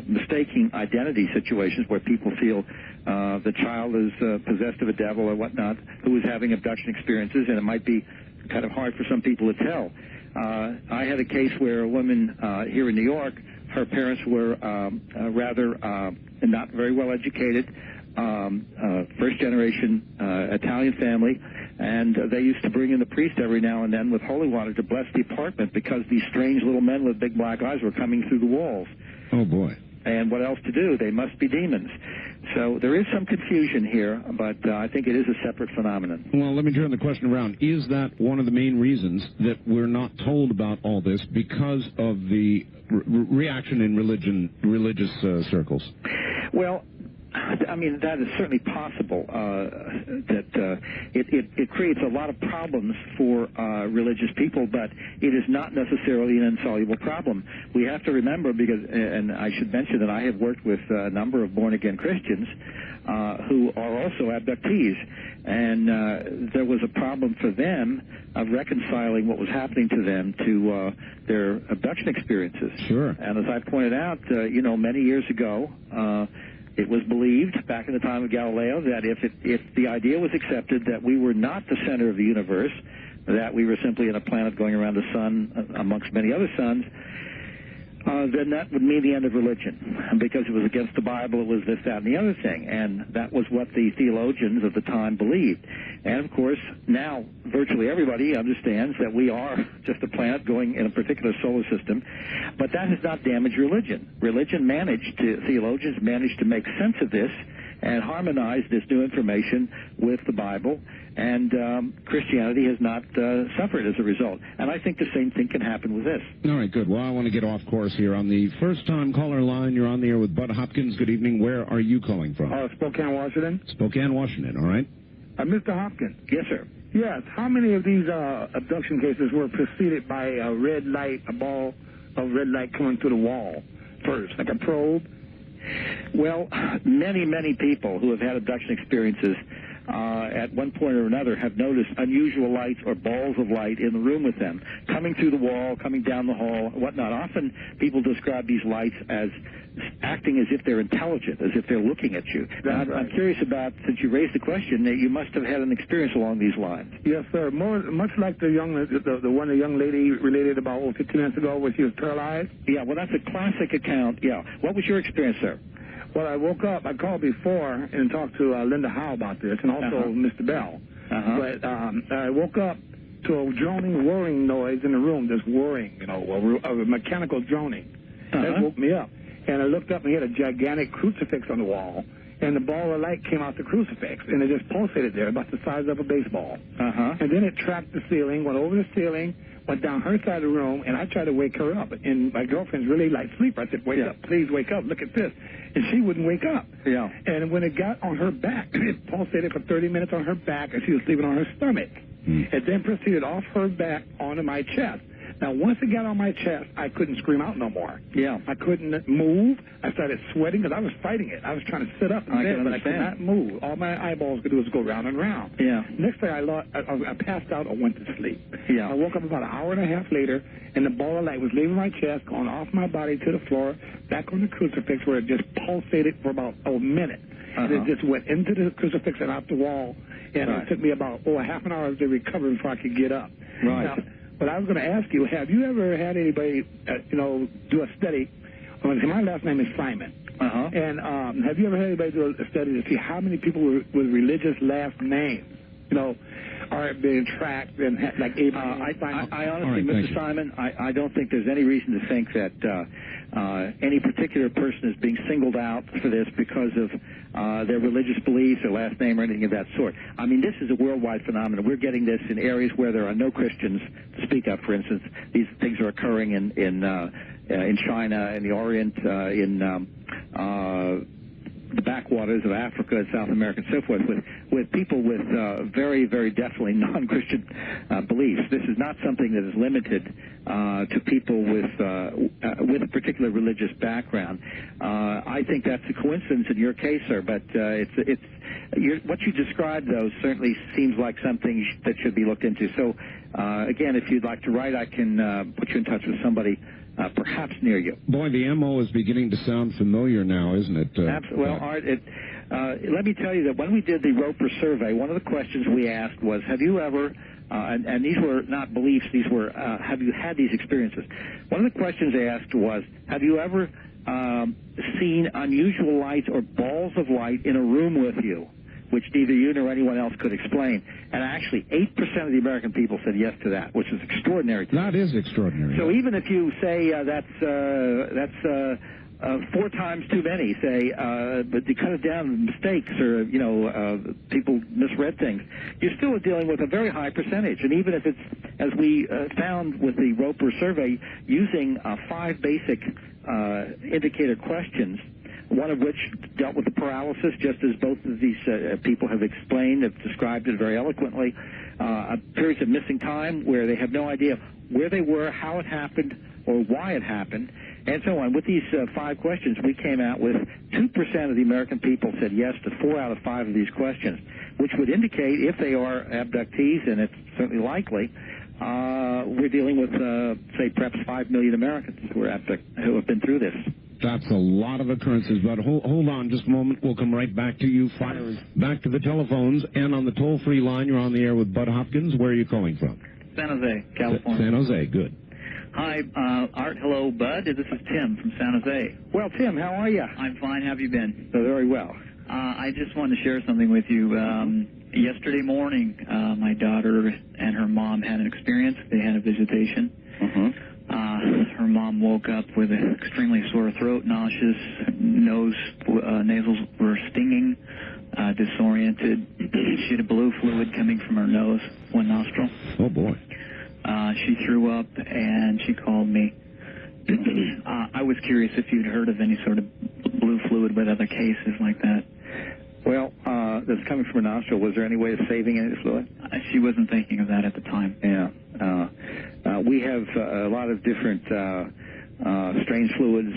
mistaking identity situations where people feel the child is possessed of a devil or whatnot who is having abduction experiences, and it might be kind of hard for some people to tell. I had a case where a woman here in New York, her parents were rather not very well educated, first-generation Italian family, and they used to bring in the priest every now and then with holy water to bless the apartment because these strange little men with big black eyes were coming through the walls. Oh, boy. And what else to do? They must be demons. So there is some confusion here, but I think it is a separate phenomenon. Well, let me turn the question around. Is that one of the main reasons that we're not told about all this because of the reaction in religious circles? Well, I mean, that is certainly possible. That it creates a lot of problems for religious people, but it is not necessarily an insoluble problem. We have to remember, because, and I should mention that I have worked with a number of born-again Christians who are also abductees, and there was a problem for them of reconciling what was happening to them to their abduction experiences. Sure. And as I pointed out, many years ago, it was believed back in the time of Galileo that if the idea was accepted that we were not the center of the universe, that we were simply in a planet going around the sun amongst many other suns, then that would mean the end of religion. Because it was against the Bible, it was this, that, and the other thing. And that was what the theologians of the time believed. And, of course, now virtually everybody understands that we are just a planet going in a particular solar system. But that has not damaged religion. Theologians managed to make sense of this and harmonize this new information with the Bible, and Christianity has not suffered as a result. And I think the same thing can happen with this. All right, good. Well, I want to get off course here. On the first-time caller line, you're on the air with Bud Hopkins. Good evening. Where are you calling from? Spokane, Washington. Spokane, Washington, all right. Mr. Hopkins. Yes, sir. Yes. How many of these abduction cases were preceded by a red light, a ball of red light coming through the wall first, like a probe? Well, many, many people who have had abduction experiences at one point or another have noticed unusual lights or balls of light in the room with them, coming through the wall, coming down the hall, whatnot. Often people describe these lights as acting as if they're intelligent, as if they're looking at you. Now, I'm curious about, since you raised the question, that you must have had an experience along these lines. Yes, sir. Much like the young lady related about 15 minutes ago where she was paralyzed. Yeah, well, that's a classic account. Yeah. What was your experience, sir? Well, I woke up. I called before and talked to Linda Howe about this, and also Mr. Bell. But I woke up to a droning, whirring noise in the room, just whirring, a mechanical droning. That woke me up. And I looked up and he had a gigantic crucifix on the wall, and the ball of light came out the crucifix, and it just pulsated there, about the size of a baseball. And then it tracked the ceiling, went over the ceiling, went down her side of the room, and I tried to wake her up. And my girlfriend's really light sleeper. I said, wake up, please wake up, look at this. And she wouldn't wake up. And when it got on her back, it pulsated for 30 minutes on her back, and she was sleeping on her stomach. It then proceeded off her back onto my chest. Now, once it got on my chest, I couldn't scream out no more. I couldn't move. I started sweating because I was fighting it. I was trying to sit up in bed, but I could not move. All my eyeballs could do was go round and round. Next thing I passed out or went to sleep. I woke up about an hour and a half later, and the ball of light was leaving my chest, going off my body to the floor, back on the crucifix, where it just pulsated for about a minute. And it just went into the crucifix and out the wall. And it took me about a half an hour to recover before I could get up. Now, but I was going to ask you, have you ever had anybody, do a study? My last name is Simon. And have you ever had anybody do a study to see how many people with religious last names, are being tracked and like Abraham? I honestly, Mr. Simon, I don't think there's any reason to think that any particular person is being singled out for this because of their religious beliefs or last name or anything of that sort. I mean, this is a worldwide phenomenon. We're getting this in areas where there are no Christians to speak of. For instance, these things are occurring in China, in the Orient, in the backwaters of Africa and South America and so forth, with people with very, very definitely non-Christian beliefs. This is not something that is limited to people with a particular religious background. I think that's a coincidence in your case, sir, but what you described, though, certainly seems like something that should be looked into. So, again, if you'd like to write, I can put you in touch with somebody perhaps near you. Boy, the MO is beginning to sound familiar now, isn't it? Absolutely. Well, Art, let me tell you that when we did the Roper survey, one of the questions we asked was, have you ever, and these were not beliefs, these were, have you had these experiences? One of the questions they asked was, have you ever seen unusual lights or balls of light in a room with you, which neither you nor anyone else could explain? And actually, 8% of the American people said yes to that, which is extraordinary. That is extraordinary. So even if you say that's 4 times too many, say, but to cut it down mistakes or, people misread things, you're still dealing with a very high percentage. And even if it's, as we found with the Roper survey, using 5 basic indicator questions, one of which dealt with the paralysis, just as both of these people have explained, have described it very eloquently, periods of missing time where they have no idea where they were, how it happened, or why it happened, and so on. With these 5 questions, we came out with 2% of the American people said yes to 4 out of 5 of these questions, which would indicate if they are abductees, and it's certainly likely, we're dealing with, say, perhaps 5 million Americans who have been through this. That's a lot of occurrences, but hold on just a moment. We'll come right back to you. Back to the telephones, and on the toll-free line, you're on the air with Bud Hopkins. Where are you calling from? San Jose, California. San Jose, good. Hi, Art. Hello, Bud. This is Tim from San Jose. Well, Tim, how are you? I'm fine. How have you been? Very well. I just wanted to share something with you. Yesterday morning, my daughter and her mom had an experience. They had a visitation. Her mom woke up with an extremely sore throat, nauseous, nasals were stinging, disoriented. She had blue fluid coming from her nose, one nostril. Oh, boy. She threw up, and she called me. I was curious if you'd heard of any sort of blue fluid with other cases like that. Well, that's coming from her nostril. Was there any way of saving any fluid? She wasn't thinking of that at the time. Yeah. We have a lot of different strange fluids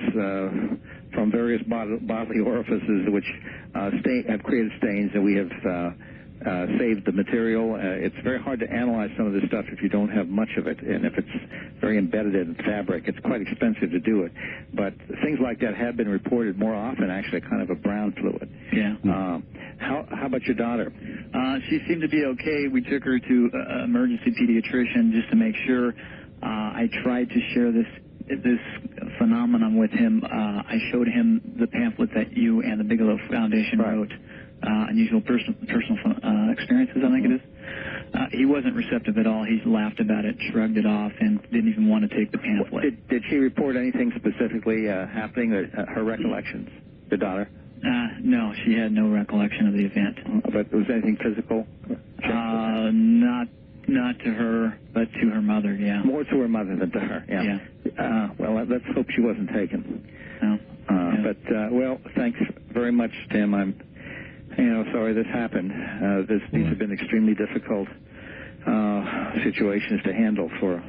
from various bodily orifices which have created stains, and we have saved the material. It's very hard to analyze some of this stuff if you don't have much of it, and if it's very embedded in fabric, it's quite expensive to do it. But things like that have been reported more often, actually, kind of a brown fluid. Yeah. How about your daughter? She seemed to be okay. We took her to an emergency pediatrician just to make sure. I tried to share this phenomenon with him. I showed him the pamphlet that you and the Bigelow Foundation wrote, Unusual Personal Experiences, I think it is. He wasn't receptive at all. He laughed about it, shrugged it off, and didn't even want to take the pamphlet. Did she report anything specifically happening, her recollections, your daughter? No, she had no recollection of the event. But was anything physical? Not to her, but to her mother, yeah. More to her mother than to her, yeah. Well, let's hope she wasn't taken. No. But, well, thanks very much, Tim. I'm, sorry this happened. These have been extremely difficult situations to handle for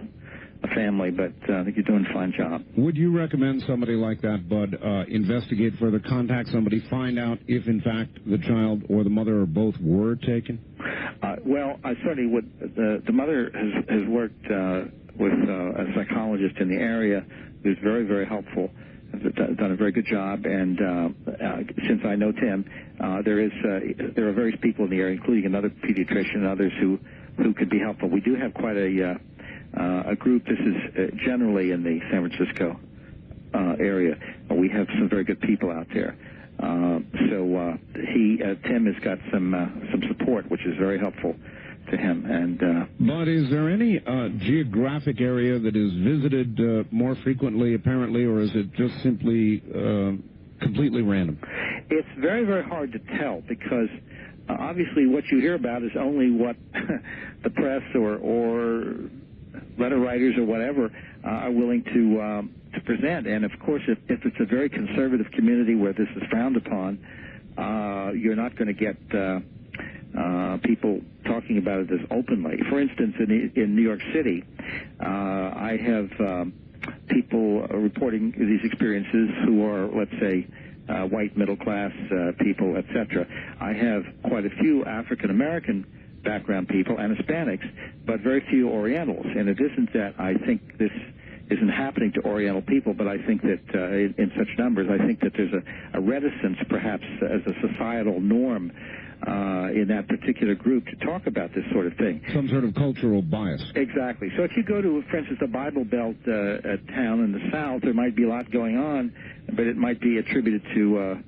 a family, but I think you're doing a fine job. Would you recommend somebody like that, Bud, investigate further, contact somebody, find out if, in fact, the child or the mother or both were taken? Well, I certainly would. The mother has worked with a psychologist in the area who's very, very helpful, has done a very good job, and since I know Tim, there are various people in the area, including another pediatrician and others who could be helpful. We do have quite a group. This is generally in the San Francisco area. We have some very good people out there. Tim has got some support, which is very helpful to him. But is there any geographic area that is visited more frequently, apparently, or is it just simply completely random? It's very, very hard to tell because obviously what you hear about is only what the press or letter writers or whatever are willing to present. And, of course, if it's a very conservative community where this is frowned upon, you're not going to get people talking about it as openly. For instance, in New York City, I have people reporting these experiences who are, let's say, white middle-class people, etc. I have quite a few African-American background people and Hispanics, but very few Orientals. And it isn't that I think this isn't happening to Oriental people, but I think that in such numbers, I think that there's a reticence, perhaps, as a societal norm in that particular group to talk about this sort of thing. Some sort of cultural bias. Exactly. So if you go to, for instance, a Bible Belt town in the South, there might be a lot going on, but it might be attributed to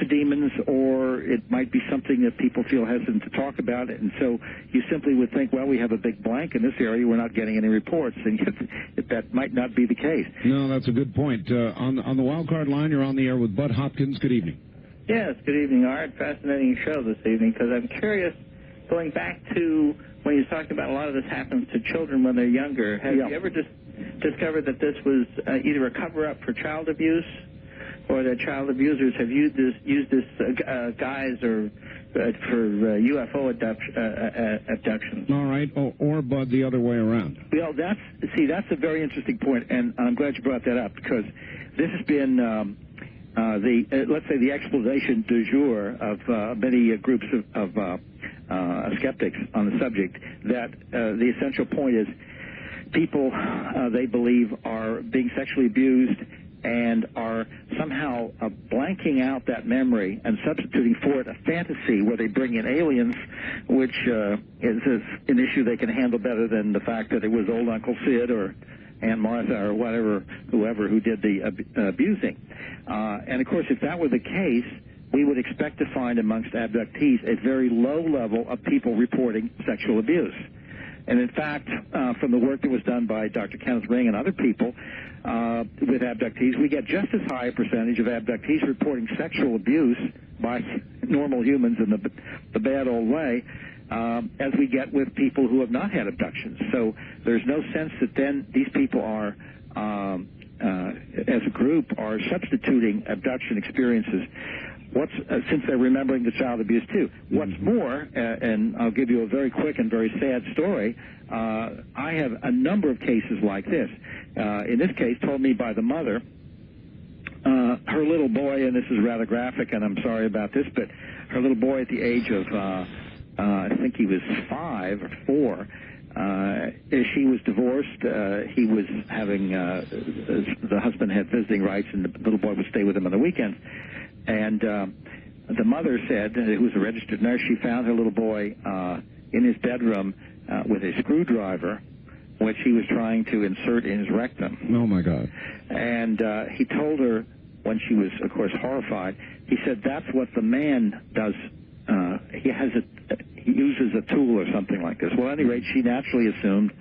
demons, or it might be something that people feel hesitant to talk about, and so you simply would think, well, we have a big blank in this area, we're not getting any reports, and yet that might not be the case. No, that's a good point. On the wild card line, you're on the air with Bud Hopkins. Good evening. Yes, good evening, Art. Fascinating show this evening, because I'm curious, going back to when you talked about a lot of this happens to children when they're younger, have you ever discovered that this was either a cover-up for child abuse, or that child abusers have used this guise or for UFO abductions? All right, or Bud, the other way around. Well, that's a very interesting point, and I'm glad you brought that up, because this has been let's say the explanation du jour of many groups of skeptics on the subject, that the essential point is people they believe are being sexually abused and are somehow blanking out that memory and substituting for it a fantasy where they bring in aliens, which is an issue they can handle better than the fact that it was old Uncle Sid or Aunt Martha or whoever who did the abusing. And, of course, if that were the case, we would expect to find amongst abductees a very low level of people reporting sexual abuse. And, in fact, from the work that was done by Dr. Kenneth Ring and other people with abductees, we get just as high a percentage of abductees reporting sexual abuse by normal humans in the bad old way as we get with people who have not had abductions. So there's no sense that then these people are, as a group, are substituting abduction experiences. Since they're remembering the child abuse too. What's more, and I'll give you a very quick and very sad story, I have a number of cases like this. In this case, told me by the mother, her little boy, and this is rather graphic, and I'm sorry about this, but her little boy at the age of I think he was 5 or 4. She was divorced. He was having, the husband had visiting rights, and the little boy would stay with him on the weekends. And the mother said, who was a registered nurse, she found her little boy in his bedroom with a screwdriver, which he was trying to insert in his rectum. Oh, my God. And he told her, when she was, of course, horrified, he said, that's what the man does. He uses a tool or something like this. Well, at any rate, she naturally assumed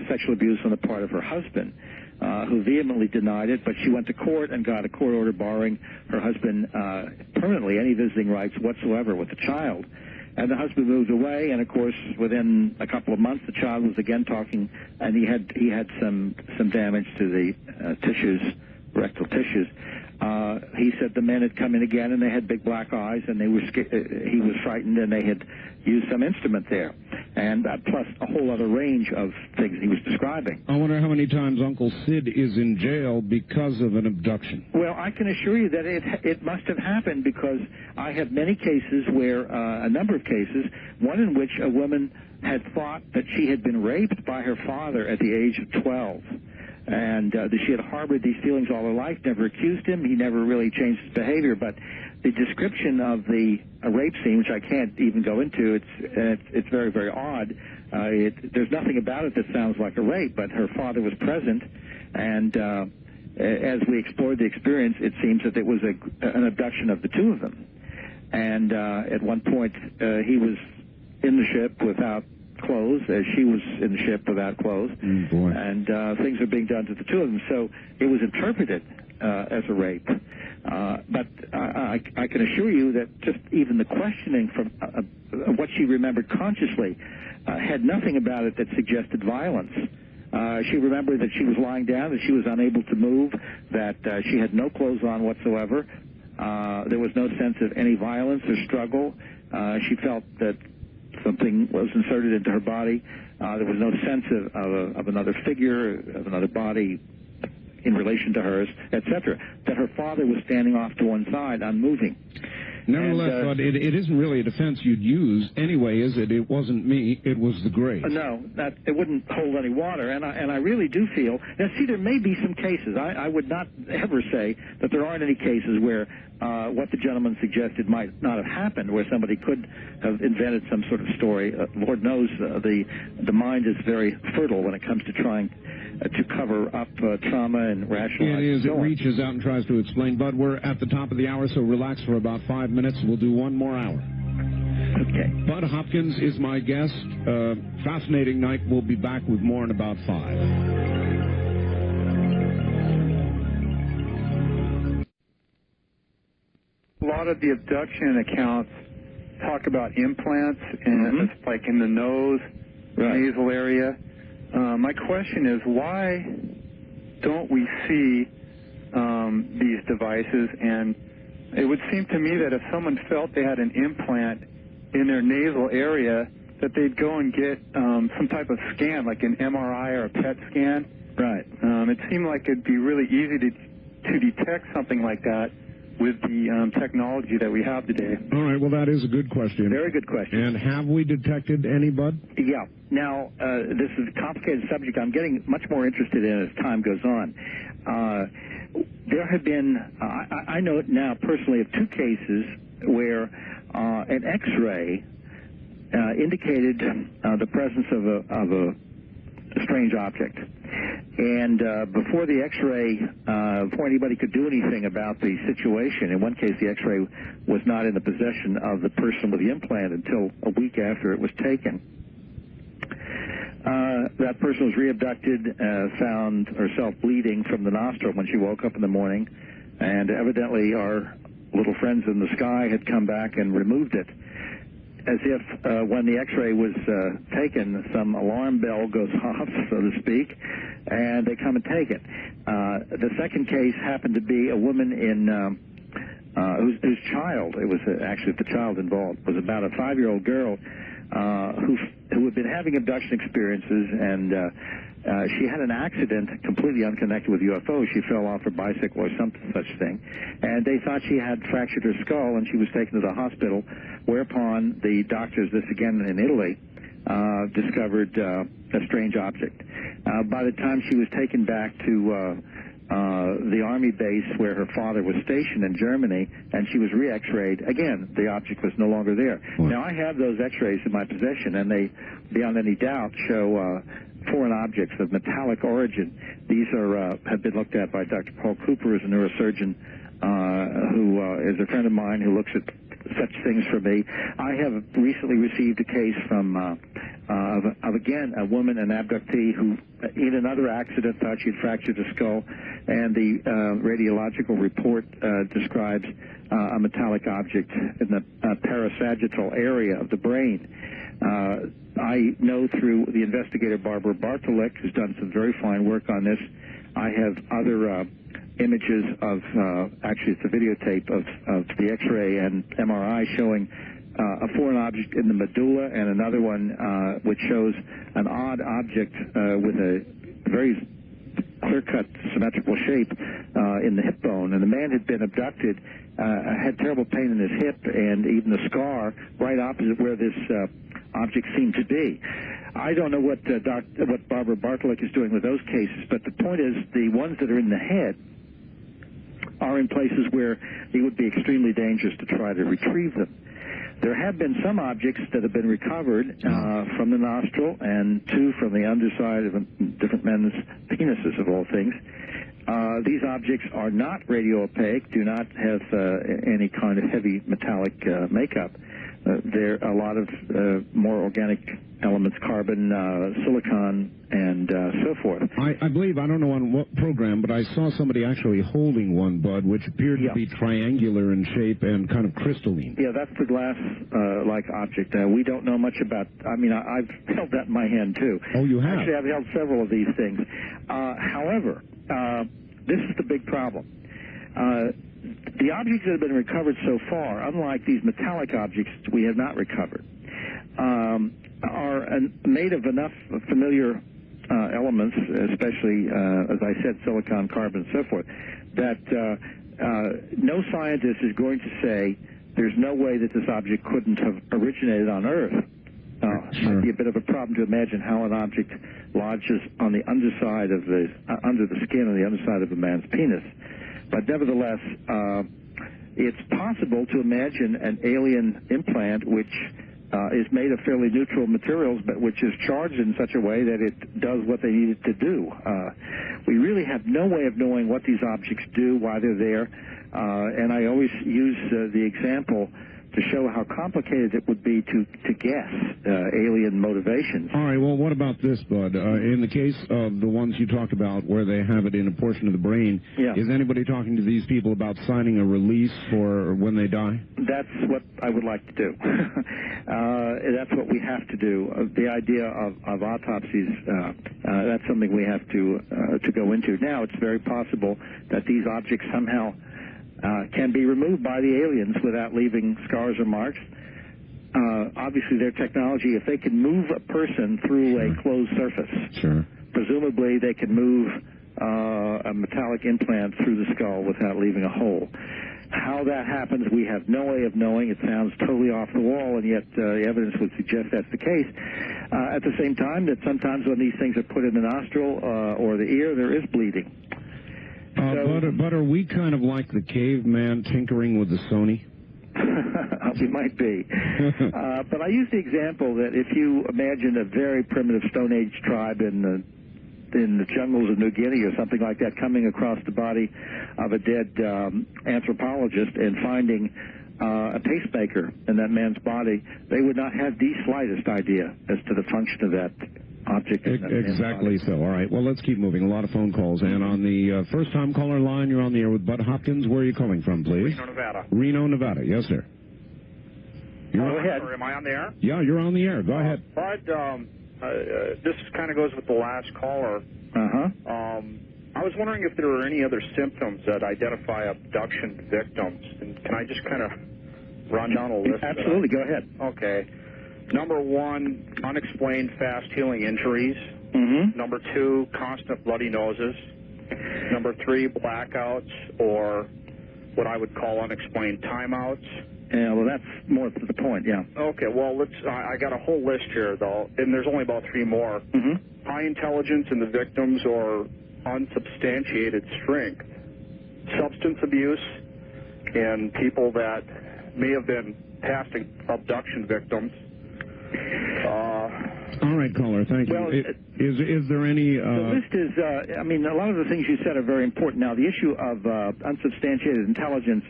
sexual abuse on the part of her husband, who vehemently denied it, but she went to court and got a court order barring her husband permanently any visiting rights whatsoever with the child. And the husband moved away, and of course, within a couple of months, the child was again talking, and he had some damage to the tissues, rectal tissues. He said the men had come in again, and they had big black eyes, and they were he was frightened, and they had used some instrument there, and plus a whole other range of things he was describing. I wonder how many times Uncle Sid is in jail because of an abduction. Well, I can assure you that it must have happened, because I have many cases where, a number of cases, one in which a woman had thought that she had been raped by her father at the age of 12. And that she had harbored these feelings all her life, never accused him. He never really changed his behavior. But the description of the rape scene, which I can't even go into, it's very, very odd. There's nothing about it that sounds like a rape, but her father was present. And as we explored the experience, it seems that it was an abduction of the two of them. And at one point, he was in the ship without clothes, as she was in the ship without clothes, and things are being done to the two of them. So it was interpreted as a rape. But I can assure you that just even the questioning from what she remembered consciously had nothing about it that suggested violence. She remembered that she was lying down, that she was unable to move, that she had no clothes on whatsoever. There was no sense of any violence or struggle. She felt that something was inserted into her body. There was no sense of another figure, of another body in relation to hers, etc. That her father was standing off to one side, unmoving. Nevertheless, Bud, it isn't really a defense you'd use anyway, is it? It wasn't me, it was the grace. No, it wouldn't hold any water, and I really do feel... Now, see, there may be some cases. I would not ever say that there aren't any cases where what the gentleman suggested might not have happened, where somebody could have invented some sort of story. Lord knows the mind is very fertile when it comes to trying to cover up trauma and rationalize. It is. It reaches out and tries to explain. Bud, we're at the top of the hour, so relax for about 5 minutes. We'll do one more hour. Okay. Bud Hopkins is my guest. Fascinating night. We'll be back with more in about 5. A lot of the abduction accounts talk about implants, and it's like in the nose, nasal area. My question is, why don't we see these devices? And it would seem to me that if someone felt they had an implant in their nasal area, that they'd go and get some type of scan, like an MRI or a PET scan. Right. It seemed like it'd be really easy to detect something like that with the technology that we have today. All right, well, that is a good question. Very good question. And have we detected any, Bud? Yeah. Now, this is a complicated subject I'm getting much more interested in as time goes on. There have been, I know now personally of 2 cases where an X-ray indicated the presence of a strange object. And before the X-ray, before anybody could do anything about the situation, in one case the X-ray was not in the possession of the person with the implant until a week after it was taken. That person was re-abducted, found herself bleeding from the nostril when she woke up in the morning, and evidently our little friends in the sky had come back and removed it. As if when the X-ray was taken, some alarm bell goes off, so to speak, and they come and take it. The second case happened to be a woman whose child, it was actually the child involved, was about a 5-year-old girl who had been having abduction experiences, and she had an accident completely unconnected with UFOs. She fell off her bicycle or some such thing, and they thought she had fractured her skull, and she was taken to the hospital, whereupon the doctors, this again in Italy, discovered a strange object. By the time she was taken back to the Army base where her father was stationed in Germany, and she was re-X-rayed, again, the object was no longer there. Now, I have those X-rays in my possession, and they, beyond any doubt, show foreign objects of metallic origin. These are have been looked at by Dr. Paul Cooper, who's a neurosurgeon, who is a friend of mine who looks at such things for me. I have recently received a case from of again a woman, an abductee, who in another accident thought she'd fractured a skull, and the radiological report describes a metallic object in the parasagittal area of the brain. I know through the investigator Barbara Bartolek, who's done some very fine work on this. I have other images of, actually it's a videotape of the X-ray and MRI showing a foreign object in the medulla, and another one which shows an odd object with a very clear-cut symmetrical shape in the hip bone. And the man had been abducted, had terrible pain in his hip, and even a scar right opposite where this object seemed to be. I don't know what Barbara Bartolek is doing with those cases, but the point is the ones that are in the head are in places where it would be extremely dangerous to try to retrieve them. There have been some objects that have been recovered from the nostril, and two from the underside of different men's penises, of all things. These objects are not radio-opaque, do not have any kind of heavy metallic makeup. There are a lot of more organic elements, carbon, silicon, and so forth. I believe, I don't know on what program, but I saw somebody actually holding one, Bud, which appeared to be triangular in shape and kind of crystalline. Yeah, that's the glass-like object. We don't know much about, I mean, I've held that in my hand, too. Oh, you have? Actually, I've held several of these things. However, this is the big problem. The objects that have been recovered so far, unlike these metallic objects we have not recovered, are made of enough familiar elements, especially, as I said, silicon, carbon, and so forth, that no scientist is going to say there's no way that this object couldn't have originated on Earth. It might be a bit of a problem to imagine how an object lodges on the underside of the under the skin on the underside of a man's penis. But nevertheless, it's possible to imagine an alien implant which is made of fairly neutral materials, but which is charged in such a way that it does what they need it to do. We really have no way of knowing what these objects do, why they're there, and I always use the example to show how complicated it would be to guess alien motivations. All right, well, what about this, Bud? In the case of the ones you talked about where they have it in a portion of the brain, is anybody talking to these people about signing a release for when they die? That's what I would like to do. That's what we have to do. The idea of autopsies, that's something we have to go into. Now, it's very possible that these objects somehow can be removed by the aliens without leaving scars or marks. Obviously, their technology, if they can move a person through a closed surface, presumably they can move a metallic implant through the skull without leaving a hole. How that happens, we have no way of knowing. It sounds totally off the wall, and yet the evidence would suggest that's the case. At the same time, that sometimes when these things are put in the nostril or the ear, there is bleeding. But are we kind of like the caveman tinkering with the Sony? We might be. But I use the example that if you imagine a very primitive Stone Age tribe in the jungles of New Guinea or something like that coming across the body of a dead anthropologist and finding a pacemaker in that man's body, they would not have the slightest idea as to the function of that object. Exactly so. All right. Well, let's keep moving. A lot of phone calls. And on the first-time caller line, you're on the air with Bud Hopkins. Where are you calling from, please? Reno, Nevada. Reno, Nevada. Yes, sir. Go ahead. Am I on the air? Yeah, you're on the air. Go ahead. Bud, this kind of goes with the last caller. I was wondering if there were any other symptoms that identify abduction victims. And can I just kind of run down a list? Absolutely. Go ahead. Okay. Number one, unexplained fast-healing injuries. Number 2, constant bloody noses. Number 3, blackouts, or what I would call unexplained timeouts. Yeah, well, that's more to the point, yeah. Okay, well, I got a whole list here, though, and there's only about 3 more. High intelligence in the victims or unsubstantiated strength. Substance abuse and people that may have been past abduction victims. All right, caller, thank you. Well, is there any... The list is, I mean, a lot of the things you said are very important. Now, the issue of unsubstantiated intelligence,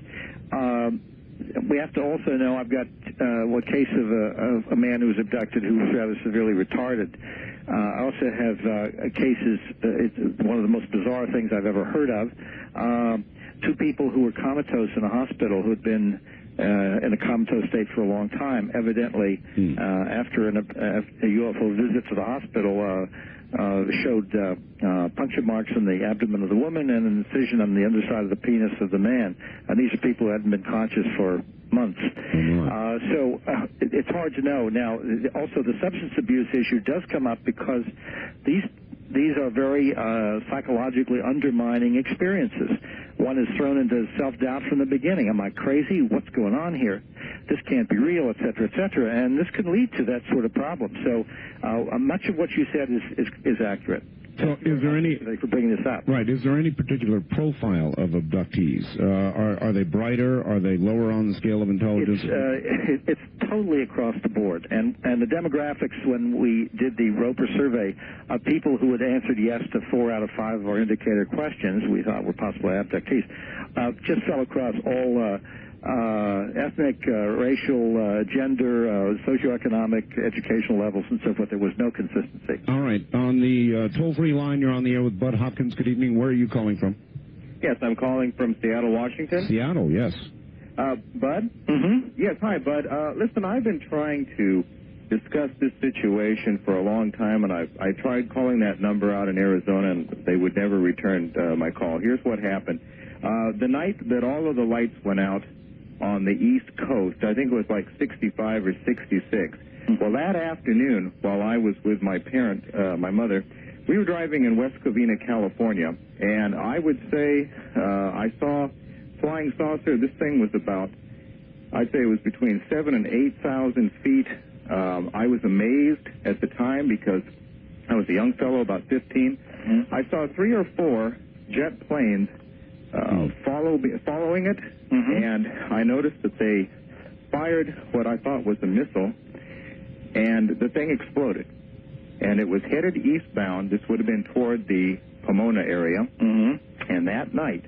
we have to also know, I've got a case of a man who was abducted who was rather severely retarded. I also have cases, it's one of the most bizarre things I've ever heard of, 2 people who were comatose in a hospital who had been in a comatose state for a long time. Evidently, after a UFO visit to the hospital, showed puncture marks in the abdomen of the woman and an incision on the underside of the penis of the man. And these are people who hadn't been conscious for months. So it's hard to know. Now, also the substance abuse issue does come up because these are very psychologically undermining experiences. One is thrown into self-doubt from the beginning. Am I crazy? What's going on here? This can't be real, et cetera, et cetera. And this can lead to that sort of problem. So much of what you said is accurate. So is there any... for bringing this up. Right. Is there any particular profile of abductees? Are they brighter? Are they lower on the scale of intelligence? It's totally across the board. And the demographics, when we did the Roper survey, of people who had answered yes to 4 out of 5 of our indicator questions we thought were possibly abductees, just fell across all ethnic, racial, gender, socioeconomic, educational levels, and so forth. There was no consistency. All right. On the toll-free line, you're on the air with Bud Hopkins. Good evening. Where are you calling from? Yes, I'm calling from Seattle, Washington. Seattle, yes. Bud? Yes, hi, Bud. Listen, I've been trying to discuss this situation for a long time, and I tried calling that number out in Arizona, and they would never return my call. Here's what happened. The night that all of the lights went out on the East Coast, I think it was like 65 or 66. Well, that afternoon, while I was with my my mother, we were driving in West Covina, California, and I would say I saw flying saucer. This thing was about, I'd say it was between 7,000 and 8,000 feet. I was amazed at the time because I was a young fellow, about 15. I saw 3 or 4 jet planes following it, and I noticed that they fired what I thought was a missile, and the thing exploded. And it was headed eastbound. This would have been toward the Pomona area. And that night,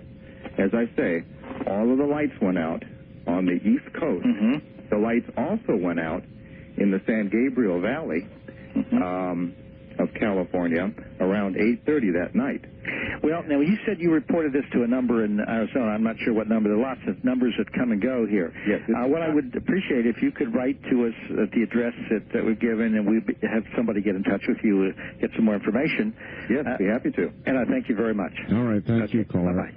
as I say, all of the lights went out on the East Coast. The lights also went out in the San Gabriel Valley of California around 8:30 that night. Well, now, you said you reported this to a number in Arizona. I'm not sure what number. There are lots of numbers that come and go here. Yes. What I would appreciate if you could write to us at the address that we've given, and we have somebody get in touch with you, get some more information. Yes, I'd be happy to. And I thank you very much. All right, thank you, caller.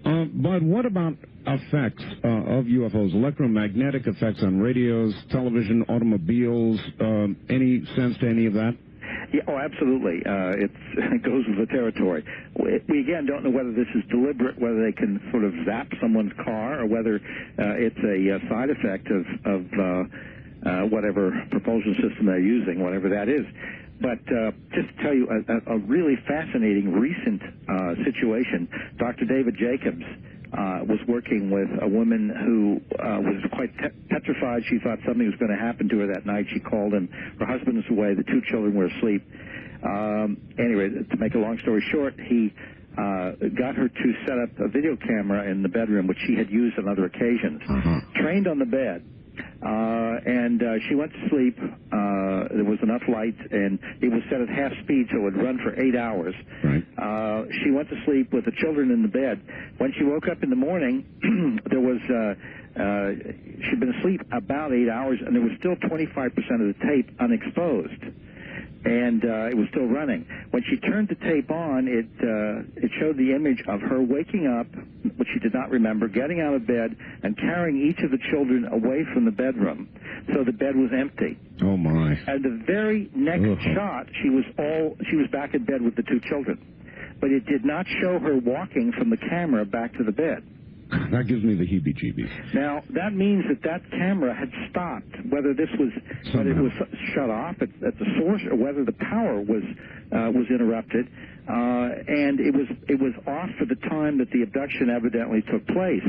Bud, what about effects of UFOs, electromagnetic effects on radios, television, automobiles, any sense to any of that? Yeah, oh, absolutely. It goes with the territory. We, again, don't know whether this is deliberate, whether they can sort of zap someone's car, or whether it's a side effect of whatever propulsion system they're using, whatever that is. But just to tell you a really fascinating recent situation, Dr. David Jacobs was working with a woman who was quite petrified. She thought something was going to happen to her that night. She called him. Her husband was away. The 2 children were asleep. Anyway, to make a long story short, he got her to set up a video camera in the bedroom, which she had used on other occasions, trained on the bed. And she went to sleep. There was enough light, and it was set at half speed, so it would run for 8 hours. She went to sleep with the children in the bed. When she woke up in the morning, there was she'd been asleep about 8 hours, and there was still 25% of the tape unexposed. and it was still running. When she turned the tape on, it showed the image of her waking up, which she did not remember, getting out of bed and carrying each of the children away from the bedroom. So the bed was empty. Oh my! And the very next shot, she was back in bed with the two children, but it did not show her walking from the camera back to the bed. That gives me the heebie-jeebies. Now that means that camera had stopped. Whether it was shut off at the source, or whether the power was interrupted, and it was off for the time that the abduction evidently took place.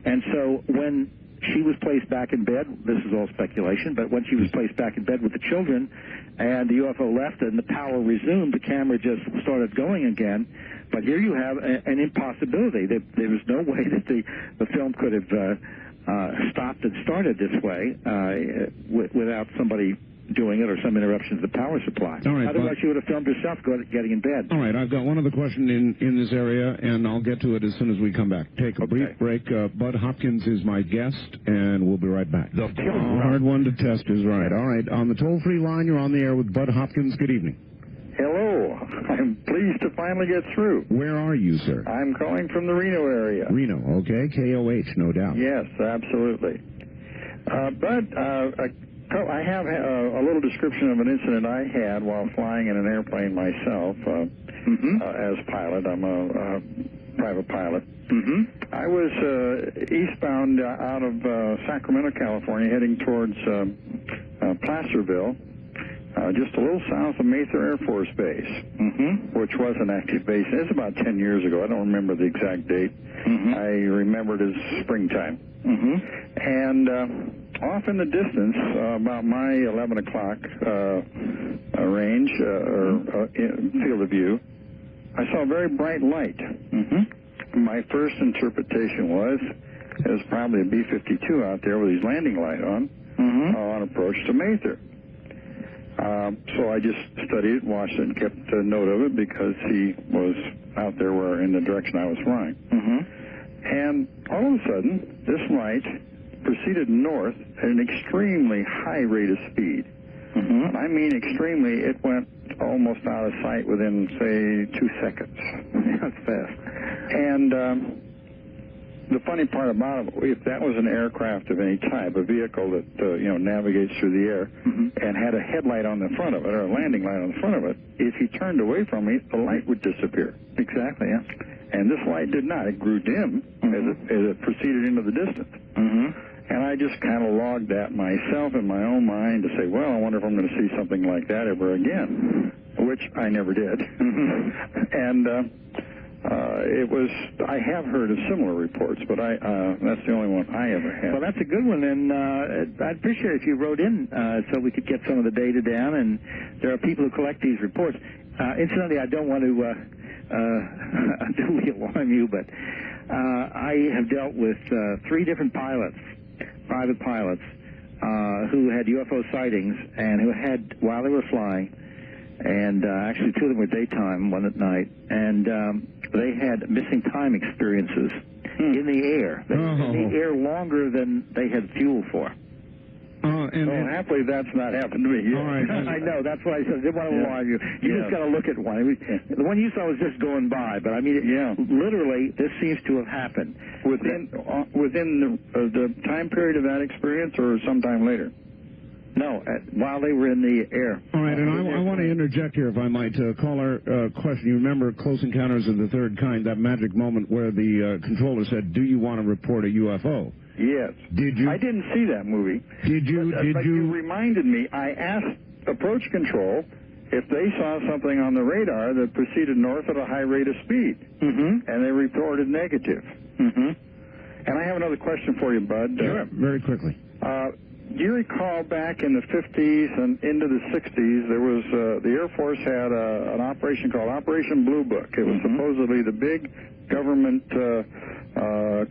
And so when she was placed back in bed, this is all speculation, but when she was placed back in bed with the children and the UFO left and the power resumed, the camera just started going again. But here you have an impossibility. There was no way that the film could have stopped and started this way without somebody doing it or some interruption to the power supply. All right, otherwise, she would have filmed herself getting in bed. All right, I've got one other question in this area, and I'll get to it as soon as we come back. Take a brief break. Bud Hopkins is my guest, and we'll be right back. The hard one to test is right. All right, on the toll-free line, you're on the air with Bud Hopkins. Good evening. Hello. I'm pleased to finally get through. Where are you, sir? I'm calling from the Reno area. Reno, okay. KOH, no doubt. Yes, absolutely. Bud, I have a little description of an incident I had while flying in an airplane myself as pilot. I'm a private pilot. I was eastbound out of Sacramento, California, heading towards Placerville, just a little south of Mesa Air Force Base, which was an active base. It's about 10 years ago. I don't remember the exact date. I remember it as springtime. And off in the distance, about my 11 o'clock range or field of view, I saw a very bright light. My first interpretation was it was probably a B-52 out there with his landing light on approach to Mather. So I just studied it, watched it, and kept a note of it because he was out there in the direction I was flying. And all of a sudden, this light proceeded north at an extremely high rate of speed. And I mean extremely. It went almost out of sight within, say, 2 seconds. That's fast. And the funny part about it, if that was an aircraft of any type, a vehicle that navigates through the air and had a headlight on the front of it or a landing light on the front of it, if he turned away from me, the light would disappear. Exactly, yeah. And this light did not. It grew dim as it proceeded into the distance. And I just kind of logged that myself in my own mind to say, well, I wonder if I'm going to see something like that ever again, which I never did. And I have heard of similar reports, but that's the only one I ever had. Well, that's a good one, and I'd appreciate it if you wrote in so we could get some of the data down, and there are people who collect these reports. Incidentally, I don't want to unduly alarm you, but I have dealt with 3 different pilots, private pilots, who had UFO sightings and who had, while they were flying, and actually 2 of them were daytime, 1 at night, and they had missing time experiences in the air. They were in the air longer than they had fuel for. Happily, that's not happened to me yet. All right. I know. That's why I said I didn't want to alarm you. You just got to look at one. The one you saw was just going by, but I mean, literally, this seems to have happened within the time period of that experience, or sometime later. No, while they were in the air. All right, and I want to interject here, if I might. Caller question. You remember Close Encounters of the Third Kind, that magic moment where the controller said, "Do you want to report a UFO?" Yes. Did you? I didn't see that movie. Did you? But you reminded me. I asked approach control if they saw something on the radar that proceeded north at a high rate of speed, and they reported negative. And I have another question for you, Bud. Sure. Very quickly. Do you recall back in the 50s and into the 60s, there was the Air Force had an operation called Operation Blue Book. It was supposedly the big government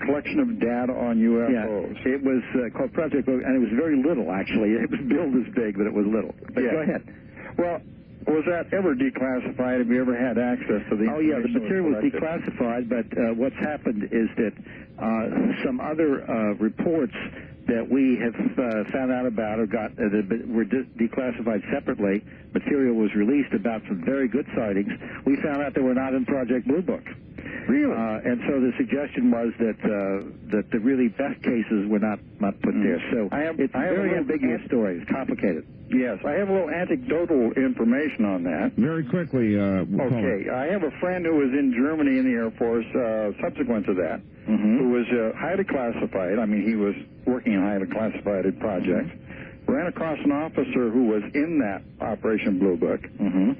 collection of data on UFOs. Yeah, it was called Project Book, and it was very little, actually. It was billed as big, but it was little. But go ahead. Well, was that ever declassified? Have you ever had access to the information? Oh, yeah, the material was declassified, but what's happened is that some other reports that we have found out about or got were declassified separately. Material was released about some very good sightings. We found out they were not in Project Blue Book. Really? And so the suggestion was that the really best cases were not put there. So it's a very ambiguous story. It's complicated. Yes, I have a little anecdotal information on that. Very quickly, okay, I have a friend who was in Germany in the Air Force subsequent to that, who was highly classified. I mean, he was working in highly classified projects. Ran across an officer who was in that Operation Blue Book.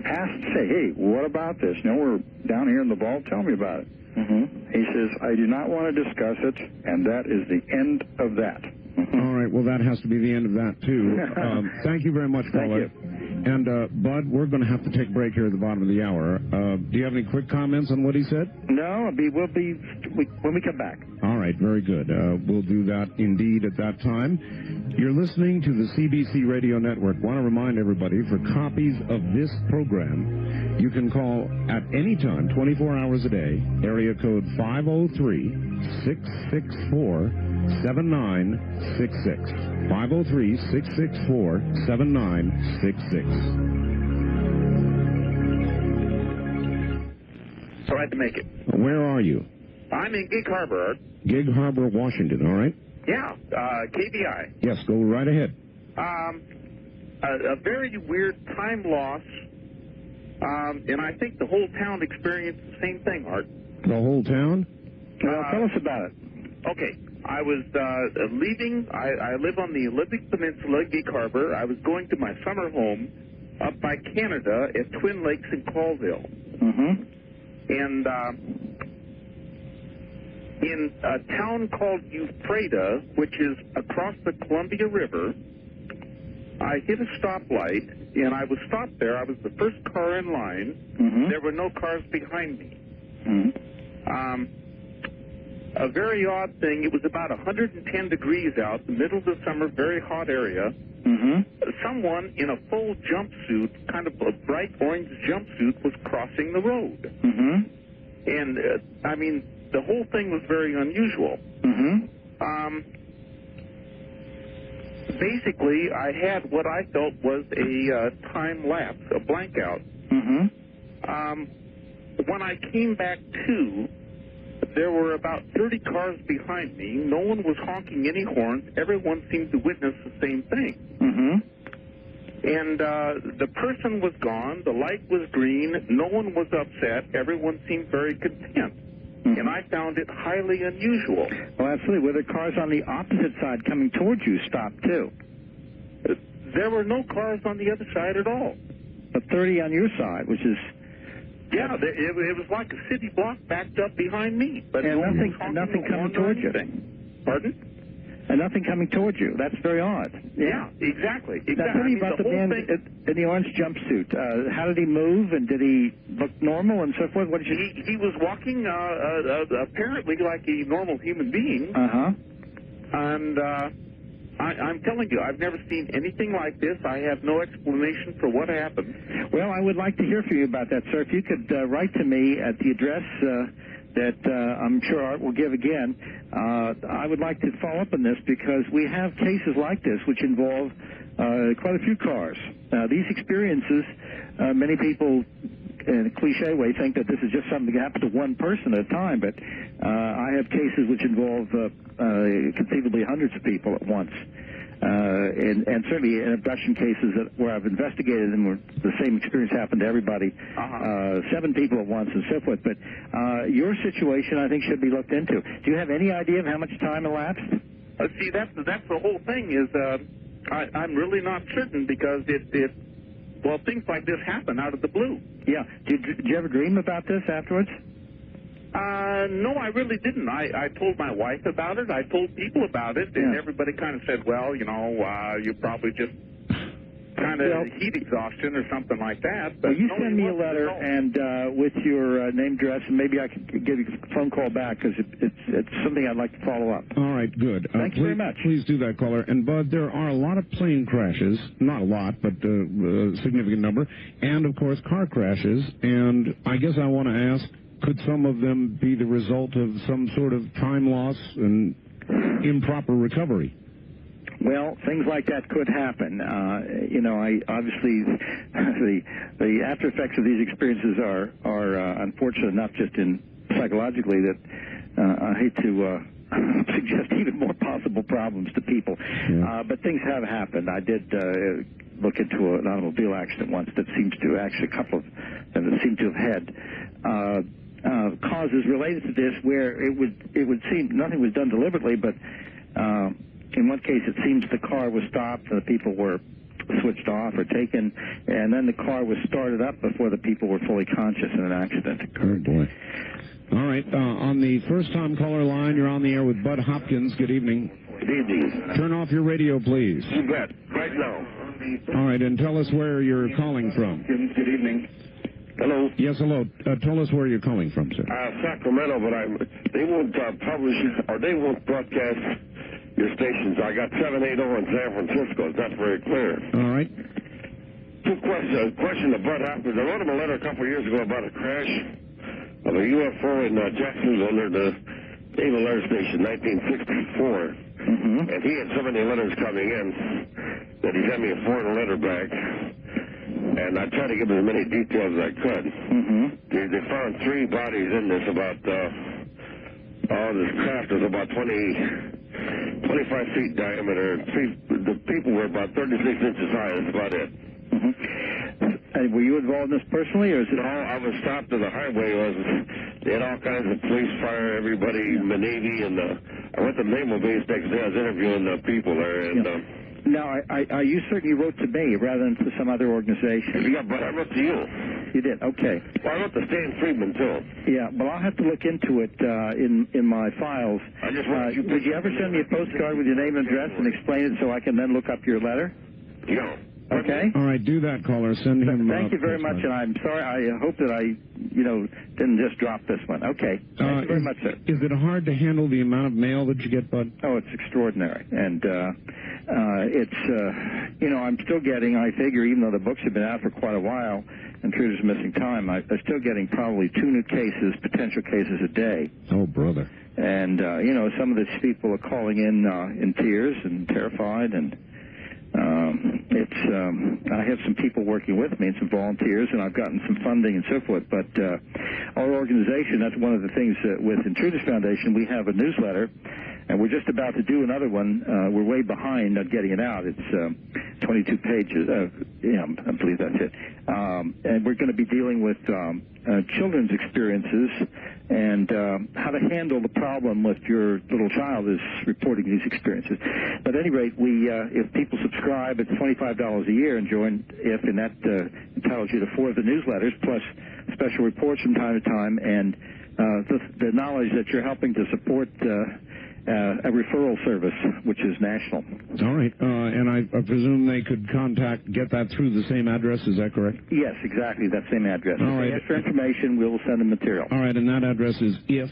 Asked, say, hey, what about this? You know, we're down here in the vault. Tell me about it. He says, I do not want to discuss it, and that is the end of that. All right, well, that has to be the end of that, too. Thank you very much, caller. And, Bud, we're going to have to take a break here at the bottom of the hour. Do you have any quick comments on what he said? No, we'll be when we come back. All right, very good. We'll do that indeed at that time. You're listening to the CBC Radio Network. Want to remind everybody, for copies of this program, you can call at any time, 24 hours a day, area code 503-664-7966. 503-664-7966. So I had to make it. Where are you? I'm in Gig Harbor. Gig Harbor, Washington, all right? Yeah, KBI. Yes, go right ahead. A very weird time loss, and I think the whole town experienced the same thing, Art. The whole town? Well, tell us about it. Okay, I was leaving. I live on the Olympic Peninsula, Gig Harbor. I was going to my summer home up by Canada at Twin Lakes in Colville. And in a town called Ephrata, which is across the Columbia River, I hit a stoplight, and I was stopped there. I was the first car in line. There were no cars behind me. A very odd thing, it was about 110 degrees out, the middle of the summer, very hot area. Someone in a full jumpsuit, kind of a bright orange jumpsuit, was crossing the road. And, I mean, the whole thing was very unusual. Basically, I had what I felt was a time lapse, a blank out. When I came back to, there were about 30 cars behind me. No one was honking any horns. Everyone seemed to witness the same thing. And the person was gone. The light was green. No one was upset. Everyone seemed very content. And I found it highly unusual. Well, absolutely. Were there cars on the opposite side coming towards you stopped, too? There were no cars on the other side at all. But 30 on your side, which is... Yeah, it was like a city block backed up behind me. But and nothing coming towards you. Pardon? And nothing coming towards you. That's very odd. Yeah, exactly. Now, tell me about the man in the orange jumpsuit. How did he move, and did he look normal and so forth? What did you... He was walking apparently like a normal human being. And I'm telling you, I've never seen anything like this. I have no explanation for what happened. Well, I would like to hear from you about that, sir. If you could write to me at the address that I'm sure Art will give again, I would like to follow up on this because we have cases like this which involve quite a few cars. These experiences, many people in a cliche way think that this is just something that happens to one person at a time, but I have cases which involve conceivably hundreds of people at once. And certainly in abduction cases where I've investigated and where the same experience happened to everybody, 7 people at once and so forth. But your situation, I think, should be looked into. Do you have any idea of how much time elapsed? See, that's the whole thing is I'm really not certain because well, things like this happen out of the blue. Yeah. Did you ever dream about this afterwards? No, I really didn't. I told my wife about it. I told people about it, and everybody kind of said, well, you know, you probably just kind of heat exhaustion or something like that. But well, you send me a letter and with your name, address, and maybe I can give you a phone call back because it's something I'd like to follow up. All right, good. Thank you very much. Please do that, caller. And, Bud, there are a lot of plane crashes, not a lot, but a significant number, and, of course, car crashes. And I guess I want to ask, could some of them be the result of some sort of time loss and improper recovery? Well, things like that could happen. I obviously the after effects of these experiences are unfortunate enough just in psychologically that I hate to suggest even more possible problems to people. Yeah. But things have happened. I did look into an automobile accident once that seems to actually a couple of them that seem to have had causes related to this where it would seem nothing was done deliberately, but in one case it seems the car was stopped and the people were switched off or taken, and then the car was started up before the people were fully conscious and an accident occurred. Oh, boy. All right, on the first-time caller line, you're on the air with Bud Hopkins. Good evening. Good evening. Turn off your radio, please. You bet. Right now. All right, and tell us where you're calling from. Good evening. Hello. Yes, hello. Tell us where you're calling from, sir. Sacramento, but they won't publish or they won't broadcast your stations. I got 780 in San Francisco. That's very clear. All right. Two questions. Question to Bud Hopkins. I wrote him a letter a couple of years ago about a crash of a UFO in Jacksonville under the Naval Air Station, 1964. Mm-hmm. And he had so many letters coming in that he sent me a foreign letter back. And I tried to give him as many details as I could. Mm-hmm. They found 3 bodies in this about, this craft was about 25 feet diameter. The people were about 36 inches high. That's about it. Mm-hmm. Were you involved in this personally, or is it? No, I was stopped on the highway. They had all kinds of police, fire, everybody, the Navy, and I went to the Naval Base next day. I was interviewing the people there, and. Now, are you certain you wrote to me rather than to some other organization? Yeah, but I wrote to you. You did? Okay. Well, I wrote to Stan Friedman, too. Yeah, but I'll have to look into it in my files. I just would you ever send me a postcard with your name and address and explain it so I can then look up your letter? Yeah. Okay. All right, do that, caller. Send him. Thank you very much, and I'm sorry. I hope that I, didn't just drop this one. Okay. Thank you very much, sir. Is it hard to handle the amount of mail that you get, Bud? Oh, it's extraordinary, and I'm still getting. I figure, even though the books have been out for quite a while, Intruders Missing Time, I'm still getting probably 2 new cases, potential cases a day. Oh, brother. And some of these people are calling in tears and terrified, and. I have some people working with me and some volunteers, and I've gotten some funding and so forth. But our organization, that's one of the things with Intruders Foundation, we have a newsletter, and we're just about to do another one. We're way behind on getting it out. It's 22 pages. I believe that's it. And we're going to be dealing with children's experiences and how to handle the problem if your little child is reporting these experiences. But at any rate, if people subscribe, it's $25 a year and join IF, and that entitles you to 4 of the newsletters, plus special reports from time to time, and the knowledge that you're helping to support a referral service, which is national. All right. And I presume they could get that through the same address. Is that correct? Yes, exactly. That same address. All right. If they ask for information, we'll send them material. All right. And that address is IF,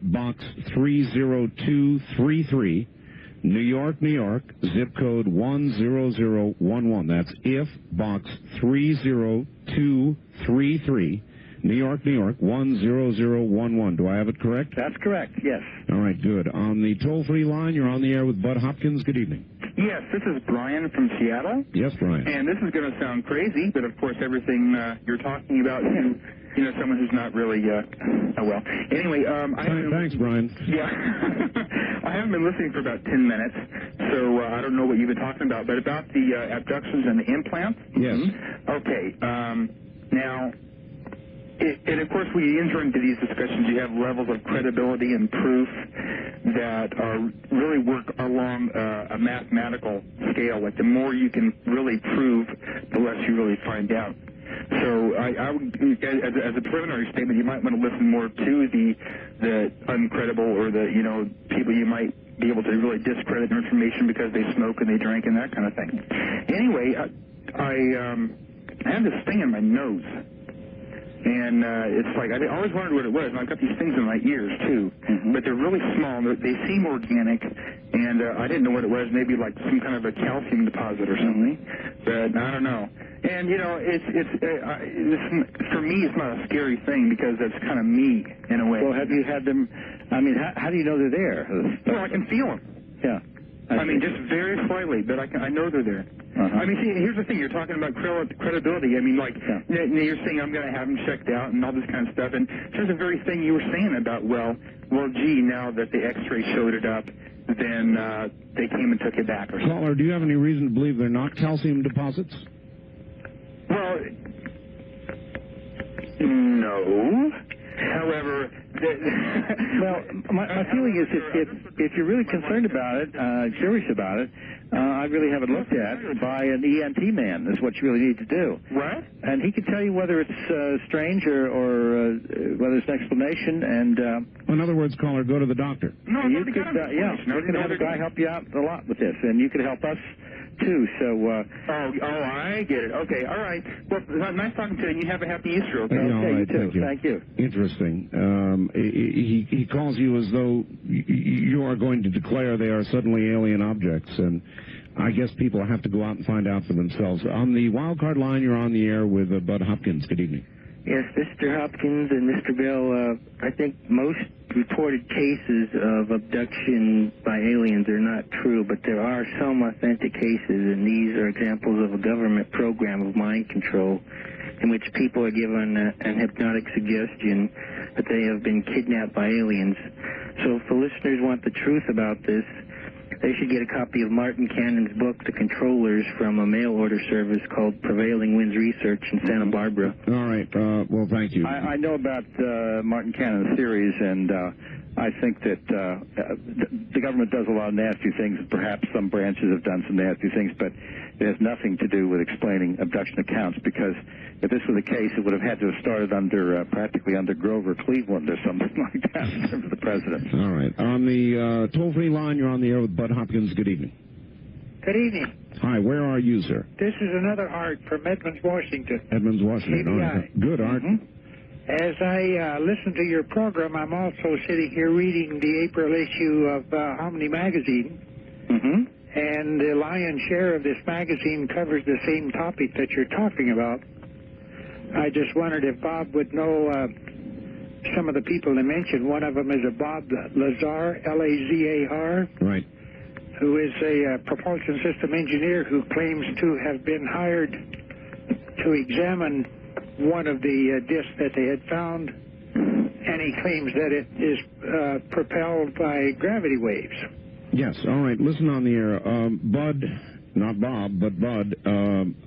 Box 30233, New York, New York, zip code 10011. That's IF, Box 30233. New York, New York, 10011. Do I have it correct? That's correct, yes. All right, good. On the toll-free line, you're on the air with Bud Hopkins. Good evening. Yes, this is Brian from Seattle. Yes, Brian. And this is going to sound crazy, but of course everything you're talking about, someone who's not really, well. Anyway, thanks, Brian. Yeah. I haven't been listening for about 10 minutes, so I don't know what you've been talking about, but about the abductions and the implants? Yes. Okay. Now... And, of course, when you enter into these discussions, you have levels of credibility and proof that really work along a mathematical scale. Like, the more you can really prove, the less you really find out. So I would, as a preliminary statement, you might want to listen more to the uncredible or the, people you might be able to really discredit their information because they smoke and they drink and that kind of thing. Anyway, I have this thing in my nose. And it's like, I always wondered what it was, and I've got these things in my ears, too. Mm-hmm. But they're really small, and they seem organic, and I didn't know what it was, maybe like some kind of a calcium deposit or something. But I don't know. And, for me, it's not a scary thing, because that's kind of me, in a way. Well, have you had them, how do you know they're there? Well, I can feel them. Yeah. I mean, just very slightly, but I know they're there. I mean, see, here's the thing. You're talking about credibility. I mean, like, you're saying I'm going to have them checked out and all this kind of stuff. And here's the very thing you were saying about, well, gee, now that the X-ray showed it up, then they came and took it back. Or Caller, do you have any reason to believe they're not calcium deposits? Well, no. However, well, my feeling is if you're really concerned about it, serious about it, I'd really have it looked at by an ENT man. That's what you really need to do. What? And he can tell you whether it's strange or whether it's an explanation. And in other words, caller, go to the doctor. No, you could, you could have a guy help you out a lot with this, and you could help us too. So. I get it. Okay, all right. Well, nice talking to you. And you have a happy Easter. Okay. Okay, you too. Thank you. Interesting. He calls you as though you are going to declare they are suddenly alien objects, and I guess people have to go out and find out for themselves. On the wild card line, you're on the air with Bud Hopkins. Good evening. Yes, Mr. Hopkins and Mr. Bell, I think most reported cases of abduction by aliens are not true, but there are some authentic cases, and these are examples of a government program of mind control in which people are given an hypnotic suggestion that they have been kidnapped by aliens. So if the listeners want the truth about this, they should get a copy of Martin Cannon's book, The Controllers, from a mail-order service called Prevailing Winds Research in Santa Barbara. All right. Well, thank you. I know about Martin Cannon's theories, and I think that the government does a lot of nasty things. Perhaps some branches have done some nasty things, but it has nothing to do with explaining abduction accounts, because if this was the case, it would have had to have started practically under Grover Cleveland or something like that in terms of the president. All right. On the toll-free line, you're on the air with Bud Hopkins. Good evening. Good evening. Hi, where are you, sir? This is another Art from Edmonds, Washington. Edmonds, Washington. All right. Good, Art. As I listen to your program, I'm also sitting here reading the April issue of Omni Magazine. And the lion's share of this magazine covers the same topic that you're talking about. I just wondered if Bob would know some of the people they mentioned. One of them is a Bob Lazar, Lazar. Right. Who is a propulsion system engineer who claims to have been hired to examine one of the discs that they had found, and he claims that it is propelled by gravity waves. Yes, all right. Listen on the air. Bud, not Bob, but Bud,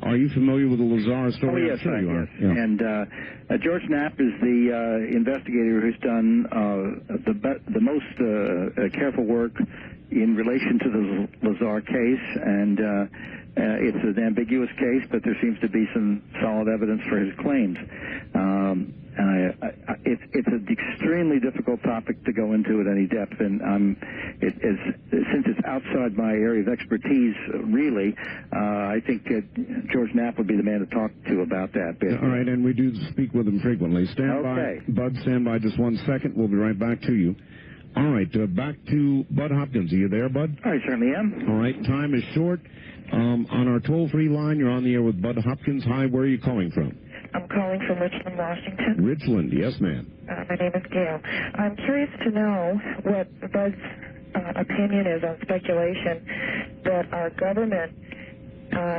are you familiar with the Lazar story? Oh, yes, sure you are. Yeah. And George Knapp is the investigator who's done the most careful work in relation to the Lazar case, and it's an ambiguous case, but there seems to be some solid evidence for his claims. It's an extremely difficult topic to go into at any depth, and since it's outside my area of expertise, really, I think George Knapp would be the man to talk to about that. All right, and we do speak with him frequently. Stand by, Bud, stand by just 1 second. We'll be right back to you. All right, back to Bud Hopkins. Are you there, Bud? I certainly am. All right, time is short. On our toll-free line, you're on the air with Bud Hopkins. Hi, where are you calling from? I'm calling from Richland, Washington. Richland, yes, ma'am. My name is Gail. I'm curious to know what Bud's opinion is on speculation that our government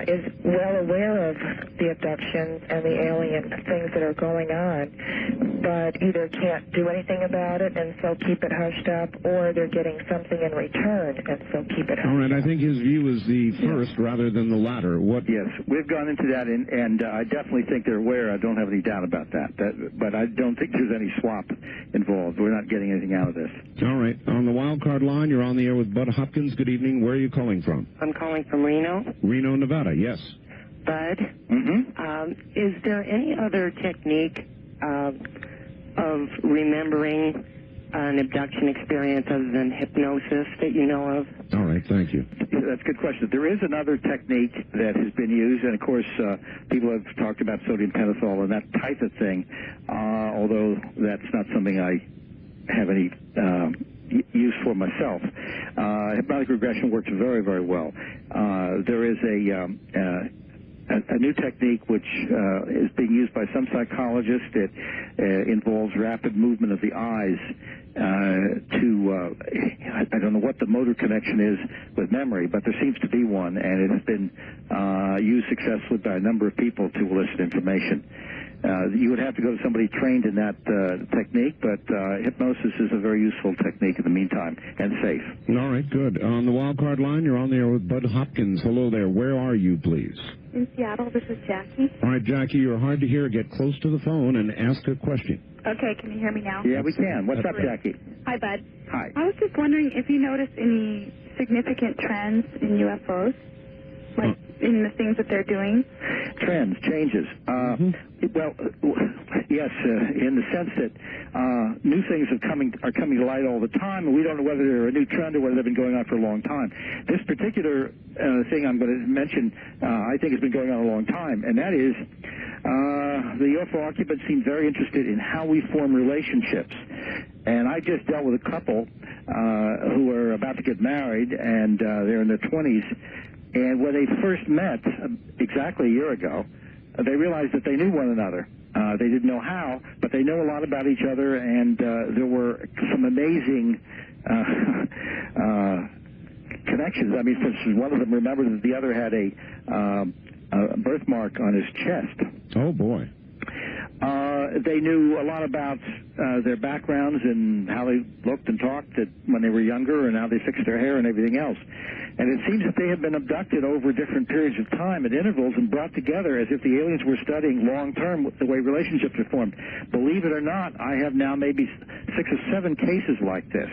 is well aware of the abductions and the alien things that are going on, but either can't do anything about it and so keep it hushed up, or they're getting something in return and so keep it hushed up. All right, I think his view is the first rather than the latter. Yes, we've gone into that, and I definitely think they're aware. I don't have any doubt about that. But I don't think there's any swap involved. We're not getting anything out of this. All right, on the wild card line, you're on the air with Bud Hopkins. Good evening. Where are you calling from? I'm calling from Reno. Reno, Nevada, yes. Bud, is there any other technique of remembering an abduction experience other than hypnosis that you know of? All right, thank you. That's a good question. There is another technique that has been used, and of course, people have talked about sodium pentothal and that type of thing, although that's not something I have any use for myself. Hypnotic regression works very, very well. There is a new technique which is being used by some psychologists. It involves rapid movement of the eyes I don't know what the motor connection is with memory, but there seems to be one, and it has been used successfully by a number of people to elicit information. You would have to go to somebody trained in that technique, but hypnosis is a very useful technique in the meantime, and safe. All right, good. On the wild card line, you're on there with Bud Hopkins. Hello there. Where are you, please? In Seattle. This is Jackie. All right, Jackie, you're hard to hear. Get close to the phone and ask a question. Okay, can you hear me now? Yeah, we can. What's up, Jackie? Hi, Bud. Hi. I was just wondering if you noticed any significant trends in UFOs, like in the things that they're doing. Trends, changes. Well, yes, in the sense that new things are coming to light all the time, and we don't know whether they're a new trend or whether they've been going on for a long time. This particular thing I'm going to mention, I think has been going on a long time, and that is the UFO occupants seem very interested in how we form relationships. And I just dealt with a couple who are about to get married, and they're in their 20s. And when they first met, exactly a year ago, they realized that they knew one another. They didn't know how, but they know a lot about each other, and there were some amazing connections. I mean, for instance, one of them remembered that the other had a birthmark on his chest. Oh, boy. They knew a lot about their backgrounds and how they looked and talked when they were younger and how they fixed their hair and everything else. And it seems that they have been abducted over different periods of time at intervals and brought together as if the aliens were studying long-term the way relationships are formed. Believe it or not, I have now maybe 6 or 7 cases like this.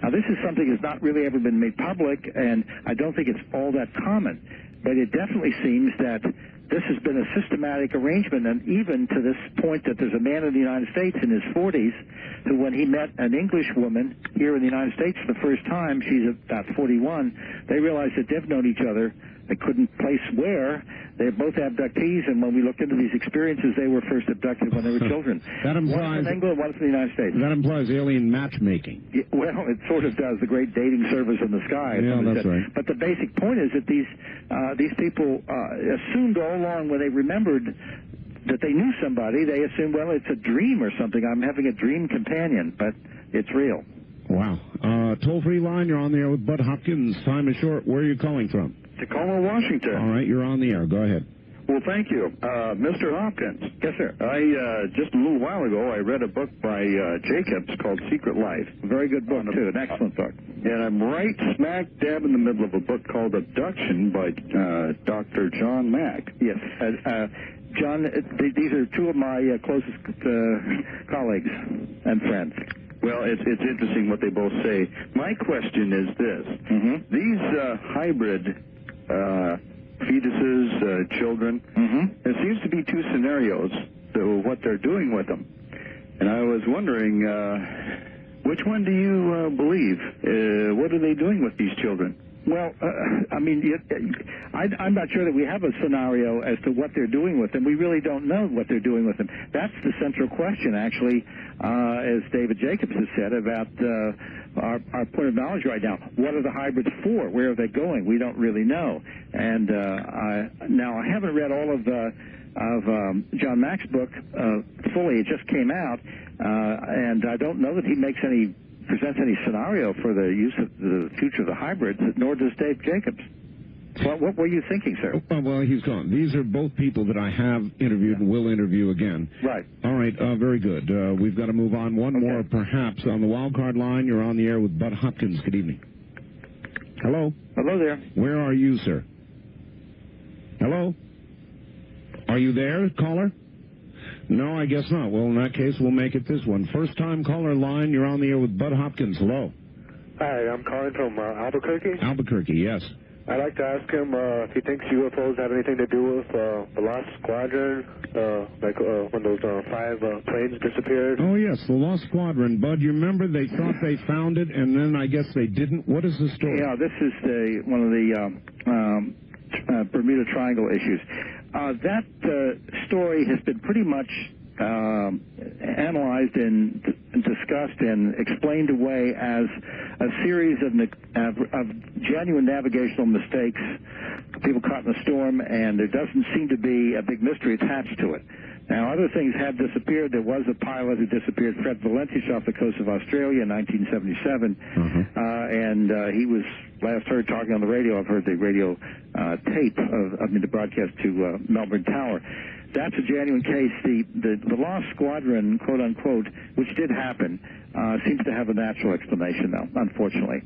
Now, this is something that's not really ever been made public, and I don't think it's all that common. But it definitely seems that this has been a systematic arrangement, and even to this point that there's a man in the United States in his 40s who, when he met an English woman here in the United States for the first time, she's about 41, they realized that they've known each other. They couldn't place where. They're both abductees, and when we looked into these experiences, they were first abducted when they were children. That implies, one from England, one from the United States. That implies alien matchmaking. Yeah, well, it sort of does, the great dating service in the sky. Yeah, that's right. But the basic point is that these people assumed all along when they remembered that they knew somebody, they assumed, well, it's a dream or something. I'm having a dream companion, but it's real. Wow. Toll-free line, you're on the air with Bud Hopkins. Time is short. Where are you calling from? Tacoma, Washington. All right, you're on the air. Go ahead. Well, thank you. Mr. Hopkins. Yes, sir. Just a little while ago, I read a book by Jacobs called Secret Life. Very good book, too. An excellent book. And I'm right smack dab in the middle of a book called Abduction by Dr. John Mack. Yes. John, these are two of my closest colleagues and friends. Well, it's interesting what they both say. My question is this. These hybrid fetuses, children, there seems to be 2 scenarios of what they're doing with them. And I was wondering, which one do you believe? What are they doing with these children? Well, I mean, I'm not sure that we have a scenario as to what they're doing with them. We really don't know what they're doing with them. That's the central question, actually, as David Jacobs has said, about our point of knowledge right now. What are the hybrids for? Where are they going? We don't really know. And now I haven't read all of John Mack's book fully. It just came out, and I don't know that he presents any scenario for the use of the future of the hybrids, nor does Dave Jacobs. What were you thinking, sir? Well, he's gone. These are both people that I have interviewed and will interview again. Right. All right, very good. We've got to move on. One more, perhaps. On the wild card line, you're on the air with Bud Hopkins. Good evening. Hello? Hello there. Where are you, sir? Hello? Are you there, caller? No, I guess not. Well, in that case, we'll make it this one. First-time caller line, you're on the air with Bud Hopkins. Hello. Hi, I'm calling from Albuquerque. Albuquerque, yes. I'd like to ask him if he thinks UFOs have anything to do with the Lost Squadron, when those 5 planes disappeared. Oh, yes, the Lost Squadron. Bud, you remember they thought they found it, and then I guess they didn't? What is the story? Yeah, this is one of the Bermuda Triangle issues. That story has been pretty much analyzed and discussed and explained away as a series of genuine navigational mistakes people caught in the storm, and there doesn't seem to be a big mystery attached to it. Now, other things have disappeared. There was a pilot who disappeared, Fred Valentius, off the coast of Australia in 1977, and he was last heard talking on the radio. I've heard the radio tape of the broadcast to Melbourne Tower. That's a genuine case. The lost squadron, quote unquote, which did happen, seems to have a natural explanation, though, unfortunately.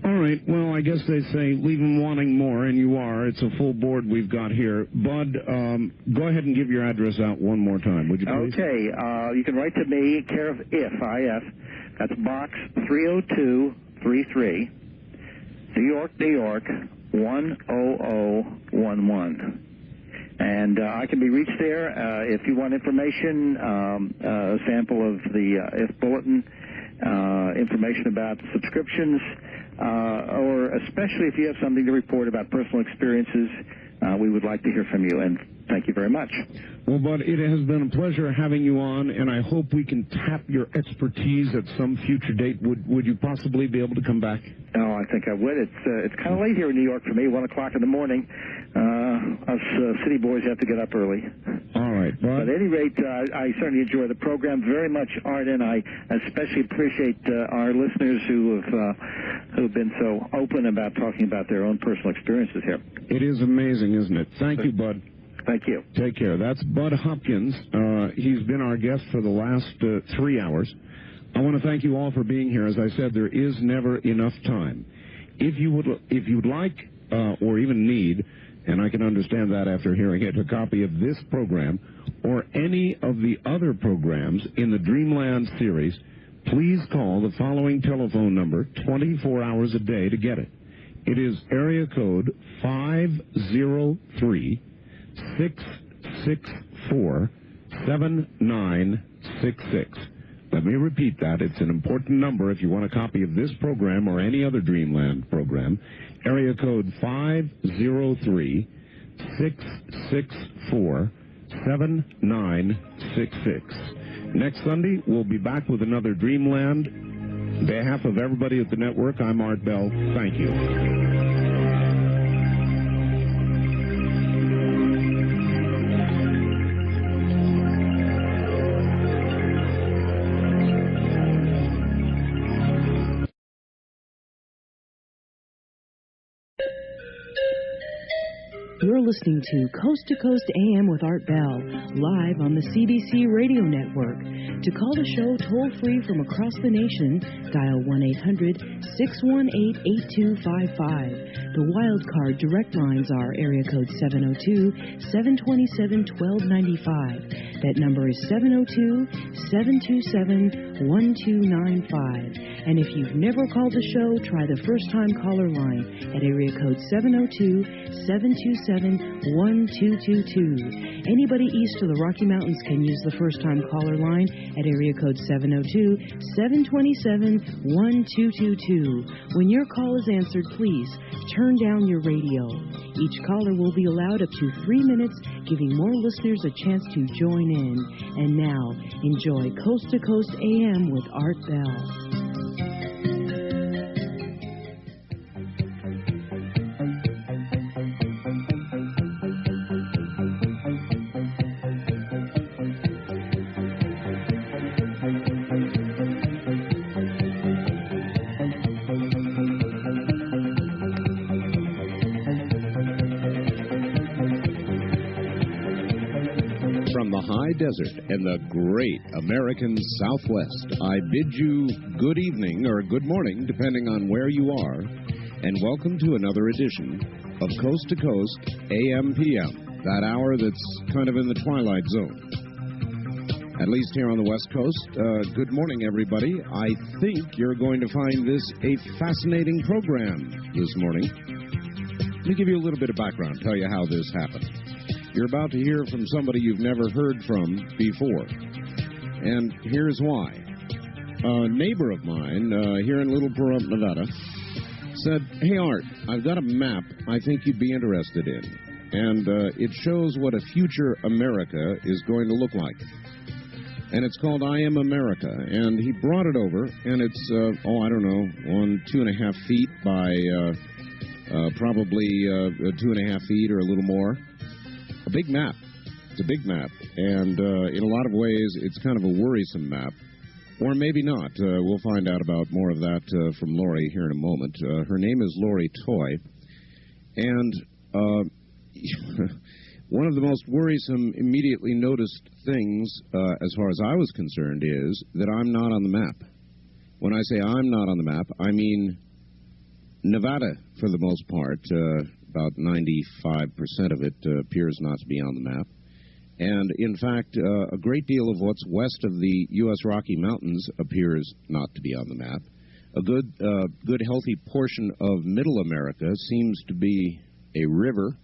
All right. Well, I guess they say leave them wanting more, and you are. It's a full board we've got here. Bud, go ahead and give your address out one more time, would you please? Okay. You can write to me, care of IF. That's Box 30233, New York, New York, 10011. And I can be reached there if you want information, a sample of the IF Bulletin, information about subscriptions, or especially if you have something to report about personal experiences, we would like to hear from you. And thank you very much. Well, Bud, it has been a pleasure having you on, and I hope we can tap your expertise at some future date. Would you possibly be able to come back? Oh, I think I would. It's kind of late here in New York for me, 1 o'clock in the morning. Us city boys have to get up early. All right, Bud. But at any rate, I certainly enjoy the program very much, Art, and I especially appreciate our listeners who've been so open about talking about their own personal experiences here. It is amazing, isn't it? Thank you, Bud. Thank you. Take care. That's Bud Hopkins. He's been our guest for the last 3 hours. I want to thank you all for being here. As I said, there is never enough time. If you'd like or even need, and I can understand that after hearing it, a copy of this program or any of the other programs in the Dreamland series, please call the following telephone number 24 hours a day to get it. It is area code 503-664-7966. Let me repeat that. It's an important number if you want a copy of this program or any other Dreamland program. Area code 503-664-7966. Next Sunday, we'll be back with another Dreamland. On behalf of everybody at the network, I'm Art Bell. Thank you. You're listening to Coast AM with Art Bell, live on the CBC Radio Network. To call the show toll-free from across the nation, dial 1-800-618-8255. The wild card direct lines are area code 702-727-1295. That number is 702-727-1295. And if you've never called the show, try the first-time caller line at area code 702-727-1222. Anybody east of the Rocky Mountains can use the first-time caller line at area code 702-727-1222. When your call is answered, please turn down your radio. Each caller will be allowed up to 3 minutes, giving more listeners a chance to join in. And now, enjoy Coast to Coast AM with Art Bell. Desert and the great American Southwest, I bid you good evening or good morning, depending on where you are, and welcome to another edition of Coast to Coast AM/PM, that hour that's kind of in the twilight zone. At least here on the West Coast. Good morning, everybody. I think you're going to find this a fascinating program this morning. Let me give you a little bit of background, tell you how this happened. You're about to hear from somebody you've never heard from before. And here's why. A neighbor of mine here in Little Pahrump, Nevada, said, "Hey, Art, I've got a map I think you'd be interested in. And it shows what a future America is going to look like. And it's called I Am America." And he brought it over, and it's, 2.5 feet by probably 2.5 feet or a little more. A big map. It's a big map, and in a lot of ways, it's kind of a worrisome map. Or maybe not. We'll find out about more of that from Lori here in a moment. Her name is Lori Toy, and one of the most worrisome, immediately noticed things, as far as I was concerned, is that I'm not on the map. When I say I'm not on the map, I mean Nevada, for the most part. About 95% of it appears not to be on the map. And, in fact, a great deal of what's west of the U.S. Rocky Mountains appears not to be on the map. A good, healthy portion of Middle America seems to be a river.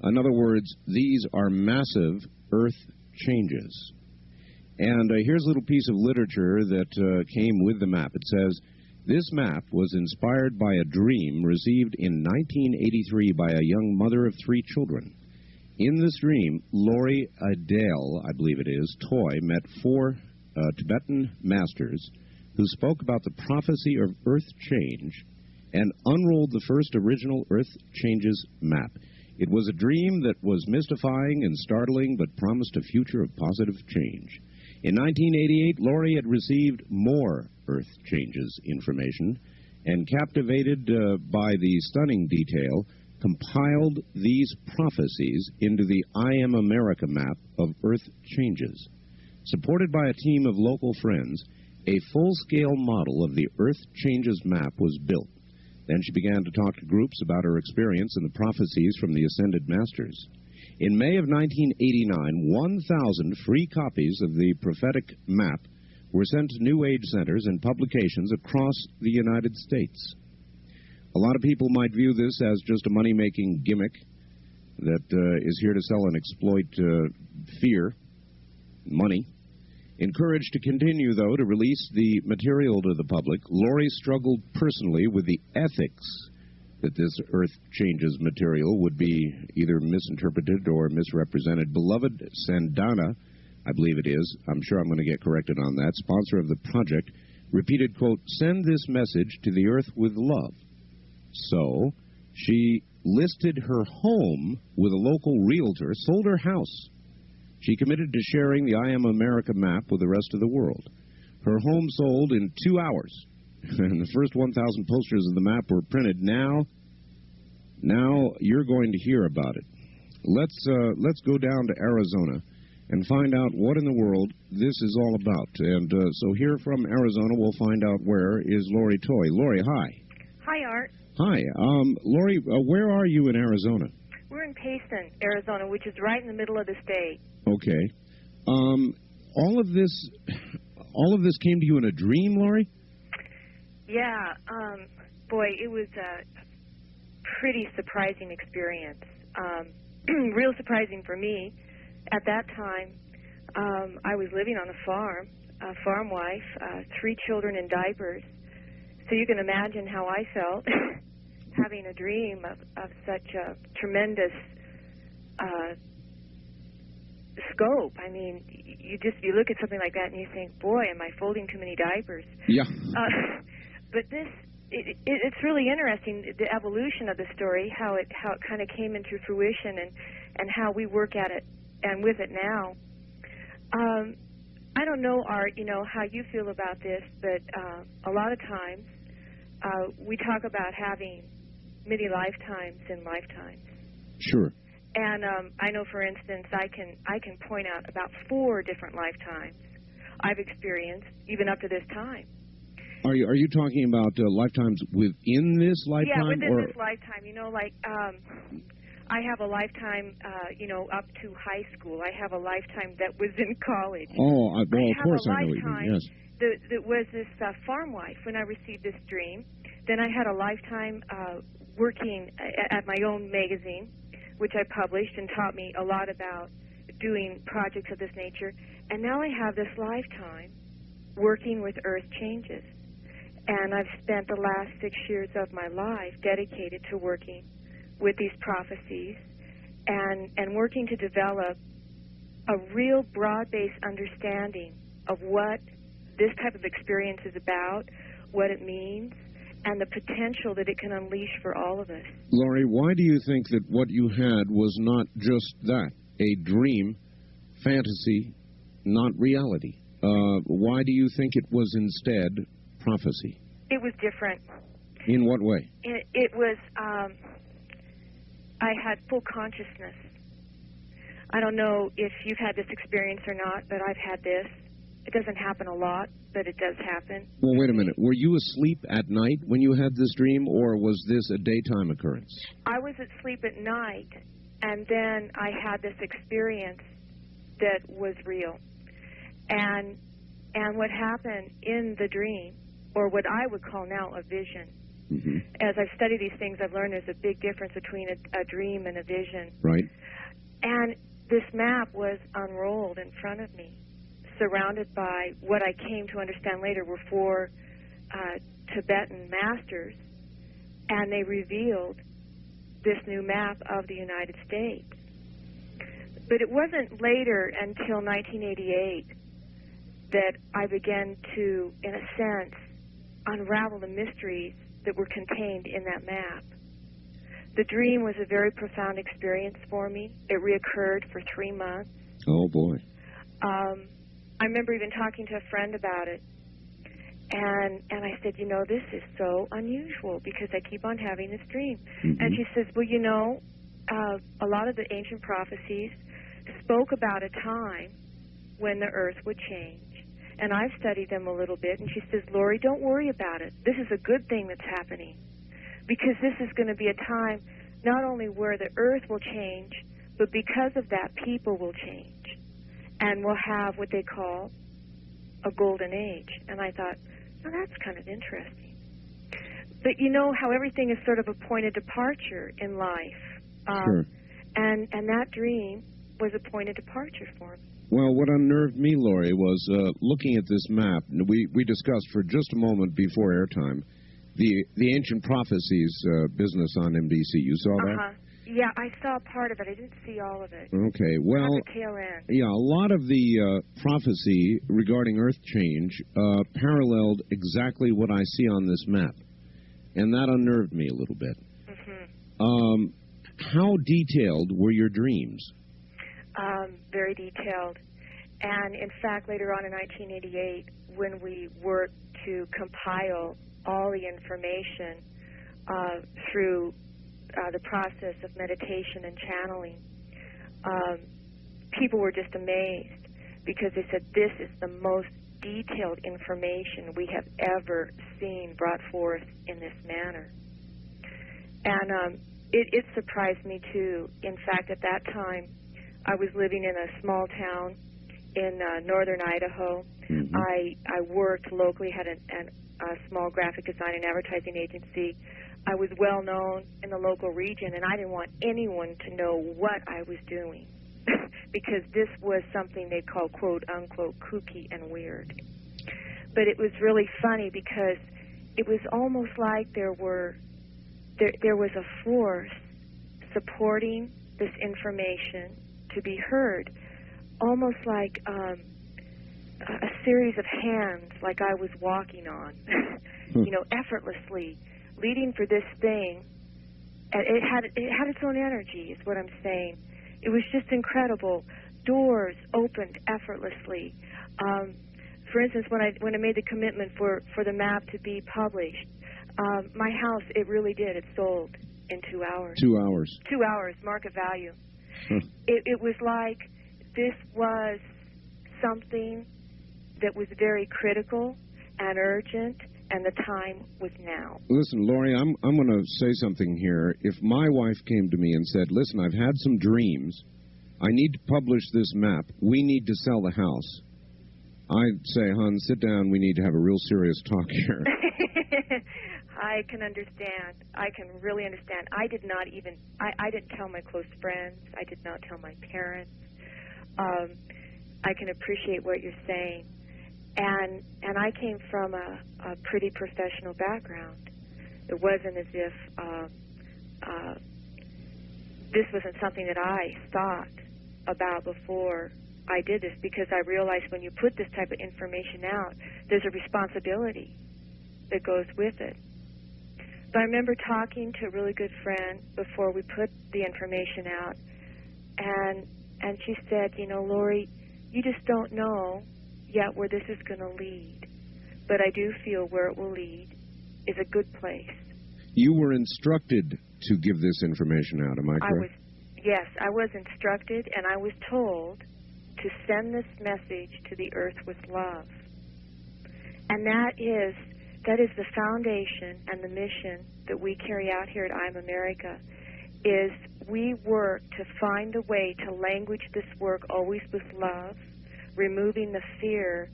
In other words, these are massive Earth changes. And here's a little piece of literature that came with the map. It says, this map was inspired by a dream received in 1983 by a young mother of 3 children. In this dream, Lori Adele, I believe it is, Toy, met 4 Tibetan masters who spoke about the prophecy of Earth change and unrolled the first original Earth changes map. It was a dream that was mystifying and startling, but promised a future of positive change. In 1988, Lori had received more Earth changes information, and captivated by the stunning detail, compiled these prophecies into the I Am America map of Earth changes. Supported by a team of local friends, a full-scale model of the Earth changes map was built. Then she began to talk to groups about her experience and the prophecies from the Ascended Masters. In May of 1989, 1,000 free copies of the prophetic map were sent to New Age centers and publications across the United States. A lot of people might view this as just a money-making gimmick that is here to sell and exploit fear, money. Encouraged to continue, though, to release the material to the public, Lori struggled personally with the ethics that this Earth changes material would be either misinterpreted or misrepresented. Beloved Sandana, I believe it is, I'm sure I'm going to get corrected on that, sponsor of the project, repeated, quote, send this message to the Earth with love. So she listed her home with a local realtor, sold her house. She committed to sharing the I Am America map with the rest of the world. Her home sold in 2 hours, and the first 1,000 posters of the map were printed. Now you're going to hear about it. Let's go down to Arizona and find out what in the world this is all about. And so here from Arizona, we'll find out where is Lori Toy. Lori, hi. Hi, Art. Hi. Lori, where are you in Arizona? We're in Payson, Arizona, which is right in the middle of the state. Okay. All of this came to you in a dream, Lori? Yeah. Boy, it was a pretty surprising experience. Real surprising for me. At that time, I was living on a farm wife, 3 children in diapers. So you can imagine how I felt having a dream of such a tremendous scope. I mean, you look at something like that and you think, boy, am I folding too many diapers? Yeah. But it's really interesting, the evolution of the story, how it kind of came into fruition and how we work at it and with it now. I don't know, Art, how you feel about this, but a lot of times we talk about having many lifetimes in lifetimes. Sure. And I know, for instance, I can point out about 4 different lifetimes I've experienced, even up to this time. Are you talking about lifetimes within this lifetime? Yeah, within this lifetime. I have a lifetime, up to high school. I have a lifetime that was in college. Oh, well, of course I know what you mean, yes. That was this farm wife when I received this dream. Then I had a lifetime working at my own magazine, which I published and taught me a lot about doing projects of this nature. And now I have this lifetime working with Earth changes. And I've spent the last 6 years of my life dedicated to working with these prophecies and working to develop a real broad-based understanding of what this type of experience is about, what it means, and the potential that it can unleash for all of us. Laurie, why do you think that what you had was not just that, a dream, fantasy, not reality? Why do you think it was instead prophecy? It was different. In what way? It was, I had full consciousness. I don't know if you've had this experience or not, but I've had this. It doesn't happen a lot, but it does happen. Well, wait a minute. Were you asleep at night when you had this dream, or was this a daytime occurrence? I was asleep at night, and then I had this experience that was real. And what happened in the dream, or what I would call now a vision, as I've studied these things, I've learned there's a big difference between a dream and a vision. Right. And this map was unrolled in front of me, surrounded by what I came to understand later were 4 Tibetan masters, and they revealed this new map of the United States. But it wasn't later until 1988 that I began to, in a sense, unravel the mysteries that were contained in that map. The dream was a very profound experience for me. It reoccurred for 3 months. Oh, boy. I remember even talking to a friend about it, and I said, you know, this is so unusual because I keep on having this dream. And she says, well, you know, a lot of the ancient prophecies spoke about a time when the earth would change. And I've studied them a little bit, and she says, Laurie, don't worry about it. This is a good thing that's happening, because this is going to be a time not only where the earth will change, but because of that, people will change. And we'll have what they call a golden age. And I thought, oh, that's kind of interesting. But you know how everything is sort of a point of departure in life. Sure. And that dream was a point of departure for me. Well, what unnerved me, Laurie, was looking at this map. We discussed for just a moment before airtime the ancient prophecies business on MDC. You saw that? Yeah, I saw part of it. I didn't see all of it. Okay, well, the tail end. Yeah, a lot of the prophecy regarding Earth change paralleled exactly what I see on this map, and that unnerved me a little bit. How detailed were your dreams? Very detailed. And in fact, later on in 1988, when we worked to compile all the information through the process of meditation and channeling, people were just amazed because they said, this is the most detailed information we have ever seen brought forth in this manner. And it surprised me, too. In fact, at that time, I was living in a small town in northern Idaho. I worked locally, had a small graphic design and advertising agency. I was well known in the local region, and I didn't want anyone to know what I was doing because this was something they call, quote, unquote, kooky and weird. But it was really funny because it was almost like there was a force supporting this information to be heard, almost like a series of hands like I was walking on, you know, effortlessly, leading for this thing. And it had its own energy, is what I'm saying. It was just incredible. Doors opened effortlessly. For instance, when I made the commitment for the map to be published, my house, it really did. It sold in 2 hours. 2 hours. 2 hours, market value. It was like this was something that was very critical and urgent, and the time was now. Listen, Laurie, I'm going to say something here. If my wife came to me and said, listen, I've had some dreams. I need to publish this map. We need to sell the house. I'd say, hon, sit down. We need to have a real serious talk here. I can understand. I can really understand. I did not even, I didn't tell my close friends. I did not tell my parents. I can appreciate what you're saying. And I came from a pretty professional background. It wasn't as if this wasn't something that I thought about before I did this, because I realized when you put this type of information out, there's a responsibility that goes with it. But I remember talking to a really good friend before we put the information out, and she said, you know, Lori, you just don't know yet where this is going to lead. But I do feel where it will lead is a good place. You were instructed to give this information out, am I correct? Yes, I was instructed, and I was told to send this message to the earth with love. And that is the foundation and the mission that we carry out here at I'm America, is we work to find a way to language this work always with love, removing the fear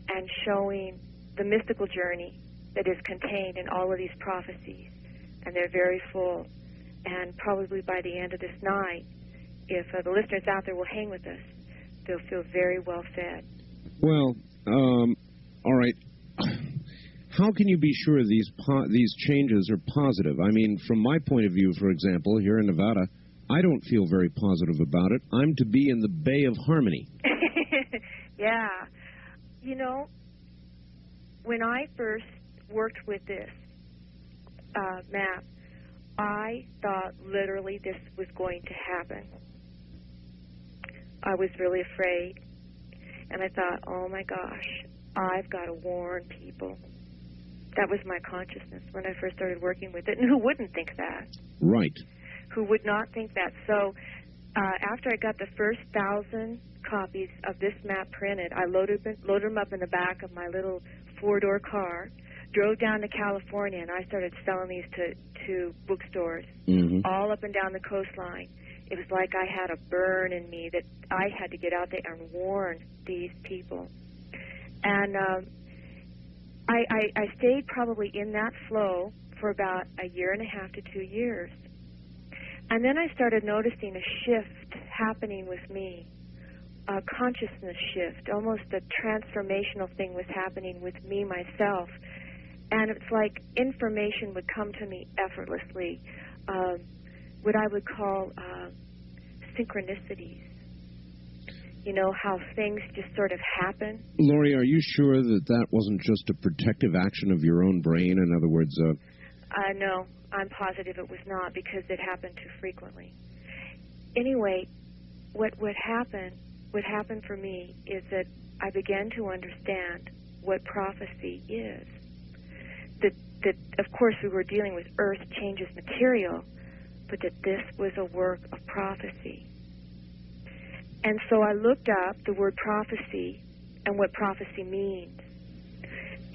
and showing the mystical journey that is contained in all of these prophecies. And they're very full. And probably by the end of this night, if the listeners out there will hang with us, they'll feel very well fed. Well, all right. How can you be sure these changes are positive? I mean, from my point of view, for example, here in Nevada, I don't feel very positive about it. I'm to be in the Bay of Harmony. Yeah. You know, when I first worked with this map, I thought literally this was going to happen. I was really afraid. And I thought, oh my gosh, I've got to warn people. That was my consciousness when I first started working with it. And who wouldn't think that? Right. Who would not think that? So after I got the first 1,000 copies of this map printed, I loaded them up in the back of my little 4-door car, drove down to California, and I started selling these to bookstores all up and down the coastline. It was like I had a burn in me that I had to get out there and warn these people. And I stayed probably in that flow for about 1.5 to 2 years. And then I started noticing a shift happening with me, a consciousness shift, almost a transformational thing was happening with me, myself. And it's like information would come to me effortlessly, what I would call synchronicities. You know, how things just sort of happen. Lori, are you sure that wasn't just a protective action of your own brain? In other words... No, I'm positive it was not, because it happened too frequently. Anyway, what happened for me is that I began to understand what prophecy is. That of course, we were dealing with earth changes material, but that this was a work of prophecy. And so I looked up the word prophecy and what prophecy means.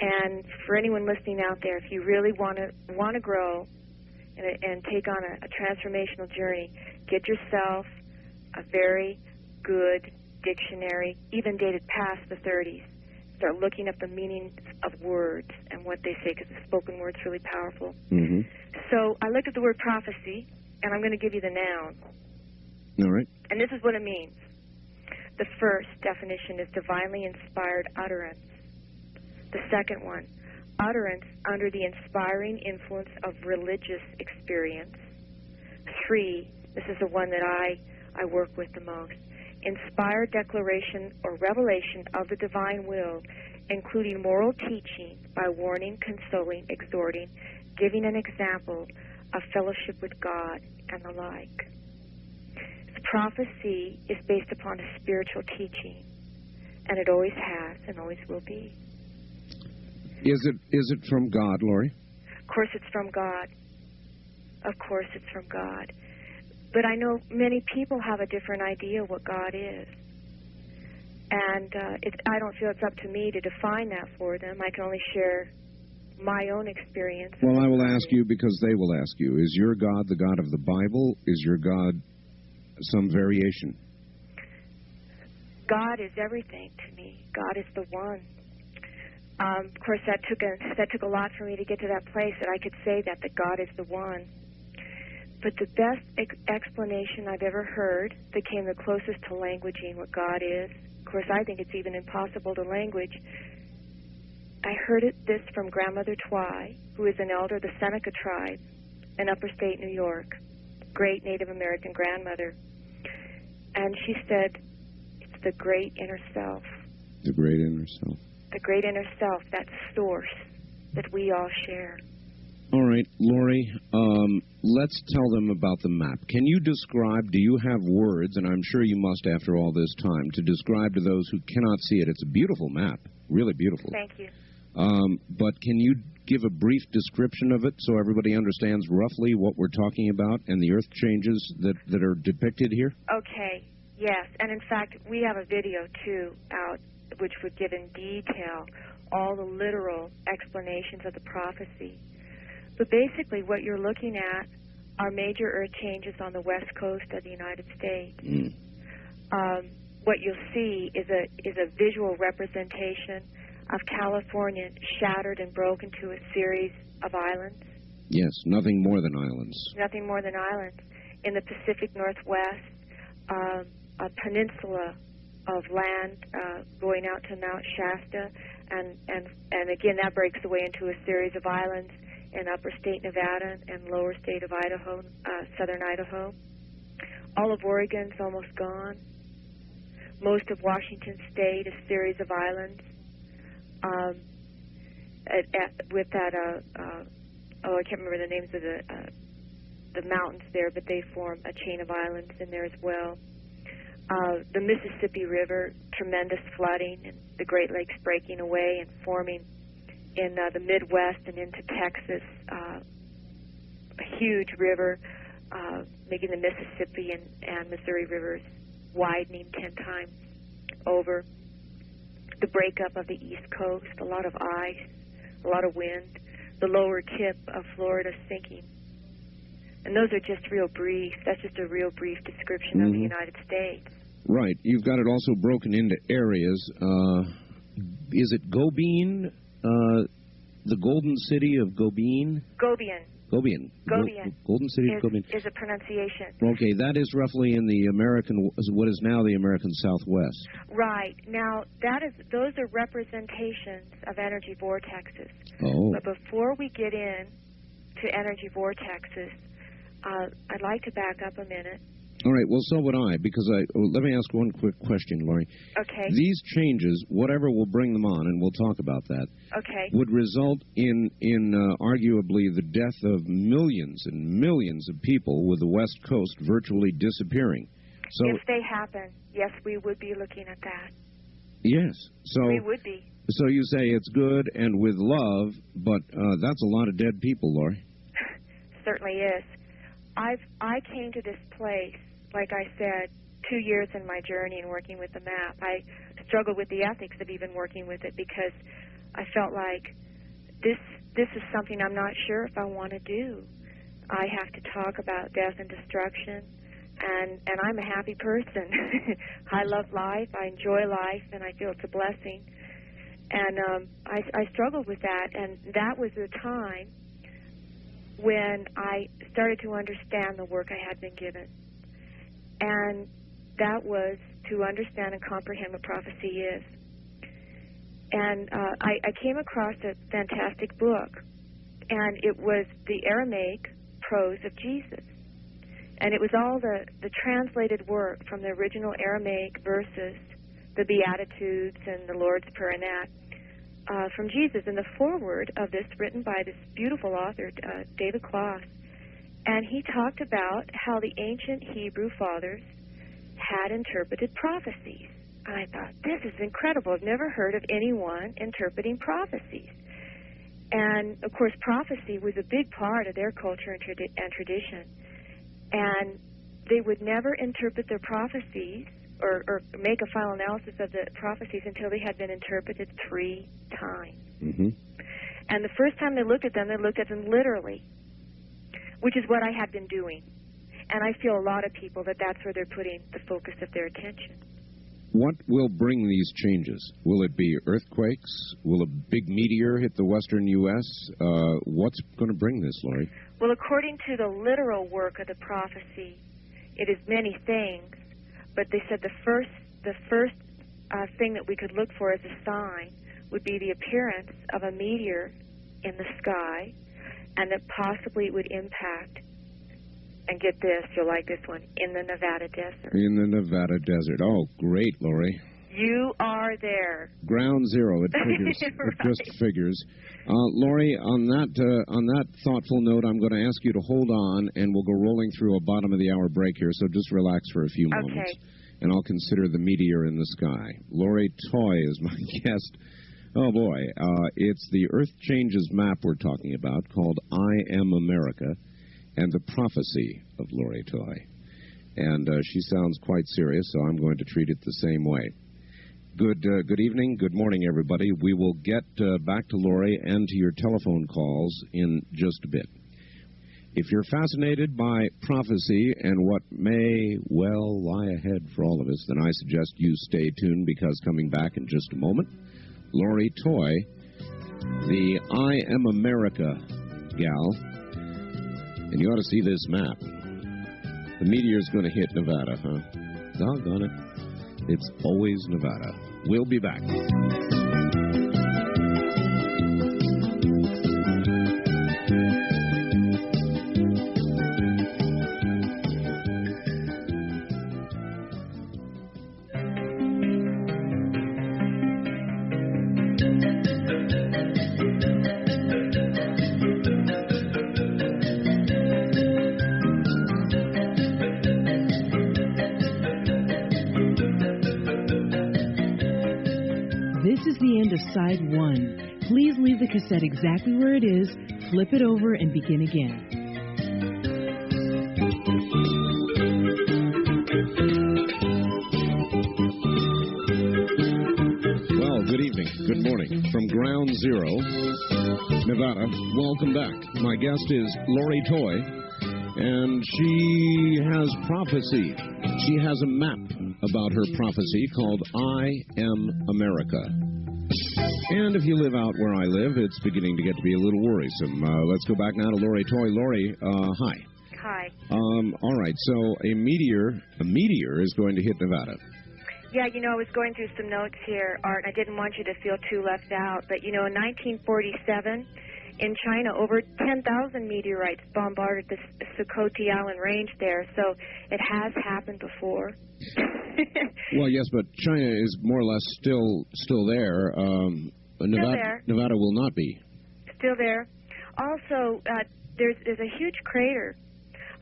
And for anyone listening out there, if you really want to grow and take on a transformational journey, get yourself a very good dictionary, even dated past the 30s. Start looking up the meanings of words and what they say, because the spoken word's really powerful. So I looked at the word prophecy, and I'm going to give you the noun. All right. And this is what it means. The first definition is divinely inspired utterance. The second one, utterance under the inspiring influence of religious experience. 3, this is the one that I work with the most, inspired declaration or revelation of the divine will, including moral teaching by warning, consoling, exhorting, giving an example of fellowship with God, and the like. The prophecy is based upon a spiritual teaching, and it always has and always will be. Is it from God, Lori? Of course it's from God. Of course it's from God. But I know many people have a different idea what God is. And I don't feel it's up to me to define that for them. I can only share my own experience. Well, I will ask you because they will ask you. Is your God the God of the Bible? Is your God some variation? God is everything to me. God is the one. Of course, that took a lot for me to get to that place that I could say that God is the one. But the best explanation I've ever heard that came the closest to languaging what God is, of course, I think it's even impossible to language. I heard this from Grandmother Twy, who is an elder of the Seneca tribe in upper state New York, great Native American grandmother. And she said, it's the great inner self. The great inner self. The great inner self, that source that we all share. All right, Lori, let's tell them about the map. Can you describe, do you have words, and I'm sure you must after all this time, to describe to those who cannot see it? It's a beautiful map, really beautiful. Thank you. But can you give a brief description of it so everybody understands roughly what we're talking about and the earth changes that are depicted here? Okay, yes. And in fact, we have a video, too, out which would give in detail all the literal explanations of the prophecy. But basically, what you're looking at are major earth changes on the west coast of the United States. What you'll see is a visual representation of California shattered and broken to a series of islands. Yes, nothing more than islands. Nothing more than islands. In the Pacific Northwest, a peninsula of land going out to Mount Shasta, and again that breaks away into a series of islands in upper state Nevada and lower state of Idaho, southern Idaho. All of Oregon's almost gone. Most of Washington State, a series of islands. With that, I can't remember the names of the mountains there, but they form a chain of islands in there as well. The Mississippi River, tremendous flooding, and the Great Lakes breaking away and forming in the Midwest and into Texas, a huge river, making the Mississippi and Missouri rivers widening 10 times over. The breakup of the East Coast, a lot of ice, a lot of wind, the lower tip of Florida sinking. And those are just real brief. That's just a real brief description of the United States. Right. You've got it also broken into areas. Is it Gobin? The Golden City of Gobin? Gobian. Golden City of Gobin. Is a pronunciation. Okay, that is roughly in the what is now the American Southwest. Right. Now, those are representations of energy vortexes. Oh. But before we get in to energy vortexes, I'd like to back up a minute. All right, well, so would I, because let me ask one quick question, Lori. Okay. These changes, whatever will bring them on, and we'll talk about that, okay, would result in arguably the death of millions and millions of people, with the West Coast virtually disappearing. So, if they happen, yes, we would be looking at that. Yes. So we would be. So you say it's good and with love, but that's a lot of dead people, Lori. Certainly is. I came to this place, like I said, 2 years in my journey in working with the map. I struggled with the ethics of even working with it because I felt like this is something I'm not sure if I want to do. I have to talk about death and destruction, and I'm a happy person. I love life, I enjoy life, and I feel it's a blessing. And I struggled with that, and that was the time when I started to understand the work I had been given. And that was to understand and comprehend what prophecy is. And I came across a fantastic book, and it was the Aramaic prose of Jesus. And it was all the translated work from the original Aramaic verses, the Beatitudes and the Lord's Prayer and that, from Jesus, in the foreword of this, written by this beautiful author, David Kloss. And he talked about how the ancient Hebrew fathers had interpreted prophecies. And I thought, this is incredible. I've never heard of anyone interpreting prophecies. And, of course, prophecy was a big part of their culture and tradition. And they would never interpret their prophecies or make a final analysis of the prophecies until they had been interpreted 3 times. Mm-hmm. And the first time they looked at them literally, which is what I had been doing. And I feel a lot of people that's where they're putting the focus of their attention. What will bring these changes? Will it be earthquakes? Will a big meteor hit the western U.S.? What's going to bring this, Lori? Well, according to the literal work of the prophecy, it is many things. But they said the first thing that we could look for as a sign would be the appearance of a meteor in the sky, and that possibly it would impact, and get this, you'll like this one, in the Nevada desert. In the Nevada desert. Oh, great, Lori. You are there. Ground zero. It figures. Right. It just figures. Lori, on that thoughtful note, I'm going to ask you to hold on, and we'll go rolling through a bottom of the hour break here. So just relax for a few moments, and I'll consider the meteor in the sky. Lori Toy is my guest. Oh boy, it's the Earth Changes map we're talking about, called I Am America, and the prophecy of Lori Toy. And she sounds quite serious, so I'm going to treat it the same way. Good evening, good morning, everybody. We will get back to Lori and to your telephone calls in just a bit. If you're fascinated by prophecy and what may well lie ahead for all of us, then I suggest you stay tuned, because coming back in just a moment, Lori Toy, the I Am America gal, and you ought to see this map. The meteor's going to hit Nevada, huh? Doggone it. It's always Nevada. We'll be back. This is the end of side 1. Please leave the cassette exactly where it is, flip it over, and begin again. Well, good evening, good morning. From Ground Zero, Nevada, welcome back. My guest is Lori Toy, and she has prophecy. She has a map about her prophecy called I Am America. And if you live out where I live, it's beginning to get to be a little worrisome. Let's go back now to Lori Toy. Lori, hi. Hi. All right, so a meteor is going to hit Nevada. Yeah, I was going through some notes here, Art, and I didn't want you to feel too left out. But, in 1947, in China, over 10,000 meteorites bombarded the Sukhothai Island range there, so it has happened before. Well, yes, but China is more or less still there. Nevada will not be. Still there. Also, there's a huge crater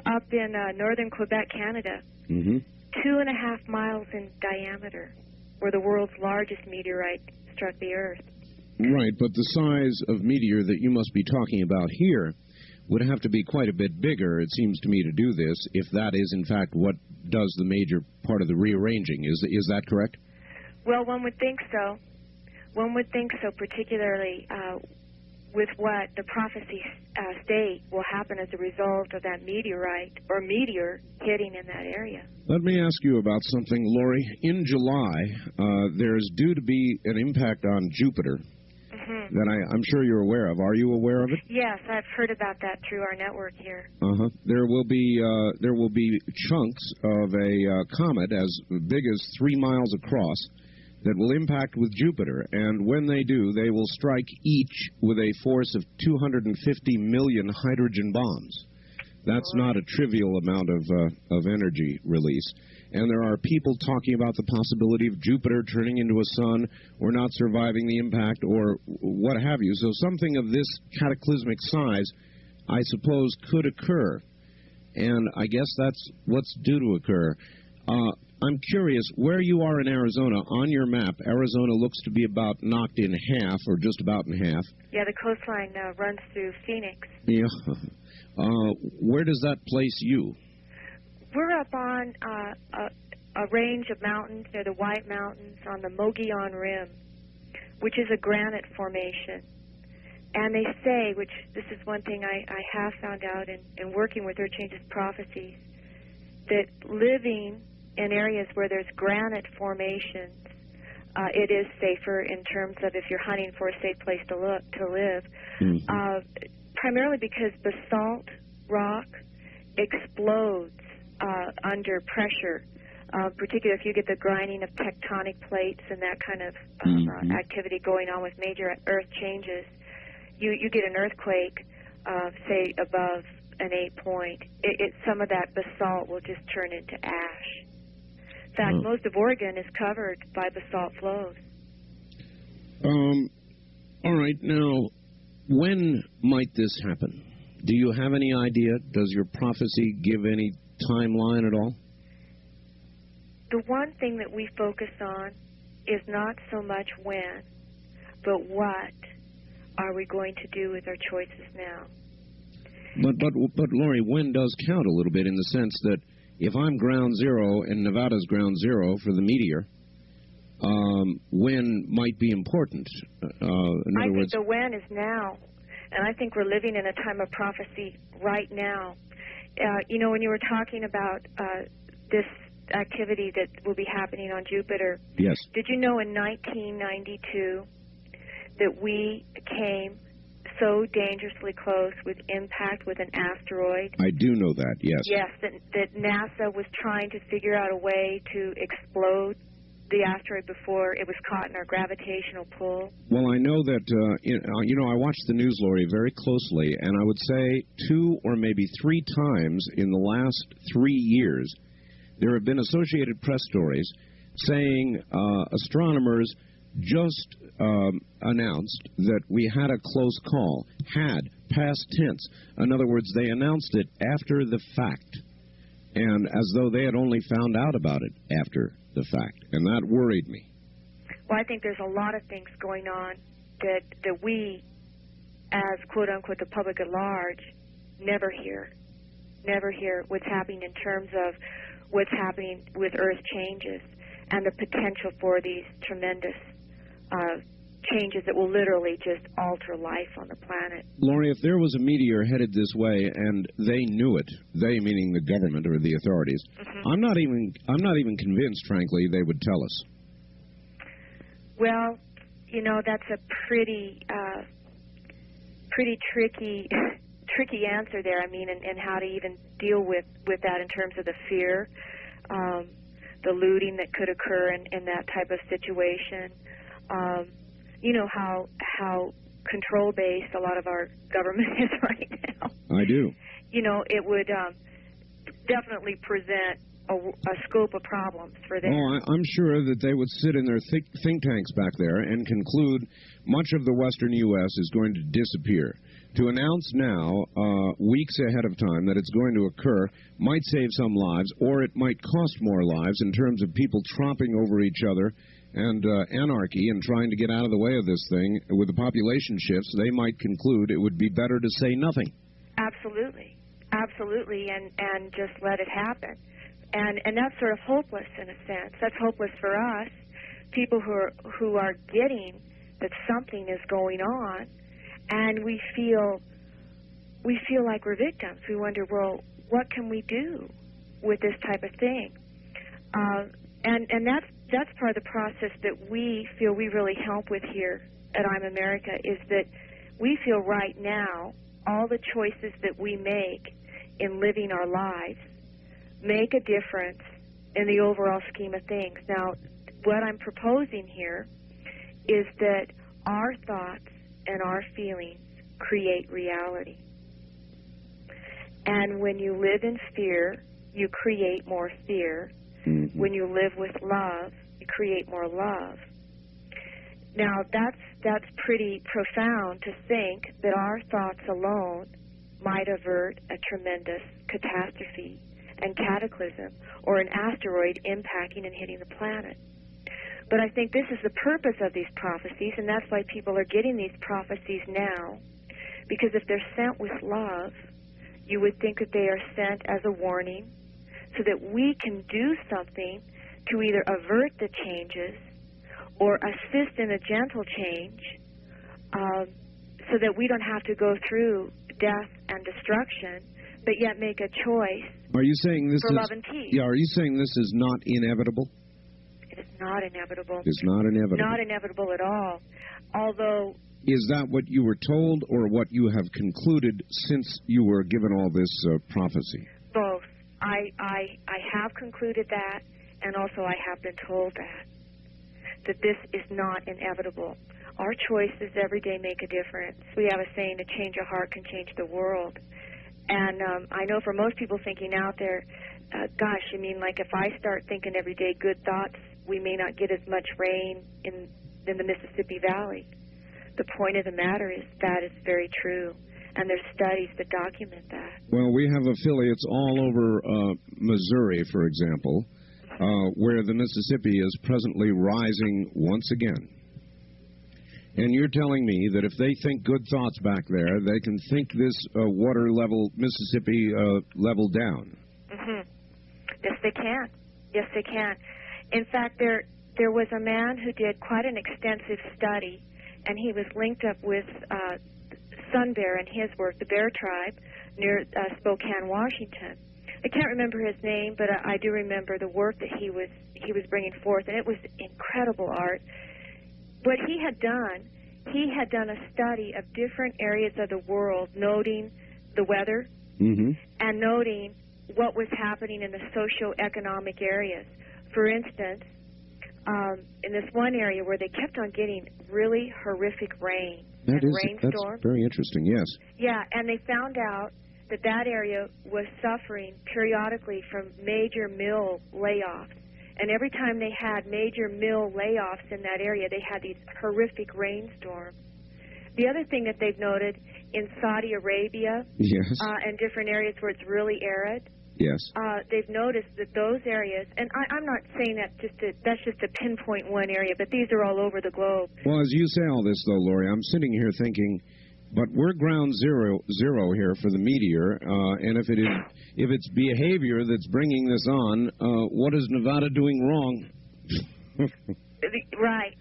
up in northern Quebec, Canada, 2.5 miles in diameter, where the world's largest meteorite struck the Earth. Right, but the size of meteor that you must be talking about here would have to be quite a bit bigger, it seems to me, to do this, if that is, in fact, what does the major part of the rearranging. Is that correct? Well, one would think so. One would think so, particularly with what the prophecies state will happen as a result of that meteorite or meteor hitting in that area. Let me ask you about something, Lori. In July, there's due to be an impact on Jupiter that I'm sure you're aware of. Are you aware of it? Yes, I've heard about that through our network here. There will be chunks of a comet as big as 3 miles across that will impact with Jupiter, and when they do, they will strike each with a force of 250 million hydrogen bombs. That's not a trivial amount of energy release. And there are people talking about the possibility of Jupiter turning into a sun or not surviving the impact or what have you. So something of this cataclysmic size, I suppose, could occur. And I guess that's what's due to occur. I'm curious, where you are in Arizona, on your map, Arizona looks to be about knocked in half, or just about in half. Yeah, the coastline runs through Phoenix. Yeah. Where does that place you? We're up on a range of mountains. They're the White Mountains on the Mogollon Rim, which is a granite formation. And they say, which this is one thing I have found out in working with Earth Changes prophecies, that living in areas where there's granite formations, it is safer in terms of if you're hunting for a safe place to live. Primarily because basalt rock explodes under pressure, particularly if you get the grinding of tectonic plates and that kind of activity going on with major earth changes. You get an earthquake, say above an 8 point. Some of that basalt will just turn into ash. fact, most of Oregon is covered by basalt flows. All right, now, when might this happen? Do you have any idea? Does your prophecy give any timeline at all? The one thing that we focus on is not so much when, but what are we going to do with our choices now? But Lori, when does count a little bit in the sense that if I'm ground zero and Nevada's ground zero for the meteor, when might be important? I think the when is now, and I think we're living in a time of prophecy right now. You know, when you were talking about this activity that will be happening on Jupiter, yes. Did you know in 1992 that we came so dangerously close with impact with an asteroid? I do know that, yes. Yes, that NASA was trying to figure out a way to explode the asteroid before it was caught in our gravitational pull. Well, I know that, you know, I watched the news, Lori, very closely, and I would say 2 or maybe 3 times in the last 3 years, there have been Associated Press stories saying astronomers just announced that we had a close call. Had, past tense. In other words, they announced it after the fact, and as though they had only found out about it after the fact, and that worried me. Well, I think there's a lot of things going on that we, as quote-unquote the public at large, never hear what's happening in terms of what's happening with Earth changes and the potential for these tremendous changes that will literally just alter life on the planet. Lori, if there was a meteor headed this way and they knew it, they meaning the government or the authorities, I'm not even convinced, frankly, they would tell us. Well, you know, that's a pretty tricky answer there. I mean, and how to even deal with that in terms of the fear, the looting that could occur in that type of situation. You know how control-based a lot of our government is right now. I do. You know, it would definitely present a scope of problems for them. Oh, I'm sure that they would sit in their think tanks back there and conclude much of the western U.S. is going to disappear. To announce now, weeks ahead of time, that it's going to occur might save some lives, or it might cost more lives in terms of people tromping over each other and anarchy and trying to get out of the way of this thing. With the population shifts, they might conclude it would be better to say nothing. Absolutely. Absolutely, and just let it happen. And that's sort of hopeless in a sense. That's hopeless for us, people who are getting that something is going on, and we feel like we're victims. We wonder, well, what can we do with this type of thing? And that's part of the process that we feel we really help with here at I'm America, is that we feel right now all the choices that we make in living our lives make a difference in the overall scheme of things. Now, what I'm proposing here is that our thoughts and our feelings create reality. And when you live in fear, you create more fear. Mm-hmm. When you live with love, you create more love. Now, that's pretty profound to think that our thoughts alone might avert a tremendous catastrophe and cataclysm, or an asteroid impacting and hitting the planet. But I think this is the purpose of these prophecies, and that's why people are getting these prophecies now, because if they're sent with love, you would think that they are sent as a warning, so that we can do something to either avert the changes or assist in a gentle change, so that we don't have to go through death and destruction, but yet make a choice. Are you saying this for love and peace? Yeah. Are you saying this is not inevitable? It is not inevitable. It's not inevitable. Not inevitable at all. Although. Is that what you were told, or what you have concluded since you were given all this prophecy? Both. I have concluded that, and also I have been told that this is not inevitable. Our choices every day make a difference. We have a saying, a change of heart can change the world. And I know for most people thinking out there gosh, I mean, like if I start thinking every day good thoughts, we may not get as much rain in the Mississippi Valley. The point of the matter is that is very true, and there's studies that document that. Well, we have affiliates all over Missouri, for example, where the Mississippi is presently rising once again. And you're telling me that if they think good thoughts back there, they can think this water level, Mississippi level down. Mm-hmm. Yes, they can. Yes, they can. In fact, there was a man who did quite an extensive study, and he was linked up with Sun Bear and his work, the Bear Tribe, near Spokane, Washington. I can't remember his name, but I do remember the work that he was bringing forth, and it was incredible art. What he had done a study of different areas of the world, noting the weather and noting what was happening in the socio-economic areas. For instance, in this one area where they kept on getting really horrific rain and rainstorms. That's very interesting, yes. Yeah, and they found out that area was suffering periodically from major mill layoffs. And every time they had major mill layoffs in that area, they had these horrific rainstorms. The other thing that they've noted in Saudi Arabia and different areas where it's really arid, they've noticed that those areas, and I'm not saying that's just a pinpoint one area, but these are all over the globe. Well, as you say all this, though, Lori, I'm sitting here thinking, but we're ground zero here for the meteor, and if it's behavior that's bringing this on, what is Nevada doing wrong? Right.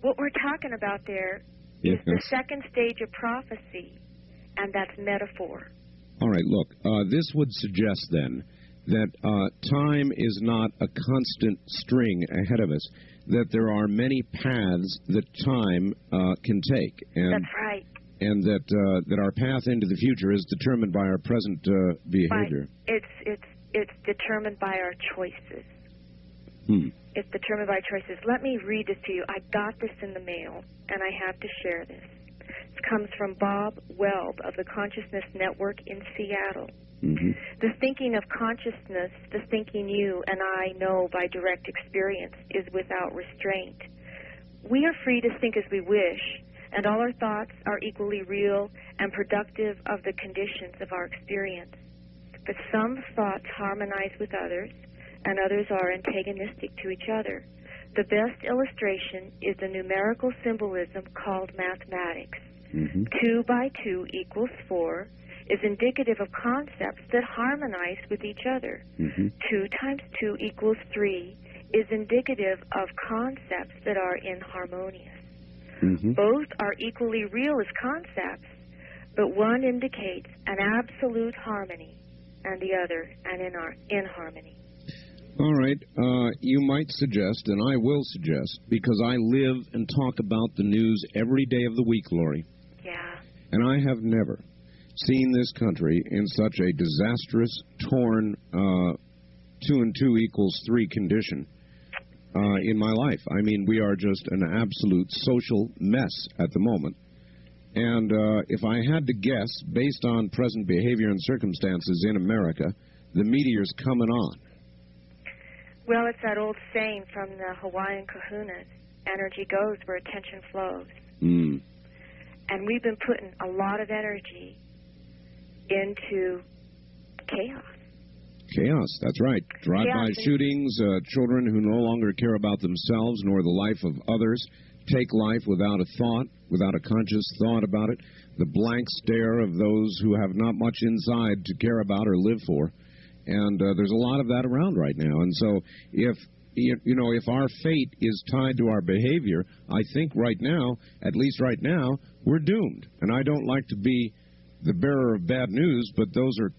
What we're talking about there is the second stage of prophecy, and that's metaphor. All right, look, this would suggest then that time is not a constant string ahead of us, that there are many paths that time can take. And, that's right. And that our path into the future is determined by our present behavior. It's determined by our choices. It's determined by choices. Let me read this to you. I got this in the mail, and I have to share this. It comes from Bob Weld of the Consciousness Network in Seattle. The thinking of consciousness, the thinking you and I know by direct experience, is without restraint. We are free to think as we wish, and all our thoughts are equally real and productive of the conditions of our experience. But some thoughts harmonize with others, and others are antagonistic to each other. The best illustration is the numerical symbolism called mathematics. 2 by 2 equals 4 is indicative of concepts that harmonize with each other. 2 times 2 equals 3 is indicative of concepts that are inharmonious. Both are equally real as concepts, but one indicates an absolute harmony and the other an inharmony. All right. You might suggest, and I will suggest, because I live and talk about the news every day of the week, Lori. Yeah. And I have never seen this country in such a disastrous, torn 2 and 2 equals 3 condition in my life. I mean, we are just an absolute social mess at the moment. And if I had to guess, based on present behavior and circumstances in America, the meteor's coming on. Well, it's that old saying from the Hawaiian kahunas, energy goes where attention flows. And we've been putting a lot of energy into chaos. Chaos, that's right. Drive-by shootings, children who no longer care about themselves nor the life of others, take life without a thought, without a conscious thought about it, the blank stare of those who have not much inside to care about or live for. And there's a lot of that around right now. And so if our fate is tied to our behavior, I think right now, at least right now, we're doomed. And I don't like to be the bearer of bad news, but those are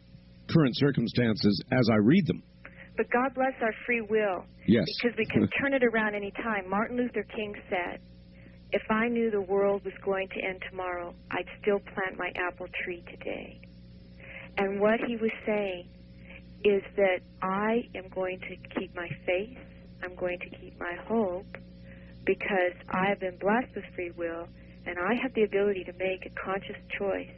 current circumstances as I read them. But God bless our free will. Yes. Because we can turn it around any time. Martin Luther King said, if I knew the world was going to end tomorrow, I'd still plant my apple tree today. And what he was saying is that I am going to keep my faith, I'm going to keep my hope, because I have been blessed with free will, and I have the ability to make a conscious choice.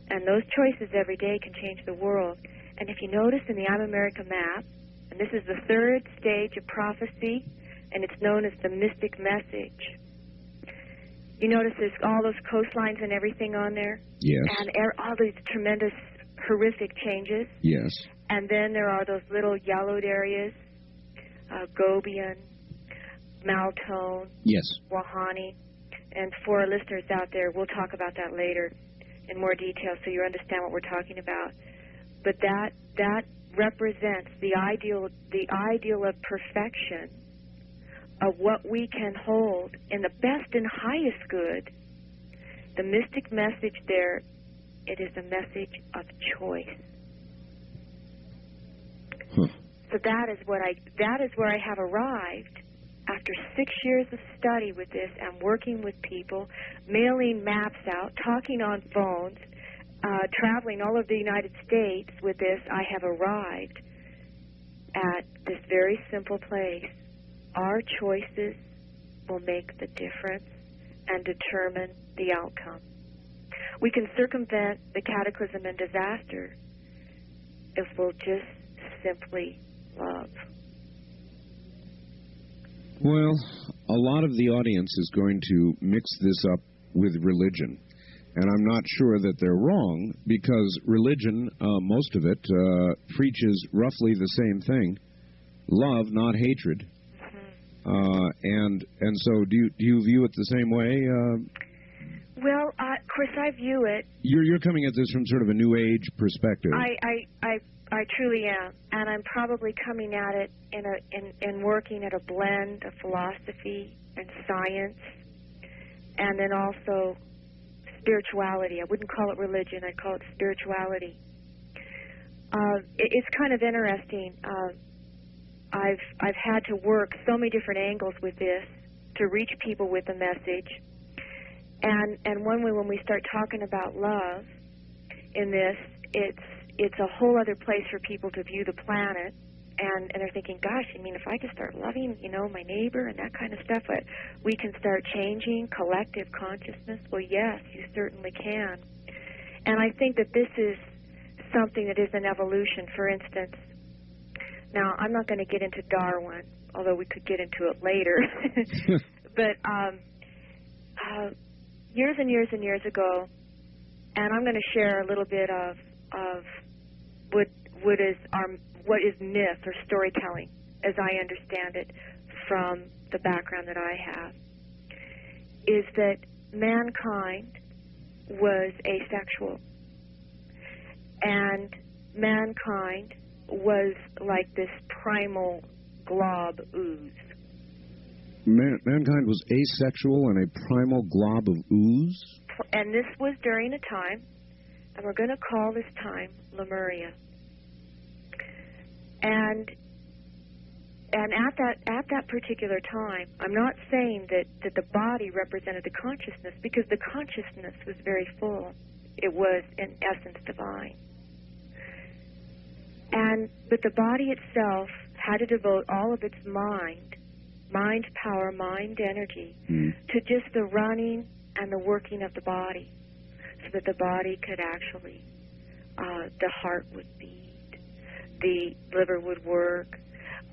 And those choices every day can change the world. And if you notice in the I'm America map, and this is the third stage of prophecy, and it's known as the mystic message. You notice there's all those coastlines and everything on there? Yes. And all these tremendous, horrific changes. Yes. And then there are those little yellowed areas, Gobian, Maltone, yes, Wahani. And for our listeners out there, we'll talk about that later in more detail so you understand what we're talking about. But that represents the ideal of perfection, of what we can hold in the best and highest good. The mystic message there, it is a message of choice. So that is where I have arrived after 6 years of study with this and working with people, mailing maps out, talking on phones, traveling all over the United States with this. I have arrived at this very simple place. Our choices will make the difference and determine the outcome. We can circumvent the cataclysm and disaster if we'll just simply love. Well, a lot of the audience is going to mix this up with religion. And I'm not sure that they're wrong, because religion, most of it, preaches roughly the same thing. Love, not hatred. And so do you view it the same way? Well, of course, I view it. You're coming at this from sort of a New Age perspective. I truly am, and I'm probably coming at it in working at a blend of philosophy and science, and then also spirituality. I wouldn't call it religion; I'd call it spirituality. It's kind of interesting. I've had to work so many different angles with this to reach people with the message, and one way when we start talking about love in this, it's a whole other place for people to view the planet, and they're thinking, gosh, I mean, if I just start loving, my neighbor and that kind of stuff, we can start changing collective consciousness. Well, yes, you certainly can. And I think that this is something that is an evolution. For instance, now I'm not going to get into Darwin, although we could get into it later. But years and years and years ago, and I'm going to share a little bit of what is myth or storytelling, as I understand it from the background that I have, is that mankind was asexual, and mankind was like this primal glob ooze. Mankind was asexual and a primal glob of ooze? And this was during a time, and we're going to call this time Lemuria. And at that particular time, I'm not saying that the body represented the consciousness, because the consciousness was very full. It was, in essence, divine. But the body itself had to devote all of its mind power, mind energy, to just the running and the working of the body, so that the body could actually, the heart would beat, the liver would work.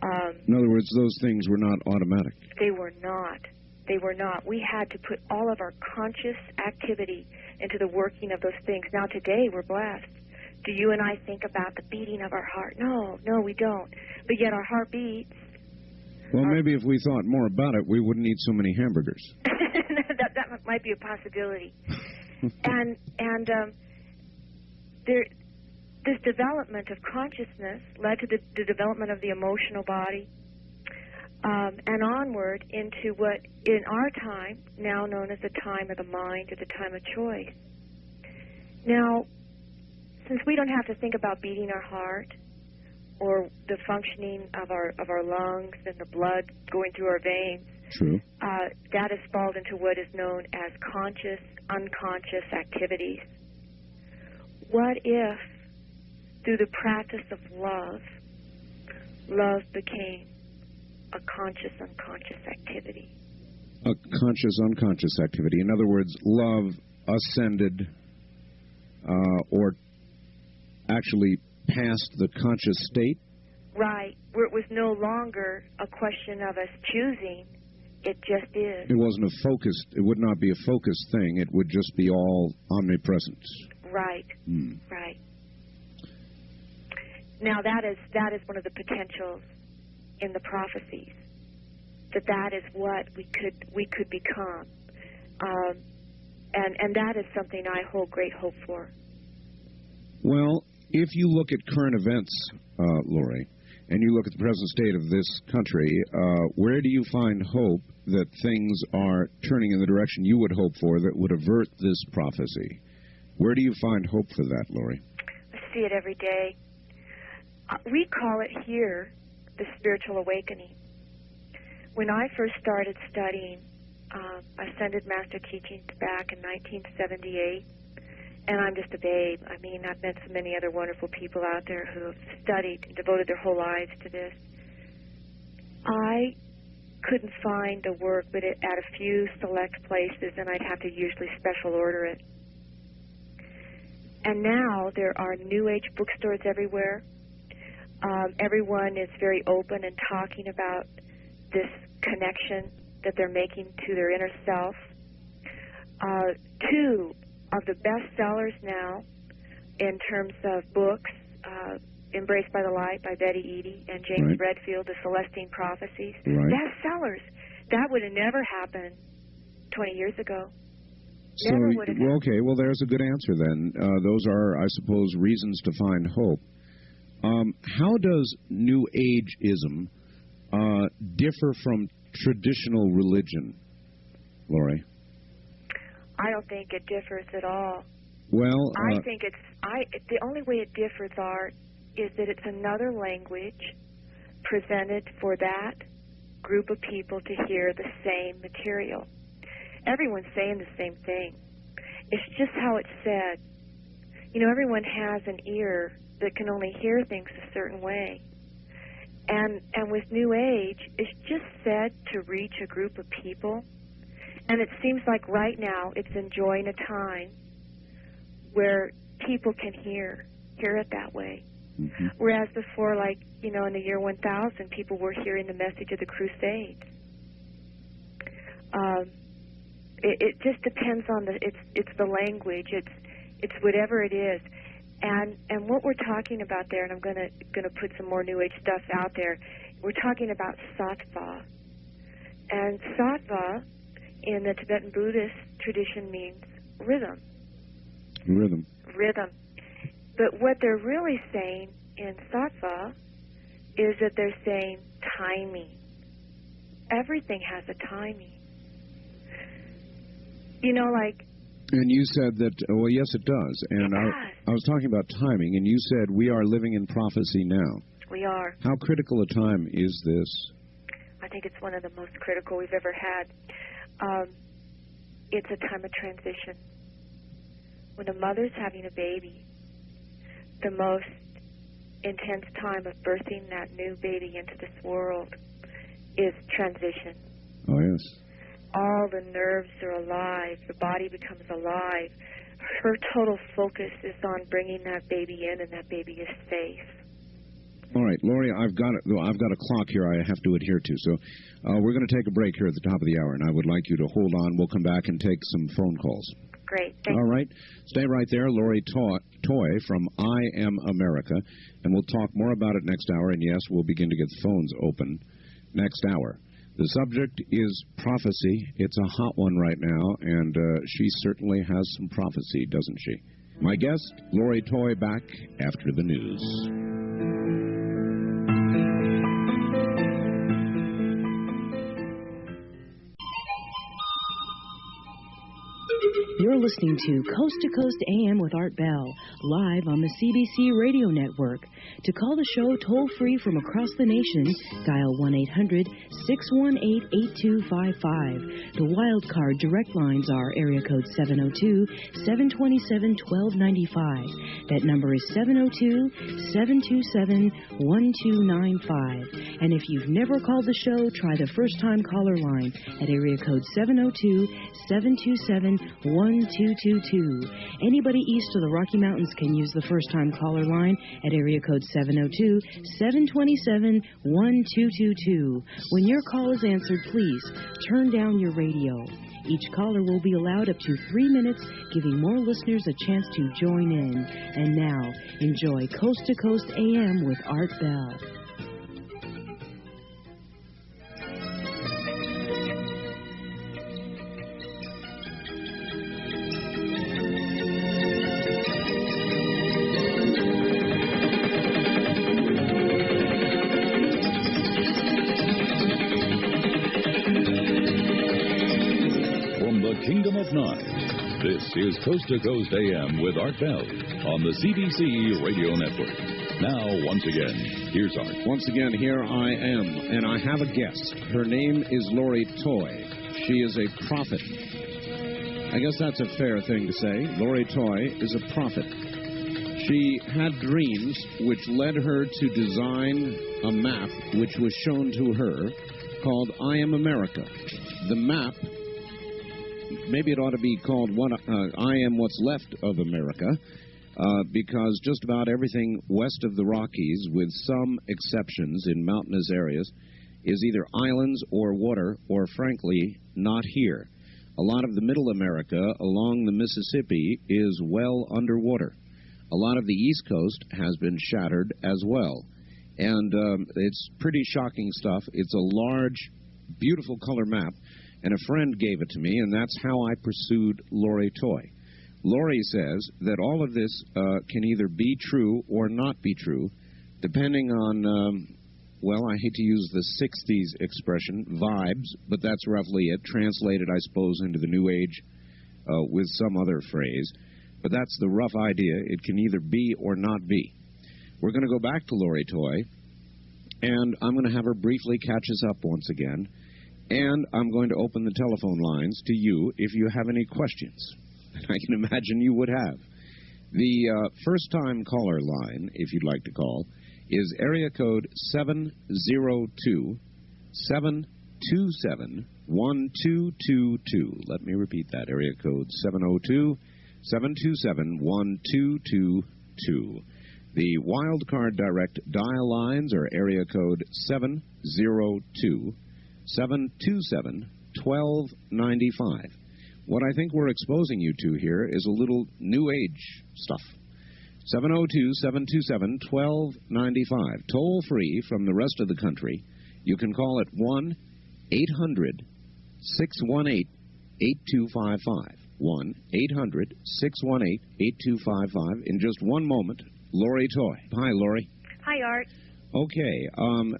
In other words, those things were not automatic. They were not. They were not. We had to put all of our conscious activity into the working of those things. Now, today, we're blessed. Do you and I think about the beating of our heart? No, we don't. But yet our heart beats. Well, maybe if we thought more about it, we wouldn't eat so many hamburgers. that might be a possibility. This development of consciousness led to the development of the emotional body, and onward into what, in our time, now known as the time of the mind or the time of choice. Now, since we don't have to think about beating our heart or the functioning of our lungs and the blood going through our veins, true, that has fallen into what is known as conscious, unconscious activities. What if, through the practice of love became a conscious, unconscious activity? A conscious, unconscious activity. In other words, love ascended or actually past the conscious state? Right, where it was no longer a question of us choosing. It just is. It wasn't a focused, it would not be a focused thing. It would just be all omnipresent. Right, right. Now that is one of the potentials in the prophecies, that is what we could become, and that is something I hold great hope for. Well, if you look at current events, Lori, and you look at the present state of this country, where do you find hope that things are turning in the direction you would hope for that would avert this prophecy? Where do you find hope for that, Lori? I see it every day. We call it here the spiritual awakening. When I first started studying Ascended Master Teachings back in 1978, and I'm just a babe. I mean, I've met so many other wonderful people out there who have studied and devoted their whole lives to this. I couldn't find the work but at a few select places, and I'd have to usually special order it. And now there are New Age bookstores everywhere. Everyone is very open and talking about this connection that they're making to their inner self. Two of the best sellers now in terms of books, Embraced by the Light by Betty Eadie and James Redfield, The Celestine Prophecies. Best sellers. That would have never happened 20 years ago. Never would have happened. Okay, well, there's a good answer then. Those are, I suppose, reasons to find hope. How does New Ageism differ from traditional religion, Lori? I don't think it differs at all. Well, I think the only way it differs is that it's another language presented for that group of people to hear the same material. Everyone's saying the same thing. It's just how it's said. You know, everyone has an ear that can only hear things a certain way. And with New Age, it's just said to reach a group of people. And it seems like right now it's enjoying a time where people can hear it that way. Mm-hmm. Whereas before, like, you know, in the year 1000, people were hearing the message of the Crusades. It just depends on it's the language. It's whatever it is. And what we're talking about there, and I'm gonna put some more New Age stuff out there. We're talking about sattva, and sattva in the Tibetan Buddhist tradition means rhythm. Rhythm. But what they're really saying in sattva is that they're saying timing. Everything has a timing. You know, like. And you said that, well, yes, it does. And I was talking about timing, and you said we are living in prophecy now. We are. How critical a time is this? I think it's one of the most critical we've ever had. It's a time of transition. When a mother's having a baby, the most intense time of birthing that new baby into this world is transition. Oh, yes. All the nerves are alive. The body becomes alive. Her total focus is on bringing that baby in, and that baby is safe. All right, Lori, I've got a clock here I have to adhere to, so we're going to take a break here at the top of the hour, and I would like you to hold on. We'll come back and take some phone calls. Great. All right. Stay right there. Lori Toy from I Am America, and we'll talk more about it next hour, and yes, we'll begin to get the phones open next hour. The subject is prophecy. It's a hot one right now, and she certainly has some prophecy, doesn't she? My guest, Lori Toy, back after the news. You're listening to Coast to Coast AM with Art Bell, live on the CBC Radio Network. To call the show toll-free from across the nation, dial 1-800-618-8255. The wild card direct lines are area code 702-727-1295. That number is 702-727-1295. And if you've never called the show, try the first-time caller line at area code 702-727-1295. 727-1222. Anybody east of the Rocky Mountains can use the first-time caller line at area code 702-727-1222. When your call is answered, please turn down your radio. Each caller will be allowed up to 3 minutes, giving more listeners a chance to join in. And now, enjoy Coast to Coast AM with Art Bell. Kingdom of Nine. This is Coast to Coast AM with Art Bell on the CBC Radio Network. Now, once again, here's Art. Once again, here I am, and I have a guest. Her name is Lori Toy. She is a prophet. I guess that's a fair thing to say. Lori Toy is a prophet. She had dreams which led her to design a map which was shown to her called I Am America. The map, maybe it ought to be called I Am What's Left of America, because just about everything west of the Rockies, with some exceptions in mountainous areas, is either islands or water, or frankly, not here. A lot of the middle America along the Mississippi is well underwater. A lot of the East Coast has been shattered as well. And it's pretty shocking stuff. It's a large, beautiful color map. And a friend gave it to me, and that's how I pursued Lori Toy. Lori says that all of this can either be true or not be true, depending on, well, I hate to use the 60s expression, vibes, but that's roughly it, translated, I suppose, into the New Age with some other phrase. But that's the rough idea. It can either be or not be. We're going to go back to Lori Toy, and I'm going to have her briefly catch us up once again. And I'm going to open the telephone lines to you if you have any questions. I can imagine you would have. The first-time caller line, if you'd like to call, is area code 702-727-1222. Let me repeat that. Area code 702-727-1222. The wildcard direct dial lines are area code 702-727-1295. What I think we're exposing you to here is a little New Age stuff. 702-727-1295. Toll free from the rest of the country. You can call it 1-800-618-8255. 1-800-618-8255. In just one moment, Lori Toy. Hi, Lori. Hi, Art. Okay,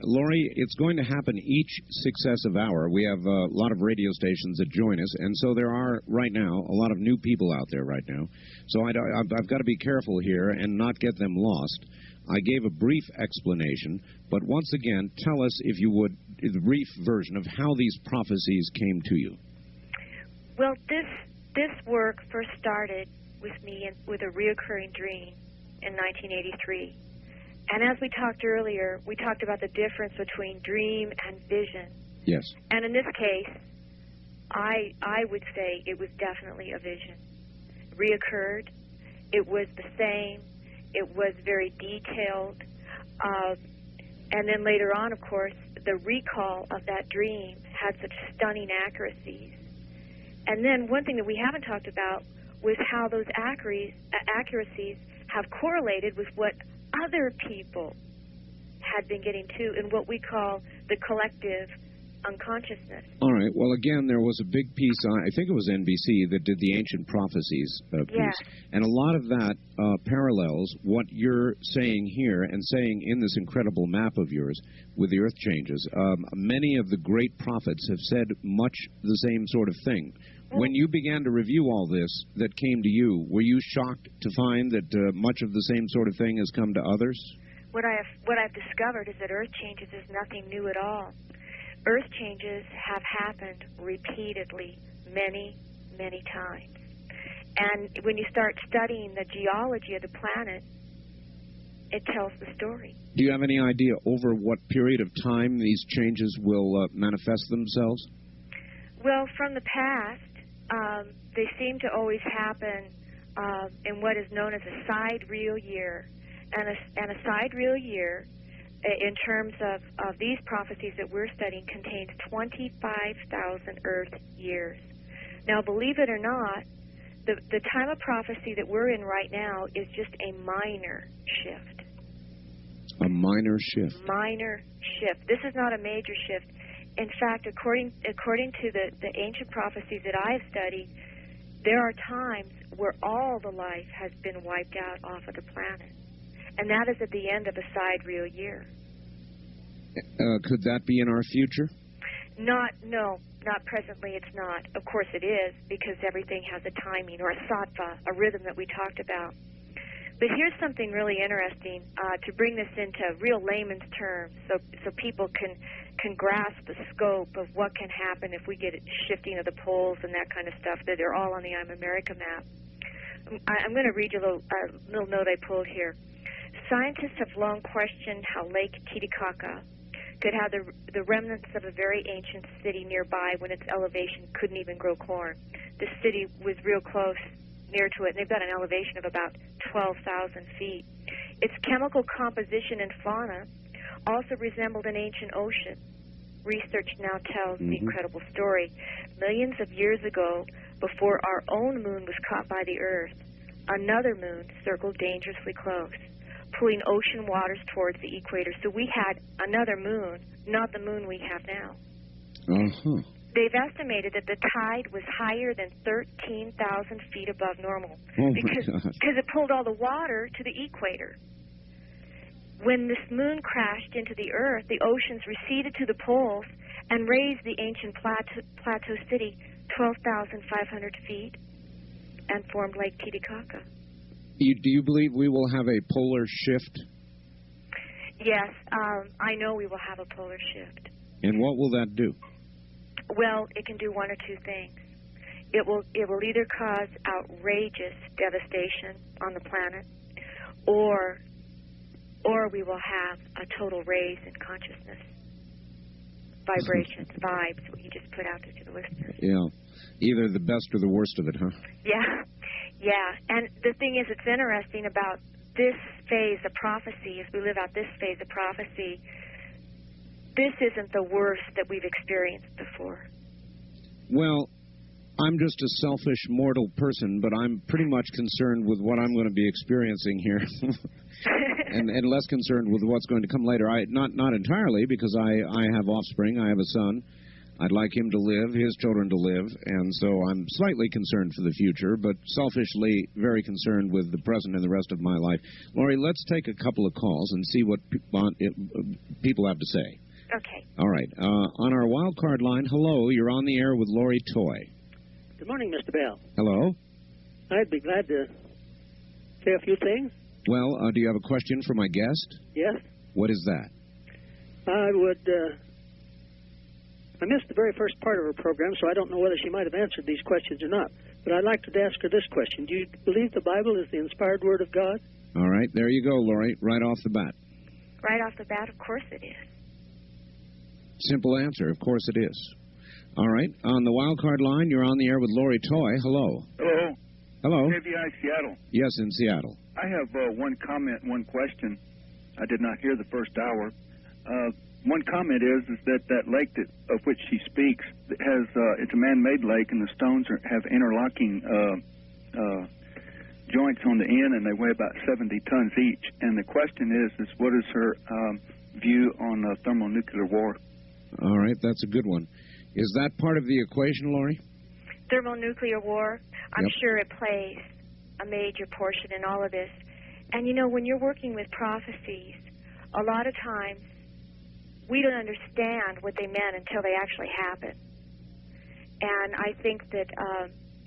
Lori, it's going to happen each successive hour. We have a lot of radio stations that join us, and so there are, right now, a lot of new people out there right now. So I've got to be careful here and not get them lost. I gave a brief explanation, but once again, tell us, if you would, the brief version of how these prophecies came to you. Well, this work first started with me with a reoccurring dream in 1983. And as we talked earlier, we talked about the difference between dream and vision. Yes. And in this case, I would say it was definitely a vision. Reoccurred. It was the same. It was very detailed. And then later on, of course, the recall of that dream had such stunning accuracies. And then one thing that we haven't talked about was how those accuracies have correlated with what other people had been getting to in what we call the collective unconsciousness. All right. Well, again, there was a big piece, I think it was NBC, that did the Ancient Prophecies piece. Yeah. And a lot of that parallels what you're saying here and saying in this incredible map of yours with the Earth changes. Many of the great prophets have said much the same sort of thing. When you began to review all this that came to you, were you shocked to find that much of the same sort of thing has come to others? What I've discovered is that Earth changes is nothing new at all. Earth changes have happened repeatedly, many, many times. And when you start studying the geology of the planet, it tells the story. Do you have any idea over what period of time these changes will manifest themselves? Well, from the past, they seem to always happen in what is known as a sidereal year. And a sidereal year, in terms of these prophecies that we're studying, contains 25,000 Earth years. Now, believe it or not, the time of prophecy that we're in right now is just a minor shift. A minor shift. Minor shift. This is not a major shift. In fact, according to the ancient prophecies that I've studied, there are times where all the life has been wiped out off of the planet. And that is at the end of a sidereal year. Could that be in our future? No, not presently it's not. Of course it is, because everything has a timing, or a sattva, a rhythm that we talked about. But here's something really interesting to bring this into real layman's terms, so people can grasp the scope of what can happen if we get shifting of the poles and that kind of stuff that are all on the I'm America map. I'm going to read you a little note I pulled here. Scientists have long questioned how Lake Titicaca could have the remnants of a very ancient city nearby when its elevation couldn't even grow corn. This city was real close, near to it, and they've got an elevation of about 12,000 feet. Its chemical composition and fauna also resembled an ancient ocean. Research now tells the incredible story. Millions of years ago, before our own moon was caught by the Earth, another moon circled dangerously close, pulling ocean waters towards the equator. So we had another moon, not the moon we have now. They've estimated that the tide was higher than 13,000 feet above normal because it pulled all the water to the equator. When this moon crashed into the Earth, the oceans receded to the poles and raised the ancient plateau city 12,500 feet and formed Lake Titicaca. Do you believe we will have a polar shift? Yes, I know we will have a polar shift. And what will that do? Well, it can do one or two things. It will either cause outrageous devastation on the planet, or we will have a total raise in consciousness. Vibrations, vibes, what you just put out there to the listeners. Yeah. Either the best or the worst of it, huh? Yeah. And the thing is, it's interesting about this phase of prophecy, as we live out this phase of prophecy, this isn't the worst that we've experienced before. Well, I'm just a selfish mortal person, but I'm pretty much concerned with what I'm going to be experiencing here. and less concerned with what's going to come later. Not entirely, because I have offspring. I have a son. I'd like him to live, his children to live, and so I'm slightly concerned for the future, but selfishly very concerned with the present and the rest of my life. Laurie, let's take a couple of calls and see what people have to say. Okay. All right. On our wild card line, hello, you're on the air with Laurie Toy. Good morning, Mr. Bell. Hello. I'd be glad to say a few things. Well, do you have a question for my guest? Yes. What is that? I missed the very first part of her program, so I don't know whether she might have answered these questions or not. But I'd like to ask her this question. Do you believe the Bible is the inspired Word of God? All right. There you go, Laurie, right off the bat. Right off the bat, of course it is. Simple answer. Of course it is. All right. On the wild card line, you're on the air with Laurie Toy. Hello. Hello. Hello. KVI Seattle. Yes, in Seattle. I have one comment, one question. I did not hear the first hour. One comment is that lake of which she speaks has it's a man-made lake, and the stones have interlocking joints on the end, and they weigh about 70 tons each. And the question is what is her view on thermonuclear war? All right, that's a good one. Is that part of the equation, Laurie? Thermonuclear war, I'm sure it plays a major portion in all of this. And, you know, when you're working with prophecies, a lot of times we don't understand what they meant until they actually happen. And I think that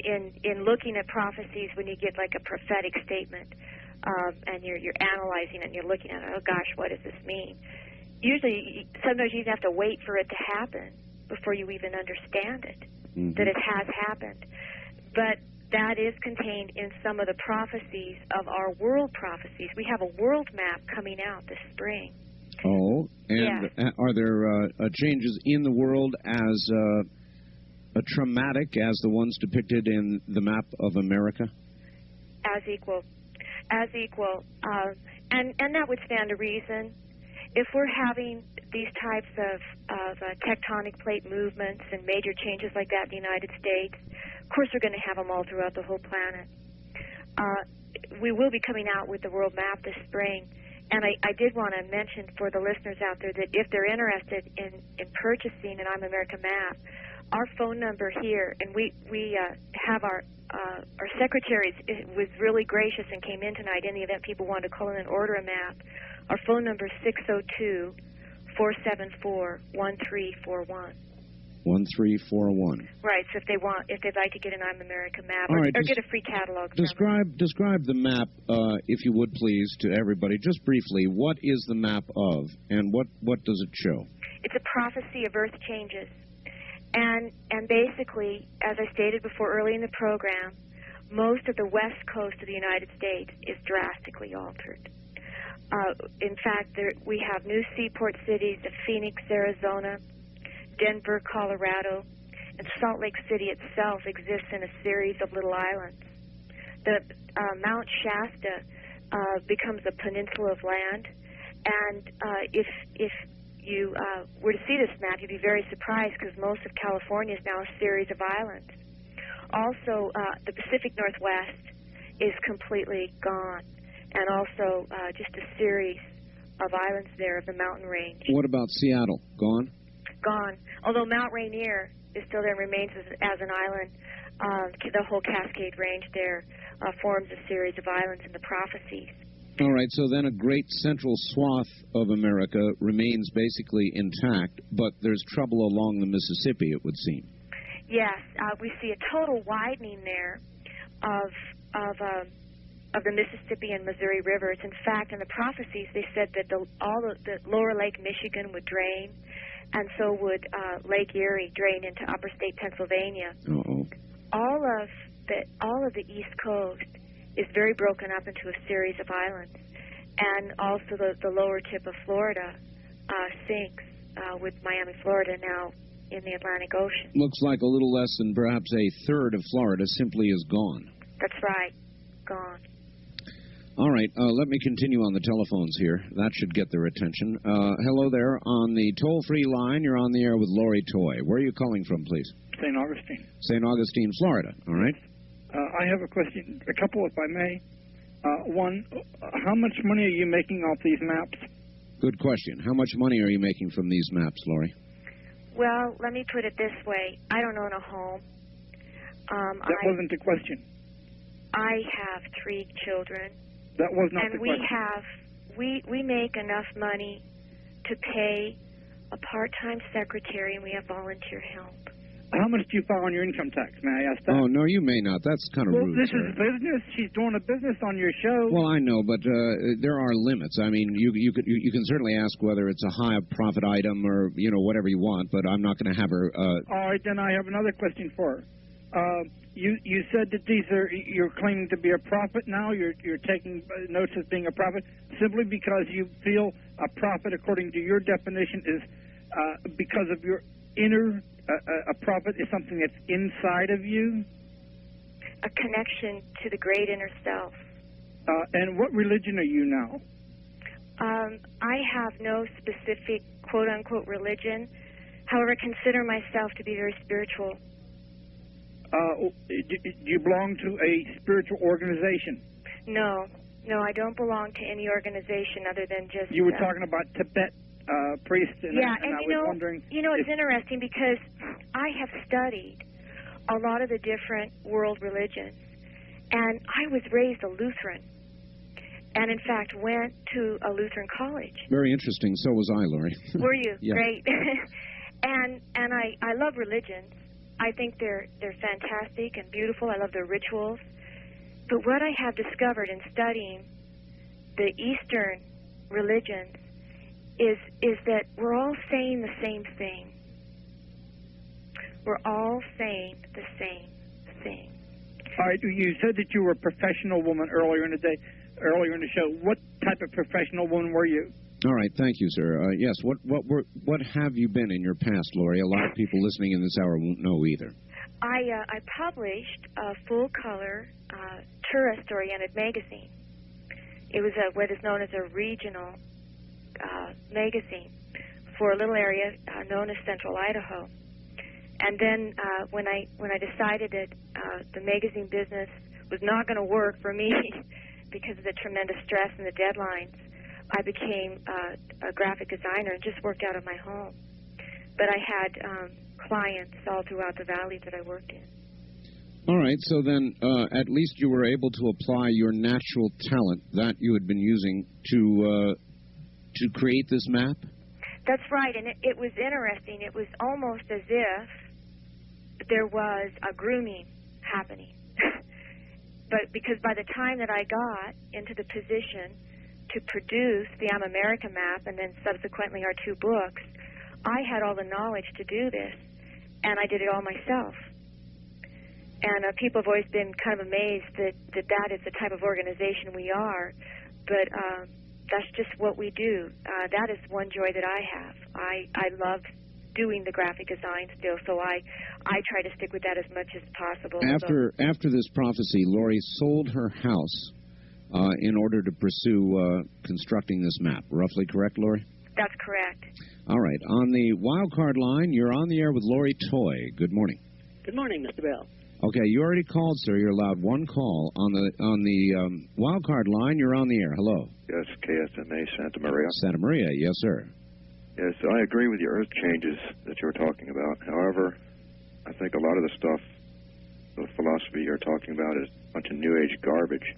in looking at prophecies, when you get like a prophetic statement and you're analyzing it and you're looking at it, oh gosh, what does this mean? Usually, sometimes you even have to wait for it to happen before you even understand it, that it has happened. But that is contained in some of the prophecies of our world prophecies. We have a world map coming out this spring. Oh, and are there changes in the world as traumatic as the ones depicted in the map of America? As equal. As equal. And that would stand to reason. If we're having these types of tectonic plate movements and major changes like that in the United States, of course we're going to have them all throughout the whole planet. We will be coming out with the world map this spring. And I did want to mention for the listeners out there that if they're interested in purchasing an I'm America map, our phone number here, and we have our secretary was really gracious and came in tonight in the event people wanted to call in and order a map. Our phone number is 602-474-1341. 1341. Right. So if they'd like to get an I'm America map or get a free catalog. Describe the map, if you would please, to everybody, just briefly. What is the map of, and what does it show? It's a prophecy of Earth changes, and basically, as I stated before early in the program, most of the west coast of the United States is drastically altered. In fact, we have new seaport cities of Phoenix, Arizona, Denver, Colorado, and Salt Lake City itself exists in a series of little islands. The Mount Shasta becomes a peninsula of land, and if you were to see this map, you'd be very surprised because most of California is now a series of islands. Also, the Pacific Northwest is completely gone, and also just a series of islands there of the mountain range. What about Seattle? Gone? Gone. Although Mount Rainier is still there and remains as an island, the whole Cascade Range there forms a series of islands in the prophecies. All right, so then a great central swath of America remains basically intact, but there's trouble along the Mississippi, it would seem. Yes, we see a total widening there of the Mississippi and Missouri rivers. In fact, in the prophecies, they said that all the lower Lake Michigan would drain, and so would Lake Erie drain into upper state Pennsylvania. Uh-oh. All of the East Coast is very broken up into a series of islands, and also the lower tip of Florida sinks with Miami, Florida now in the Atlantic Ocean. Looks like a little less than perhaps a third of Florida simply is gone. That's right, gone. All right, let me continue on the telephones here. That should get their attention. Hello there on the toll-free line. You're on the air with Lori Toy. Where are you calling from, please? St. Augustine. St. Augustine, Florida. All right. I have a question, a couple if I may. One, how much money are you making off these maps? Good question. How much money are you making from these maps, Lori? Well, let me put it this way. I don't own a home. That wasn't the question. I have 3 children. That was not the question. And we make enough money to pay a part-time secretary, and we have volunteer help. How much do you file on your income tax? May I ask that? Oh, no, you may not. That's kind of rude, this sir. is business. She's doing a business on your show. Well, I know, but there are limits. I mean, you can certainly ask whether it's a high-profit item or, whatever you want, but I'm not going to have her... All right, then I have another question for her. You said that you're claiming to be a prophet now. You're taking notes as being a prophet simply because you feel a prophet, according to your definition, is because of your inner... A prophet is something that's inside of you? A connection to the great inner self. And what religion are you now? I have no specific quote-unquote religion. However, I consider myself to be very spiritual. Do you belong to a spiritual organization? No, I don't belong to any organization other than just... You were talking about Tibet. Priest, and I was wondering... it's interesting because I have studied a lot of the different world religions, and I was raised a Lutheran, and in fact went to a Lutheran college. Very interesting. So was I, Lori. Were you? Yeah. Great. and I love religions. I think they're fantastic and beautiful. I love their rituals. But what I have discovered in studying the Eastern religions is that we're all saying the same thing. We're all saying the same thing. All right, you said that you were a professional woman earlier in the show. What type of professional woman were you? All right, thank you, sir. Yes, what have you been in your past, Lori? A lot of people listening in this hour won't know either. I published a full-color, tourist-oriented magazine. It was what is known as a regional magazine for a little area known as Central Idaho. And then when I decided that the magazine business was not going to work for me because of the tremendous stress and the deadlines, I became a graphic designer and just worked out of my home. But I had clients all throughout the valley that I worked in. All right, so then at least you were able to apply your natural talent that you had been using to create this map? That's right, and it was interesting. It was almost as if there was a grooming happening. But because by the time that I got into the position to produce the I'm America map and then subsequently our 2 books, I had all the knowledge to do this, and I did it all myself. And people have always been kind of amazed that is the type of organization we are, but that's just what we do. That is one joy that I have. I love doing the graphic design still, so I try to stick with that as much as possible. After this prophecy, Lori sold her house in order to pursue constructing this map. Roughly correct, Lori? That's correct. All right. On the wild card line, you're on the air with Lori Toy. Good morning. Good morning, Mr. Bell. Okay, you already called, sir. You're allowed one call. On the wild card line, you're on the air. Hello. Yes, KSMA, Santa Maria. Santa Maria, yes, sir. Yes, I agree with the earth changes that you're talking about. However, I think a lot of the stuff, the philosophy you're talking about is a bunch of New Age garbage.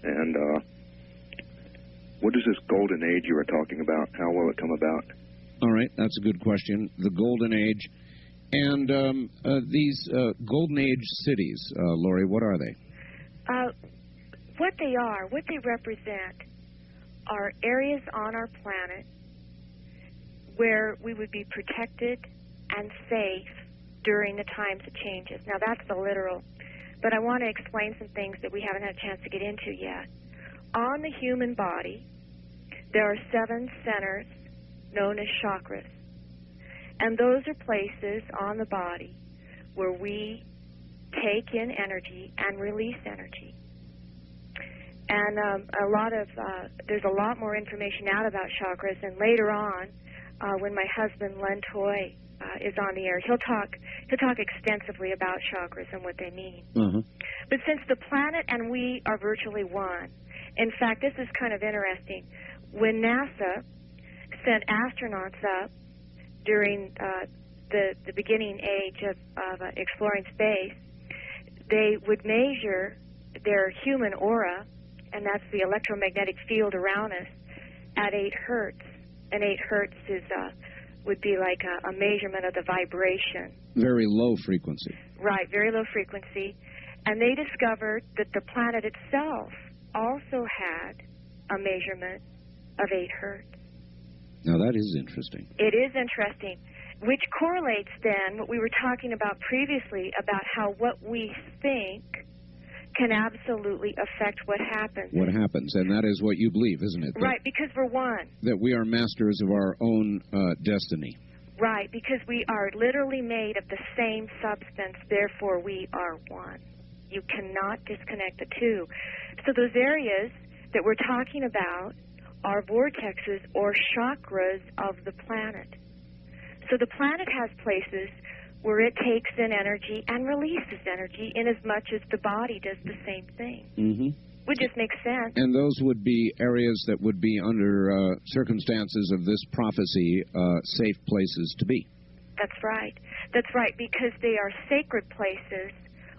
And what is this golden age you were talking about? How will it come about? All right, that's a good question. The golden age. And these golden age cities, Lori, what are they? What they represent are areas on our planet where we would be protected and safe during the times of changes. Now, that's the literal, but I want to explain some things that we haven't had a chance to get into yet. On the human body, there are 7 centers known as chakras. And those are places on the body where we take in energy and release energy. And there's a lot more information out about chakras. And later on, when my husband Len Toy is on the air, he'll talk extensively about chakras and what they mean. Mm-hmm. But since the planet and we are virtually one, in fact, this is kind of interesting. When NASA sent astronauts up during the beginning age of exploring space, they would measure their human aura, and that's the electromagnetic field around us, at 8 hertz. And 8 hertz would be like a measurement of the vibration. Very low frequency. Right, very low frequency. And they discovered that the planet itself also had a measurement of 8 hertz. Now, that is interesting. It is interesting, which correlates then what we were talking about previously about how what we think can absolutely affect what happens. What happens, and that is what you believe, isn't it? Right, because we're one. That we are masters of our own destiny. Right, because we are literally made of the same substance, therefore we are one. You cannot disconnect the two. So those areas that we're talking about are vortexes or chakras of the planet. So the planet has places where it takes in energy and releases energy in as much as the body does the same thing. Mm-hmm. Would just make sense. And those would be areas that would be under circumstances of this prophecy safe places to be. That's right. That's right, because they are sacred places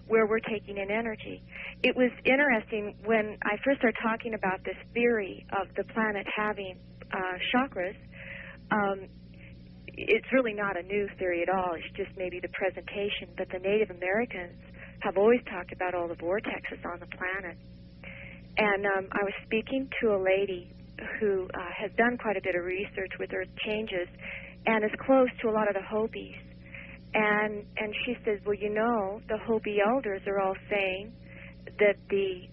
where we're taking in energy. It was interesting when I first started talking about this theory of the planet having chakras. It's really not a new theory at all. It's just maybe the presentation. But the Native Americans have always talked about all the vortexes on the planet. And I was speaking to a lady who has done quite a bit of research with earth changes and is close to a lot of the Hopis. And she says, well, you know, the Hopi elders are all saying that the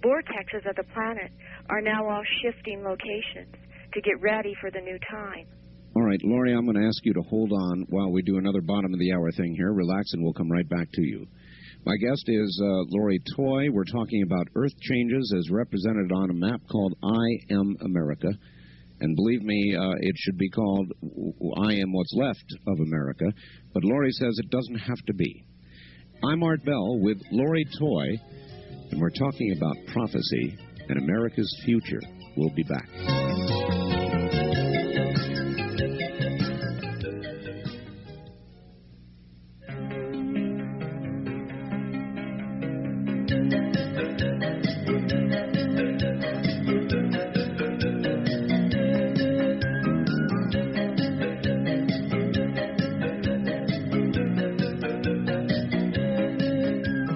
vortexes of the planet are now all shifting locations to get ready for the new time. All right, Lori, I'm going to ask you to hold on while we do another bottom-of-the-hour thing here. Relax, and we'll come right back to you. My guest is Lori Toy. We're talking about Earth changes as represented on a map called I Am America. And believe me, it should be called I Am What's Left of America. But Lori says it doesn't have to be. I'm Art Bell with Lori Toy, and we're talking about prophecy and America's future. We'll be back.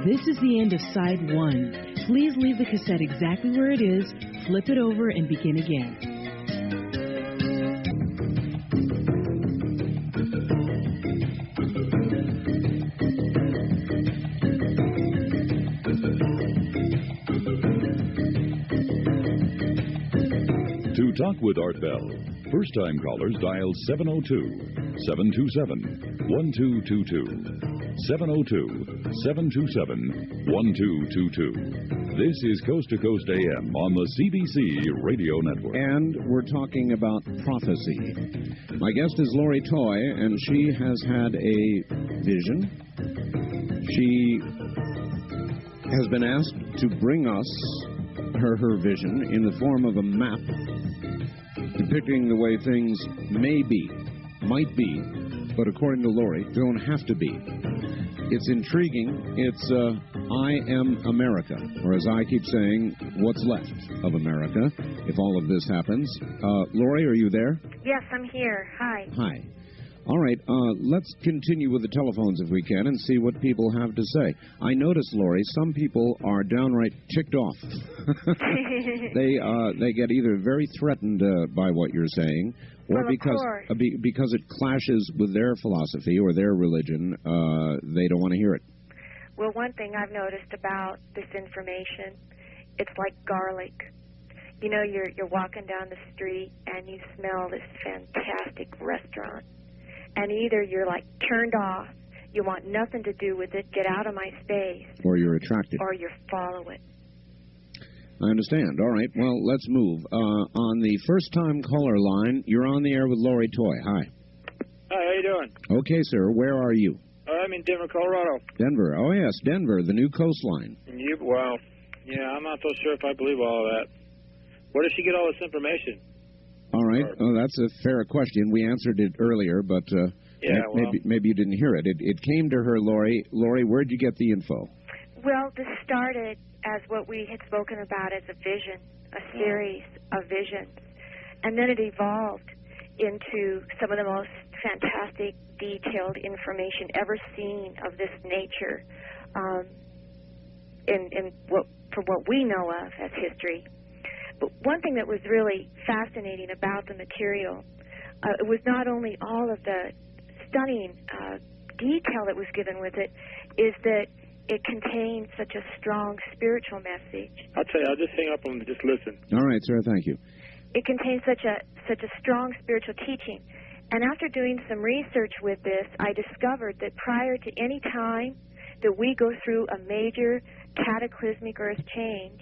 This is the end of side 1. Please leave the cassette exactly where it is, flip it over, and begin again. To talk with Art Bell, first-time callers dial 702-727-1222. 702-727-1222. This is Coast to Coast AM on the CBC Radio Network. And we're talking about prophecy. My guest is Lori Toy, and she has had a vision. She has been asked to bring us her vision in the form of a map depicting the way things may be, might be, but according to Lori, don't have to be. It's intriguing. It's I Am America, or as I keep saying, what's left of America, if all of this happens. Lori, are you there? Yes, I'm here. Hi. Hi. All right, let's continue with the telephones if we can and see what people have to say. I noticed, Lori, some people are downright ticked off. They get either very threatened by what you're saying, or because it clashes with their philosophy or their religion, they don't want to hear it. Well, one thing I've noticed about this information, it's like garlic. You know, you're walking down the street and you smell this fantastic restaurant. And either you're, like, turned off, you want nothing to do with it, get out of my space. Or you're attracted. Or you follow it. I understand. All right, well, let's move. On the first-time caller line, you're on the air with Lori Toy. Hi. Hi, how you doing? Okay, sir. Where are you? I'm in Denver, Colorado. Denver. Oh, yes, Denver, the new coastline. Well, yeah, I'm not so sure if I believe all of that. Where did she get all this information? All right. Oh, that's a fair question. We answered it earlier, but maybe you didn't hear it. It came to her, Lori. Lori, where'd you get the info? Well, this started as what we had spoken about as a vision, a series of visions. And then it evolved into some of the most fantastic, detailed information ever seen of this nature for what we know of as history. But one thing that was really fascinating about the material, it was not only all of the stunning detail that was given with it, is that it contained such a strong spiritual message. I'll tell you, I'll just hang up and just listen. All right, sir, thank you. It contains such a strong spiritual teaching. And after doing some research with this, I discovered that prior to any time that we go through a major cataclysmic earth change,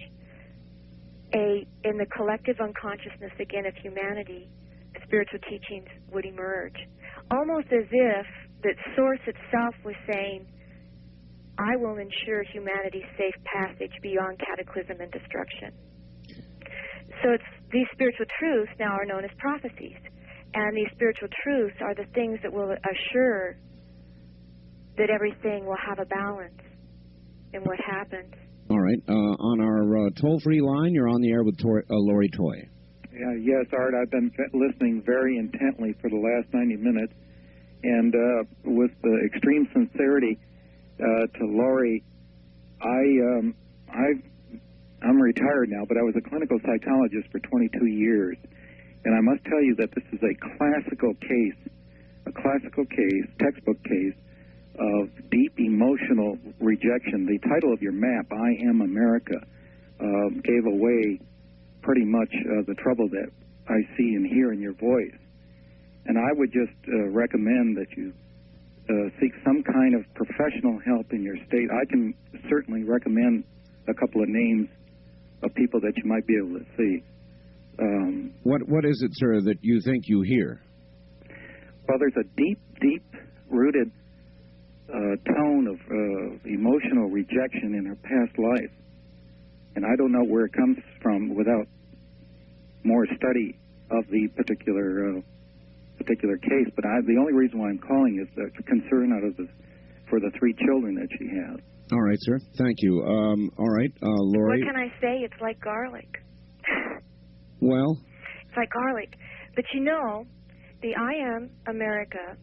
in the collective unconsciousness, again, of humanity, spiritual teachings would emerge. Almost as if that Source itself was saying, I will ensure humanity's safe passage beyond cataclysm and destruction. So these spiritual truths now are known as prophecies. And these spiritual truths are the things that will assure that everything will have a balance in what happens. All right. On our toll-free line, you're on the air with Lori Toy. Yes, Art, I've been listening very intently for the last 90 minutes. And with the extreme sincerity to Lori, I'm retired now, but I was a clinical psychologist for 22 years. And I must tell you that this is a classical case, textbook case, of deep emotional rejection. The title of your map, I Am America, gave away pretty much the trouble that I see and hear in your voice. And I would just recommend that you seek some kind of professional help in your state. I can certainly recommend a couple of names of people that you might be able to see. What is it, sir, that you think you hear? Well, there's a deep-rooted tone of emotional rejection in her past life. And I don't know where it comes from without more study of the particular case. But the only reason why I'm calling is the concern for the 3 children that she has. All right, sir. Thank you. All right, Lori. What can I say? It's like garlic. Well? It's like garlic. But you know, the I Am America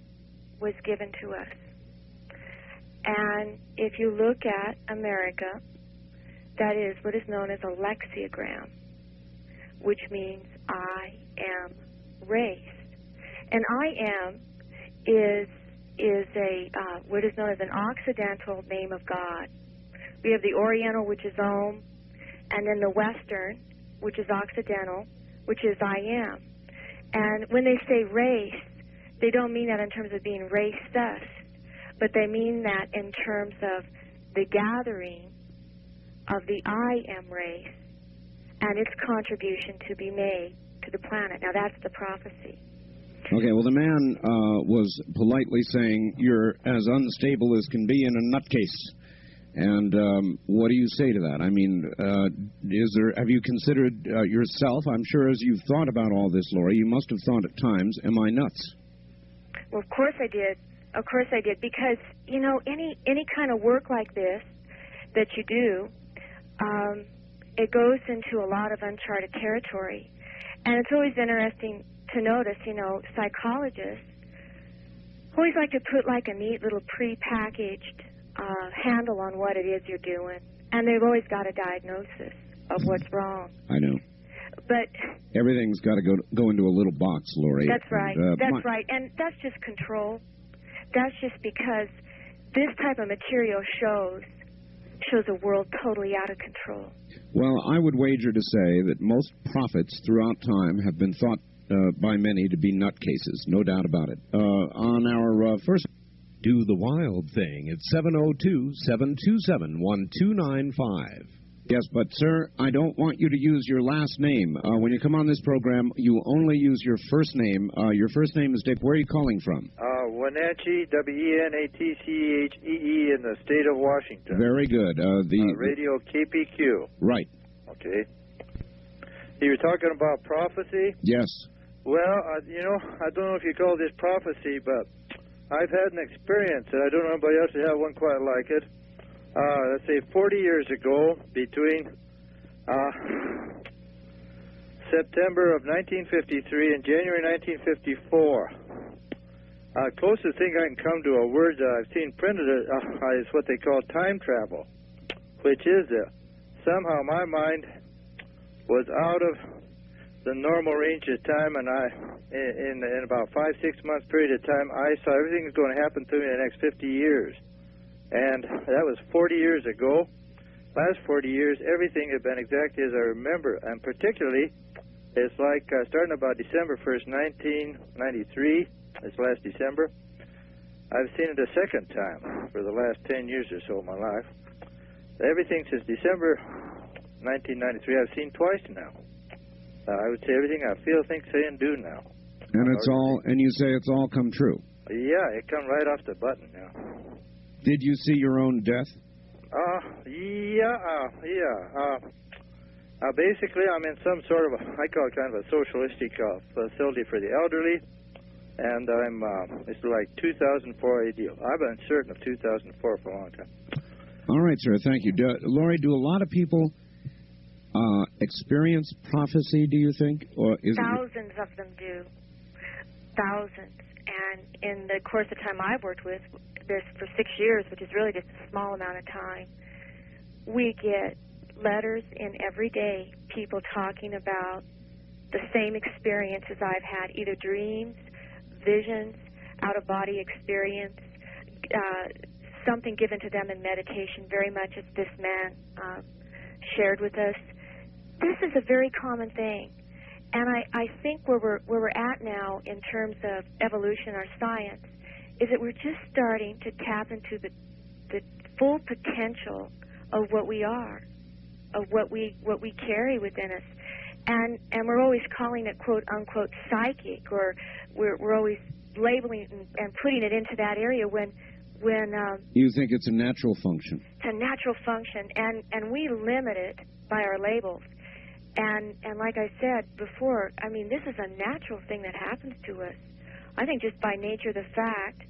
was given to us. And if you look at America, that is what is known as a lexigram, which means I am race. And I am is a what is known as an Occidental name of God. We have the Oriental, which is Om, and then the Western, which is Occidental, which is I am. And when they say race, they don't mean that in terms of being racist, but they mean that in terms of the gathering of the I am race and its contribution to be made to the planet. Now, that's the prophecy. Okay, well, the man was politely saying you're as unstable as can be in a nutcase. And what do you say to that? I mean, have you considered yourself? I'm sure as you've thought about all this, Lori, you must have thought at times, am I nuts? Well, of course I did. Of course I did. Because, you know, any kind of work like this that you do, it goes into a lot of uncharted territory. And it's always interesting to notice, you know, psychologists always like to put like a neat little pre-packaged handle on what it is you're doing. And they've always got a diagnosis of what's wrong. I know. But everything's got to go into a little box, Lori. That's right. That's right. And that's just control. That's just because this type of material shows a world totally out of control. Well, I would wager to say that most prophets throughout time have been thought by many to be nutcases, no doubt about it. On our first... Do the wild thing at 702-727-1295. Yes, but, sir, I don't want you to use your last name. When you come on this program, you only use your first name. Your first name is Dick. Where are you calling from? Wenatchee, W-E-N-A-T-C-H-E-E in the state of Washington. Very good. Radio KPQ. Right. Okay. You were talking about prophecy? Yes. Well, you know, I don't know if you call this prophecy, but I've had an experience, and I don't know anybody else who had one quite like it. Let's say 40 years ago, between September of 1953 and January 1954. Closest thing I can come to a word that I've seen printed is what they call time travel, which is that somehow my mind was out of the normal range of time, and in about 5-6 months period of time, I saw everything was going to happen to me in the next 50 years. And that was 40 years ago. Last 40 years, everything had been exactly as I remember. And particularly, it's like starting about December 1st, 1993, this last December, I've seen it a second time for the last 10 years or so of my life. Everything since December 1993 I've seen twice now. I would say everything I feel, think, say, and do now. And you say it's all come true? Yeah, it come right off the button now. Did you see your own death? Basically, I'm in some sort of I call it kind of a socialistic facility for the elderly, and it's like 2004 AD. I've been certain of 2004 for a long time. All right, sir, thank you. Lori, do a lot of people experience prophecy, do you think? Or is Thousands of them do. Thousands. And in the course of time I've worked with this for 6 years, which is really just a small amount of time, we get letters in every day, people talking about the same experiences I've had, either dreams, visions, out-of-body experience, something given to them in meditation, very much as this man shared with us. this is a very common thing. And I think where we're at now in terms of evolution or science is that we're just starting to tap into the full potential of what we are, of what we carry within us. And we're always calling it, quote, unquote, psychic, or we're always labeling and putting it into that area when you think it's a natural function. It's a natural function, and we limit it by our labels. And like I said before, I mean, this is a natural thing that happens to us. I think just by nature, the fact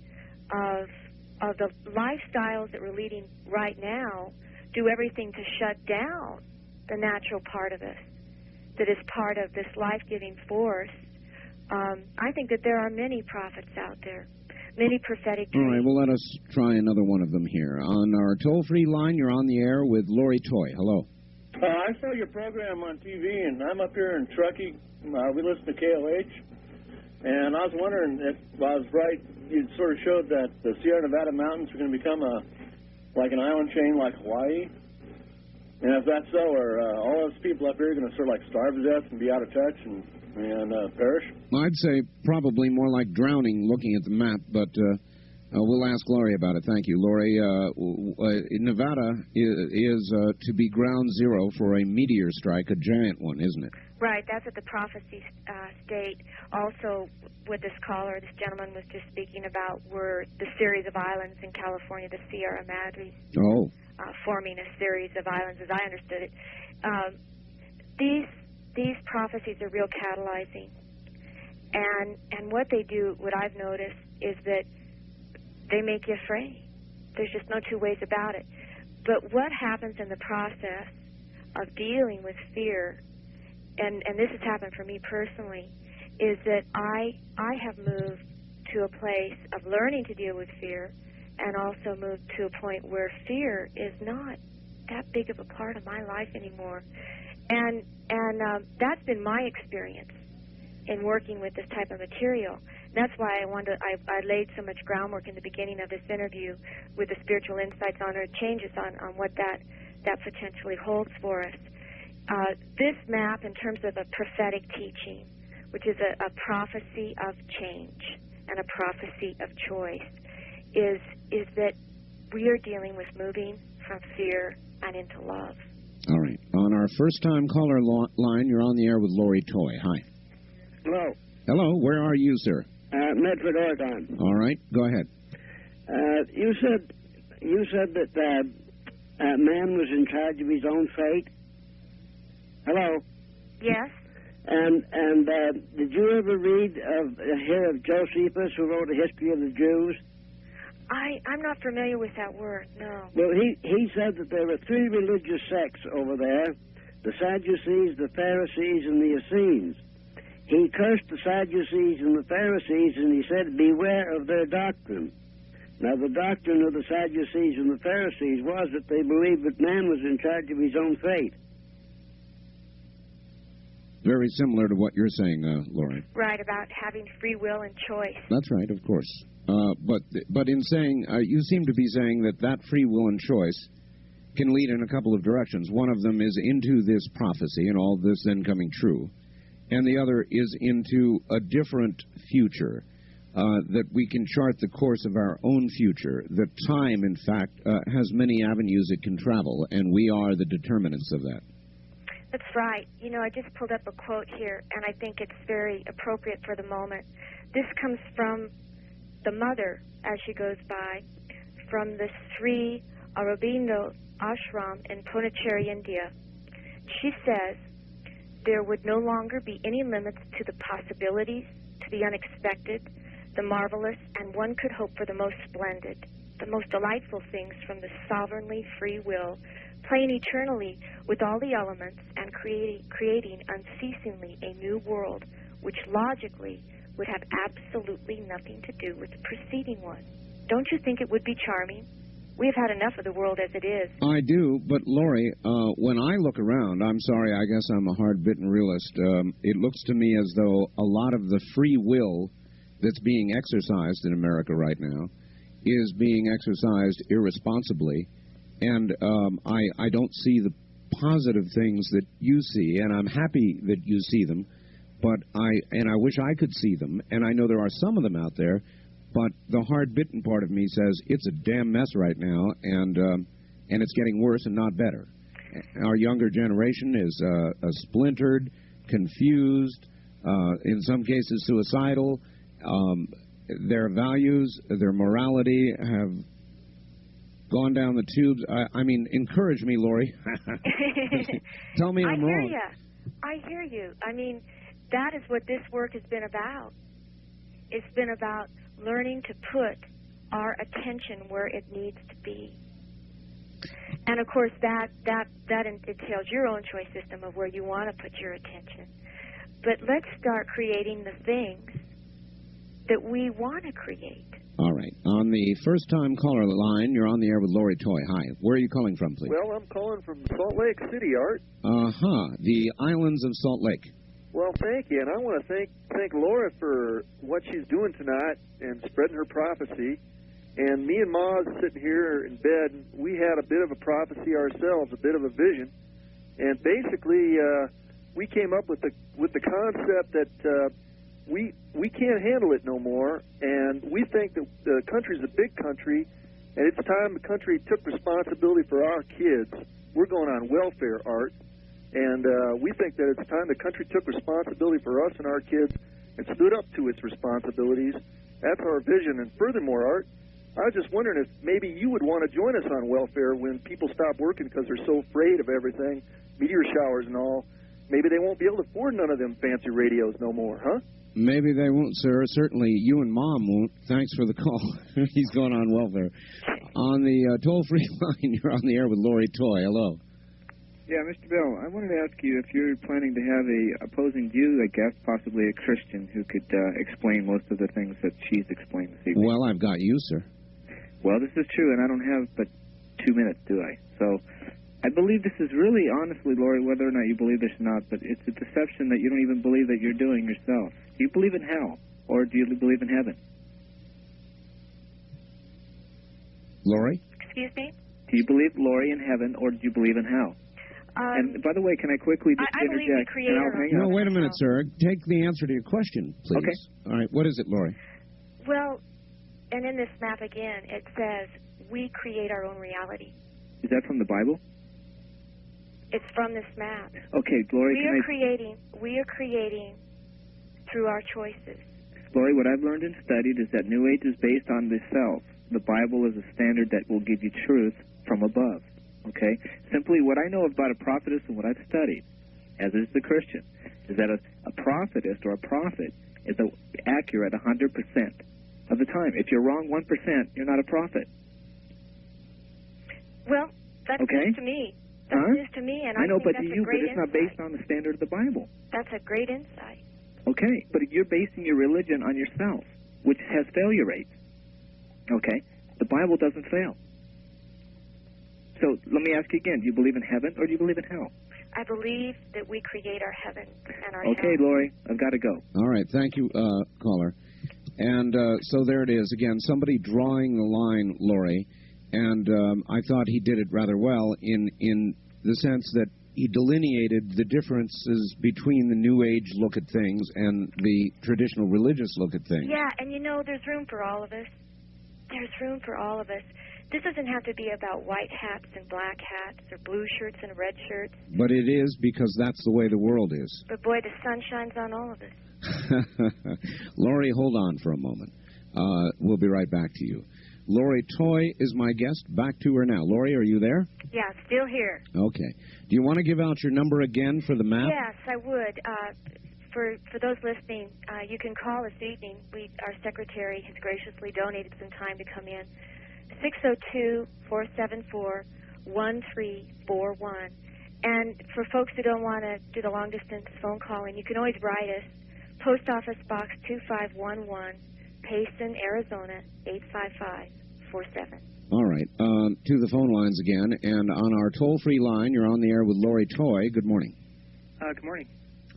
of the lifestyles that we're leading right now do everything to shut down the natural part of us that is part of this life-giving force. I think that there are many prophets out there, many prophetic dreams. All right, well, let us try another one of them here. On our toll-free line, you're on the air with Lori Toy. Hello. I saw your program on TV, and I'm up here in Truckee. We listen to KOH, and I was wondering if I was right. You sort of showed that the Sierra Nevada mountains are going to become like an island chain like Hawaii. And if that's so, are all those people up here going to sort of like starve to death and be out of touch and perish? I'd say probably more like drowning looking at the map, but we'll ask Lori about it. Thank you. Lori, Nevada is to be ground zero for a meteor strike, a giant one, isn't it? Right. That's what the prophecy state. Also, with this caller, this gentleman was just speaking about were the series of islands in California, the Sierra Madres. Oh. Forming a series of islands, as I understood it. These prophecies are real catalyzing. And what they do, what I've noticed, is that they make you afraid. There's just no two ways about it. But what happens in the process of dealing with fear, and this has happened for me personally, is that I have moved to a place of learning to deal with fear, and also moved to a point where fear is not that big of a part of my life anymore. And that's been my experience in working with this type of material. That's why I laid so much groundwork in the beginning of this interview with the spiritual insights on Earth changes on what that potentially holds for us. This map, in terms of a prophetic teaching, which is a prophecy of change and a prophecy of choice, is that we are dealing with moving from fear and into love. All right. On our first-time caller line, you're on the air with Lori Toy. Hi. Hello. Hello. Where are you, sir? Medford, Oregon. All right. Go ahead. You said that man was in charge of his own fate. Hello. Yes. And did you ever hear of Josephus, who wrote a history of the Jews? I'm not familiar with that word, no. Well, he said that there were three religious sects over there, the Sadducees, the Pharisees, and the Essenes. He cursed the Sadducees and the Pharisees, and he said, beware of their doctrine. Now, the doctrine of the Sadducees and the Pharisees was that they believed that man was in charge of his own fate. Very similar to what you're saying, Lori. Right, about having free will and choice. That's right, of course. But in saying, you seem to be saying that free will and choice can lead in a couple of directions. One of them is into this prophecy and all this then coming true. And the other is into a different future, that we can chart the course of our own future. That time, in fact, has many avenues it can travel, and we are the determinants of that. That's right. You know, I just pulled up a quote here, and I think it's very appropriate for the moment. This comes from the mother, as she goes by, from the Sri Aurobindo ashram in Pondicherry, India. She says, there would no longer be any limits to the possibilities, to the unexpected, the marvelous, and one could hope for the most splendid, the most delightful things from the sovereignly free will, playing eternally with all the elements and creating unceasingly a new world, which logically would have absolutely nothing to do with the preceding one. Don't you think it would be charming? We've had enough of the world as it is. I do, but Lori, when I look around, I'm sorry, I guess I'm a hard-bitten realist, it looks to me as though a lot of the free will that's being exercised in America right now is being exercised irresponsibly, and I don't see positive things that you see, and I'm happy that you see them, but I wish I could see them, and I know there are some of them out there, but the hard-bitten part of me says it's a damn mess right now, and it's getting worse and not better. Our younger generation is splintered, confused, in some cases suicidal. Their values, their morality have gone down the tubes. I mean, encourage me, Lori. Tell me I'm wrong. I hear you. I mean, that is what this work has been about. It's been about learning to put our attention where it needs to be. And, of course, that entails your own choice system of where you want to put your attention. But let's start creating the things that we want to create. All right. On the first-time caller line, you're on the air with Lori Toy. Hi. Where are you calling from, please? Well, I'm calling from Salt Lake City, Art. The islands of Salt Lake. Well, thank you, and I want to thank Laura for what she's doing tonight and spreading her prophecy. And me and Ma sitting here in bed, we had a bit of a prophecy ourselves, a bit of a vision, and basically we came up with the concept that we can't handle it no more, and we think that the country's a big country, and it's time the country took responsibility for our kids. We're going on welfare, Art. And we think that it's time the country took responsibility for us and our kids and stood up to its responsibilities. That's our vision. And furthermore, Art, I was just wondering if maybe you would want to join us on welfare when people stop working because they're so afraid of everything, meteor showers and all. Maybe they won't be able to afford none of them fancy radios no more, huh? Maybe they won't, sir. Certainly you and Mom won't. Thanks for the call. He's going on welfare. On the toll-free line, you're on the air with Lori Toy. Hello. Yeah, Mr. Bill, I wanted to ask you if you're planning to have a opposing view, I guess, possibly a Christian who could explain most of the things that she's explained this evening. Well, I've got you, sir. Well, this is true, and I don't have but 2 minutes, do I? So I believe this is really, honestly, Lori, whether or not you believe this or not, but it's a deception that you don't even believe that you're doing yourself. Do you believe in hell, or do you believe in heaven? Lori? Excuse me? Do you believe, Lori, in heaven, or do you believe in hell? And by the way, can I quickly just interject? No, wait a minute, sir. Take the answer to your question, please. Okay. All right. What is it, Lori? Well, and in this map again, it says we create our own reality. Is that from the Bible? It's from this map. Okay, Lori, we are creating through our choices. Lori, what I've learned and studied is that New Age is based on the self. The Bible is a standard that will give you truth from above. Okay? Simply what I know about a prophetess and what I've studied, as is the Christian, is that a prophetess or a prophet is accurate 100% of the time. If you're wrong 1%, you're not a prophet. Well, that's news to me. That's news to me, and I know, think but that's to you, a great but it's not based on the standard of the Bible. That's a great insight. Okay, but you're basing your religion on yourself, which has failure rates. Okay? The Bible doesn't fail. So let me ask you again, do you believe in heaven or do you believe in hell? I believe that we create our heaven and our Okay, hell. Lori, I've got to go. All right, thank you, caller. And so there it is. Again, somebody drawing the line, Lori, and I thought he did it rather well in the sense that he delineated the differences between the New Age look at things and the traditional religious look at things. Yeah, and you know, there's room for all of us. There's room for all of us. This doesn't have to be about white hats and black hats or blue shirts and red shirts. But it is, because that's the way the world is. But boy, the sun shines on all of us. Lori, hold on for a moment. We'll be right back to you. Lori Toy is my guest. Back to her now. Lori, are you there? Yeah, still here. Okay. Do you want to give out your number again for the map? Yes, I would. For those listening, you can call this evening. Our secretary has graciously donated some time to come in. 602-474-1341. And for folks who don't want to do the long-distance phone calling, you can always write us. Post Office Box 2511, Payson, Arizona, 85547. All right. To the phone lines again. And on our toll-free line, you're on the air with Lori Toy. Good morning. Good morning.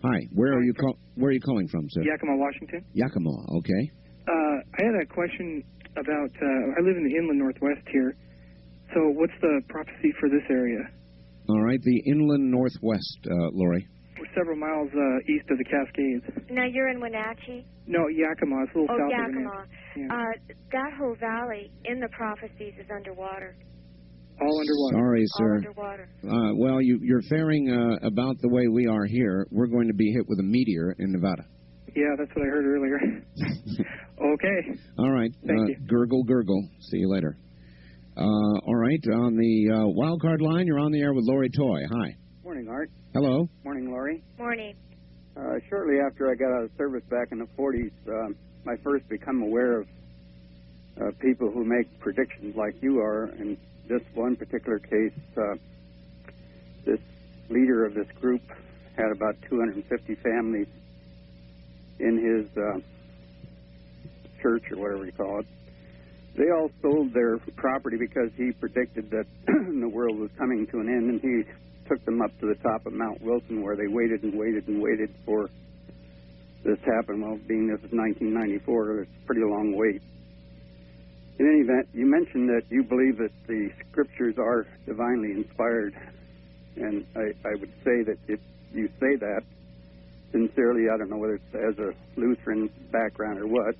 Hi. Where are you calling from, sir? Yakima, Washington. Yakima, okay. I had a question about, I live in the inland northwest here, so what's the prophecy for this area? All right, the inland northwest, Lori. We're several miles east of the Cascades. Now you're in Wenatchee? No, Yakima. It's a little south of Yakima. That whole valley in the prophecies is underwater. All underwater. Sorry, sir. All underwater. Well, you're faring about the way we are here. We're going to be hit with a meteor in Nevada. Yeah, that's what I heard earlier. Okay. All right. Thank you. Gurgle, gurgle. See you later. All right. On the wild card line, you're on the air with Lori Toy. Hi. Morning, Art. Hello. Morning, Lori. Morning. Shortly after I got out of service back in the 40s, I first become aware of people who make predictions like you are. In this one particular case, this leader of this group had about 250 families in his church, or whatever you call it. They all sold their property because he predicted that the world was coming to an end, and he took them up to the top of Mount Wilson, where they waited and waited and waited for this to happen. Well, being this is 1994, it's a pretty long wait. In any event, you mentioned that you believe that the scriptures are divinely inspired, and I would say that if you say that sincerely, I don't know whether it's as a Lutheran background or what,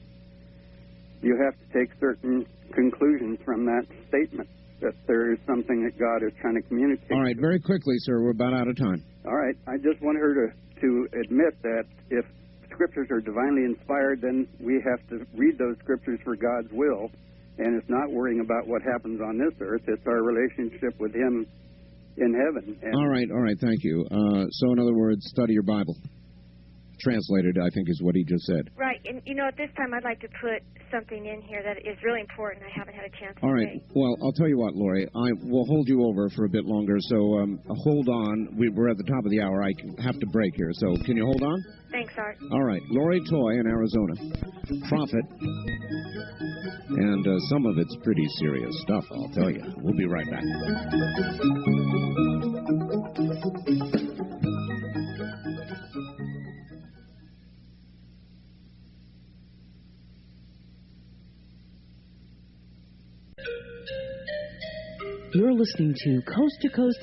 you have to take certain conclusions from that statement, that there is something that God is trying to communicate. All right, very quickly, sir. We're about out of time. All right. I just want her to admit that if scriptures are divinely inspired, then we have to read those scriptures for God's will, and it's not worrying about what happens on this earth. It's our relationship with Him in heaven. And all right. Thank you. So, in other words, study your Bible. Translated, I think, is what he just said. Right. And, at this time I'd like to put something in here that is really important I haven't had a chance to All right. say. Well, I'll tell you what, Lori. I will hold you over for a bit longer, so hold on. We're at the top of the hour. I have to break here, so can you hold on? Thanks, Art. All right. Lori Toy in Arizona. Prophet. And some of it's pretty serious stuff, I'll tell you. We'll be right back. You're listening to Coast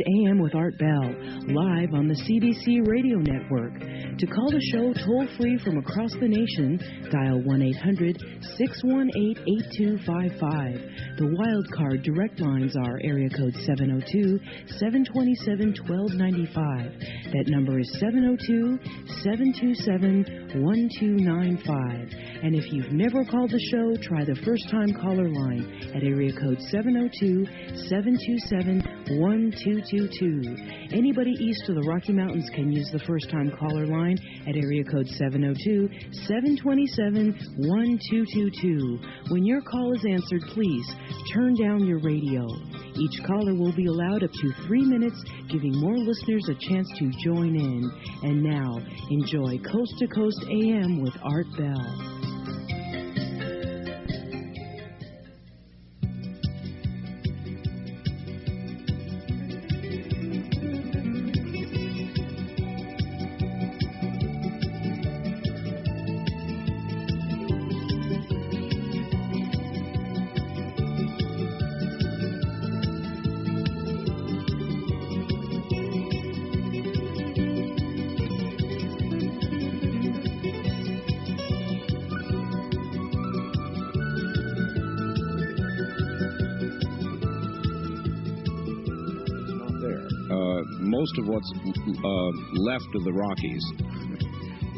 AM with Art Bell, live on the CBC Radio Network. To call the show toll-free from across the nation, dial 1-800-618-8255. The wildcard direct lines are area code 702-727-1295. That number is 702-727-1295. And if you've never called the show, try the first-time caller line at area code 702-727-1222. Anybody east of the Rocky Mountains can use the first-time caller line at area code 702-727-1222. When your call is answered, please turn down your radio. Each caller will be allowed up to 3 minutes, giving more listeners a chance to join in. And now, enjoy Coast to Coast AM with Art Bell. Most of what's left of the Rockies,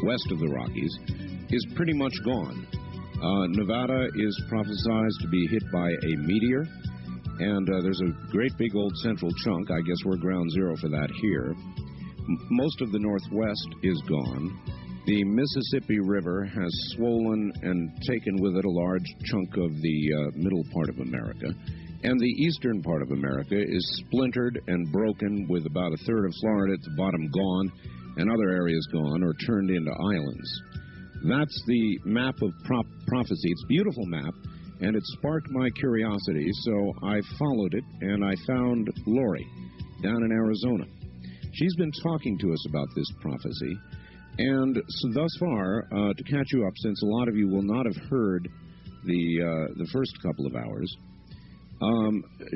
west of the Rockies, is pretty much gone. Nevada is prophesied to be hit by a meteor, and there's a great big old central chunk. I guess we're ground zero for that here. Most of the Northwest is gone. The Mississippi River has swollen and taken with it a large chunk of the middle part of America. And the eastern part of America is splintered and broken, with about a third of Florida at the bottom gone and other areas gone or turned into islands. That's the map of prophecy. It's a beautiful map, and it sparked my curiosity, so I followed it, and I found Lori down in Arizona. She's been talking to us about this prophecy, and so thus far, to catch you up, since a lot of you will not have heard the first couple of hours,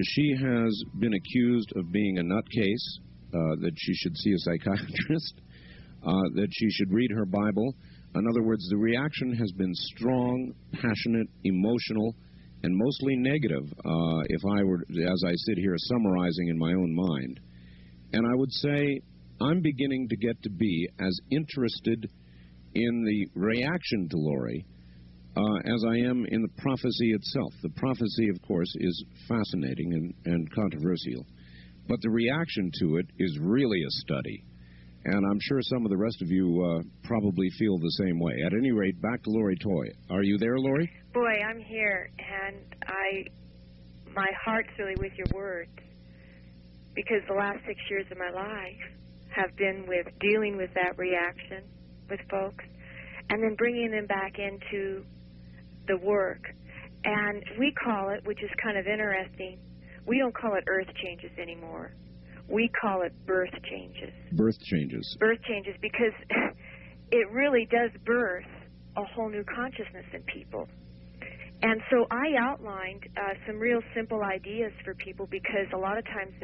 she has been accused of being a nutcase that she should see a psychiatrist, that she should read her Bible. In other words, the reaction has been strong, passionate, emotional, and mostly negative, if I were, as I sit here, summarizing in my own mind. And I would say I'm beginning to get to be as interested in the reaction to Lori as I am in the prophecy itself. The prophecy, of course, is fascinating and controversial, but the reaction to it is really a study. And I'm sure some of the rest of you probably feel the same way. At any rate, back to Lori Toy. Are you there, Lori? Boy, I'm here, and my heart's really with your words, because the last 6 years of my life have been with dealing with that reaction with folks, and then bringing them back into the work. And we call it, which is kind of interesting, we don't call it earth changes anymore. We call it birth changes. Birth changes. Birth changes, because it really does birth a whole new consciousness in people. And so I outlined some real simple ideas for people, because a lot of times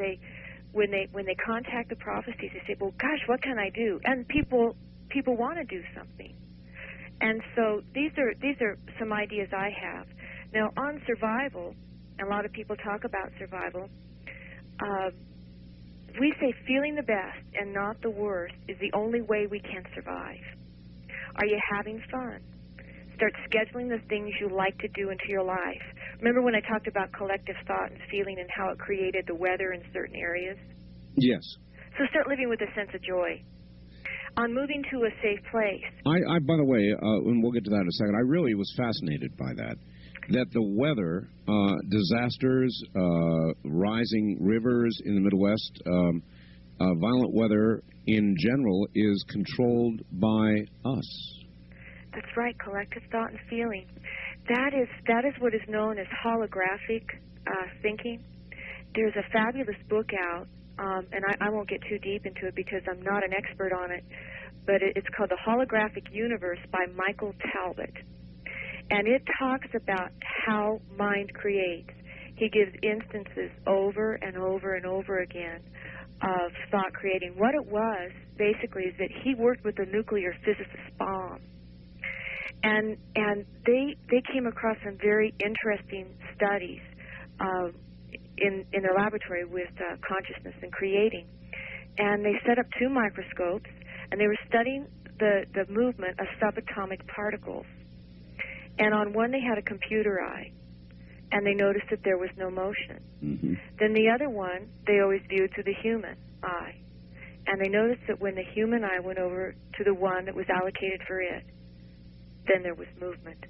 when they contact the prophecies, they say, well, gosh, what can I do? And people want to do something. And so these are some ideas I have. Now, on survival, and a lot of people talk about survival, we say feeling the best and not the worst is the only way we can survive. Are you having fun? Start scheduling the things you like to do into your life. Remember when I talked about collective thought and feeling and how it created the weather in certain areas? Yes. So start living with a sense of joy. On moving to a safe place. I by the way, and we'll get to that in a second, I really was fascinated by that the weather, disasters, rising rivers in the Midwest, violent weather in general is controlled by us. That's right, collective thought and feeling. That is what is known as holographic thinking. There's a fabulous book out, and I won't get too deep into it because I'm not an expert on it, but it's called The Holographic Universe by Michael Talbot. And it talks about how mind creates. He gives instances over and over and over again of thought creating. What it was, basically, is that he worked with a nuclear physicist bomb. And they came across some very interesting studies in their laboratory with consciousness and creating. And they set up 2 microscopes, and they were studying the movement of subatomic particles. And on one, they had a computer eye, and they noticed that there was no motion. Mm-hmm. Then the other one, they always viewed through the human eye. And they noticed that when the human eye went over to the one that was allocated for it, then there was movement.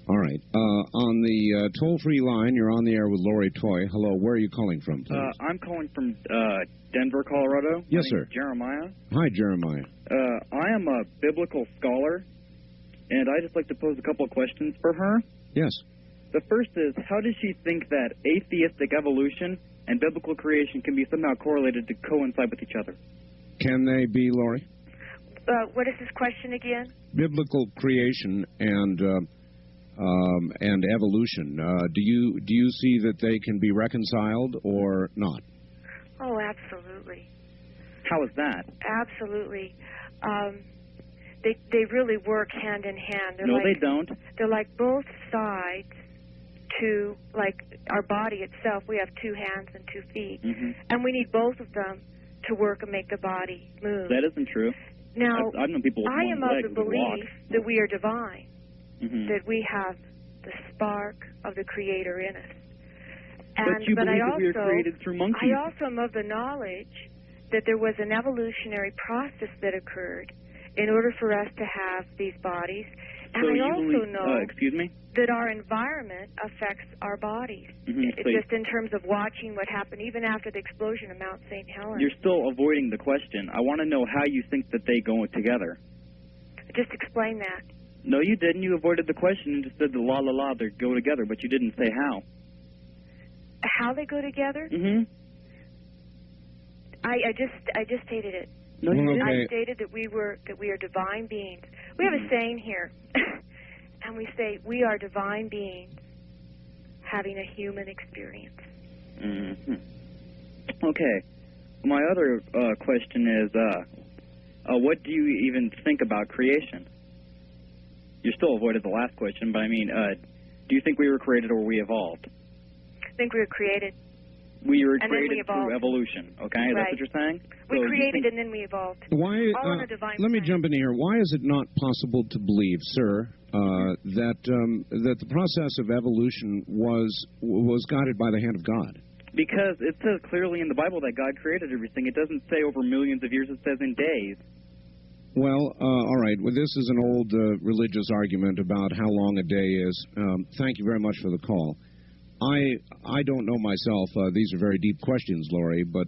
All right. On the toll-free line, you're on the air with Lori Toy. Hello, where are you calling from, please? I'm calling from Denver, Colorado. Yes, My sir. name is Jeremiah. Hi, Jeremiah. I am a biblical scholar, and I'd just like to pose a couple of questions for her. Yes. The first is, how does she think that atheistic evolution and biblical creation can be somehow correlated to coincide with each other? Can they be, Lori? What is this question again? Biblical creation and evolution. Do you see that they can be reconciled or not? Oh, absolutely. How is that? Absolutely. They really work hand in hand. No, they don't. They're like both sides to, like our body itself. We have 2 hands and 2 feet, and we need both of them to work and make the body move. That isn't true. Now, I've known people with I am of the belief that we are divine, that we have the spark of the Creator in us. But you believe that we are created through monkeys. I also am of the knowledge that there was an evolutionary process that occurred in order for us to have these bodies. And so I you also believe, know excuse me? that our environment affects our bodies. It's just in terms of watching what happened even after the explosion of Mount St. Helens. You're still avoiding the question. I want to know how you think that they go together. Just explain that. No, you didn't. You avoided the question and just said the la la la they go together, but you didn't say how. How they go together? I just stated it. No, you didn't. I stated that we are divine beings. We have a saying here, and we say we are divine beings having a human experience. Okay. My other question is, what do you even think about creation? You still avoided the last question, but I mean, do you think we were created or we evolved? I think we were created. We were And then we created through evolution, okay? Is that what you're saying? We created and then we evolved. Why? All on a divine Let me jump in here. Why is it not possible to believe, sir, that the process of evolution was guided by the hand of God? Because it says clearly in the Bible that God created everything. It doesn't say over millions of years. It says in days. Well, all right. Well, this is an old religious argument about how long a day is. Thank you very much for the call. I don't know myself. These are very deep questions, Laurie, but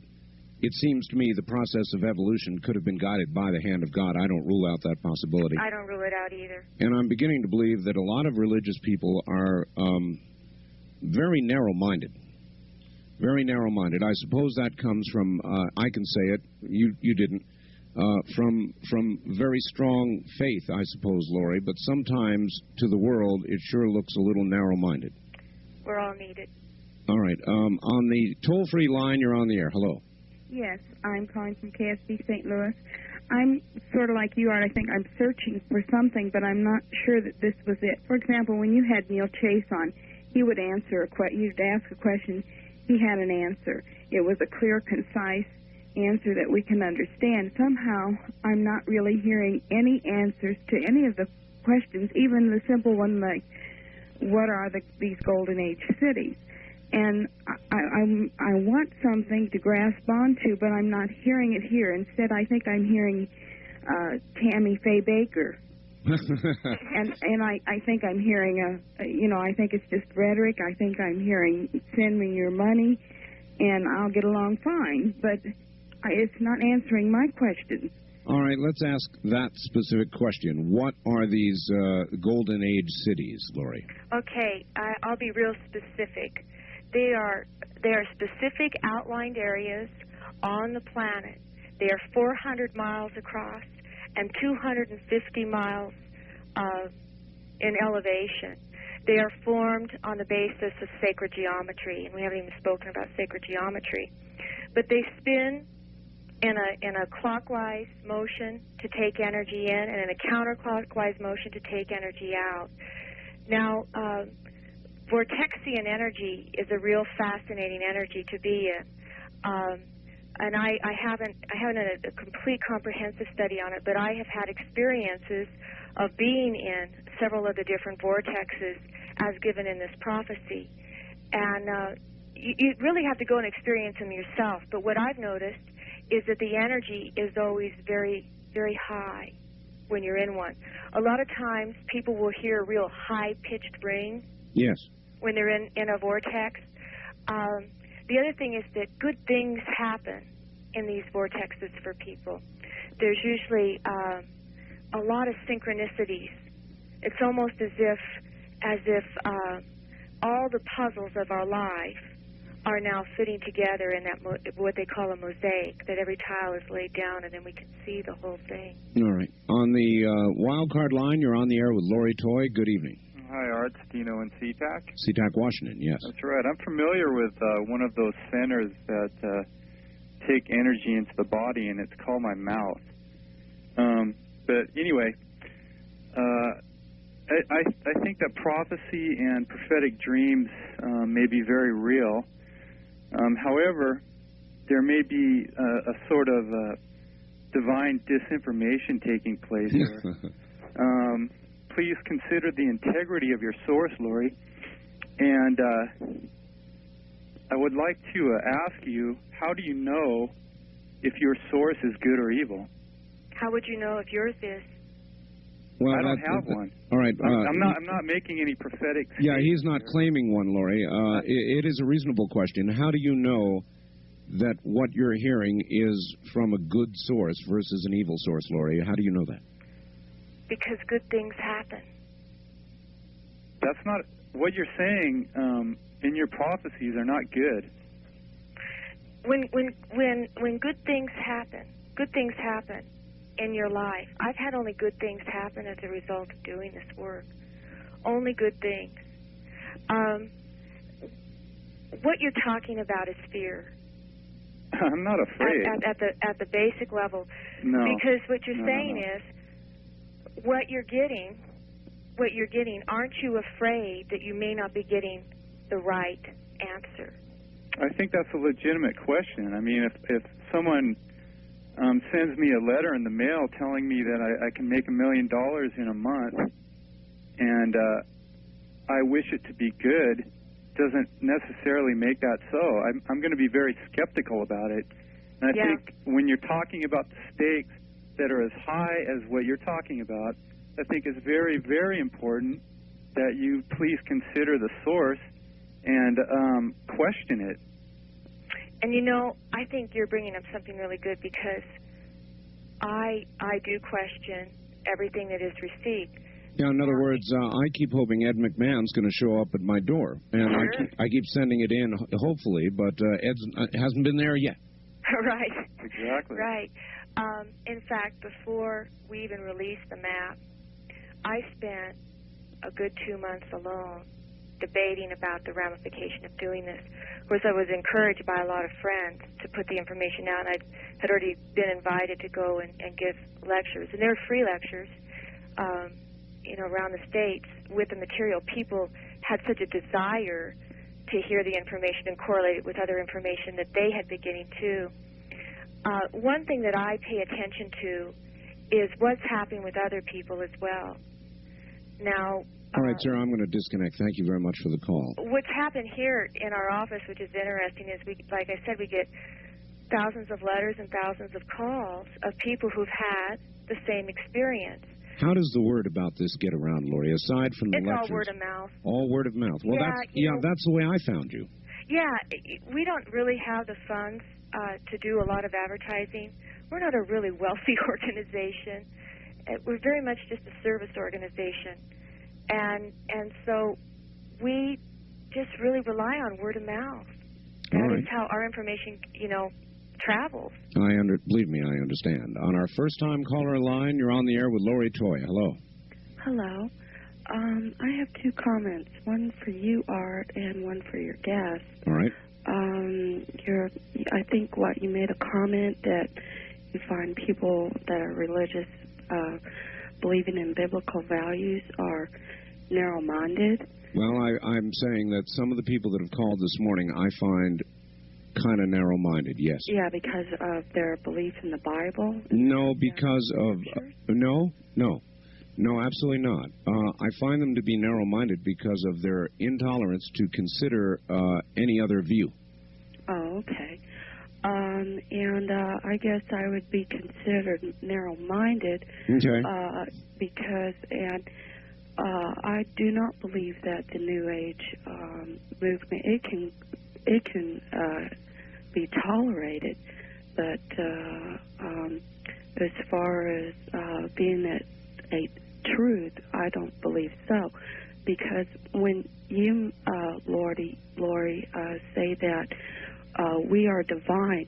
it seems to me the process of evolution could have been guided by the hand of God. I don't rule out that possibility. I don't rule it out either. And I'm beginning to believe that a lot of religious people are very narrow-minded. Very narrow-minded. I suppose that comes from, I can say it, you didn't, from very strong faith, I suppose, Laurie, but sometimes to the world it sure looks a little narrow-minded. We're all needed. All right. On the toll-free line, you're on the air. Hello. Yes, I'm calling from KSB St. Louis. I'm sort of like you are. I think I'm searching for something, but I'm not sure that this was it. For example, when you had Neil Chase on, he would answer you'd ask a question, he had an answer. It was a clear, concise answer that we can understand. Somehow, I'm not really hearing any answers to any of the questions, even the simple one like, what are these Golden Age cities? And I want something to grasp onto, but I'm not hearing it here. Instead, I think I'm hearing Tammy Faye Baker. and I think I'm hearing I think it's just rhetoric. I think I'm hearing, send me your money, and I'll get along fine. But it's not answering my questions. All right, let's ask that specific question. What are these Golden Age cities, Laurie? Okay, I'll be real specific. They are specific outlined areas on the planet. They are 400 miles across and 250 miles in elevation. They are formed on the basis of sacred geometry, and we haven't even spoken about sacred geometry. But they spin in a clockwise motion to take energy in, and in a counterclockwise motion to take energy out. Now, vortexian energy is a real fascinating energy to be in, and I haven't done a complete comprehensive study on it, but I have had experiences of being in several of the different vortexes as given in this prophecy, and you really have to go and experience them yourself. But what I've noticed is that the energy is always very, very high when you're in one. A lot of times people will hear a real high-pitched ring. Yes. When they're in a vortex. The other thing is that good things happen in these vortexes for people. There's usually a lot of synchronicities. It's almost as if all the puzzles of our life are now fitting together in that what they call a mosaic, that every tile is laid down and then we can see the whole thing. All right. On the wild card line, you're on the air with Laurie Toy. Good evening. Hi, Art. Dino in SeaTac. SeaTac, Washington, yes. That's right. I'm familiar with one of those centers that take energy into the body, and it's called my mouth. But anyway, I think that prophecy and prophetic dreams may be very real. However, there may be a sort of divine disinformation taking place here. Please consider the integrity of your source, Laurie. And I would like to ask you, how do you know if your source is good or evil? How would you know if yours is? Well, I don't have one. All right. I'm not making any prophetic. Yeah, he's not claiming one, Laurie. It is a reasonable question. How do you know that what you're hearing is from a good source versus an evil source, Laurie? How do you know that? Because good things happen. That's not what you're saying. In your prophecies are not good. When good things happen in your life. I've had only good things happen as a result of doing this work. Only good things. What you're talking about is fear. I'm not afraid. At the basic level. No. Because what you're No, saying no. is, what you're getting, aren't you afraid that you may not be getting the right answer? I think that's a legitimate question. I mean, if someone sends me a letter in the mail telling me that I can make $1 million in a month, and I wish it to be good, doesn't necessarily make that so. I'm going to be very skeptical about it. And I think when you're talking about the stakes that are as high as what you're talking about, I think it's very, very important that you please consider the source and question it. And you know, I think you're bringing up something really good, because I do question everything that is received. Yeah, in other words, I keep hoping Ed McMahon's going to show up at my door, and I keep sending it in, hopefully, but Ed hasn't been there yet. Right. Exactly. Right. In fact, before we even released the map, I spent a good 2 months alone debating about the ramification of doing this. Of course, I was encouraged by a lot of friends to put the information out, and I had already been invited to go and give lectures, and they were free lectures, around the states with the material. People had such a desire to hear the information and correlate it with other information that they had been getting too. One thing that I pay attention to is what's happening with other people as well. Now, all right, sir, I'm going to disconnect. Thank you very much for the call. What's happened here in our office, which is interesting, is like I said, we get thousands of letters and thousands of calls of people who've had the same experience. How does the word about this get around, Lori, aside from the lectures? It's all word of mouth. All word of mouth. Well, that's the way I found you. Yeah, we don't really have the funds to do a lot of advertising. We're not a really wealthy organization. We're very much just a service organization. And so we just really rely on word of mouth. That is how our information, travels. Believe me, I understand. On our first-time caller line, you're on the air with Lori Toy. Hello. Hello. I have two comments, one for you, Art, and one for your guest. All right. I think you made a comment that you find people that are religious, believing in biblical values, are narrow-minded. Well, I'm saying that some of the people that have called this morning I find kind of narrow-minded, yes. Yeah, because of their belief in the Bible? No, because of... No, absolutely not. I find them to be narrow-minded because of their intolerance to consider any other view. Oh, okay. And I guess I would be considered narrow-minded because I do not believe that the New Age movement, it can be tolerated, but as far as being a truth, I don't believe so, because when you, Lori, say that we are divine,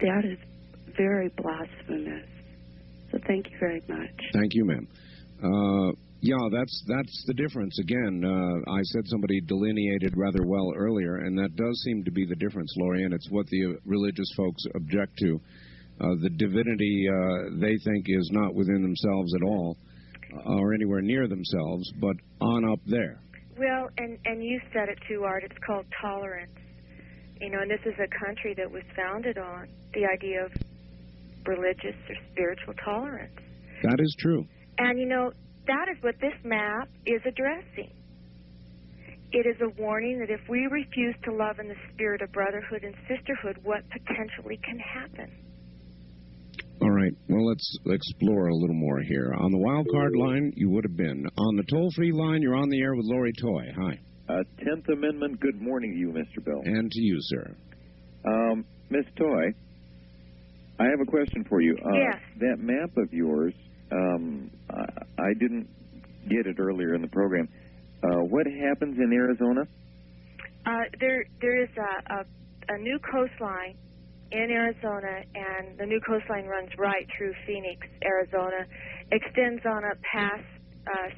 that is very blasphemous. So thank you very much. Thank you, ma'am. That's the difference. Again, I said somebody delineated rather well earlier, and that does seem to be the difference, Lori, and it's what the religious folks object to. The divinity they think is not within themselves at all, or anywhere near themselves, but on up there. Well, and you said it too, Art, it's called tolerance. And this is a country that was founded on the idea of religious or spiritual tolerance. That is true. And, that is what this map is addressing. It is a warning that if we refuse to love in the spirit of brotherhood and sisterhood, what potentially can happen. All right. Well, let's explore a little more here. On the wild card line, you would have been. On the toll-free line, you're on the air with Lori Toy. Hi. 10th Amendment, good morning to you, Mr. Bell. And to you, sir. Ms. Toy, I have a question for you. Yes. That map of yours, I didn't get it earlier in the program. What happens in Arizona? There is a new coastline in Arizona, and the new coastline runs right through Phoenix, Arizona, extends on up past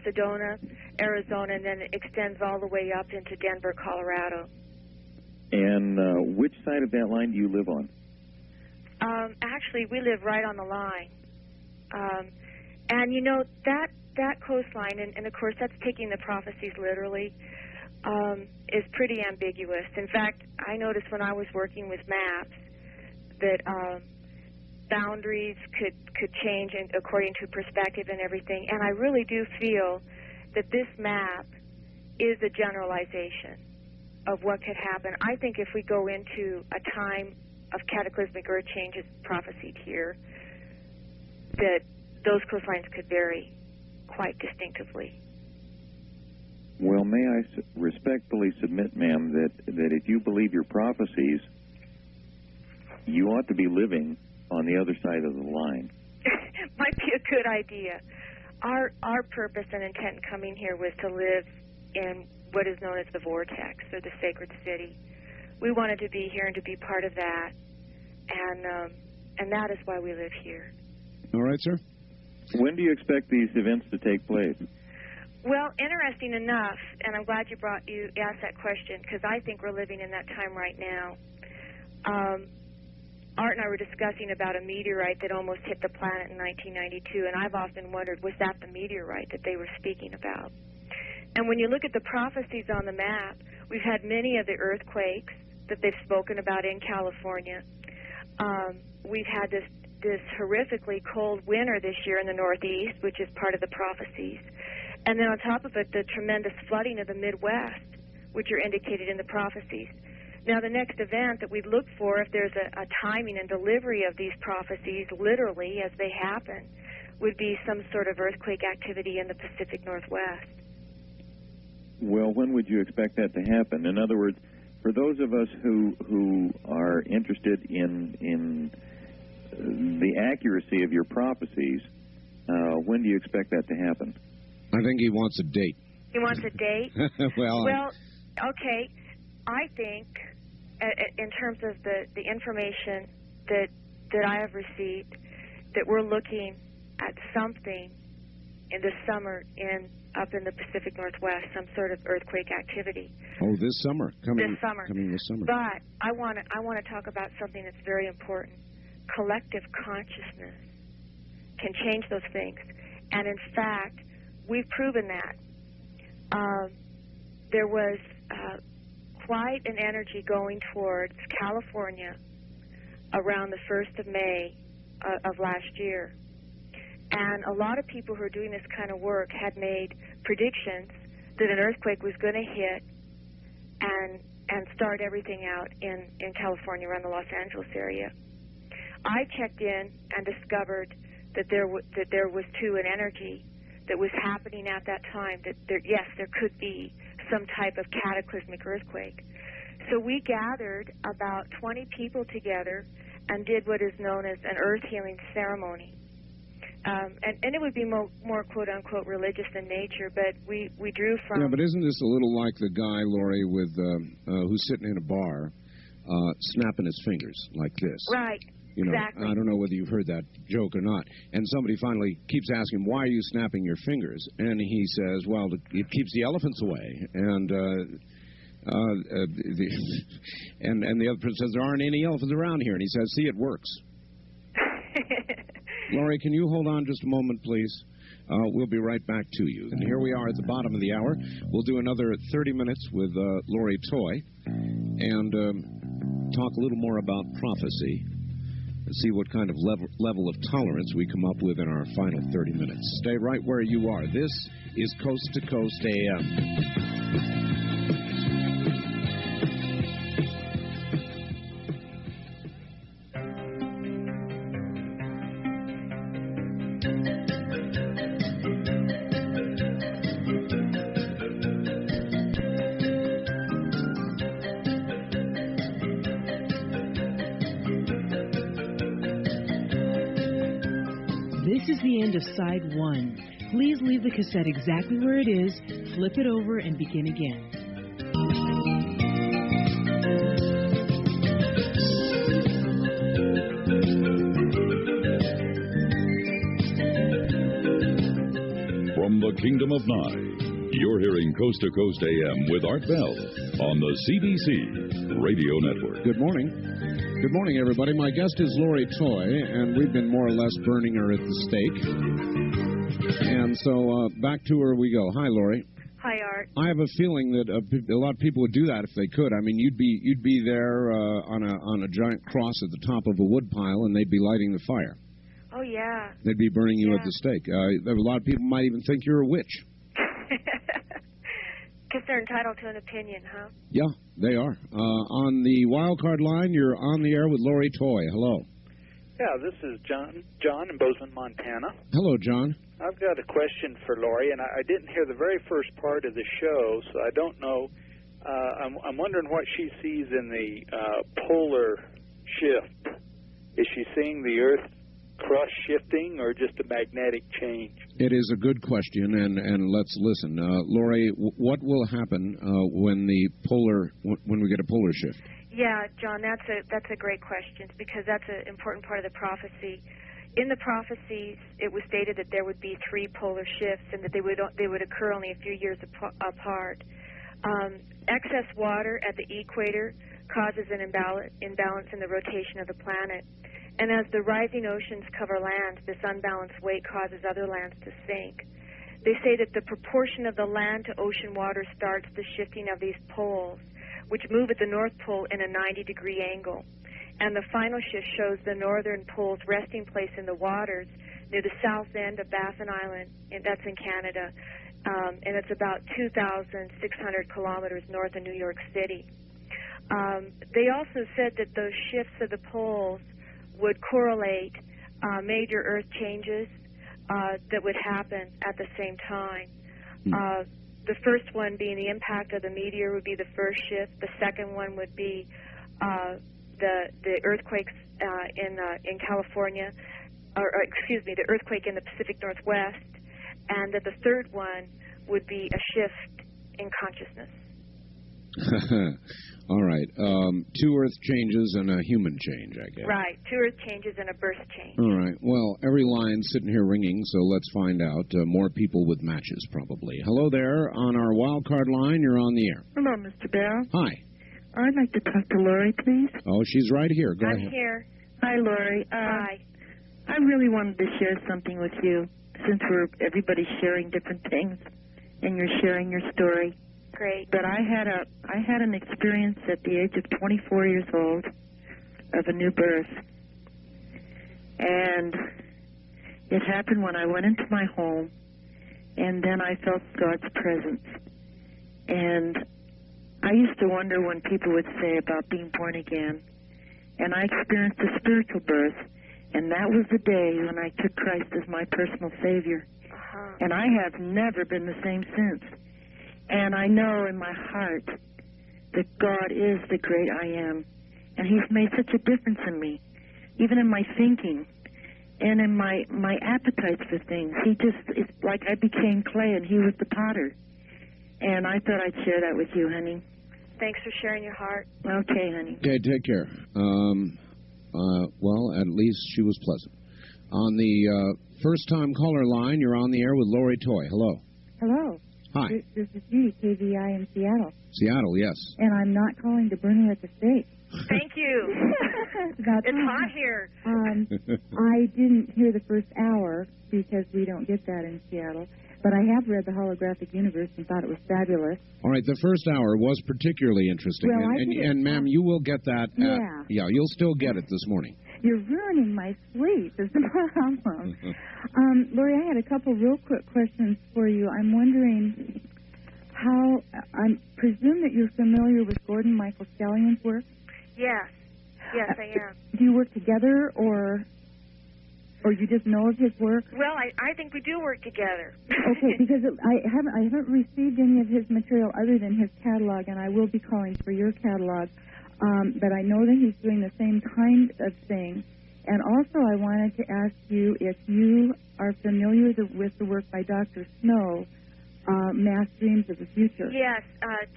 Sedona, Arizona, and then it extends all the way up into Denver, Colorado. And which side of that line do you live on? actually, we live right on the line. And, you know, that coastline, and of course that's taking the prophecies literally, is pretty ambiguous. In fact, I noticed when I was working with maps that boundaries could change according to perspective and everything, and I really do feel that this map is a generalization of what could happen. I think if we go into a time of cataclysmic earth changes prophesied here, that those coastlines could vary quite distinctively. Well, may I respectfully submit, ma'am, that if you believe your prophecies, you ought to be living on the other side of the line. Might be a good idea. Our purpose and intent in coming here was to live in what is known as the vortex, or the sacred city. We wanted to be here and to be part of that, and that is why we live here. All right, sir. When do you expect these events to take place? Well, interesting enough, and I'm glad you asked that question, because I think we're living in that time right now. Art and I were discussing about a meteorite that almost hit the planet in 1992, and I've often wondered, was that the meteorite that they were speaking about? And when you look at the prophecies on the map, we've had many of the earthquakes that they've spoken about in California. We've had this horrifically cold winter this year in the Northeast, which is part of the prophecies. And then on top of it, the tremendous flooding of the Midwest, which are indicated in the prophecies. Now, the next event that we'd look for, if there's a timing and delivery of these prophecies, literally as they happen, would be some sort of earthquake activity in the Pacific Northwest. Well, when would you expect that to happen? In other words, for those of us who are interested in the accuracy of your prophecies, when do you expect that to happen? I think he wants a date. He wants a date? Well, okay. I think, in terms of the information that I have received, that we're looking at something in the summer up in the Pacific Northwest, some sort of earthquake activity. Oh, this summer. Coming this summer. But I want to talk about something that's very important. Collective consciousness can change those things. And in fact, we've proven that. There was quite an energy going towards California around the 1st of May of last year. And a lot of people who are doing this kind of work had made predictions that an earthquake was going to hit and start everything out in California, around the Los Angeles area. I checked in and discovered that there was too an energy that was happening at that time, that there could be some type of cataclysmic earthquake. So we gathered about 20 people together and did what is known as an earth healing ceremony. And it would be more quote-unquote religious in nature, but we drew from... Yeah, but isn't this a little like the guy, Laurie, with who's sitting in a bar, snapping his fingers like this? Right. You know, exactly. I don't know whether you've heard that joke or not. And somebody finally keeps asking, why are you snapping your fingers? And he says, well, it keeps the elephants away. And and the other person says, there aren't any elephants around here. And he says, see, it works. Laurie, can you hold on just a moment, please? We'll be right back to you. And here we are at the bottom of the hour. We'll do another 30 minutes with Laurie Toy and talk a little more about prophecy and see what kind of level of tolerance we come up with in our final 30 minutes. Stay right where you are. This is Coast to Coast AM. This is the end of side 1. Please leave the cassette exactly where it is, flip it over, and begin again. From the Kingdom of Nye, you're hearing Coast to Coast AM with Art Bell on the CBC Radio Network. Good morning. Good morning, everybody. My guest is Lori Toy, and we've been more or less burning her at the stake. And so back to her we go. Hi, Lori. Hi, Art. I have a feeling that a lot of people would do that if they could. I mean, you'd be there on a giant cross at the top of a wood pile, and they'd be lighting the fire. Oh, yeah. They'd be burning you at the stake. A lot of people might even think you're a witch. Because they're entitled to an opinion, huh? Yeah, they are. On the wild card line, you're on the air with Lori Toy. Hello. Yeah, this is John in Bozeman, Montana. Hello, John. I've got a question for Lori, and I didn't hear the very first part of the show, so I don't know. I'm wondering what she sees in the polar shift. Is she seeing the Earth crust shifting or just a magnetic change? It is a good question, and let's listen. Lori, what will happen when we get a polar shift? Yeah, John, that's a great question because that's an important part of the prophecy. In the prophecies, it was stated that there would be 3 polar shifts and that they would occur only a few years apart. Excess water at the equator causes an imbalance in the rotation of the planet. And as the rising oceans cover land, this unbalanced weight causes other lands to sink. They say that the proportion of the land to ocean water starts the shifting of these poles, which move at the North Pole in a 90-degree angle. And the final shift shows the northern pole's resting place in the waters near the south end of Baffin Island, and that's in Canada. And it's about 2,600 kilometers north of New York City. They also said that those shifts of the poles would correlate major Earth changes that would happen at the same time. The first one being the impact of the meteor would be the first shift. The second one would be the earthquakes in California, or excuse me, the earthquake in the Pacific Northwest, and that the third one would be a shift in consciousness. All right. 2 Earth changes and a human change, I guess. Right. 2 Earth changes and a birth change. All right. Well, every line's sitting here ringing, so let's find out. More people with matches, probably. Hello there. On our wild card line, you're on the air. Hello, Mr. Bell. Hi. I'd like to talk to Lori, please. Oh, she's right here. Go ahead. I'm here. Hi, Lori. Hi. I really wanted to share something with you since everybody's sharing different things and you're sharing your story. Great. But I had an experience at the age of 24 years old of a new birth. And it happened when I went into my home, and then I felt God's presence. And I used to wonder when people would say about being born again. And I experienced a spiritual birth, and that was the day when I took Christ as my personal Savior. And I have never been the same since. And I know in my heart that God is the great I am. And He's made such a difference in me, even in my thinking and in my appetites for things. It's like I became clay and He was the potter. And I thought I'd share that with you, honey. Thanks for sharing your heart. Okay, honey. Okay, take care. Well, at least she was pleasant. On the first-time caller line, you're on the air with Lori Toy. Hello. Hello. Hi. This is Judy, KVI in Seattle. Seattle, yes. And I'm not calling to burn you at the stake. Thank you. It's hot here. I didn't hear the first hour because we don't get that in Seattle. But I have read The Holographic Universe and thought it was fabulous. All right, the first hour was particularly interesting. Well, and ma'am, you will get that. Yeah, you'll still get it this morning. You're ruining my sleep is the problem. Lori, I had a couple real quick questions for you. I'm wondering how, I presume that you're familiar with Gordon Michael Scallion's work? Yes. Yes, I am. Do you work together or you just know of his work? Well, I think we do work together. Okay, because I haven't received any of his material other than his catalog, and I will be calling for your catalog. But I know that he's doing the same kind of thing. And also I wanted to ask you if you are familiar with the work by Dr. Snow, Mass Dreams of the Future. Yes,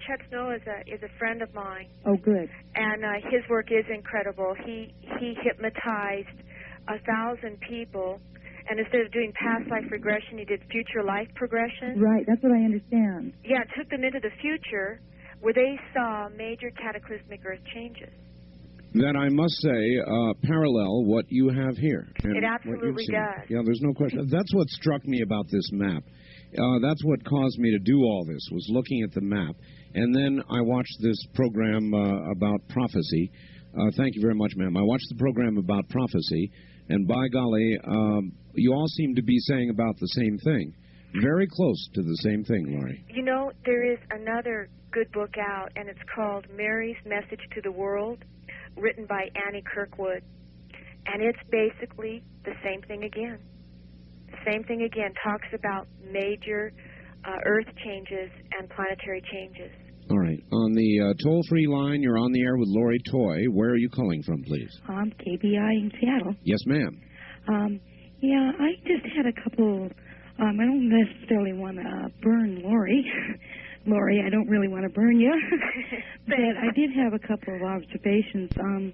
Chuck Snow is a friend of mine. Oh, good. And his work is incredible. He hypnotized 1,000 people, and instead of doing past life regression, he did future life progression. Right, that's what I understand. Yeah, took them into the future where they saw major cataclysmic Earth changes. that I must say parallel what you have here. And It absolutely does. Yeah, there's no question. That's what struck me about this map. That's what caused me to do all this, was looking at the map. And then I watched this program about prophecy. Thank you very much, ma'am. I watched the program about prophecy, and by golly, you all seem to be saying about the same thing. Very close to the same thing, Laurie. You know, there is another good book out, and it's called Mary's Message to the World, written by Annie Kirkwood. And it's basically the same thing again. Same thing again. Talks about major Earth changes and planetary changes. All right. On the toll-free line, you're on the air with Laurie Toy. Where are you calling from, please? KBI in Seattle. Yes, ma'am. Yeah, I just had a couple. I don't necessarily want to burn Laurie. Laurie, I don't really want to burn you. But I did have a couple of observations. And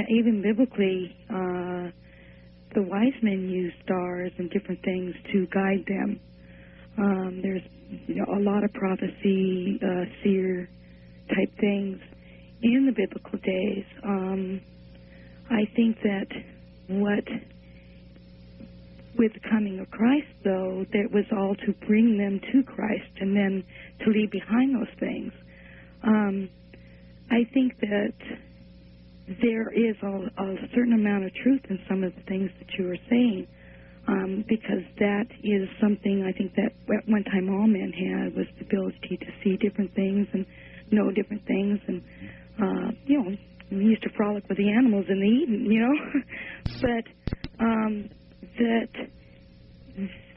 even biblically, the wise men use stars and different things to guide them. There's a lot of prophecy, seer type things in the biblical days. I think that with the coming of Christ, though, that was all to bring them to Christ and then to leave behind those things. I think that there is a certain amount of truth in some of the things that you were saying, because that is something I think that at one time all men had, was the ability to see different things and know different things. And, we used to frolic with the animals in the Eden, But that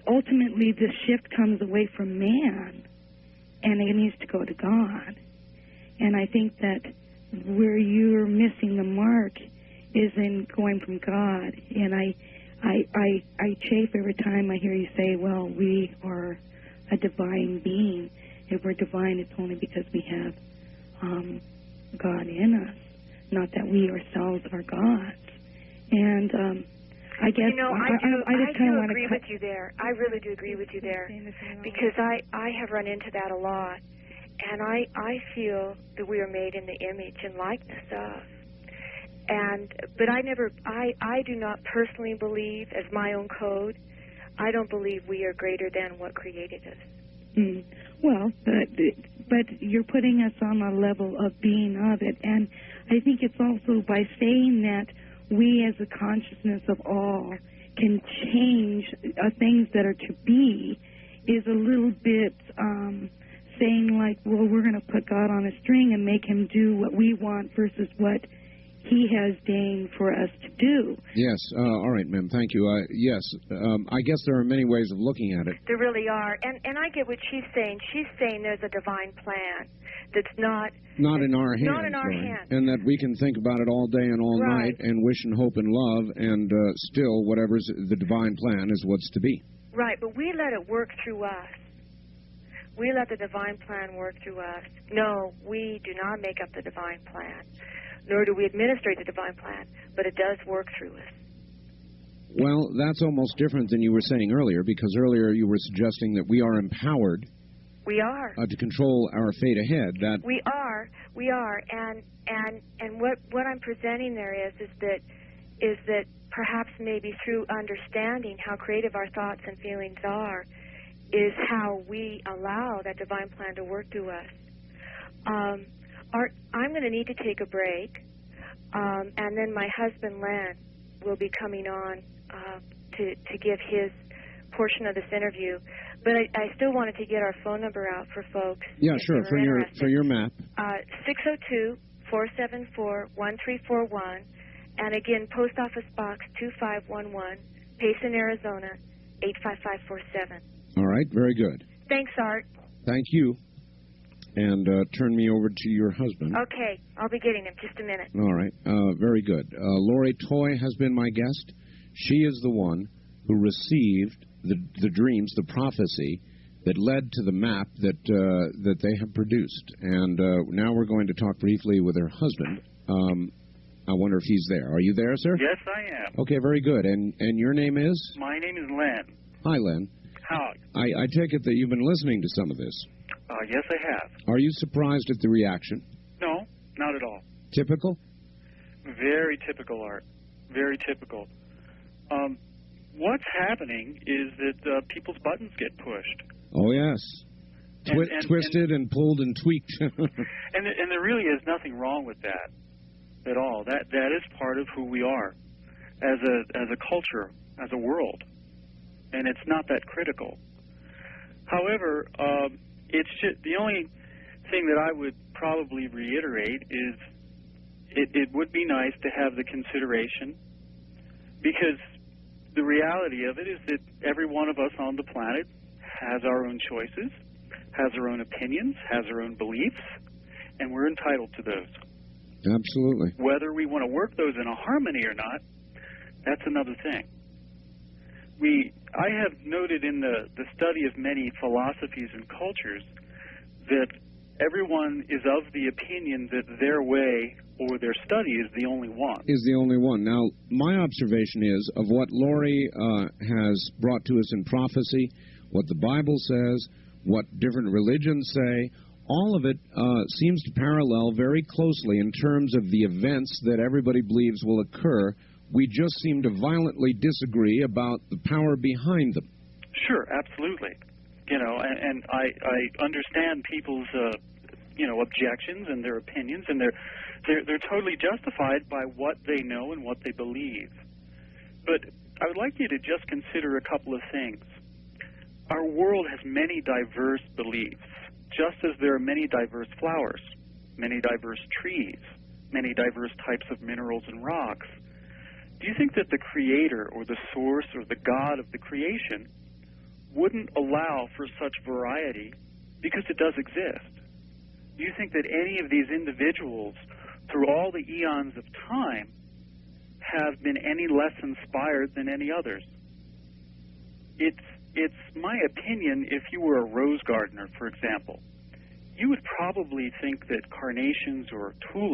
ultimately the shift comes away from man, and it needs to go to God. And I think that where you're missing the mark is in going from God. And I chafe every time I hear you say, well, we are a divine being. If we're divine, it's only because we have God in us, not that we ourselves are gods. And I guess I do agree with you there. I really do agree with you there, because I have run into that a lot, and I feel that we are made in the image and likeness of. But I do not personally believe, as my own code, I don't believe we are greater than what created us. Well, but you're putting us on a level of being of it, and I think it's also by saying that we as a consciousness of all can change things that are to be, is a little bit saying like, well, we're going to put God on a string and make him do what we want versus what he has deigned for us to do. Yes. All right, ma'am. Thank you. Yes. I guess there are many ways of looking at it. There really are. And I get what she's saying. She's saying there's a divine plan that's not in our hands. Not in our hands. And that we can think about it all day and all night and wish and hope and love, and still whatever's the divine plan is what's to be. Right, but we let it work through us. We let the divine plan work through us. No, we do not make up the divine plan, nor do we administrate the divine plan, but it does work through us. Well, that's almost different than you were saying earlier, because earlier you were suggesting that we are empowered. We are. To control our fate ahead. That we are, and what I'm presenting there is that perhaps maybe through understanding how creative our thoughts and feelings are, is how we allow that divine plan to work through us. I'm going to need to take a break, and then my husband Len will be coming on to give his portion of this interview. But I still wanted to get our phone number out for folks. Yeah, sure. For your map. 602-474-1341, and again, Post Office Box 2511, Payson, Arizona 85547. All right. Very good. Thanks, Art. Thank you. And turn me over to your husband. Okay, I'll be getting him just a minute. All right, very good. Laurie Toy has been my guest. She is the one who received the dreams, the prophecy that led to the map that they have produced. And now we're going to talk briefly with her husband. I wonder if he's there. Are you there, sir? Yes, I am. Okay, very good. And your name is? My name is Len. Hi, Len. How? I take it that you've been listening to some of this. Yes, I have. Are you surprised at the reaction? No, not at all. Typical? Very typical, Art. Very typical. What's happening is that people's buttons get pushed. Oh, yes. Twisted and pulled and tweaked. and there really is nothing wrong with that at all. That is part of who we are as a culture, as a world. And it's not that critical. However, it's just the only thing that I would probably reiterate is it would be nice to have the consideration, because the reality of it is that every one of us on the planet has our own choices, has our own opinions, has our own beliefs, and we're entitled to those. Absolutely. Whether we want to work those in a harmony or not, that's another thing. I have noted in the study of many philosophies and cultures that everyone is of the opinion that their way or their study is the only one. Is the only one. Now, my observation is of what Laurie has brought to us in prophecy, what the Bible says, what different religions say, all of it seems to parallel very closely in terms of the events that everybody believes will occur. We just seem to violently disagree about the power behind them. Sure, absolutely. You know, and I understand people's objections and their opinions, and they're totally justified by what they know and what they believe. But I would like you to just consider a couple of things. Our world has many diverse beliefs, just as there are many diverse flowers, many diverse trees, many diverse types of minerals and rocks. Do you think that the creator or the source or the God of the creation wouldn't allow for such variety because it does exist? Do you think that any of these individuals, through all the eons of time, have been any less inspired than any others? It's my opinion, if you were a rose gardener, for example, you would probably think that carnations or tulips